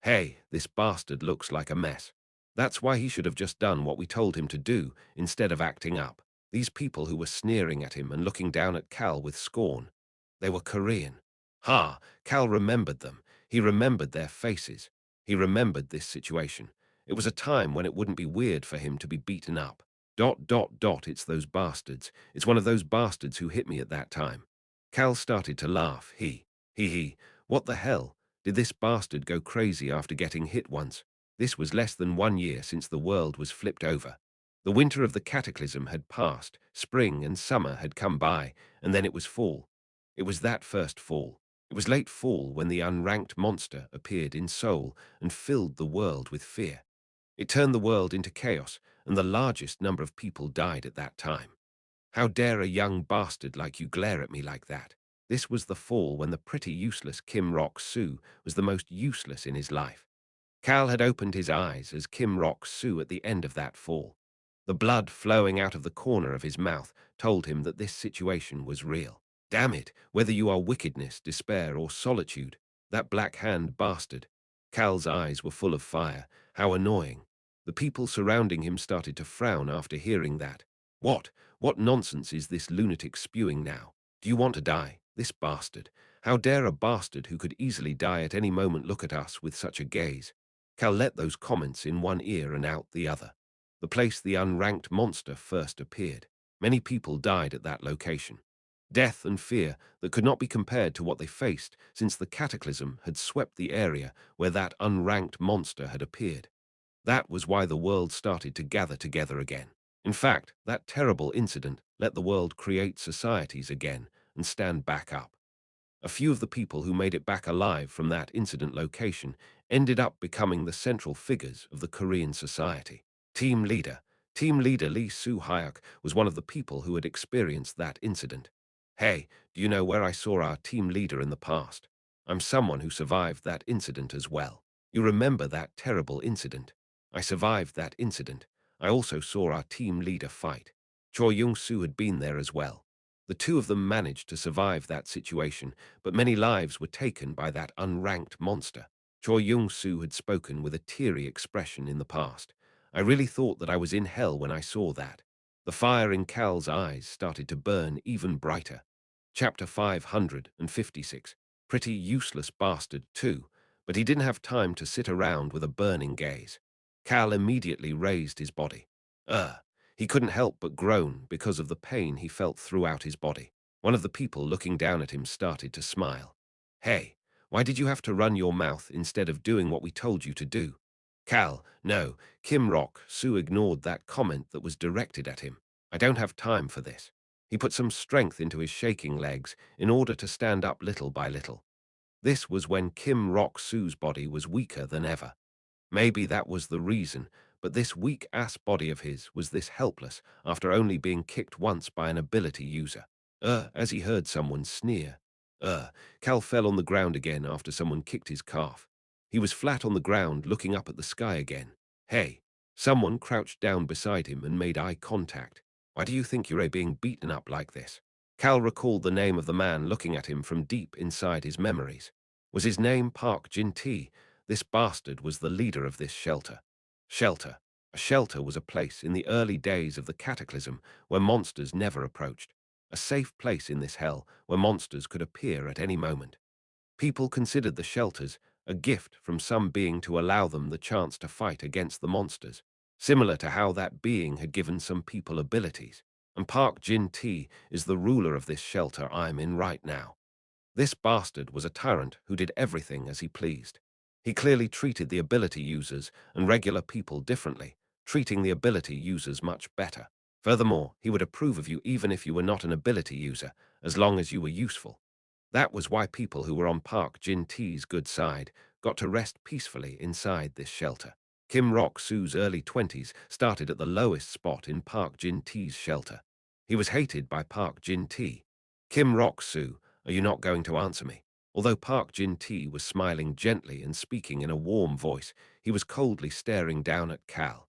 Hey, this bastard looks like a mess. That's why he should have just done what we told him to do instead of acting up. These people who were sneering at him and looking down at Cal with scorn. They were Korean. Ha! Cal remembered them. He remembered their faces. He remembered this situation. It was a time when it wouldn't be weird for him to be beaten up. It's those bastards. It's one of those bastards who hit me at that time. Cal started to laugh. He. What the hell? Did this bastard go crazy after getting hit once? This was less than 1 year since the world was flipped over. The winter of the cataclysm had passed, spring and summer had come by, and then it was fall. It was that first fall. It was late fall when the unranked monster appeared in Seoul and filled the world with fear. It turned the world into chaos, and the largest number of people died at that time. How dare a young bastard like you glare at me like that? This was the fall when the pretty useless Kim Rok-soo was the most useless in his life. Cal had opened his eyes as Kim Rok-soo at the end of that fall. The blood flowing out of the corner of his mouth told him that this situation was real. Damn it, whether you are wickedness, despair, or solitude, that black-hand bastard. Cal's eyes were full of fire. How annoying. The people surrounding him started to frown after hearing that. What? What nonsense is this lunatic spewing now? Do you want to die? This bastard. How dare a bastard who could easily die at any moment look at us with such a gaze? Cal let those comments in one ear and out the other. The place the unranked monster first appeared. Many people died at that location. Death and fear that could not be compared to what they faced since the cataclysm had swept the area where that unranked monster had appeared. That was why the world started to gather together again. In fact, that terrible incident let the world create societies again and stand back up. A few of the people who made it back alive from that incident location ended up becoming the central figures of the Korean society. Team leader. Team leader Lee Soo-hyuk was one of the people who had experienced that incident. Hey, do you know where I saw our team leader in the past? I'm someone who survived that incident as well. You remember that terrible incident? I survived that incident. I also saw our team leader fight. Choi Young-soo had been there as well. The two of them managed to survive that situation, but many lives were taken by that unranked monster. Choi Young-soo had spoken with a teary expression in the past. I really thought that I was in hell when I saw that. The fire in Cal's eyes started to burn even brighter. Chapter 556. Pretty useless bastard, too, but he didn't have time to sit around with a burning gaze. Cal immediately raised his body. He couldn't help but groan because of the pain he felt throughout his body. One of the people looking down at him started to smile. Hey, why did you have to run your mouth instead of doing what we told you to do? Cal, no, Kim Rok-soo ignored that comment that was directed at him. I don't have time for this. He put some strength into his shaking legs in order to stand up little by little. This was when Kim Rok-soo's body was weaker than ever. Maybe that was the reason, but this weak-ass body of his was this helpless after only being kicked once by an ability user. As he heard someone sneer. Cal fell on the ground again after someone kicked his calf. He was flat on the ground looking up at the sky again. Hey, someone crouched down beside him and made eye contact. Why do you think you're being beaten up like this? Cal recalled the name of the man looking at him from deep inside his memories. Was his name Park Jin-tae? This bastard was the leader of this shelter. Shelter. A shelter was a place in the early days of the cataclysm where monsters never approached. A safe place in this hell where monsters could appear at any moment. People considered the shelters a gift from some being to allow them the chance to fight against the monsters, similar to how that being had given some people abilities. And Park Jin-tae is the ruler of this shelter I'm in right now. This bastard was a tyrant who did everything as he pleased. He clearly treated the ability users and regular people differently, treating the ability users much better. Furthermore, he would approve of you even if you were not an ability user, as long as you were useful. That was why people who were on Park Jin-tae's good side got to rest peacefully inside this shelter. Kim Rok-soo's early 20s started at the lowest spot in Park Jin-tae's shelter. He was hated by Park Jin-tae. Kim Rok-soo, are you not going to answer me? Although Park Jin-tae was smiling gently and speaking in a warm voice, he was coldly staring down at Cal.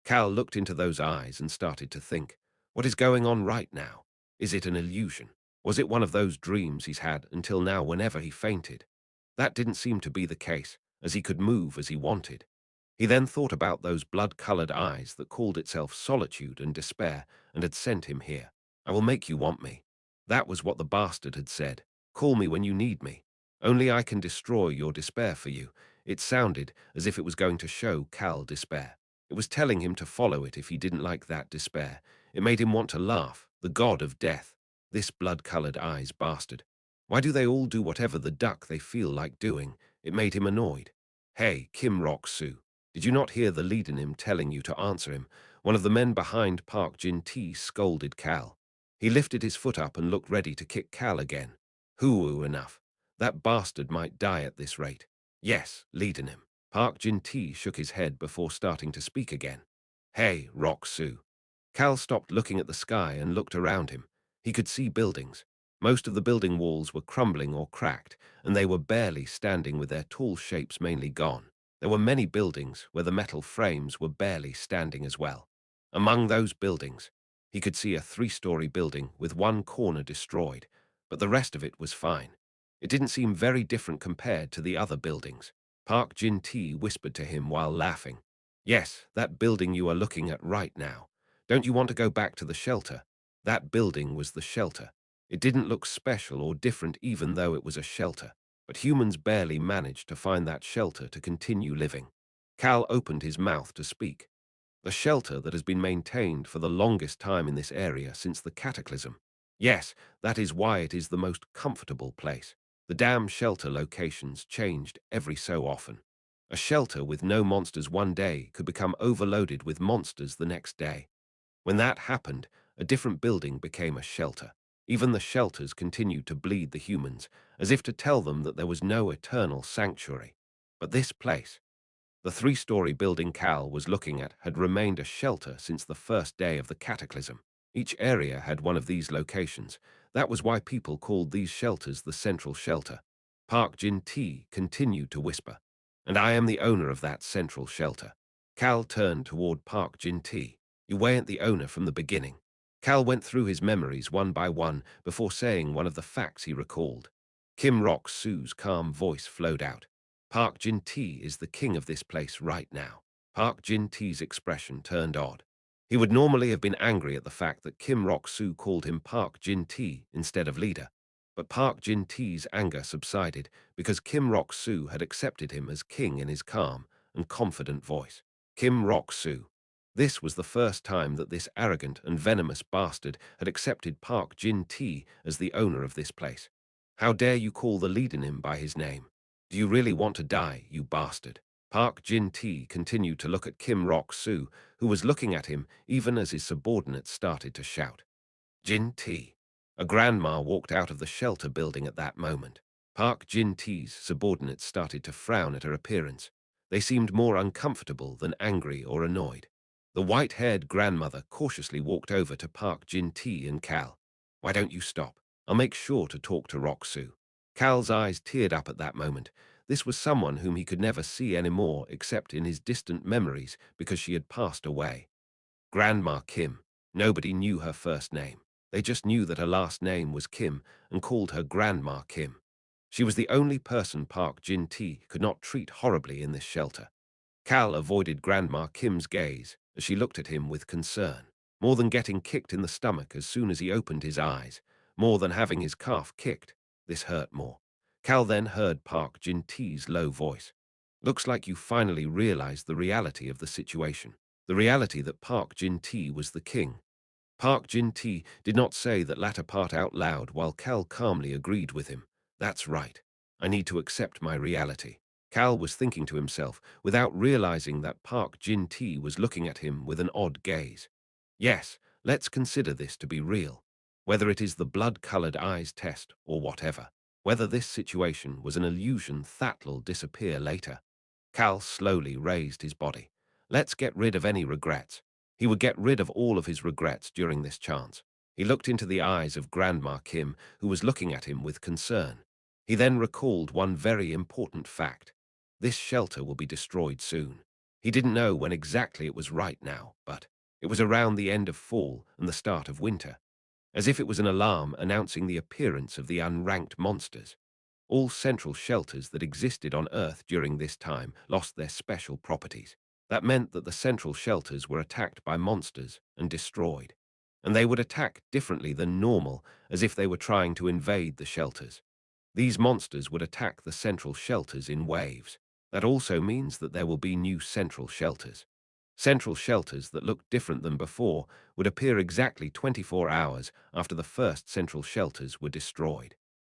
Cal looked into those eyes and started to think, what is going on right now? Is it an illusion? Was it one of those dreams he's had until now whenever he fainted? That didn't seem to be the case, as he could move as he wanted. He then thought about those blood-colored eyes that called itself solitude and despair and had sent him here. I will make you want me. That was what the bastard had said. Call me when you need me. Only I can destroy your despair for you. It sounded as if it was going to show Cal despair. It was telling him to follow it if he didn't like that despair. It made him want to laugh, the god of death. This blood-colored eyes bastard. Why do they all do whatever the duck they feel like doing? It made him annoyed. Hey, Kim Rok-soo. Did you not hear the lead in him telling you to answer him? One of the men behind Park Jin-tae scolded Cal. He lifted his foot up and looked ready to kick Cal again. Hoo enough. That bastard might die at this rate. Yes, lead in him. Park Jin-tae shook his head before starting to speak again. Hey, Rock Soo. Cal stopped looking at the sky and looked around him. He could see buildings. Most of the building walls were crumbling or cracked, and they were barely standing with their tall shapes mainly gone. There were many buildings where the metal frames were barely standing as well. Among those buildings, he could see a 3-story building with one corner destroyed, but the rest of it was fine. It didn't seem very different compared to the other buildings. Park Jin-tae whispered to him while laughing. Yes, that building you are looking at right now. Don't you want to go back to the shelter? That building was the shelter. It didn't look special or different even though it was a shelter, but humans barely managed to find that shelter to continue living. Cal opened his mouth to speak. The shelter that has been maintained for the longest time in this area since the cataclysm. Yes, that is why it is the most comfortable place. The damn shelter locations changed every so often. A shelter with no monsters one day could become overloaded with monsters the next day. When that happened, a different building became a shelter. Even the shelters continued to bleed the humans, as if to tell them that there was no eternal sanctuary. But this place, the 3-story building Cal was looking at, had remained a shelter since the first day of the cataclysm. Each area had one of these locations. That was why people called these shelters the central shelter. Park Jin-tae continued to whisper, and I am the owner of that central shelter. Cal turned toward Park Jin-tae. You weren't the owner from the beginning. Cal went through his memories one by one before saying one of the facts he recalled. Kim Rok-soo's calm voice flowed out. Park Jin-tae is the king of this place right now. Park Jin-tae's expression turned odd. He would normally have been angry at the fact that Kim Rok-soo called him Park Jin-tae instead of leader. But Park Jin-tae's anger subsided because Kim Rok-soo had accepted him as king in his calm and confident voice. Kim Rok-soo. This was the first time that this arrogant and venomous bastard had accepted Park Jin-tae as the owner of this place. How dare you call the leader by his name? Do you really want to die, you bastard? Park Jin-tae continued to look at Kim Rok-soo, who was looking at him even as his subordinates started to shout. Jin-tae. A grandma walked out of the shelter building at that moment. Park Jin-tae's subordinates started to frown at her appearance. They seemed more uncomfortable than angry or annoyed. The white-haired grandmother cautiously walked over to Park Jin-tae and Cal. Why don't you stop? I'll make sure to talk to Rok-soo. Cal's eyes teared up at that moment. This was someone whom he could never see anymore except in his distant memories because she had passed away. Grandma Kim. Nobody knew her first name. They just knew that her last name was Kim and called her Grandma Kim. She was the only person Park Jin-tae could not treat horribly in this shelter. Cal avoided Grandma Kim's gaze as she looked at him with concern. More than getting kicked in the stomach as soon as he opened his eyes, more than having his calf kicked, this hurt more. Cal then heard Park Jin-tae's low voice. Looks like you finally realized the reality of the situation. The reality that Park Jin-tae was the king. Park Jin-tae did not say that latter part out loud while Cal calmly agreed with him. That's right. I need to accept my reality. Cal was thinking to himself without realizing that Park Jin-tae was looking at him with an odd gaze. Yes, let's consider this to be real. Whether it is the blood-colored eyes test or whatever. Whether this situation was an illusion that'll disappear later. Cal slowly raised his body. Let's get rid of any regrets. He would get rid of all of his regrets during this chance. He looked into the eyes of Grandma Kim, who was looking at him with concern. He then recalled one very important fact. This shelter will be destroyed soon. He didn't know when exactly it was right now, but it was around the end of fall and the start of winter, as if it was an alarm announcing the appearance of the unranked monsters. All central shelters that existed on Earth during this time lost their special properties. That meant that the central shelters were attacked by monsters and destroyed. And they would attack differently than normal, as if they were trying to invade the shelters. These monsters would attack the central shelters in waves. That also means that there will be new central shelters. Central shelters that looked different than before would appear exactly 24 hours after the first central shelters were destroyed.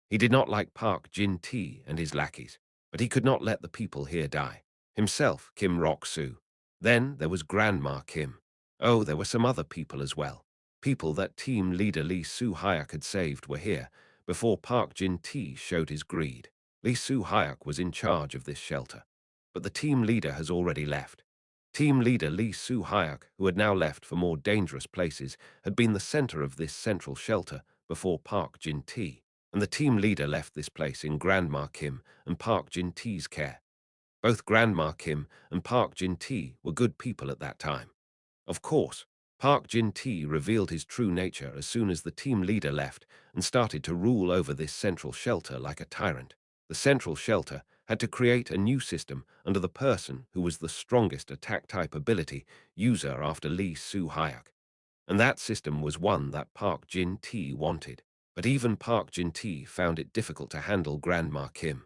He did not like Park Jin-tae and his lackeys, but he could not let the people here die. Himself, Kim Rok-soo. Then there was Grandma Kim. Oh, there were some other people as well. People that team leader Lee Soo-hyuk had saved were here, before Park Jin-tae showed his greed. Lee Soo-hyuk was in charge of this shelter. but the team leader has already left. Team leader Lee Soo-hyuk, who had now left for more dangerous places, had been the center of this central shelter before Park Jin-tae, and the team leader left this place in Grandma Kim and Park Jin-tae's care. Both Grandma Kim and Park Jin-tae were good people at that time. Of course, Park Jin-tae revealed his true nature as soon as the team leader left and started to rule over this central shelter like a tyrant. The central shelter had to create a new system under the person who was the strongest attack-type ability user after Lee Soo-hyuk. And that system was one that Park Jin-tae wanted. But even Park Jin-tae found it difficult to handle Grandma Kim.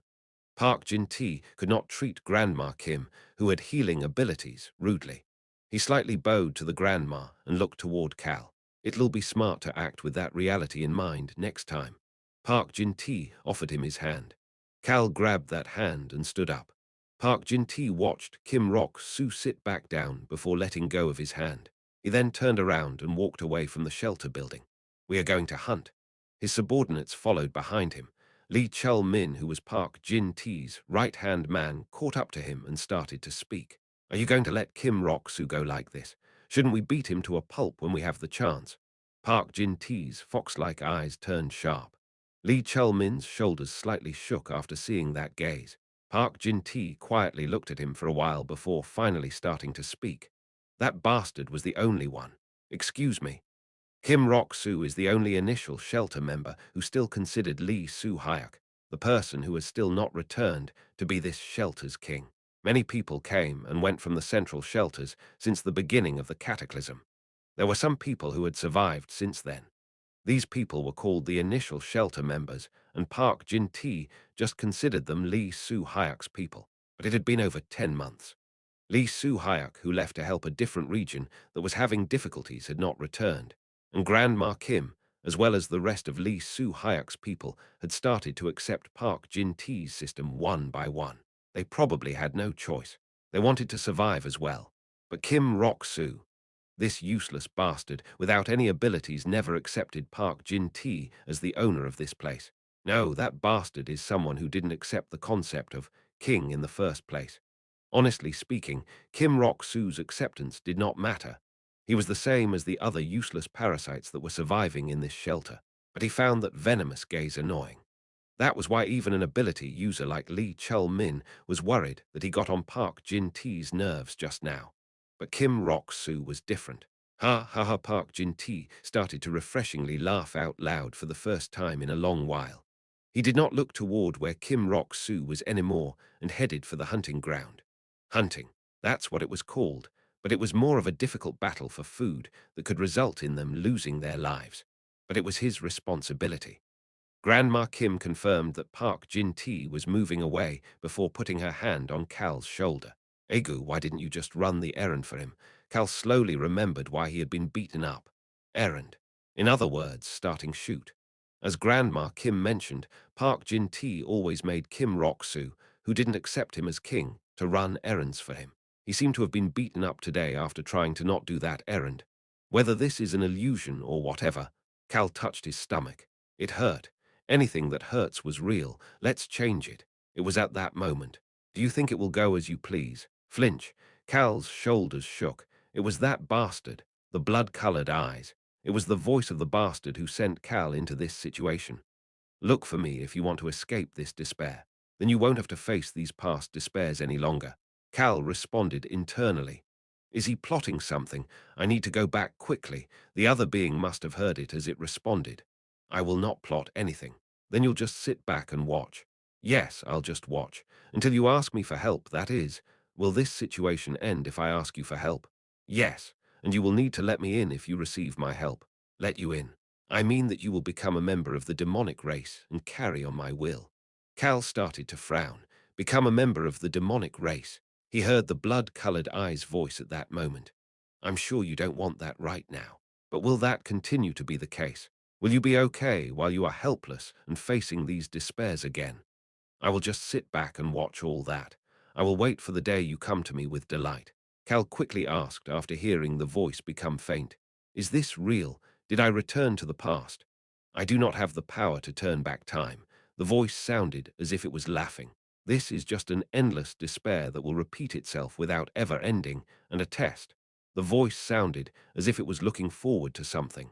Park Jin-tae could not treat Grandma Kim, who had healing abilities, rudely. He slightly bowed to the grandma and looked toward Cal. It'll be smart to act with that reality in mind next time. Park Jin-tae offered him his hand. Cal grabbed that hand and stood up. Park Jin-tae watched Kim Rok-soo sit back down before letting go of his hand. He then turned around and walked away from the shelter building. We are going to hunt. His subordinates followed behind him. Lee Chul-min, who was Park Jin-tae's right-hand man, caught up to him and started to speak. Are you going to let Kim Rok-soo go like this? Shouldn't we beat him to a pulp when we have the chance? Park Jin-tae's fox-like eyes turned sharp. Lee Chul-min's shoulders slightly shook after seeing that gaze. Park Jin-tae quietly looked at him for a while before finally starting to speak. That bastard was the only one. Excuse me. Kim Rok-soo is the only initial shelter member who still considered Lee Soo-hyuk, the person who has still not returned, to be this shelter's king. Many people came and went from the central shelters since the beginning of the cataclysm. There were some people who had survived since then. These people were called the initial shelter members, and Park Jin-tae just considered them Lee Soo-hyuk's people. But it had been over 10 months. Lee Soo-hyuk, who left to help a different region that was having difficulties, had not returned, and Grandma Kim, as well as the rest of Lee Soo-hyuk's people, had started to accept Park Jin-tae's system one by one. They probably had no choice. They wanted to survive as well. But Kim Rok-soo, this useless bastard without any abilities, never accepted Park Jin-tae as the owner of this place. No, that bastard is someone who didn't accept the concept of king in the first place. Honestly speaking, Kim Rok-soo's acceptance did not matter. He was the same as the other useless parasites that were surviving in this shelter, but he found that venomous gaze annoying. That was why even an ability user like Lee Chul-min was worried that he got on Park Jin-tae's nerves just now. But Kim Rok-soo was different. Ha ha ha! Park Jin-tae started to refreshingly laugh out loud for the first time in a long while. He did not look toward where Kim Rok-soo was anymore and headed for the hunting ground. Hunting, that's what it was called, but it was more of a difficult battle for food that could result in them losing their lives. But it was his responsibility. Grandma Kim confirmed that Park Jin-tae was moving away before putting her hand on Cal's shoulder. Egu, why didn't you just run the errand for him? Cal slowly remembered why he had been beaten up. Errand. In other words, starting shoot. As Grandma Kim mentioned, Park Jin-tae always made Kim Rok-soo, who didn't accept him as king, to run errands for him. He seemed to have been beaten up today after trying to not do that errand. Whether this is an illusion or whatever, Cal touched his stomach. It hurt. Anything that hurts was real. Let's change it. It was at that moment. Do you think it will go as you please? Flinch. Cal's shoulders shook. It was that bastard. The blood-colored eyes. It was the voice of the bastard who sent Cal into this situation. Look for me if you want to escape this despair. Then you won't have to face these past despairs any longer. Cal responded internally. Is he plotting something? I need to go back quickly. The other being must have heard it as it responded. I will not plot anything. Then you'll just sit back and watch. Yes, I'll just watch. Until you ask me for help, that is. Will this situation end if I ask you for help? Yes, and you will need to let me in if you receive my help. Let you in. I mean that you will become a member of the demonic race and carry on my will. Cal started to frown. Become a member of the demonic race. He heard the blood-colored eye's voice at that moment. I'm sure you don't want that right now. But will that continue to be the case? Will you be okay while you are helpless and facing these despairs again? I will just sit back and watch all that. I will wait for the day you come to me with delight. Cal quickly asked after hearing the voice become faint. Is this real? Did I return to the past? I do not have the power to turn back time. The voice sounded as if it was laughing. This is just an endless despair that will repeat itself without ever ending, and a test. The voice sounded as if it was looking forward to something.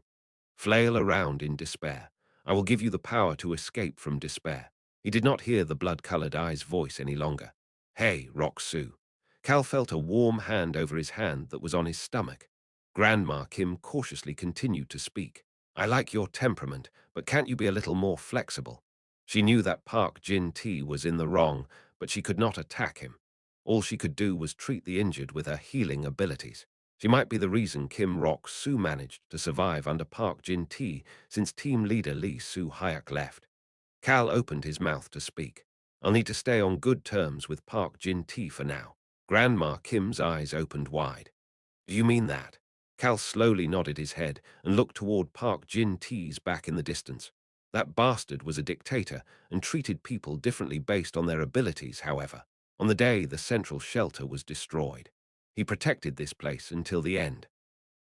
Flail around in despair. I will give you the power to escape from despair. He did not hear the blood-colored eye's voice any longer. Hey, Rock Sue. Cal felt a warm hand over his hand that was on his stomach. Grandma Kim cautiously continued to speak. I like your temperament, but can't you be a little more flexible? She knew that Park Jin-T was in the wrong, but she could not attack him. All she could do was treat the injured with her healing abilities. She might be the reason Kim Rok-soo managed to survive under Park Jin-T since team leader Lee Soo-hyuk left. Cal opened his mouth to speak. I'll need to stay on good terms with Park Jin-T for now. Grandma Kim's eyes opened wide. Do you mean that? Cal slowly nodded his head and looked toward Park Jin-T's back in the distance. That bastard was a dictator and treated people differently based on their abilities, however. On the day the central shelter was destroyed, he protected this place until the end.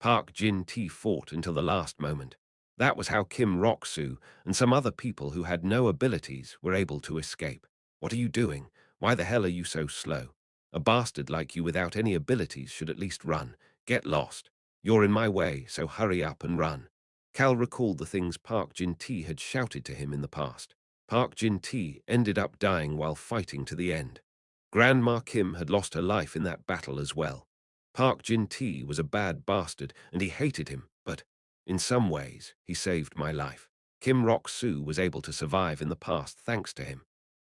Park Jin-T fought until the last moment. That was how Kim Rok-soo and some other people who had no abilities were able to escape. What are you doing? Why the hell are you so slow? A bastard like you without any abilities should at least run. Get lost. You're in my way, so hurry up and run. Cal recalled the things Park Jin-T had shouted to him in the past. Park Jin-T ended up dying while fighting to the end. Grandma Kim had lost her life in that battle as well. Park Jin-T was a bad bastard and he hated him, but in some ways, he saved my life. Kim Rok-soo was able to survive in the past thanks to him.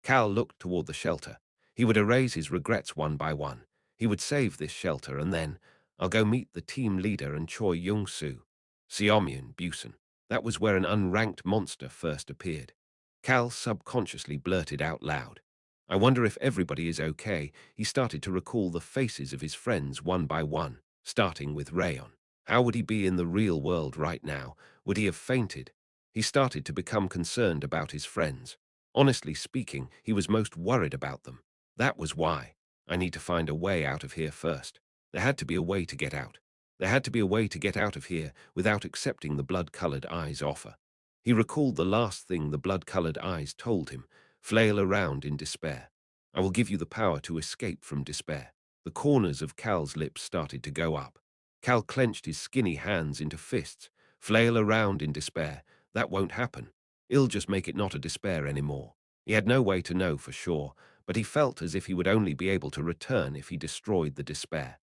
Cal looked toward the shelter. He would erase his regrets one by one. He would save this shelter and then, I'll go meet the team leader and Choi Young-soo. Seomyeon Busan. That was where an unranked monster first appeared. Cal subconsciously blurted out loud. I wonder if everybody is okay. He started to recall the faces of his friends one by one, starting with Rayon. How would he be in the real world right now? Would he have fainted? He started to become concerned about his friends. Honestly speaking, he was most worried about them. That was why. I need to find a way out of here first. There had to be a way to get out. There had to be a way to get out of here without accepting the blood-colored eyes offer. He recalled the last thing the blood-colored eyes told him, flail around in despair. I will give you the power to escape from despair. The corners of Cal's lips started to go up. Cal clenched his skinny hands into fists. Flail around in despair. That won't happen. It'll just make it not a despair anymore. He had no way to know for sure, but he felt as if he would only be able to return if he destroyed the despair.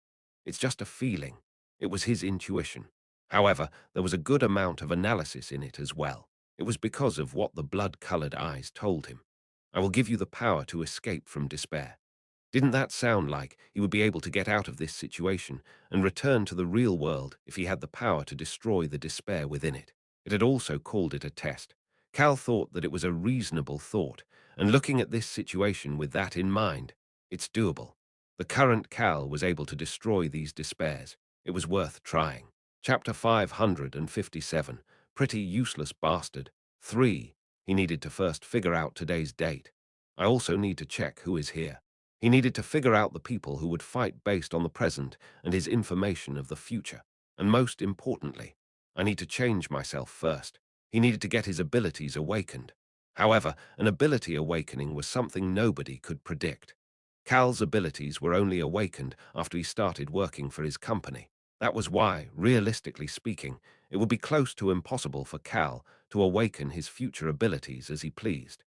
It's just a feeling. It was his intuition. However, there was a good amount of analysis in it as well. It was because of what the blood-colored eyes told him. I will give you the power to escape from despair. Didn't that sound like he would be able to get out of this situation and return to the real world if he had the power to destroy the despair within it? It had also called it a test. Cal thought that it was a reasonable thought, and looking at this situation with that in mind, it's doable. The current Cal was able to destroy these despairs. It was worth trying. Chapter 557, Pretty Useless Bastard. 3. He needed to first figure out today's date. I also need to check who is here. He needed to figure out the people who would fight based on the present and his information of the future. And most importantly, I need to change myself first. He needed to get his abilities awakened. However, an ability awakening was something nobody could predict. Cal's abilities were only awakened after he started working for his company. That was why, realistically speaking, it would be close to impossible for Cal to awaken his future abilities as he pleased.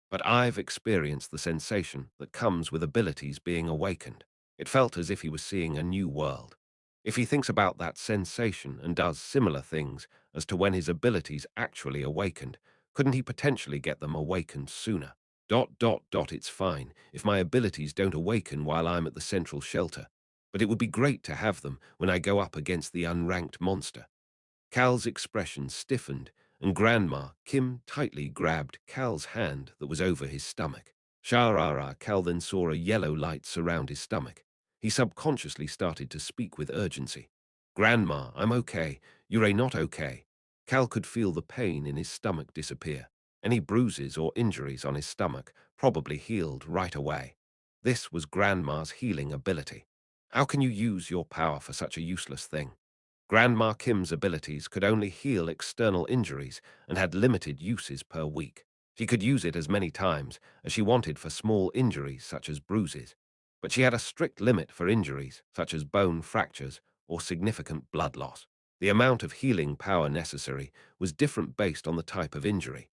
But I've experienced the sensation that comes with abilities being awakened. It felt as if he was seeing a new world. If he thinks about that sensation and does similar things as to when his abilities actually awakened, couldn't he potentially get them awakened sooner? It's fine if my abilities don't awaken while I'm at the central shelter, but it would be great to have them when I go up against the unranked monster. Cal's expression stiffened, and Grandma Kim tightly grabbed Cal's hand that was over his stomach. Sharara, Cal then saw a yellow light surround his stomach. He subconsciously started to speak with urgency. Grandma, I'm okay. You're not okay. Cal could feel the pain in his stomach disappear. Any bruises or injuries on his stomach probably healed right away. This was Grandma's healing ability. How can you use your power for such a useless thing? Grandma Kim's abilities could only heal external injuries and had limited uses per week. She could use it as many times as she wanted for small injuries such as bruises, but she had a strict limit for injuries such as bone fractures or significant blood loss. The amount of healing power necessary was different based on the type of injury.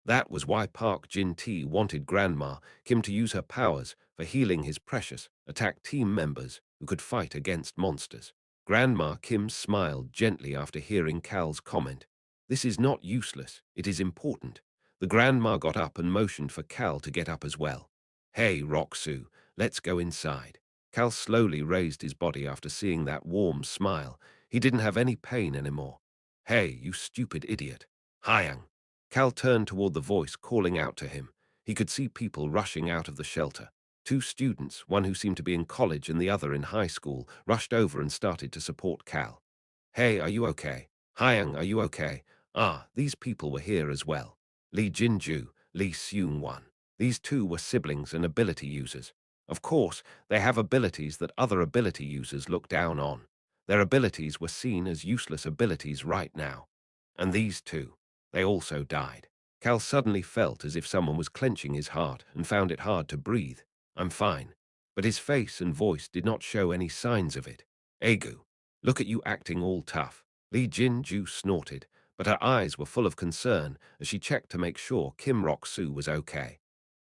That was why Park Jin-Tae wanted Grandma Kim to use her powers for healing his precious attack team members who could fight against monsters. Grandma Kim smiled gently after hearing Cal's comment. This is not useless, it is important. The grandma got up and motioned for Cal to get up as well. Hey, Roxu, let's go inside. Cal slowly raised his body after seeing that warm smile. He didn't have any pain anymore. Hey, you stupid idiot. Hyang. Cal turned toward the voice calling out to him. He could see people rushing out of the shelter. Two students, one who seemed to be in college and the other in high school, rushed over and started to support Cal. Hey, are you okay? Hyang, are you okay? Ah, these people were here as well. Lee Jinju, Lee Seung-wan. These two were siblings and ability users. Of course, they have abilities that other ability users look down on. Their abilities were seen as useless abilities right now. And these two, they also died. Cal suddenly felt as if someone was clenching his heart and found it hard to breathe. I'm fine. But his face and voice did not show any signs of it. Egu, look at you acting all tough. Lee Jin-ju snorted, but her eyes were full of concern as she checked to make sure Kim Rok-soo was okay.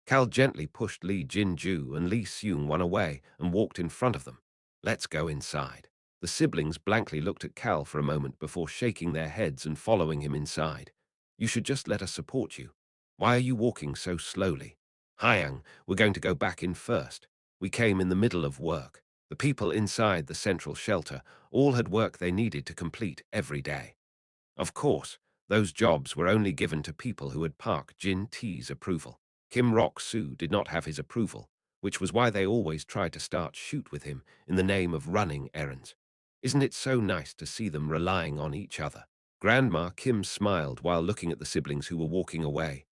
Cal gently pushed Lee Jin-ju and Lee Seung-wan away and walked in front of them. Let's go inside. The siblings blankly looked at Cal for a moment before shaking their heads and following him inside. You should just let us support you. Why are you walking so slowly? Hyang, we're going to go back in first. We came in the middle of work. The people inside the central shelter all had work they needed to complete every day. Of course, those jobs were only given to people who had Park Jin-Tae's approval. Kim Rok-soo did not have his approval, which was why they always tried to start shoot with him in the name of running errands. Isn't it so nice to see them relying on each other? Grandma Kim smiled while looking at the siblings who were walking away.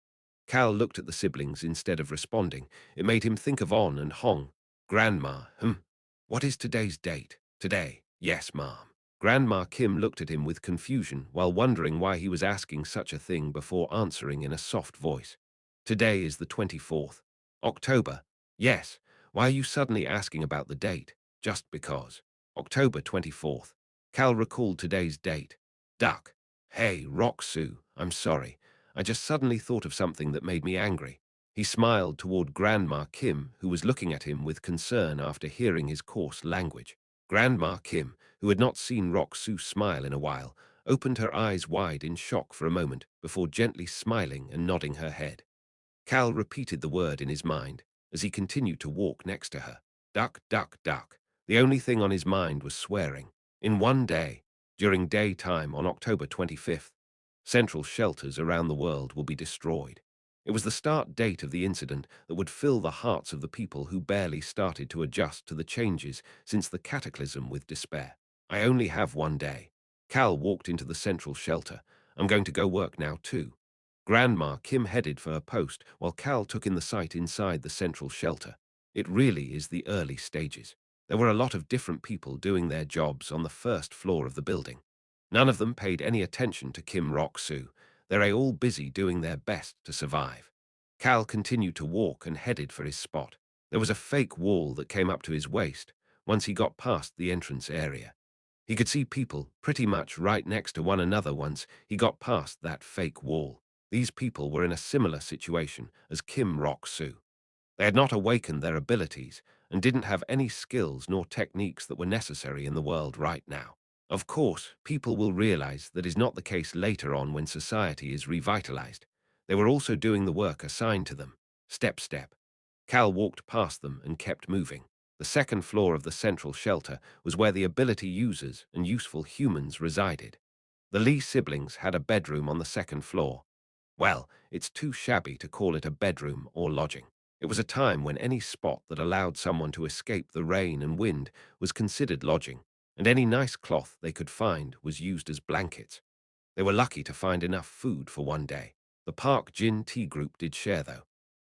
Cal looked at the siblings instead of responding. It made him think of On and Hong. Grandma, what is today's date? Today, yes, Mom. Grandma Kim looked at him with confusion while wondering why he was asking such a thing before answering in a soft voice. Today is the 24th. October. Yes. Why are you suddenly asking about the date? Just because. October 24th. Cal recalled today's date. Duck. Hey, Roxu, I'm sorry. I just suddenly thought of something that made me angry. He smiled toward Grandma Kim, who was looking at him with concern after hearing his coarse language. Grandma Kim, who had not seen Roxu smile in a while, opened her eyes wide in shock for a moment before gently smiling and nodding her head. Cal repeated the word in his mind as he continued to walk next to her. Duck, duck, duck. The only thing on his mind was swearing. In one day, during daytime on October 25th, central shelters around the world will be destroyed. It was the start date of the incident that would fill the hearts of the people who barely started to adjust to the changes since the cataclysm with despair. I only have one day. Cal walked into the central shelter. I'm going to go work now too. Grandma Kim headed for her post while Cal took in the sight inside the central shelter. It really is the early stages. There were a lot of different people doing their jobs on the first floor of the building. None of them paid any attention to Kim Rok-soo. They're all busy doing their best to survive. Cal continued to walk and headed for his spot. There was a fake wall that came up to his waist once he got past the entrance area. He could see people pretty much right next to one another once he got past that fake wall. These people were in a similar situation as Kim Rok-soo. They had not awakened their abilities and didn't have any skills nor techniques that were necessary in the world right now. Of course, people will realize that is not the case later on when society is revitalized. They were also doing the work assigned to them, step step. Cal walked past them and kept moving. The second floor of the central shelter was where the ability users and useful humans resided. The Lee siblings had a bedroom on the second floor. Well, it's too shabby to call it a bedroom or lodging. It was a time when any spot that allowed someone to escape the rain and wind was considered lodging, and any nice cloth they could find was used as blankets. They were lucky to find enough food for one day. The Park Jin-Tae group did share, though.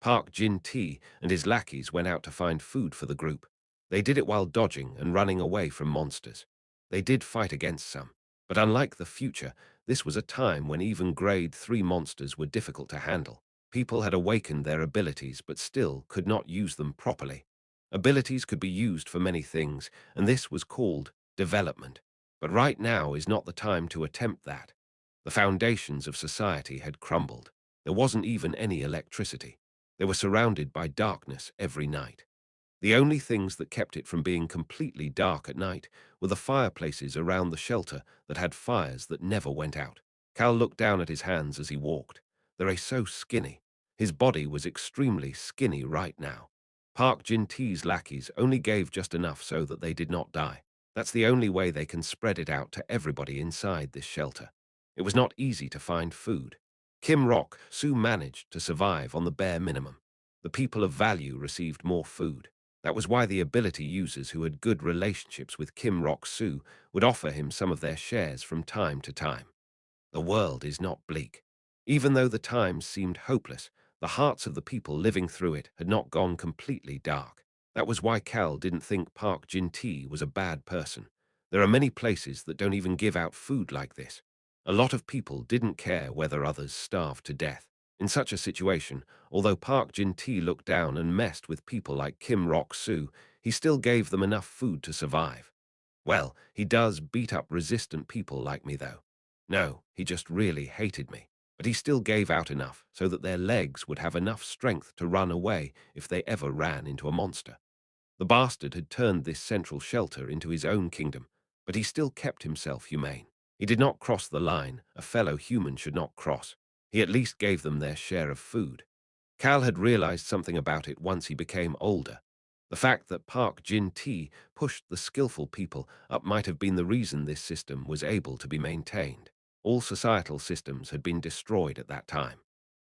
Park Jin-Tae and his lackeys went out to find food for the group. They did it while dodging and running away from monsters. They did fight against some, but unlike the future, this was a time when even grade 3 monsters were difficult to handle. People had awakened their abilities but still could not use them properly. Abilities could be used for many things, and this was called development. But right now is not the time to attempt that. The foundations of society had crumbled. There wasn't even any electricity. They were surrounded by darkness every night. The only things that kept it from being completely dark at night were the fireplaces around the shelter that had fires that never went out. Cal looked down at his hands as he walked. They were so skinny. His body was extremely skinny right now. Park Jin-T's lackeys only gave just enough so that they did not die. That's the only way they can spread it out to everybody inside this shelter. It was not easy to find food. Kim Rock Sue managed to survive on the bare minimum. The people of value received more food. That was why the ability users who had good relationships with Kim Rock-soo would offer him some of their shares from time to time. The world is not bleak. Even though the times seemed hopeless, the hearts of the people living through it had not gone completely dark. That was why Cal didn't think Park Jin-Tae was a bad person. There are many places that don't even give out food like this. A lot of people didn't care whether others starved to death. In such a situation, although Park Jin-Tae looked down and messed with people like Kim Rock-soo, he still gave them enough food to survive. Well, he does beat up resistant people like me, though. No, he just really hated me. But he still gave out enough so that their legs would have enough strength to run away if they ever ran into a monster. The bastard had turned this central shelter into his own kingdom, but he still kept himself humane. He did not cross the line a fellow human should not cross. He at least gave them their share of food. Cal had realized something about it once he became older. The fact that Park Jin-Tae pushed the skillful people up might have been the reason this system was able to be maintained. All societal systems had been destroyed at that time.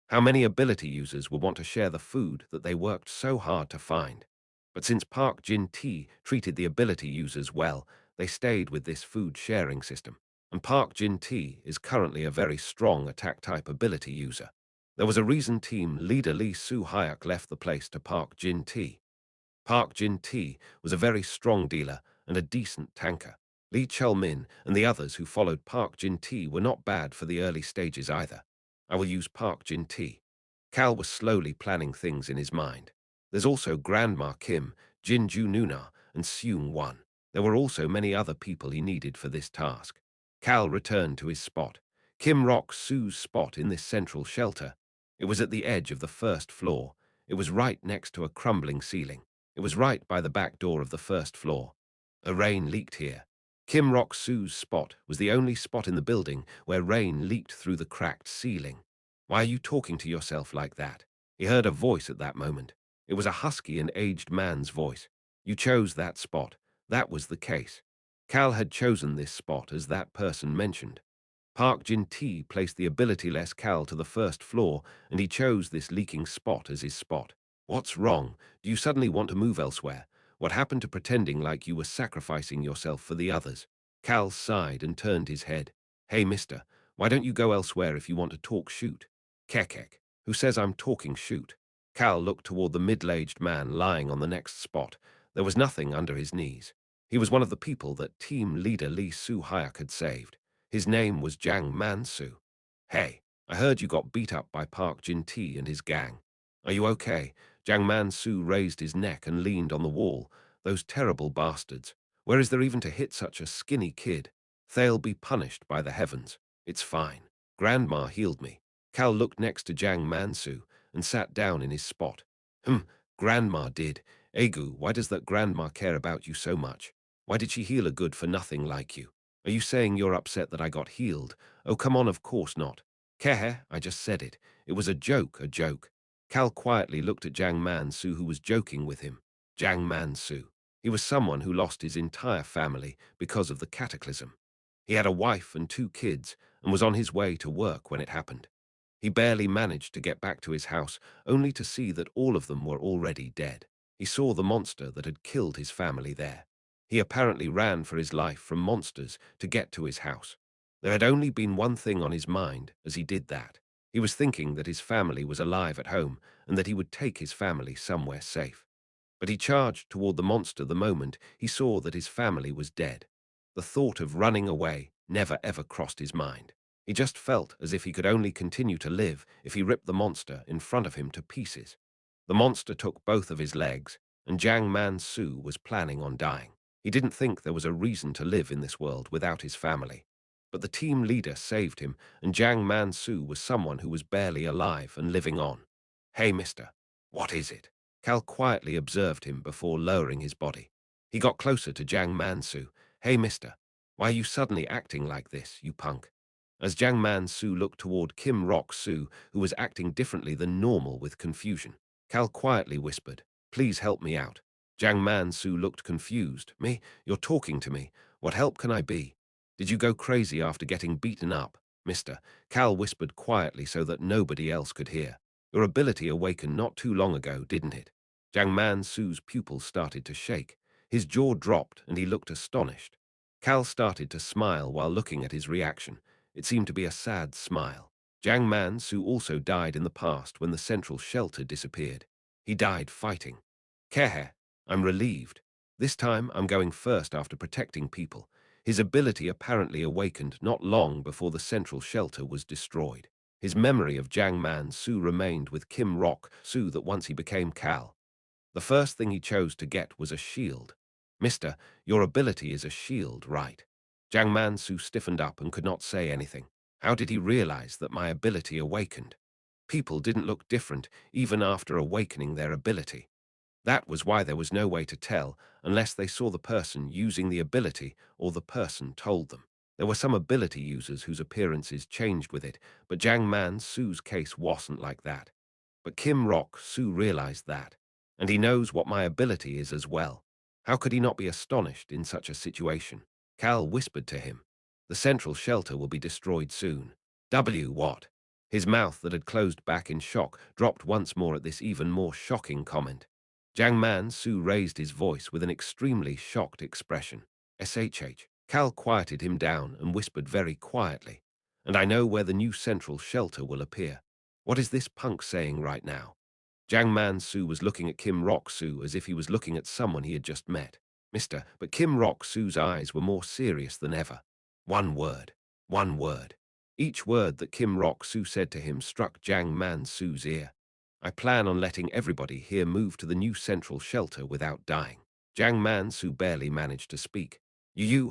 How many ability users would want to share the food that they worked so hard to find? But since Park Jin-Tae treated the ability users well, they stayed with this food sharing system. And Park Jin-Tae is currently a very strong attack-type ability user. There was a reason team leader Lee Soo-hyuk left the place to Park Jin-Tae. Park Jin-Tae was a very strong dealer and a decent tanker. Lee Chul-min and the others who followed Park Jin-Tae were not bad for the early stages either. I will use Park Jin-Tae. Cal was slowly planning things in his mind. There's also Grandma Kim, Jin Ju Nuna, and Seung Won. There were also many other people he needed for this task. Cal returned to his spot. Kim Rock Sue's spot in this central shelter. It was at the edge of the first floor. It was right next to a crumbling ceiling. It was right by the back door of the first floor. A rain leaked here. Kim Rock Sue's spot was the only spot in the building where rain leaked through the cracked ceiling. Why are you talking to yourself like that? He heard a voice at that moment. It was a husky and aged man's voice. You chose that spot. That was the case. Cal had chosen this spot as that person mentioned. Park Jin-Tae placed the ability-less Cal to the first floor, and he chose this leaking spot as his spot. What's wrong? Do you suddenly want to move elsewhere? What happened to pretending like you were sacrificing yourself for the others? Cal sighed and turned his head. Hey, mister, why don't you go elsewhere if you want to talk shoot? Kekek, who says I'm talking shoot? Cal looked toward the middle-aged man lying on the next spot. There was nothing under his knees. He was one of the people that team leader Lee Soo-hyuk had saved. His name was Jang Man-soo. Hey, I heard you got beat up by Park Jin-Tae and his gang. Are you okay? Jang Man-soo raised his neck and leaned on the wall. Those terrible bastards. Where is there even to hit such a skinny kid? They'll be punished by the heavens. It's fine. Grandma healed me. Cal looked next to Jang Man-soo and sat down in his spot. Grandma did. Egu, why does that grandma care about you so much? Why did she heal a good-for-nothing like you? Are you saying you're upset that I got healed? Oh, come on, of course not. Kehe, I just said it. It was a joke, a joke. Cal quietly looked at Jang Man-soo, who was joking with him. Jang Man-soo. He was someone who lost his entire family because of the cataclysm. He had a wife and 2 kids and was on his way to work when it happened. He barely managed to get back to his house, only to see that all of them were already dead. He saw the monster that had killed his family there. He apparently ran for his life from monsters to get to his house. There had only been one thing on his mind as he did that. He was thinking that his family was alive at home and that he would take his family somewhere safe. But he charged toward the monster the moment he saw that his family was dead. The thought of running away never ever crossed his mind. He just felt as if he could only continue to live if he ripped the monster in front of him to pieces. The monster took both of his legs, and Jiang Man-su was planning on dying. He didn't think there was a reason to live in this world without his family. But the team leader saved him, and Jiang Man-su was someone who was barely alive and living on. "Hey, mister, what is it?" Cal quietly observed him before lowering his body. He got closer to Jiang Man-su. "Hey, mister, why are you suddenly acting like this, you punk?" As Jiang Man-su looked toward Kim Rok-su, who was acting differently than normal with confusion, Cal quietly whispered, "Please help me out." Jiang Man-su looked confused. "Me? You're talking to me. What help can I be? Did you go crazy after getting beaten up, mister?" Cal whispered quietly so that nobody else could hear. "Your ability awakened not too long ago, didn't it?" Jiang Man-su's pupils started to shake. His jaw dropped and he looked astonished. Cal started to smile while looking at his reaction. It seemed to be a sad smile. Jiang Man-su also died in the past when the central shelter disappeared. He died fighting. "Kehe, I'm relieved. This time I'm going first after protecting people." His ability apparently awakened not long before the central shelter was destroyed. His memory of Jiang Man-su remained with Kim Rok-su that once he became Cal. The first thing he chose to get was a shield. "Mister, your ability is a shield, right?" Jiang Man-su stiffened up and could not say anything. How did he realize that my ability awakened? People didn't look different even after awakening their ability. That was why there was no way to tell unless they saw the person using the ability or the person told them. There were some ability users whose appearances changed with it, but Jiang Man-su's case wasn't like that. But Kim Rok-su realized that, and he knows what my ability is as well. How could he not be astonished in such a situation? Cal whispered to him, "The central shelter will be destroyed soon." What? His mouth that had closed back in shock dropped once more at this even more shocking comment. Jiang Man-su raised his voice with an extremely shocked expression. "SHH." Cal quieted him down and whispered very quietly, "And I know where the new central shelter will appear." What is this punk saying right now? Jiang Man-su was looking at Kim Rok-su as if he was looking at someone he had just met. "Mister," but Kim Rok-su's eyes were more serious than ever. One word. One word. Each word that Kim Rok-su said to him struck Jiang Man-su's ear. "I plan on letting everybody here move to the new central shelter without dying." Jiang Man-su barely managed to speak.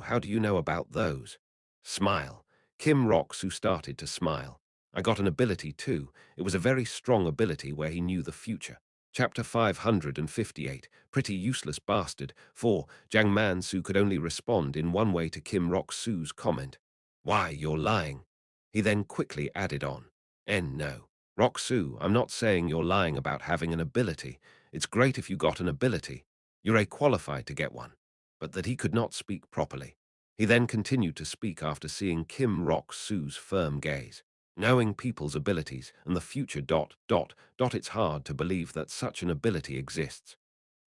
How do you know about those?" Smile. Kim Rok-su started to smile. "I got an ability too. It was a very strong ability where he knew the future." Chapter 558, Pretty Useless Bastard. 4. Jiang Man-su could only respond in one way to Kim Rok-su's comment. "Why, you're lying." He then quickly added on, "No. Rok-su, I'm not saying you're lying about having an ability. It's great if you got an ability. You're qualified to get one." But that he could not speak properly. He then continued to speak after seeing Kim Rok-su's firm gaze. "Knowing people's abilities and the future ... it's hard to believe that such an ability exists."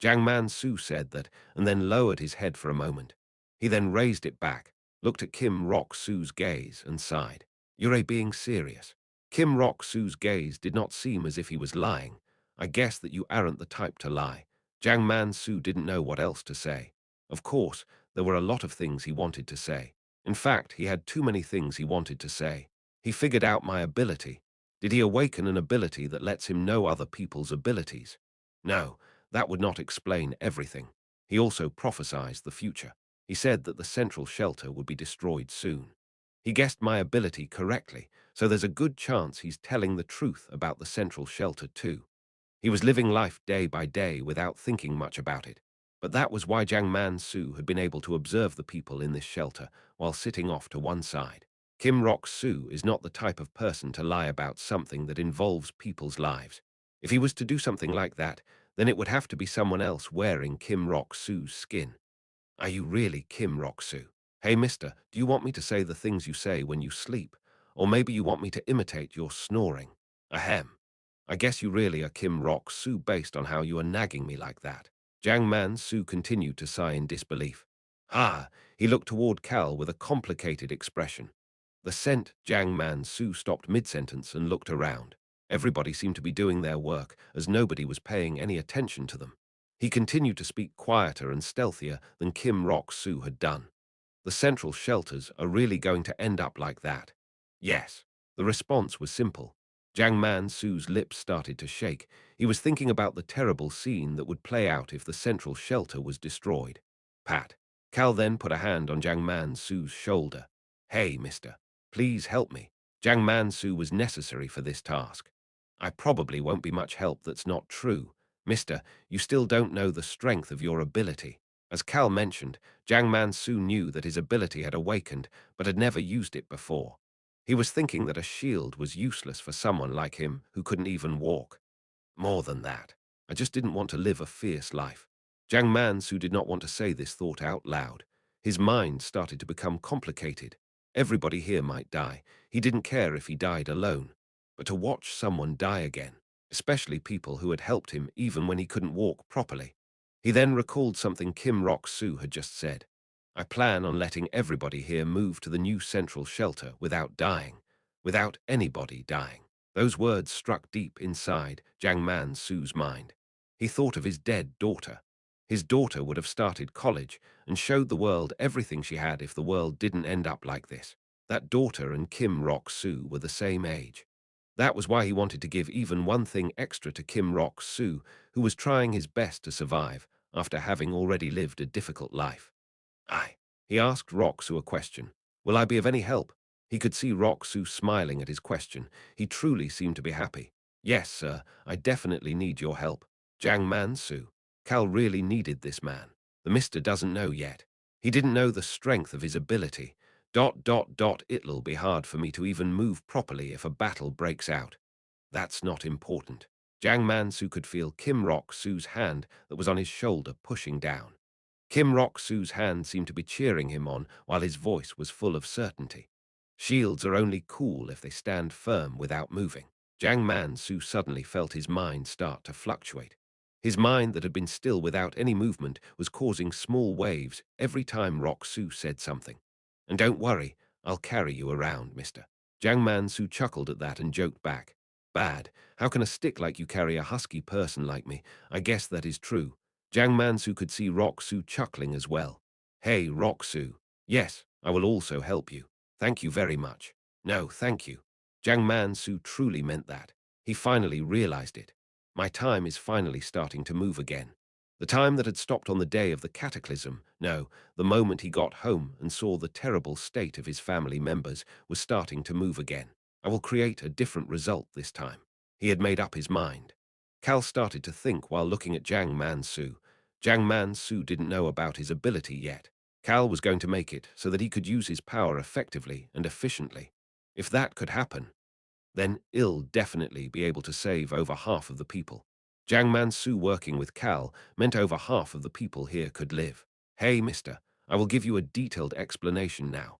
Jiang Man-su said that, and then lowered his head for a moment. He then raised it back, looked at Kim Rok-su's gaze, and sighed. "You're being serious." Kim Rok-su's gaze did not seem as if he was lying. "I guess that you aren't the type to lie." Jiang Man-su didn't know what else to say. Of course, there were a lot of things he wanted to say. In fact, he had too many things he wanted to say. He figured out my ability. Did he awaken an ability that lets him know other people's abilities? No, that would not explain everything. He also prophesied the future. He said that the central shelter would be destroyed soon. He guessed my ability correctly, so there's a good chance he's telling the truth about the central shelter too. He was living life day by day without thinking much about it. But that was why Jiang Man-su had been able to observe the people in this shelter while sitting off to one side. Kim Rok-su is not the type of person to lie about something that involves people's lives. If he was to do something like that, then it would have to be someone else wearing Kim Rok-su's skin. "Are you really Kim Rok-su? Hey, mister, do you want me to say the things you say when you sleep? Or maybe you want me to imitate your snoring? Ahem. I guess you really are Kim Rok-su based on how you are nagging me like that." Jiang Man-su continued to sigh in disbelief. "Ah," he looked toward Cal with a complicated expression. The scent Jiang Man-su stopped mid-sentence and looked around. Everybody seemed to be doing their work, as nobody was paying any attention to them. He continued to speak quieter and stealthier than Kim Rok-su had done. "The central shelters are really going to end up like that. Yes. The response was simple. Jiang Man-su's lips started to shake. He was thinking about the terrible scene that would play out if the central shelter was destroyed. Pat. Cal then put a hand on Jiang Man-su's shoulder. Hey, mister. Please help me. Jiang Man-su was necessary for this task. I probably won't be much help, that's not true. Mister, you still don't know the strength of your ability. As Cal mentioned, Jiang Man-su knew that his ability had awakened, but had never used it before. He was thinking that a shield was useless for someone like him who couldn't even walk. More than that, I just didn't want to live a fierce life. Jiang Mansu did not want to say this thought out loud. His mind started to become complicated. Everybody here might die. He didn't care if he died alone. But to watch someone die again, especially people who had helped him even when he couldn't walk properly. He then recalled something Kim Rok-soo had just said. I plan on letting everybody here move to the new central shelter without dying, without anybody dying. Those words struck deep inside Jiang Man-su's mind. He thought of his dead daughter. His daughter would have started college and showed the world everything she had if the world didn't end up like this. That daughter and Kim Rok-soo were the same age. That was why he wanted to give even one thing extra to Kim Rok-soo, who was trying his best to survive after having already lived a difficult life. Aye. He asked Rok-soo a question. Will I be of any help? He could see Rok-soo smiling at his question. He truly seemed to be happy. Yes, sir, I definitely need your help. Jiang Man-su. Cal really needed this man. The mister doesn't know yet. He didn't know the strength of his ability. It'll be hard for me to even move properly if a battle breaks out. That's not important. Jiang Man-su could feel Kim Rok-soo's hand that was on his shoulder pushing down. Kim Rok-soo's hand seemed to be cheering him on while his voice was full of certainty. Shields are only cool if they stand firm without moving. Jiang Man-su suddenly felt his mind start to fluctuate. His mind that had been still without any movement was causing small waves every time Rok-soo said something. And don't worry, I'll carry you around, mister. Jiang Man-su chuckled at that and joked back. Bad. How can a stick like you carry a husky person like me? I guess that is true. Jiang Man-su could see Rok-soo chuckling as well. Hey, Rok-soo. Yes, I will also help you. Thank you very much. No, thank you. Jiang Man-su truly meant that. He finally realized it. My time is finally starting to move again. The time that had stopped on the day of the cataclysm, no, the moment he got home and saw the terrible state of his family members, was starting to move again. I will create a different result this time. He had made up his mind. Cal started to think while looking at Jiang Man-su. Jiang Man-su didn't know about his ability yet. Cal was going to make it so that he could use his power effectively and efficiently. If that could happen, then he'll definitely be able to save over half of the people. Jiang Man-su working with Cal meant over half of the people here could live. Hey, mister, I will give you a detailed explanation now.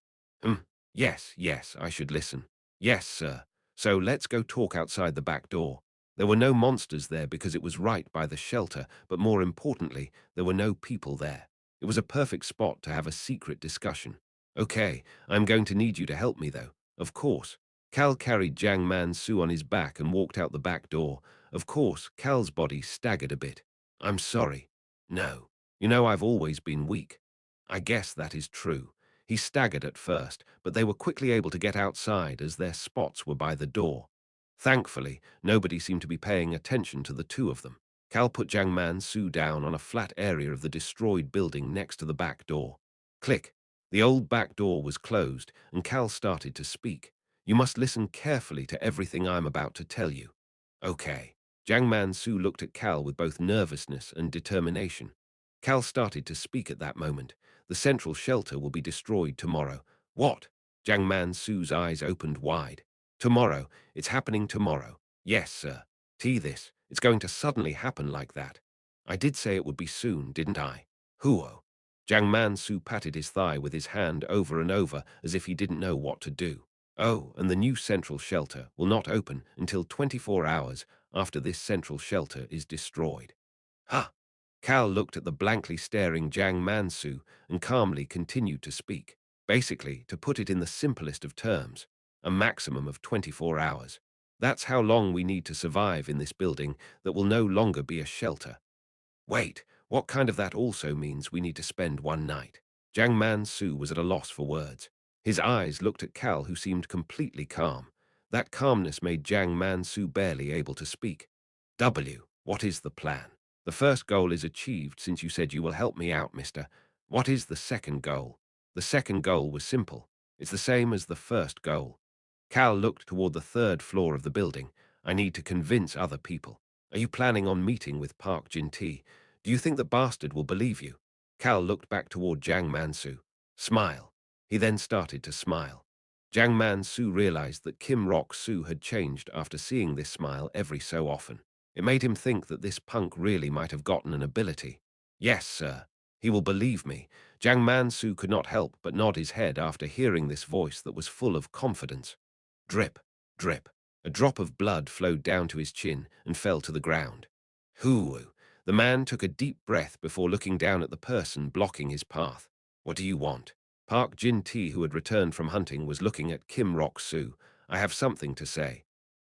Yes, I should listen. Yes, sir. So let's go talk outside the back door. There were no monsters there because it was right by the shelter, but more importantly, there were no people there. It was a perfect spot to have a secret discussion. Okay, I'm going to need you to help me though. Of course. Cal carried Jiang Man-su on his back and walked out the back door. Of course, Cal's body staggered a bit. I'm sorry. No. You know I've always been weak. I guess that is true. He staggered at first, but they were quickly able to get outside as their spots were by the door. Thankfully, nobody seemed to be paying attention to the two of them. Cal put Jiang Man-su down on a flat area of the destroyed building next to the back door. Click. The old back door was closed, and Cal started to speak. You must listen carefully to everything I'm about to tell you. Okay. Jiang Man-su looked at Cal with both nervousness and determination. Cal started to speak at that moment. The central shelter will be destroyed tomorrow. What? Jiang Man-su's eyes opened wide. Tomorrow. It's happening tomorrow. Yes, sir. This. It's going to suddenly happen like that. I did say it would be soon, didn't I? Huo. Jiang Man-su patted his thigh with his hand over and over as if he didn't know what to do. Oh, and the new central shelter will not open until 24 hours after this central shelter is destroyed. Ha! Cal looked at the blankly staring Jiang Man-su and calmly continued to speak. Basically, to put it in the simplest of terms, a maximum of 24 hours. That's how long we need to survive in this building that will no longer be a shelter. Wait, what kind of that also means we need to spend one night? Jiang Man-su was at a loss for words. His eyes looked at Cal, who seemed completely calm. That calmness made Jiang Mansu barely able to speak. What is the plan? The first goal is achieved since you said you will help me out, mister. What is the second goal? The second goal was simple. It's the same as the first goal. Cal looked toward the third floor of the building. I need to convince other people. Are you planning on meeting with Park Jin-tae? Do you think the bastard will believe you? Cal looked back toward Jiang Mansu. Smile. He then started to smile. Jiang Man-su realized that Kim Rok-soo had changed after seeing this smile every so often. It made him think that this punk really might have gotten an ability. Yes, sir. He will believe me. Jiang Man-su could not help but nod his head after hearing this voice that was full of confidence. Drip, drip. A drop of blood flowed down to his chin and fell to the ground. Hoo! The man took a deep breath before looking down at the person blocking his path. What do you want? Park Jin-tae, who had returned from hunting, was looking at Kim Rok-soo. I have something to say.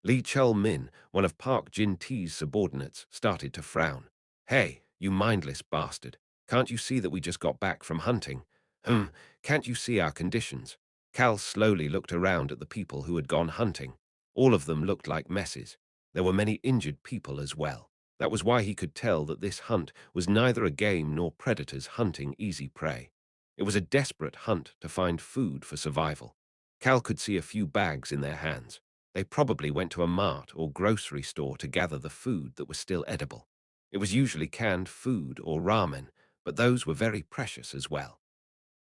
Lee Chul-min, one of Park Jin-tae's subordinates, started to frown. Hey, you mindless bastard. Can't you see that we just got back from hunting? Can't you see our conditions? Cal slowly looked around at the people who had gone hunting. All of them looked like messes. There were many injured people as well. That was why he could tell that this hunt was neither a game nor predators hunting easy prey. It was a desperate hunt to find food for survival. Cal could see a few bags in their hands. They probably went to a mart or grocery store to gather the food that was still edible. It was usually canned food or ramen, but those were very precious as well.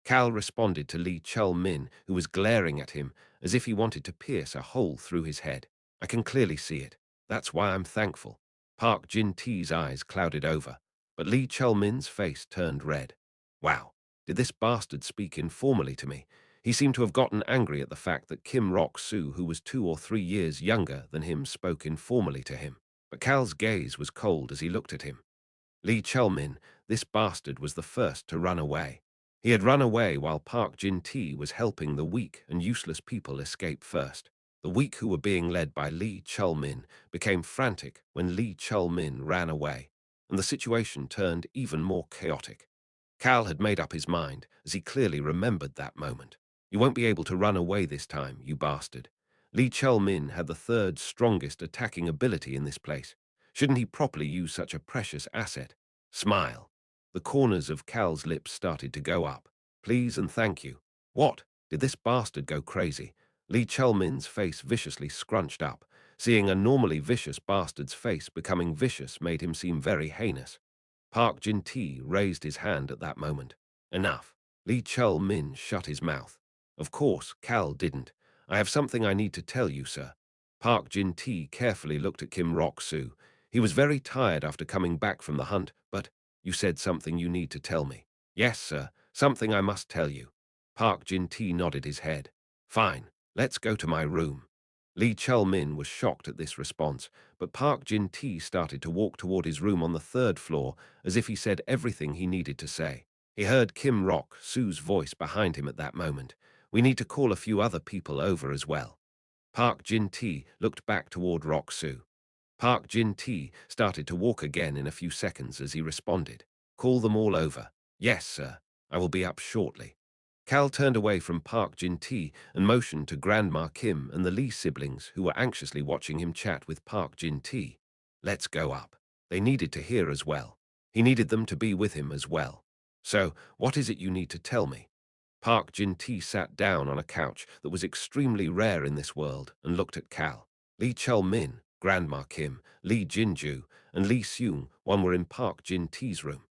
Cal responded to Lee Chul-min, who was glaring at him as if he wanted to pierce a hole through his head. I can clearly see it. That's why I'm thankful. Park Jin-tae's eyes clouded over, but Lee Chul-min's face turned red. Wow, did this bastard speak informally to me? He seemed to have gotten angry at the fact that Kim Rok-soo, who was 2 or 3 years younger than him, spoke informally to him. But Cal's gaze was cold as he looked at him. Lee Chul-min, this bastard was the first to run away. He had run away while Park Jin-tae was helping the weak and useless people escape first. The weak, who were being led by Lee Chul-min, became frantic when Lee Chul-min ran away, and the situation turned even more chaotic. Cal had made up his mind, as he clearly remembered that moment. You won't be able to run away this time, you bastard. Lee Chul-min had the third strongest attacking ability in this place. Shouldn't he properly use such a precious asset? Smile. The corners of Cal's lips started to go up. Please and thank you. What? Did this bastard go crazy? Lee Chul-min's face viciously scrunched up. Seeing a normally vicious bastard's face becoming vicious made him seem very heinous. Park Jin-tae raised his hand at that moment. Enough. Lee Chul-min shut his mouth. Of course, Cal didn't. I have something I need to tell you, sir. Park Jin-tae carefully looked at Kim Rok-soo. He was very tired after coming back from the hunt, but you said something you need to tell me. Yes, sir, something I must tell you. Park Jin-tae nodded his head. Fine, let's go to my room. Lee Chul-min was shocked at this response, but Park Jin-tae started to walk toward his room on the third floor as if he said everything he needed to say. He heard Kim Rok-soo's voice behind him at that moment. We need to call a few other people over as well. Park Jin-tae looked back toward Rok-soo. Park Jin-tae started to walk again in a few seconds as he responded. Call them all over. Yes, sir. I will be up shortly. Cal turned away from Park Jin-tae and motioned to Grandma Kim and the Lee siblings, who were anxiously watching him chat with Park Jin-tae. Let's go up. They needed to hear as well. He needed them to be with him as well. So, what is it you need to tell me? Park Jin-tae sat down on a couch that was extremely rare in this world and looked at Cal. Lee Chul-min, Grandma Kim, Lee Jin-ju, and Lee Seung one were in Park Jin-tae's room.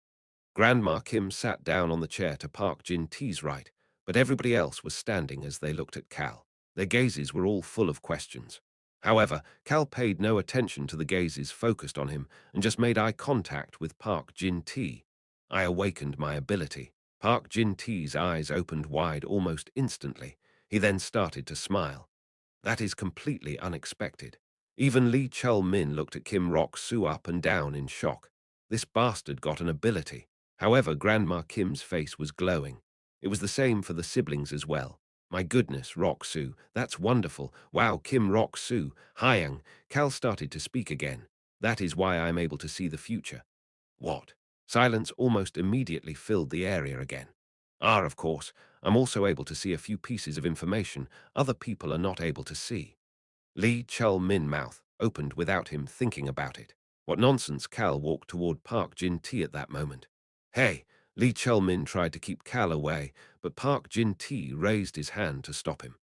Grandma Kim sat down on the chair to Park Jin-tae's right, but everybody else was standing as they looked at Cal. Their gazes were all full of questions. However, Cal paid no attention to the gazes focused on him and just made eye contact with Park Jin-tae. I awakened my ability. Park Jin-tae's eyes opened wide almost instantly. He then started to smile. That is completely unexpected. Even Lee Chul-min looked at Kim Rok-soo up and down in shock. This bastard got an ability. However, Grandma Kim's face was glowing. It was the same for the siblings as well. My goodness, Rok-soo, that's wonderful. Wow, Kim Rok-soo, Hyung. Cal started to speak again. That is why I'm able to see the future. What? Silence almost immediately filled the area again. Ah, of course, I'm also able to see a few pieces of information other people are not able to see. Lee Chul-min mouth opened without him thinking about it. What nonsense. Cal walked toward Park Jin-tae at that moment. Hey! Lee Chul-min tried to keep Cal away, but Park Jin-tae raised his hand to stop him.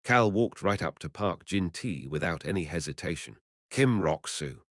Cal walked right up to Park Jin-tae without any hesitation. Kim Rok-soo.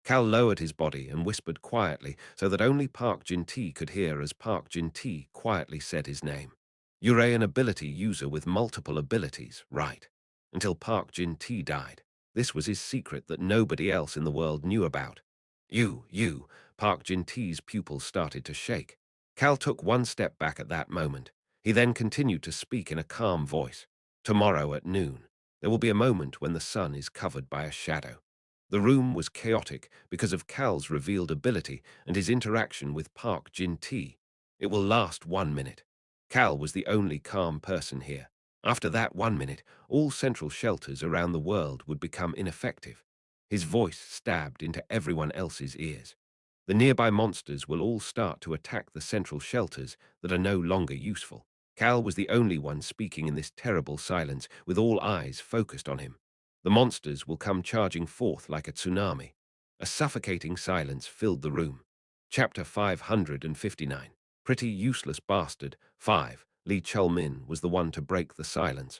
Cal lowered his body and whispered quietly so that only Park Jin-tae could hear as Park Jin-tae quietly said his name. You're an ability user with multiple abilities, right? Until Park Jin-tae died. This was his secret that nobody else in the world knew about. You, Park Jin-tae's pupils started to shake. Cal took one step back at that moment. He then continued to speak in a calm voice. Tomorrow at noon, there will be a moment when the sun is covered by a shadow. The room was chaotic because of Cal's revealed ability and his interaction with Park Jin-tae. It will last 1 minute. Cal was the only calm person here. After that 1 minute, all central shelters around the world would become ineffective. His voice stabbed into everyone else's ears. The nearby monsters will all start to attack the central shelters that are no longer useful. Cal was the only one speaking in this terrible silence, with all eyes focused on him. The monsters will come charging forth like a tsunami. A suffocating silence filled the room. Chapter 559. Pretty useless bastard. 5. Lee Chul-min was the one to break the silence.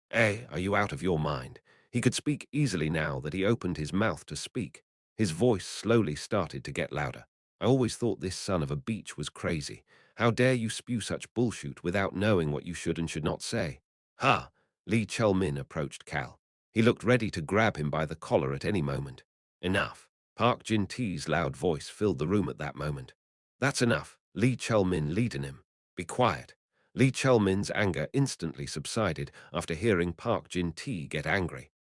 Hey, are you out of your mind? He could speak easily now that he opened his mouth to speak. His voice slowly started to get louder. I always thought this son of a beach was crazy. How dare you spew such bullshit without knowing what you should and should not say? Ha! Lee Chul-min approached Cal. He looked ready to grab him by the collar at any moment. Enough. Park Jin-tae's loud voice filled the room at that moment. That's enough. Lee Chul-min leading him. Be quiet. Lee Chul-min's anger instantly subsided after hearing Park Jin-tae get angry.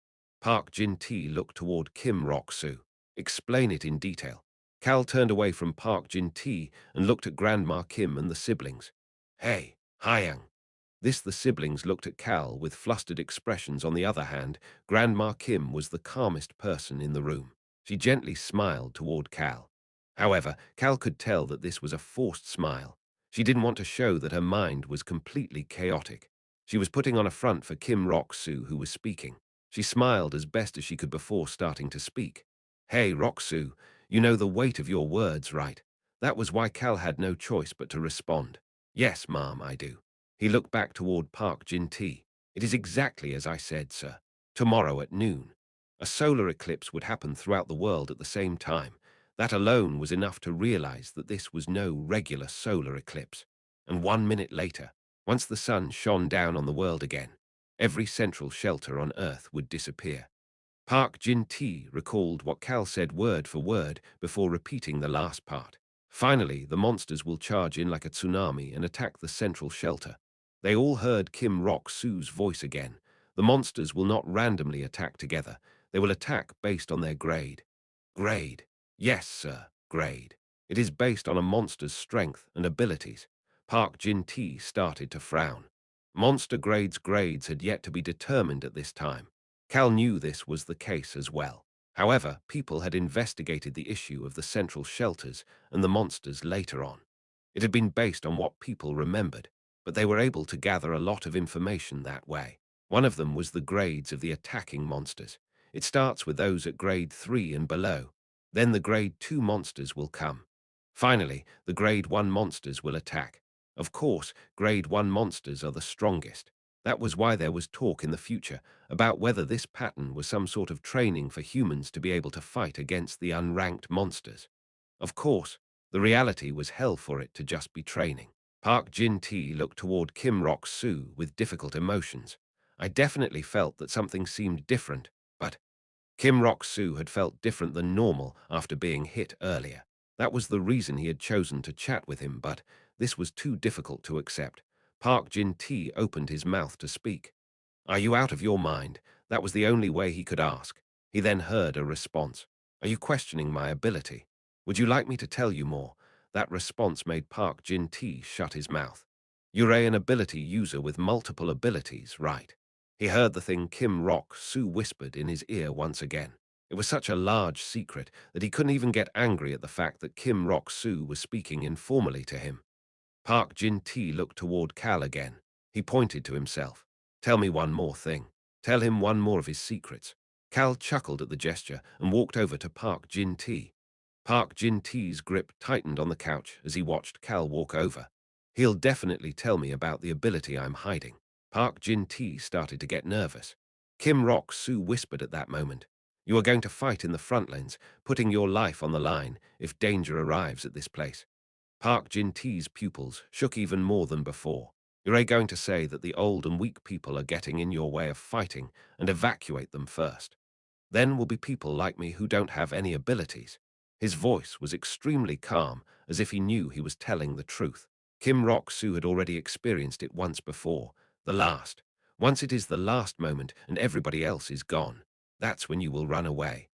Park Jin-tae looked toward Kim Rok-soo. Explain it in detail. Cal turned away from Park Jin-tae and looked at Grandma Kim and the siblings. Hey, Hyang. The siblings looked at Cal with flustered expressions. On the other hand, Grandma Kim was the calmest person in the room. She gently smiled toward Cal. However, Cal could tell that this was a forced smile. She didn't want to show that her mind was completely chaotic. She was putting on a front for Kim Rok-soo, who was speaking. She smiled as best as she could before starting to speak. Hey, Rok-soo, you know the weight of your words, right? That was why Cal had no choice but to respond. Yes, ma'am, I do. He looked back toward Park Jin-tae. It is exactly as I said, sir. Tomorrow at noon. A solar eclipse would happen throughout the world at the same time. That alone was enough to realize that this was no regular solar eclipse. And 1 minute later, once the sun shone down on the world again, every central shelter on Earth would disappear. Park Jin-tae recalled what Cal said word for word before repeating the last part. Finally, the monsters will charge in like a tsunami and attack the central shelter. They all heard Kim Rok-soo's voice again. The monsters will not randomly attack together. They will attack based on their grade. Grade. Yes, sir, grade. It is based on a monster's strength and abilities. Park Jin-tae started to frown. Monster grades had yet to be determined at this time. Cal knew this was the case as well. However, people had investigated the issue of the central shelters and the monsters later on. It had been based on what people remembered, but they were able to gather a lot of information that way. One of them was the grades of the attacking monsters. It starts with those at grade 3 and below. Then the grade 2 monsters will come. Finally, the grade 1 monsters will attack. Of course, grade 1 monsters are the strongest. That was why there was talk in the future about whether this pattern was some sort of training for humans to be able to fight against the unranked monsters. Of course, the reality was hell for it to just be training. Park Jin-tae looked toward Kim Rok-soo with difficult emotions. I definitely felt that something seemed different, but Kim Rok-soo had felt different than normal after being hit earlier. That was the reason he had chosen to chat with him, but this was too difficult to accept. Park Jin-tae opened his mouth to speak. Are you out of your mind? That was the only way he could ask. He then heard a response. Are you questioning my ability? Would you like me to tell you more? That response made Park Jin-tae shut his mouth. You're an ability user with multiple abilities, right? He heard the thing Kim Rok-soo whispered in his ear once again. It was such a large secret that he couldn't even get angry at the fact that Kim Rok-soo was speaking informally to him. Park Jin-tae looked toward Cal again. He pointed to himself. Tell me one more thing. Tell him one more of his secrets. Cal chuckled at the gesture and walked over to Park Jin-Tae. Park Jin-Tae's grip tightened on the couch as he watched Cal walk over. He'll definitely tell me about the ability I'm hiding. Park Jin-Tae started to get nervous. Kim Rok-soo whispered at that moment. You are going to fight in the front lines, putting your life on the line if danger arrives at this place. Park Jin-Tae's pupils shook even more than before. You're going to say that the old and weak people are getting in your way of fighting and evacuate them first. Then will be people like me who don't have any abilities. His voice was extremely calm, as if he knew he was telling the truth. Kim Rok-soo had already experienced it once before, the last. Once it is the last moment and everybody else is gone, that's when you will run away.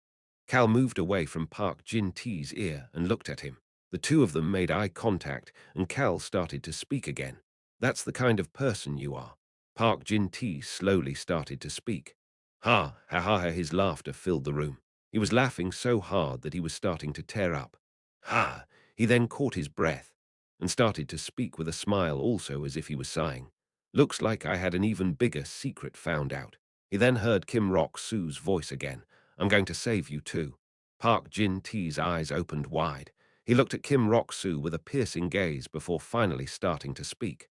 Cal moved away from Park Jin-Tae's ear and looked at him. The two of them made eye contact, and Cal started to speak again. That's the kind of person you are. Park Jin-Tae slowly started to speak. Ha, ha, ha, ha, his laughter filled the room. He was laughing so hard that he was starting to tear up. Ha! He then caught his breath and started to speak with a smile also as if he was sighing. Looks like I had an even bigger secret found out. He then heard Kim Rok-soo's voice again. I'm going to save you too. Park Jin-Tae's eyes opened wide. He looked at Kim Rok-soo with a piercing gaze before finally starting to speak.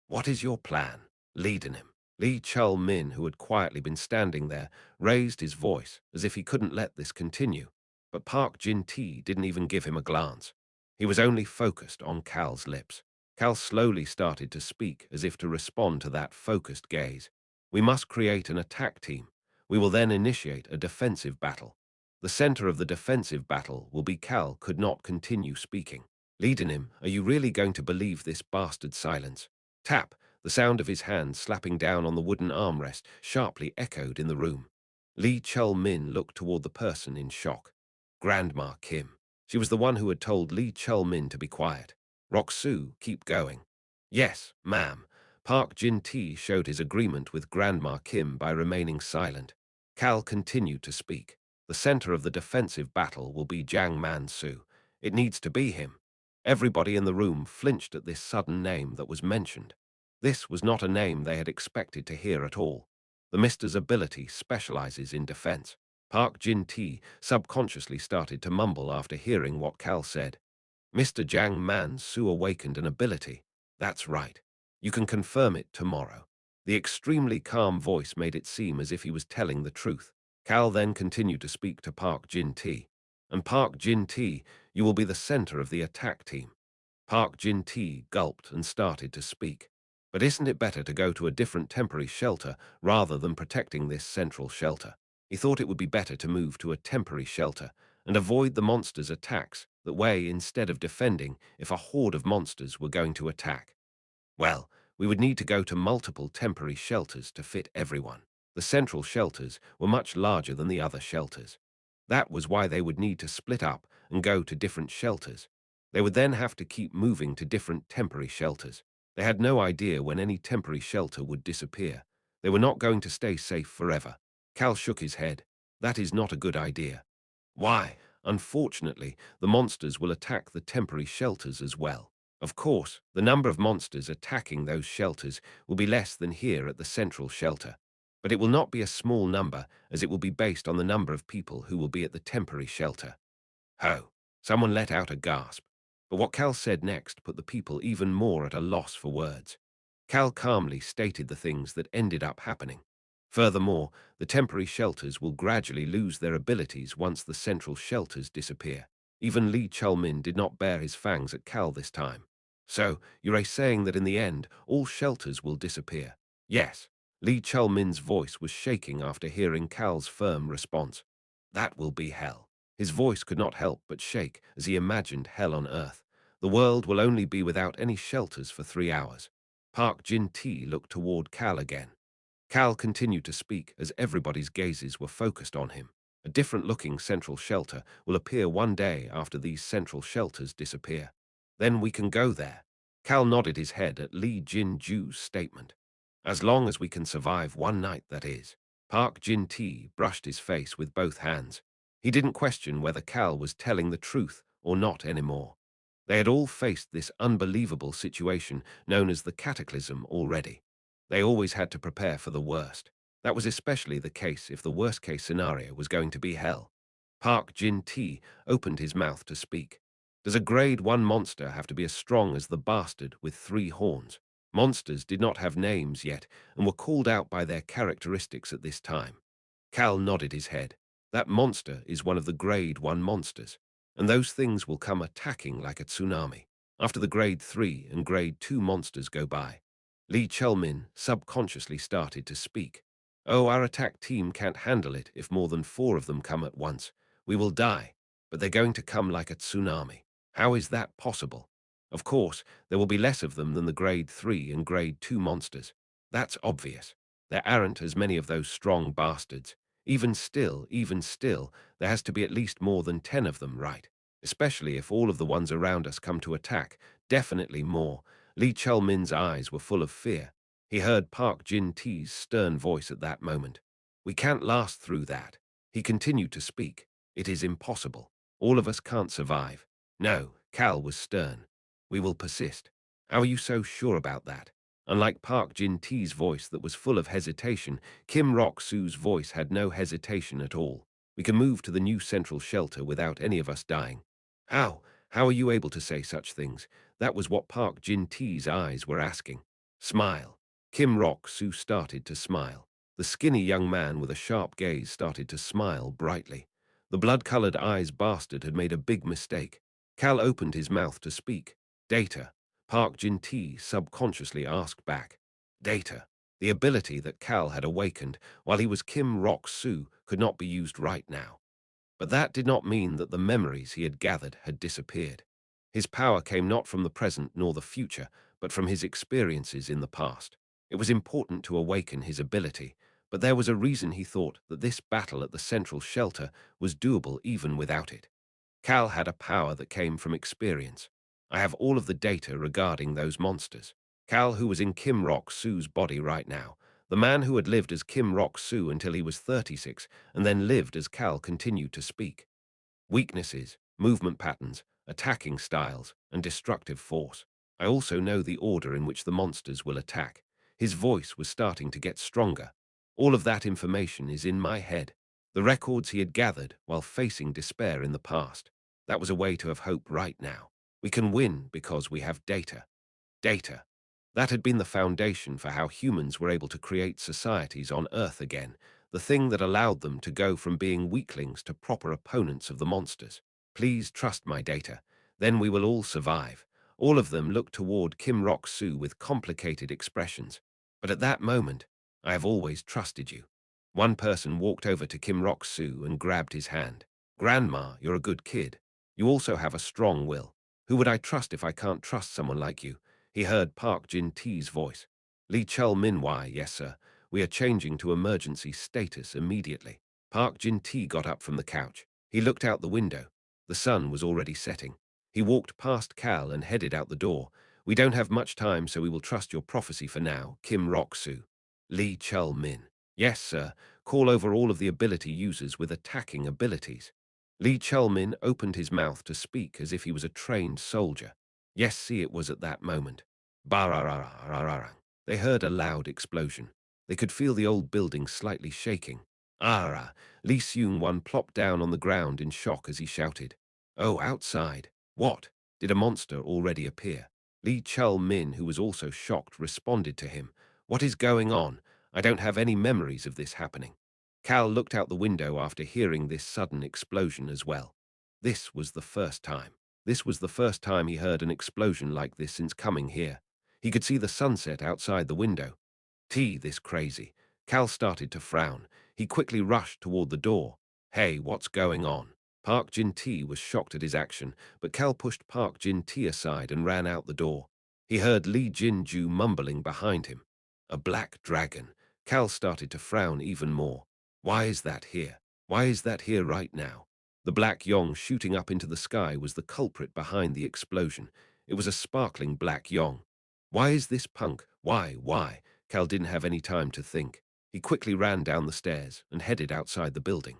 What is your plan? Leading him. Lee Chul-min, who had quietly been standing there, raised his voice as if he couldn't let this continue. But Park Jin-Tae didn't even give him a glance. He was only focused on Cal's lips. Cal slowly started to speak as if to respond to that focused gaze. We must create an attack team. We will then initiate a defensive battle. The center of the defensive battle will be Cal could not continue speaking. Leading him, are you really going to believe this bastard silence? Tap! The sound of his hand slapping down on the wooden armrest sharply echoed in the room. Lee Chul-min looked toward the person in shock. Grandma Kim. She was the one who had told Lee Chul-min to be quiet. Rok-soo, keep going. Yes, ma'am. Park Jin-Tae showed his agreement with Grandma Kim by remaining silent. Cal continued to speak. The center of the defensive battle will be Jang Man-soo. It needs to be him. Everybody in the room flinched at this sudden name that was mentioned. This was not a name they had expected to hear at all. The Mister's ability specializes in defense. Park Jin-Tae subconsciously started to mumble after hearing what Cal said. Mr. Jang Man-soo awakened an ability. That's right. You can confirm it tomorrow. The extremely calm voice made it seem as if he was telling the truth. Cal then continued to speak to Park Jin-Tae. And Park Jin-Tae, you will be the center of the attack team. Park Jin-Tae gulped and started to speak. But isn't it better to go to a different temporary shelter rather than protecting this central shelter? He thought it would be better to move to a temporary shelter and avoid the monsters' attacks, that way instead of defending if a horde of monsters were going to attack. Well, we would need to go to multiple temporary shelters to fit everyone. The central shelters were much larger than the other shelters. That was why they would need to split up and go to different shelters. They would then have to keep moving to different temporary shelters. They had no idea when any temporary shelter would disappear. They were not going to stay safe forever. Cal shook his head. That is not a good idea. Why? Unfortunately, the monsters will attack the temporary shelters as well. Of course, the number of monsters attacking those shelters will be less than here at the central shelter. But it will not be a small number, as it will be based on the number of people who will be at the temporary shelter. Ho! Someone let out a gasp. But what Cal said next put the people even more at a loss for words. Cal calmly stated the things that ended up happening. Furthermore, the temporary shelters will gradually lose their abilities once the central shelters disappear. Even Lee Chul-min did not bare his fangs at Cal this time. So, you're saying that in the end, all shelters will disappear? Yes. Lee Chul-min's voice was shaking after hearing Cal's firm response. That will be hell. His voice could not help but shake as he imagined hell on earth. The world will only be without any shelters for 3 hours. Park Jin-Tae looked toward Cal again. Cal continued to speak as everybody's gazes were focused on him. A different-looking central shelter will appear one day after these central shelters disappear. Then we can go there. Cal nodded his head at Lee Jin-Ju's statement. As long as we can survive one night, that is. Park Jin-Tae brushed his face with both hands. He didn't question whether Cal was telling the truth or not anymore. They had all faced this unbelievable situation known as the cataclysm already. They always had to prepare for the worst. That was especially the case if the worst-case scenario was going to be hell. Park Jin-T opened his mouth to speak. Does a grade 1 monster have to be as strong as the bastard with 3 horns? Monsters did not have names yet and were called out by their characteristics at this time. Cal nodded his head. That monster is one of the grade 1 monsters, and those things will come attacking like a tsunami after the grade 3 and grade 2 monsters go by. Lee Chelmin subconsciously started to speak. Oh, our attack team can't handle it if more than 4 of them come at once. We will die, but they're going to come like a tsunami. How is that possible? Of course, there will be less of them than the grade 3 and grade 2 monsters. That's obvious. There aren't as many of those strong bastards. Even still, there has to be at least more than 10 of them, right? Especially if all of the ones around us come to attack. Definitely more. Lee Chulmin's eyes were full of fear. He heard Park Jin-T's stern voice at that moment. We can't last through that. He continued to speak. It is impossible. All of us can't survive. No, Cal was stern. We will persist. How are you so sure about that? Unlike Park Jin-T's voice that was full of hesitation, Kim Rok-Soo's voice had no hesitation at all. We can move to the new central shelter without any of us dying. How? How are you able to say such things? That was what Park Jin-T's eyes were asking. Smile. Kim Rok-Soo started to smile. The skinny young man with a sharp gaze started to smile brightly. The blood-colored eyes bastard had made a big mistake. Cal opened his mouth to speak. Data. Park Jin-T subconsciously asked back. Data. The ability that Cal had awakened while he was Kim Rok-Soo could not be used right now. But that did not mean that the memories he had gathered had disappeared. His power came not from the present nor the future, but from his experiences in the past. It was important to awaken his ability, but there was a reason he thought that this battle at the central shelter was doable even without it. Cal had a power that came from experience. I have all of the data regarding those monsters. Cal, who was in Kim Rok-Soo's body right now, the man who had lived as Kim Rok-Soo until he was 36 and then lived as Cal continued to speak. Weaknesses, movement patterns, attacking styles, and destructive force. I also know the order in which the monsters will attack. His voice was starting to get stronger. All of that information is in my head. The records he had gathered while facing despair in the past. That was a way to have hope right now. We can win because we have data. Data. That had been the foundation for how humans were able to create societies on Earth again, the thing that allowed them to go from being weaklings to proper opponents of the monsters. Please trust my data. Then we will all survive. All of them looked toward Kim Rok-Soo with complicated expressions. But at that moment, I have always trusted you. One person walked over to Kim Rok-Soo and grabbed his hand. Grandma, you're a good kid. You also have a strong will. Who would I trust if I can't trust someone like you? He heard Park Jin-T's voice. Lee Chul-min, why, yes, sir. We are changing to emergency status immediately. Park Jin-T got up from the couch. He looked out the window. The sun was already setting. He walked past Cal and headed out the door. We don't have much time, so we will trust your prophecy for now, Kim Rok-Soo. Lee Chul-min. Yes, sir. Call over all of the ability users with attacking abilities. Lee Chul-min opened his mouth to speak as if he was a trained soldier. Yes, see, it was at that moment. Bararararararang. They heard a loud explosion. They could feel the old building slightly shaking. Ara! Lee Seung-wan plopped down on the ground in shock as he shouted. Oh, outside. What? Did a monster already appear? Lee Chul-min, who was also shocked, responded to him. What is going on? I don't have any memories of this happening. Cal looked out the window after hearing this sudden explosion as well. This was the first time. This was the first time he heard an explosion like this since coming here. He could see the sunset outside the window. This crazy. Cal started to frown. He quickly rushed toward the door. Hey, what's going on? Park Jin-T was shocked at his action, but Cal pushed Park Jin-T aside and ran out the door. He heard Lee Jin-Ju mumbling behind him. A black dragon. Cal started to frown even more. Why is that here? Why is that here right now? The black yong shooting up into the sky was the culprit behind the explosion. It was a sparkling black yong. Why is this punk? Why? Cal didn't have any time to think. He quickly ran down the stairs and headed outside the building.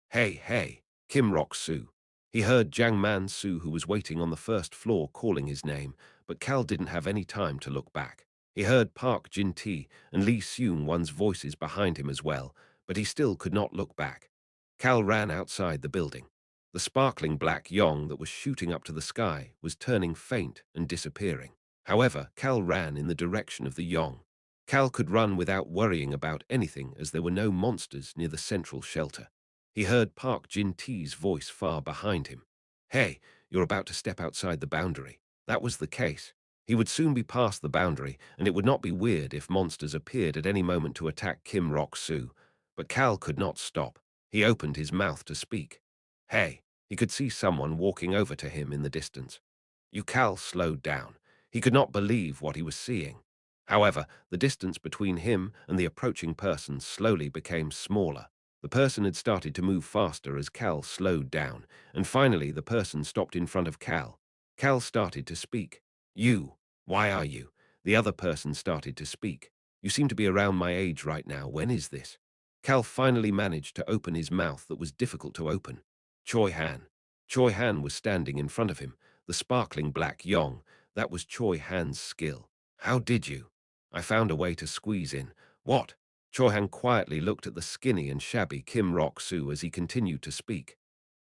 Hey, Kim Rok-Soo. He heard Jiang Man-Soo, who was waiting on the first floor, calling his name, but Cal didn't have any time to look back. He heard Park Jin-tae and Lee Seung-won's voices behind him as well, but he still could not look back. Cal ran outside the building. The sparkling black yong that was shooting up to the sky was turning faint and disappearing. However, Cal ran in the direction of the yong. Cal could run without worrying about anything as there were no monsters near the central shelter. He heard Park Jin-tae's voice far behind him. "Hey, you're about to step outside the boundary." That was the case. He would soon be past the boundary, and it would not be weird if monsters appeared at any moment to attack Kim Rok-soo. But Cal could not stop. He opened his mouth to speak. "Hey," he could see someone walking over to him in the distance. Cal slowed down. He could not believe what he was seeing. However, the distance between him and the approaching person slowly became smaller. The person had started to move faster as Cal slowed down, and finally the person stopped in front of Cal. Cal started to speak. "You, why are you?" The other person started to speak. "You seem to be around my age right now. When is this?" Cal finally managed to open his mouth that was difficult to open. Choi Han. Choi Han was standing in front of him, the sparkling black yong. That was Choi Han's skill. "How did you?" "I found a way to squeeze in." "What?" Choi Han quietly looked at the skinny and shabby Kim Rok-soo as he continued to speak.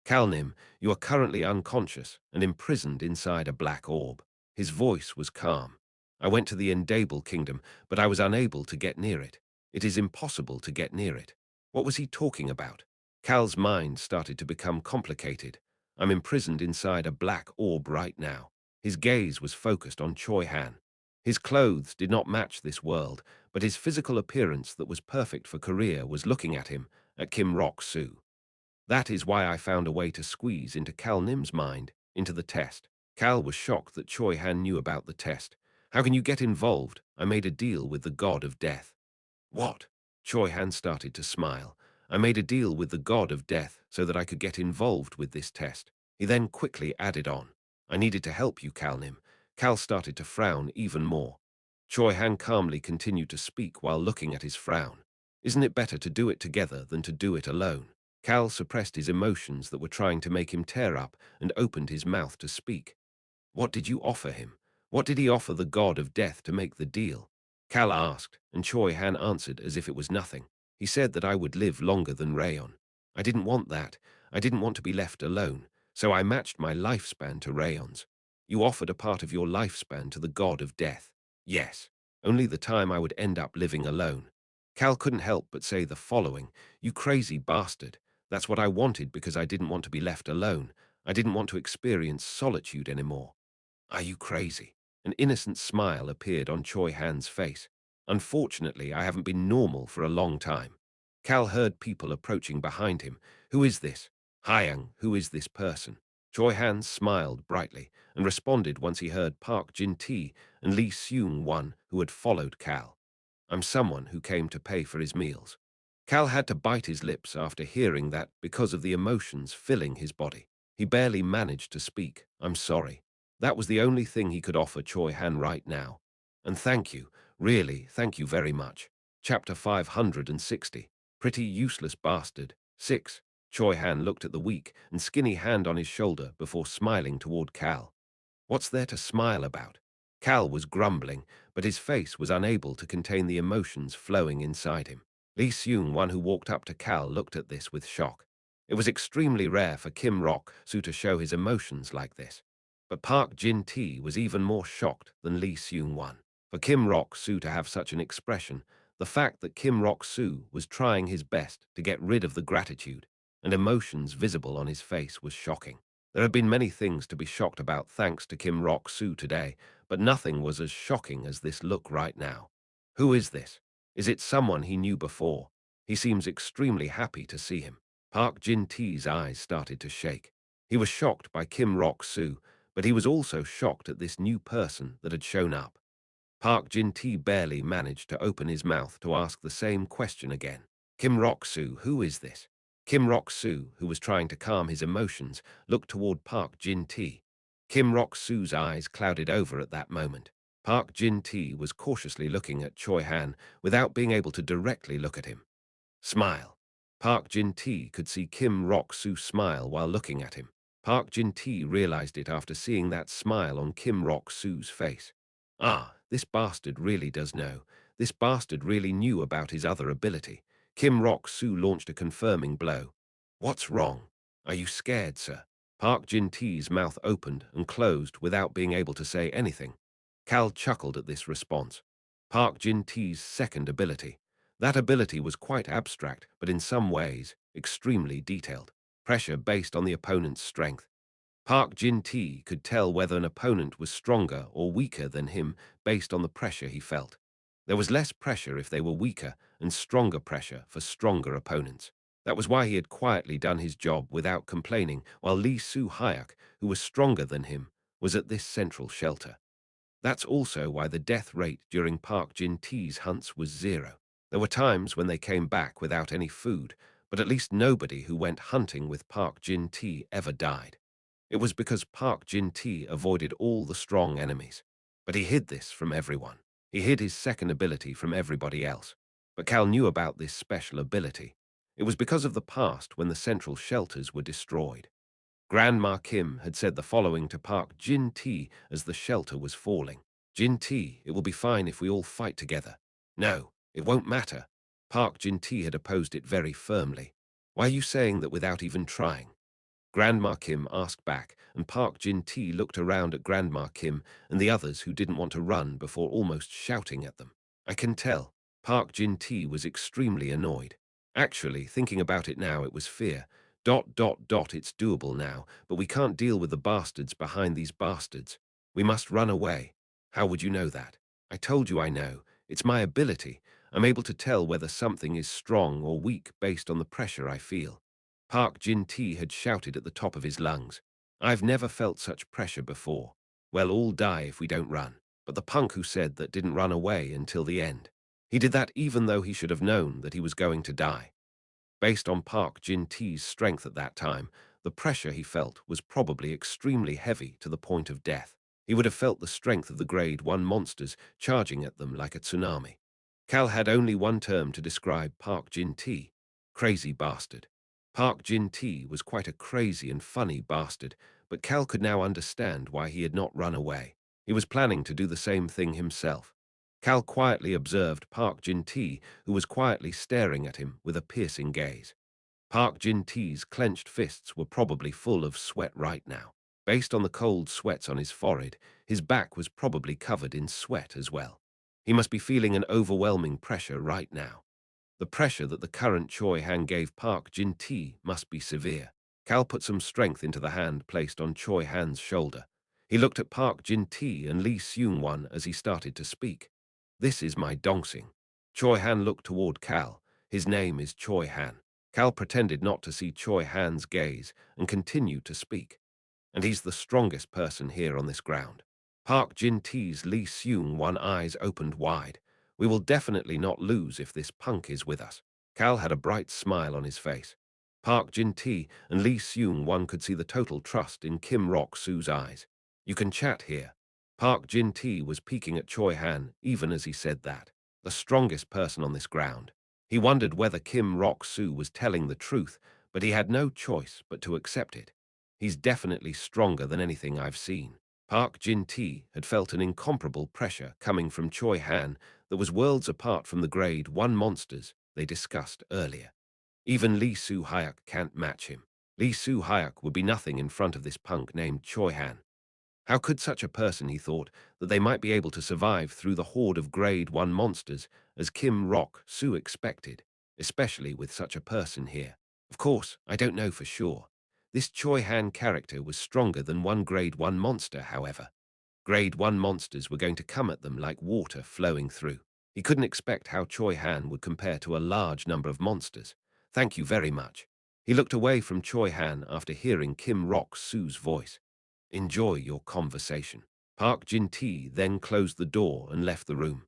"Kalnim, you are currently unconscious and imprisoned inside a black orb." His voice was calm. "I went to the Endable Kingdom, but I was unable to get near it. It is impossible to get near it." What was he talking about? Cal's mind started to become complicated. "I'm imprisoned inside a black orb right now." His gaze was focused on Choi Han. His clothes did not match this world, but his physical appearance that was perfect for Korea was looking at him, at Kim Rok-soo. That is why I found a way to squeeze into Cal Nim's mind, into the test. Cal was shocked that Choi Han knew about the test. "How can you get involved? I made a deal with the god of death." "What?" Choi Han started to smile. "I made a deal with the god of death so that I could get involved with this test." He then quickly added on, "I needed to help you, Cal Nim." Cal started to frown even more. Choi Han calmly continued to speak while looking at his frown. "Isn't it better to do it together than to do it alone?" Cal suppressed his emotions that were trying to make him tear up and opened his mouth to speak. "What did you offer him? What did he offer the god of death to make the deal?" Cal asked, and Choi Han answered as if it was nothing. "He said that I would live longer than Rayon. I didn't want that. I didn't want to be left alone, so I matched my lifespan to Rayon's." "You offered a part of your lifespan to the god of death." "Yes, only the time I would end up living alone." Cal couldn't help but say the following, "You crazy bastard. That's what I wanted because I didn't want to be left alone. I didn't want to experience solitude anymore." "Are you crazy?" An innocent smile appeared on Choi Han's face. "Unfortunately, I haven't been normal for a long time." Cal heard people approaching behind him. "Who is this?" "Hyang, who is this person?" Choi Han smiled brightly and responded once he heard Park Jin-tae and Lee Seung-won who had followed Cal. "I'm someone who came to pay for his meals." Cal had to bite his lips after hearing that because of the emotions filling his body. He barely managed to speak. "I'm sorry." That was the only thing he could offer Choi Han right now. "And thank you, really, thank you very much." Chapter 560. Pretty Useless Bastard. 6. Choi Han looked at the weak and skinny hand on his shoulder before smiling toward Cal. "What's there to smile about?" Cal was grumbling, but his face was unable to contain the emotions flowing inside him. Lee Seung, one who walked up to Cal, looked at this with shock. It was extremely rare for Kim Rok-soo to show his emotions like this. But Park Jin-tae was even more shocked than Lee Seung-won. For Kim Rok-soo to have such an expression, the fact that Kim Rok-soo was trying his best to get rid of the gratitude and emotions visible on his face was shocking. There have been many things to be shocked about thanks to Kim Rok-soo today, but nothing was as shocking as this look right now. Who is this? Is it someone he knew before? He seems extremely happy to see him. Park Jin-tae's eyes started to shake. He was shocked by Kim Rok-soo, but he was also shocked at this new person that had shown up. Park Jin-tae barely managed to open his mouth to ask the same question again. "Kim Rok-soo, who is this?" Kim Rok-soo, who was trying to calm his emotions, looked toward Park Jin-tae. Kim Rok-soo's eyes clouded over at that moment. Park Jin-tae was cautiously looking at Choi Han without being able to directly look at him. "Smile." Park Jin-tae could see Kim Rok-soo smile while looking at him. Park Jin-tae realized it after seeing that smile on Kim Rok-soo's face. "Ah, This bastard really does know. This bastard really knew about his other ability. Kim Rok-soo launched a confirming blow. What's wrong? Are you scared, sir? Park Jin-Tae's mouth opened and closed without being able to say anything. Cal chuckled at this response. Park Jin-Tae's second ability. That ability was quite abstract, but in some ways, extremely detailed. Pressure based on the opponent's strength. Park Jin-Tae could tell whether an opponent was stronger or weaker than him based on the pressure he felt. There was less pressure if they were weaker and stronger pressure for stronger opponents. That was why he had quietly done his job without complaining, while Lee Soo-hyuk, who was stronger than him, was at this central shelter. That's also why the death rate during Park Jin-Tae's hunts was 0. There were times when they came back without any food, but at least nobody who went hunting with Park Jin-Tae ever died. It was because Park Jin-Tae avoided all the strong enemies. But he hid this from everyone. He hid his second ability from everybody else. But Cal knew about this special ability. It was because of the past when the central shelters were destroyed. Grandma Kim had said the following to Park Jin-Tae as the shelter was falling. Jin-Tae, it will be fine if we all fight together. No, it won't matter. Park Jin-Tae had opposed it very firmly. Why are you saying that without even trying? Grandma Kim asked back, and Park Jin-Tae looked around at Grandma Kim and the others who didn't want to run before almost shouting at them. I can tell. Park Jin-Tae was extremely annoyed. Actually, thinking about it now, it was fear. It's doable now, but we can't deal with the bastards behind these bastards. We must run away. How would you know that? I told you I know. It's my ability. I'm able to tell whether something is strong or weak based on the pressure I feel. Park Jin-Tae had shouted at the top of his lungs. I've never felt such pressure before. We'll all die if we don't run. But the punk who said that didn't run away until the end. He did that even though he should have known that he was going to die. Based on Park Jin-Tae's strength at that time, the pressure he felt was probably extremely heavy to the point of death. He would have felt the strength of the Grade 1 monsters charging at them like a tsunami. Cal had only one term to describe Park Jin-Tae: crazy bastard. Park Jin-Tae was quite a crazy and funny bastard, but Cal could now understand why he had not run away. He was planning to do the same thing himself. Cal quietly observed Park Jin-Tae, who was quietly staring at him with a piercing gaze. Park Jin-Tae's clenched fists were probably full of sweat right now. Based on the cold sweats on his forehead, his back was probably covered in sweat as well. He must be feeling an overwhelming pressure right now. The pressure that the current Choi Han gave Park Jin-Tae must be severe. Cal put some strength into the hand placed on Choi Han's shoulder. He looked at Park Jin-Tae and Lee Seung-won as he started to speak. This is my dongsing. Choi Han looked toward Cal. His name is Choi Han. Cal pretended not to see Choi Han's gaze and continued to speak. And he's the strongest person here on this ground. Park Jin-Tae's Lee Seung-won eyes opened wide. We will definitely not lose if this punk is with us. Cal had a bright smile on his face. Park Jin-Tae and Lee Seung-won could see the total trust in Kim Rok-soo's eyes. You can chat here. Park Jin-Tae was peeking at Choi Han even as he said that. The strongest person on this ground. He wondered whether Kim Rok-soo was telling the truth, but he had no choice but to accept it. He's definitely stronger than anything I've seen. Park Jin-Tae had felt an incomparable pressure coming from Choi Han that was worlds apart from the Grade 1 monsters they discussed earlier. Even Lee Soo-hyuk can't match him. Lee Soo-hyuk would be nothing in front of this punk named Choi Han. How could such a person, he thought, that they might be able to survive through the horde of Grade 1 monsters as Kim Rok-soo expected, especially with such a person here? Of course, I don't know for sure. This Choi Han character was stronger than one Grade 1 monster, however. Grade 1 monsters were going to come at them like water flowing through. He couldn't expect how Choi Han would compare to a large number of monsters. Thank you very much. He looked away from Choi Han after hearing Kim Rok-soo's voice. Enjoy your conversation. Park Jin-Tae then closed the door and left the room.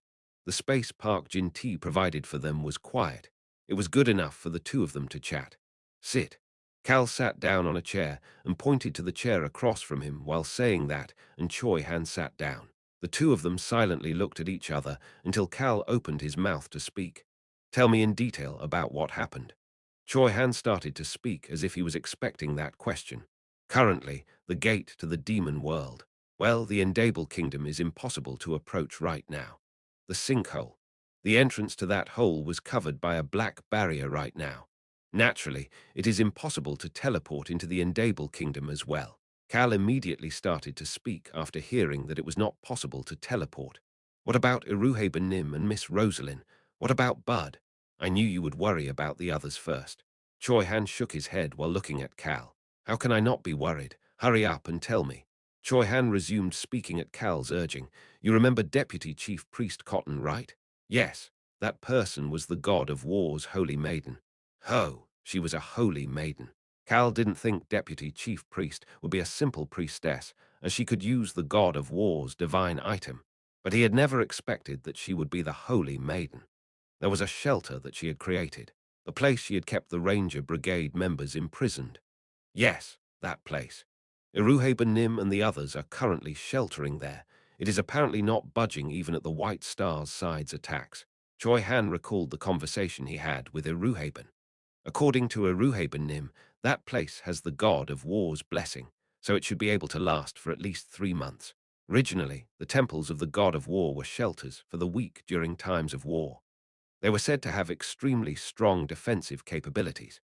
The space Park Jin-Tae provided for them was quiet. It was good enough for the two of them to chat. Sit. Cal sat down on a chair and pointed to the chair across from him while saying that, and Choi Han sat down. The two of them silently looked at each other until Cal opened his mouth to speak. Tell me in detail about what happened. Choi Han started to speak as if he was expecting that question. Currently, the gate to the demon world. Well, the Endable Kingdom is impossible to approach right now. The sinkhole. The entrance to that hole was covered by a black barrier right now. Naturally, it is impossible to teleport into the Endable Kingdom as well. Cal immediately started to speak after hearing that it was not possible to teleport. What about Iruhaben Nim and Miss Rosalind? What about Bud? I knew you would worry about the others first. Choi Han shook his head while looking at Cal. How can I not be worried? Hurry up and tell me. Choi Han resumed speaking at Cal's urging. You remember Deputy Chief Priest Cotton, right? Yes, that person was the god of war's holy maiden. Ho, she was a holy maiden. Cal didn't think Deputy Chief Priest would be a simple priestess, as she could use the god of war's divine item. But he had never expected that she would be the holy maiden. There was a shelter that she had created, the place she had kept the Ranger Brigade members imprisoned. Yes, that place. Iruhaben Nim and the others are currently sheltering there. It is apparently not budging even at the White Star's side's attacks. Choi Han recalled the conversation he had with Iruhaben. According to Iruhaben Nim, that place has the god of war's blessing, so it should be able to last for at least 3 months. Originally, the temples of the god of war were shelters for the weak during times of war. They were said to have extremely strong defensive capabilities.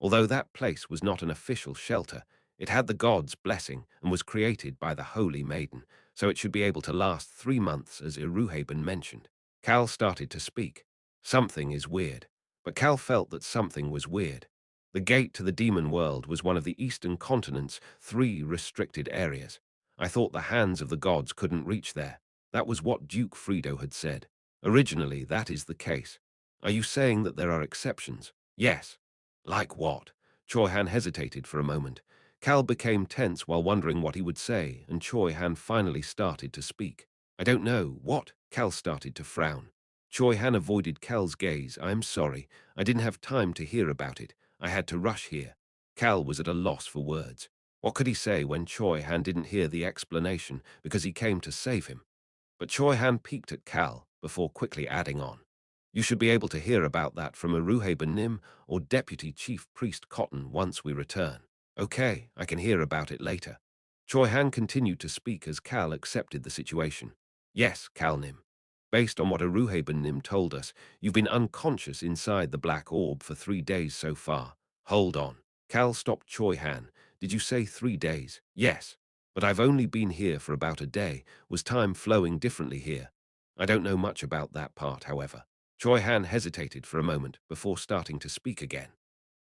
Although that place was not an official shelter, it had the god's blessing and was created by the Holy Maiden, so it should be able to last 3 months as Iruhaben mentioned. Cal started to speak. Something is weird. But Cal felt that something was weird. The gate to the demon world was one of the eastern continent's 3 restricted areas. I thought the hands of the gods couldn't reach there. That was what Duke Fredo had said. Originally, that is the case. Are you saying that there are exceptions? Yes. Like what? Choi Han hesitated for a moment. Cal became tense while wondering what he would say, and Choi Han finally started to speak. I don't know. What? Cal started to frown. Choi Han avoided Cal's gaze. I'm sorry. I didn't have time to hear about it. I had to rush here. Cal was at a loss for words. What could he say when Choi Han didn't hear the explanation because he came to save him? But Choi Han peeked at Cal before quickly adding on. You should be able to hear about that from Iruhaben Nim or Deputy Chief Priest Cotton once we return. Okay, I can hear about it later. Choi Han continued to speak as Cal accepted the situation. Yes, Cal Nim. Based on what Iruhaben Nim told us, you've been unconscious inside the black orb for 3 days so far. Hold on. Cal stopped Choi Han. Did you say 3 days? Yes. But I've only been here for about a day. Was time flowing differently here? I don't know much about that part, however. Choi Han hesitated for a moment before starting to speak again.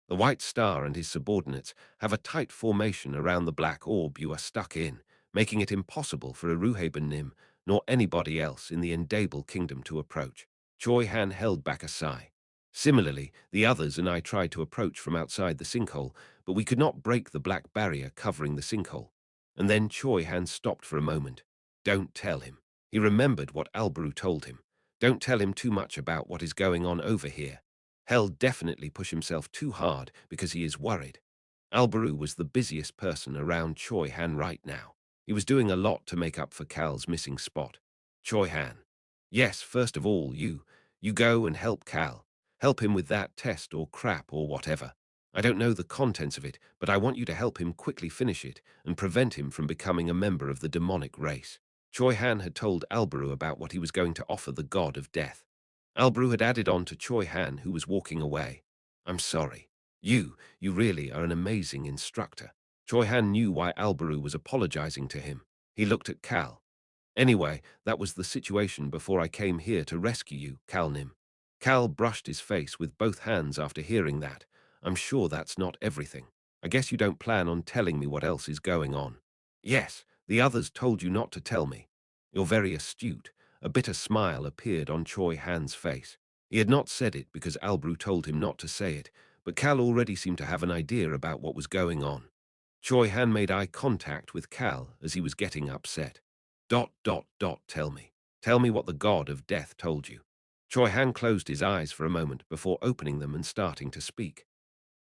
The White Star and his subordinates have a tight formation around the black orb you are stuck in, making it impossible for Iruhaben Nim nor anybody else in the Endable Kingdom to approach. Choi Han held back a sigh. Similarly, the others and I tried to approach from outside the sinkhole, but we could not break the black barrier covering the sinkhole. And then Choi Han stopped for a moment. Don't tell him. He remembered what Albrew told him. Don't tell him too much about what is going on over here. He'll definitely push himself too hard because he is worried. Albrew was the busiest person around Choi Han right now. He was doing a lot to make up for Cal's missing spot. Choi Han. Yes, first of all, you go and help Cal. Help him with that test or crap or whatever. I don't know the contents of it, but I want you to help him quickly finish it and prevent him from becoming a member of the demonic race. Choi Han had told Albrew about what he was going to offer the god of death. Albrew had added on to Choi Han, who was walking away. I'm sorry. You really are an amazing instructor. Choi Han knew why Albrew was apologizing to him. He looked at Cal. Anyway, that was the situation before I came here to rescue you, Cal Nim. Cal brushed his face with both hands after hearing that. I'm sure that's not everything. I guess you don't plan on telling me what else is going on. Yes, the others told you not to tell me. You're very astute. A bitter smile appeared on Choi Han's face. He had not said it because Albrew told him not to say it, but Cal already seemed to have an idea about what was going on. Choi Han made eye contact with Cal as he was getting upset. Tell me. Tell me what the god of death told you. Choi Han closed his eyes for a moment before opening them and starting to speak.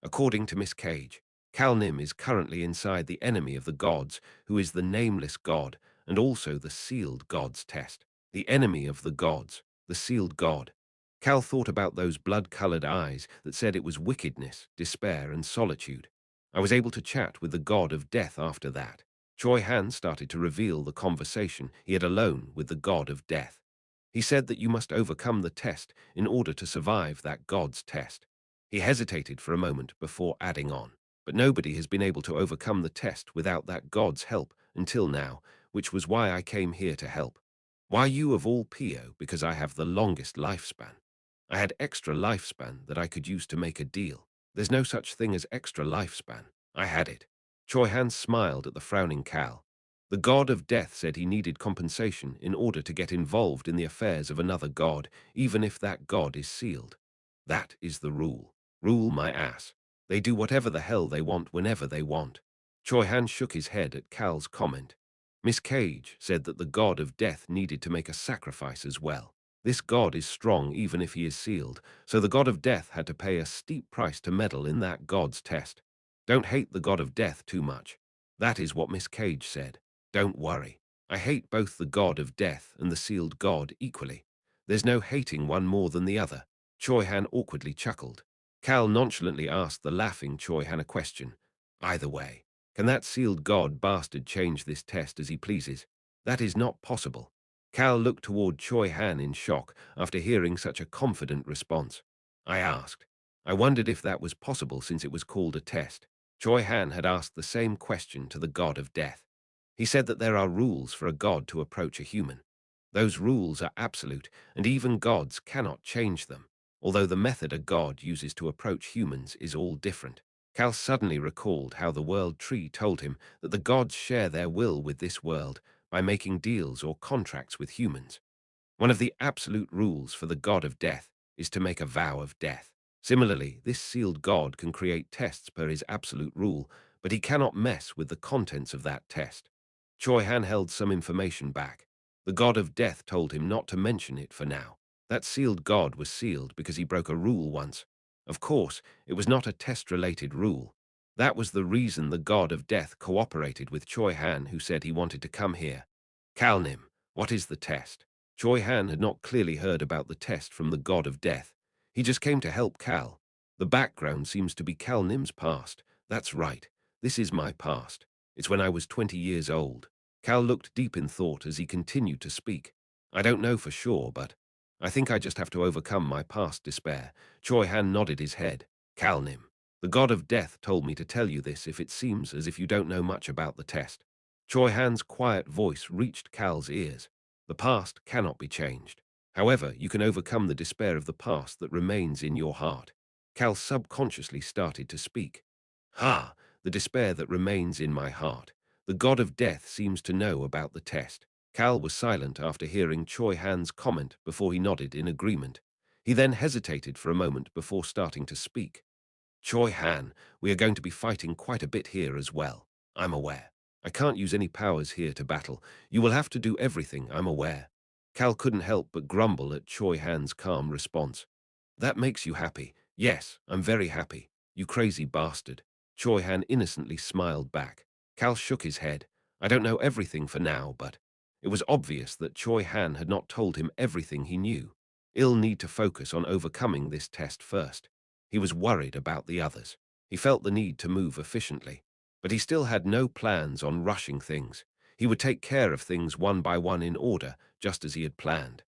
According to Miss Cage, Cal Nim is currently inside the enemy of the gods, who is the nameless god and also the sealed god's test. The enemy of the gods, the sealed god. Cal thought about those blood-colored eyes that said it was wickedness, despair, and solitude. I was able to chat with the god of death after that. Choi Han started to reveal the conversation he had alone with the god of death. He said that you must overcome the test in order to survive that god's test. He hesitated for a moment before adding on, but nobody has been able to overcome the test without that god's help until now, which was why I came here to help. Why you of all Pio? Because I have the longest lifespan. I had extra lifespan that I could use to make a deal. There's no such thing as extra lifespan. I had it. Choi Han smiled at the frowning Cal. The god of death said he needed compensation in order to get involved in the affairs of another god, even if that god is sealed. That is the rule. Rule my ass. They do whatever the hell they want whenever they want. Choi Han shook his head at Cal's comment. Miss Cage said that the god of death needed to make a sacrifice as well. This god is strong even if he is sealed, so the god of death had to pay a steep price to meddle in that god's test. Don't hate the god of death too much. That is what Miss Cage said. Don't worry. I hate both the god of death and the sealed god equally. There's no hating one more than the other. Choi Han awkwardly chuckled. Cal nonchalantly asked the laughing Choi Han a question. Either way, can that sealed god bastard change this test as he pleases? That is not possible. Cal looked toward Choi Han in shock after hearing such a confident response. I asked. I wondered if that was possible since it was called a test. Choi Han had asked the same question to the god of death. He said that there are rules for a god to approach a human. Those rules are absolute, and even gods cannot change them, although the method a god uses to approach humans is all different. Cal suddenly recalled how the world tree told him that the gods share their will with this world by making deals or contracts with humans. One of the absolute rules for the god of death is to make a vow of death. Similarly, this sealed god can create tests per his absolute rule, but he cannot mess with the contents of that test. Choi Han held some information back. The god of death told him not to mention it for now. That sealed god was sealed because he broke a rule once. Of course, it was not a test-related rule. That was the reason the god of death cooperated with Choi Han, who said he wanted to come here. Kalnim, what is the test? Choi Han had not clearly heard about the test from the god of death. He just came to help Cal. The background seems to be Cal Nim's past. That's right. This is my past. It's when I was 20 years old. Cal looked deep in thought as he continued to speak. I don't know for sure, but I think I just have to overcome my past despair. Choi Han nodded his head. Cal Nim, the god of death told me to tell you this if it seems as if you don't know much about the test. Choi Han's quiet voice reached Cal's ears. The past cannot be changed. However, you can overcome the despair of the past that remains in your heart. Cal subconsciously started to speak. Ha! The despair that remains in my heart. The god of death seems to know about the test. Cal was silent after hearing Choi Han's comment before he nodded in agreement. He then hesitated for a moment before starting to speak. Choi Han, we are going to be fighting quite a bit here as well. I'm aware. I can't use any powers here to battle. You will have to do everything, I'm aware. Cal couldn't help but grumble at Choi Han's calm response. That makes you happy. Yes, I'm very happy. You crazy bastard. Choi Han innocently smiled back. Cal shook his head. I don't know everything for now, but it was obvious that Choi Han had not told him everything he knew. He'll need to focus on overcoming this test first. He was worried about the others. He felt the need to move efficiently. But he still had no plans on rushing things. He would take care of things one by one in order, just as he had planned.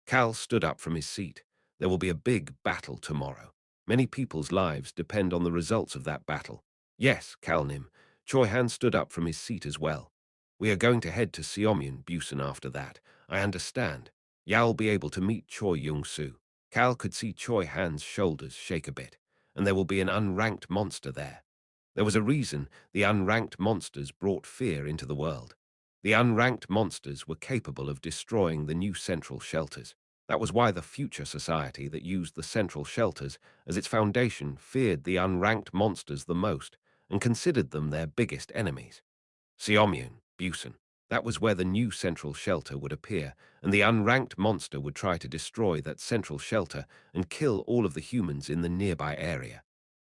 Cal stood up from his seat. There will be a big battle tomorrow. Many people's lives depend on the results of that battle. Yes, Calnim. Choi Han stood up from his seat as well. We are going to head to Seomyeon Busan after that. I understand. Yao'll be able to meet Choi Young-soo. Cal could see Choi Han's shoulders shake a bit, and there will be an unranked monster there. There was a reason the unranked monsters brought fear into the world. The unranked monsters were capable of destroying the new central shelters. That was why the future society that used the central shelters as its foundation feared the unranked monsters the most and considered them their biggest enemies. Seomyeon, Busan. That was where the new central shelter would appear, and the unranked monster would try to destroy that central shelter and kill all of the humans in the nearby area.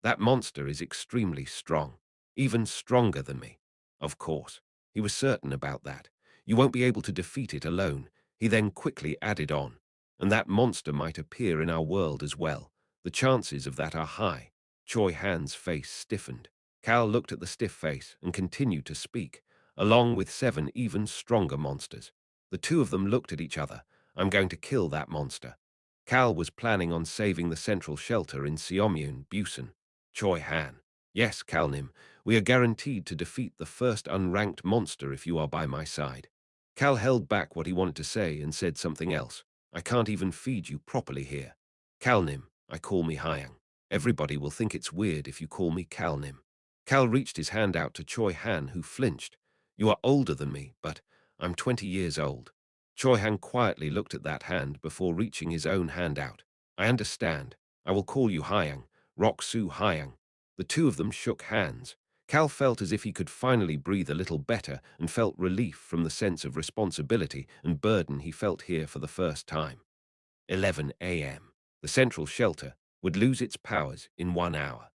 That monster is extremely strong, even stronger than me. Of course, he was certain about that. You won't be able to defeat it alone. He then quickly added on, and that monster might appear in our world as well. The chances of that are high. Choi Han's face stiffened. Cal looked at the stiff face and continued to speak. along with 7 even stronger monsters. The two of them looked at each other. I'm going to kill that monster. Cal was planning on saving the central shelter in Seomyun, Busan. Choi Han. Yes, Kalnim, we are guaranteed to defeat the first unranked monster if you are by my side. Cal held back what he wanted to say and said something else. I can't even feed you properly here. Kalnim, I call me Hyang. Everybody will think it's weird if you call me Kalnim. Cal reached his hand out to Choi Han, who flinched. You are older than me, but I'm 20 years old. Choi Han quietly looked at that hand before reaching his own hand out. I understand. I will call you Hyang, Rock-Soo Hyang. The two of them shook hands. Cal felt as if he could finally breathe a little better and felt relief from the sense of responsibility and burden he felt here for the first time. 11 a.m. The central shelter would lose its powers in 1 hour.